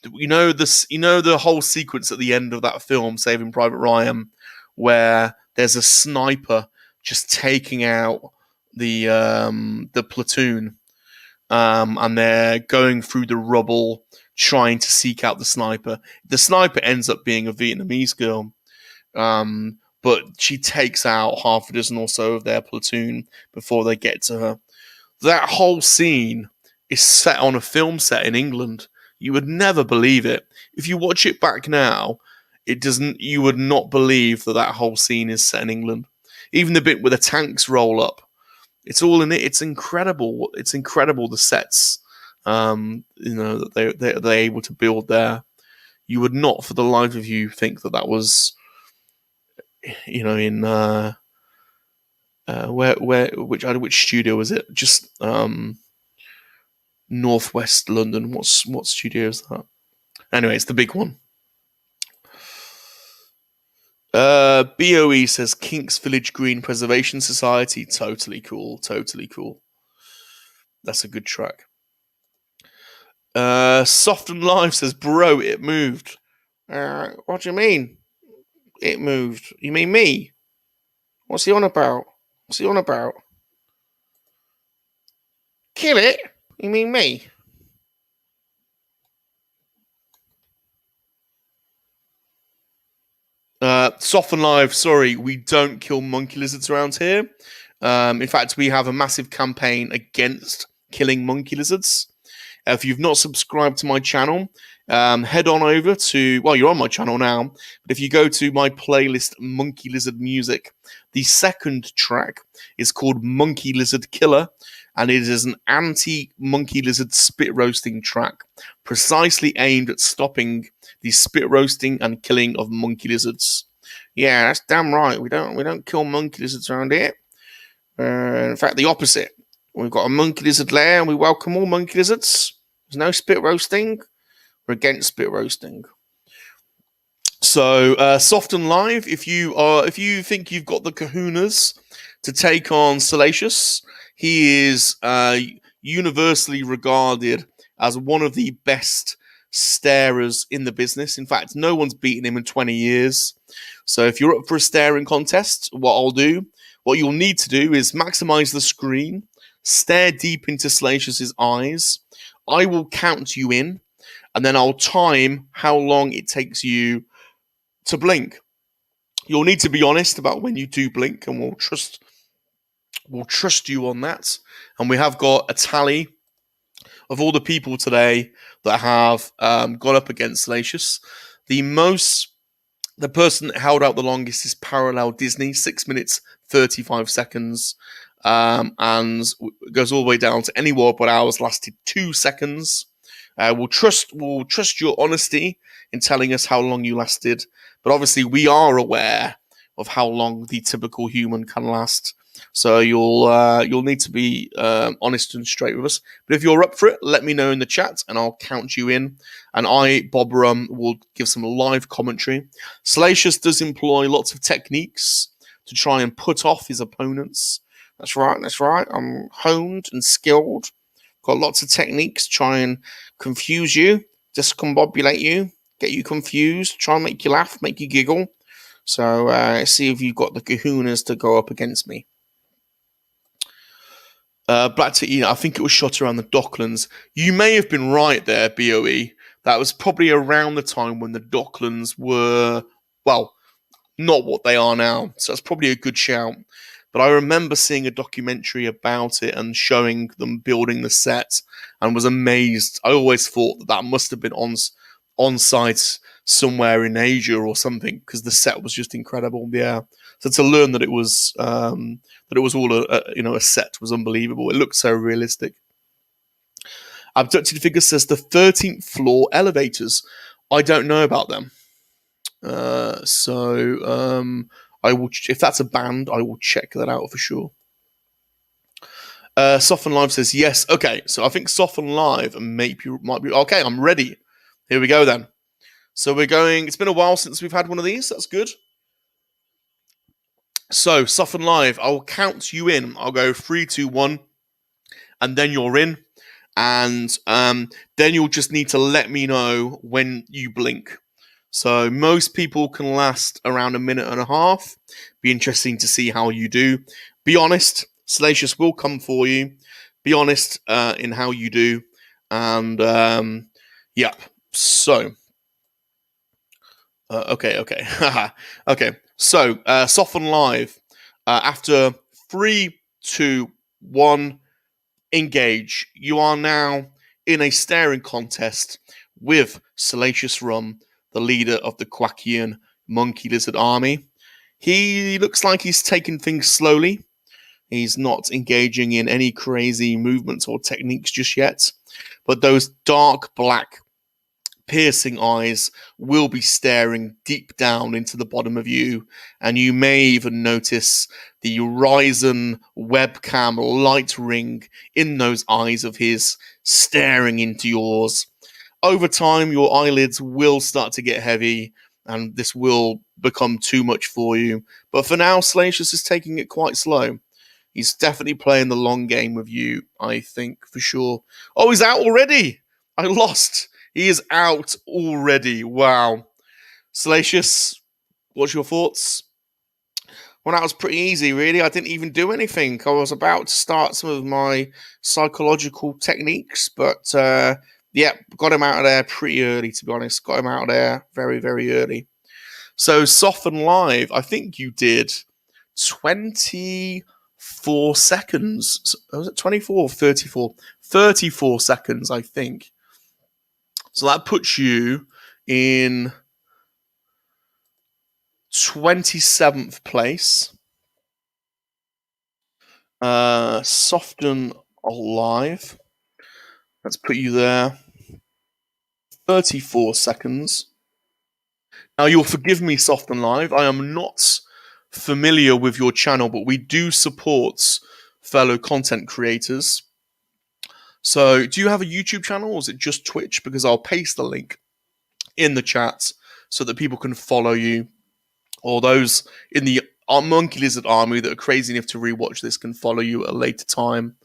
the whole sequence at the end of that film, Saving Private Ryan, where there's a sniper just taking out the platoon, and they're going through the rubble trying to seek out the sniper. The sniper ends up being a Vietnamese girl. But she takes out half a dozen or so of their platoon before they get to her. That whole scene is set on a film set in England. You would never believe it. If you watch it back now, you would not believe that whole scene is set in England. Even the bit where the tanks roll up, it's all in it. It's incredible. It's incredible, the sets, that they're able to build there. You would not for the life of you think that was, in which studio was it? Just northwest London. What studio is that? Anyway, it's the big one. BOE says Kinks Village Green Preservation Society. Totally cool. That's a good track. Soft and Live says, bro, it moved. What do you mean? It moved. You mean me? What's he on about? Kill it? You mean me? Soft and Live, sorry, we don't kill monkey lizards around here. In fact, we have a massive campaign against killing monkey lizards. If you've not subscribed to my channel, head on over to, well, you're on my channel now, but if you go to my playlist, Monkey Lizard Music, the second track is called Monkey Lizard Killer, and it is an anti-monkey lizard spit roasting track, precisely aimed at stopping the spit roasting and killing of monkey lizards. Yeah, that's damn right. We don't kill monkey lizards around here. In fact, the opposite. We've got a monkey lizard lair, and we welcome all monkey lizards. There's no spit roasting. We're against spit roasting. So, Soft and Live, if you think you've got the kahunas to take on Salacious, he is universally regarded as one of the best starers in the business. In fact, no one's beaten him in 20 years. So if you're up for a staring contest, what you'll need to do is maximize the screen, stare deep into Salacious's eyes. I will count you in, and then I'll time how long it takes you to blink. You'll need to be honest about when you do blink, and we'll trust you on that. And we have got a tally of all the people today that have gone up against Salacious. The person that held out the longest is Parallel Disney, 6 minutes 35 seconds, and goes all the way down to Any War But Ours lasted 2 seconds. We'll trust your honesty in telling us how long you lasted, but obviously we are aware of how long the typical human can last. So you'll need to be honest and straight with us. But if you're up for it, let me know in the chat, and I'll count you in. And I, Bob Rum, will give some live commentary. Salacious does employ lots of techniques to try and put off his opponents. That's right. I'm honed and skilled. Got lots of techniques to try and confuse you, discombobulate you, get you confused, try and make you laugh, make you giggle. So see if you've got the kahunas to go up against me. Back to I think it was shot around the Docklands. You may have been right there, BOE. That was probably around the time when the Docklands were, well, not what they are now. So that's probably a good shout. but I remember seeing a documentary about it and showing them building the set, and was amazed. I always thought that must have been on site somewhere in Asia or something, because the set was just incredible. Yeah, so to learn that it was all a set was unbelievable. It looked so realistic. Abducted Figure says the 13th floor elevators. I don't know about them. I will. If that's a band, I will check that out for sure. Soften Live says yes. Okay, so I think Soften Live might be okay. I'm ready. Here we go then. So we're going. It's been a while since we've had one of these. That's good. So Soften Live, I'll count you in. I'll go 3, 2, 1, and then you're in. And then you'll just need to let me know when you blink. So most people can last around a minute and a half. Be interesting to see how you do. Be honest. Salacious will come for you. Be honest in how you do. And yeah. So okay. Okay. So Soften Live. After 3, 2, 1, engage. You are now in a staring contest with Salacious Rum, the leader of the Quackian monkey lizard army. He looks like he's taking things slowly. He's not engaging in any crazy movements or techniques just yet. But those dark black piercing eyes will be staring deep down into the bottom of you, and you may even notice the Ryzen webcam light ring in those eyes of his staring into yours. Over time, your eyelids will start to get heavy, and this will become too much for you. But for now, Salacious is taking it quite slow. He's definitely playing the long game with you, I think, for sure. Oh, he's out already! I lost! He is out already. Wow. Salacious, what's your thoughts? Well, that was pretty easy, really. I didn't even do anything. I was about to start some of my psychological techniques, but yeah, got him out of there pretty early, to be honest. Got him out of there very, very early. So, Soften Live, I think you did 24 seconds. Was it 24 or 34? 34 seconds, I think. So that puts you in 27th place. Soften Live. Let's put you there. 34 seconds. Now, you'll forgive me, Soften Live. I am not familiar with your channel, but we do support fellow content creators. So, do you have a YouTube channel, or is it just Twitch? Because I'll paste the link in the chat so that people can follow you, or those in the monkey lizard army that are crazy enough to rewatch this can follow you at a later time.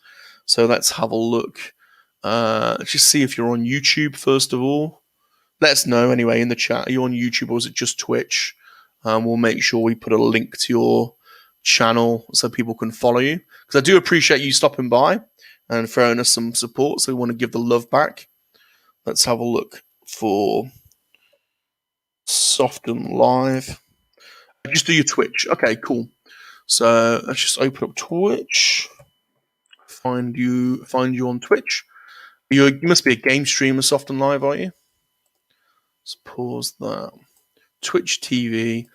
So let's have a look. Let's just see if you're on YouTube first of all. Let us know anyway in the chat. Are you on YouTube or is it just Twitch? We'll make sure we put a link to your channel so people can follow you. Because I do appreciate you stopping by and throwing us some support. So we want to give the love back. Let's have a look for Soften Live. Just do your Twitch. Okay, cool. So let's just open up Twitch. Find you on Twitch. You must be a game streamer, Soften Live, are you? Let's pause that. Twitch TV.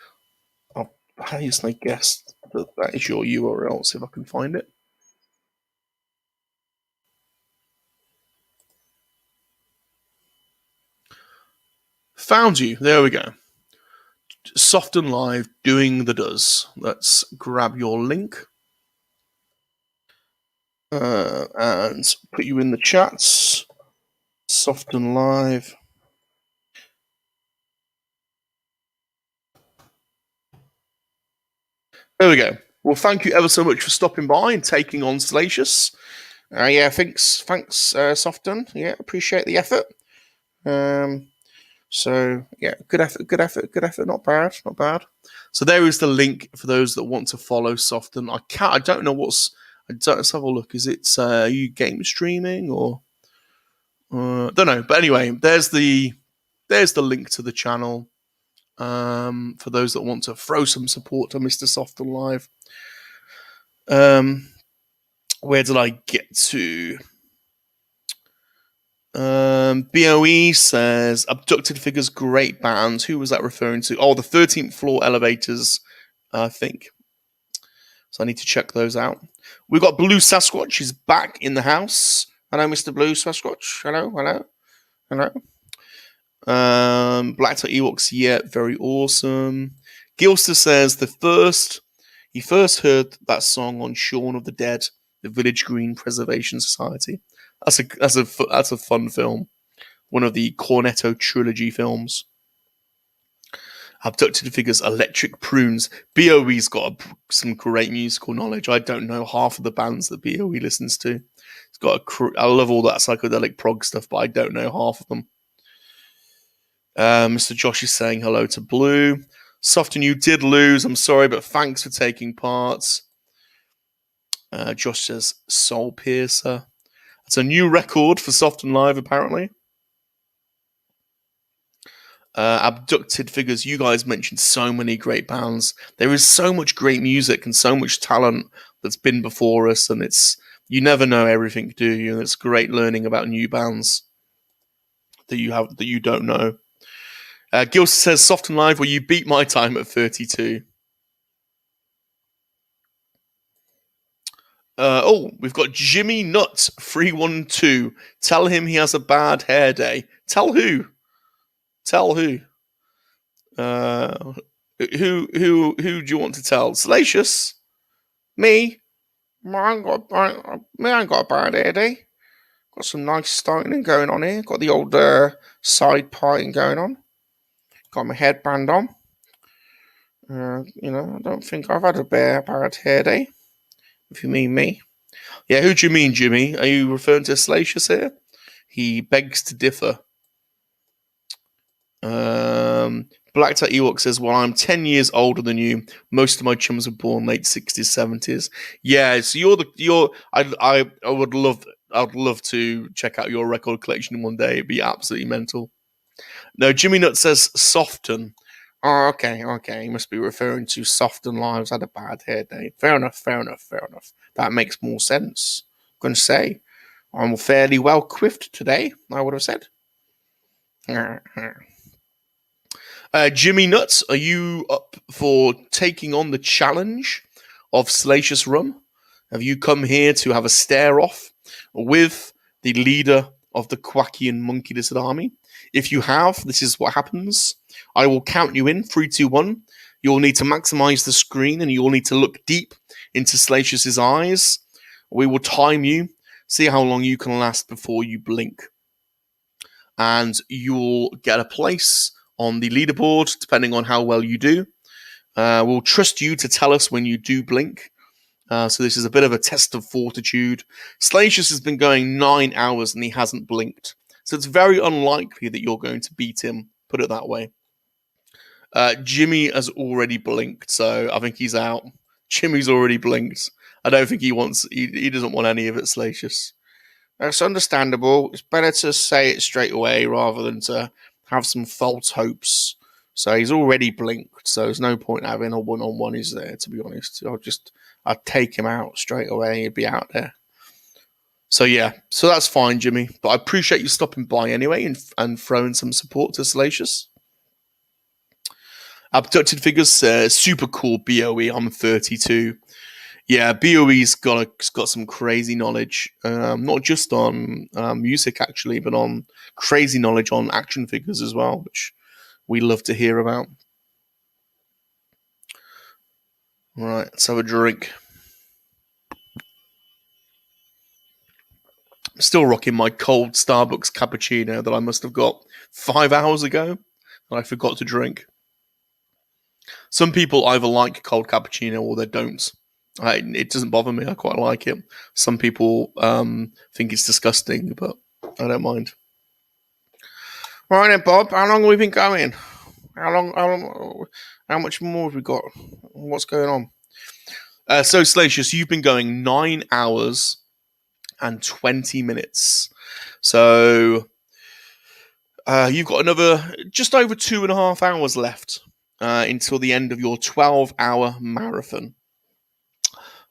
I'll obviously guess that is your URL. See if I can find it. Found you. There we go. Soften Live doing the does. Let's grab your link and put you in the chats. Soften Live. There we go. Well, thank you ever so much for stopping by and taking on Salacious. Yeah, thanks, Soften. Yeah, appreciate the effort. So yeah, good effort. Not bad. So there is the link for those that want to follow Soften. I don't know let's have a look. Is it are you game streaming or don't know? But anyway, there's the link to the channel. For those that want to throw some support to Mr. Soften Live. Where did I get to? BOE says abducted figures, great bands. Who was that referring to? Oh, the 13th floor elevators, I think. So I need to check those out. We've got Blue Sasquatch is back in the house. Hello, Mr. Blue Sasquatch. Hello. Black Tie Ewoks, yeah, very awesome. Gilster says he first heard that song on Shaun of the Dead, the Village Green Preservation Society. That's a fun film. One of the Cornetto trilogy films. Abducted figures, electric prunes. BOE's got some great musical knowledge. I don't know half of the bands that BOE listens to. It's got I love all that psychedelic prog stuff, but I don't know half of them. Mr. Josh is saying hello to Blue. Soften, you did lose. I'm sorry, but thanks for taking part. Josh says Soul Piercer. That's a new record for Soften Live, apparently. Abducted figures. You guys mentioned so many great bands. There is so much great music and so much talent that's been before us, and you never know everything, do you? And it's great learning about new bands that you don't know. Gil says Soften Live, well, you beat my time at 32. We've got Jimmy Nutt 312. Tell him he has a bad hair day. Tell who? Who do you want to tell? Salacious? Me? I ain't got a bad hair day. Got some nice styling going on here. Got the old side parting going on. Got my headband on. I don't think I've had a bad hair day. If you mean me. Yeah, who do you mean, Jimmy? Are you referring to Salacious here? He begs to differ. Black Tie Ewok says, well, I'm 10 years older than you. Most of my chums were born late 60s, 70s. Yeah, so I'd love to check out your record collection one day. It'd be absolutely mental. No, Jimmy Nutt says Soften. Oh, okay. He must be referring to Soften Lives had a bad hair day. Fair enough. That makes more sense. I'm going to say, I'm fairly well quiffed today, I would have said. Jimmy Nuts, are you up for taking on the challenge of Salacious Rum? Have you come here to have a stare off with the leader of the Quackian Monkey Lizard Army? If you have, this is what happens. I will count you in 3, 2, 1. You'll need to maximize the screen and you'll need to look deep into Salacious's eyes. We will time you, see how long you can last before you blink. And you'll get a place on the leaderboard, depending on how well you do. We'll trust you to tell us when you do blink. So this is a bit of a test of fortitude. Salacious has been going 9 hours and he hasn't blinked. So it's very unlikely that you're going to beat him, put it that way. Jimmy has already blinked, so I think he's out. Jimmy's already blinked. I don't think he doesn't want any of it, Salacious. It's understandable. It's better to say it straight away rather than to have some false hopes. So he's already blinked, so there's no point having a one-on-one, is there, to be honest. I'd take him out straight away, he'd be out there. So yeah, so that's fine, Jimmy. But I appreciate you stopping by anyway and throwing some support to Salacious. Abducted Figures says, super cool BOE, I'm 32. Yeah, BOE's got some crazy knowledge, not just on music actually, but on crazy knowledge on action figures as well, which we love to hear about. Right, let's have a drink. I'm still rocking my cold Starbucks cappuccino that I must have got 5 hours ago that I forgot to drink. Some people either like cold cappuccino or they don't. It doesn't bother me. I quite like it. Some people think it's disgusting, but I don't mind. Right then, Bob. How long have we been going? How much more have we got? What's going on? So, Salacious, you've been going 9 hours and 20 minutes. So, you've got another just over 2.5 hours left until the end of your 12-hour marathon.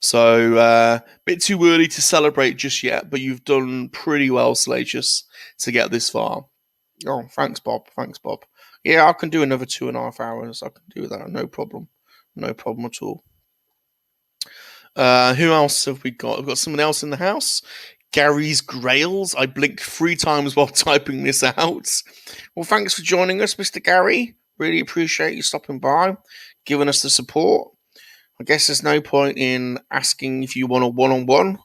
So, a bit too early to celebrate just yet, but you've done pretty well, Salacious, to get this far. Oh, thanks, Bob. Thanks, Bob. Yeah, I can do another 2.5 hours. I can do that. No problem. No problem at all. Who else have we got? We've got someone else in the house. Gary's Grails. I blinked 3 times while typing this out. Well, thanks for joining us, Mr. Gary. Really appreciate you stopping by, giving us the support. I guess there's no point in asking if you want a one-on-one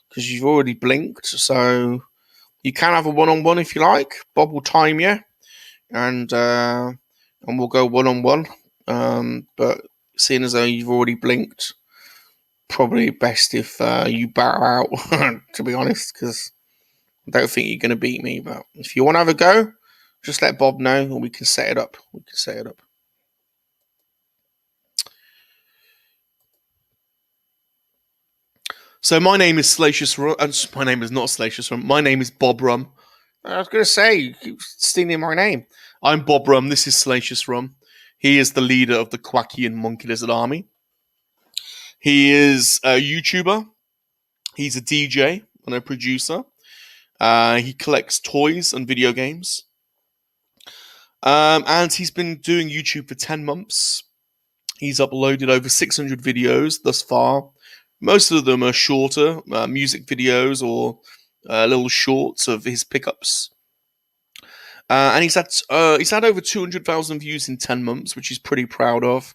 because you've already blinked. So you can have a one-on-one if you like. Bob will time you, and we'll go one-on-one. But seeing as though you've already blinked, probably best if you bow out, to be honest, because I don't think you're going to beat me. But if you want to have a go, just let Bob know and we can set it up. So my name is Salacious Rum. My name is not Salacious Rum. My name is Bob Rum. I was going to say, you keep stealing my name. I'm Bob Rum. This is Salacious Rum. He is the leader of the Quacky and Monkey Lizard Army. He is a YouTuber. He's a DJ and a producer. He collects toys and video games. And he's been doing YouTube for 10 months. He's uploaded over 600 videos thus far. Most of them are shorter music videos or little shorts of his pickups. And he's had over 200,000 views in 10 months, which he's pretty proud of.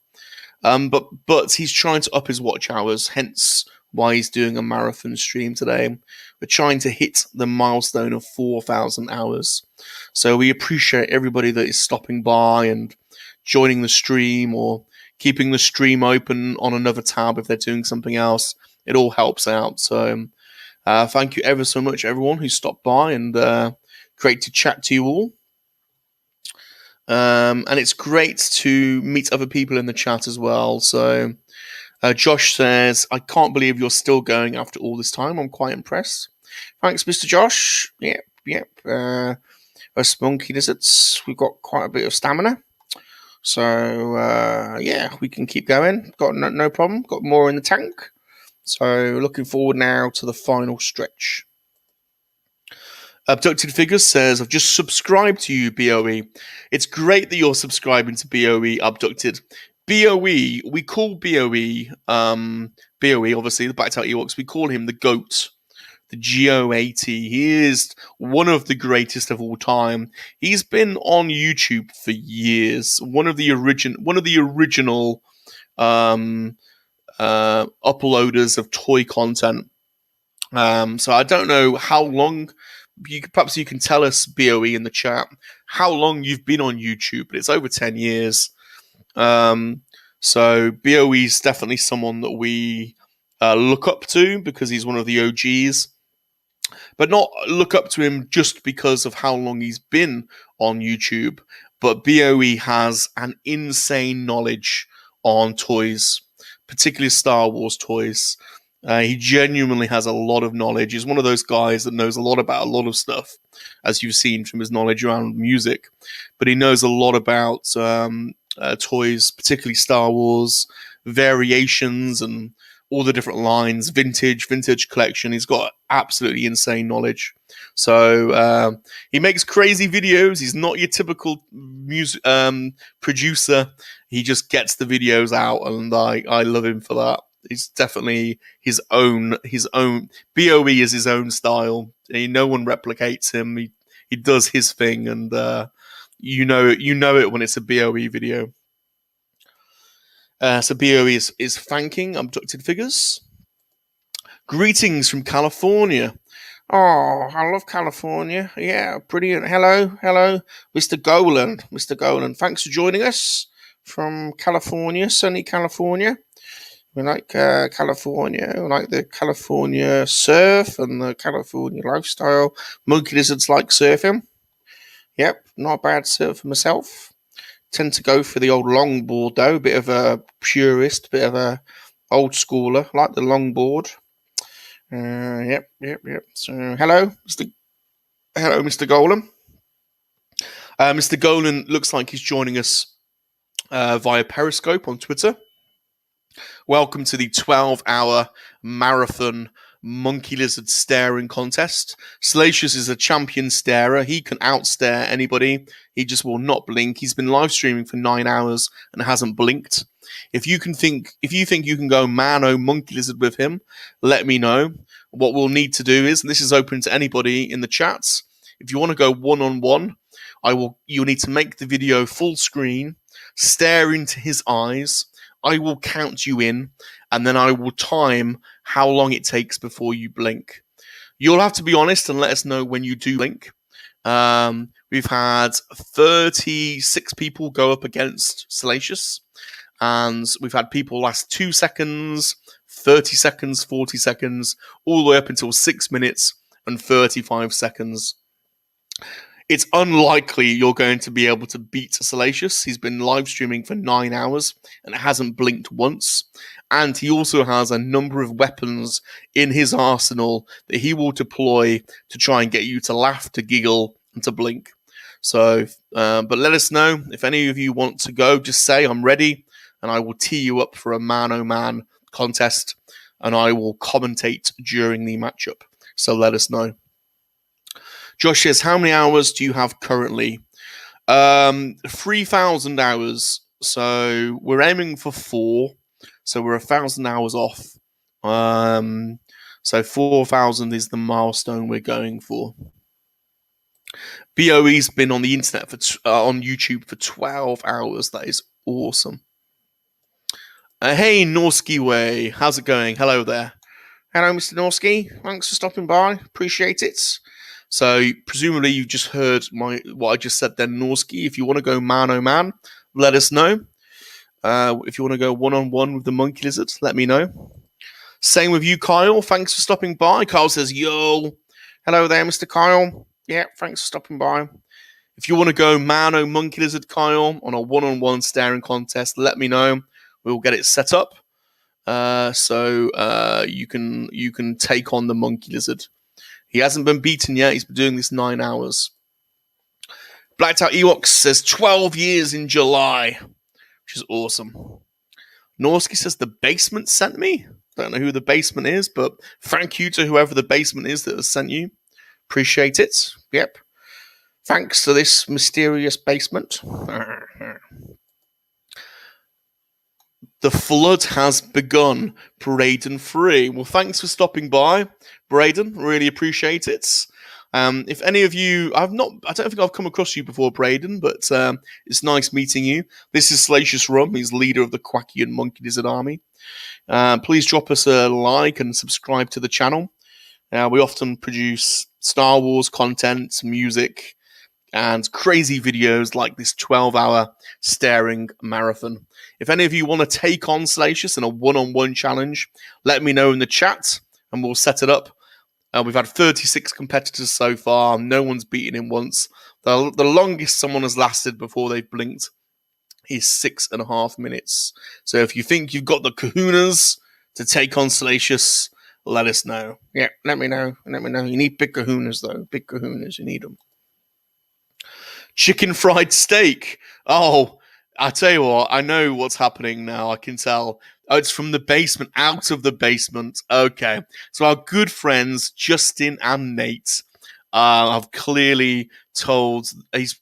But he's trying to up his watch hours, hence why he's doing a marathon stream today. We're trying to hit the milestone of 4,000 hours. So we appreciate everybody that is stopping by and joining the stream or keeping the stream open on another tab if they're doing something else. It all helps out. So thank you ever so much, everyone who stopped by, and great to chat to you all. And it's great to meet other people in the chat as well. So Josh says, I can't believe you're still going after all this time. I'm quite impressed. Thanks, Mr. Josh. Yep. Us monkey lizards, we've got quite a bit of stamina. So, we can keep going. Got no problem. Got more in the tank. So, looking forward now to the final stretch. Abducted Figures says, I've just subscribed to you, BOE. It's great that you're subscribing to BOE, Abducted. BOE, we call BOE, obviously, the Backed Out Ewoks, we call him the GOAT. The GOAT. He is one of the greatest of all time. He's been on YouTube for years. One of the original uploaders of toy content. So I don't know how long. Perhaps you can tell us, BOE, in the chat, how long you've been on YouTube. But it's over 10 years. So BOE is definitely someone that we look up to because he's one of the OGs. But not look up to him just because of how long he's been on YouTube. But BOE has an insane knowledge on toys, particularly Star Wars toys. He genuinely has a lot of knowledge. He's one of those guys that knows a lot about a lot of stuff, as you've seen from his knowledge around music. But he knows a lot about toys, particularly Star Wars, variations, and all the different lines, vintage collection. He's got absolutely insane knowledge. So he makes crazy videos. He's not your typical music producer. He just gets the videos out, and I love him for that. He's definitely his own. BOE is his own style. No one replicates him. He does his thing, and you know it when it's a BOE video. So BOE is thanking Abducted Figures. Greetings from California. Oh, I love California. Yeah, brilliant. Hello, Mr. Golan. Thanks for joining us from California, sunny California. We like California. We like the California surf and the California lifestyle. Monkey lizards like surfing. Yep, not a bad surfer myself. Tend to go for the old longboard though. Bit of a purist, bit of a old schooler. Like the longboard. Yep. So hello, Mr. Golan. Mr. Golan looks like he's joining us via Periscope on Twitter. Welcome to the 12-hour marathon monkey lizard staring contest. Salacious is a champion starer. He can outstare anybody. He just will not blink. He's been live streaming for 9 hours and hasn't blinked. If you think you can go mano monkey lizard with him, let me know. What we'll need to do is, and this is open to anybody in the chats, if you want to go one-on-one, you'll need to make the video full screen, stare into his eyes. I will count you in, and then I will time how long it takes before you blink. You'll have to be honest and let us know when you do blink. We've had 36 people go up against Salacious, and we've had people last 2 seconds, 30 seconds, 40 seconds, all the way up until 6 minutes and 35 seconds. It's unlikely you're going to be able to beat Salacious. He's been live streaming for 9 hours and hasn't blinked once. And he also has a number of weapons in his arsenal that he will deploy to try and get you to laugh, to giggle, and to blink. So, but let us know if any of you want to go. Just say I'm ready, and I will tee you up for a man-o-man contest, and I will commentate during the matchup. So let us know. Josh says, how many hours do you have currently? 3,000 hours. So we're aiming for 4. So we're 1,000 hours off. So 4,000 is the milestone we're going for. BOE's been on the internet on YouTube for 12 hours. That is awesome. Hey, Norsky Way. How's it going? Hello there. Hello, Mr. Norsky. Thanks for stopping by. Appreciate it. So presumably you've just heard what I just said then, Norsky. If you want to go man-o-man, let us know. If you want to go one-on-one with the monkey lizard, let me know. Same with you, Kyle. Thanks for stopping by. Kyle says, yo. Hello there, Mr. Kyle. Yeah, thanks for stopping by. If you want to go monkey lizard, Kyle, on a one-on-one staring contest, let me know. We'll get it set up. So you can take on the monkey lizard. He hasn't been beaten yet. He's been doing this 9 hours. Blacked Out Ewoks says 12 years in July, which is awesome. Norsky says the basement sent me. Don't know who the basement is, but thank you to whoever the basement is that has sent you. Appreciate it. Yep. Thanks to this mysterious basement. The flood has begun. Braden Free. Well, thanks for stopping by, Braden. Really appreciate it. If any of you, I don't think I've come across you before, Braden, but it's nice meeting you. This is Salacious Rum. He's leader of the Quacky and Monkey Lizard Army. Please drop us a like and subscribe to the channel. We often produce Star Wars content, music, and crazy videos like this 12-hour staring marathon. If any of you want to take on Salacious in a one-on-one challenge, let me know in the chat and we'll set it up. We've had 36 competitors so far. No one's beaten him once. The longest someone has lasted before they've blinked is 6.5 minutes. So if you think you've got the kahunas to take on Salacious, let us know. Yeah, let me know. Let me know. You need big kahunas, though. Big kahunas. You need them. Chicken fried steak. Oh, I tell you what, I know what's happening now. I can tell. Oh, it's from the basement, out of the basement. Okay. So our good friends, Justin and Nate, have clearly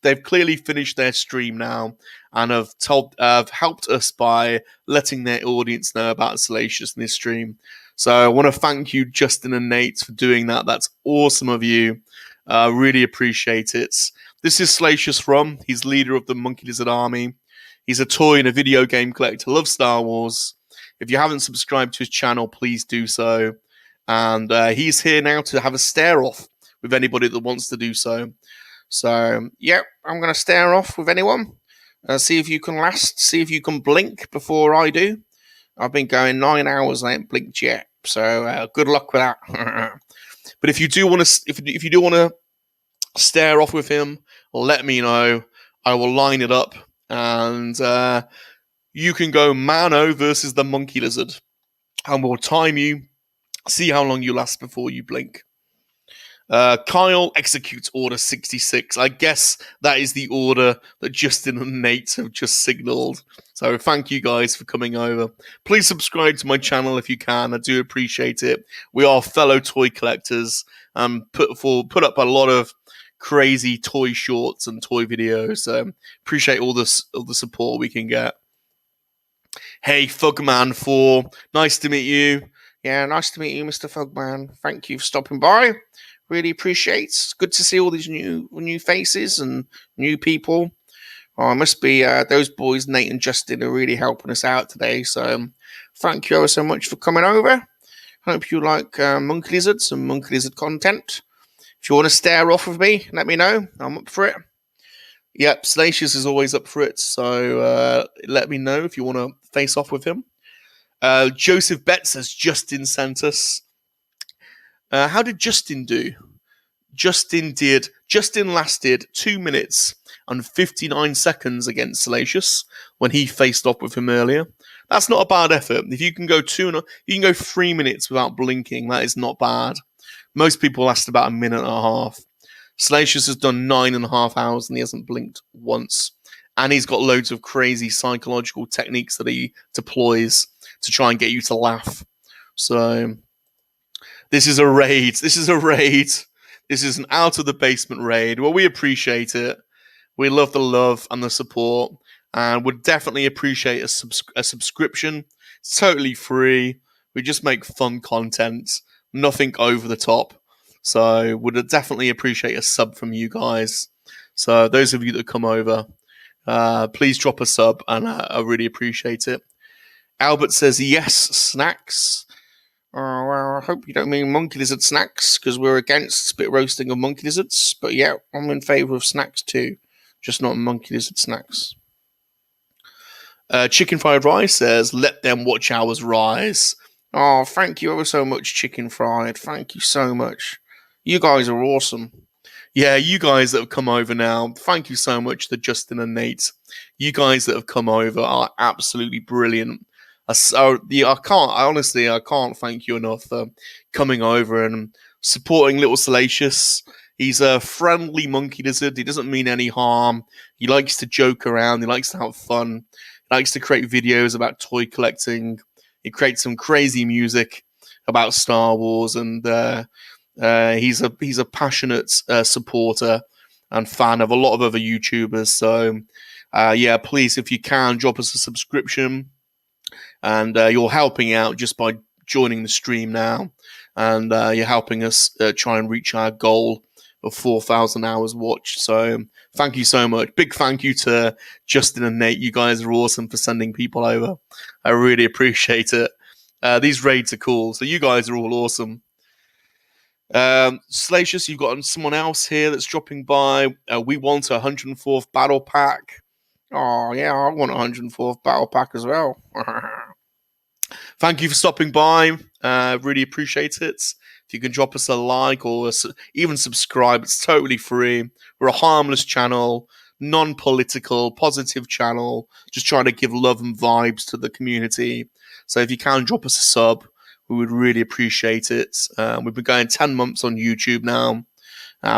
they've clearly finished their stream now and have helped us by letting their audience know about Salacious in this stream. So I want to thank you, Justin and Nate, for doing that. That's awesome of you. Really appreciate it. This is Salacious Rum. He's leader of the Monkey Lizard Army. He's a toy and a video game collector. Loves Star Wars. If you haven't subscribed to his channel, please do so. And he's here now to have a stare off with anybody that wants to do so. So, yeah, I'm going to stare off with anyone. See if you can last. See if you can blink before I do. I've been going 9 hours and I haven't blinked yet. So, good luck with that. But if you do want to, if you do want to stare off with him, let me know. I will line it up, and you can go Mano versus the Monkey Lizard, and we'll time you. See how long you last before you blink. Kyle executes order 66. I guess that is the order that Justin and Nate have just signaled. So thank you guys for coming over. Please subscribe to my channel if you can. I do appreciate it. We are fellow toy collectors and put up a lot of crazy toy shorts and toy videos. So appreciate all the support we can get. Hey, Fugman4, nice to meet you. Yeah, nice to meet you, Mr. Fugman. Thank you for stopping by. Really appreciate. It's good to see all these new faces and new people. Oh, it must be those boys, Nate and Justin, are really helping us out today. So thank you ever so much for coming over. Hope you like monkey lizards and monkey lizard content. If you want to stare off with me, let me know. I'm up for it. Yep, Salacious is always up for it. So let me know if you want to face off with him. Joseph Betts says Justin sent us. How did Justin do? Justin lasted 2 minutes and 59 seconds against Salacious when he faced off with him earlier. That's not a bad effort. If you can go 3 minutes without blinking, that is not bad. Most people last about a minute and a half. Salacious has done 9.5 hours and he hasn't blinked once. And he's got loads of crazy psychological techniques that he deploys to try and get you to laugh. So this is a raid. This is an out of the basement raid. Well, we appreciate it. We love the love and the support, and would definitely appreciate a subscription. It's totally free. We just make fun content, nothing over the top. So would definitely appreciate a sub from you guys. So those of you that come over, please drop a sub, and I really appreciate it. Albert says yes, snacks. Oh, well, I hope you don't mean monkey lizard snacks, because we're against spit roasting of monkey lizards. But yeah, I'm in favour of snacks too, just not monkey lizard snacks. Chicken Fried Rice says, let them watch ours rise. Oh, thank you ever so much, Chicken Fried. Thank you so much. You guys are awesome. Yeah, you guys that have come over now, thank you so much to Justin and Nate. You guys that have come over are absolutely brilliant. I can't thank you enough for coming over and supporting little Salacious. He's a friendly monkey lizard. He doesn't mean any harm. He likes to joke around. He likes to have fun. He likes to create videos about toy collecting. He creates some crazy music about Star Wars, and he's a passionate supporter and fan of a lot of other YouTubers. So yeah, please, if you can, drop us a subscription. And you're helping out just by joining the stream now, and you're helping us try and reach our goal of 4,000 hours watched. So thank you so much. Big thank you to Justin and Nate. You guys are awesome for sending people over. I really appreciate it. These raids are cool. So you guys are all awesome. Salacious, you've got someone else here that's dropping by. We want a 104th battle pack. Oh yeah, I want a 104th battle pack as well. Thank you for stopping by. Really appreciate it. If you can drop us a like or even subscribe, it's totally free. We're a harmless channel, non-political, positive channel, just trying to give love and vibes to the community. So if you can drop us a sub, we would really appreciate it. We've been going 10 months on YouTube now.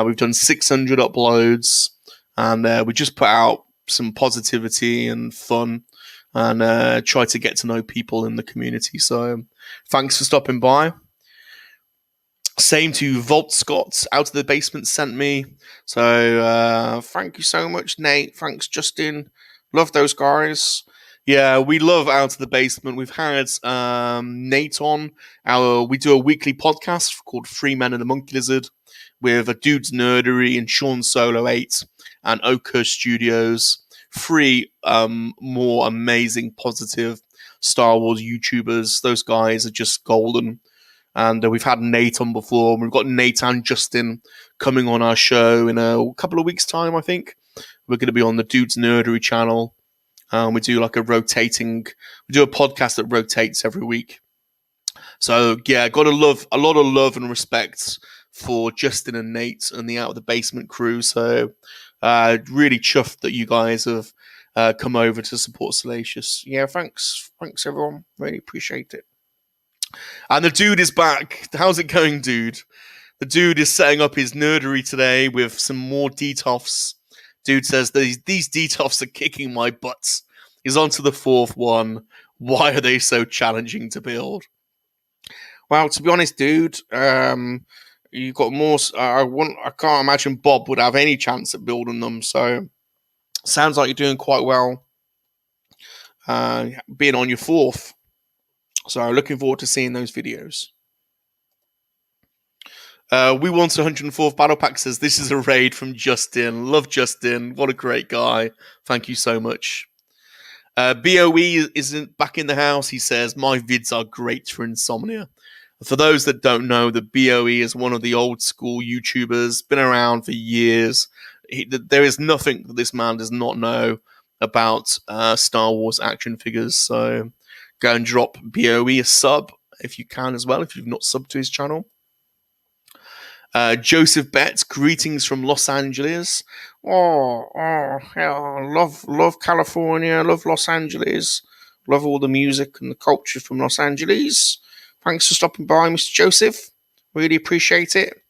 We've done 600 uploads, and we just put out some positivity and fun, and try to get to know people in the community. So thanks for stopping by. Same to Vault Scott, Out of the Basement sent me. So thank you so much, Nate. Thanks, Justin. Love those guys. Yeah, we love Out of the Basement. We've had Nate on. We do a weekly podcast called Three Men and a Monkey Lizard with a Dude's Nerdery and Sean Solo 8 and hOUr Studios. 3 more amazing, positive Star Wars YouTubers. Those guys are just golden. And we've had Nate on before. We've got Nate and Justin coming on our show in a couple of weeks' time, I think. We're going to be on the Dude's Nerdery channel. We do a podcast that rotates every week. So yeah, got a lot of love and respect for Justin and Nate and the Out of the Basement crew. So really chuffed that you guys have come over to support Salacious. Yeah, thanks everyone. Really appreciate it. And the dude is back. How's it going, dude? The dude is setting up his nerdery today with some more detofs. Dude says these detofs are kicking my butts. He's on to the fourth one. Why are they so challenging to build? Well, to be honest, dude, you got more. I can't imagine Bob would have any chance at building them. So, sounds like you're doing quite well. Being on your fourth. So, looking forward to seeing those videos. We Want 104th Battle Pack says, this is a raid from Justin. Love Justin. What a great guy. Thank you so much. BOE isn't back in the house. He says, my vids are great for insomnia. For those that don't know, the BOE is one of the old school YouTubers, been around for years. There is nothing that this man does not know about Star Wars action figures. So go and drop BOE a sub if you can as well, if you've not subbed to his channel. Joseph Betts, greetings from Los Angeles. Love California, love Los Angeles, love all the music and the culture from Los Angeles. Thanks for stopping by, Mr. Joseph. Really appreciate it.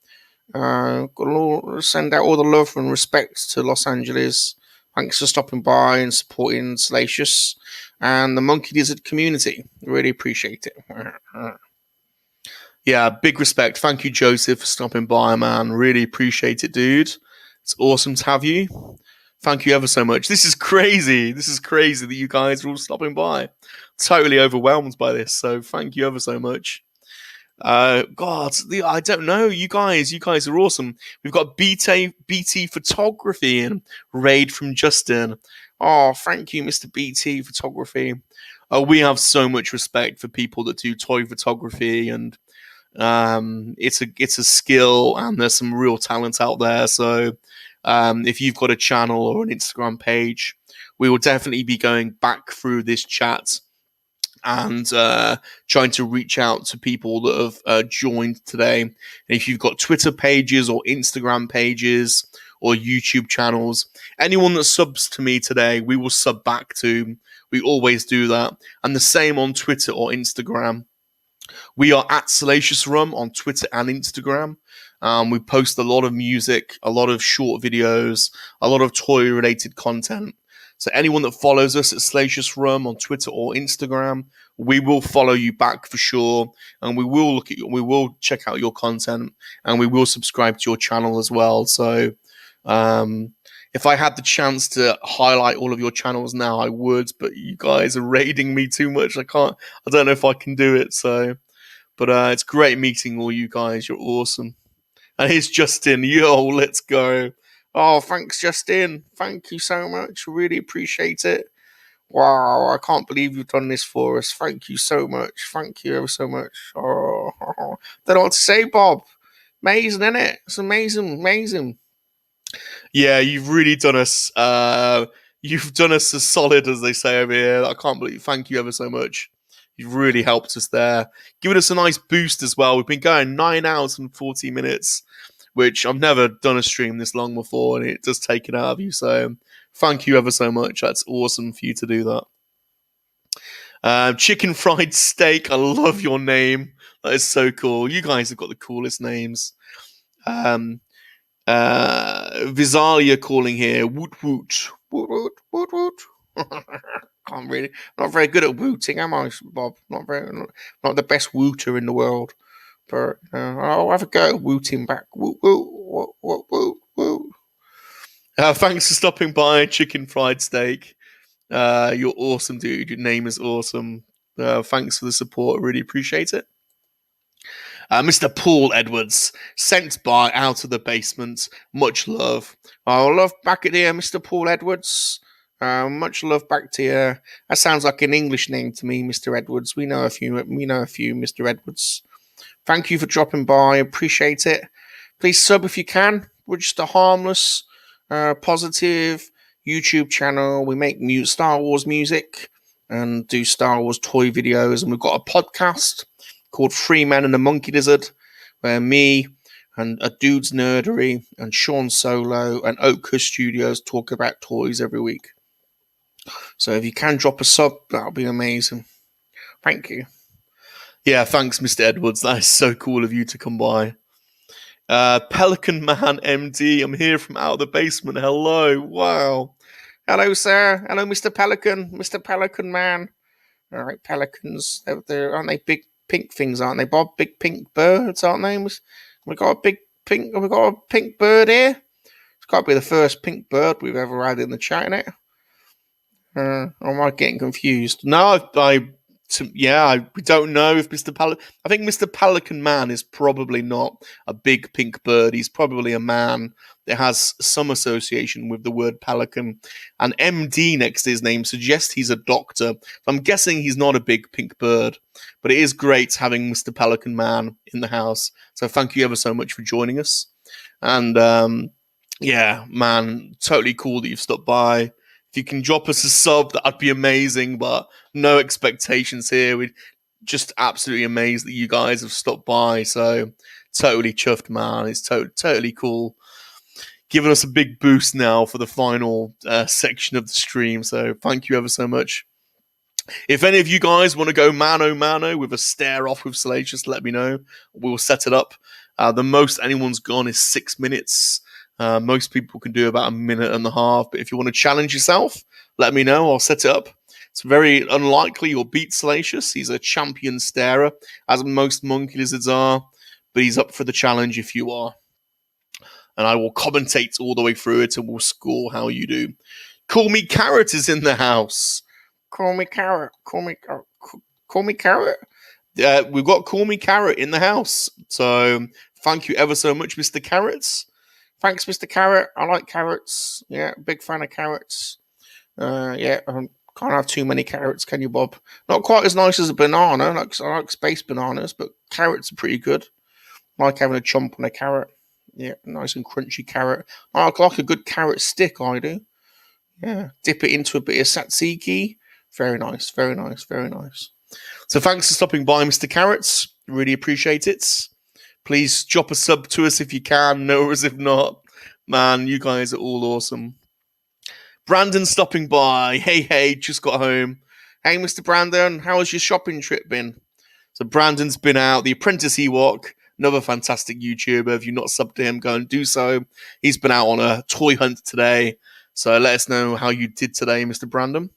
Send out all the love and respect to Los Angeles. Thanks for stopping by and supporting Salacious and the Monkey Lizard community. Really appreciate it. Yeah, big respect. Thank you, Joseph, for stopping by, man. Really appreciate it, dude. It's awesome to have you. Thank you ever so much. This is crazy. This is crazy that you guys are all stopping by. Totally overwhelmed by this, so thank you ever so much. I don't know. You guys are awesome. We've got BT Photography and raid from Justin. Oh, thank you, Mr. BT Photography. We have so much respect for people that do toy photography, and it's a skill, and there's some real talent out there. So if you've got a channel or an Instagram page, we will definitely be going back through this chat and trying to reach out to people that have joined today. And if you've got Twitter pages or Instagram pages or YouTube channels, anyone that subs to me today, we will sub back to. We always do that. And the same on Twitter or Instagram. We are at Salacious Rum on Twitter and Instagram. We post a lot of music, a lot of short videos, a lot of toy-related content. So anyone that follows us at Salacious Rum on Twitter or Instagram, we will follow you back for sure, and we will we will check out your content, and we will subscribe to your channel as well. So, if I had the chance to highlight all of your channels now, I would, but you guys are raiding me too much. I don't know if I can do it. So, but it's great meeting all you guys. You're awesome. And here's Justin. Yo, let's go. Oh, thanks, Justin. Thank you so much. Really appreciate it. Wow, I can't believe you've done this for us. Thank you so much. Thank you ever so much. Oh, don't know what to say, Bob. Amazing, isn't it? It's amazing. Yeah, you've really done us. You've done us as solid as they say over here. I can't believe. Thank you ever so much. You've really helped us there. Giving us a nice boost as well. We've been going 9 hours and 40 minutes, which I've never done a stream this long before, and it does take it out of you. So thank you ever so much. That's awesome for you to do that. Chicken Fried Steak. I love your name. That is so cool. You guys have got the coolest names. Visalia calling here. Woot woot. Woot woot. Woot woot. Not very good at wooting, am I, Bob? Not the best wooter in the world. But I'll have a go at wooting back. Woot woot. Woot woot woot. Thanks for stopping by, Chicken Fried Steak. You're awesome, dude. Your name is awesome. Thanks for the support. I really appreciate it. Mr. Paul Edwards, sent by Out of the Basement. Much love. Love back at here, Mr. Paul Edwards. Much love back to you. That sounds like an English name to me, Mr. Edwards. We know a few, Mr. Edwards. Thank you for dropping by. Appreciate it. Please sub if you can. We're just a harmless, positive YouTube channel. We make Star Wars music and do Star Wars toy videos, and we've got a podcast called Three Men and a Monkey Lizard, where me and a dude's nerdery and Sean Solo and hOUR Studios talk about toys every week. So if you can drop a sub, that'll be amazing. Thank you. Yeah, thanks, Mr. Edwards. That is so cool of you to come by. Pelican Man MD, I'm here from out of the basement. Hello. Wow. Hello, sir. Hello, Mr. Pelican. Mr. Pelican Man. All right, pelicans. Aren't they big pink things, aren't they, Bob? Big pink birds, aren't they? We got a big pink. Have we got a pink bird here? It's got to be the first pink bird we've ever had in the chat, innit? Or am I getting confused? No, we don't know if Mr. Pelican. I think Mr. Pelican Man is probably not a big pink bird. He's probably a man that has some association with the word pelican. And MD next to his name suggests he's a doctor. I'm guessing he's not a big pink bird. But it is great having Mr. Pelican Man in the house. So thank you ever so much for joining us. And yeah, man, totally cool that you've stopped by. If you can drop us a sub, that'd be amazing, but no expectations here. We're just absolutely amazed that you guys have stopped by. So totally chuffed, man. It's totally cool. Giving us a big boost now for the final section of the stream. So thank you ever so much. If any of you guys want to go mano with a stare off with Salacious, let me know. We'll set it up. The most anyone's gone is 6 minutes. Most people can do about a minute and a half. But if you want to challenge yourself, let me know. I'll set it up. It's very unlikely you'll beat Salacious. He's a champion starer, as most monkey lizards are. But he's up for the challenge if you are. And I will commentate all the way through it and we'll score how you do. Call Me Carrot is in the house. Call me Carrot. Call me Carrot. We've got Call Me Carrot in the house. So thank you ever so much, Mr. Carrots. Thanks, Mr. Carrot. I like carrots. Yeah, big fan of carrots. Yeah, can't have too many carrots, can you, Bob? Not quite as nice as a banana. I like space bananas, but carrots are pretty good. I like having a chomp on a carrot. Yeah, nice and crunchy carrot. I like a good carrot stick, I do. Yeah, dip it into a bit of tzatziki. Very nice, very nice, very nice. So thanks for stopping by, Mr. Carrots. Really appreciate it. Please drop a sub to us if you can. No us if not. Man, you guys are all awesome. Brandon stopping by. Hey, just got home. Hey, Mr. Brandon, how has your shopping trip been? So Brandon's been out. The Apprentice Ewok, another fantastic YouTuber. If you're not subbed to him, go and do so. He's been out on a toy hunt today. So let us know how you did today, Mr. Brandon.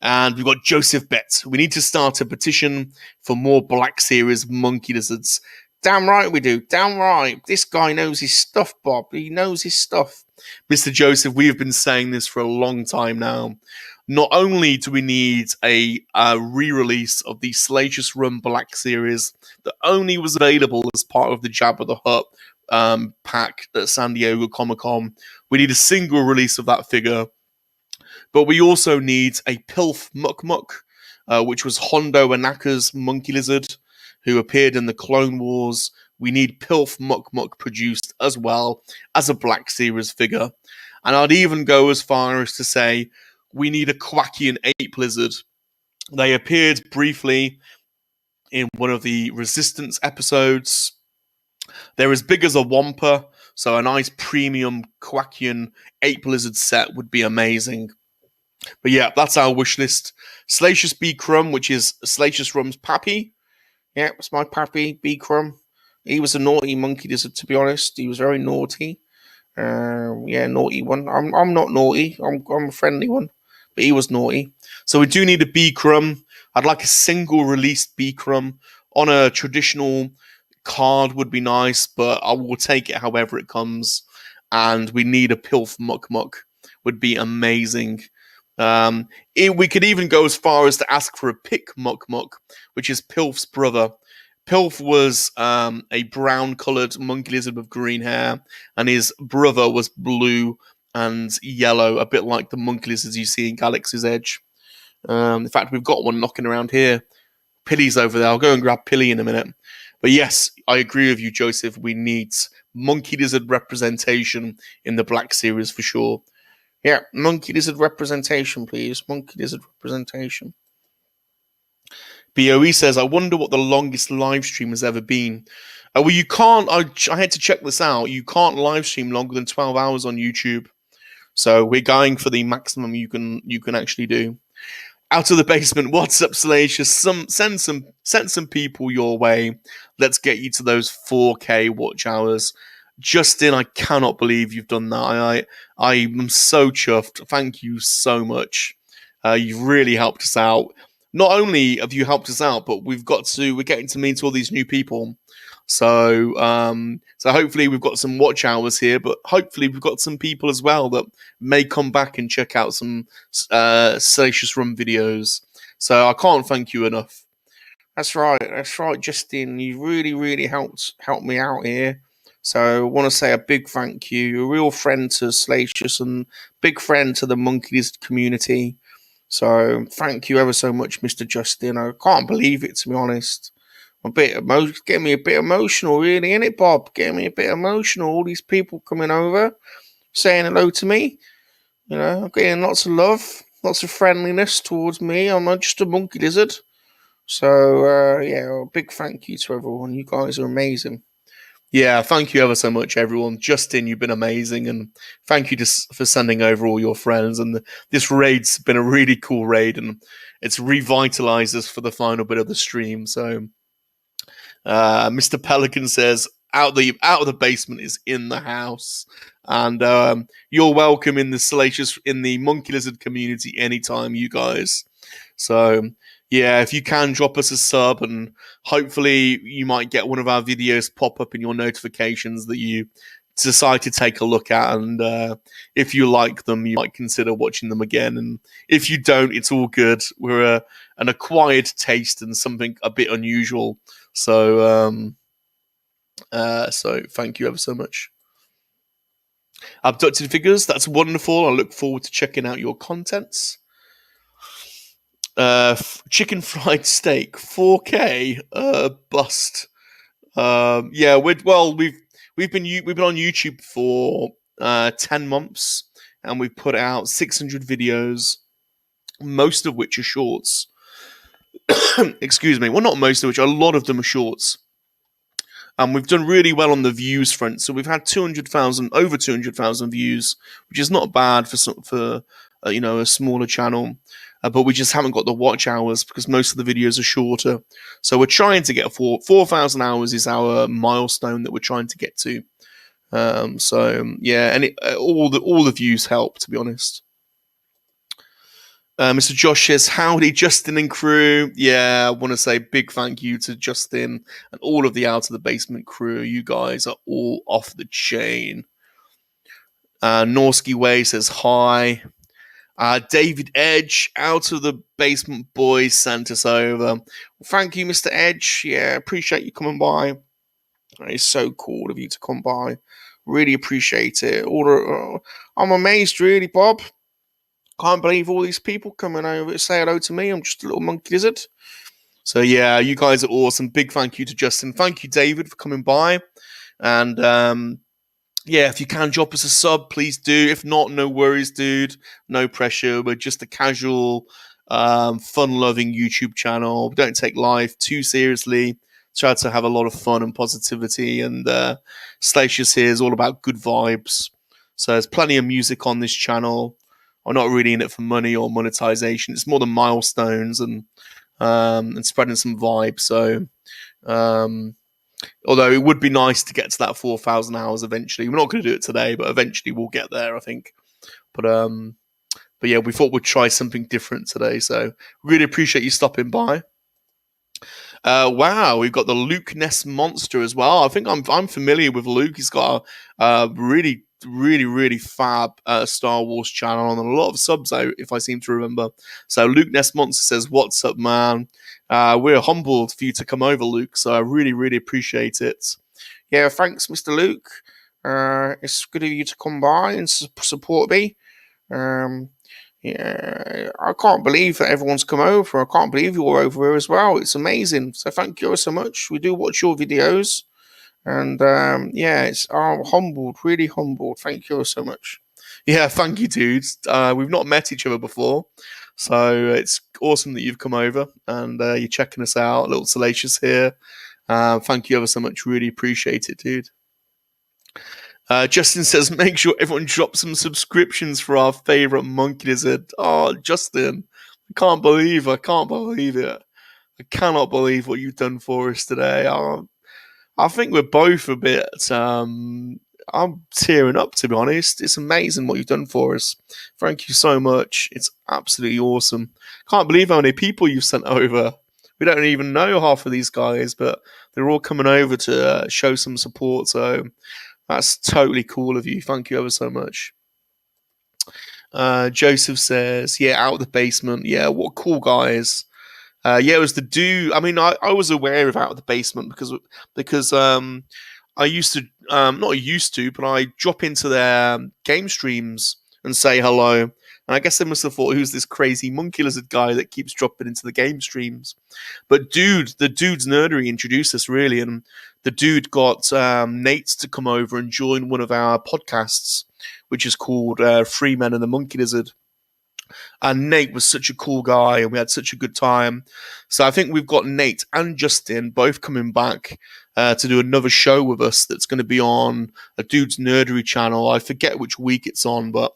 And we've got Joseph Betts. We need to start a petition for more Black Series monkey lizards. Damn right we do. Damn right. This guy knows his stuff, Bob. He knows his stuff. Mr. Joseph, we have been saying this for a long time now. Not only do we need a re-release of the Salacious Rum Black Series that only was available as part of the Jabba the Hutt pack at San Diego Comic-Con, we need a single release of that figure. But we also need a Pilf Muk Muk, which was Hondo Anaka's monkey lizard, who appeared in the Clone Wars. We need Pilf Muk Muk produced as well as a Black Series figure. And I'd even go as far as to say we need a Quackian ape lizard. They appeared briefly in one of the Resistance episodes. They're as big as a Wampa, so a nice premium Quackian ape lizard set would be amazing. But yeah, that's our wish list. Salacious B. Crumb, which is Salacious Rum's pappy. Yeah, it's my pappy, B. Crumb. He was a naughty monkey lizard, to be honest. He was very naughty. Yeah, naughty one. I'm not naughty. I'm a friendly one. But he was naughty. So we do need a B. Crumb. I'd like a single released B. Crumb on a traditional card would be nice, but I will take it however it comes. And we need a Pilf Muk Muk. Would be amazing. We could even go as far as to ask for a Pick Muk Muk, which is Pilf's brother. Pilf was a brown-coloured monkey lizard with green hair, and his brother was blue and yellow, a bit like the monkey lizards you see in Galaxy's Edge. In fact, we've got one knocking around here. Pilly's over there. I'll go and grab Pilly in a minute. But yes, I agree with you, Joseph. We need monkey lizard representation in the Black Series for sure. Yeah, monkey lizard representation, please. Monkey lizard representation. BOE says, I wonder what the longest live stream has ever been. Well, you can't, I had to check this out. You can't live stream longer than 12 hours on YouTube. So we're going for the maximum you can actually do. Out of the basement. What's up, Salacious? Send some people your way. Let's get you to those 4K watch hours. Justin, I cannot believe you've done that. I am so chuffed. Thank you so much. You've really helped us out. Not only have you helped us out, but we're getting to meet all these new people. So hopefully we've got some watch hours here, but hopefully we've got some people as well that may come back and check out some Salacious Rum videos. So I can't thank you enough. That's right, Justin. You really helped me out here. So I want to say a big thank you. You're a real friend to Salacious and big friend to the Monkeys community. So thank you ever so much, Mr. Justin. I can't believe it, to be honest. Getting me a bit emotional, really, innit, Bob? Getting me a bit emotional. All these people coming over, saying hello to me. You know, I'm getting lots of love, lots of friendliness towards me. I'm just a monkey lizard. So, yeah, a big thank you to everyone. You guys are amazing. Yeah, thank you ever so much, everyone. Justin, you've been amazing, and thank you for sending over all your friends. And this raid's been a really cool raid, and it's revitalized us for the final bit of the stream. So, Mr. Pelican says, out of the basement is in the house, and you're welcome in the Monkey Lizard community anytime, you guys. So yeah, if you can drop us a sub, and hopefully you might get one of our videos pop up in your notifications that you decide to take a look at, and if you like them, you might consider watching them again. And if you don't, it's all good. We're an acquired taste and something a bit unusual. So thank you ever so much. Abducted Figures, that's wonderful. I look forward to checking out your contents. Chicken fried steak, 4K, bust. Yeah, we've been on YouTube for 10 months, and we've put out 600 videos, most of which are shorts. Excuse me. Well, not most of which, a lot of them are shorts. And we've done really well on the views front. So we've had over 200,000 views, which is not bad for a smaller channel. But we just haven't got the watch hours because most of the videos are shorter. So we're trying to get 4,000 hours is our milestone that we're trying to get to. So yeah, and all the views help, to be honest. Mr. Josh says, howdy, Justin and crew. Yeah, I want to say big thank you to Justin and all of the Out of the Basement crew. You guys are all off the chain. Norsky Way says hi. David Edge, Out of the Basement boys, sent us over. Well, thank you, Mr. Edge. Yeah, appreciate you coming by. It's so cool of you to come by. Really appreciate it. I'm amazed, really, Bob. Can't believe all these people coming over to say hello to me. I'm just a little monkey lizard. So yeah, you guys are awesome. Big thank you to Justin. Thank you, David, for coming by. And yeah, if you can drop us a sub, please do. If not, no worries, dude. No pressure. We're just a casual, fun-loving YouTube channel. We don't take life too seriously. Try to have a lot of fun and positivity. And Salacious here is all about good vibes. So there's plenty of music on this channel. I'm not really in it for money or monetization. It's more the milestones and spreading some vibes. So, although it would be nice to get to that 4,000 hours eventually. We're not going to do it today, but eventually we'll get there, I think. But yeah, we thought we'd try something different today. So really appreciate you stopping by. Wow, we've got the Luke Ness Monster as well. I think I'm familiar with Luke. He's got a really fab Star Wars channel and a lot of subs out, if I seem to remember. So Luke Ness Monster says, what's up, man? We're humbled for you to come over, Luke, so I really appreciate it. Yeah, thanks, Mr. Luke. It's good of you to come by and support me. Yeah, I can't believe that everyone's come over. I can't believe you're over here as well. It's amazing. So thank you so much. We do watch your videos. And yeah, I'm humbled, really humbled. Thank you so much. Yeah, thank you, dudes. We've not met each other before, so it's awesome that you've come over and you're checking us out. Little Salacious here. Thank you ever so much. Really appreciate it, dude. Justin says, make sure everyone drops some subscriptions for our favorite monkey lizard. Oh, Justin, can't believe it. I cannot believe what you've done for us today. I think we're both a bit. I'm tearing up, to be honest. It's amazing what you've done for us. Thank you so much. It's absolutely awesome. Can't believe how many people you've sent over. We don't even know half of these guys, but they're all coming over to show some support. So that's totally cool of you. Thank you ever so much. Joseph says, yeah, out of the basement. Yeah, what cool guys. Yeah, it was the dude. I mean, I was aware of Out of the Basement because I used to not used to, but I drop into their game streams and say hello. And I guess they must have thought, who's this crazy monkey lizard guy that keeps dropping into the game streams? But the dude's nerdery introduced us really, and the dude got Nate to come over and join one of our podcasts, which is called Free Men and the Monkey Lizard. And Nate was such a cool guy, and we had such a good time. So I think we've got Nate and Justin both coming back to do another show with us that's going to be on a Dude's Nerdery channel. I forget which week it's on, but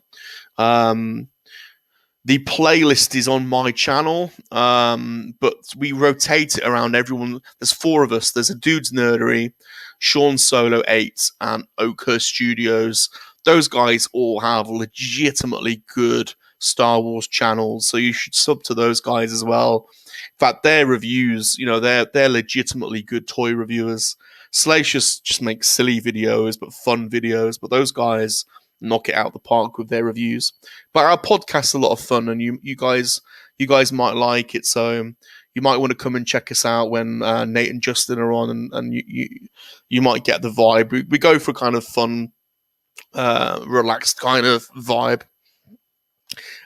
the playlist is on my channel, but we rotate it around everyone. There's 4 of us. There's a Dude's Nerdery, Sean Solo 8, and hOUr Studios. Those guys all have legitimately good Star Wars channels, so you should sub to those guys as well. In fact, their reviews, they're legitimately good toy reviewers. Salacious just makes silly videos, but fun videos. But those guys knock it out of the park with their reviews. But our podcast's a lot of fun, and you guys might like it. So you might want to come and check us out when Nate and Justin are on, and you might get the vibe. We go for kind of fun, relaxed kind of vibe.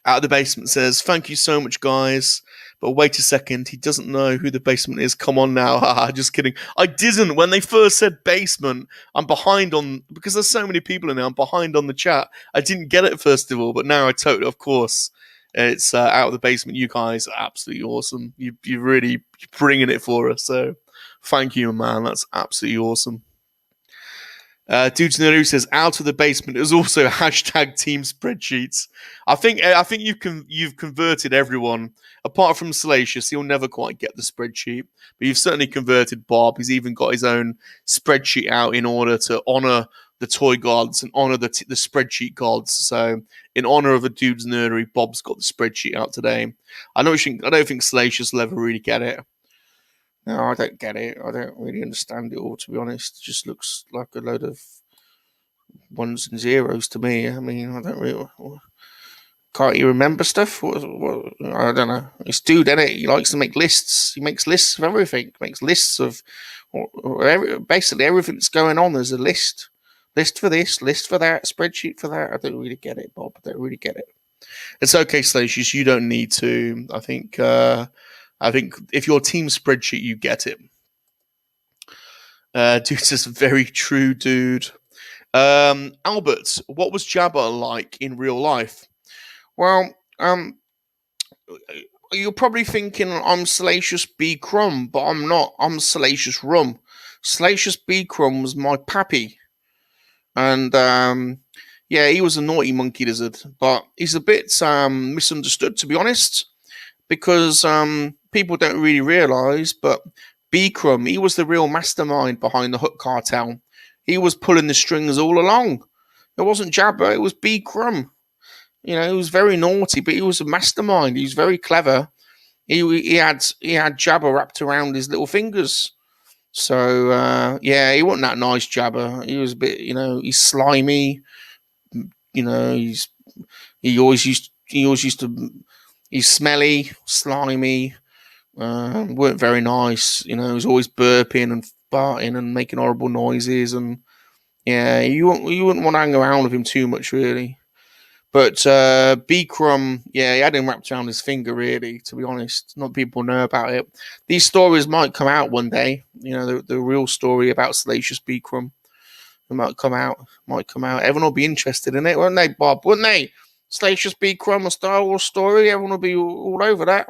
Out of the Basement says, thank you so much, guys. But wait a second, he doesn't know who the basement is. Come on now. Haha, just kidding. I didn't. When they first said basement, I'm behind on, because there's so many people in there, I'm behind on the chat. I didn't get it first of all, but now I totally, of course. It's Out of the Basement. You guys are absolutely awesome. You're really bringing it for us. So thank you, man. That's absolutely awesome. Dudes Nerdery says Out of the Basement is also hashtag team spreadsheets. I think you've converted everyone apart from Salacious. He'll never quite get the spreadsheet, but you've certainly converted Bob. He's even got his own spreadsheet out in order to honor the toy gods and honor the spreadsheet gods. So in honor of a Dudes Nerdery, Bob's got the spreadsheet out today. I don't think Salacious will ever really get it. No, I don't get it. I don't really understand it all, to be honest. It just looks like a load of ones and zeros to me. I mean, I don't really... Can't you remember stuff? What, I don't know. It's dude, innit? He likes to make lists. He makes lists of everything. He makes lists of... basically, everything that's going on, there's a list. List for this, list for that, spreadsheet for that. I don't really get it, Bob. I don't really get it. It's okay, Salacious. You don't need to. I think if your team spreadsheet, you get it. Dude says, very true, dude. Albert, what was Jabba like in real life? Well, you're probably thinking I'm Salacious B. Crumb, but I'm not. I'm Salacious Rum. Salacious B. Crumb was my pappy. And, yeah, he was a naughty monkey lizard, but he's a bit misunderstood, to be honest, because people don't really realise, but B. Crumb, he was the real mastermind behind the hOUr cartel. He was pulling the strings all along. It wasn't Jabba, it was B. Crumb. He was very naughty, but he was a mastermind. He was very clever. He had Jabba wrapped around his little fingers. So yeah, he wasn't that nice, Jabba. He was a bit, he's slimy. He's smelly, slimy. Weren't very nice. He was always burping and farting and making horrible noises. And yeah, you wouldn't want to hang around with him too much, really. But B. Crumb, yeah, he had him wrapped around his finger, really, to be honest. Not people know about it. These stories might come out one day. The real story about Salacious B. Crumb. It might come out. Everyone will be interested in it, won't they, Bob? Wouldn't they? Salacious B. Crumb, a Star Wars story. Everyone will be all over that.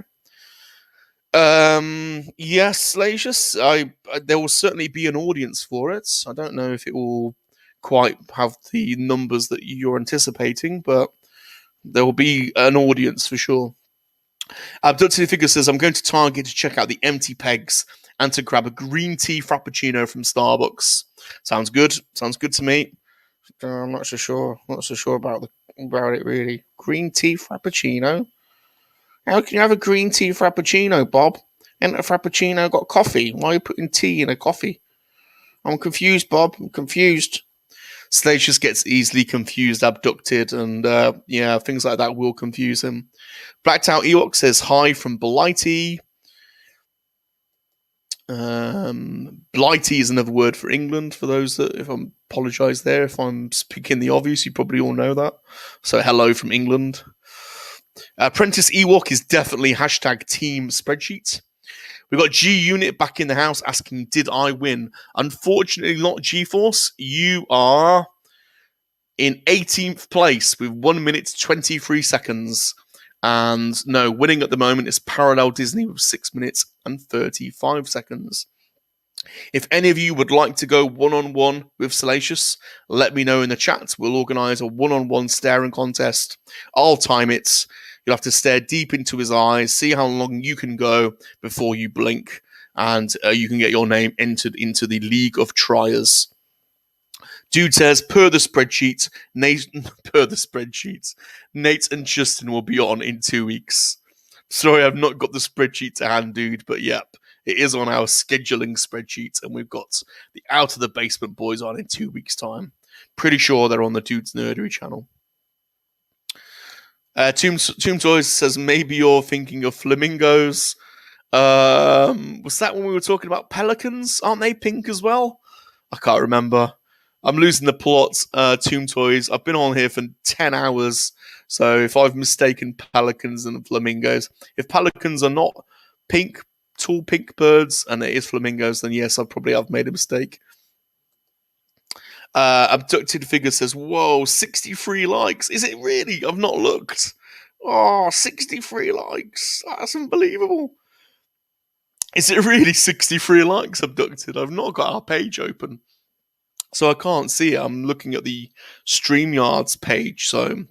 Yes, Salacious. There will certainly be an audience for it. I don't know if it will quite have the numbers that you're anticipating, but there will be an audience for sure. Abducted Figure says, I'm going to Target to check out the empty pegs and to grab a green tea frappuccino from Starbucks. Sounds good. Sounds good to me. I'm not so sure. Not so sure about it really. Green tea frappuccino. How can you have a green tea frappuccino, Bob? And a frappuccino got coffee. Why are you putting tea in a coffee? I'm confused, Bob. I'm confused. Salacious gets easily confused, abducted, and things like that will confuse him. Blacked Out Ewok says hi from Blighty. Blighty is another word for England, for those that, if I apologise there, if I'm speaking the obvious, you probably all know that. So hello from England. Apprentice Ewok is definitely hashtag team spreadsheet. We've got G Unit back in the house asking, did I win? Unfortunately not, G-Force. You are in 18th place with 1 minute 23 seconds. And no, winning at the moment is Parallel Disney with 6 minutes and 35 seconds. If any of you would like to go one-on-one with Salacious, let me know in the chat. We'll organise a one-on-one staring contest. I'll time it. You'll have to stare deep into his eyes, see how long you can go before you blink, and you can get your name entered into the League of Triers. Dude says, per the spreadsheet, Nate and Justin will be on in 2 weeks. Sorry, I've not got the spreadsheet to hand, dude, but yep, it is on our scheduling spreadsheet, and we've got the Out of the Basement boys on in 2 weeks' time. Pretty sure they're on the Dude's Nerdery channel. Tomb Toys says, maybe you're thinking of flamingos. Was that when we were talking about pelicans? Aren't they pink as well? I can't remember. I'm losing the plot, Tomb Toys. I've been on here for 10 hours, so if I've mistaken pelicans and flamingos, if pelicans are not pink, tall pink birds, and it is flamingos, then yes, I probably have made a mistake. Abducted Figure says, whoa, 63 likes. Is it really? I've not looked. Oh, 63 likes. That's unbelievable. Is it really 63 likes, Abducted? I've not got our page open, so I can't see it. I'm looking at the StreamYards page, so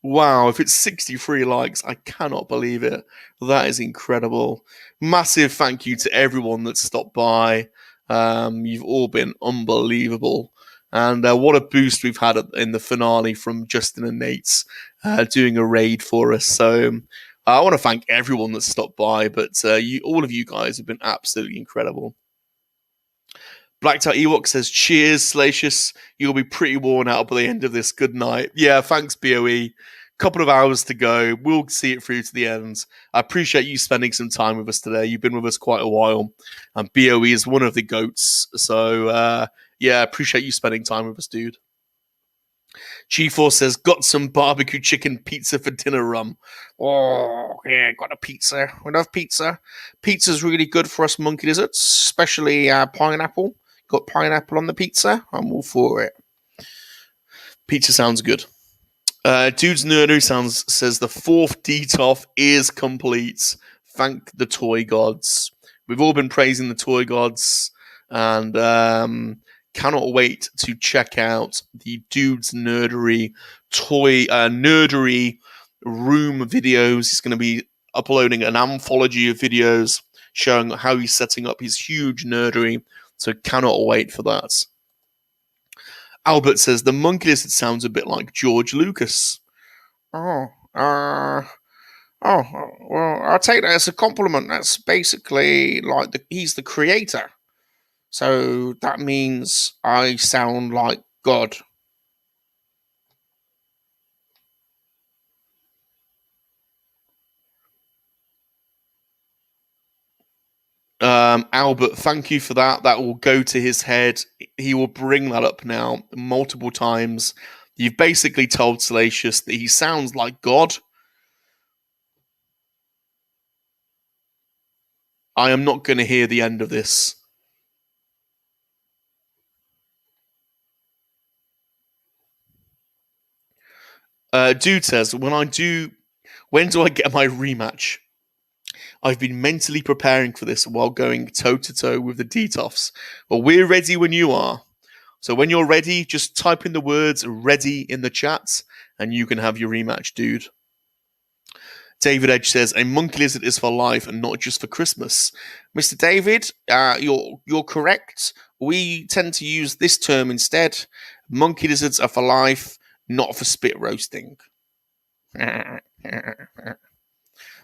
wow, if it's 63 likes, I cannot believe it. That is incredible. Massive thank you to everyone that stopped by. You've all been unbelievable. And what a boost we've had in the finale from Justin and Nate's doing a raid for us. So I want to thank everyone that stopped by, but all of you guys have been absolutely incredible. Blacked Out Ewok says, cheers, Salacious. You'll be pretty worn out by the end of this. Good night. Yeah, thanks, BOE. Couple of hours to go. We'll see it through to the end. I appreciate you spending some time with us today. You've been with us quite a while. And BOE is one of the goats. So, yeah, appreciate you spending time with us, dude. G4 says, got some barbecue chicken pizza for dinner, Rum. Oh, yeah, got a pizza. We love pizza. Pizza's really good for us monkey lizards, especially pineapple. Got pineapple on the pizza. I'm all for it. Pizza sounds good. Dude's Nerdery says the 4th DTOF is complete. Thank the toy gods. We've all been praising the toy gods, and cannot wait to check out the Dude's Nerdery toy nerdery room videos. He's going to be uploading an anthology of videos showing how he's setting up his huge nerdery. So cannot wait for that. Albert says, the monkey lizard sounds a bit like George Lucas. Well, I'll take that as a compliment. That's basically like he's the creator. So that means I sound like God. Albert, thank you for that. That will go to his head. He will bring that up now multiple times. You've basically told Salacious that he sounds like God. I am not going to hear the end of this. Dude says, when do I get my rematch? I've been mentally preparing for this while going toe-to-toe with the DTOFs. Well, we're ready when you are. So when you're ready, just type in the words ready in the chat, and you can have your rematch, dude. David Edge says, a monkey lizard is for life and not just for Christmas. Mr. David, you're correct. We tend to use this term instead. Monkey lizards are for life, not for spit roasting.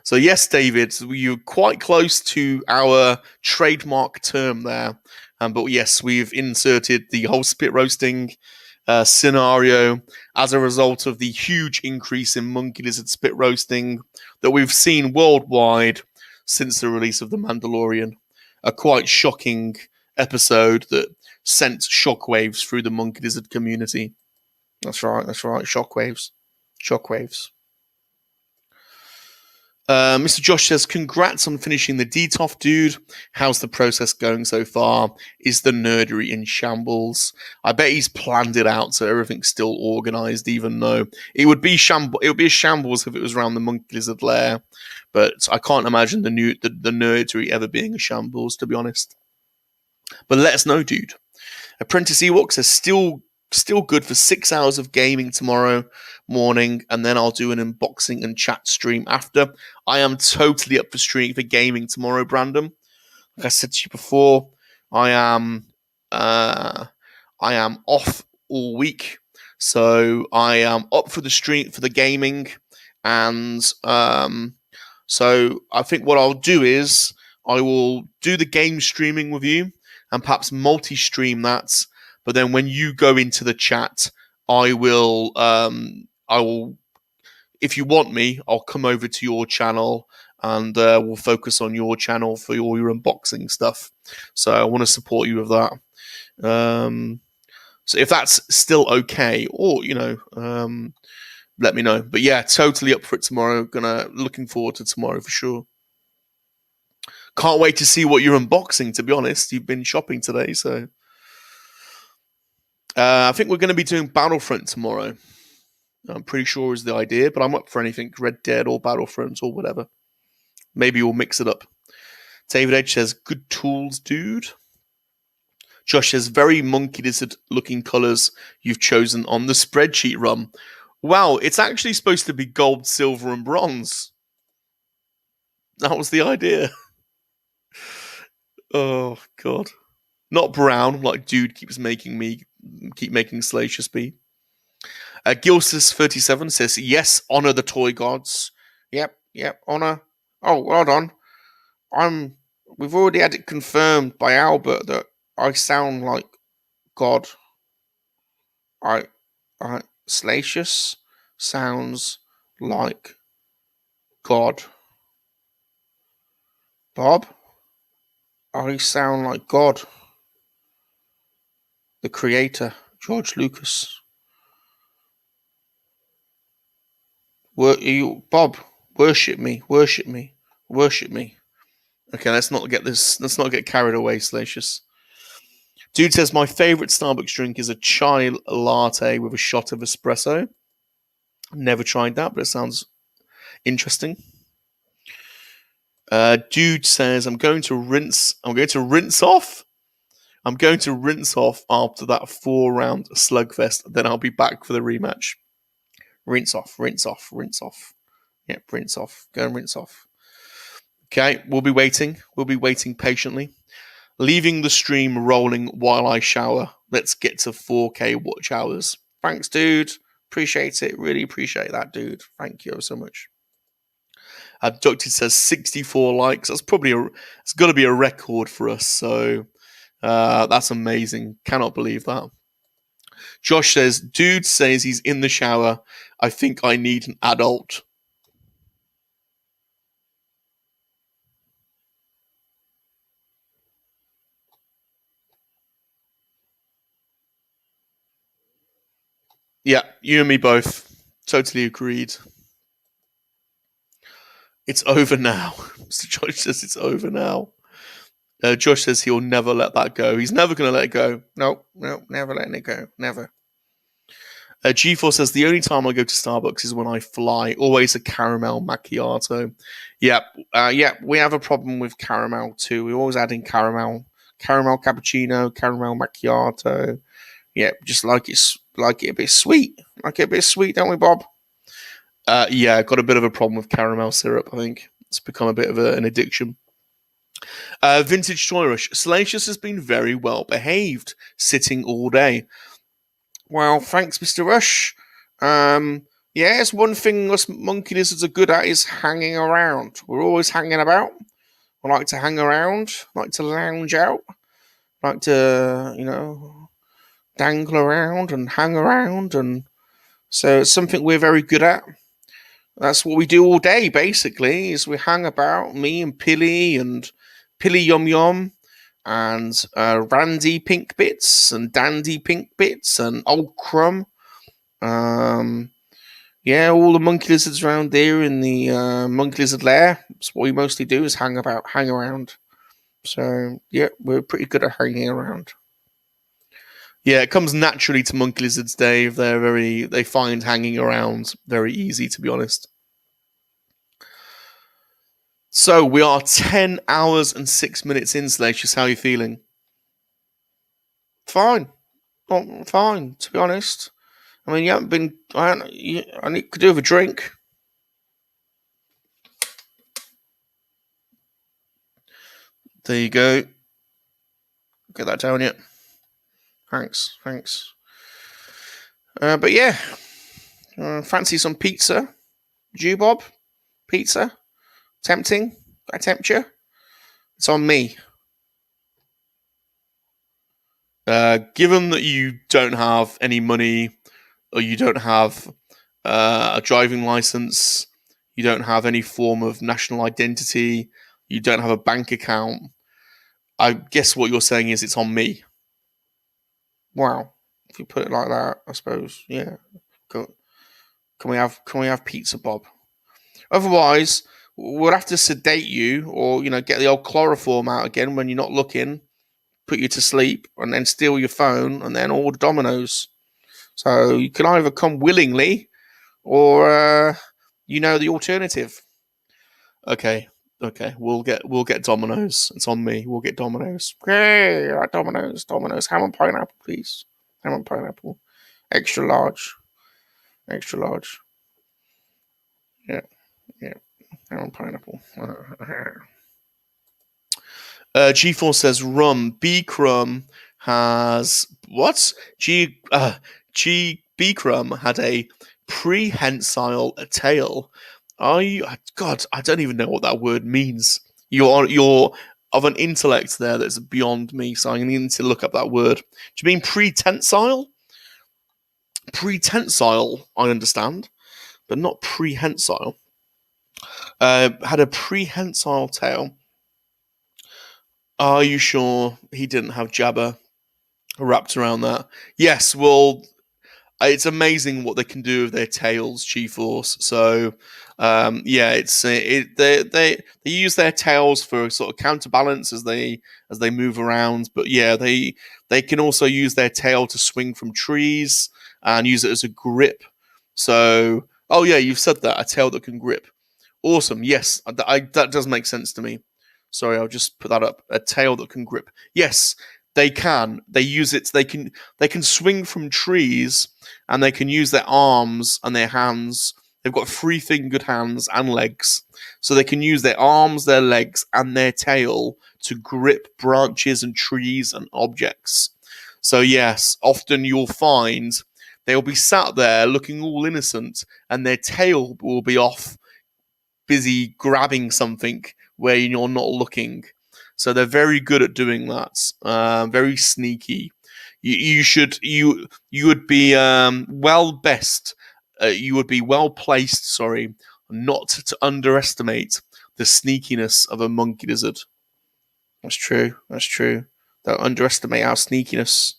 So yes, David, you're quite close to our trademark term there. But yes, we've inserted the whole spit roasting scenario as a result of the huge increase in monkey lizard spit roasting that we've seen worldwide since the release of The Mandalorian. A quite shocking episode that sent shockwaves through the monkey lizard community. That's right. Shockwaves. Mr. Josh says, congrats on finishing the DTOF, dude. How's the process going so far? Is the nerdery in shambles? I bet he's planned it out so everything's still organized, even though it would be a shambles if it was around the monkey lizard lair. But I can't imagine the nerdery ever being a shambles, to be honest. But let us know, dude. Apprentice Ewok says, still good for 6 hours of gaming tomorrow morning, and then I'll do an unboxing and chat stream after. I am totally up for gaming tomorrow, Brandon. Like I said to you before, I am off all week, so I am up for the gaming, and so I think what I'll do is I will do the game streaming with you, and perhaps multi-stream that. But then when you go into the chat, I will, if you want me, I'll come over to your channel and we'll focus on your channel for all your unboxing stuff. So I want to support you with that. So if that's still okay, or, let me know. But yeah, totally up for it tomorrow. Looking forward to tomorrow for sure. Can't wait to see what you're unboxing, to be honest. You've been shopping today, so... I think we're going to be doing Battlefront tomorrow. I'm pretty sure is the idea, but I'm up for anything, Red Dead or Battlefront or whatever. Maybe we'll mix it up. David Edge says, good tools, dude. Josh says, very monkey lizard looking colours you've chosen on the spreadsheet, Rum. Wow, it's actually supposed to be gold, silver and bronze. That was the idea. Oh, God. Not brown, like dude keep making Salacious be. Gilsis37 says, yes, honor the toy gods. Yep, honor. Oh, well done. We've already had it confirmed by Albert that I sound like God. Salacious sounds like God. Bob, I sound like God. The creator, George Lucas. Bob, worship me. Okay, let's not get carried away, Salacious. Dude says, my favourite Starbucks drink is a chai latte with a shot of espresso. Never tried that, but it sounds interesting. Dude says, I'm going to rinse off after that 4-round slugfest, then I'll be back for the rematch. Rinse off. Yep, rinse off. Go and rinse off. Okay, we'll be waiting patiently. Leaving the stream rolling while I shower. Let's get to 4K watch hours. Thanks, dude. Appreciate it. Really appreciate that, dude. Thank you so much. Abducted says 64 likes. It's got to be a record for us, so... that's amazing. Cannot believe that. Josh says, dude says he's in the shower. I think I need an adult. Yeah, you and me both. Totally agreed. It's over now. Mr. Josh says it's over now. Josh says he'll never let that go. He's never going to let it go. No, never letting it go. Never. G4 says, the only time I go to Starbucks is when I fly. Always a caramel macchiato. Yep, we have a problem with caramel too. We're always adding caramel. Caramel cappuccino, caramel macchiato. Yep, just like it a bit sweet. Like it a bit sweet, don't we, Bob? Yeah, got a bit of a problem with caramel syrup. I think it's become a bit of an addiction. Vintage Toy Rush. Salacious has been very well behaved, sitting all day. Well, thanks, Mr. Rush. Yeah, it's one thing us monkey lizards are good at is hanging around. We're always hanging about. We like to hang around, like to lounge out, like to, dangle around and hang around. And so it's something we're very good at. That's what we do all day, basically, is we hang about, me and Pilly Yum Yum, and Randy Pink Bits, and Dandy Pink Bits, and Old Crumb. Yeah, all the monkey lizards around there in the monkey lizard lair. That's what we mostly do is hang around. So yeah, we're pretty good at hanging around. Yeah, it comes naturally to monkey lizards, Dave. They find hanging around very easy, to be honest. So we are 10 hours and 6 minutes in, Salacious. How are you feeling? Fine, fine. To be honest, I mean, you haven't been. I could do with a drink. There you go. Get that down yet? Thanks. But yeah, fancy some pizza? Do you, Bob? Pizza? Tempting? I tempt you? It's on me. Given that you don't have any money, or you don't have a driving license, you don't have any form of national identity, you don't have a bank account, I guess what you're saying is it's on me. Wow, if you put it like that, I suppose. Yeah. Can we have pizza, Bob? Otherwise, we'll have to sedate you, or get the old chloroform out again when you're not looking, put you to sleep, and then steal your phone, and then order Domino's. So you can either come willingly, or the alternative. Okay, we'll get Domino's. It's on me. We'll get Domino's. Okay, Domino's, ham and pineapple, please. Ham and pineapple, extra large. Yeah, ham and pineapple. G4 says rum. B Crumb has what? G Crumb had a prehensile tail. God, I don't even know what that word means. You're of an intellect there that's beyond me, so I need to look up that word. Do you mean pretensile? Pretensile, I understand, but not prehensile. Had a prehensile tail. Are you sure he didn't have Jabba wrapped around that? Yes, well, it's amazing what they can do with their tails, G-Force. So, yeah, they use their tails for sort of counterbalance as they move around. But yeah, they can also use their tail to swing from trees and use it as a grip. So, oh yeah, you've said that, a tail that can grip. Awesome. Yes, that does make sense to me. Sorry, I'll just put that up. A tail that can grip. Yes, they can. They use it. They can swing from trees, and they can use their arms and their hands. They've got three-fingered hands and legs, so they can use their arms, their legs, and their tail to grip branches and trees and objects. So yes, often you'll find they'll be sat there looking all innocent, and their tail will be off, busy grabbing something where you're not looking. So they're very good at doing that. Very sneaky. You would be you would be well placed. Sorry, not to underestimate the sneakiness of a monkey lizard. That's true. Don't underestimate our sneakiness.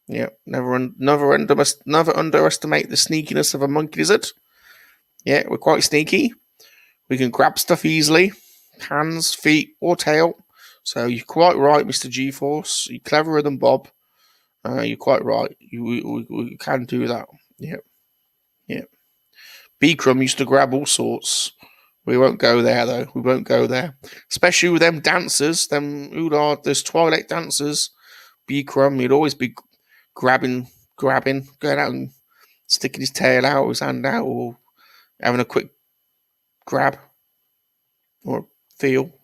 Yeah, never underestimate the sneakiness of a monkey lizard. Yeah, we're quite sneaky. We can grab stuff easily, hands, feet, or tail. So you're quite right, Mr. G-Force. You're cleverer than Bob. You're quite right. We can do that. Yeah. B-Crumb used to grab all sorts. We won't go there, though. We won't go there. Especially with them dancers, those Twilight dancers. B-Crumb, he'd always be grabbing, going out and sticking his tail out, his hand out, or having a quick grab or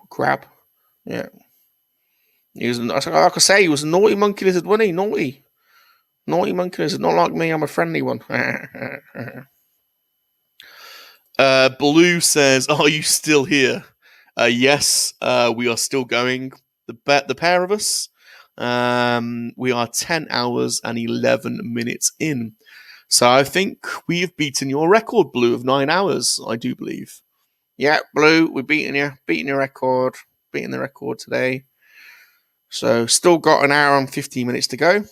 grab. Yeah. He was, like I say, he was a naughty monkey lizard, wasn't he? Naughty monkey lizard. Not like me. I'm a friendly one. Blue says, "Are you still here?" Yes, we are still going. The pair of us. We are 10 hours and 11 minutes in. So I think we have beaten your record, Blue, of 9 hours, I do believe. Yeah, Blue, we're beating you. Beating your record. Beating the record today. So still got an hour and 15 minutes to go.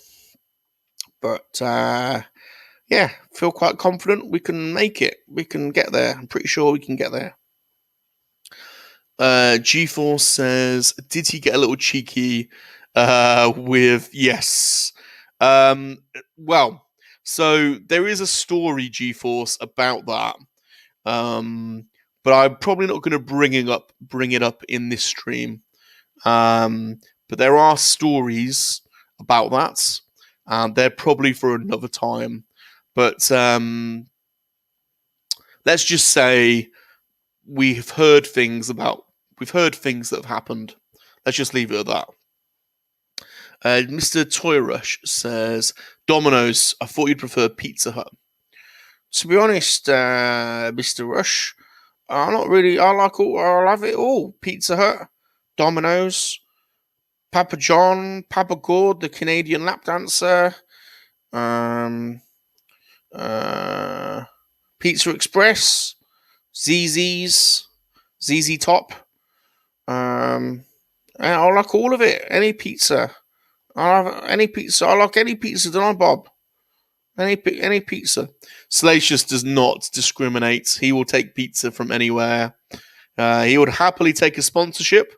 But yeah, feel quite confident we can make it. We can get there. I'm pretty sure we can get there. G-Force says, did he get a little cheeky with yes? Well, so there is a story, G-Force, about that. But I'm probably not going to bring it up in this stream. But there are stories about that. They're probably for another time. But let's just say we've heard things that have happened. Let's just leave it at that. Mr. Toy Rush says, Domino's, I thought you'd prefer Pizza Hut. To be honest, Mr. Rush, I'm not really. I'll have it all. Pizza Hut, Domino's, Papa John, Papa Gord, the Canadian lap dancer, Pizza Express, ZZ Top. I like all of it. Any pizza. I'll have any pizza. I like any pizza, don't I, Bob? Any pizza. Salacious does not discriminate. He will take pizza from anywhere. He would happily take a sponsorship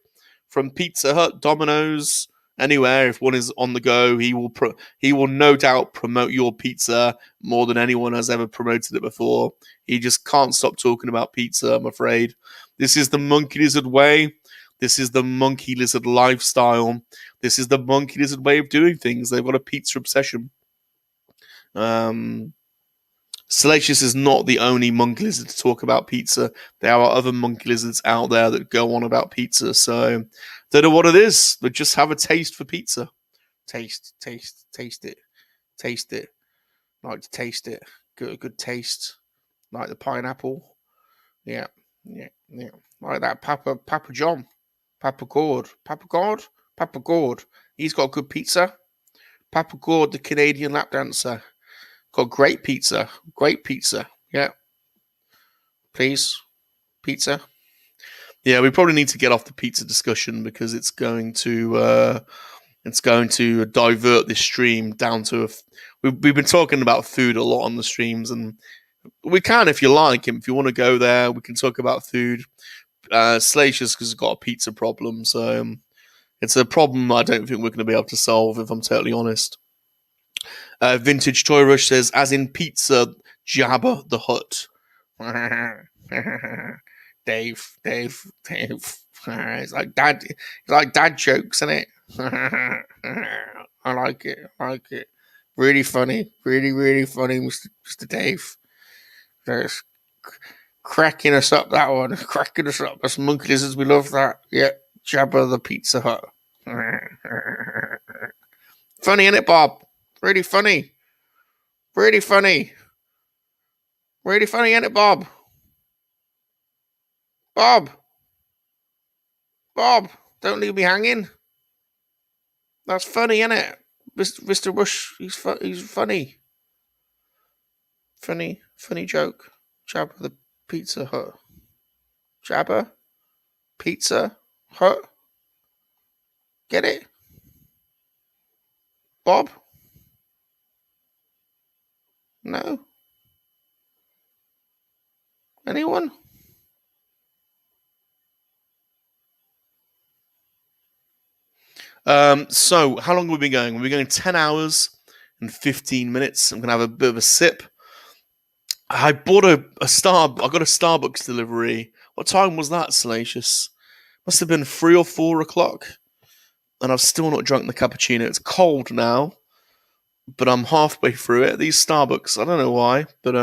from Pizza Hut, Domino's, anywhere. If one is on the go, he will no doubt promote your pizza more than anyone has ever promoted it before. He just can't stop talking about pizza, I'm afraid. This is the Monkey Lizard way. This is the Monkey Lizard lifestyle. This is the Monkey Lizard way of doing things. They've got a pizza obsession. Salacious is not the only monkey lizard to talk about pizza. There are other monkey lizards out there that go on about pizza. So, don't know what it is, but just have a taste for pizza. Taste it. Like to taste it. Good taste. Like the pineapple. Yeah. Like that Papa John. Papa Gord. He's got good pizza. Papa Gord, the Canadian lap dancer. Got great pizza. Yeah. Please. Pizza. Yeah, we probably need to get off the pizza discussion because it's going to divert this stream down to we've been talking about food a lot on the streams, and we can, if you like, if you want to go there, we can talk about food. Salacious has got a pizza problem, so it's a problem I don't think we're going to be able to solve, if I'm totally honest. Vintage Toy Rush says, as in pizza, Jabba the Hutt. Dave. It's like dad jokes, isn't it? I like it. Really funny. Really funny, Mr. Dave. There's cracking us up, that one. Cracking us up. Us monkey lizards, we love that. Yeah, Jabba the Pizza Hut. Funny, isn't it, Bob? Really funny. Really funny, isn't it, Bob? Bob, don't leave me hanging. That's funny, isn't it? Mr. Rush, he's funny. Funny joke. Jabba the Pizza Hut. Jabba? Pizza Hut? Get it? Bob? No? Anyone? So, how long have we been going? We've been going 10 hours and 15 minutes. I'm going to have a bit of a sip. I bought I got a Starbucks delivery. What time was that, Salacious? Must have been 3 or 4 o'clock. And I've still not drunk the cappuccino. It's cold now, but I'm halfway through it. These Starbucks, I don't know why, but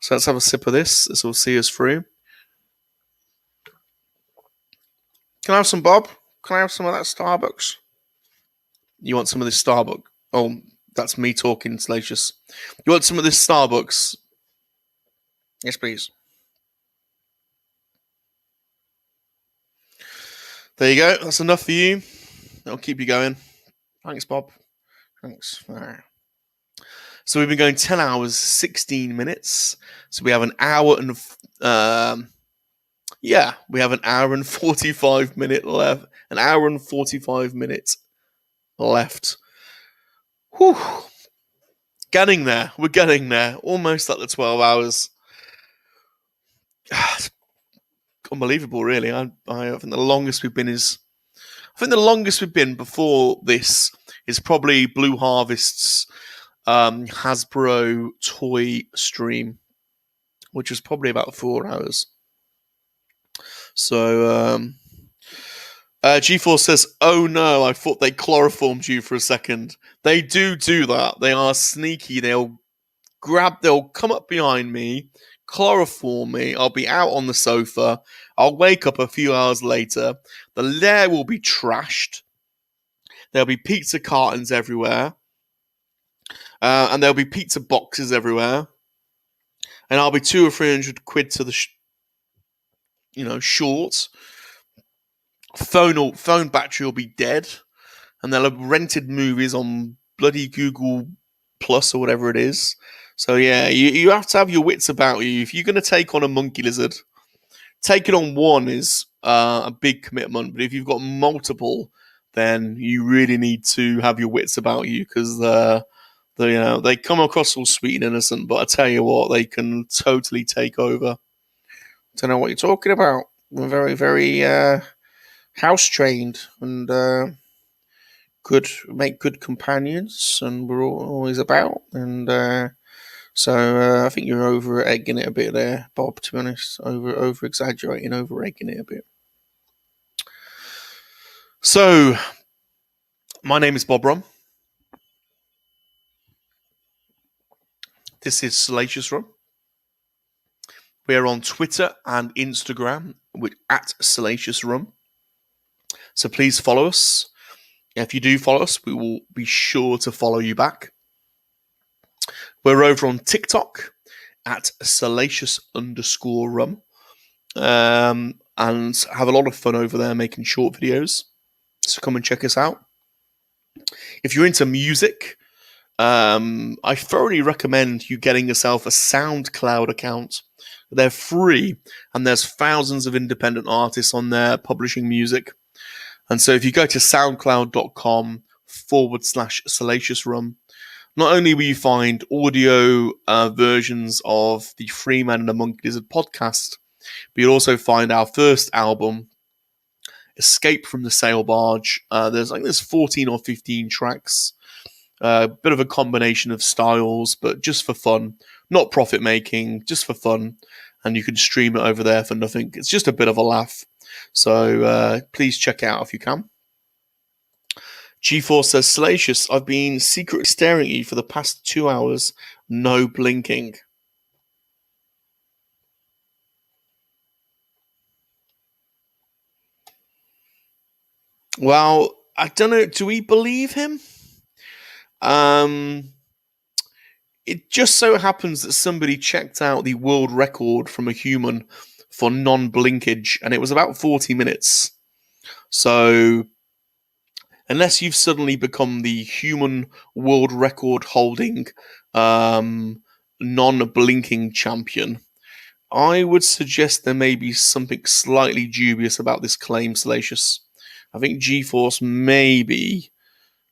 So let's have a sip of this. This will see us through. Can I have some, Bob? Can I have some of that Starbucks? You want some of this Starbucks? Oh, that's me talking, Salacious. You want some of this Starbucks? Yes, please. There you go. That's enough for you. That'll keep you going. Thanks, Bob. Thanks. So we've been going 10 hours, 16 minutes. So we have an hour and... we have an hour and 45 minutes left. An hour and 45 minutes left. Whew. Getting there. We're getting there. Almost at the 12 hours. Unbelievable, really. I think the longest we've been is... I think the longest we've been before this is probably Blue Harvest's Hasbro toy stream, which was probably about 4 hours. So, G4 says, "Oh no, I thought they chloroformed you for a second." They do that. They are sneaky. They'll come up behind me, chloroform me. I'll be out on the sofa. I'll wake up a few hours later. The lair will be trashed. There'll be pizza cartons everywhere. And there'll be pizza boxes everywhere. And I'll be 200 or 300 quid to the short. Phone battery will be dead. And they'll have rented movies on bloody Google Plus or whatever it is. So yeah, you have to have your wits about you. If you're going to take on a monkey lizard, taking on one is a big commitment. But if you've got multiple, then you really need to have your wits about you, because they come across all sweet and innocent, but I tell you what, they can totally take over. Don't know what you're talking about. We're very, very house trained and make good companions, and we're always about. And so I think you're over egging it a bit there, Bob. To be honest, over exaggerating, over egging it a bit. So, my name is Bob Rum. This is Salacious Rum. We are on Twitter and Instagram at Salacious Rum. So please follow us. If you do follow us, we will be sure to follow you back. We're over on TikTok at Salacious_Rum. And have a lot of fun over there making short videos. So come and check us out. If you're into music, I thoroughly recommend you getting yourself a SoundCloud account. They're free, and there's thousands of independent artists on there publishing music. And so if you go to soundcloud.com/Salacious Rum, not only will you find audio versions of the Three Men and a Monkey Lizard podcast, but you'll also find our first album, Escape from the Sail Barge. There's 14 or 15 tracks. A bit of a combination of styles, but just for fun. Not profit making, just for fun. And you can stream it over there for nothing. It's just a bit of a laugh. So please check it out if you can. G4 says, "Salacious, I've been secretly staring at you for the past 2 hours. No blinking." Well, I don't know. Do we believe him? It just so happens that somebody checked out the world record from a human for non-blinkage, and it was about 40 minutes. So, unless you've suddenly become the human world record holding non-blinking champion, I would suggest there may be something slightly dubious about this claim, Salacious. I think G-Force may be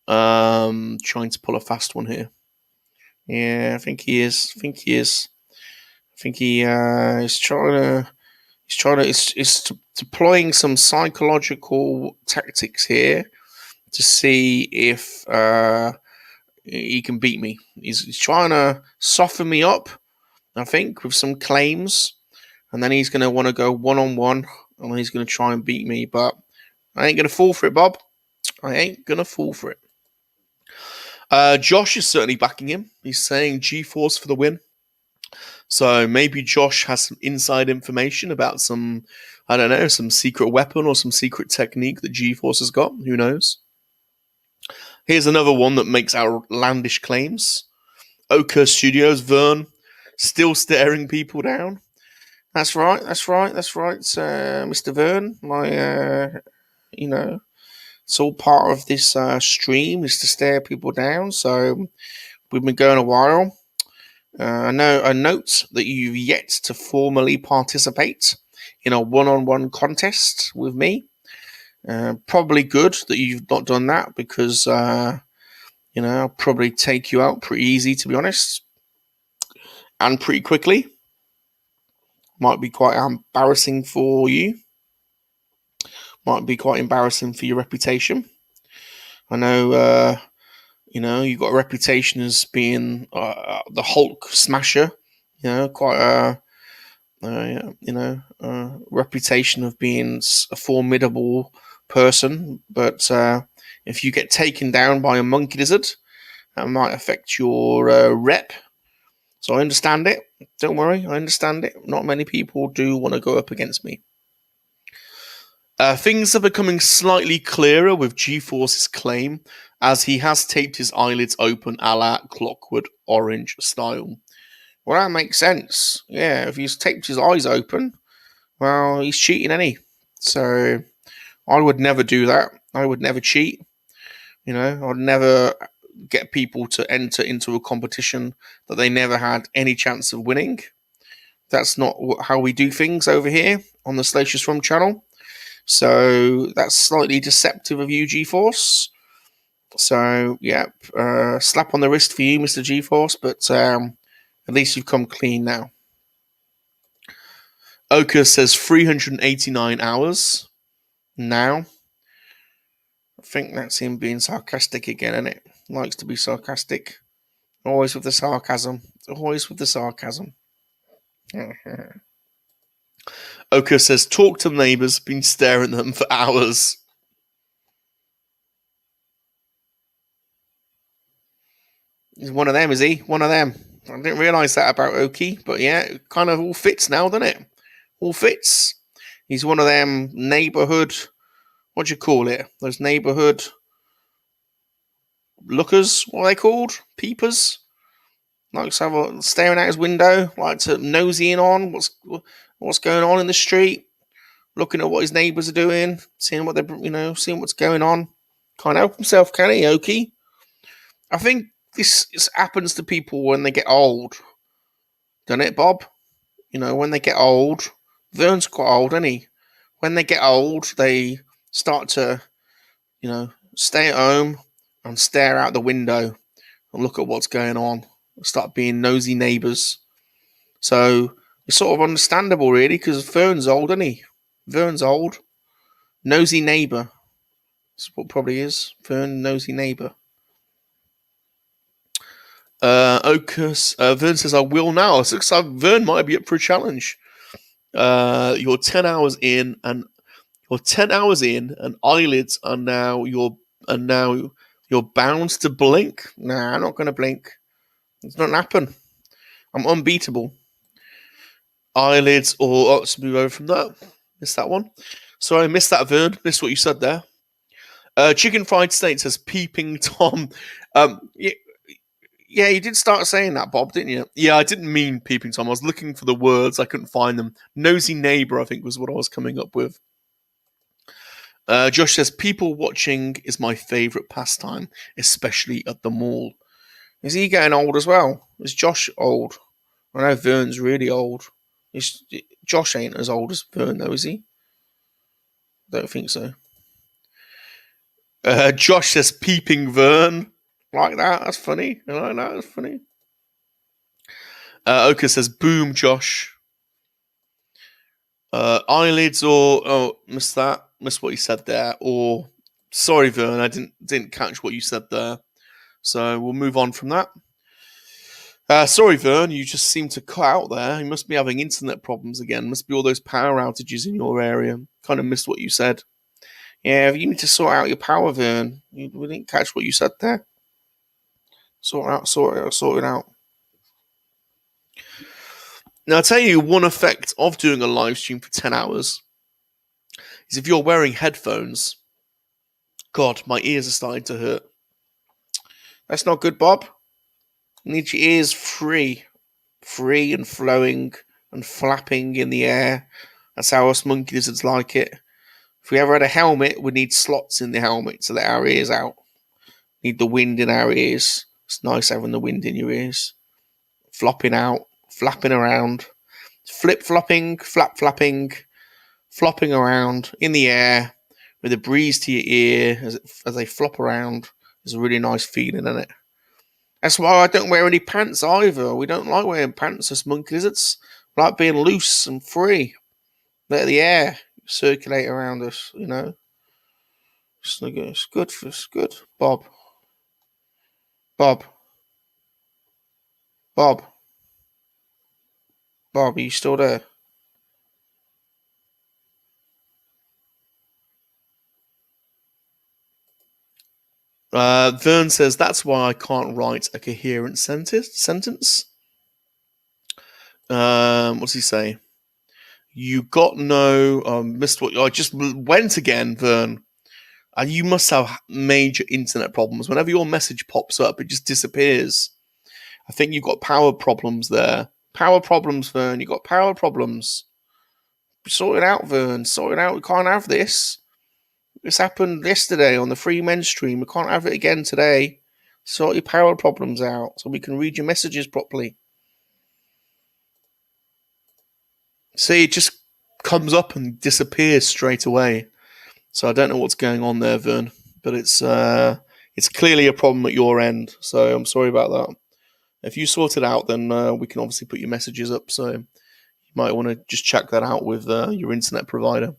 trying to pull a fast one here. Yeah, I think he is. I think he is deploying some psychological tactics here to see if he can beat me. He's trying to soften me up, I think, with some claims, and then he's going to want to go one-on-one, and he's going to try and beat me, but I ain't going to fall for it, Bob. I ain't going to fall for it. Josh is certainly backing him. He's saying G-Force for the win. So maybe Josh has some inside information about some, I don't know, some secret weapon or some secret technique that GeForce has got. Who knows? Here's another one that makes outlandish claims. hOUR Studios, Vern, still staring people down. That's right, Mr. Vern. It's all part of this stream is to stare people down. So we've been going a while. I note that you've yet to formally participate in a one-on-one contest with me. Probably good that you've not done that because, I'll probably take you out pretty easy, to be honest, and pretty quickly. Might be quite embarrassing for you. Might be quite embarrassing for your reputation. I know, you've got a reputation as being the Hulk smasher. Quite a reputation of being a formidable person. But if you get taken down by a monkey lizard, that might affect your rep. So I understand it. Don't worry, I understand it. Not many people do want to go up against me. Things are becoming slightly clearer with GeForce's claim, as he has taped his eyelids open a la Clockwork Orange style. Well, that makes sense. Yeah, if he's taped his eyes open, well, he's cheating, any. So I would never do that. I would never cheat. I'd never get people to enter into a competition that they never had any chance of winning. That's not how we do things over here on the Salacious Rum channel. So that's slightly deceptive of you, GeForce. So, slap on the wrist for you, Mr. GeForce, but at least you've come clean now. hOUR says 389 hours now. I think that's him being sarcastic again, isn't it? Likes to be sarcastic. Always with the sarcasm. hOUR says, talk to neighbours, been staring at them for hours. He's one of them, is he? One of them. I didn't realise that about Oki, but yeah, it kind of all fits now, doesn't it? All fits. He's one of them neighbourhood, what do you call it? Those neighbourhood lookers, what are they called? Peepers? Likes to have staring out his window, like to nosy in on what's going on in the street, looking at what his neighbours are doing, seeing what they're, seeing what's going on. Can't help himself, can he, Oki? I think this happens to people when they get old. Doesn't it, Bob? When they get old, Vern's quite old, isn't he? When they get old, they start to, stay at home and stare out the window and look at what's going on. Start being nosy neighbours. So it's sort of understandable, really, because Vern's old, isn't he? Vern's old. Nosy neighbour. That's what probably is. Vern, nosy neighbour. Vern says, I will now. It looks like Vern might be up for a challenge. You're 10 hours in, and eyelids are now you're bound to blink. Nah, I'm not going to blink. It's not going to happen. I'm unbeatable. Eyelids, or let's move over from that. Missed that one. Sorry, I missed that, Vern. Missed what you said there. Chicken Fried Steak says, peeping Tom. Yeah, you did start saying that, Bob, didn't you? Yeah, I didn't mean peeping Tom. I was looking for the words. I couldn't find them. Nosy neighbour, I think, was what I was coming up with. Josh says, people watching is my favourite pastime, especially at the mall. Is he getting old as well? Is Josh old? I know Vern's really old. Josh ain't as old as Vern, though, is he? Don't think so. Josh says, peeping Vern. Like that, that's funny. I like that, that's funny. hOUR says, boom, Josh. Eyelids missed that. Missed what you said there. Or, sorry, Vern, I didn't catch what you said there. So we'll move on from that. Sorry, Vern, you just seem to cut out there. You must be having internet problems again. Must be all those power outages in your area. Kind of missed what you said. Yeah, you need to sort out your power, Vern. We didn't catch what you said there. Sort it out. Now, I'll tell you one effect of doing a live stream for 10 hours is if you're wearing headphones. God, my ears are starting to hurt. That's not good, Bob. You need your ears free and flowing and flapping in the air. That's how us monkey lizards like it. If we ever had a helmet, we'd need slots in the helmet to let our ears out. Need the wind in our ears. It's nice having the wind in your ears. Flopping out, flapping around, flip-flopping, flap-flapping, flopping around in the air with a breeze to your ear as they flop around. There's a really nice feeling in it. That's why I don't wear any pants either. We don't like wearing pants as monkey lizards. We like being loose and free. Let the air circulate around us, you know. It's good. It's good. Bob. Bob. Bob. Bob, are you still there? Vern says, that's why I can't write a coherent sentence. What's he say? You got no... missed what... I just went again, Vern. And you must have major internet problems. Whenever your message pops up, it just disappears. I think you've got power problems there. Power problems, Vern. You've got power problems. Sort it out, Vern. Sort it out. We can't have this. This happened yesterday on the Free Men stream. We can't have it again today. Sort your power problems out so we can read your messages properly. See, it just comes up and disappears straight away. So I don't know what's going on there, Vern. But it's clearly a problem at your end. So I'm sorry about that. If you sort it out, then we can obviously put your messages up. So you might want to just check that out with your internet provider.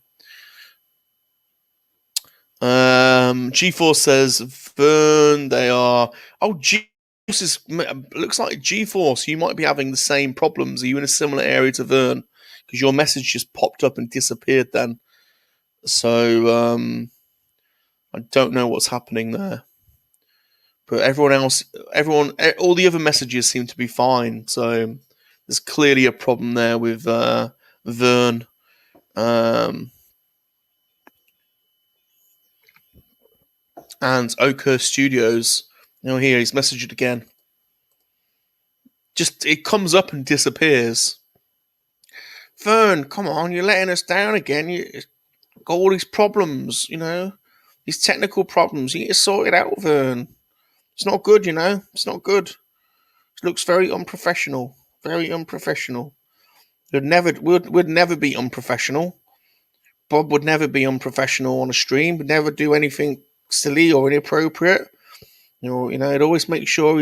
G-Force says, Vern, they are... Oh, G-Force looks like G-Force. You might be having the same problems. Are you in a similar area to Vern? Because your message just popped up and disappeared then. So, I don't know what's happening there. But all the other messages seem to be fine. So, there's clearly a problem there with Vern. And hOUR Studios. Now here, he's messaged again. Just, it comes up and disappears. Vern, come on, you're letting us down again. You've got all these problems, you know. These technical problems. You need to sort it out, Vern. It's not good, you know. It's not good. It looks very unprofessional. Very unprofessional. We'd never be unprofessional. Bob would never be unprofessional on a stream. Would never do anything silly or inappropriate. You know, he'd always make sure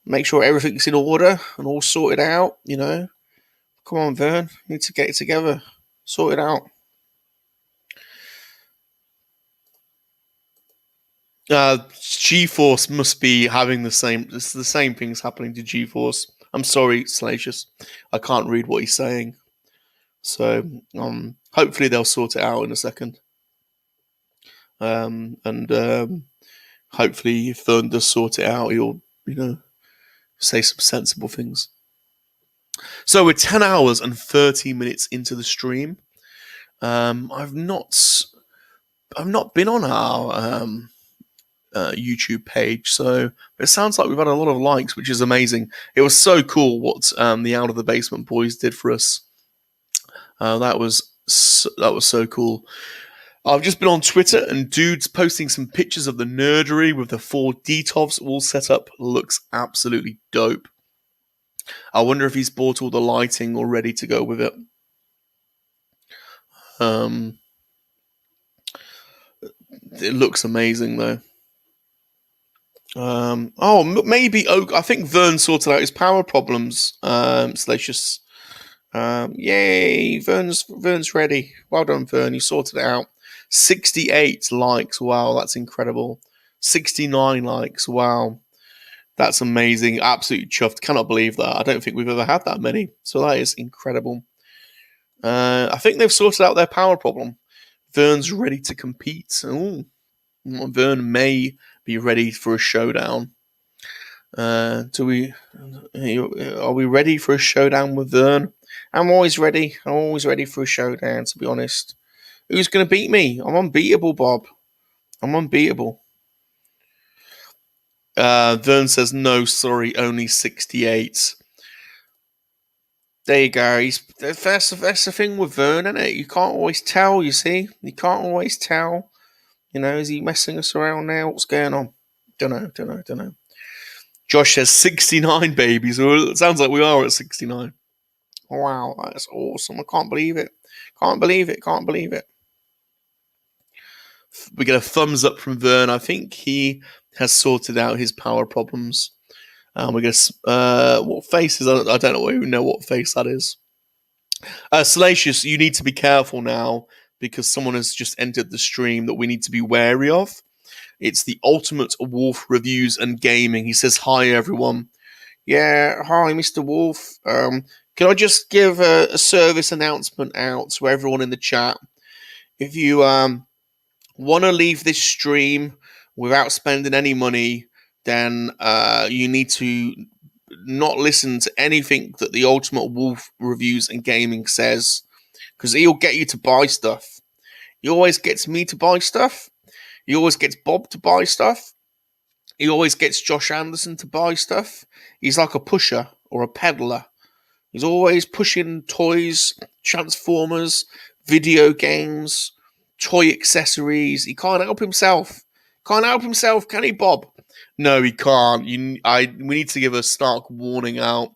make sure everything's in order and all sorted out. You know, come on, Vern, you need to get it together, sort it out. G-Force must be having the same. It's the same things happening to G-Force. I'm sorry, Salacious. I can't read what he's saying. So hopefully they'll sort it out in a second. Hopefully if Vern does sort it out, he'll, you know, say some sensible things. So we're 10 hours and 30 minutes into the stream. I've not been on our YouTube page, so it sounds like we've had a lot of likes, which is amazing. It was so cool what the Out of the Basement boys did for us. That was so cool. I've just been on Twitter, and dude's posting some pictures of the nerdery with the 4 DTOVs all set up. Looks absolutely dope. I wonder if he's bought all the lighting or ready to go with it. It looks amazing, though. Maybe Oak. I think Vern sorted out his power problems. Salacious. Yay! Vern's ready. Well done, Vern. You sorted it out. 68 likes. Wow, that's incredible. 69 likes. Wow, that's amazing. Absolutely chuffed. Cannot believe that. I don't think we've ever had that many. So that is incredible. I think they've sorted out their power problem. Vern's ready to compete. Ooh. Vern may be ready for a showdown. Are we ready for a showdown with Vern? I'm always ready. I'm always ready for a showdown, to be honest. Who's going to beat me? I'm unbeatable, Bob. I'm unbeatable. Vern says, no, sorry, only 68. There you go. That's the thing with Vern, isn't it? You can't always tell, you see? You can't always tell. Is he messing us around now? What's going on? Don't know. Josh says 69 babies. Well, it sounds like we are at 69. Wow, that's awesome. I can't believe it. Can't believe it. We get a thumbs up from Vern. I think he has sorted out his power problems. We get what face is that? I don't even know what face that is. Salacious, you need to be careful now because someone has just entered the stream that we need to be wary of. It's the Ultimate Wolf Reviews and Gaming. He says, hi, everyone. Yeah, hi, Mr. Wolf. Can I just give a service announcement out to everyone in the chat? If you want to leave this stream without spending any money, then you need to not listen to anything that the Ultimate Wolf Reviews and Gaming says, because he'll get you to buy stuff. He always gets me to buy stuff. He always gets Bob to buy stuff. He always gets Josh Anderson to buy stuff. He's like a pusher or a peddler. He's always pushing toys, Transformers, video games, toy accessories. He can't help himself. Can't help himself, can he, Bob? No, he can't. We need to give a stark warning out.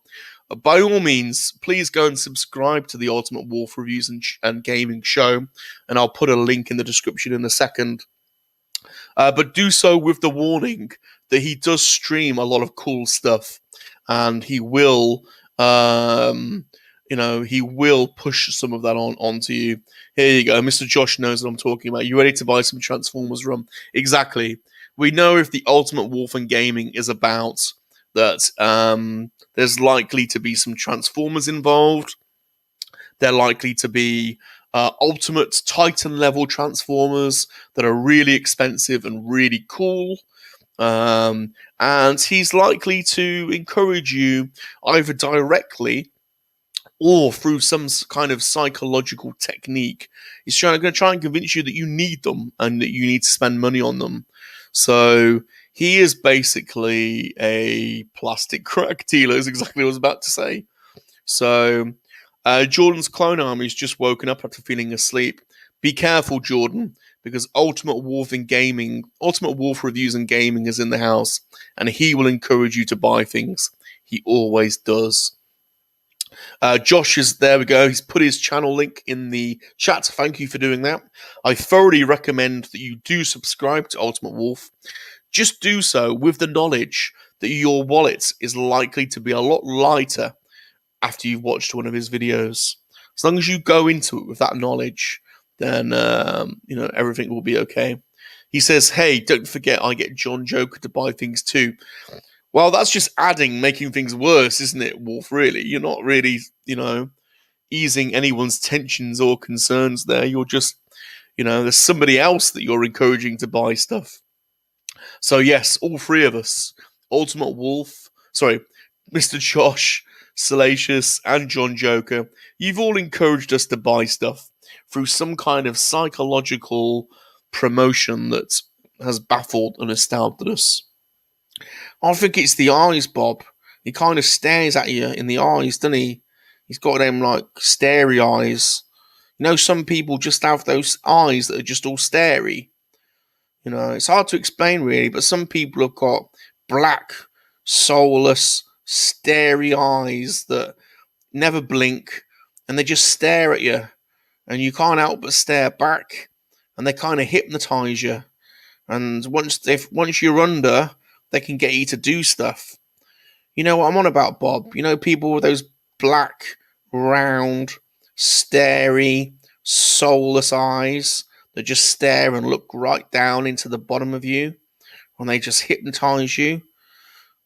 By all means, please go and subscribe to the Ultimate Wolf Reviews and Gaming show, and I'll put a link in the description in a second. But do so with the warning that he does stream a lot of cool stuff, and he will, he will push some of that onto you. Here you go, Mr. Josh knows what I'm talking about. You ready to buy some Transformers rum? Exactly. We know if the Ultimate Wolf and Gaming is about that, there's likely to be some Transformers involved. They're likely to be ultimate Titan level Transformers that are really expensive and really cool. And he's likely to encourage you either directly or through some kind of psychological technique. He's going to try and convince you that you need them and that you need to spend money on them. So he is basically a plastic crack dealer, is exactly what I was about to say. So Jordan's clone army's just woken up after feeling asleep. Be careful, Jordan, because Ultimate Wolf Reviews and Gaming is in the house, and he will encourage you to buy things. He always does. Josh is there. We go. He's put his channel link in the chat. Thank you for doing that. I thoroughly recommend that you do subscribe to Ultimate Wolf. Just do so with the knowledge that your wallet is likely to be a lot lighter after you've watched one of his videos. As long as you go into it with that knowledge, then everything will be okay. He says, hey, don't forget I get John Joker to buy things too. Well, that's just making things worse, isn't it, Wolf, really? You're not really, easing anyone's tensions or concerns there. You're just, there's somebody else that you're encouraging to buy stuff. So yes, all three of us, Mr. Josh, Salacious, and John Joker, you've all encouraged us to buy stuff through some kind of psychological promotion that has baffled and astounded us. I think it's the eyes, Bob. He kind of stares at you in the eyes, doesn't he? He's got them, like, starey eyes. Some people just have those eyes that are just all starey. It's hard to explain, really, but some people have got black, soulless, starey eyes that never blink, and they just stare at you, and you can't help but stare back, and they kind of hypnotize you. And once you're under, they can get you to do stuff. You know what I'm on about, Bob? People with those black, round, starey, soulless eyes that just stare and look right down into the bottom of you, and they just hypnotize you.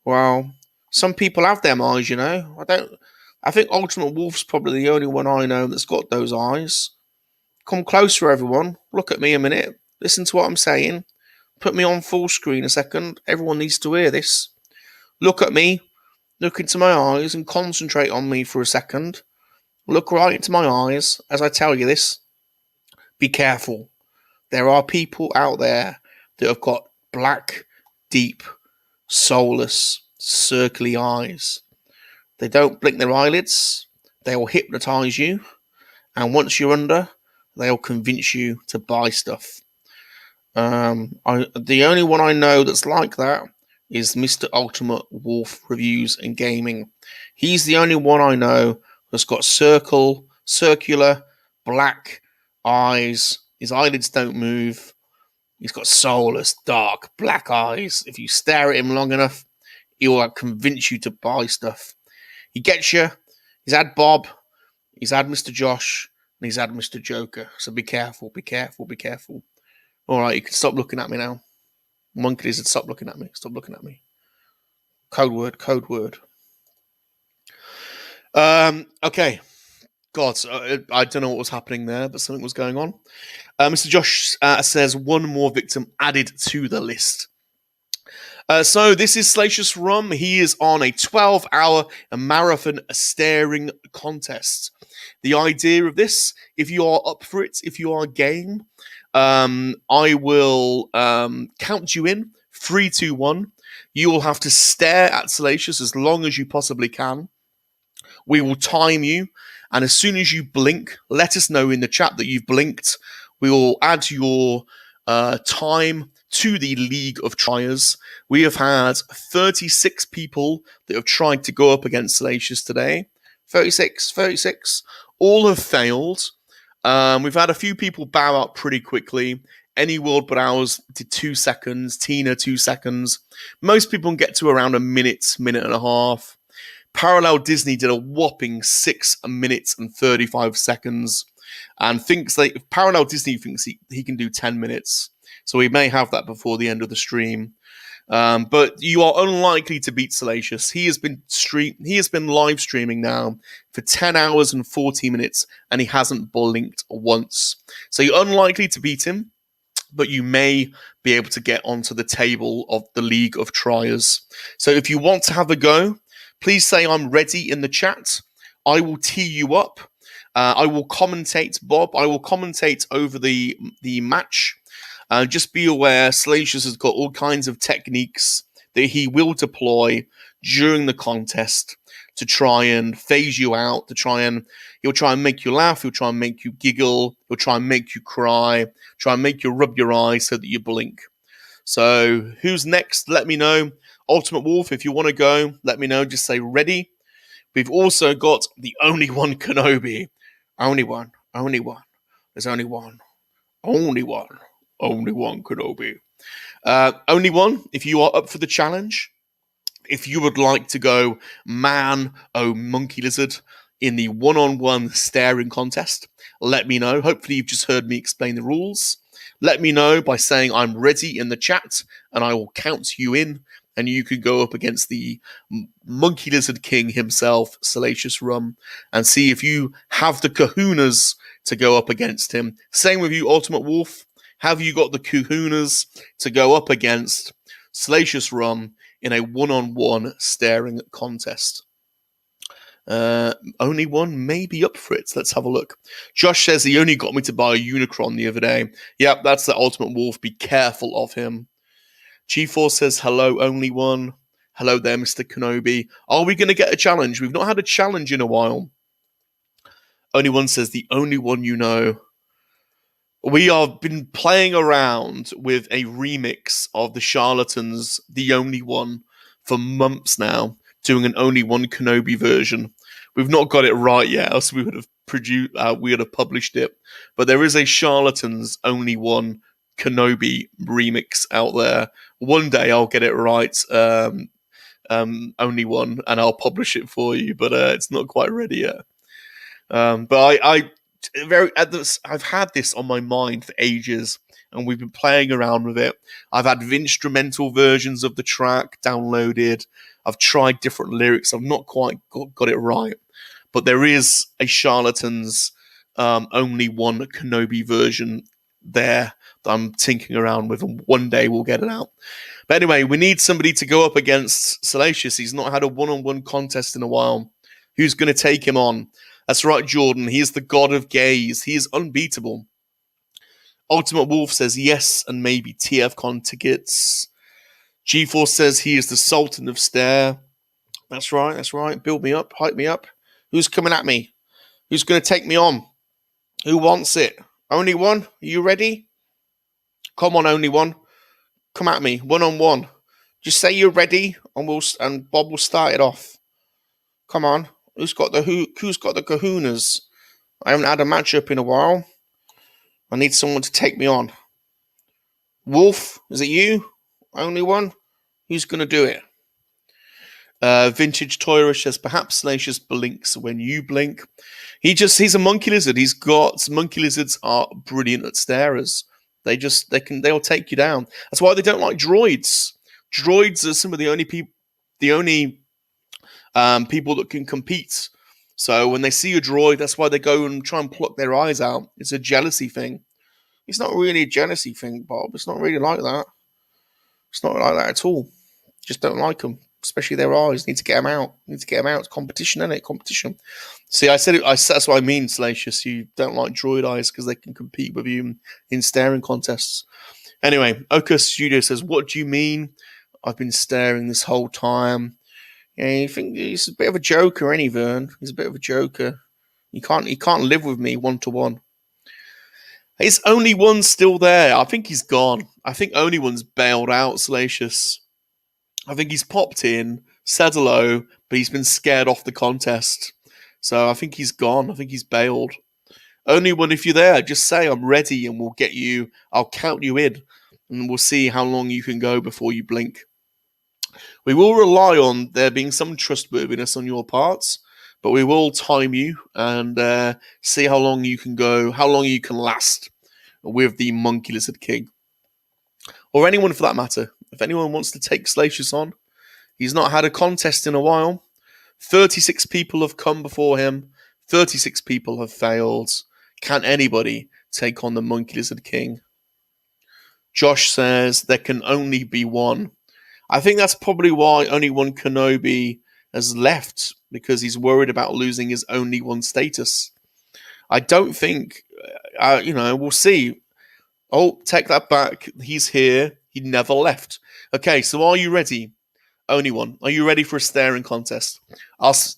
Well, some people have them eyes, I think Ultimate Wolf's probably the only one I know that's got those eyes. Come closer, everyone. Look at me a minute. Listen to what I'm saying. Put me on full screen a second. Everyone needs to hear this. Look at me, look into my eyes, and concentrate on me for a second. Look right into my eyes as I tell you this. Be careful. There are people out there that have got black, deep, soulless, circly eyes. They don't blink their eyelids. They will hypnotize you. And once you're under, they'll convince you to buy stuff. The only one I know that's like that is Mr. Ultimate Wolf Reviews and Gaming. He's the only one I know that's got circular, black eyes. His eyelids don't move. He's got soulless, dark, black eyes. If you stare at him long enough, he will convince you to buy stuff. He gets you. He's had Bob. He's had Mr. Josh. And he's had Mr. Joker. So be careful, be careful, be careful. All right, you can stop looking at me now. Monkey Lizard, stop looking at me. Stop looking at me. Code word, code word. Okay. God, I don't know what was happening there, but something was going on. Mr. Josh says one more victim added to the list. So this is Salacious Rum. He is on a 12-hour marathon staring contest. The idea of this, if you are up for it, if you are game, I will count you in. 3, 2, 1. You will have to stare at Salacious as long as you possibly can. We will time you. And as soon as you blink, let us know in the chat that you've blinked. We will add your time to the League of Triers. We have had 36 people that have tried to go up against Salacious today. 36. All have failed. We've had a few people bow out pretty quickly. Any World But Ours did 2 seconds. Tina, 2 seconds. Most people can get to around a minute and a half. Parallel Disney did a whopping 6 minutes and 35 seconds. And Parallel Disney thinks he can do 10 minutes. So we may have that before the end of the stream. But you are unlikely to beat Salacious. He has been live streaming now for 10 hours and 40 minutes, and he hasn't blinked once. So you're unlikely to beat him, but you may be able to get onto the table of the League of Triers. So if you want to have a go, please say I'm ready in the chat. I will tee you up. I will commentate, Bob. I will commentate over the match. Just be aware, Salacious has got all kinds of techniques that he will deploy during the contest to try and phase you out, he'll try and make you laugh, he'll try and make you giggle, he'll try and make you cry, try and make you rub your eyes so that you blink. So, who's next? Let me know. Ultimate Wolf, if you want to go, let me know. Just say ready. We've also got the only one Kenobi. Only one. There's only one. Only one Kenobi. Only one, if you are up for the challenge, if you would like to go Monkey Lizard in the one-on-one staring contest, let me know. Hopefully you've just heard me explain the rules. Let me know by saying I'm ready in the chat, and I will count you in, and you can go up against the Monkey Lizard King himself, Salacious Rum, and see if you have the kahunas to go up against him. Same with you, Ultimate Wolf. Have you got the kahunas to go up against Salacious Rum in a one-on-one staring contest? Only one may be up for it. Let's have a look. Josh says he only got me to buy a Unicron the other day. Yep, that's the Ultimate Wolf. Be careful of him. G4 says, hello, only one. Hello there, Mr. Kenobi. Are we going to get a challenge? We've not had a challenge in a while. Only one says, the only one you know. We have been playing around with a remix of the Charlatans, The Only One, for months now, doing an Only One Kenobi version. We've not got it right yet, else we would have published it. But there is a Charlatans Only One Kenobi remix out there. One day I'll get it right, Only One, and I'll publish it for you. But it's not quite ready yet. But I've had this on my mind for ages, and we've been playing around with it. I've had instrumental versions of the track downloaded. I've tried different lyrics. I've not quite got it right, but there is a Charlatans Only One Kenobi version there I'm tinkering around with, and one day we'll get it out. But anyway, we need somebody to go up against Salacious. He's not had a one-on-one contest in a while. Who's going to take him on? That's right, Jordan. He is the god of gays. He is unbeatable. Ultimate Wolf says yes and maybe TFCon tickets. G4 says he is the Sultan of stArE. That's right. Build me up, hype me up. Who's coming at me? Who's going to take me on? Who wants it? Only one? Are you ready? Come on, only one. Come at me, one-on-one. Just say you're ready, and Bob will start it off. Come on. Who's got the kahunas? I haven't had a matchup in a while. I need someone to take me on. Wolf, is it you? Only one? Who's going to do it? Vintage Toyrish says perhaps Salacious blinks when you blink. He's a monkey lizard. Monkey lizards are brilliant at starers. They'll take you down. That's why they don't like droids. Droids are some of the only people that can compete. So when they see a droid, that's why they go and try and pluck their eyes out. It's a jealousy thing. It's not really a jealousy thing, Bob. It's not really like that. It's not like that at all. Just don't like them, especially their eyes. Need to get them out. It's competition, isn't it? Competition. See, I said it. That's what I mean, Salacious. You don't like droid eyes because they can compete with you in staring contests. Anyway, Oka Studio says, "What do you mean? I've been staring this whole time." Yeah, you think he's a bit of a joker, ain't he, Vern? He's a bit of a joker. He can't live with me one-to-one. Is only one still there? I think he's gone. I think only one's bailed out, Salacious. I think he's popped in, said hello, but he's been scared off the contest. So I think he's gone. I think he's bailed. Only one, if you're there, just say I'm ready and we'll get you. I'll count you in and we'll see how long you can go before you blink. We will rely on there being some trustworthiness on your parts, but we will time you and see how long you can go, how long you can last with the Monkey Lizard King. Or anyone for that matter. If anyone wants to take Salacious on, he's not had a contest in a while. 36 people have come before him. 36 people have failed. Can anybody take on the Monkey Lizard King? Josh says there can only be one. I think that's probably why only one Kenobi has left, because he's worried about losing his only one status. I don't think, we'll see. Oh, take that back. He's here. He never left. Okay, so are you ready? Only one. Are you ready for a staring contest?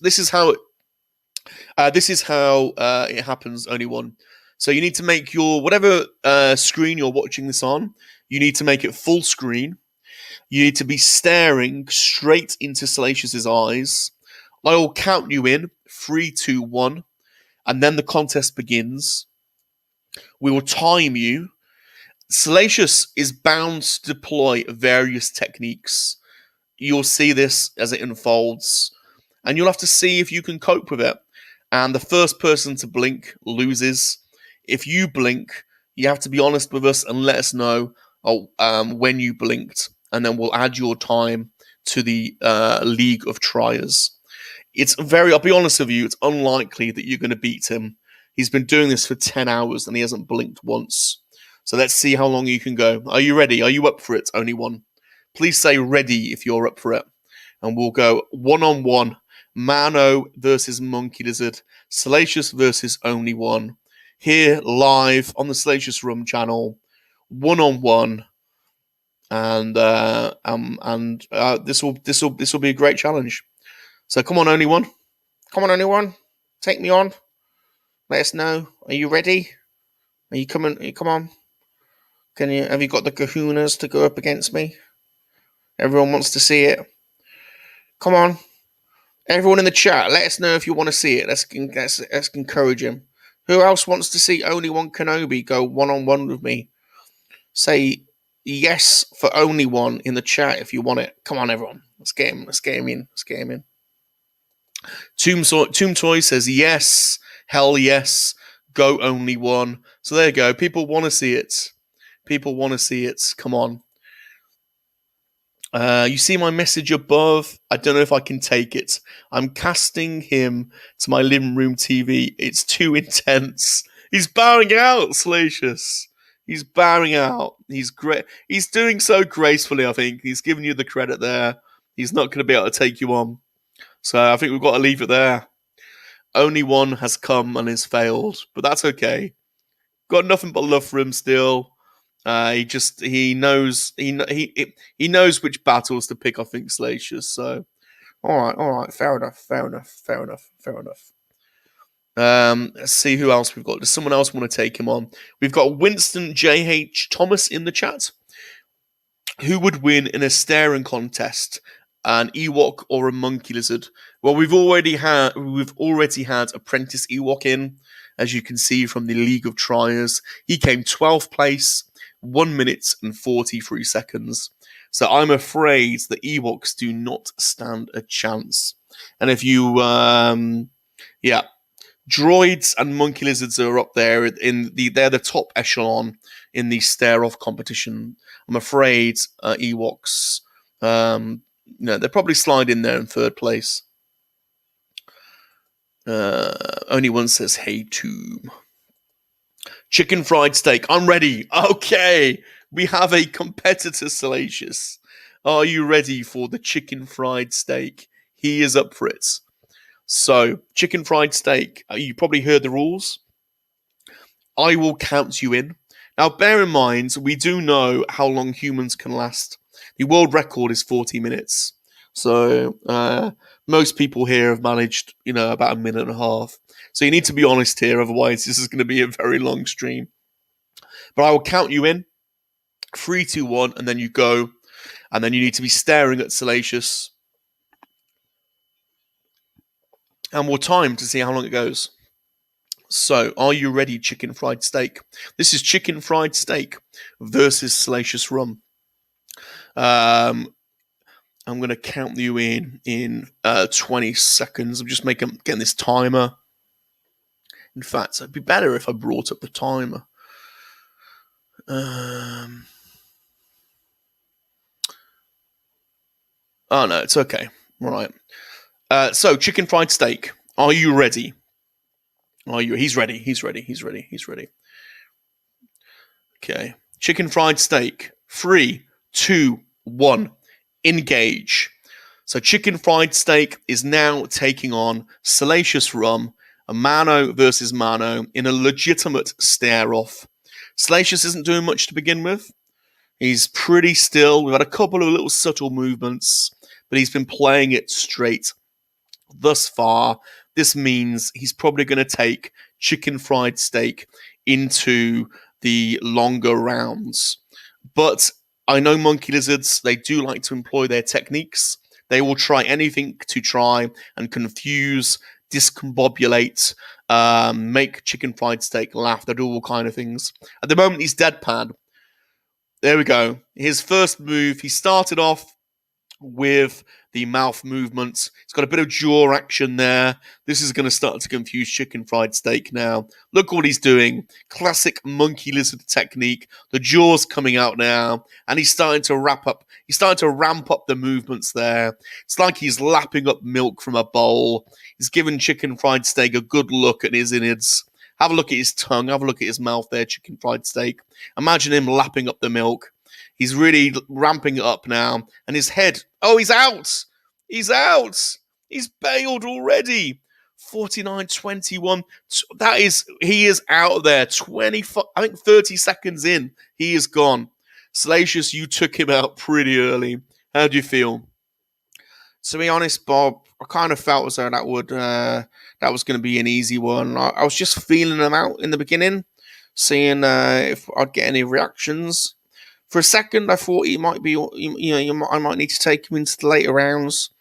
This is how it happens. Only one. So you need to make your whatever screen you're watching this on. You need to make it full screen. You need to be staring straight into Salacious's eyes. I will count you in 3, 2, 1, and then the contest begins. We will time you. Salacious is bound to deploy various techniques. You'll see this as it unfolds, and you'll have to see if you can cope with it. And the first person to blink loses. If you blink, you have to be honest with us and let us know when you blinked, and then we'll add your time to the League of Triers. I'll be honest with you, it's unlikely that you're going to beat him. He's been doing this for 10 hours and he hasn't blinked once. So let's see how long you can go. Are you ready? Are you up for it? Only one. Please say ready if you're up for it. And we'll go one-on-one. Mano versus Monkey Lizard. Salacious versus only one. Here, live on the Salacious Rum channel. One-on-one. And this will be a great challenge. So come on, only one. Come on, only one. Take me on. Let us know. Are you ready? Are you coming? Come on. Have you got the kahunas to go up against me? Everyone wants to see it. Come on. Everyone in the chat, let us know if you want to see it. Let's encourage him. Who else wants to see only one Kenobi go one-on-one with me? Say yes for only one in the chat if you want it. Come on, everyone. Let's get him in. Tomb Toy says yes. Hell yes. Go only one. So there you go. People want to see it. Come on. You see my message above? I don't know if I can take it. I'm casting him to my living room TV. It's too intense. He's bowing out, Salacious. He's bowing out. He's great. He's doing so gracefully, I think. He's giving you the credit there. He's not going to be able to take you on. So I think we've got to leave it there. Only one has come and has failed, but that's okay. Got nothing but love for him still. He knows he knows which battles to pick. I think Salacious. So all right, fair enough. let's see who else we've got. Does someone else want to take him on? We've got Winston J.H. Thomas in the chat. Who would win in a staring contest, an Ewok or a monkey lizard? Well, we've already had Apprentice Ewok in, as you can see from the League of Triers. He came 12th place, 1 minute and 43 seconds. So I'm afraid the Ewoks do not stand a chance. And if you, droids and monkey lizards are up there they're the top echelon in the stare-off competition. I'm afraid Ewoks, they're probably slide in there in third place. Only one says, "Hey, Tomb." Chicken fried steak. I'm ready. Okay, we have a competitor, Salacious. Are you ready for the chicken fried steak? He is up for it. So, chicken fried steak. You probably heard the rules. I will count you in. Now, bear in mind, we do know how long humans can last. The world record is 40 minutes. So, most people here have managed, about a minute and a half. So you need to be honest here, otherwise this is going to be a very long stream. But I will count you in. 3, 2, 1, and then you go. And then you need to be staring at Salacious. And we'll time to see how long it goes. So, are you ready, chicken fried steak? This is chicken fried steak versus Salacious Rum. I'm going to count you in 20 seconds. I'm just getting this timer. In fact, it'd be better if I brought up the timer. Oh, no, it's okay. Right. So, chicken fried steak. Are you ready? He's ready. Okay. Chicken fried steak. 3, 2, 1. Engage. So chicken fried steak is now taking on Salacious Rum, a mano versus mano in a legitimate stare-off. Salacious isn't doing much to begin with. He's pretty still. We've had a couple of little subtle movements, but he's been playing it straight thus far. This means he's probably going to take chicken fried steak into the longer rounds. But I know monkey lizards, they do like to employ their techniques. They will try anything to try and confuse, discombobulate, make chicken fried steak laugh. They do all kind of things. At the moment, he's deadpan. There we go. His first move, he started off with the mouth movements. It's got a bit of jaw action there. This is going to start to confuse chicken fried steak now. Look what he's doing. Classic monkey lizard technique. The jaw's coming out now, and he's starting to ramp up the movements there. It's like he's lapping up milk from a bowl. He's giving chicken fried steak a good look at his innards. Have a look at his tongue. Have a look at his mouth there, chicken fried steak. Imagine him lapping up the milk. He's really ramping it up now. And his head... Oh, he's out! He's out! He's bailed already. 49-21. He is out there. 30 seconds in. He is gone. Salacious, you took him out pretty early. How do you feel? To be honest, Bob, I kind of felt as though that was going to be an easy one. I was just feeling them out in the beginning, seeing if I'd get any reactions. For a second, I thought I might need to take him into the later rounds.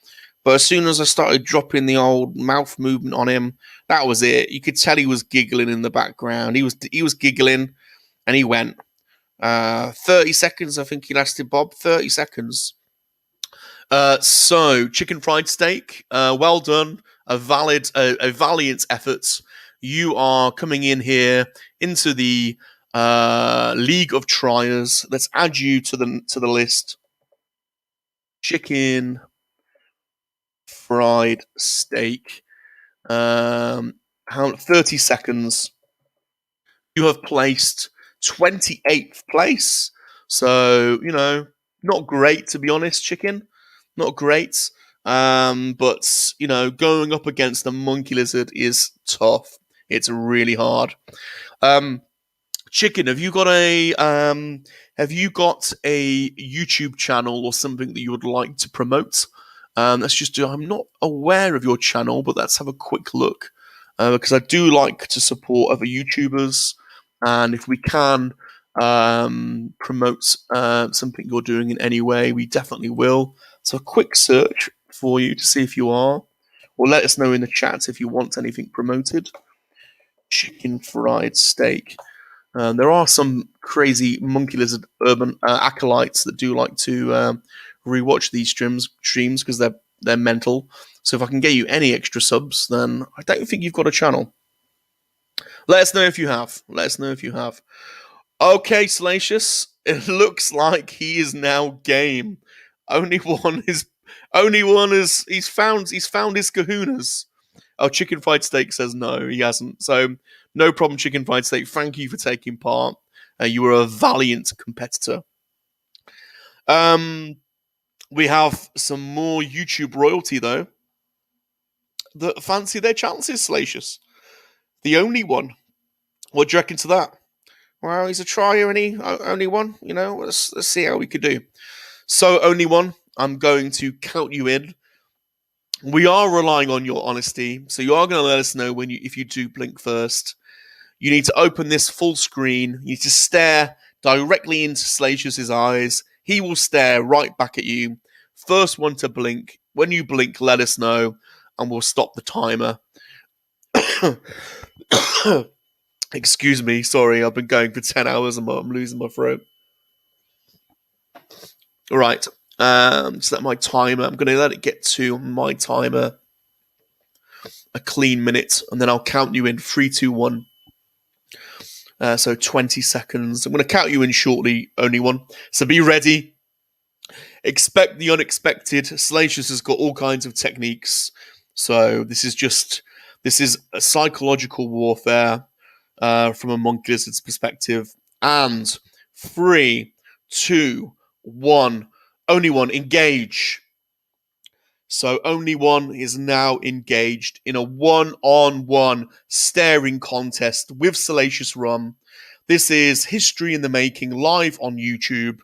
But as soon as I started dropping the old mouth movement on him, that was it. You could tell he was giggling in the background. He was giggling, and he went. 30 seconds, I think he lasted, Bob. 30 seconds. So, chicken fried steak, well done. A valiant effort. You are coming in here into the League of Triers. Let's add you to the list. Chicken fried steak. 30 seconds. You have placed 28th place. So, not great, to be honest, Chicken. Not great. But, going up against the monkey lizard is tough. It's really hard. Chicken, have you got a YouTube channel or something that you would like to promote? Let's just do. I'm not aware of your channel, but let's have a quick look because I do like to support other YouTubers, and if we can promote something you're doing in any way, we definitely will. So a quick search for you to see if you are, or let us know in the chat if you want anything promoted. Chicken fried steak. There are some crazy monkey lizard urban acolytes that do like to rewatch these streams because they're mental. So if I can get you any extra subs, then I don't think you've got a channel. Let us know if you have. Okay, Salacious. It looks like he is now game. He's found his kahunas. Oh, Chicken Fried Steak says no, he hasn't. So, no problem, Chicken Fried Steak. Thank you for taking part. You were a valiant competitor. We have some more YouTube royalty, though, that fancy their chances, Salacious. The only one. What do you reckon to that? Well, he's a trier, and he only one. Let's see how we could do. So, only one. I'm going to count you in. We are relying on your honesty, so you are going to let us know if you do blink first. You need to open this full screen. You need to stare directly into Salacious's eyes. He will stare right back at you. First one to blink. When you blink, let us know, and we'll stop the timer. Excuse me, sorry, I've been going for 10 hours and I'm losing my throat. All right. Set my timer. I'm going to let it get to my timer a clean minute, and then I'll count you in 3, 2, 1. So 20 seconds. I'm going to count you in shortly, only one. So be ready. Expect the unexpected. Salacious has got all kinds of techniques. So this is a psychological warfare from a monkey lizard's perspective. And 3, 2, 1. Only one, engage. So only one is now engaged in a one-on-one staring contest with Salacious Rum. This is history in the making, live on YouTube.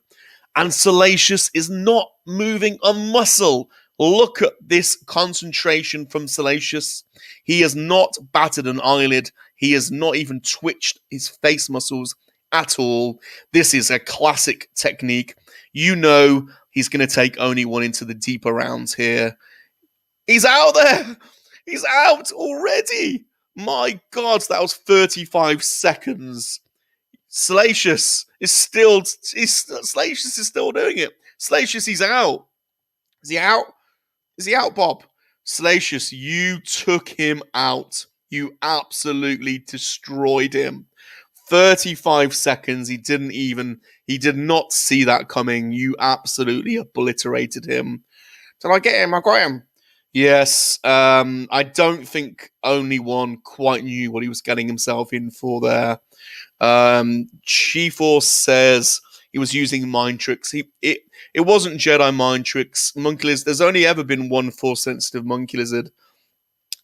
And Salacious is not moving a muscle. Look at this concentration from Salacious. He has not batted an eyelid. He has not even twitched his face muscles at all. This is a classic technique. He's going to take only one into the deeper rounds here. He's out there. He's out already. My God, that was 35 seconds. Salacious is still doing it. Salacious, he's out. Is he out? Is he out, Bob? Salacious, you took him out. You absolutely destroyed him. 35 seconds. He did not see that coming. You absolutely obliterated him. Did I get him? I got him. Yes. I don't think only one quite knew what he was getting himself in for there. G-Force says he was using mind tricks. It wasn't Jedi mind tricks. Monkey lizard. There's only ever been one Force-sensitive monkey lizard.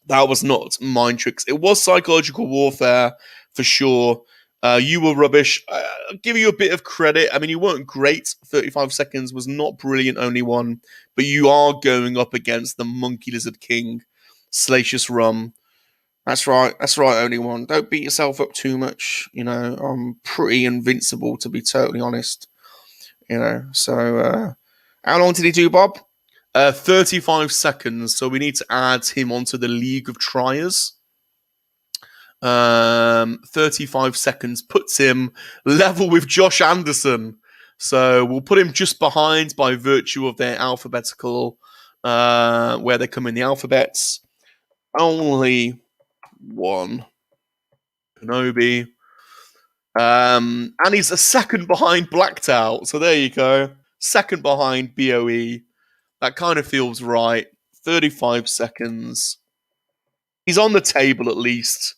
That was not mind tricks. It was psychological warfare for sure. You were rubbish. I'll give you a bit of credit. I mean, you weren't great. 35 seconds was not brilliant, only one. But you are going up against the Monkey Lizard King, Salacious Rum. That's right, only one. Don't beat yourself up too much. I'm pretty invincible, to be totally honest. So how long did he do, Bob? 35 seconds. So we need to add him onto the League of Triers. 35 seconds puts him level with Josh Anderson. So we'll put him just behind by virtue of their alphabetical, where they come in the alphabets. Only one Kenobi. And he's a second behind Blacked Out. So there you go. Second behind BOE. That kind of feels right. 35 seconds. He's on the table at least.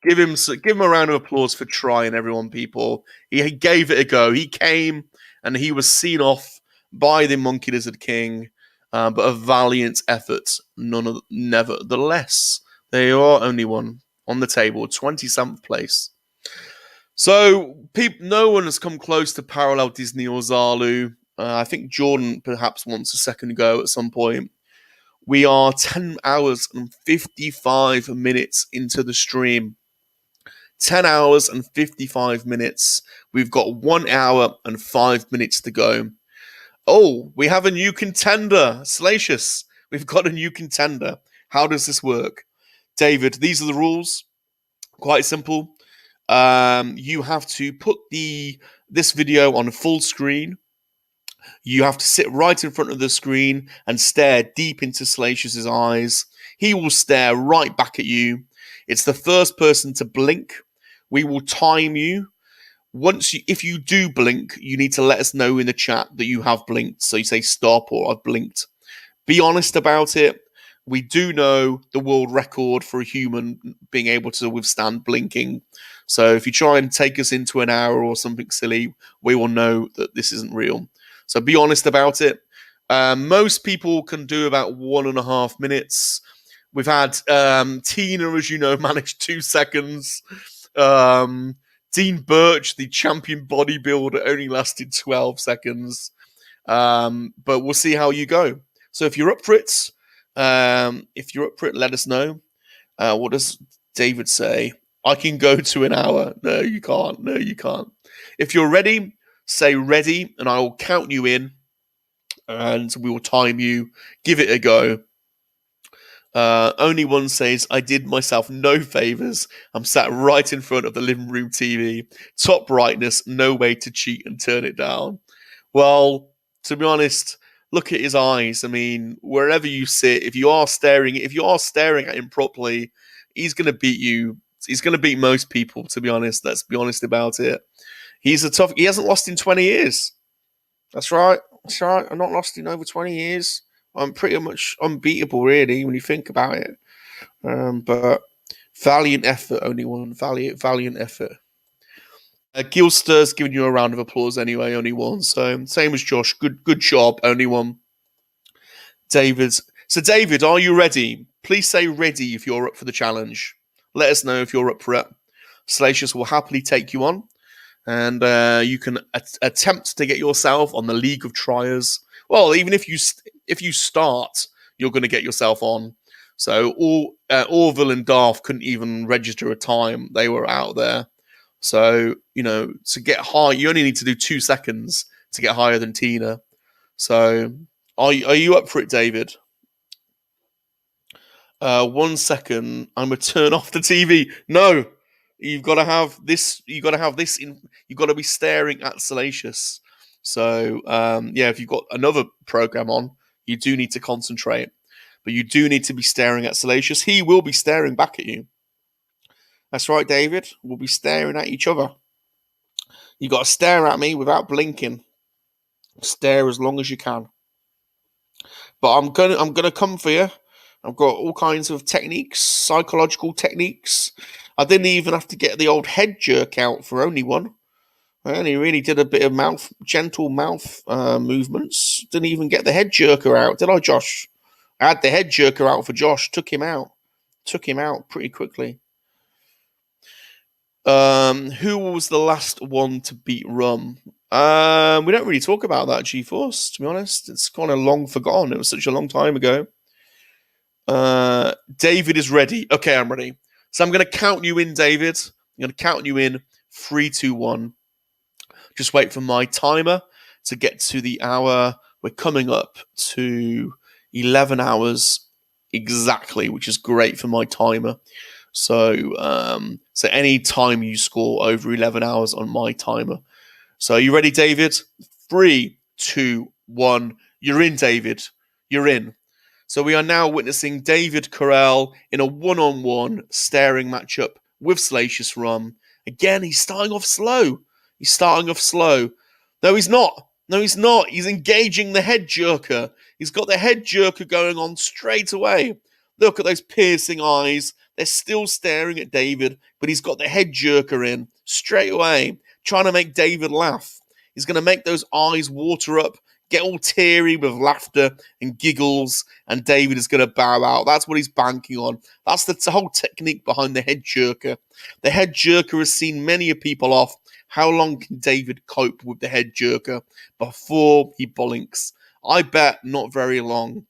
Give him a round of applause for trying, everyone, people. He gave it a go. He came and he was seen off by the Monkey Lizard King, but a valiant effort, nevertheless. There you are, only one on the table, 27th place. So, no one has come close to parallel Disney or Zalu. I think Jordan perhaps wants a second go at some point. We are 10 hours and 55 minutes into the stream. 10 hours and 55 minutes. We've got 1 hour and 5 minutes to go. Oh, we have a new contender. Salacious, we've got a new contender. How does this work? David, these are the rules. Quite simple. You have to put this video on full screen. You have to sit right in front of the screen and stare deep into Salacious's eyes. He will stare right back at you. It's the first person to blink. We will time you. If you do blink, you need to let us know in the chat that you have blinked. So you say stop or I've blinked. Be honest about it. We do know the world record for a human being able to withstand blinking. So if you try and take us into an hour or something silly, we will know that this isn't real. So be honest about it. Most people can do about 1.5 minutes. We've had Tina, as you know, managed 2 seconds. Dean Birch, the champion bodybuilder, only lasted 12 seconds. But we'll see how you go. So if you're up for it, let us know. What does David say? I can go to an hour. No, you can't. No, you can't. If you're ready, say ready, and I will count you in, and we will time you. Give it a go. Only one says, I did myself no favors. I'm sat right in front of the living room TV. Top brightness, no way to cheat and turn it down. Well, to be honest, look at his eyes. I mean, wherever you sit, if you are staring at him properly, he's going to beat you. He's going to beat most people, to be honest. Let's be honest about it. He hasn't lost in 20 years. That's right. I've not lost in over 20 years. I'm pretty much unbeatable, really, when you think about it. But valiant effort, only one. Valiant effort. Gilster's giving you a round of applause anyway, only one. So same as Josh. Good job, only one. So David, are you ready? Please say ready if you're up for the challenge. Let us know if you're up for it. Salacious will happily take you on. And you can attempt to get yourself on the League of Triers. Well, even if you start, you're going to get yourself on. So Orville and Darth couldn't even register a time. They were out there. So, to get high, you only need to do 2 seconds to get higher than Tina. So, are you up for it, David? 1 second. I'm going to turn off the TV. No. You've got to have this. You've got to be staring at Salacious. So, if you've got another program on, you do need to concentrate. But you do need to be staring at Salacious. He will be staring back at you. That's right, David. We'll be staring at each other. You've got to stare at me without blinking. Stare as long as you can. But I'm gonna come for you. I've got all kinds of techniques, psychological techniques. I didn't even have to get the old head jerk out for only one. I only really did a bit of gentle mouth movements. Didn't even get the head jerker out, did I, Josh? I had the head jerker out for Josh. Took him out pretty quickly. Who was the last one to beat Rum? We don't really talk about that, G-Force, to be honest. It's kind of long forgotten. It was such a long time ago. David is ready. Okay, I'm ready. So I'm going to count you in, David. I'm going to count you in. 3, 2, 1. Just wait for my timer to get to the hour. We're coming up to 11 hours exactly, which is great for my timer. So any time you score over 11 hours on my timer. So are you ready, David? 3, 2, 1. You're in, David. You're in. So we are now witnessing David Carell in a one-on-one staring matchup with Salacious Rum. Again, he's starting off slow. No, he's not. He's engaging the head jerker. He's got the head jerker going on straight away. Look at those piercing eyes. They're still staring at David, but he's got the head jerker in straight away, trying to make David laugh. He's going to make those eyes water up, get all teary with laughter and giggles, and David is going to bow out. That's what he's banking on. That's the whole technique behind the head jerker. The head jerker has seen many people off. How long can David cope with the head jerker before he blinks? I bet not very long.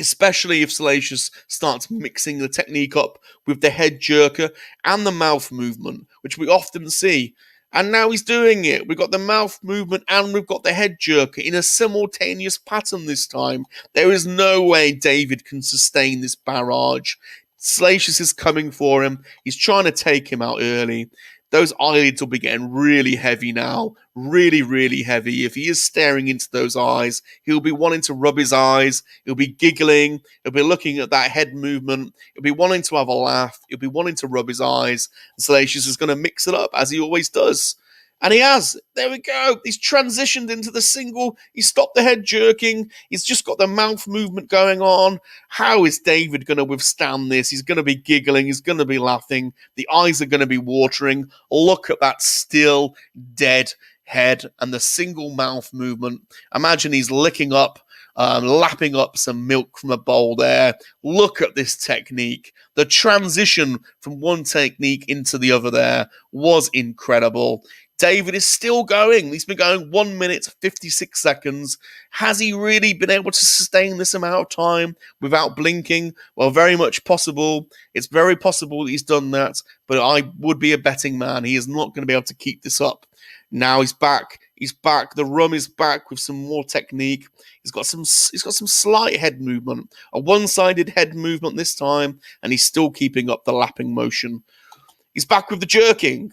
Especially if Salacious starts mixing the technique up with the head jerker and the mouth movement, which we often see. And now he's doing it. We've got the mouth movement and we've got the head jerker in a simultaneous pattern this time. There is no way David can sustain this barrage. Salacious is coming for him. He's trying to take him out early. Those eyelids will be getting really heavy now. Really, really heavy. If he is staring into those eyes, he'll be wanting to rub his eyes. He'll be giggling. He'll be looking at that head movement. He'll be wanting to have a laugh. He'll be wanting to rub his eyes. And Salacious is going to mix it up, as he always does. And he has. There we go. He's transitioned into the single. He stopped the head jerking. He's just got the mouth movement going on. How is David going to withstand this? He's going to be giggling. He's going to be laughing. The eyes are going to be watering. Look at that still dead head and the single mouth movement. Imagine he's licking up, lapping up some milk from a bowl there. Look at this technique. The transition from one technique into the other there was incredible. David is still going. He's been going 1 minute, 56 seconds. Has he really been able to sustain this amount of time without blinking? Well, very much possible. It's very possible that he's done that, but I would be a betting man. He is not going to be able to keep this up. Now he's back. He's back. The rum is back with some more technique. He's got some slight head movement, a one-sided head movement this time, and he's still keeping up the lapping motion. He's back with the jerking.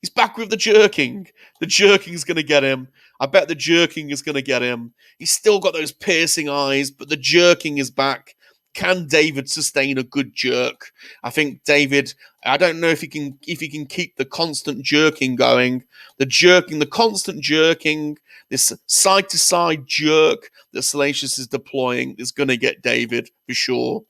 He's back with the jerking. The jerking's going to get him. I bet the jerking is going to get him. He's still got those piercing eyes, but the jerking is back. Can David sustain a good jerk? I think David, I don't know if he can keep the constant jerking going. The constant jerking, this side-to-side jerk that Salacious is deploying is going to get David for sure.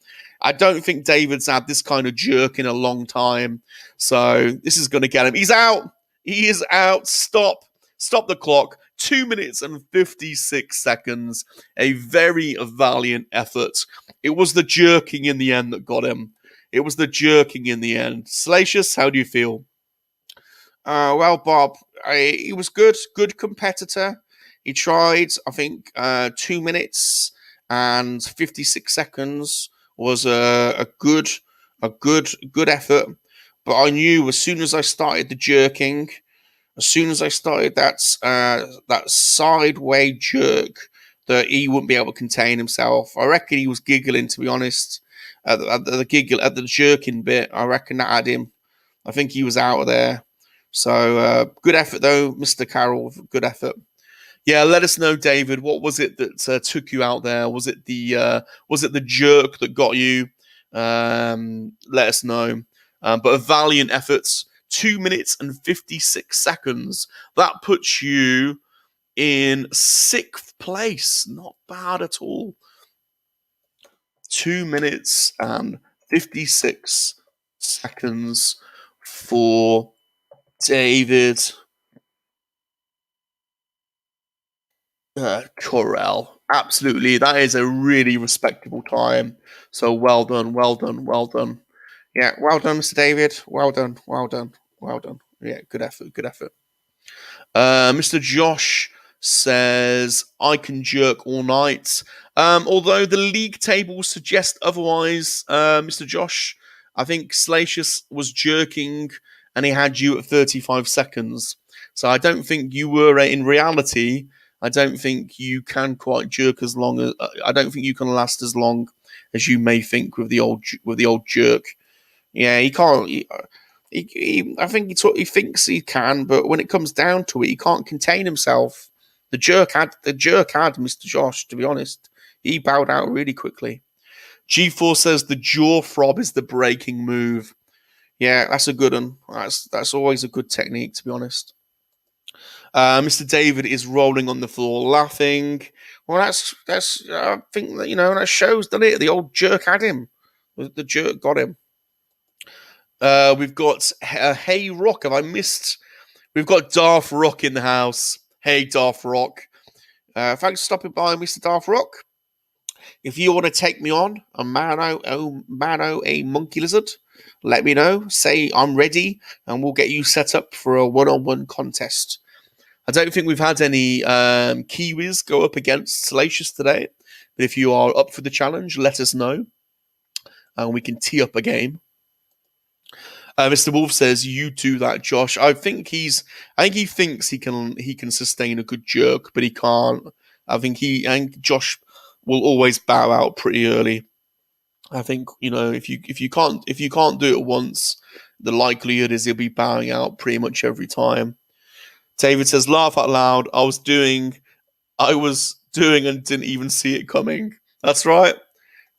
I don't think David's had this kind of jerk in a long time. So this is going to get him. He's out. He is out. Stop the clock. 2 minutes and 56 seconds. A very valiant effort. It was the jerking in the end that got him. It was the jerking in the end. Salacious, how do you feel? Well, Bob, he was good competitor. He tried, I think, 2 minutes and 56 seconds was a good effort. But I knew as soon as I started the jerking, as soon as I started that sideway jerk, that he wouldn't be able to contain himself. I reckon he was giggling, to be honest, at the jerking bit. I reckon that had him. I think he was out of there. So good effort though, Mr. Carroll. Good effort. Yeah, let us know, David. What was it that took you out there? Was it the jerk that got you? Let us know. But a valiant effort. 2 minutes and 56 seconds. That puts you in 6th place. Not bad at all. 2 minutes and 56 seconds for David Corell. Absolutely. That is a really respectable time. So well done. Yeah, well done, Mr. David. Well done. Yeah, good effort. Mr. Josh says, I can jerk all night. Although the league tables suggest otherwise, Mr. Josh, I think Salacious was jerking and he had you at 35 seconds. So I don't think you were, in reality, I don't think you can quite jerk as long as, I don't think you can last as long as you may think with the old jerk. Yeah, he can't. I think he thinks he can, but when it comes down to it, he can't contain himself. The jerk had Mr. Josh. To be honest, he bowed out really quickly. G4 says the jaw throb is the breaking move. Yeah, that's a good one. That's always a good technique, to be honest. Mr. David is rolling on the floor, laughing. Well, that's. I think that that shows, doesn't it? The old jerk had him. The jerk got him. We've got Hey Rock. Have I missed? We've got Darth Rock in the house. Hey, Darth Rock. Thanks for stopping by, Mr. Darth Rock. If you want to take me on a mano a monkey lizard, let me know. Say I'm ready, and we'll get you set up for a one-on-one contest. I don't think we've had any Kiwis go up against Salacious today, but if you are up for the challenge, let us know, and we can tee up a game. Mr. Wolf says, "You do that, Josh." I think he thinks he can sustain a good jerk, but he can't. I think Josh will always bow out pretty early. I think if you can't do it once, the likelihood is he'll be bowing out pretty much every time. David says, "Laugh out loud. I was doing and didn't even see it coming." That's right.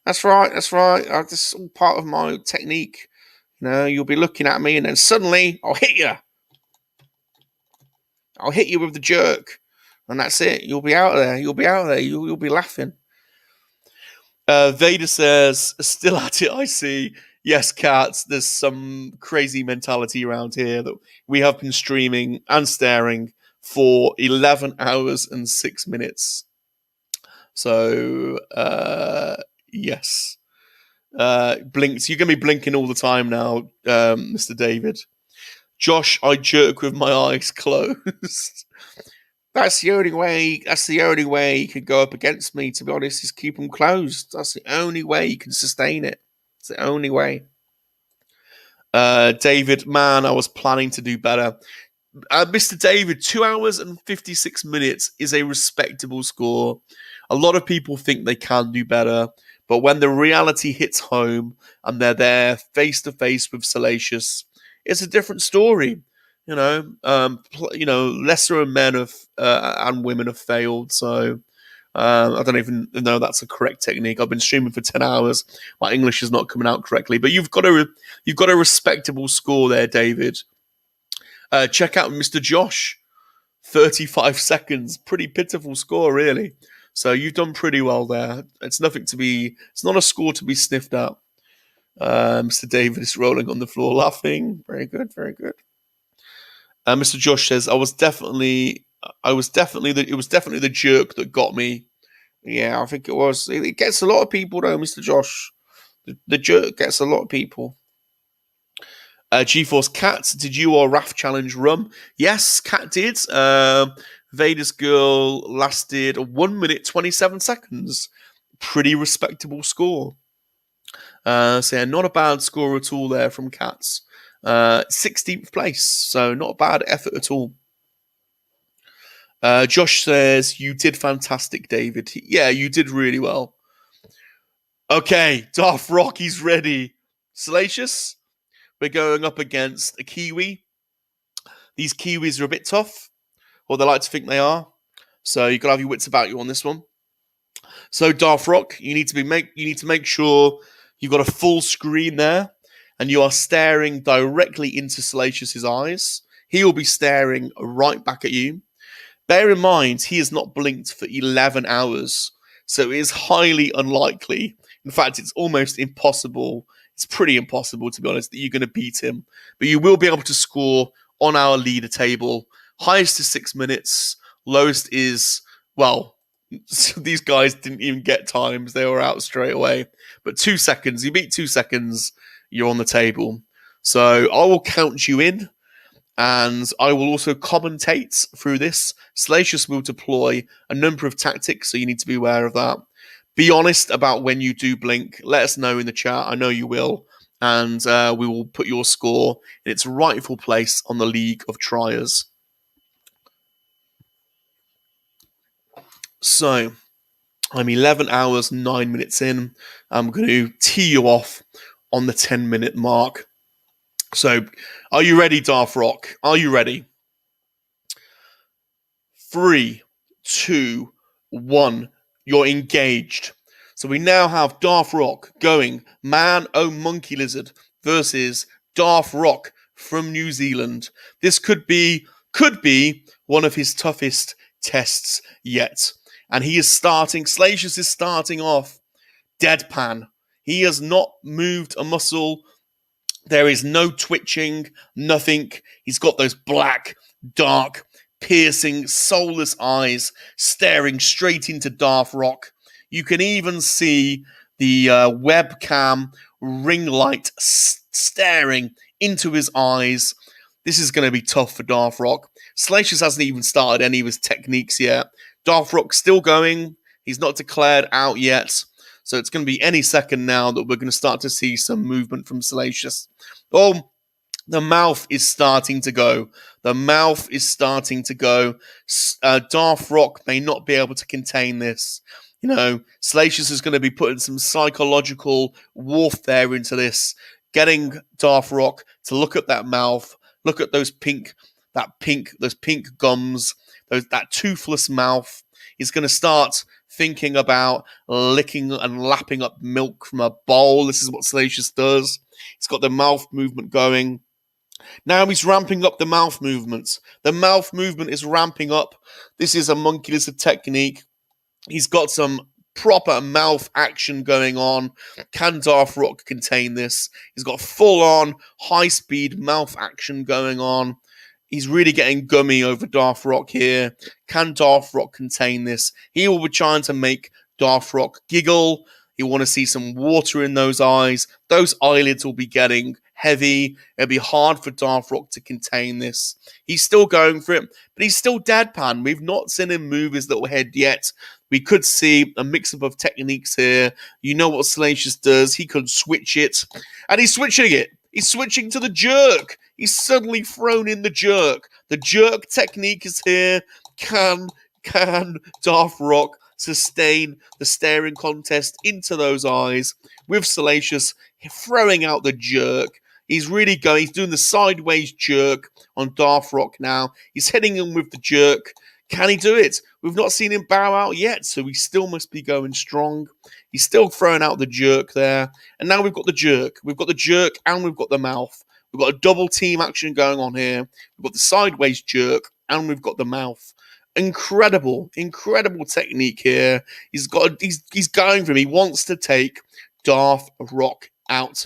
That's right. This is all part of my technique. You'll be looking at me, and then suddenly I'll hit you. I'll hit you with the jerk, and that's it. You'll be out of there. You'll be laughing. Vader says, "Still at it, I see." Yes, cats, there's some crazy mentality around here that we have been streaming and staring for 11 hours and 6 minutes. So, yes. Blinks. You're going to be blinking all the time now, Mr. David. Josh, I jerk with my eyes closed. That's the only way you could go up against me, to be honest, is keep them closed. That's the only way you can sustain it. It's the only way. David, man, I was planning to do better. Mr. David, 2 hours and 56 minutes is a respectable score. A lot of people think they can do better, but when the reality hits home and they're there face to face with Salacious, it's a different story. Lesser men and women have failed. So I don't even know that's a correct technique. I've been streaming for 10 hours. My English is not coming out correctly, but you've got a respectable score there, David. Check out Mr. Josh, 35 seconds. Pretty pitiful score, really. So you've done pretty well there. It's not a score to be sniffed at. Mr. David is rolling on the floor laughing. Very good, very good. Mr. Josh says, it was definitely the jerk that got me. Yeah, I think it was. It gets a lot of people though, Mr. Josh. The jerk gets a lot of people. GeForce Cat, did you or Raf challenge Rum? Yes, Cat did. Vader's Girl lasted 1 minute 27 seconds. Pretty respectable score. So yeah, not a bad score at all there from Cats. 16th place, so not a bad effort at all. Josh says, you did fantastic, David. Yeah, you did really well. Okay, Darth Rocky's ready. Salacious, we're going up against a Kiwi. These Kiwis are a bit tough, or they like to think they are. So you've got to have your wits about you on this one. So Darth Rock, you need to make sure you've got a full screen there, and you are staring directly into Salacious's eyes. He will be staring right back at you. Bear in mind, he has not blinked for 11 hours, so it is highly unlikely. In fact, it's almost impossible. It's pretty impossible, to be honest, that you're going to beat him. But you will be able to score on our leader table. Highest is 6 minutes. Lowest is, well, these guys didn't even get times. They were out straight away. But 2 seconds. You beat 2 seconds, you're on the table. So I will count you in, and I will also commentate through this. Salacious will deploy a number of tactics, so you need to be aware of that. Be honest about when you do blink. Let us know in the chat. I know you will. And we will put your score in its rightful place on the League of Triers. So, I'm 11 hours, 9 minutes in. I'm going to tee you off on the 10-minute mark. So, are you ready, Darth Rock? Are you ready? 3, 2, 1. You're engaged. So we now have Darth Rock going Man O Monkey Lizard versus Darth Rock from New Zealand. This could be one of his toughest tests yet. And he is starting, Salacious is starting off deadpan. He has not moved a muscle. There is no twitching, nothing. He's got those black, dark, piercing, soulless eyes staring straight into Darth Rock. You can even see the webcam ring light staring into his eyes. This is going to be tough for Darth Rock. Salacious hasn't even started any of his techniques yet. Darth Rock's still going. He's not declared out yet. So it's going to be any second now that we're going to start to see some movement from Salacious. Oh, the mouth is starting to go. The mouth is starting to go. Darth Rock may not be able to contain this. You know, Salacious is going to be putting some psychological warfare into this, getting Darth Rock to look at that mouth, look at those pink gums, that toothless mouth. He's going to start thinking about licking and lapping up milk from a bowl. This is what Salacious does. He's got the mouth movement going. Now he's ramping up the mouth movements. The mouth movement is ramping up. This is a monkey lizard technique. He's got some proper mouth action going on. Can Darth Rock contain this? He's got full-on, high-speed mouth action going on. He's really getting gummy over Darth Rock here. Can Darth Rock contain this? He will be trying to make Darth Rock giggle. He'll want to see some water in those eyes. Those eyelids will be getting heavy. It'll be hard for Darth Rock to contain this. He's still going for it, but he's still deadpan. We've not seen him move his little head yet. We could see a mix-up of techniques here. You know what Salacious does. He could switch it, and he's switching it. He's switching to the jerk. He's suddenly thrown in the jerk. The jerk technique is here. Can Darth Rock sustain the staring contest into those eyes with Salacious throwing out the jerk? He's really going. He's doing the sideways jerk on Darth Rock now. He's hitting him with the jerk. Can he do it? We've not seen him bow out yet, so he still must be going strong. He's still throwing out the jerk there. And now we've got the jerk. We've got the jerk and we've got the mouth. We've got a double team action going on here. We've got the sideways jerk and we've got the mouth. Incredible technique here. He's going for him. He wants to take Darth Rock out.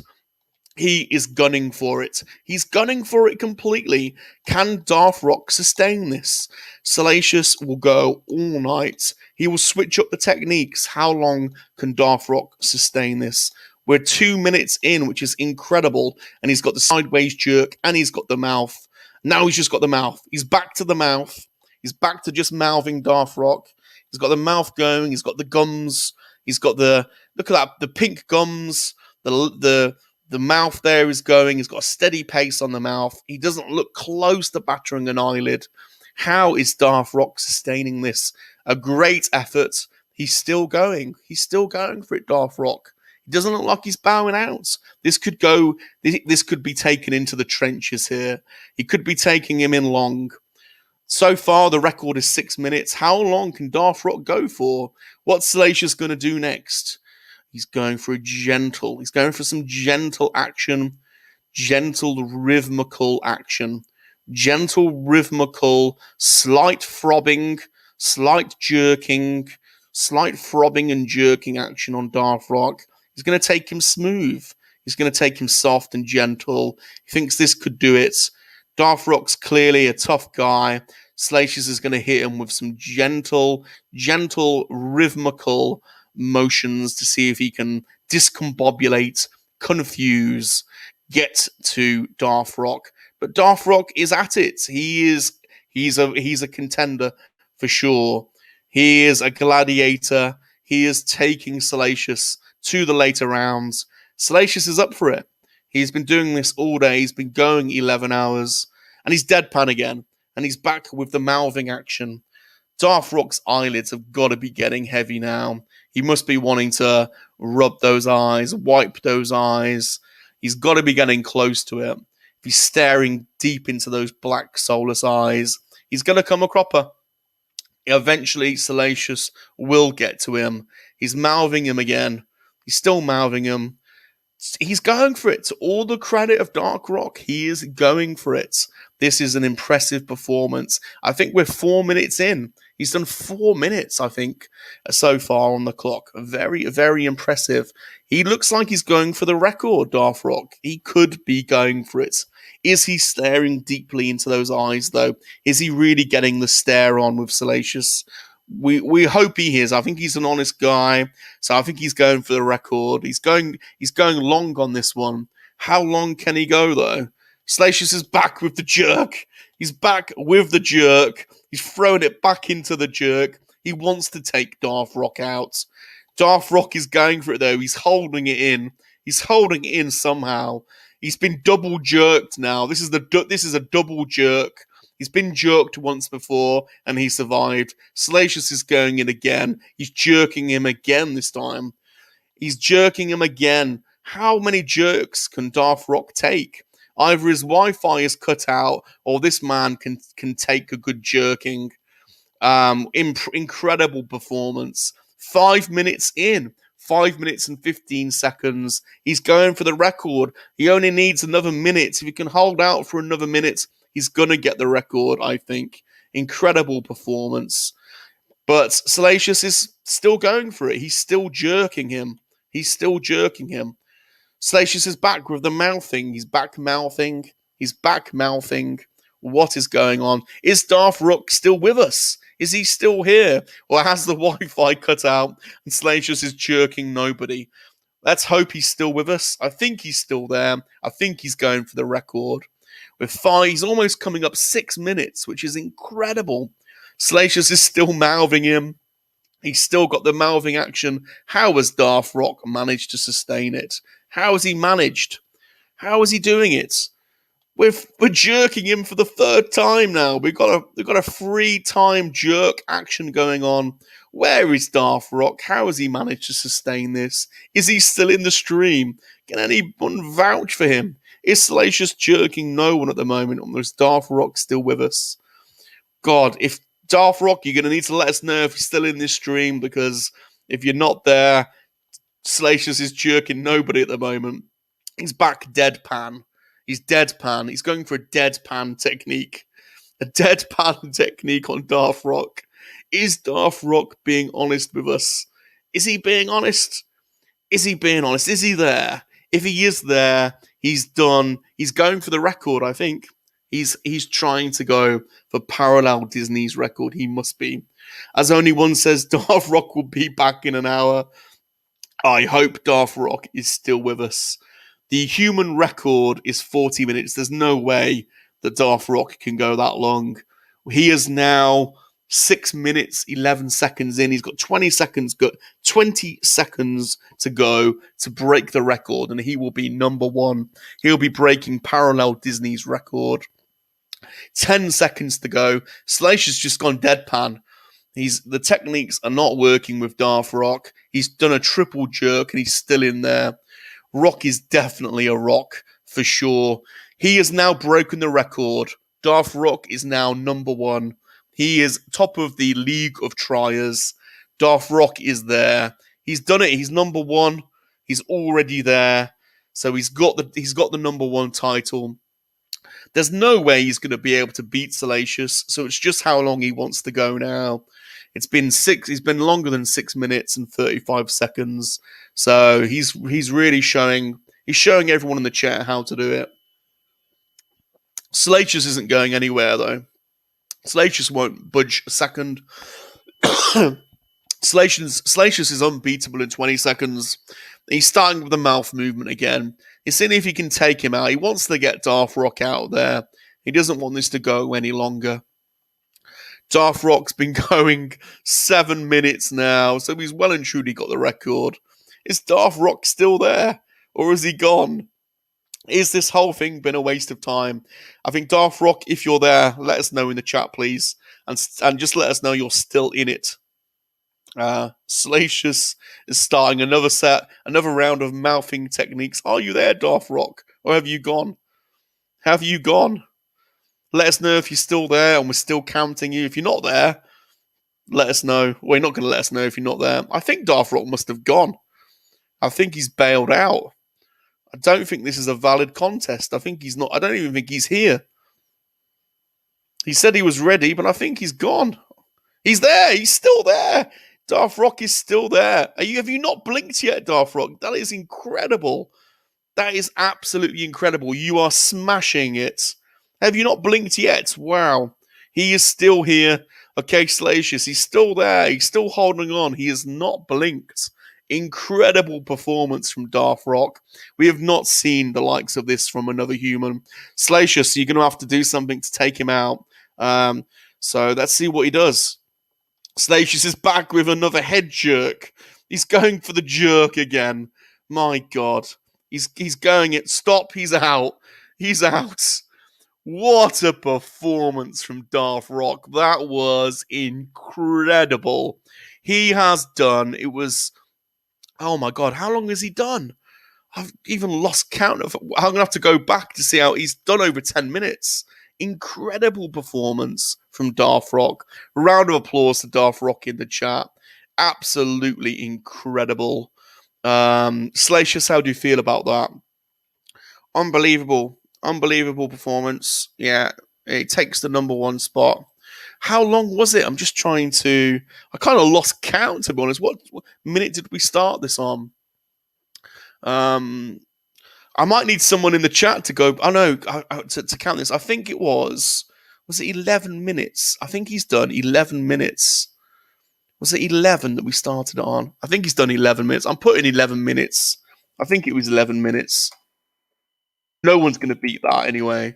He is gunning for it. He's gunning for it completely. Can Darth Rock sustain this? Salacious will go all night. He will switch up the techniques. How long can Darth Rock sustain this? We're 2 minutes in, which is incredible. And he's got the sideways jerk and he's got the mouth. Now he's just got the mouth. He's back to the mouth. He's back to just mouthing Darth Rock. He's got the mouth going. He's got the gums. He's got look at that, the pink gums, the mouth there is going. He's got a steady pace on the mouth. He doesn't look close to battering an eyelid. How is Darth Rock sustaining this? A great effort. He's still going. He's still going for it, Darth Rock. He doesn't look like he's bowing out. This could be taken into the trenches here. He could be taking him in long. So far, the record is 6 minutes. How long can Darth Rock go for? What's Salacious going to do next? He's going for some gentle action, gentle rhythmical action, gentle rhythmical, slight throbbing, slight jerking, slight throbbing and jerking action on Darth Rock. He's going to take him smooth. He's going to take him soft and gentle. He thinks this could do it. Darth Rock's clearly a tough guy. Salacious is going to hit him with some gentle, rhythmical motions to see if he can discombobulate, confuse, get to Darth Rock. But Darth Rock is at it. He's a contender for sure. He is a gladiator. He is taking Salacious to the later rounds. Salacious is up for it. He's been doing this all day. He's been going 11 hours. And he's deadpan again. And he's back with the mouthing action. Darth Rock's eyelids have got to be getting heavy now. He must be wanting to rub those eyes, wipe those eyes. He's got to be getting close to it. If he's staring deep into those black, soulless eyes, he's going to come a cropper. Eventually, Salacious will get to him. He's mouthing him again. He's still mouthing him. He's going for it. To all the credit of Darth Rock, he is going for it. This is an impressive performance. I think we're 4 minutes in. He's done 4 minutes, I think, so far on the clock. Very, very impressive. He looks like he's going for the record, Darth Rock. He could be going for it. Is he staring deeply into those eyes, though? Is he really getting the stare on with Salacious? We hope he is. I think he's an honest guy, so I think he's going for the record. He's going long on this one. How long can he go, though? Salacious is back with the jerk. He's back with the jerk. He's throwing it back into the jerk. He wants to take Darth Rock out. Darth Rock is going for it, though. He's holding it in. He's holding it in somehow. He's been double jerked now. This is a double jerk. He's been jerked once before, and he survived. Salacious is going in again. He's jerking him again this time. He's jerking him again. How many jerks can Darth Rock take? Either his Wi-Fi is cut out, or this man can take a good jerking. Incredible performance. 5 minutes in. 5 minutes and 15 seconds. He's going for the record. He only needs another minute. If he can hold out for another minute, he's going to get the record, I think. Incredible performance. But Salacious is still going for it. He's still jerking him. Salacious is back with the mouthing. He's back mouthing. What is going on? Is Darth Rock still with us? Is he still here? Or has the Wi-Fi cut out and Salacious is jerking nobody? Let's hope he's still with us. I think he's still there. I think he's going for the record. He's almost coming up 6 minutes, which is incredible. Salacious is still mouthing him. He's still got the mouthing action. How has Darth Rock managed to sustain it? How has he managed? How is he doing it? We're jerking him for the third time now. We've got a 3-time jerk action going on. Where is Darth Rock? How has he managed to sustain this? Is he still in the stream? Can anyone vouch for him? Is Salacious jerking no one at the moment? Or is Darth Rock still with us? God, if Darth Rock, you're going to need to let us know if you're still in this stream, because if you're not there, Salacious is jerking nobody at the moment. He's back deadpan. He's deadpan. He's going for a deadpan technique. A deadpan technique on Darth Rock. Is Darth Rock being honest with us? Is he being honest? Is he there? If he is there, he's done. He's going for the record, I think. He's trying to go for parallel Disney's record. He must be. As only one says, Darth Rock will be back in an hour. I hope Darth Rock is still with us. The human record is 40 minutes. There's no way that Darth Rock can go that long. He is now 6 minutes, 11 seconds in. He's got 20 seconds to go to break the record, and he will be number one. He'll be breaking parallel Disney's record. 10 seconds to go. Salacious just gone deadpan. The techniques are not working with Darth Rock. He's done a triple jerk, and he's still in there. Rock is definitely a rock, for sure. He has now broken the record. Darth Rock is now number one. He is top of the League of Triers. Darth Rock is there. He's done it. He's number one. He's already there. So he's got the number one title. There's no way he's going to be able to beat Salacious. So it's just how long he wants to go now. He's been longer than 6 minutes and 35 seconds. So he's really showing everyone in the chat how to do it. Salacious isn't going anywhere though. Salacious won't budge a second. Salacious is unbeatable in 20 seconds. He's starting with the mouth movement again. He's seeing if he can take him out. He wants to get Darth Rock out there. He doesn't want this to go any longer. Darth Rock's been going 7 minutes now, so he's well and truly got the record. Is Darth Rock still there? Or is he gone? Is this whole thing been a waste of time? I think Darth Rock, if you're there, let us know in the chat, please. And just let us know you're still in it. Salacious is starting another round of mouthing techniques. Are you there, Darth Rock? Or have you gone? Let us know if you're still there and we're still counting you. If you're not there, let us know. Well, you're not going to let us know if you're not there. I think Darth Rock must have gone. I think he's bailed out. I don't think this is a valid contest. I think he's not. I don't even think he's here. He said he was ready, but I think he's gone. He's there. He's still there. Darth Rock is still there. Have you not blinked yet, Darth Rock? That is incredible. That is absolutely incredible. You are smashing it. Have you not blinked yet? Wow. He is still here. Okay, Salacious, he's still there. He's still holding on. He has not blinked. Incredible performance from Darth Rock. We have not seen the likes of this from another human. Salacious, you're going to have to do something to take him out. So let's see what he does. Salacious is back with another head jerk. He's going for the jerk again. My God. He's going it. Stop. He's out. He's out. What a performance from Darth Rock. That was incredible. He has done, it was, oh my God, how long has he done? I've even lost count of, I'm going to have to go back to see how he's done over 10 minutes. Incredible performance from Darth Rock. Round of applause to Darth Rock in the chat. Absolutely incredible. Salacious, how do you feel about that? Unbelievable performance. Yeah, it takes the number one spot. How long was it? I'm just trying to. I kind of lost count, to be honest. What minute did we start this on? I might need someone in the chat to go. I know to count this. I think it was it 11 minutes? I think he's done 11 minutes. Was it 11 that we started on? I think he's done 11 minutes. I'm putting 11 minutes. I think it was 11 minutes. No one's going to beat that anyway.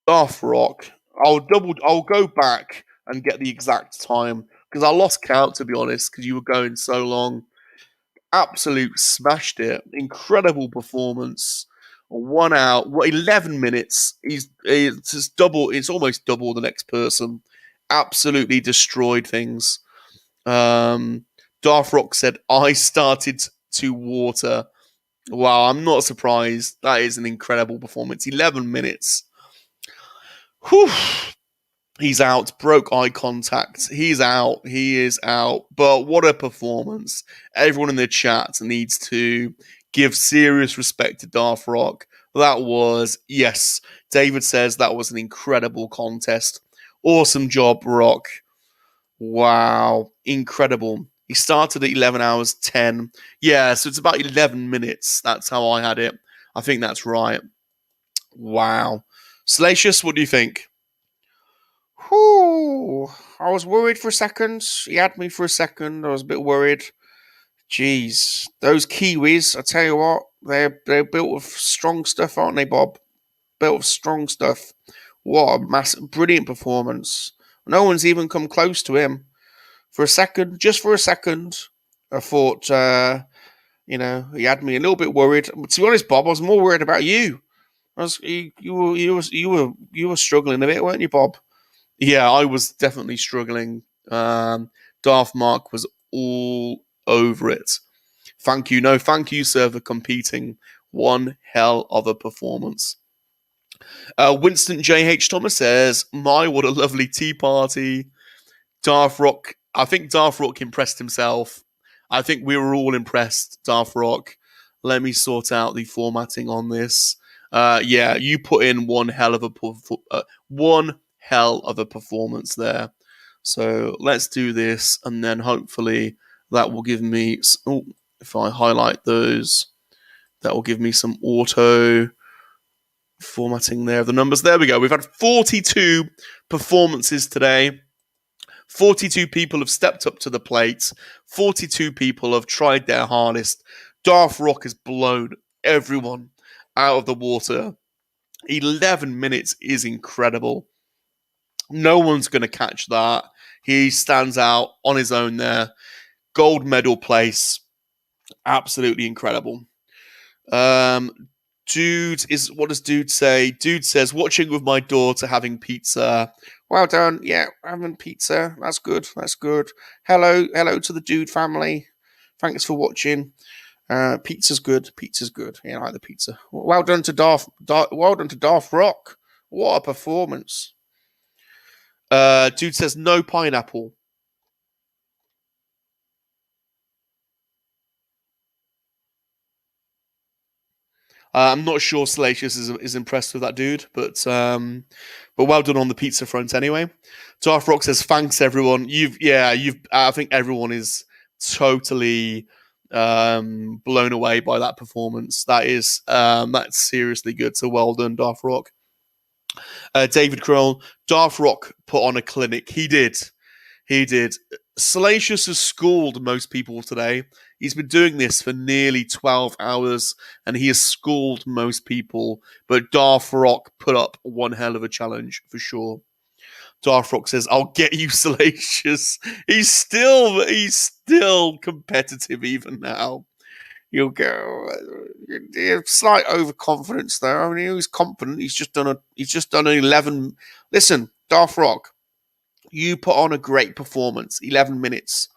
Darth Rock. I'll go back and get the exact time because I lost count, to be honest, because you were going so long. Absolute smashed it. Incredible performance. 1 hour, 11 minutes. It's double. It's almost double the next person. Absolutely destroyed things. Darth Rock said, "I started to water." Wow, I'm not surprised. That is an incredible performance. 11 minutes. Whew. He's out. Broke eye contact. He's out. He is out. But what a performance. Everyone in the chat needs to give serious respect to Darth Rock. That was, yes, David says that was an incredible contest. Awesome job, Rock. Wow. Incredible. He started at 11 hours 10. Yeah, so it's about 11 minutes. That's how I had it. I think that's right. Wow. Salacious, what do you think? Whew. I was worried for a second. He had me for a second. I was a bit worried. Jeez. Those Kiwis, I tell you what, they're built with strong stuff, aren't they, Bob? Built with strong stuff. What a massive, brilliant performance. No one's even come close to him. For a second, just for a second, I thought, he had me a little bit worried. But to be honest, Bob, I was more worried about you. You were struggling a bit, weren't you, Bob? Yeah, I was definitely struggling. Darth Mark was all over it. Thank you. No, thank you, sir, for competing. One hell of a performance. Winston J.H. Thomas says, "My, what a lovely tea party." Darth Rock, I think Darth Rock impressed himself. I think we were all impressed, Darth Rock. Let me sort out the formatting on this. Yeah, you put in one hell of a performance there. So let's do this, and then hopefully that will give me. If I highlight those, that will give me some auto formatting there of the numbers. There we go. We've had 42 performances today. 42 people have stepped up to the plate. 42 people have tried their hardest. Darth Rock has blown everyone out of the water. 11 minutes is incredible. No one's going to catch that. He stands out on his own there. Gold medal place. Absolutely incredible. What does Dude say? Dude says, "Watching with my daughter, having pizza." Well done. Yeah, having pizza. That's good. That's good. Hello to the Dude family. Thanks for watching. Pizza's good. Pizza's good. Yeah, I like the pizza. Well done to Darth Rock. What a performance. Dude says no pineapple. I'm not sure Salacious is impressed with that dude, but well done on the pizza front anyway. Darth Rock says thanks everyone. I think everyone is totally blown away by that performance. That's seriously good. So well done, Darth Rock. David Kroll, Darth Rock put on a clinic. He did. Salacious has schooled most people today. He's been doing this for nearly 12 hours, and he has schooled most people. But Darth Rock put up one hell of a challenge, for sure. Darth Rock says, I'll get you, Salacious. He's still competitive even now. You'll go slight overconfidence there. I mean, he's confident. He's just done an 11. Listen, Darth Rock, you put on a great performance. 11 minutes.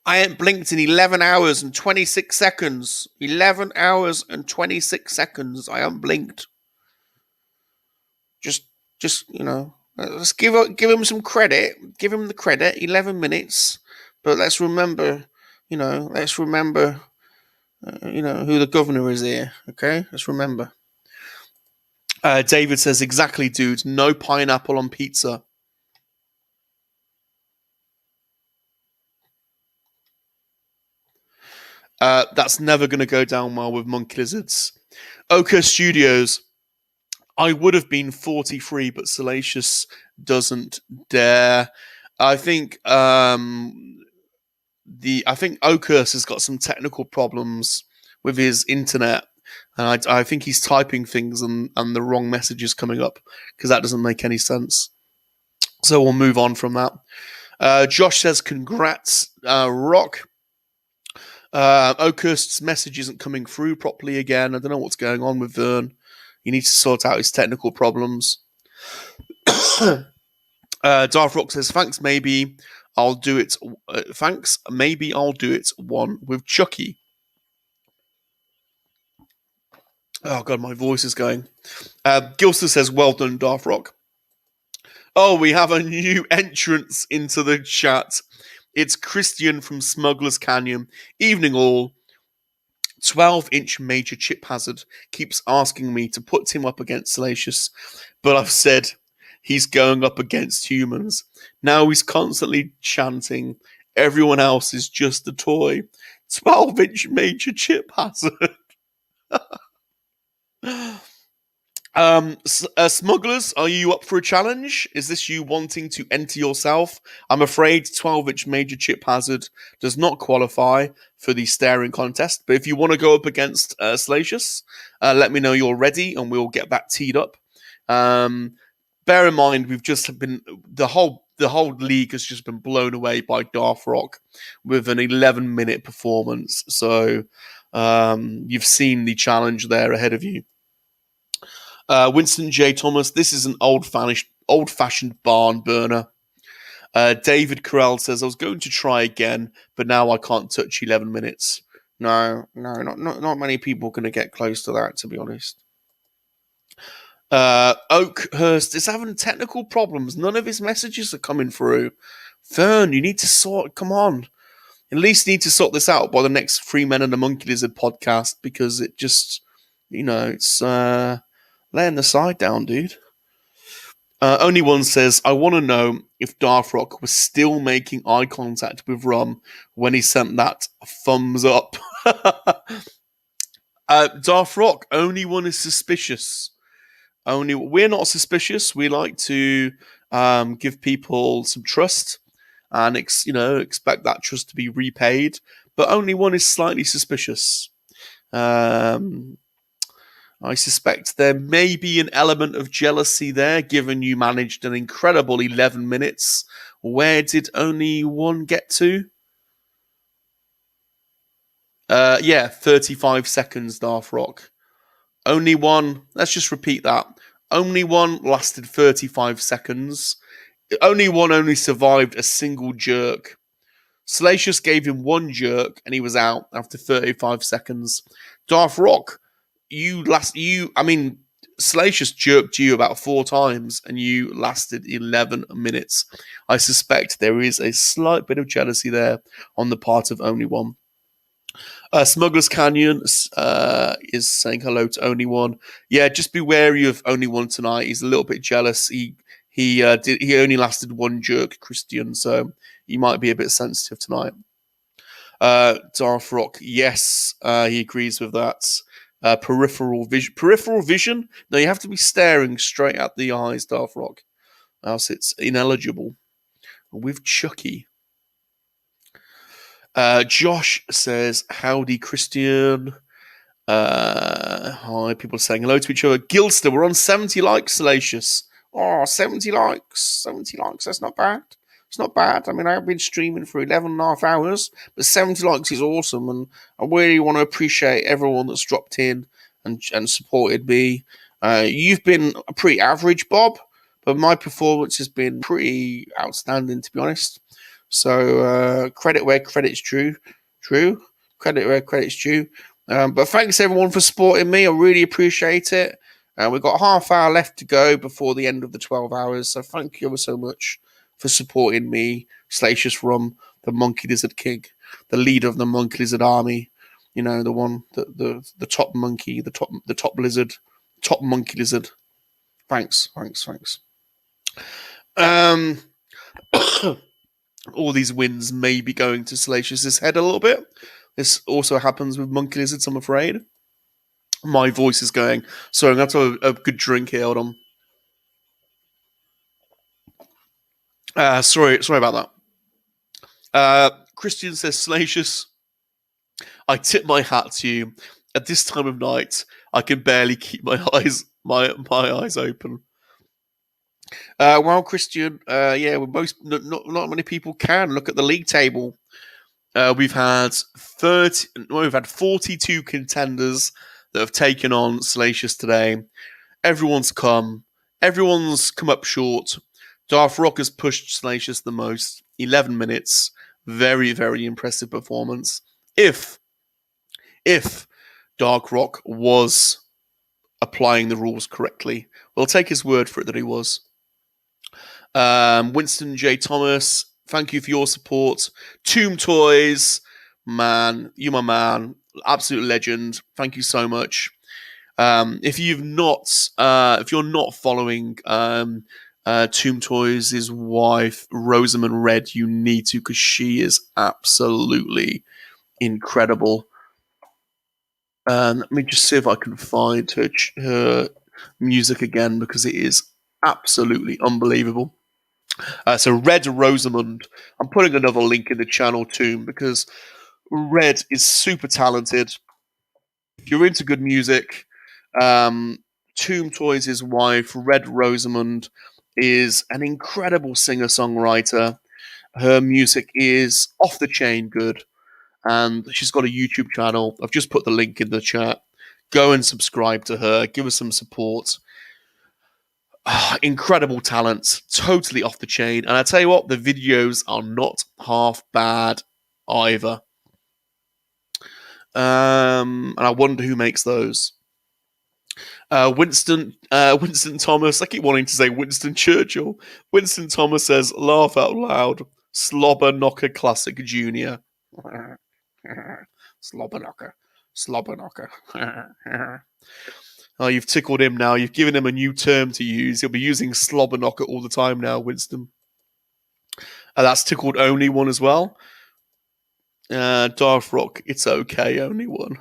I ain't blinked in 11 hours and 26 seconds. 11 hours and 26 seconds. I haven't blinked. Just let's give him some credit. Give him the credit. 11 minutes. But let's remember, who the governor is here. Okay? Let's remember. David says, exactly, dude. No pineapple on pizza. That's never going to go down well with monkey lizards. Ochre Studios. I would have been 43, but Salacious doesn't dare. I think Ochre has got some technical problems with his internet. And I think he's typing things and the wrong messages coming up, because that doesn't make any sense. So we'll move on from that. Josh says, congrats, Rock. Oakhurst's message isn't coming through properly again. I don't know what's going on with Vern. He needs to sort out his technical problems. Darth Rock says, thanks, maybe I'll do it. Thanks, maybe I'll do it one with Chucky. Oh, God, my voice is going. Gilster says, well done, Darth Rock. Oh, we have a new entrance into the chat. It's Christian from Smuggler's Canyon. Evening all. 12-inch Major Chip Hazard keeps asking me to put him up against Salacious, but I've said he's going up against humans. Now he's constantly chanting, everyone else is just a toy. 12-inch Major Chip Hazard. Smugglers, are you up for a challenge? Is this you wanting to enter yourself? I'm afraid 12-inch Major Chip Hazard does not qualify for the stArE contest, but if you want to go up against Salacious, let me know you're ready and we'll get that teed up. Bear in mind, we've just been the whole league has just been blown away by Darth Rock with an 11-minute performance. So you've seen the challenge there ahead of you. Winston J. Thomas, this is an old-fashioned barn burner. David Carell says, I was going to try again, but now I can't touch 11 minutes. No, not many people are going to get close to that, to be honest. Oakhurst is having technical problems. None of his messages are coming through. Fern, you need to come on. At least need to sort this out by the next Three Men and a Monkey Lizard podcast, because it just, it's laying the side down, dude. Only One says, I want to know if Darth Rock was still making eye contact with Rum when he sent that thumbs up. Darth Rock, Only One is suspicious. We're not suspicious. We like to give people some trust and expect that trust to be repaid. But Only One is slightly suspicious. I suspect there may be an element of jealousy there, given you managed an incredible 11 minutes. Where did Only One get to? 35 seconds, Darth Rock. Only One, let's just repeat that. Only One lasted 35 seconds. Only One survived a single jerk. Salacious gave him one jerk and he was out after 35 seconds. Darth Rock, Salacious jerked you about 4 times and you lasted 11 minutes. I suspect there is a slight bit of jealousy there on the part of Only One. Smuggler's Canyon is saying hello to Only One. Yeah, just be wary of Only One tonight. He's a little bit jealous. He only lasted one jerk, Christian, so he might be a bit sensitive tonight. Darth Rock, yes, he agrees with that. Peripheral vision. No, you have to be staring straight at the eyes, Darth Rock, else it's ineligible. With Chucky. Josh says, howdy, Christian. Hi, people saying hello to each other. Gilster, we're on 70 likes, Salacious. Oh, 70 likes. 70 likes, that's not bad. It's not bad. I mean, I've been streaming for 11 and a half hours, but 70 likes is awesome, and I really want to appreciate everyone that's dropped in and supported me. You've been a pretty average, Bob, but my performance has been pretty outstanding, to be honest. So credit where credit's due. Credit where credit's due. But thanks everyone for supporting me. I really appreciate it. We've got half hour left to go before the end of the 12 hours. So thank you ever so much for supporting me, Salacious Rum, the Monkey Lizard King, the leader of the Monkey Lizard Army. You know, the one, the top monkey, the top lizard, top monkey lizard. Thanks. All these wins may be going to Salacious's head a little bit. This also happens with monkey lizards, I'm afraid. My voice is going. So I'm going to have to have a good drink here. Hold on. Sorry about that. Christian says, Salacious, I tip my hat to you. At this time of night, I can barely keep my eyes open. Well, Christian, yeah, we're most not many people can look at the league table. We've had 42 contenders that have taken on Salacious today. Everyone's come up short. Darth Rock has pushed Salacious the most. 11 minutes. Very, very impressive performance. If Dark Rock was applying the rules correctly, we'll take his word for it that he was. Winston J. Thomas, thank you for your support. Tomb Toys, man, you're my man. Absolute legend. Thank you so much. If you're not following Tomb Toys' wife, Rosamund Red, you need to, because she is absolutely incredible. Let me just see if I can find her music again, because it is absolutely unbelievable. So Red Rosamund, I'm putting another link in the channel too, because Red is super talented. If you're into good music, Tomb Toys' wife, Red Rosamund, is an incredible singer-songwriter. Her music is off the chain good, and she's got a YouTube channel. I've just put the link in the chat. Go and subscribe to her. Give her some support. Incredible talent, totally off the chain. And I tell you what, the videos are not half bad either. And I wonder who makes those. Winston Thomas, I keep wanting to say Winston Churchill. Winston Thomas says, laugh out loud. Slobber Knocker Classic Junior. Slobber Knocker. Oh, you've tickled him now. You've given him a new term to use. He'll be using slobber knocker all the time now, Winston. That's tickled Only One as well. Darth Rock, it's okay, Only One.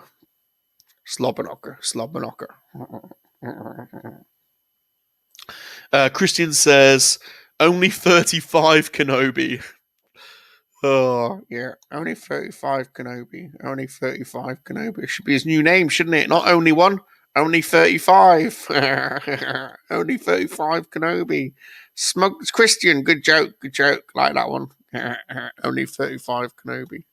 Slobber knocker. Christian says, only 35 Kenobi. Oh, yeah, only 35 Kenobi. Only 35 Kenobi. It should be his new name, shouldn't it? Not Only One. Only 35. Only 35 Kenobi. Christian, good joke. Like that one. Only 35 Kenobi.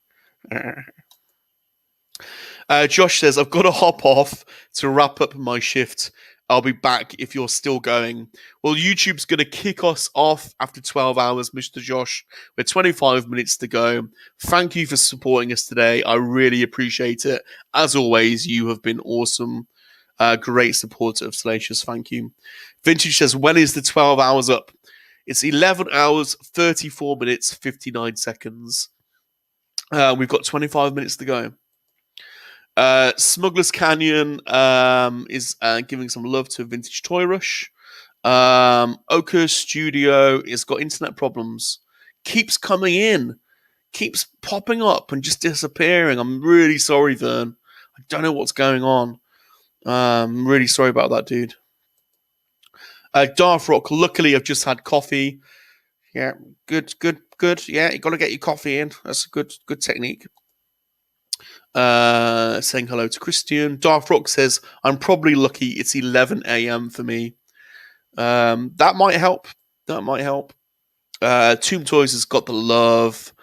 Josh says, I've got to hop off to wrap up my shift. I'll be back if you're still going. Well, YouTube's going to kick us off after 12 hours, Mr. Josh. We're 25 minutes to go. Thank you for supporting us today. I really appreciate it. As always, you have been awesome. Great supporter of Salacious. Thank you. Vintage says, when is the 12 hours up? It's 11 hours, 34 minutes, 59 seconds. We've got 25 minutes to go. Smuggler's Canyon is giving some love to Vintage Toy Rush. hOUR Studio has got internet problems. Keeps coming in. Keeps popping up and just disappearing. I'm really sorry, Vern. I don't know what's going on. I'm really sorry about that, dude. Darth Rock, luckily I've just had coffee. Yeah, good. Yeah, you got to get your coffee in. That's a good technique. Saying hello to Christian. Darth Rock says, I'm probably lucky it's 11 a.m. for me. That might help. Tomb Toys has got the love.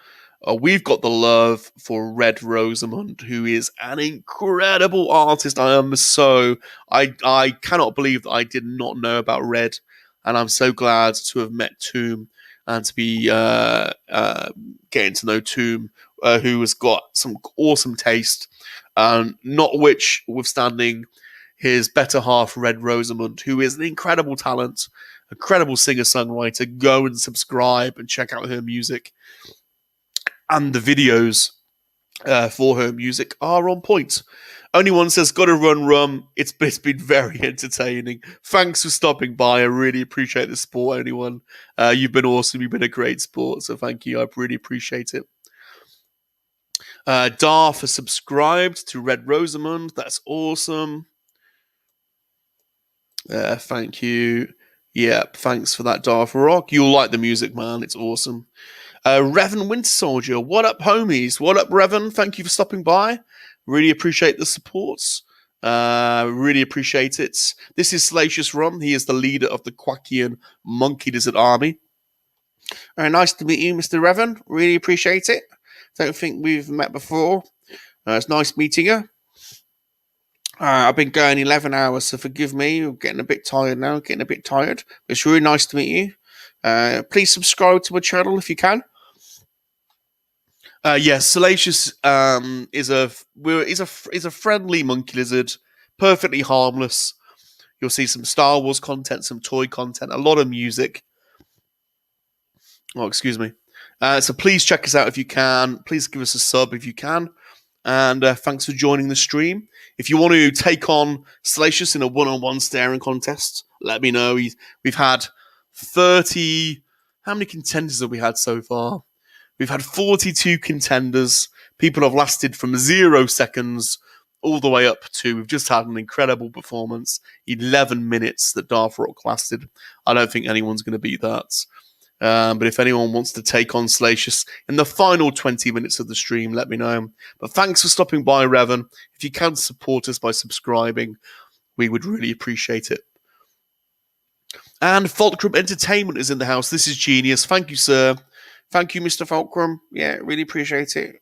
We've got the love for Red Rosamund, who is an incredible artist. I cannot believe that I did not know about Red, and I'm so glad to have met Tomb and to be getting to know Tomb, who has got some awesome taste, not which withstanding his better half, Red Rosamund, who is an incredible talent, incredible singer-songwriter. Go and subscribe and check out her music. And the videos for her music are on point. Only one says, gotta run, Rum. It's been very entertaining. Thanks for stopping by. I really appreciate the support, anyone. You've been awesome. You've been a great sport. So thank you. I really appreciate it. Darth has subscribed to Red Rosamund. That's awesome. Thank you. Yeah, thanks for that, Darth Rock. You'll like the music, man. It's awesome. Revan Winter Soldier, what up, homies? What up, Revan? Thank you for stopping by. Really appreciate the support. Really appreciate it. This is Salacious Rum. He is the leader of the Quackian Monkey Lizard Army. Very nice to meet you, Mr. Revan. Really appreciate it. Don't think we've met before. It's nice meeting you. I've been going 11 hours, so forgive me. I'm getting a bit tired now. It's really nice to meet you. Please subscribe to my channel if you can. Yes, Salacious is a friendly monkey lizard, perfectly harmless. You'll see some Star Wars content, some toy content, a lot of music. Oh, excuse me. So please check us out if you can. Please give us a sub if you can. And thanks for joining the stream. If you want to take on Salacious in a one-on-one staring contest, let me know. We've had 30... How many contenders have we had so far? We've had 42 contenders. People have lasted from 0 seconds all the way up to... We've just had an incredible performance. 11 minutes that Darth Rock lasted. I don't think anyone's going to beat that. But if anyone wants to take on Salacious in the final 20 minutes of the stream, let me know. But thanks for stopping by, Revan. If you can support us by subscribing, we would really appreciate it. And Fulcrum Entertainment is in the house. This is genius. Thank you, sir. Thank you, Mr. Fulcrum. Yeah, really appreciate it.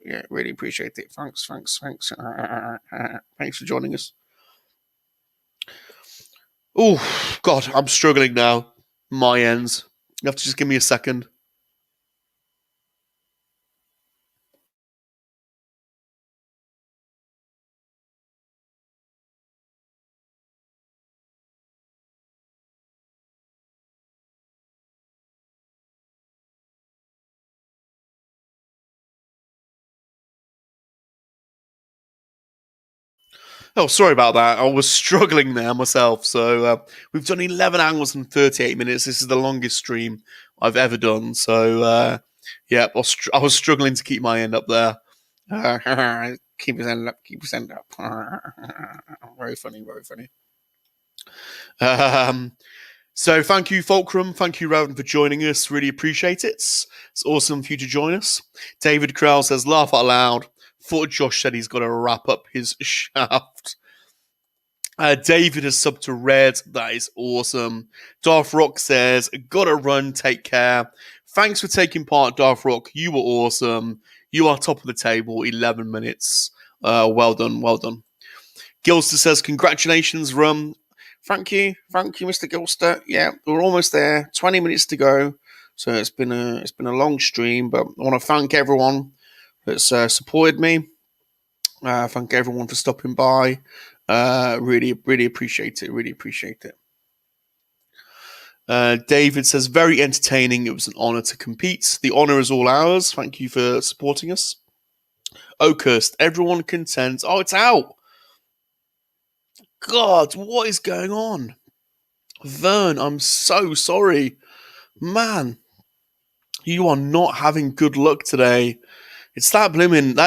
Thanks. Thanks for joining us. Oh, God, I'm struggling now. My ends. You have to just give me a second. Oh, sorry about that. I was struggling there myself. So we've done 11 hours and 38 minutes. This is the longest stream I've ever done. So, yeah, I was struggling to keep my end up there. Keep his end up. Very funny. So thank you, Fulcrum. Thank you, Revan, for joining us. Really appreciate it. It's awesome for you to join us. David Krell says, laugh out loud. Thought Josh said he's got to wrap up his shaft. David has subbed to Red. That is awesome. Darth Rock says, gotta run, take care. Thanks for taking part, Darth Rock. You were awesome. You are top of the table, 11 minutes. Well done. Gilster says, congratulations, Rum. Thank you, Mr. Gilster. Yeah, we're almost there. 20 minutes to go. So it's been a long stream, but I want to thank everyone that's supported me. Thank everyone for stopping by. Really appreciate it. David says, very entertaining. It was an honor to compete. The honor is all ours. Thank you for supporting us. hOUR, everyone content. Oh, it's out. God, what is going on? Vern, I'm so sorry. Man, you are not having good luck today. It's that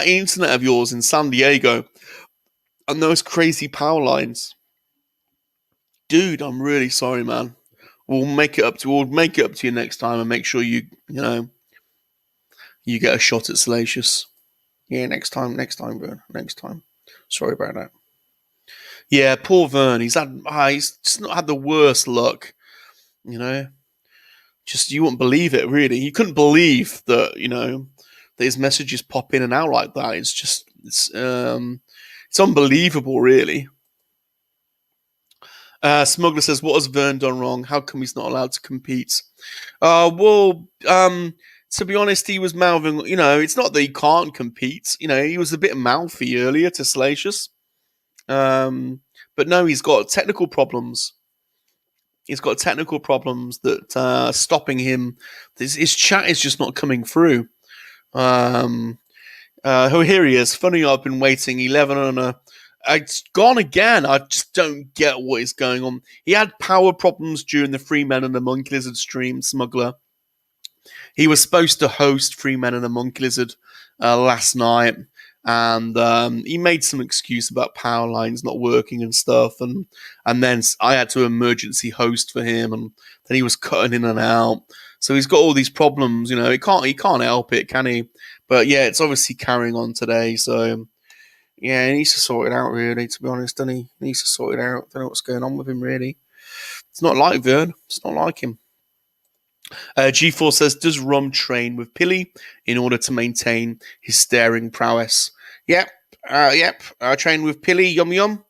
internet of yours in San Diego and those crazy power lines. Dude, I'm really sorry, man. We'll make it up to you next time and make sure you get a shot at Salacious. Yeah, next time, Vern. Next time. Sorry about that. Yeah, poor Vern. He's just not had the worst luck. Just you wouldn't believe it, really. You couldn't believe that, that his messages pop in and out like that. It's unbelievable, really. Smuggler says, "What has Vern done wrong? How come he's not allowed to compete?" To be honest, he was mouthing. It's not that he can't compete. He was a bit mouthy earlier to Salacious. But no, he's got technical problems. He's got technical problems that are stopping him. His chat is just not coming through. Here he is. Funny, I've been waiting 11 on a. It's gone again. I just don't get what is going on. He had power problems during the Free Men and the Monkey Lizard stream, Smuggler. He was supposed to host Free Men and the Monkey Lizard last night, and he made some excuse about power lines not working and stuff, and then I had to emergency host for him, and then he was cutting in and out. So he's got all these problems. He can't help it, can he? But yeah, it's obviously carrying on today. So yeah, he needs to sort it out, really, to be honest, doesn't he? He needs to sort it out. Don't know what's going on with him, really. It's not like Vern. It's not like him. G4 says, does Rum train with Pilly in order to maintain his staring prowess? Yep. I train with Pilly, yum yum.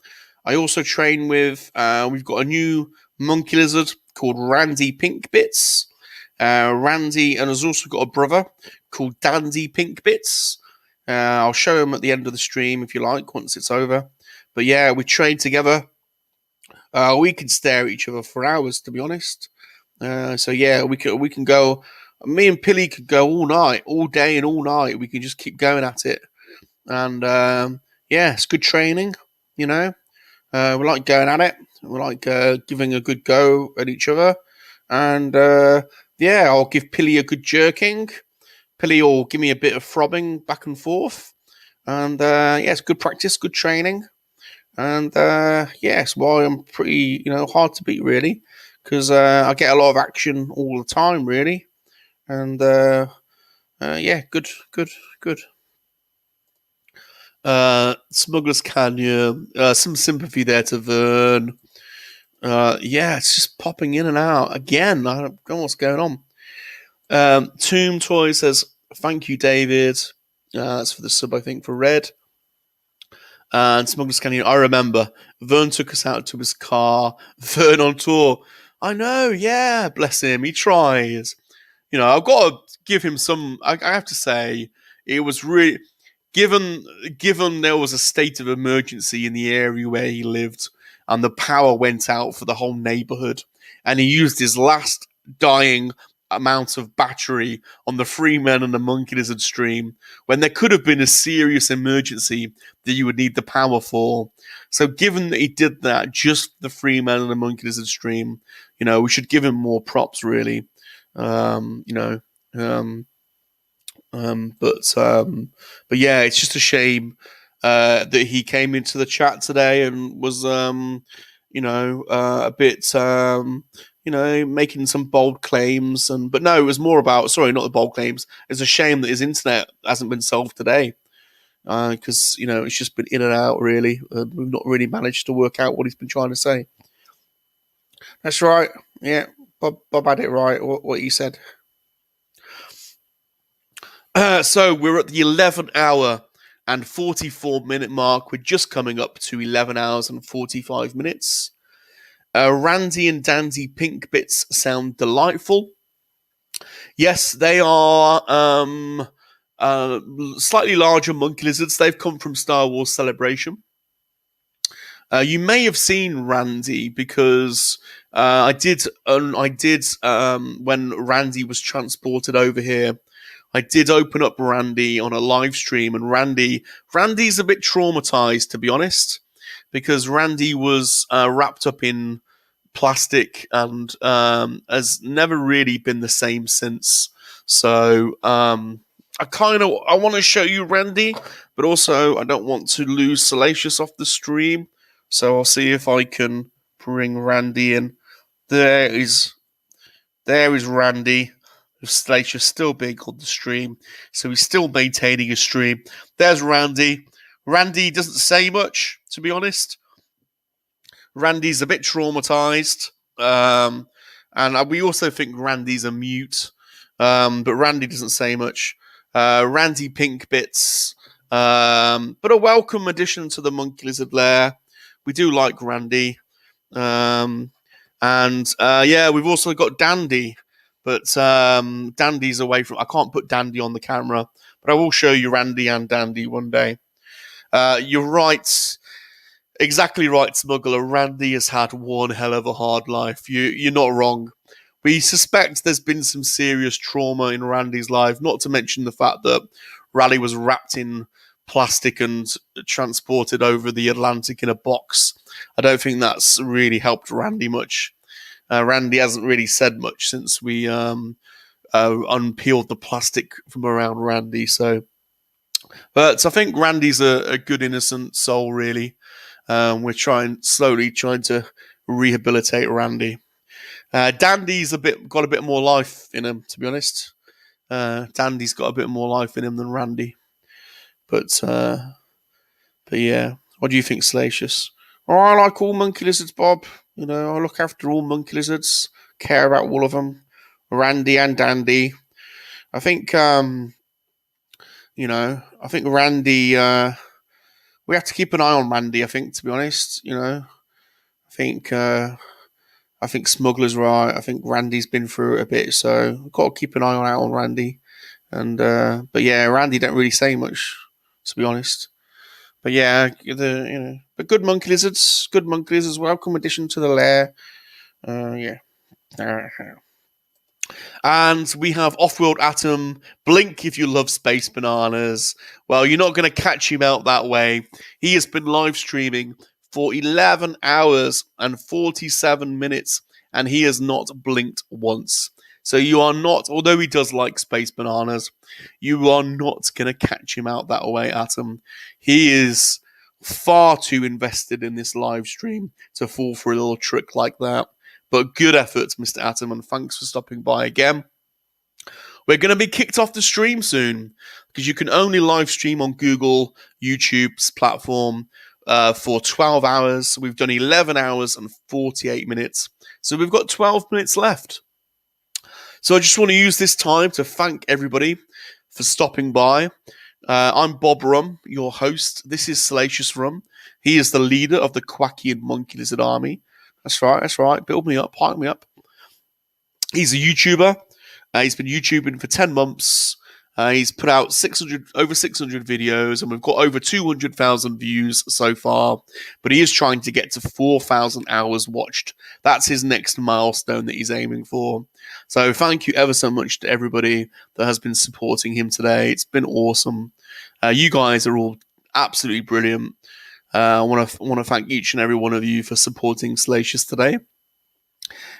I also train with, we've got a new monkey lizard called Randy Pink Bits. Randy, and has also got a brother called Dandy Pink Bits. I'll show him at the end of the stream if you like, once it's over. But yeah, we train together. We can stare at each other for hours, to be honest. So yeah, we can go. Me and Pilly could go all night, all day, and all night. We can just keep going at it, and yeah, it's good training. We like going at it. We like giving a good go at each other, and yeah, I'll give Pilly a good jerking. Pilly will give me a bit of throbbing back and forth, and yeah, it's good practice, good training, and yeah, it's why I'm pretty hard to beat, really. Because I get a lot of action all the time, really. And yeah, good. Smuggler's Canyon, some sympathy there to Vern. Yeah, it's just popping in and out again. I don't know what's going on. Tomb Toy says, thank you, David. That's for the sub, I think, for Red. And Smuggler's Canyon, I remember. Vern took us out to his car. Vern on tour. I know, yeah, bless him. He tries. I've got to give him some. I have to say, it was really given there was a state of emergency in the area where he lived, and the power went out for the whole neighborhood, and he used his last dying amount of battery on the Free Men and the Monkey Lizard stream when there could have been a serious emergency that you would need the power for. So given that he did that just for the Free Men and the Monkey Lizard stream, we should give him more props, really. But yeah, it's just a shame that he came into the chat today and was a bit making some bold claims, but no, it was more about, sorry, not the bold claims. It's a shame that his internet hasn't been solved today, because it's just been in and out, really. We've not really managed to work out what he's been trying to say. That's right. Yeah, Bob had it right. What he said. So we're at the 11 hour and 44 minute mark. We're just coming up to 11 hours and 45 minutes. Randy and Dandy Pink Bits sound delightful. Yes, they are slightly larger monkey lizards. They've come from Star Wars Celebration. You may have seen Randy because I did when Randy was transported over here. I did open up Randy on a live stream, and Randy's a bit traumatized, to be honest, because Randy was wrapped up in plastic and has never really been the same since. So I want to show you Randy, but also I don't want to lose Salacious off the stream. So I'll see if I can bring Randy in. There is Randy. Salacious still being on the stream, so he's still maintaining his stream. There's Randy. Randy doesn't say much, to be honest. Randy's a bit traumatized, and we also think Randy's a mute, but Randy doesn't say much. Randy Pink Bits, but a welcome addition to the Monkey Lizard lair. We do like Randy. And we've also got Dandy, but Dandy's away from. I can't put Dandy on the camera, but I will show you Randy and Dandy one day. You're right, exactly right, Smuggler. Randy has had one hell of a hard life. You're not wrong. We suspect there's been some serious trauma in Randy's life, not to mention the fact that Randy was wrapped in plastic and transported over the Atlantic in a box. I don't think that's really helped Randy much. Randy hasn't really said much since we unpeeled the plastic from around Randy. But I think Randy's a good innocent soul, really. We're slowly trying to rehabilitate Randy. Dandy's got a bit more life in him, to be honest. Dandy's got a bit more life in him than Randy. But yeah, what do you think, Salacious? Oh, I like all monkey lizards, Bob. I look after all monkey lizards, care about all of them, Randy and Dandy. I think, I think Randy. We have to keep an eye on Randy. I think, to be honest, I think Smuggler's right. I think Randy's been through it a bit, so we've got to keep an eye on Randy. And but yeah, Randy don't really say much, to be honest. But yeah, but good monkey lizards, welcome addition to the lair. Yeah. And we have Off-World Atom. Blink if you love Space Bananas. Well, you're not going to catch him out that way. He has been live streaming for 11 hours and 47 minutes, and he has not blinked once. So you are not, although he does like Space Bananas, you are not going to catch him out that way, Atom. He is far too invested in this live stream to fall for a little trick like that. But good effort, Mr. Atom, and thanks for stopping by again. We're going to be kicked off the stream soon because you can only live stream on Google, YouTube's platform for 12 hours. We've done 11 hours and 48 minutes. So we've got 12 minutes left. So I just want to use this time to thank everybody for stopping by. I'm Bob Rum, your host. This is Salacious Rum. He is the leader of the Quacky and Monkey Lizard Army. That's right. Build me up, hype me up. He's a YouTuber. He's been YouTubing for 10 months. He's put out over 600 videos, and we've got over 200,000 views so far. But he is trying to get to 4,000 hours watched. That's his next milestone that he's aiming for. So thank you ever so much to everybody that has been supporting him today. It's been awesome. You guys are all absolutely brilliant. I want to thank each and every one of you for supporting Salacious today.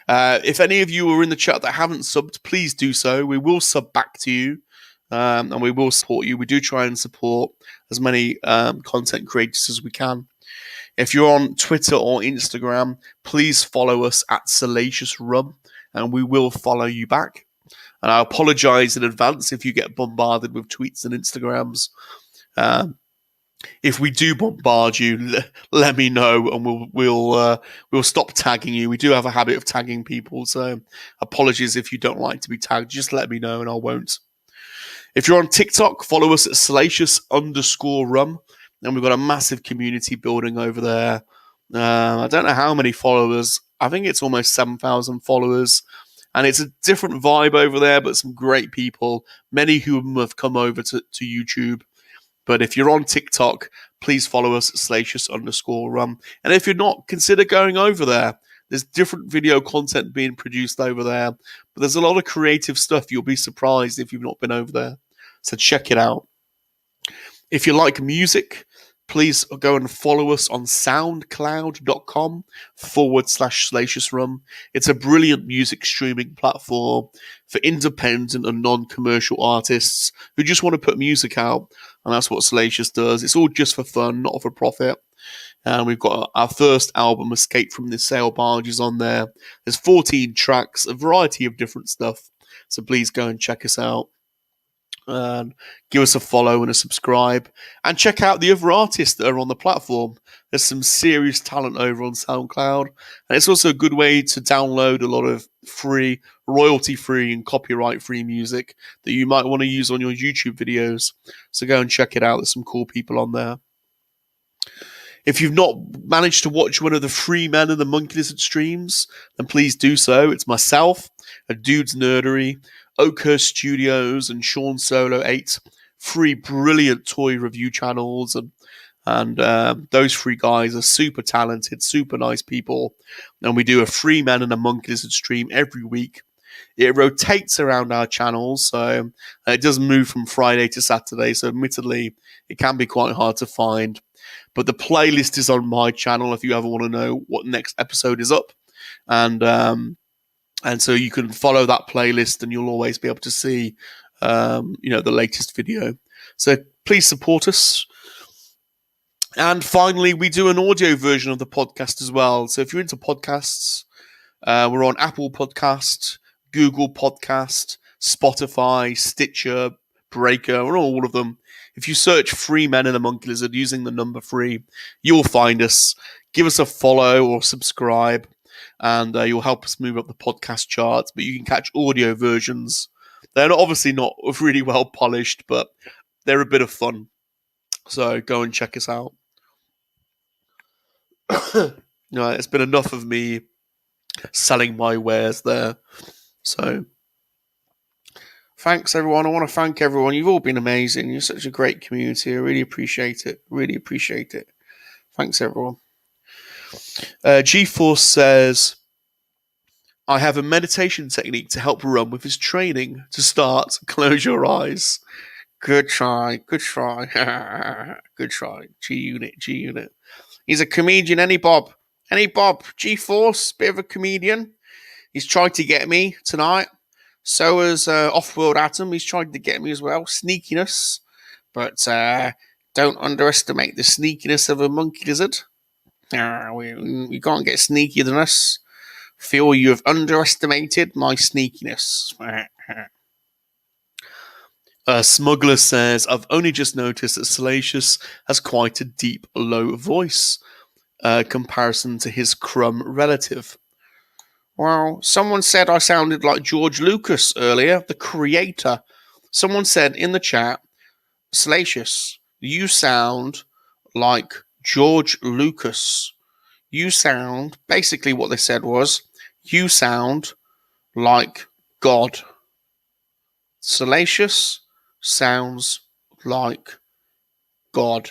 If any of you are in the chat that haven't subbed, please do so. We will sub back to you. And we will support you. We do try and support as many content creators as we can. If you're on Twitter or Instagram, please follow us at Salacious Rum, and we will follow you back. And I apologize in advance if you get bombarded with tweets and Instagrams. If we do bombard you, let me know, and we'll stop tagging you. We do have a habit of tagging people, so apologies if you don't like to be tagged. Just let me know, and I won't. If you're on TikTok, follow us at Salacious_Rum, and we've got a massive community building over there. I don't know how many followers. I think it's almost 7,000 followers, and it's a different vibe over there, but some great people, many who have come over to YouTube. But if you're on TikTok, please follow us at Salacious_Rum. And if you're not, consider going over there. There's different video content being produced over there. But there's a lot of creative stuff. You'll be surprised if you've not been over there. So check it out. If you like music, please go and follow us on soundcloud.com/Salacious Rum. It's a brilliant music streaming platform for independent and non-commercial artists who just want to put music out, and that's what Salacious does. It's all just for fun, not for profit. And we've got our first album, Escape from the Sail Barges, on there. There's 14 tracks, a variety of different stuff. So please go and check us out. And give us a follow and a subscribe. And check out the other artists that are on the platform. There's some serious talent over on SoundCloud. And it's also a good way to download a lot of free, royalty-free and copyright-free music that you might want to use on your YouTube videos. So go and check it out. There's some cool people on there. If you've not managed to watch one of the Free Men and the Monkey Lizard streams, then please do so. It's myself, A Dude's Nerdery, hOUR Studios, and Sean Solo 8. 3 brilliant toy review channels, and those 3 guys are super talented, super nice people. And we do a Free Men and a Monkey Lizard stream every week. It rotates around our channels, so it does move from Friday to Saturday, so admittedly, it can be quite hard to find. But the playlist is on my channel if you ever want to know what next episode is up. And so you can follow that playlist and you'll always be able to see, the latest video. So please support us. And finally, we do an audio version of the podcast as well. So if you're into podcasts, we're on Apple Podcast, Google Podcast, Spotify, Stitcher, Breaker, we're on all of them. If you search Free Men and a Monkey Lizard using the number 3, you'll find us. Give us a follow or subscribe, and you'll help us move up the podcast charts. But you can catch audio versions. They're obviously not really well polished, but they're a bit of fun. So go and check us out. No, it's been enough of me selling my wares there. So thanks, everyone. I want to thank everyone. You've all been amazing. You're such a great community. I really appreciate it. Really appreciate it. Thanks, everyone. GeForce says, I have a meditation technique to help Rum with his training. To start, close your eyes. Good try. Good try. Good try. G-Unit. He's a comedian, any Bob? GeForce, bit of a comedian. He's tried to get me tonight. So has Off-World Atom. He's tried to get me as well. Sneakiness. But don't underestimate the sneakiness of a monkey lizard. You can't get sneakier than us. Feel you have underestimated my sneakiness. Smuggler says, I've only just noticed that Salacious has quite a deep, low voice comparison to his crumb relative. Well, someone said I sounded like George Lucas earlier, the creator. Someone said in the chat, Salacious, you sound like George Lucas. Basically what they said was, you sound like God. Salacious sounds like God.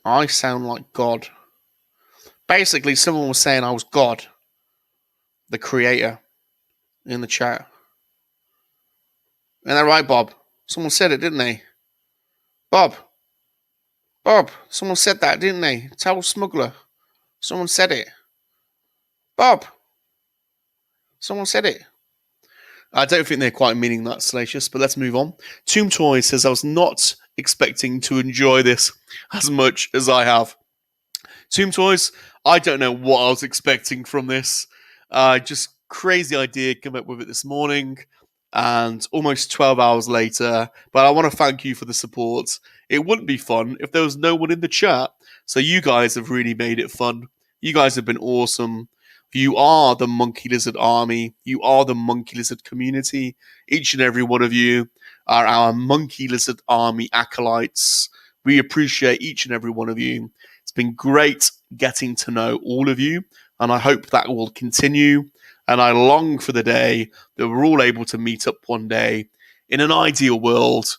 I sound like God. Basically, someone was saying I was God, the creator, in the chat. Isn't that right, Bob? Someone said it, didn't they? Bob, someone said that, didn't they? Tell Smuggler. Someone said it. Bob, someone said it. I don't think they're quite meaning that, Salacious, but let's move on. Tomb Toy says, I was not expecting to enjoy this as much as I have. Tomb Toys, I don't know what I was expecting from this. Just crazy idea, came up with it this morning, and almost 12 hours later. But I want to thank you for the support. It wouldn't be fun if there was no one in the chat. So you guys have really made it fun. You guys have been awesome. You are the Monkey Lizard Army. You are the Monkey Lizard community. Each and every one of you are our Monkey Lizard Army acolytes. We appreciate each and every one of you. It's been great getting to know all of you, and I hope that will continue. And I long for the day that we're all able to meet up one day in an ideal world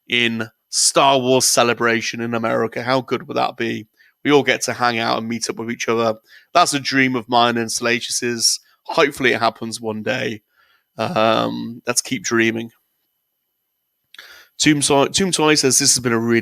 in Star Wars Celebration in America. How good would that be? We all get to hang out and meet up with each other. That's a dream of mine and Salacious's. Hopefully it happens one day. Let's keep dreaming. Tomb Toy says, this has been a really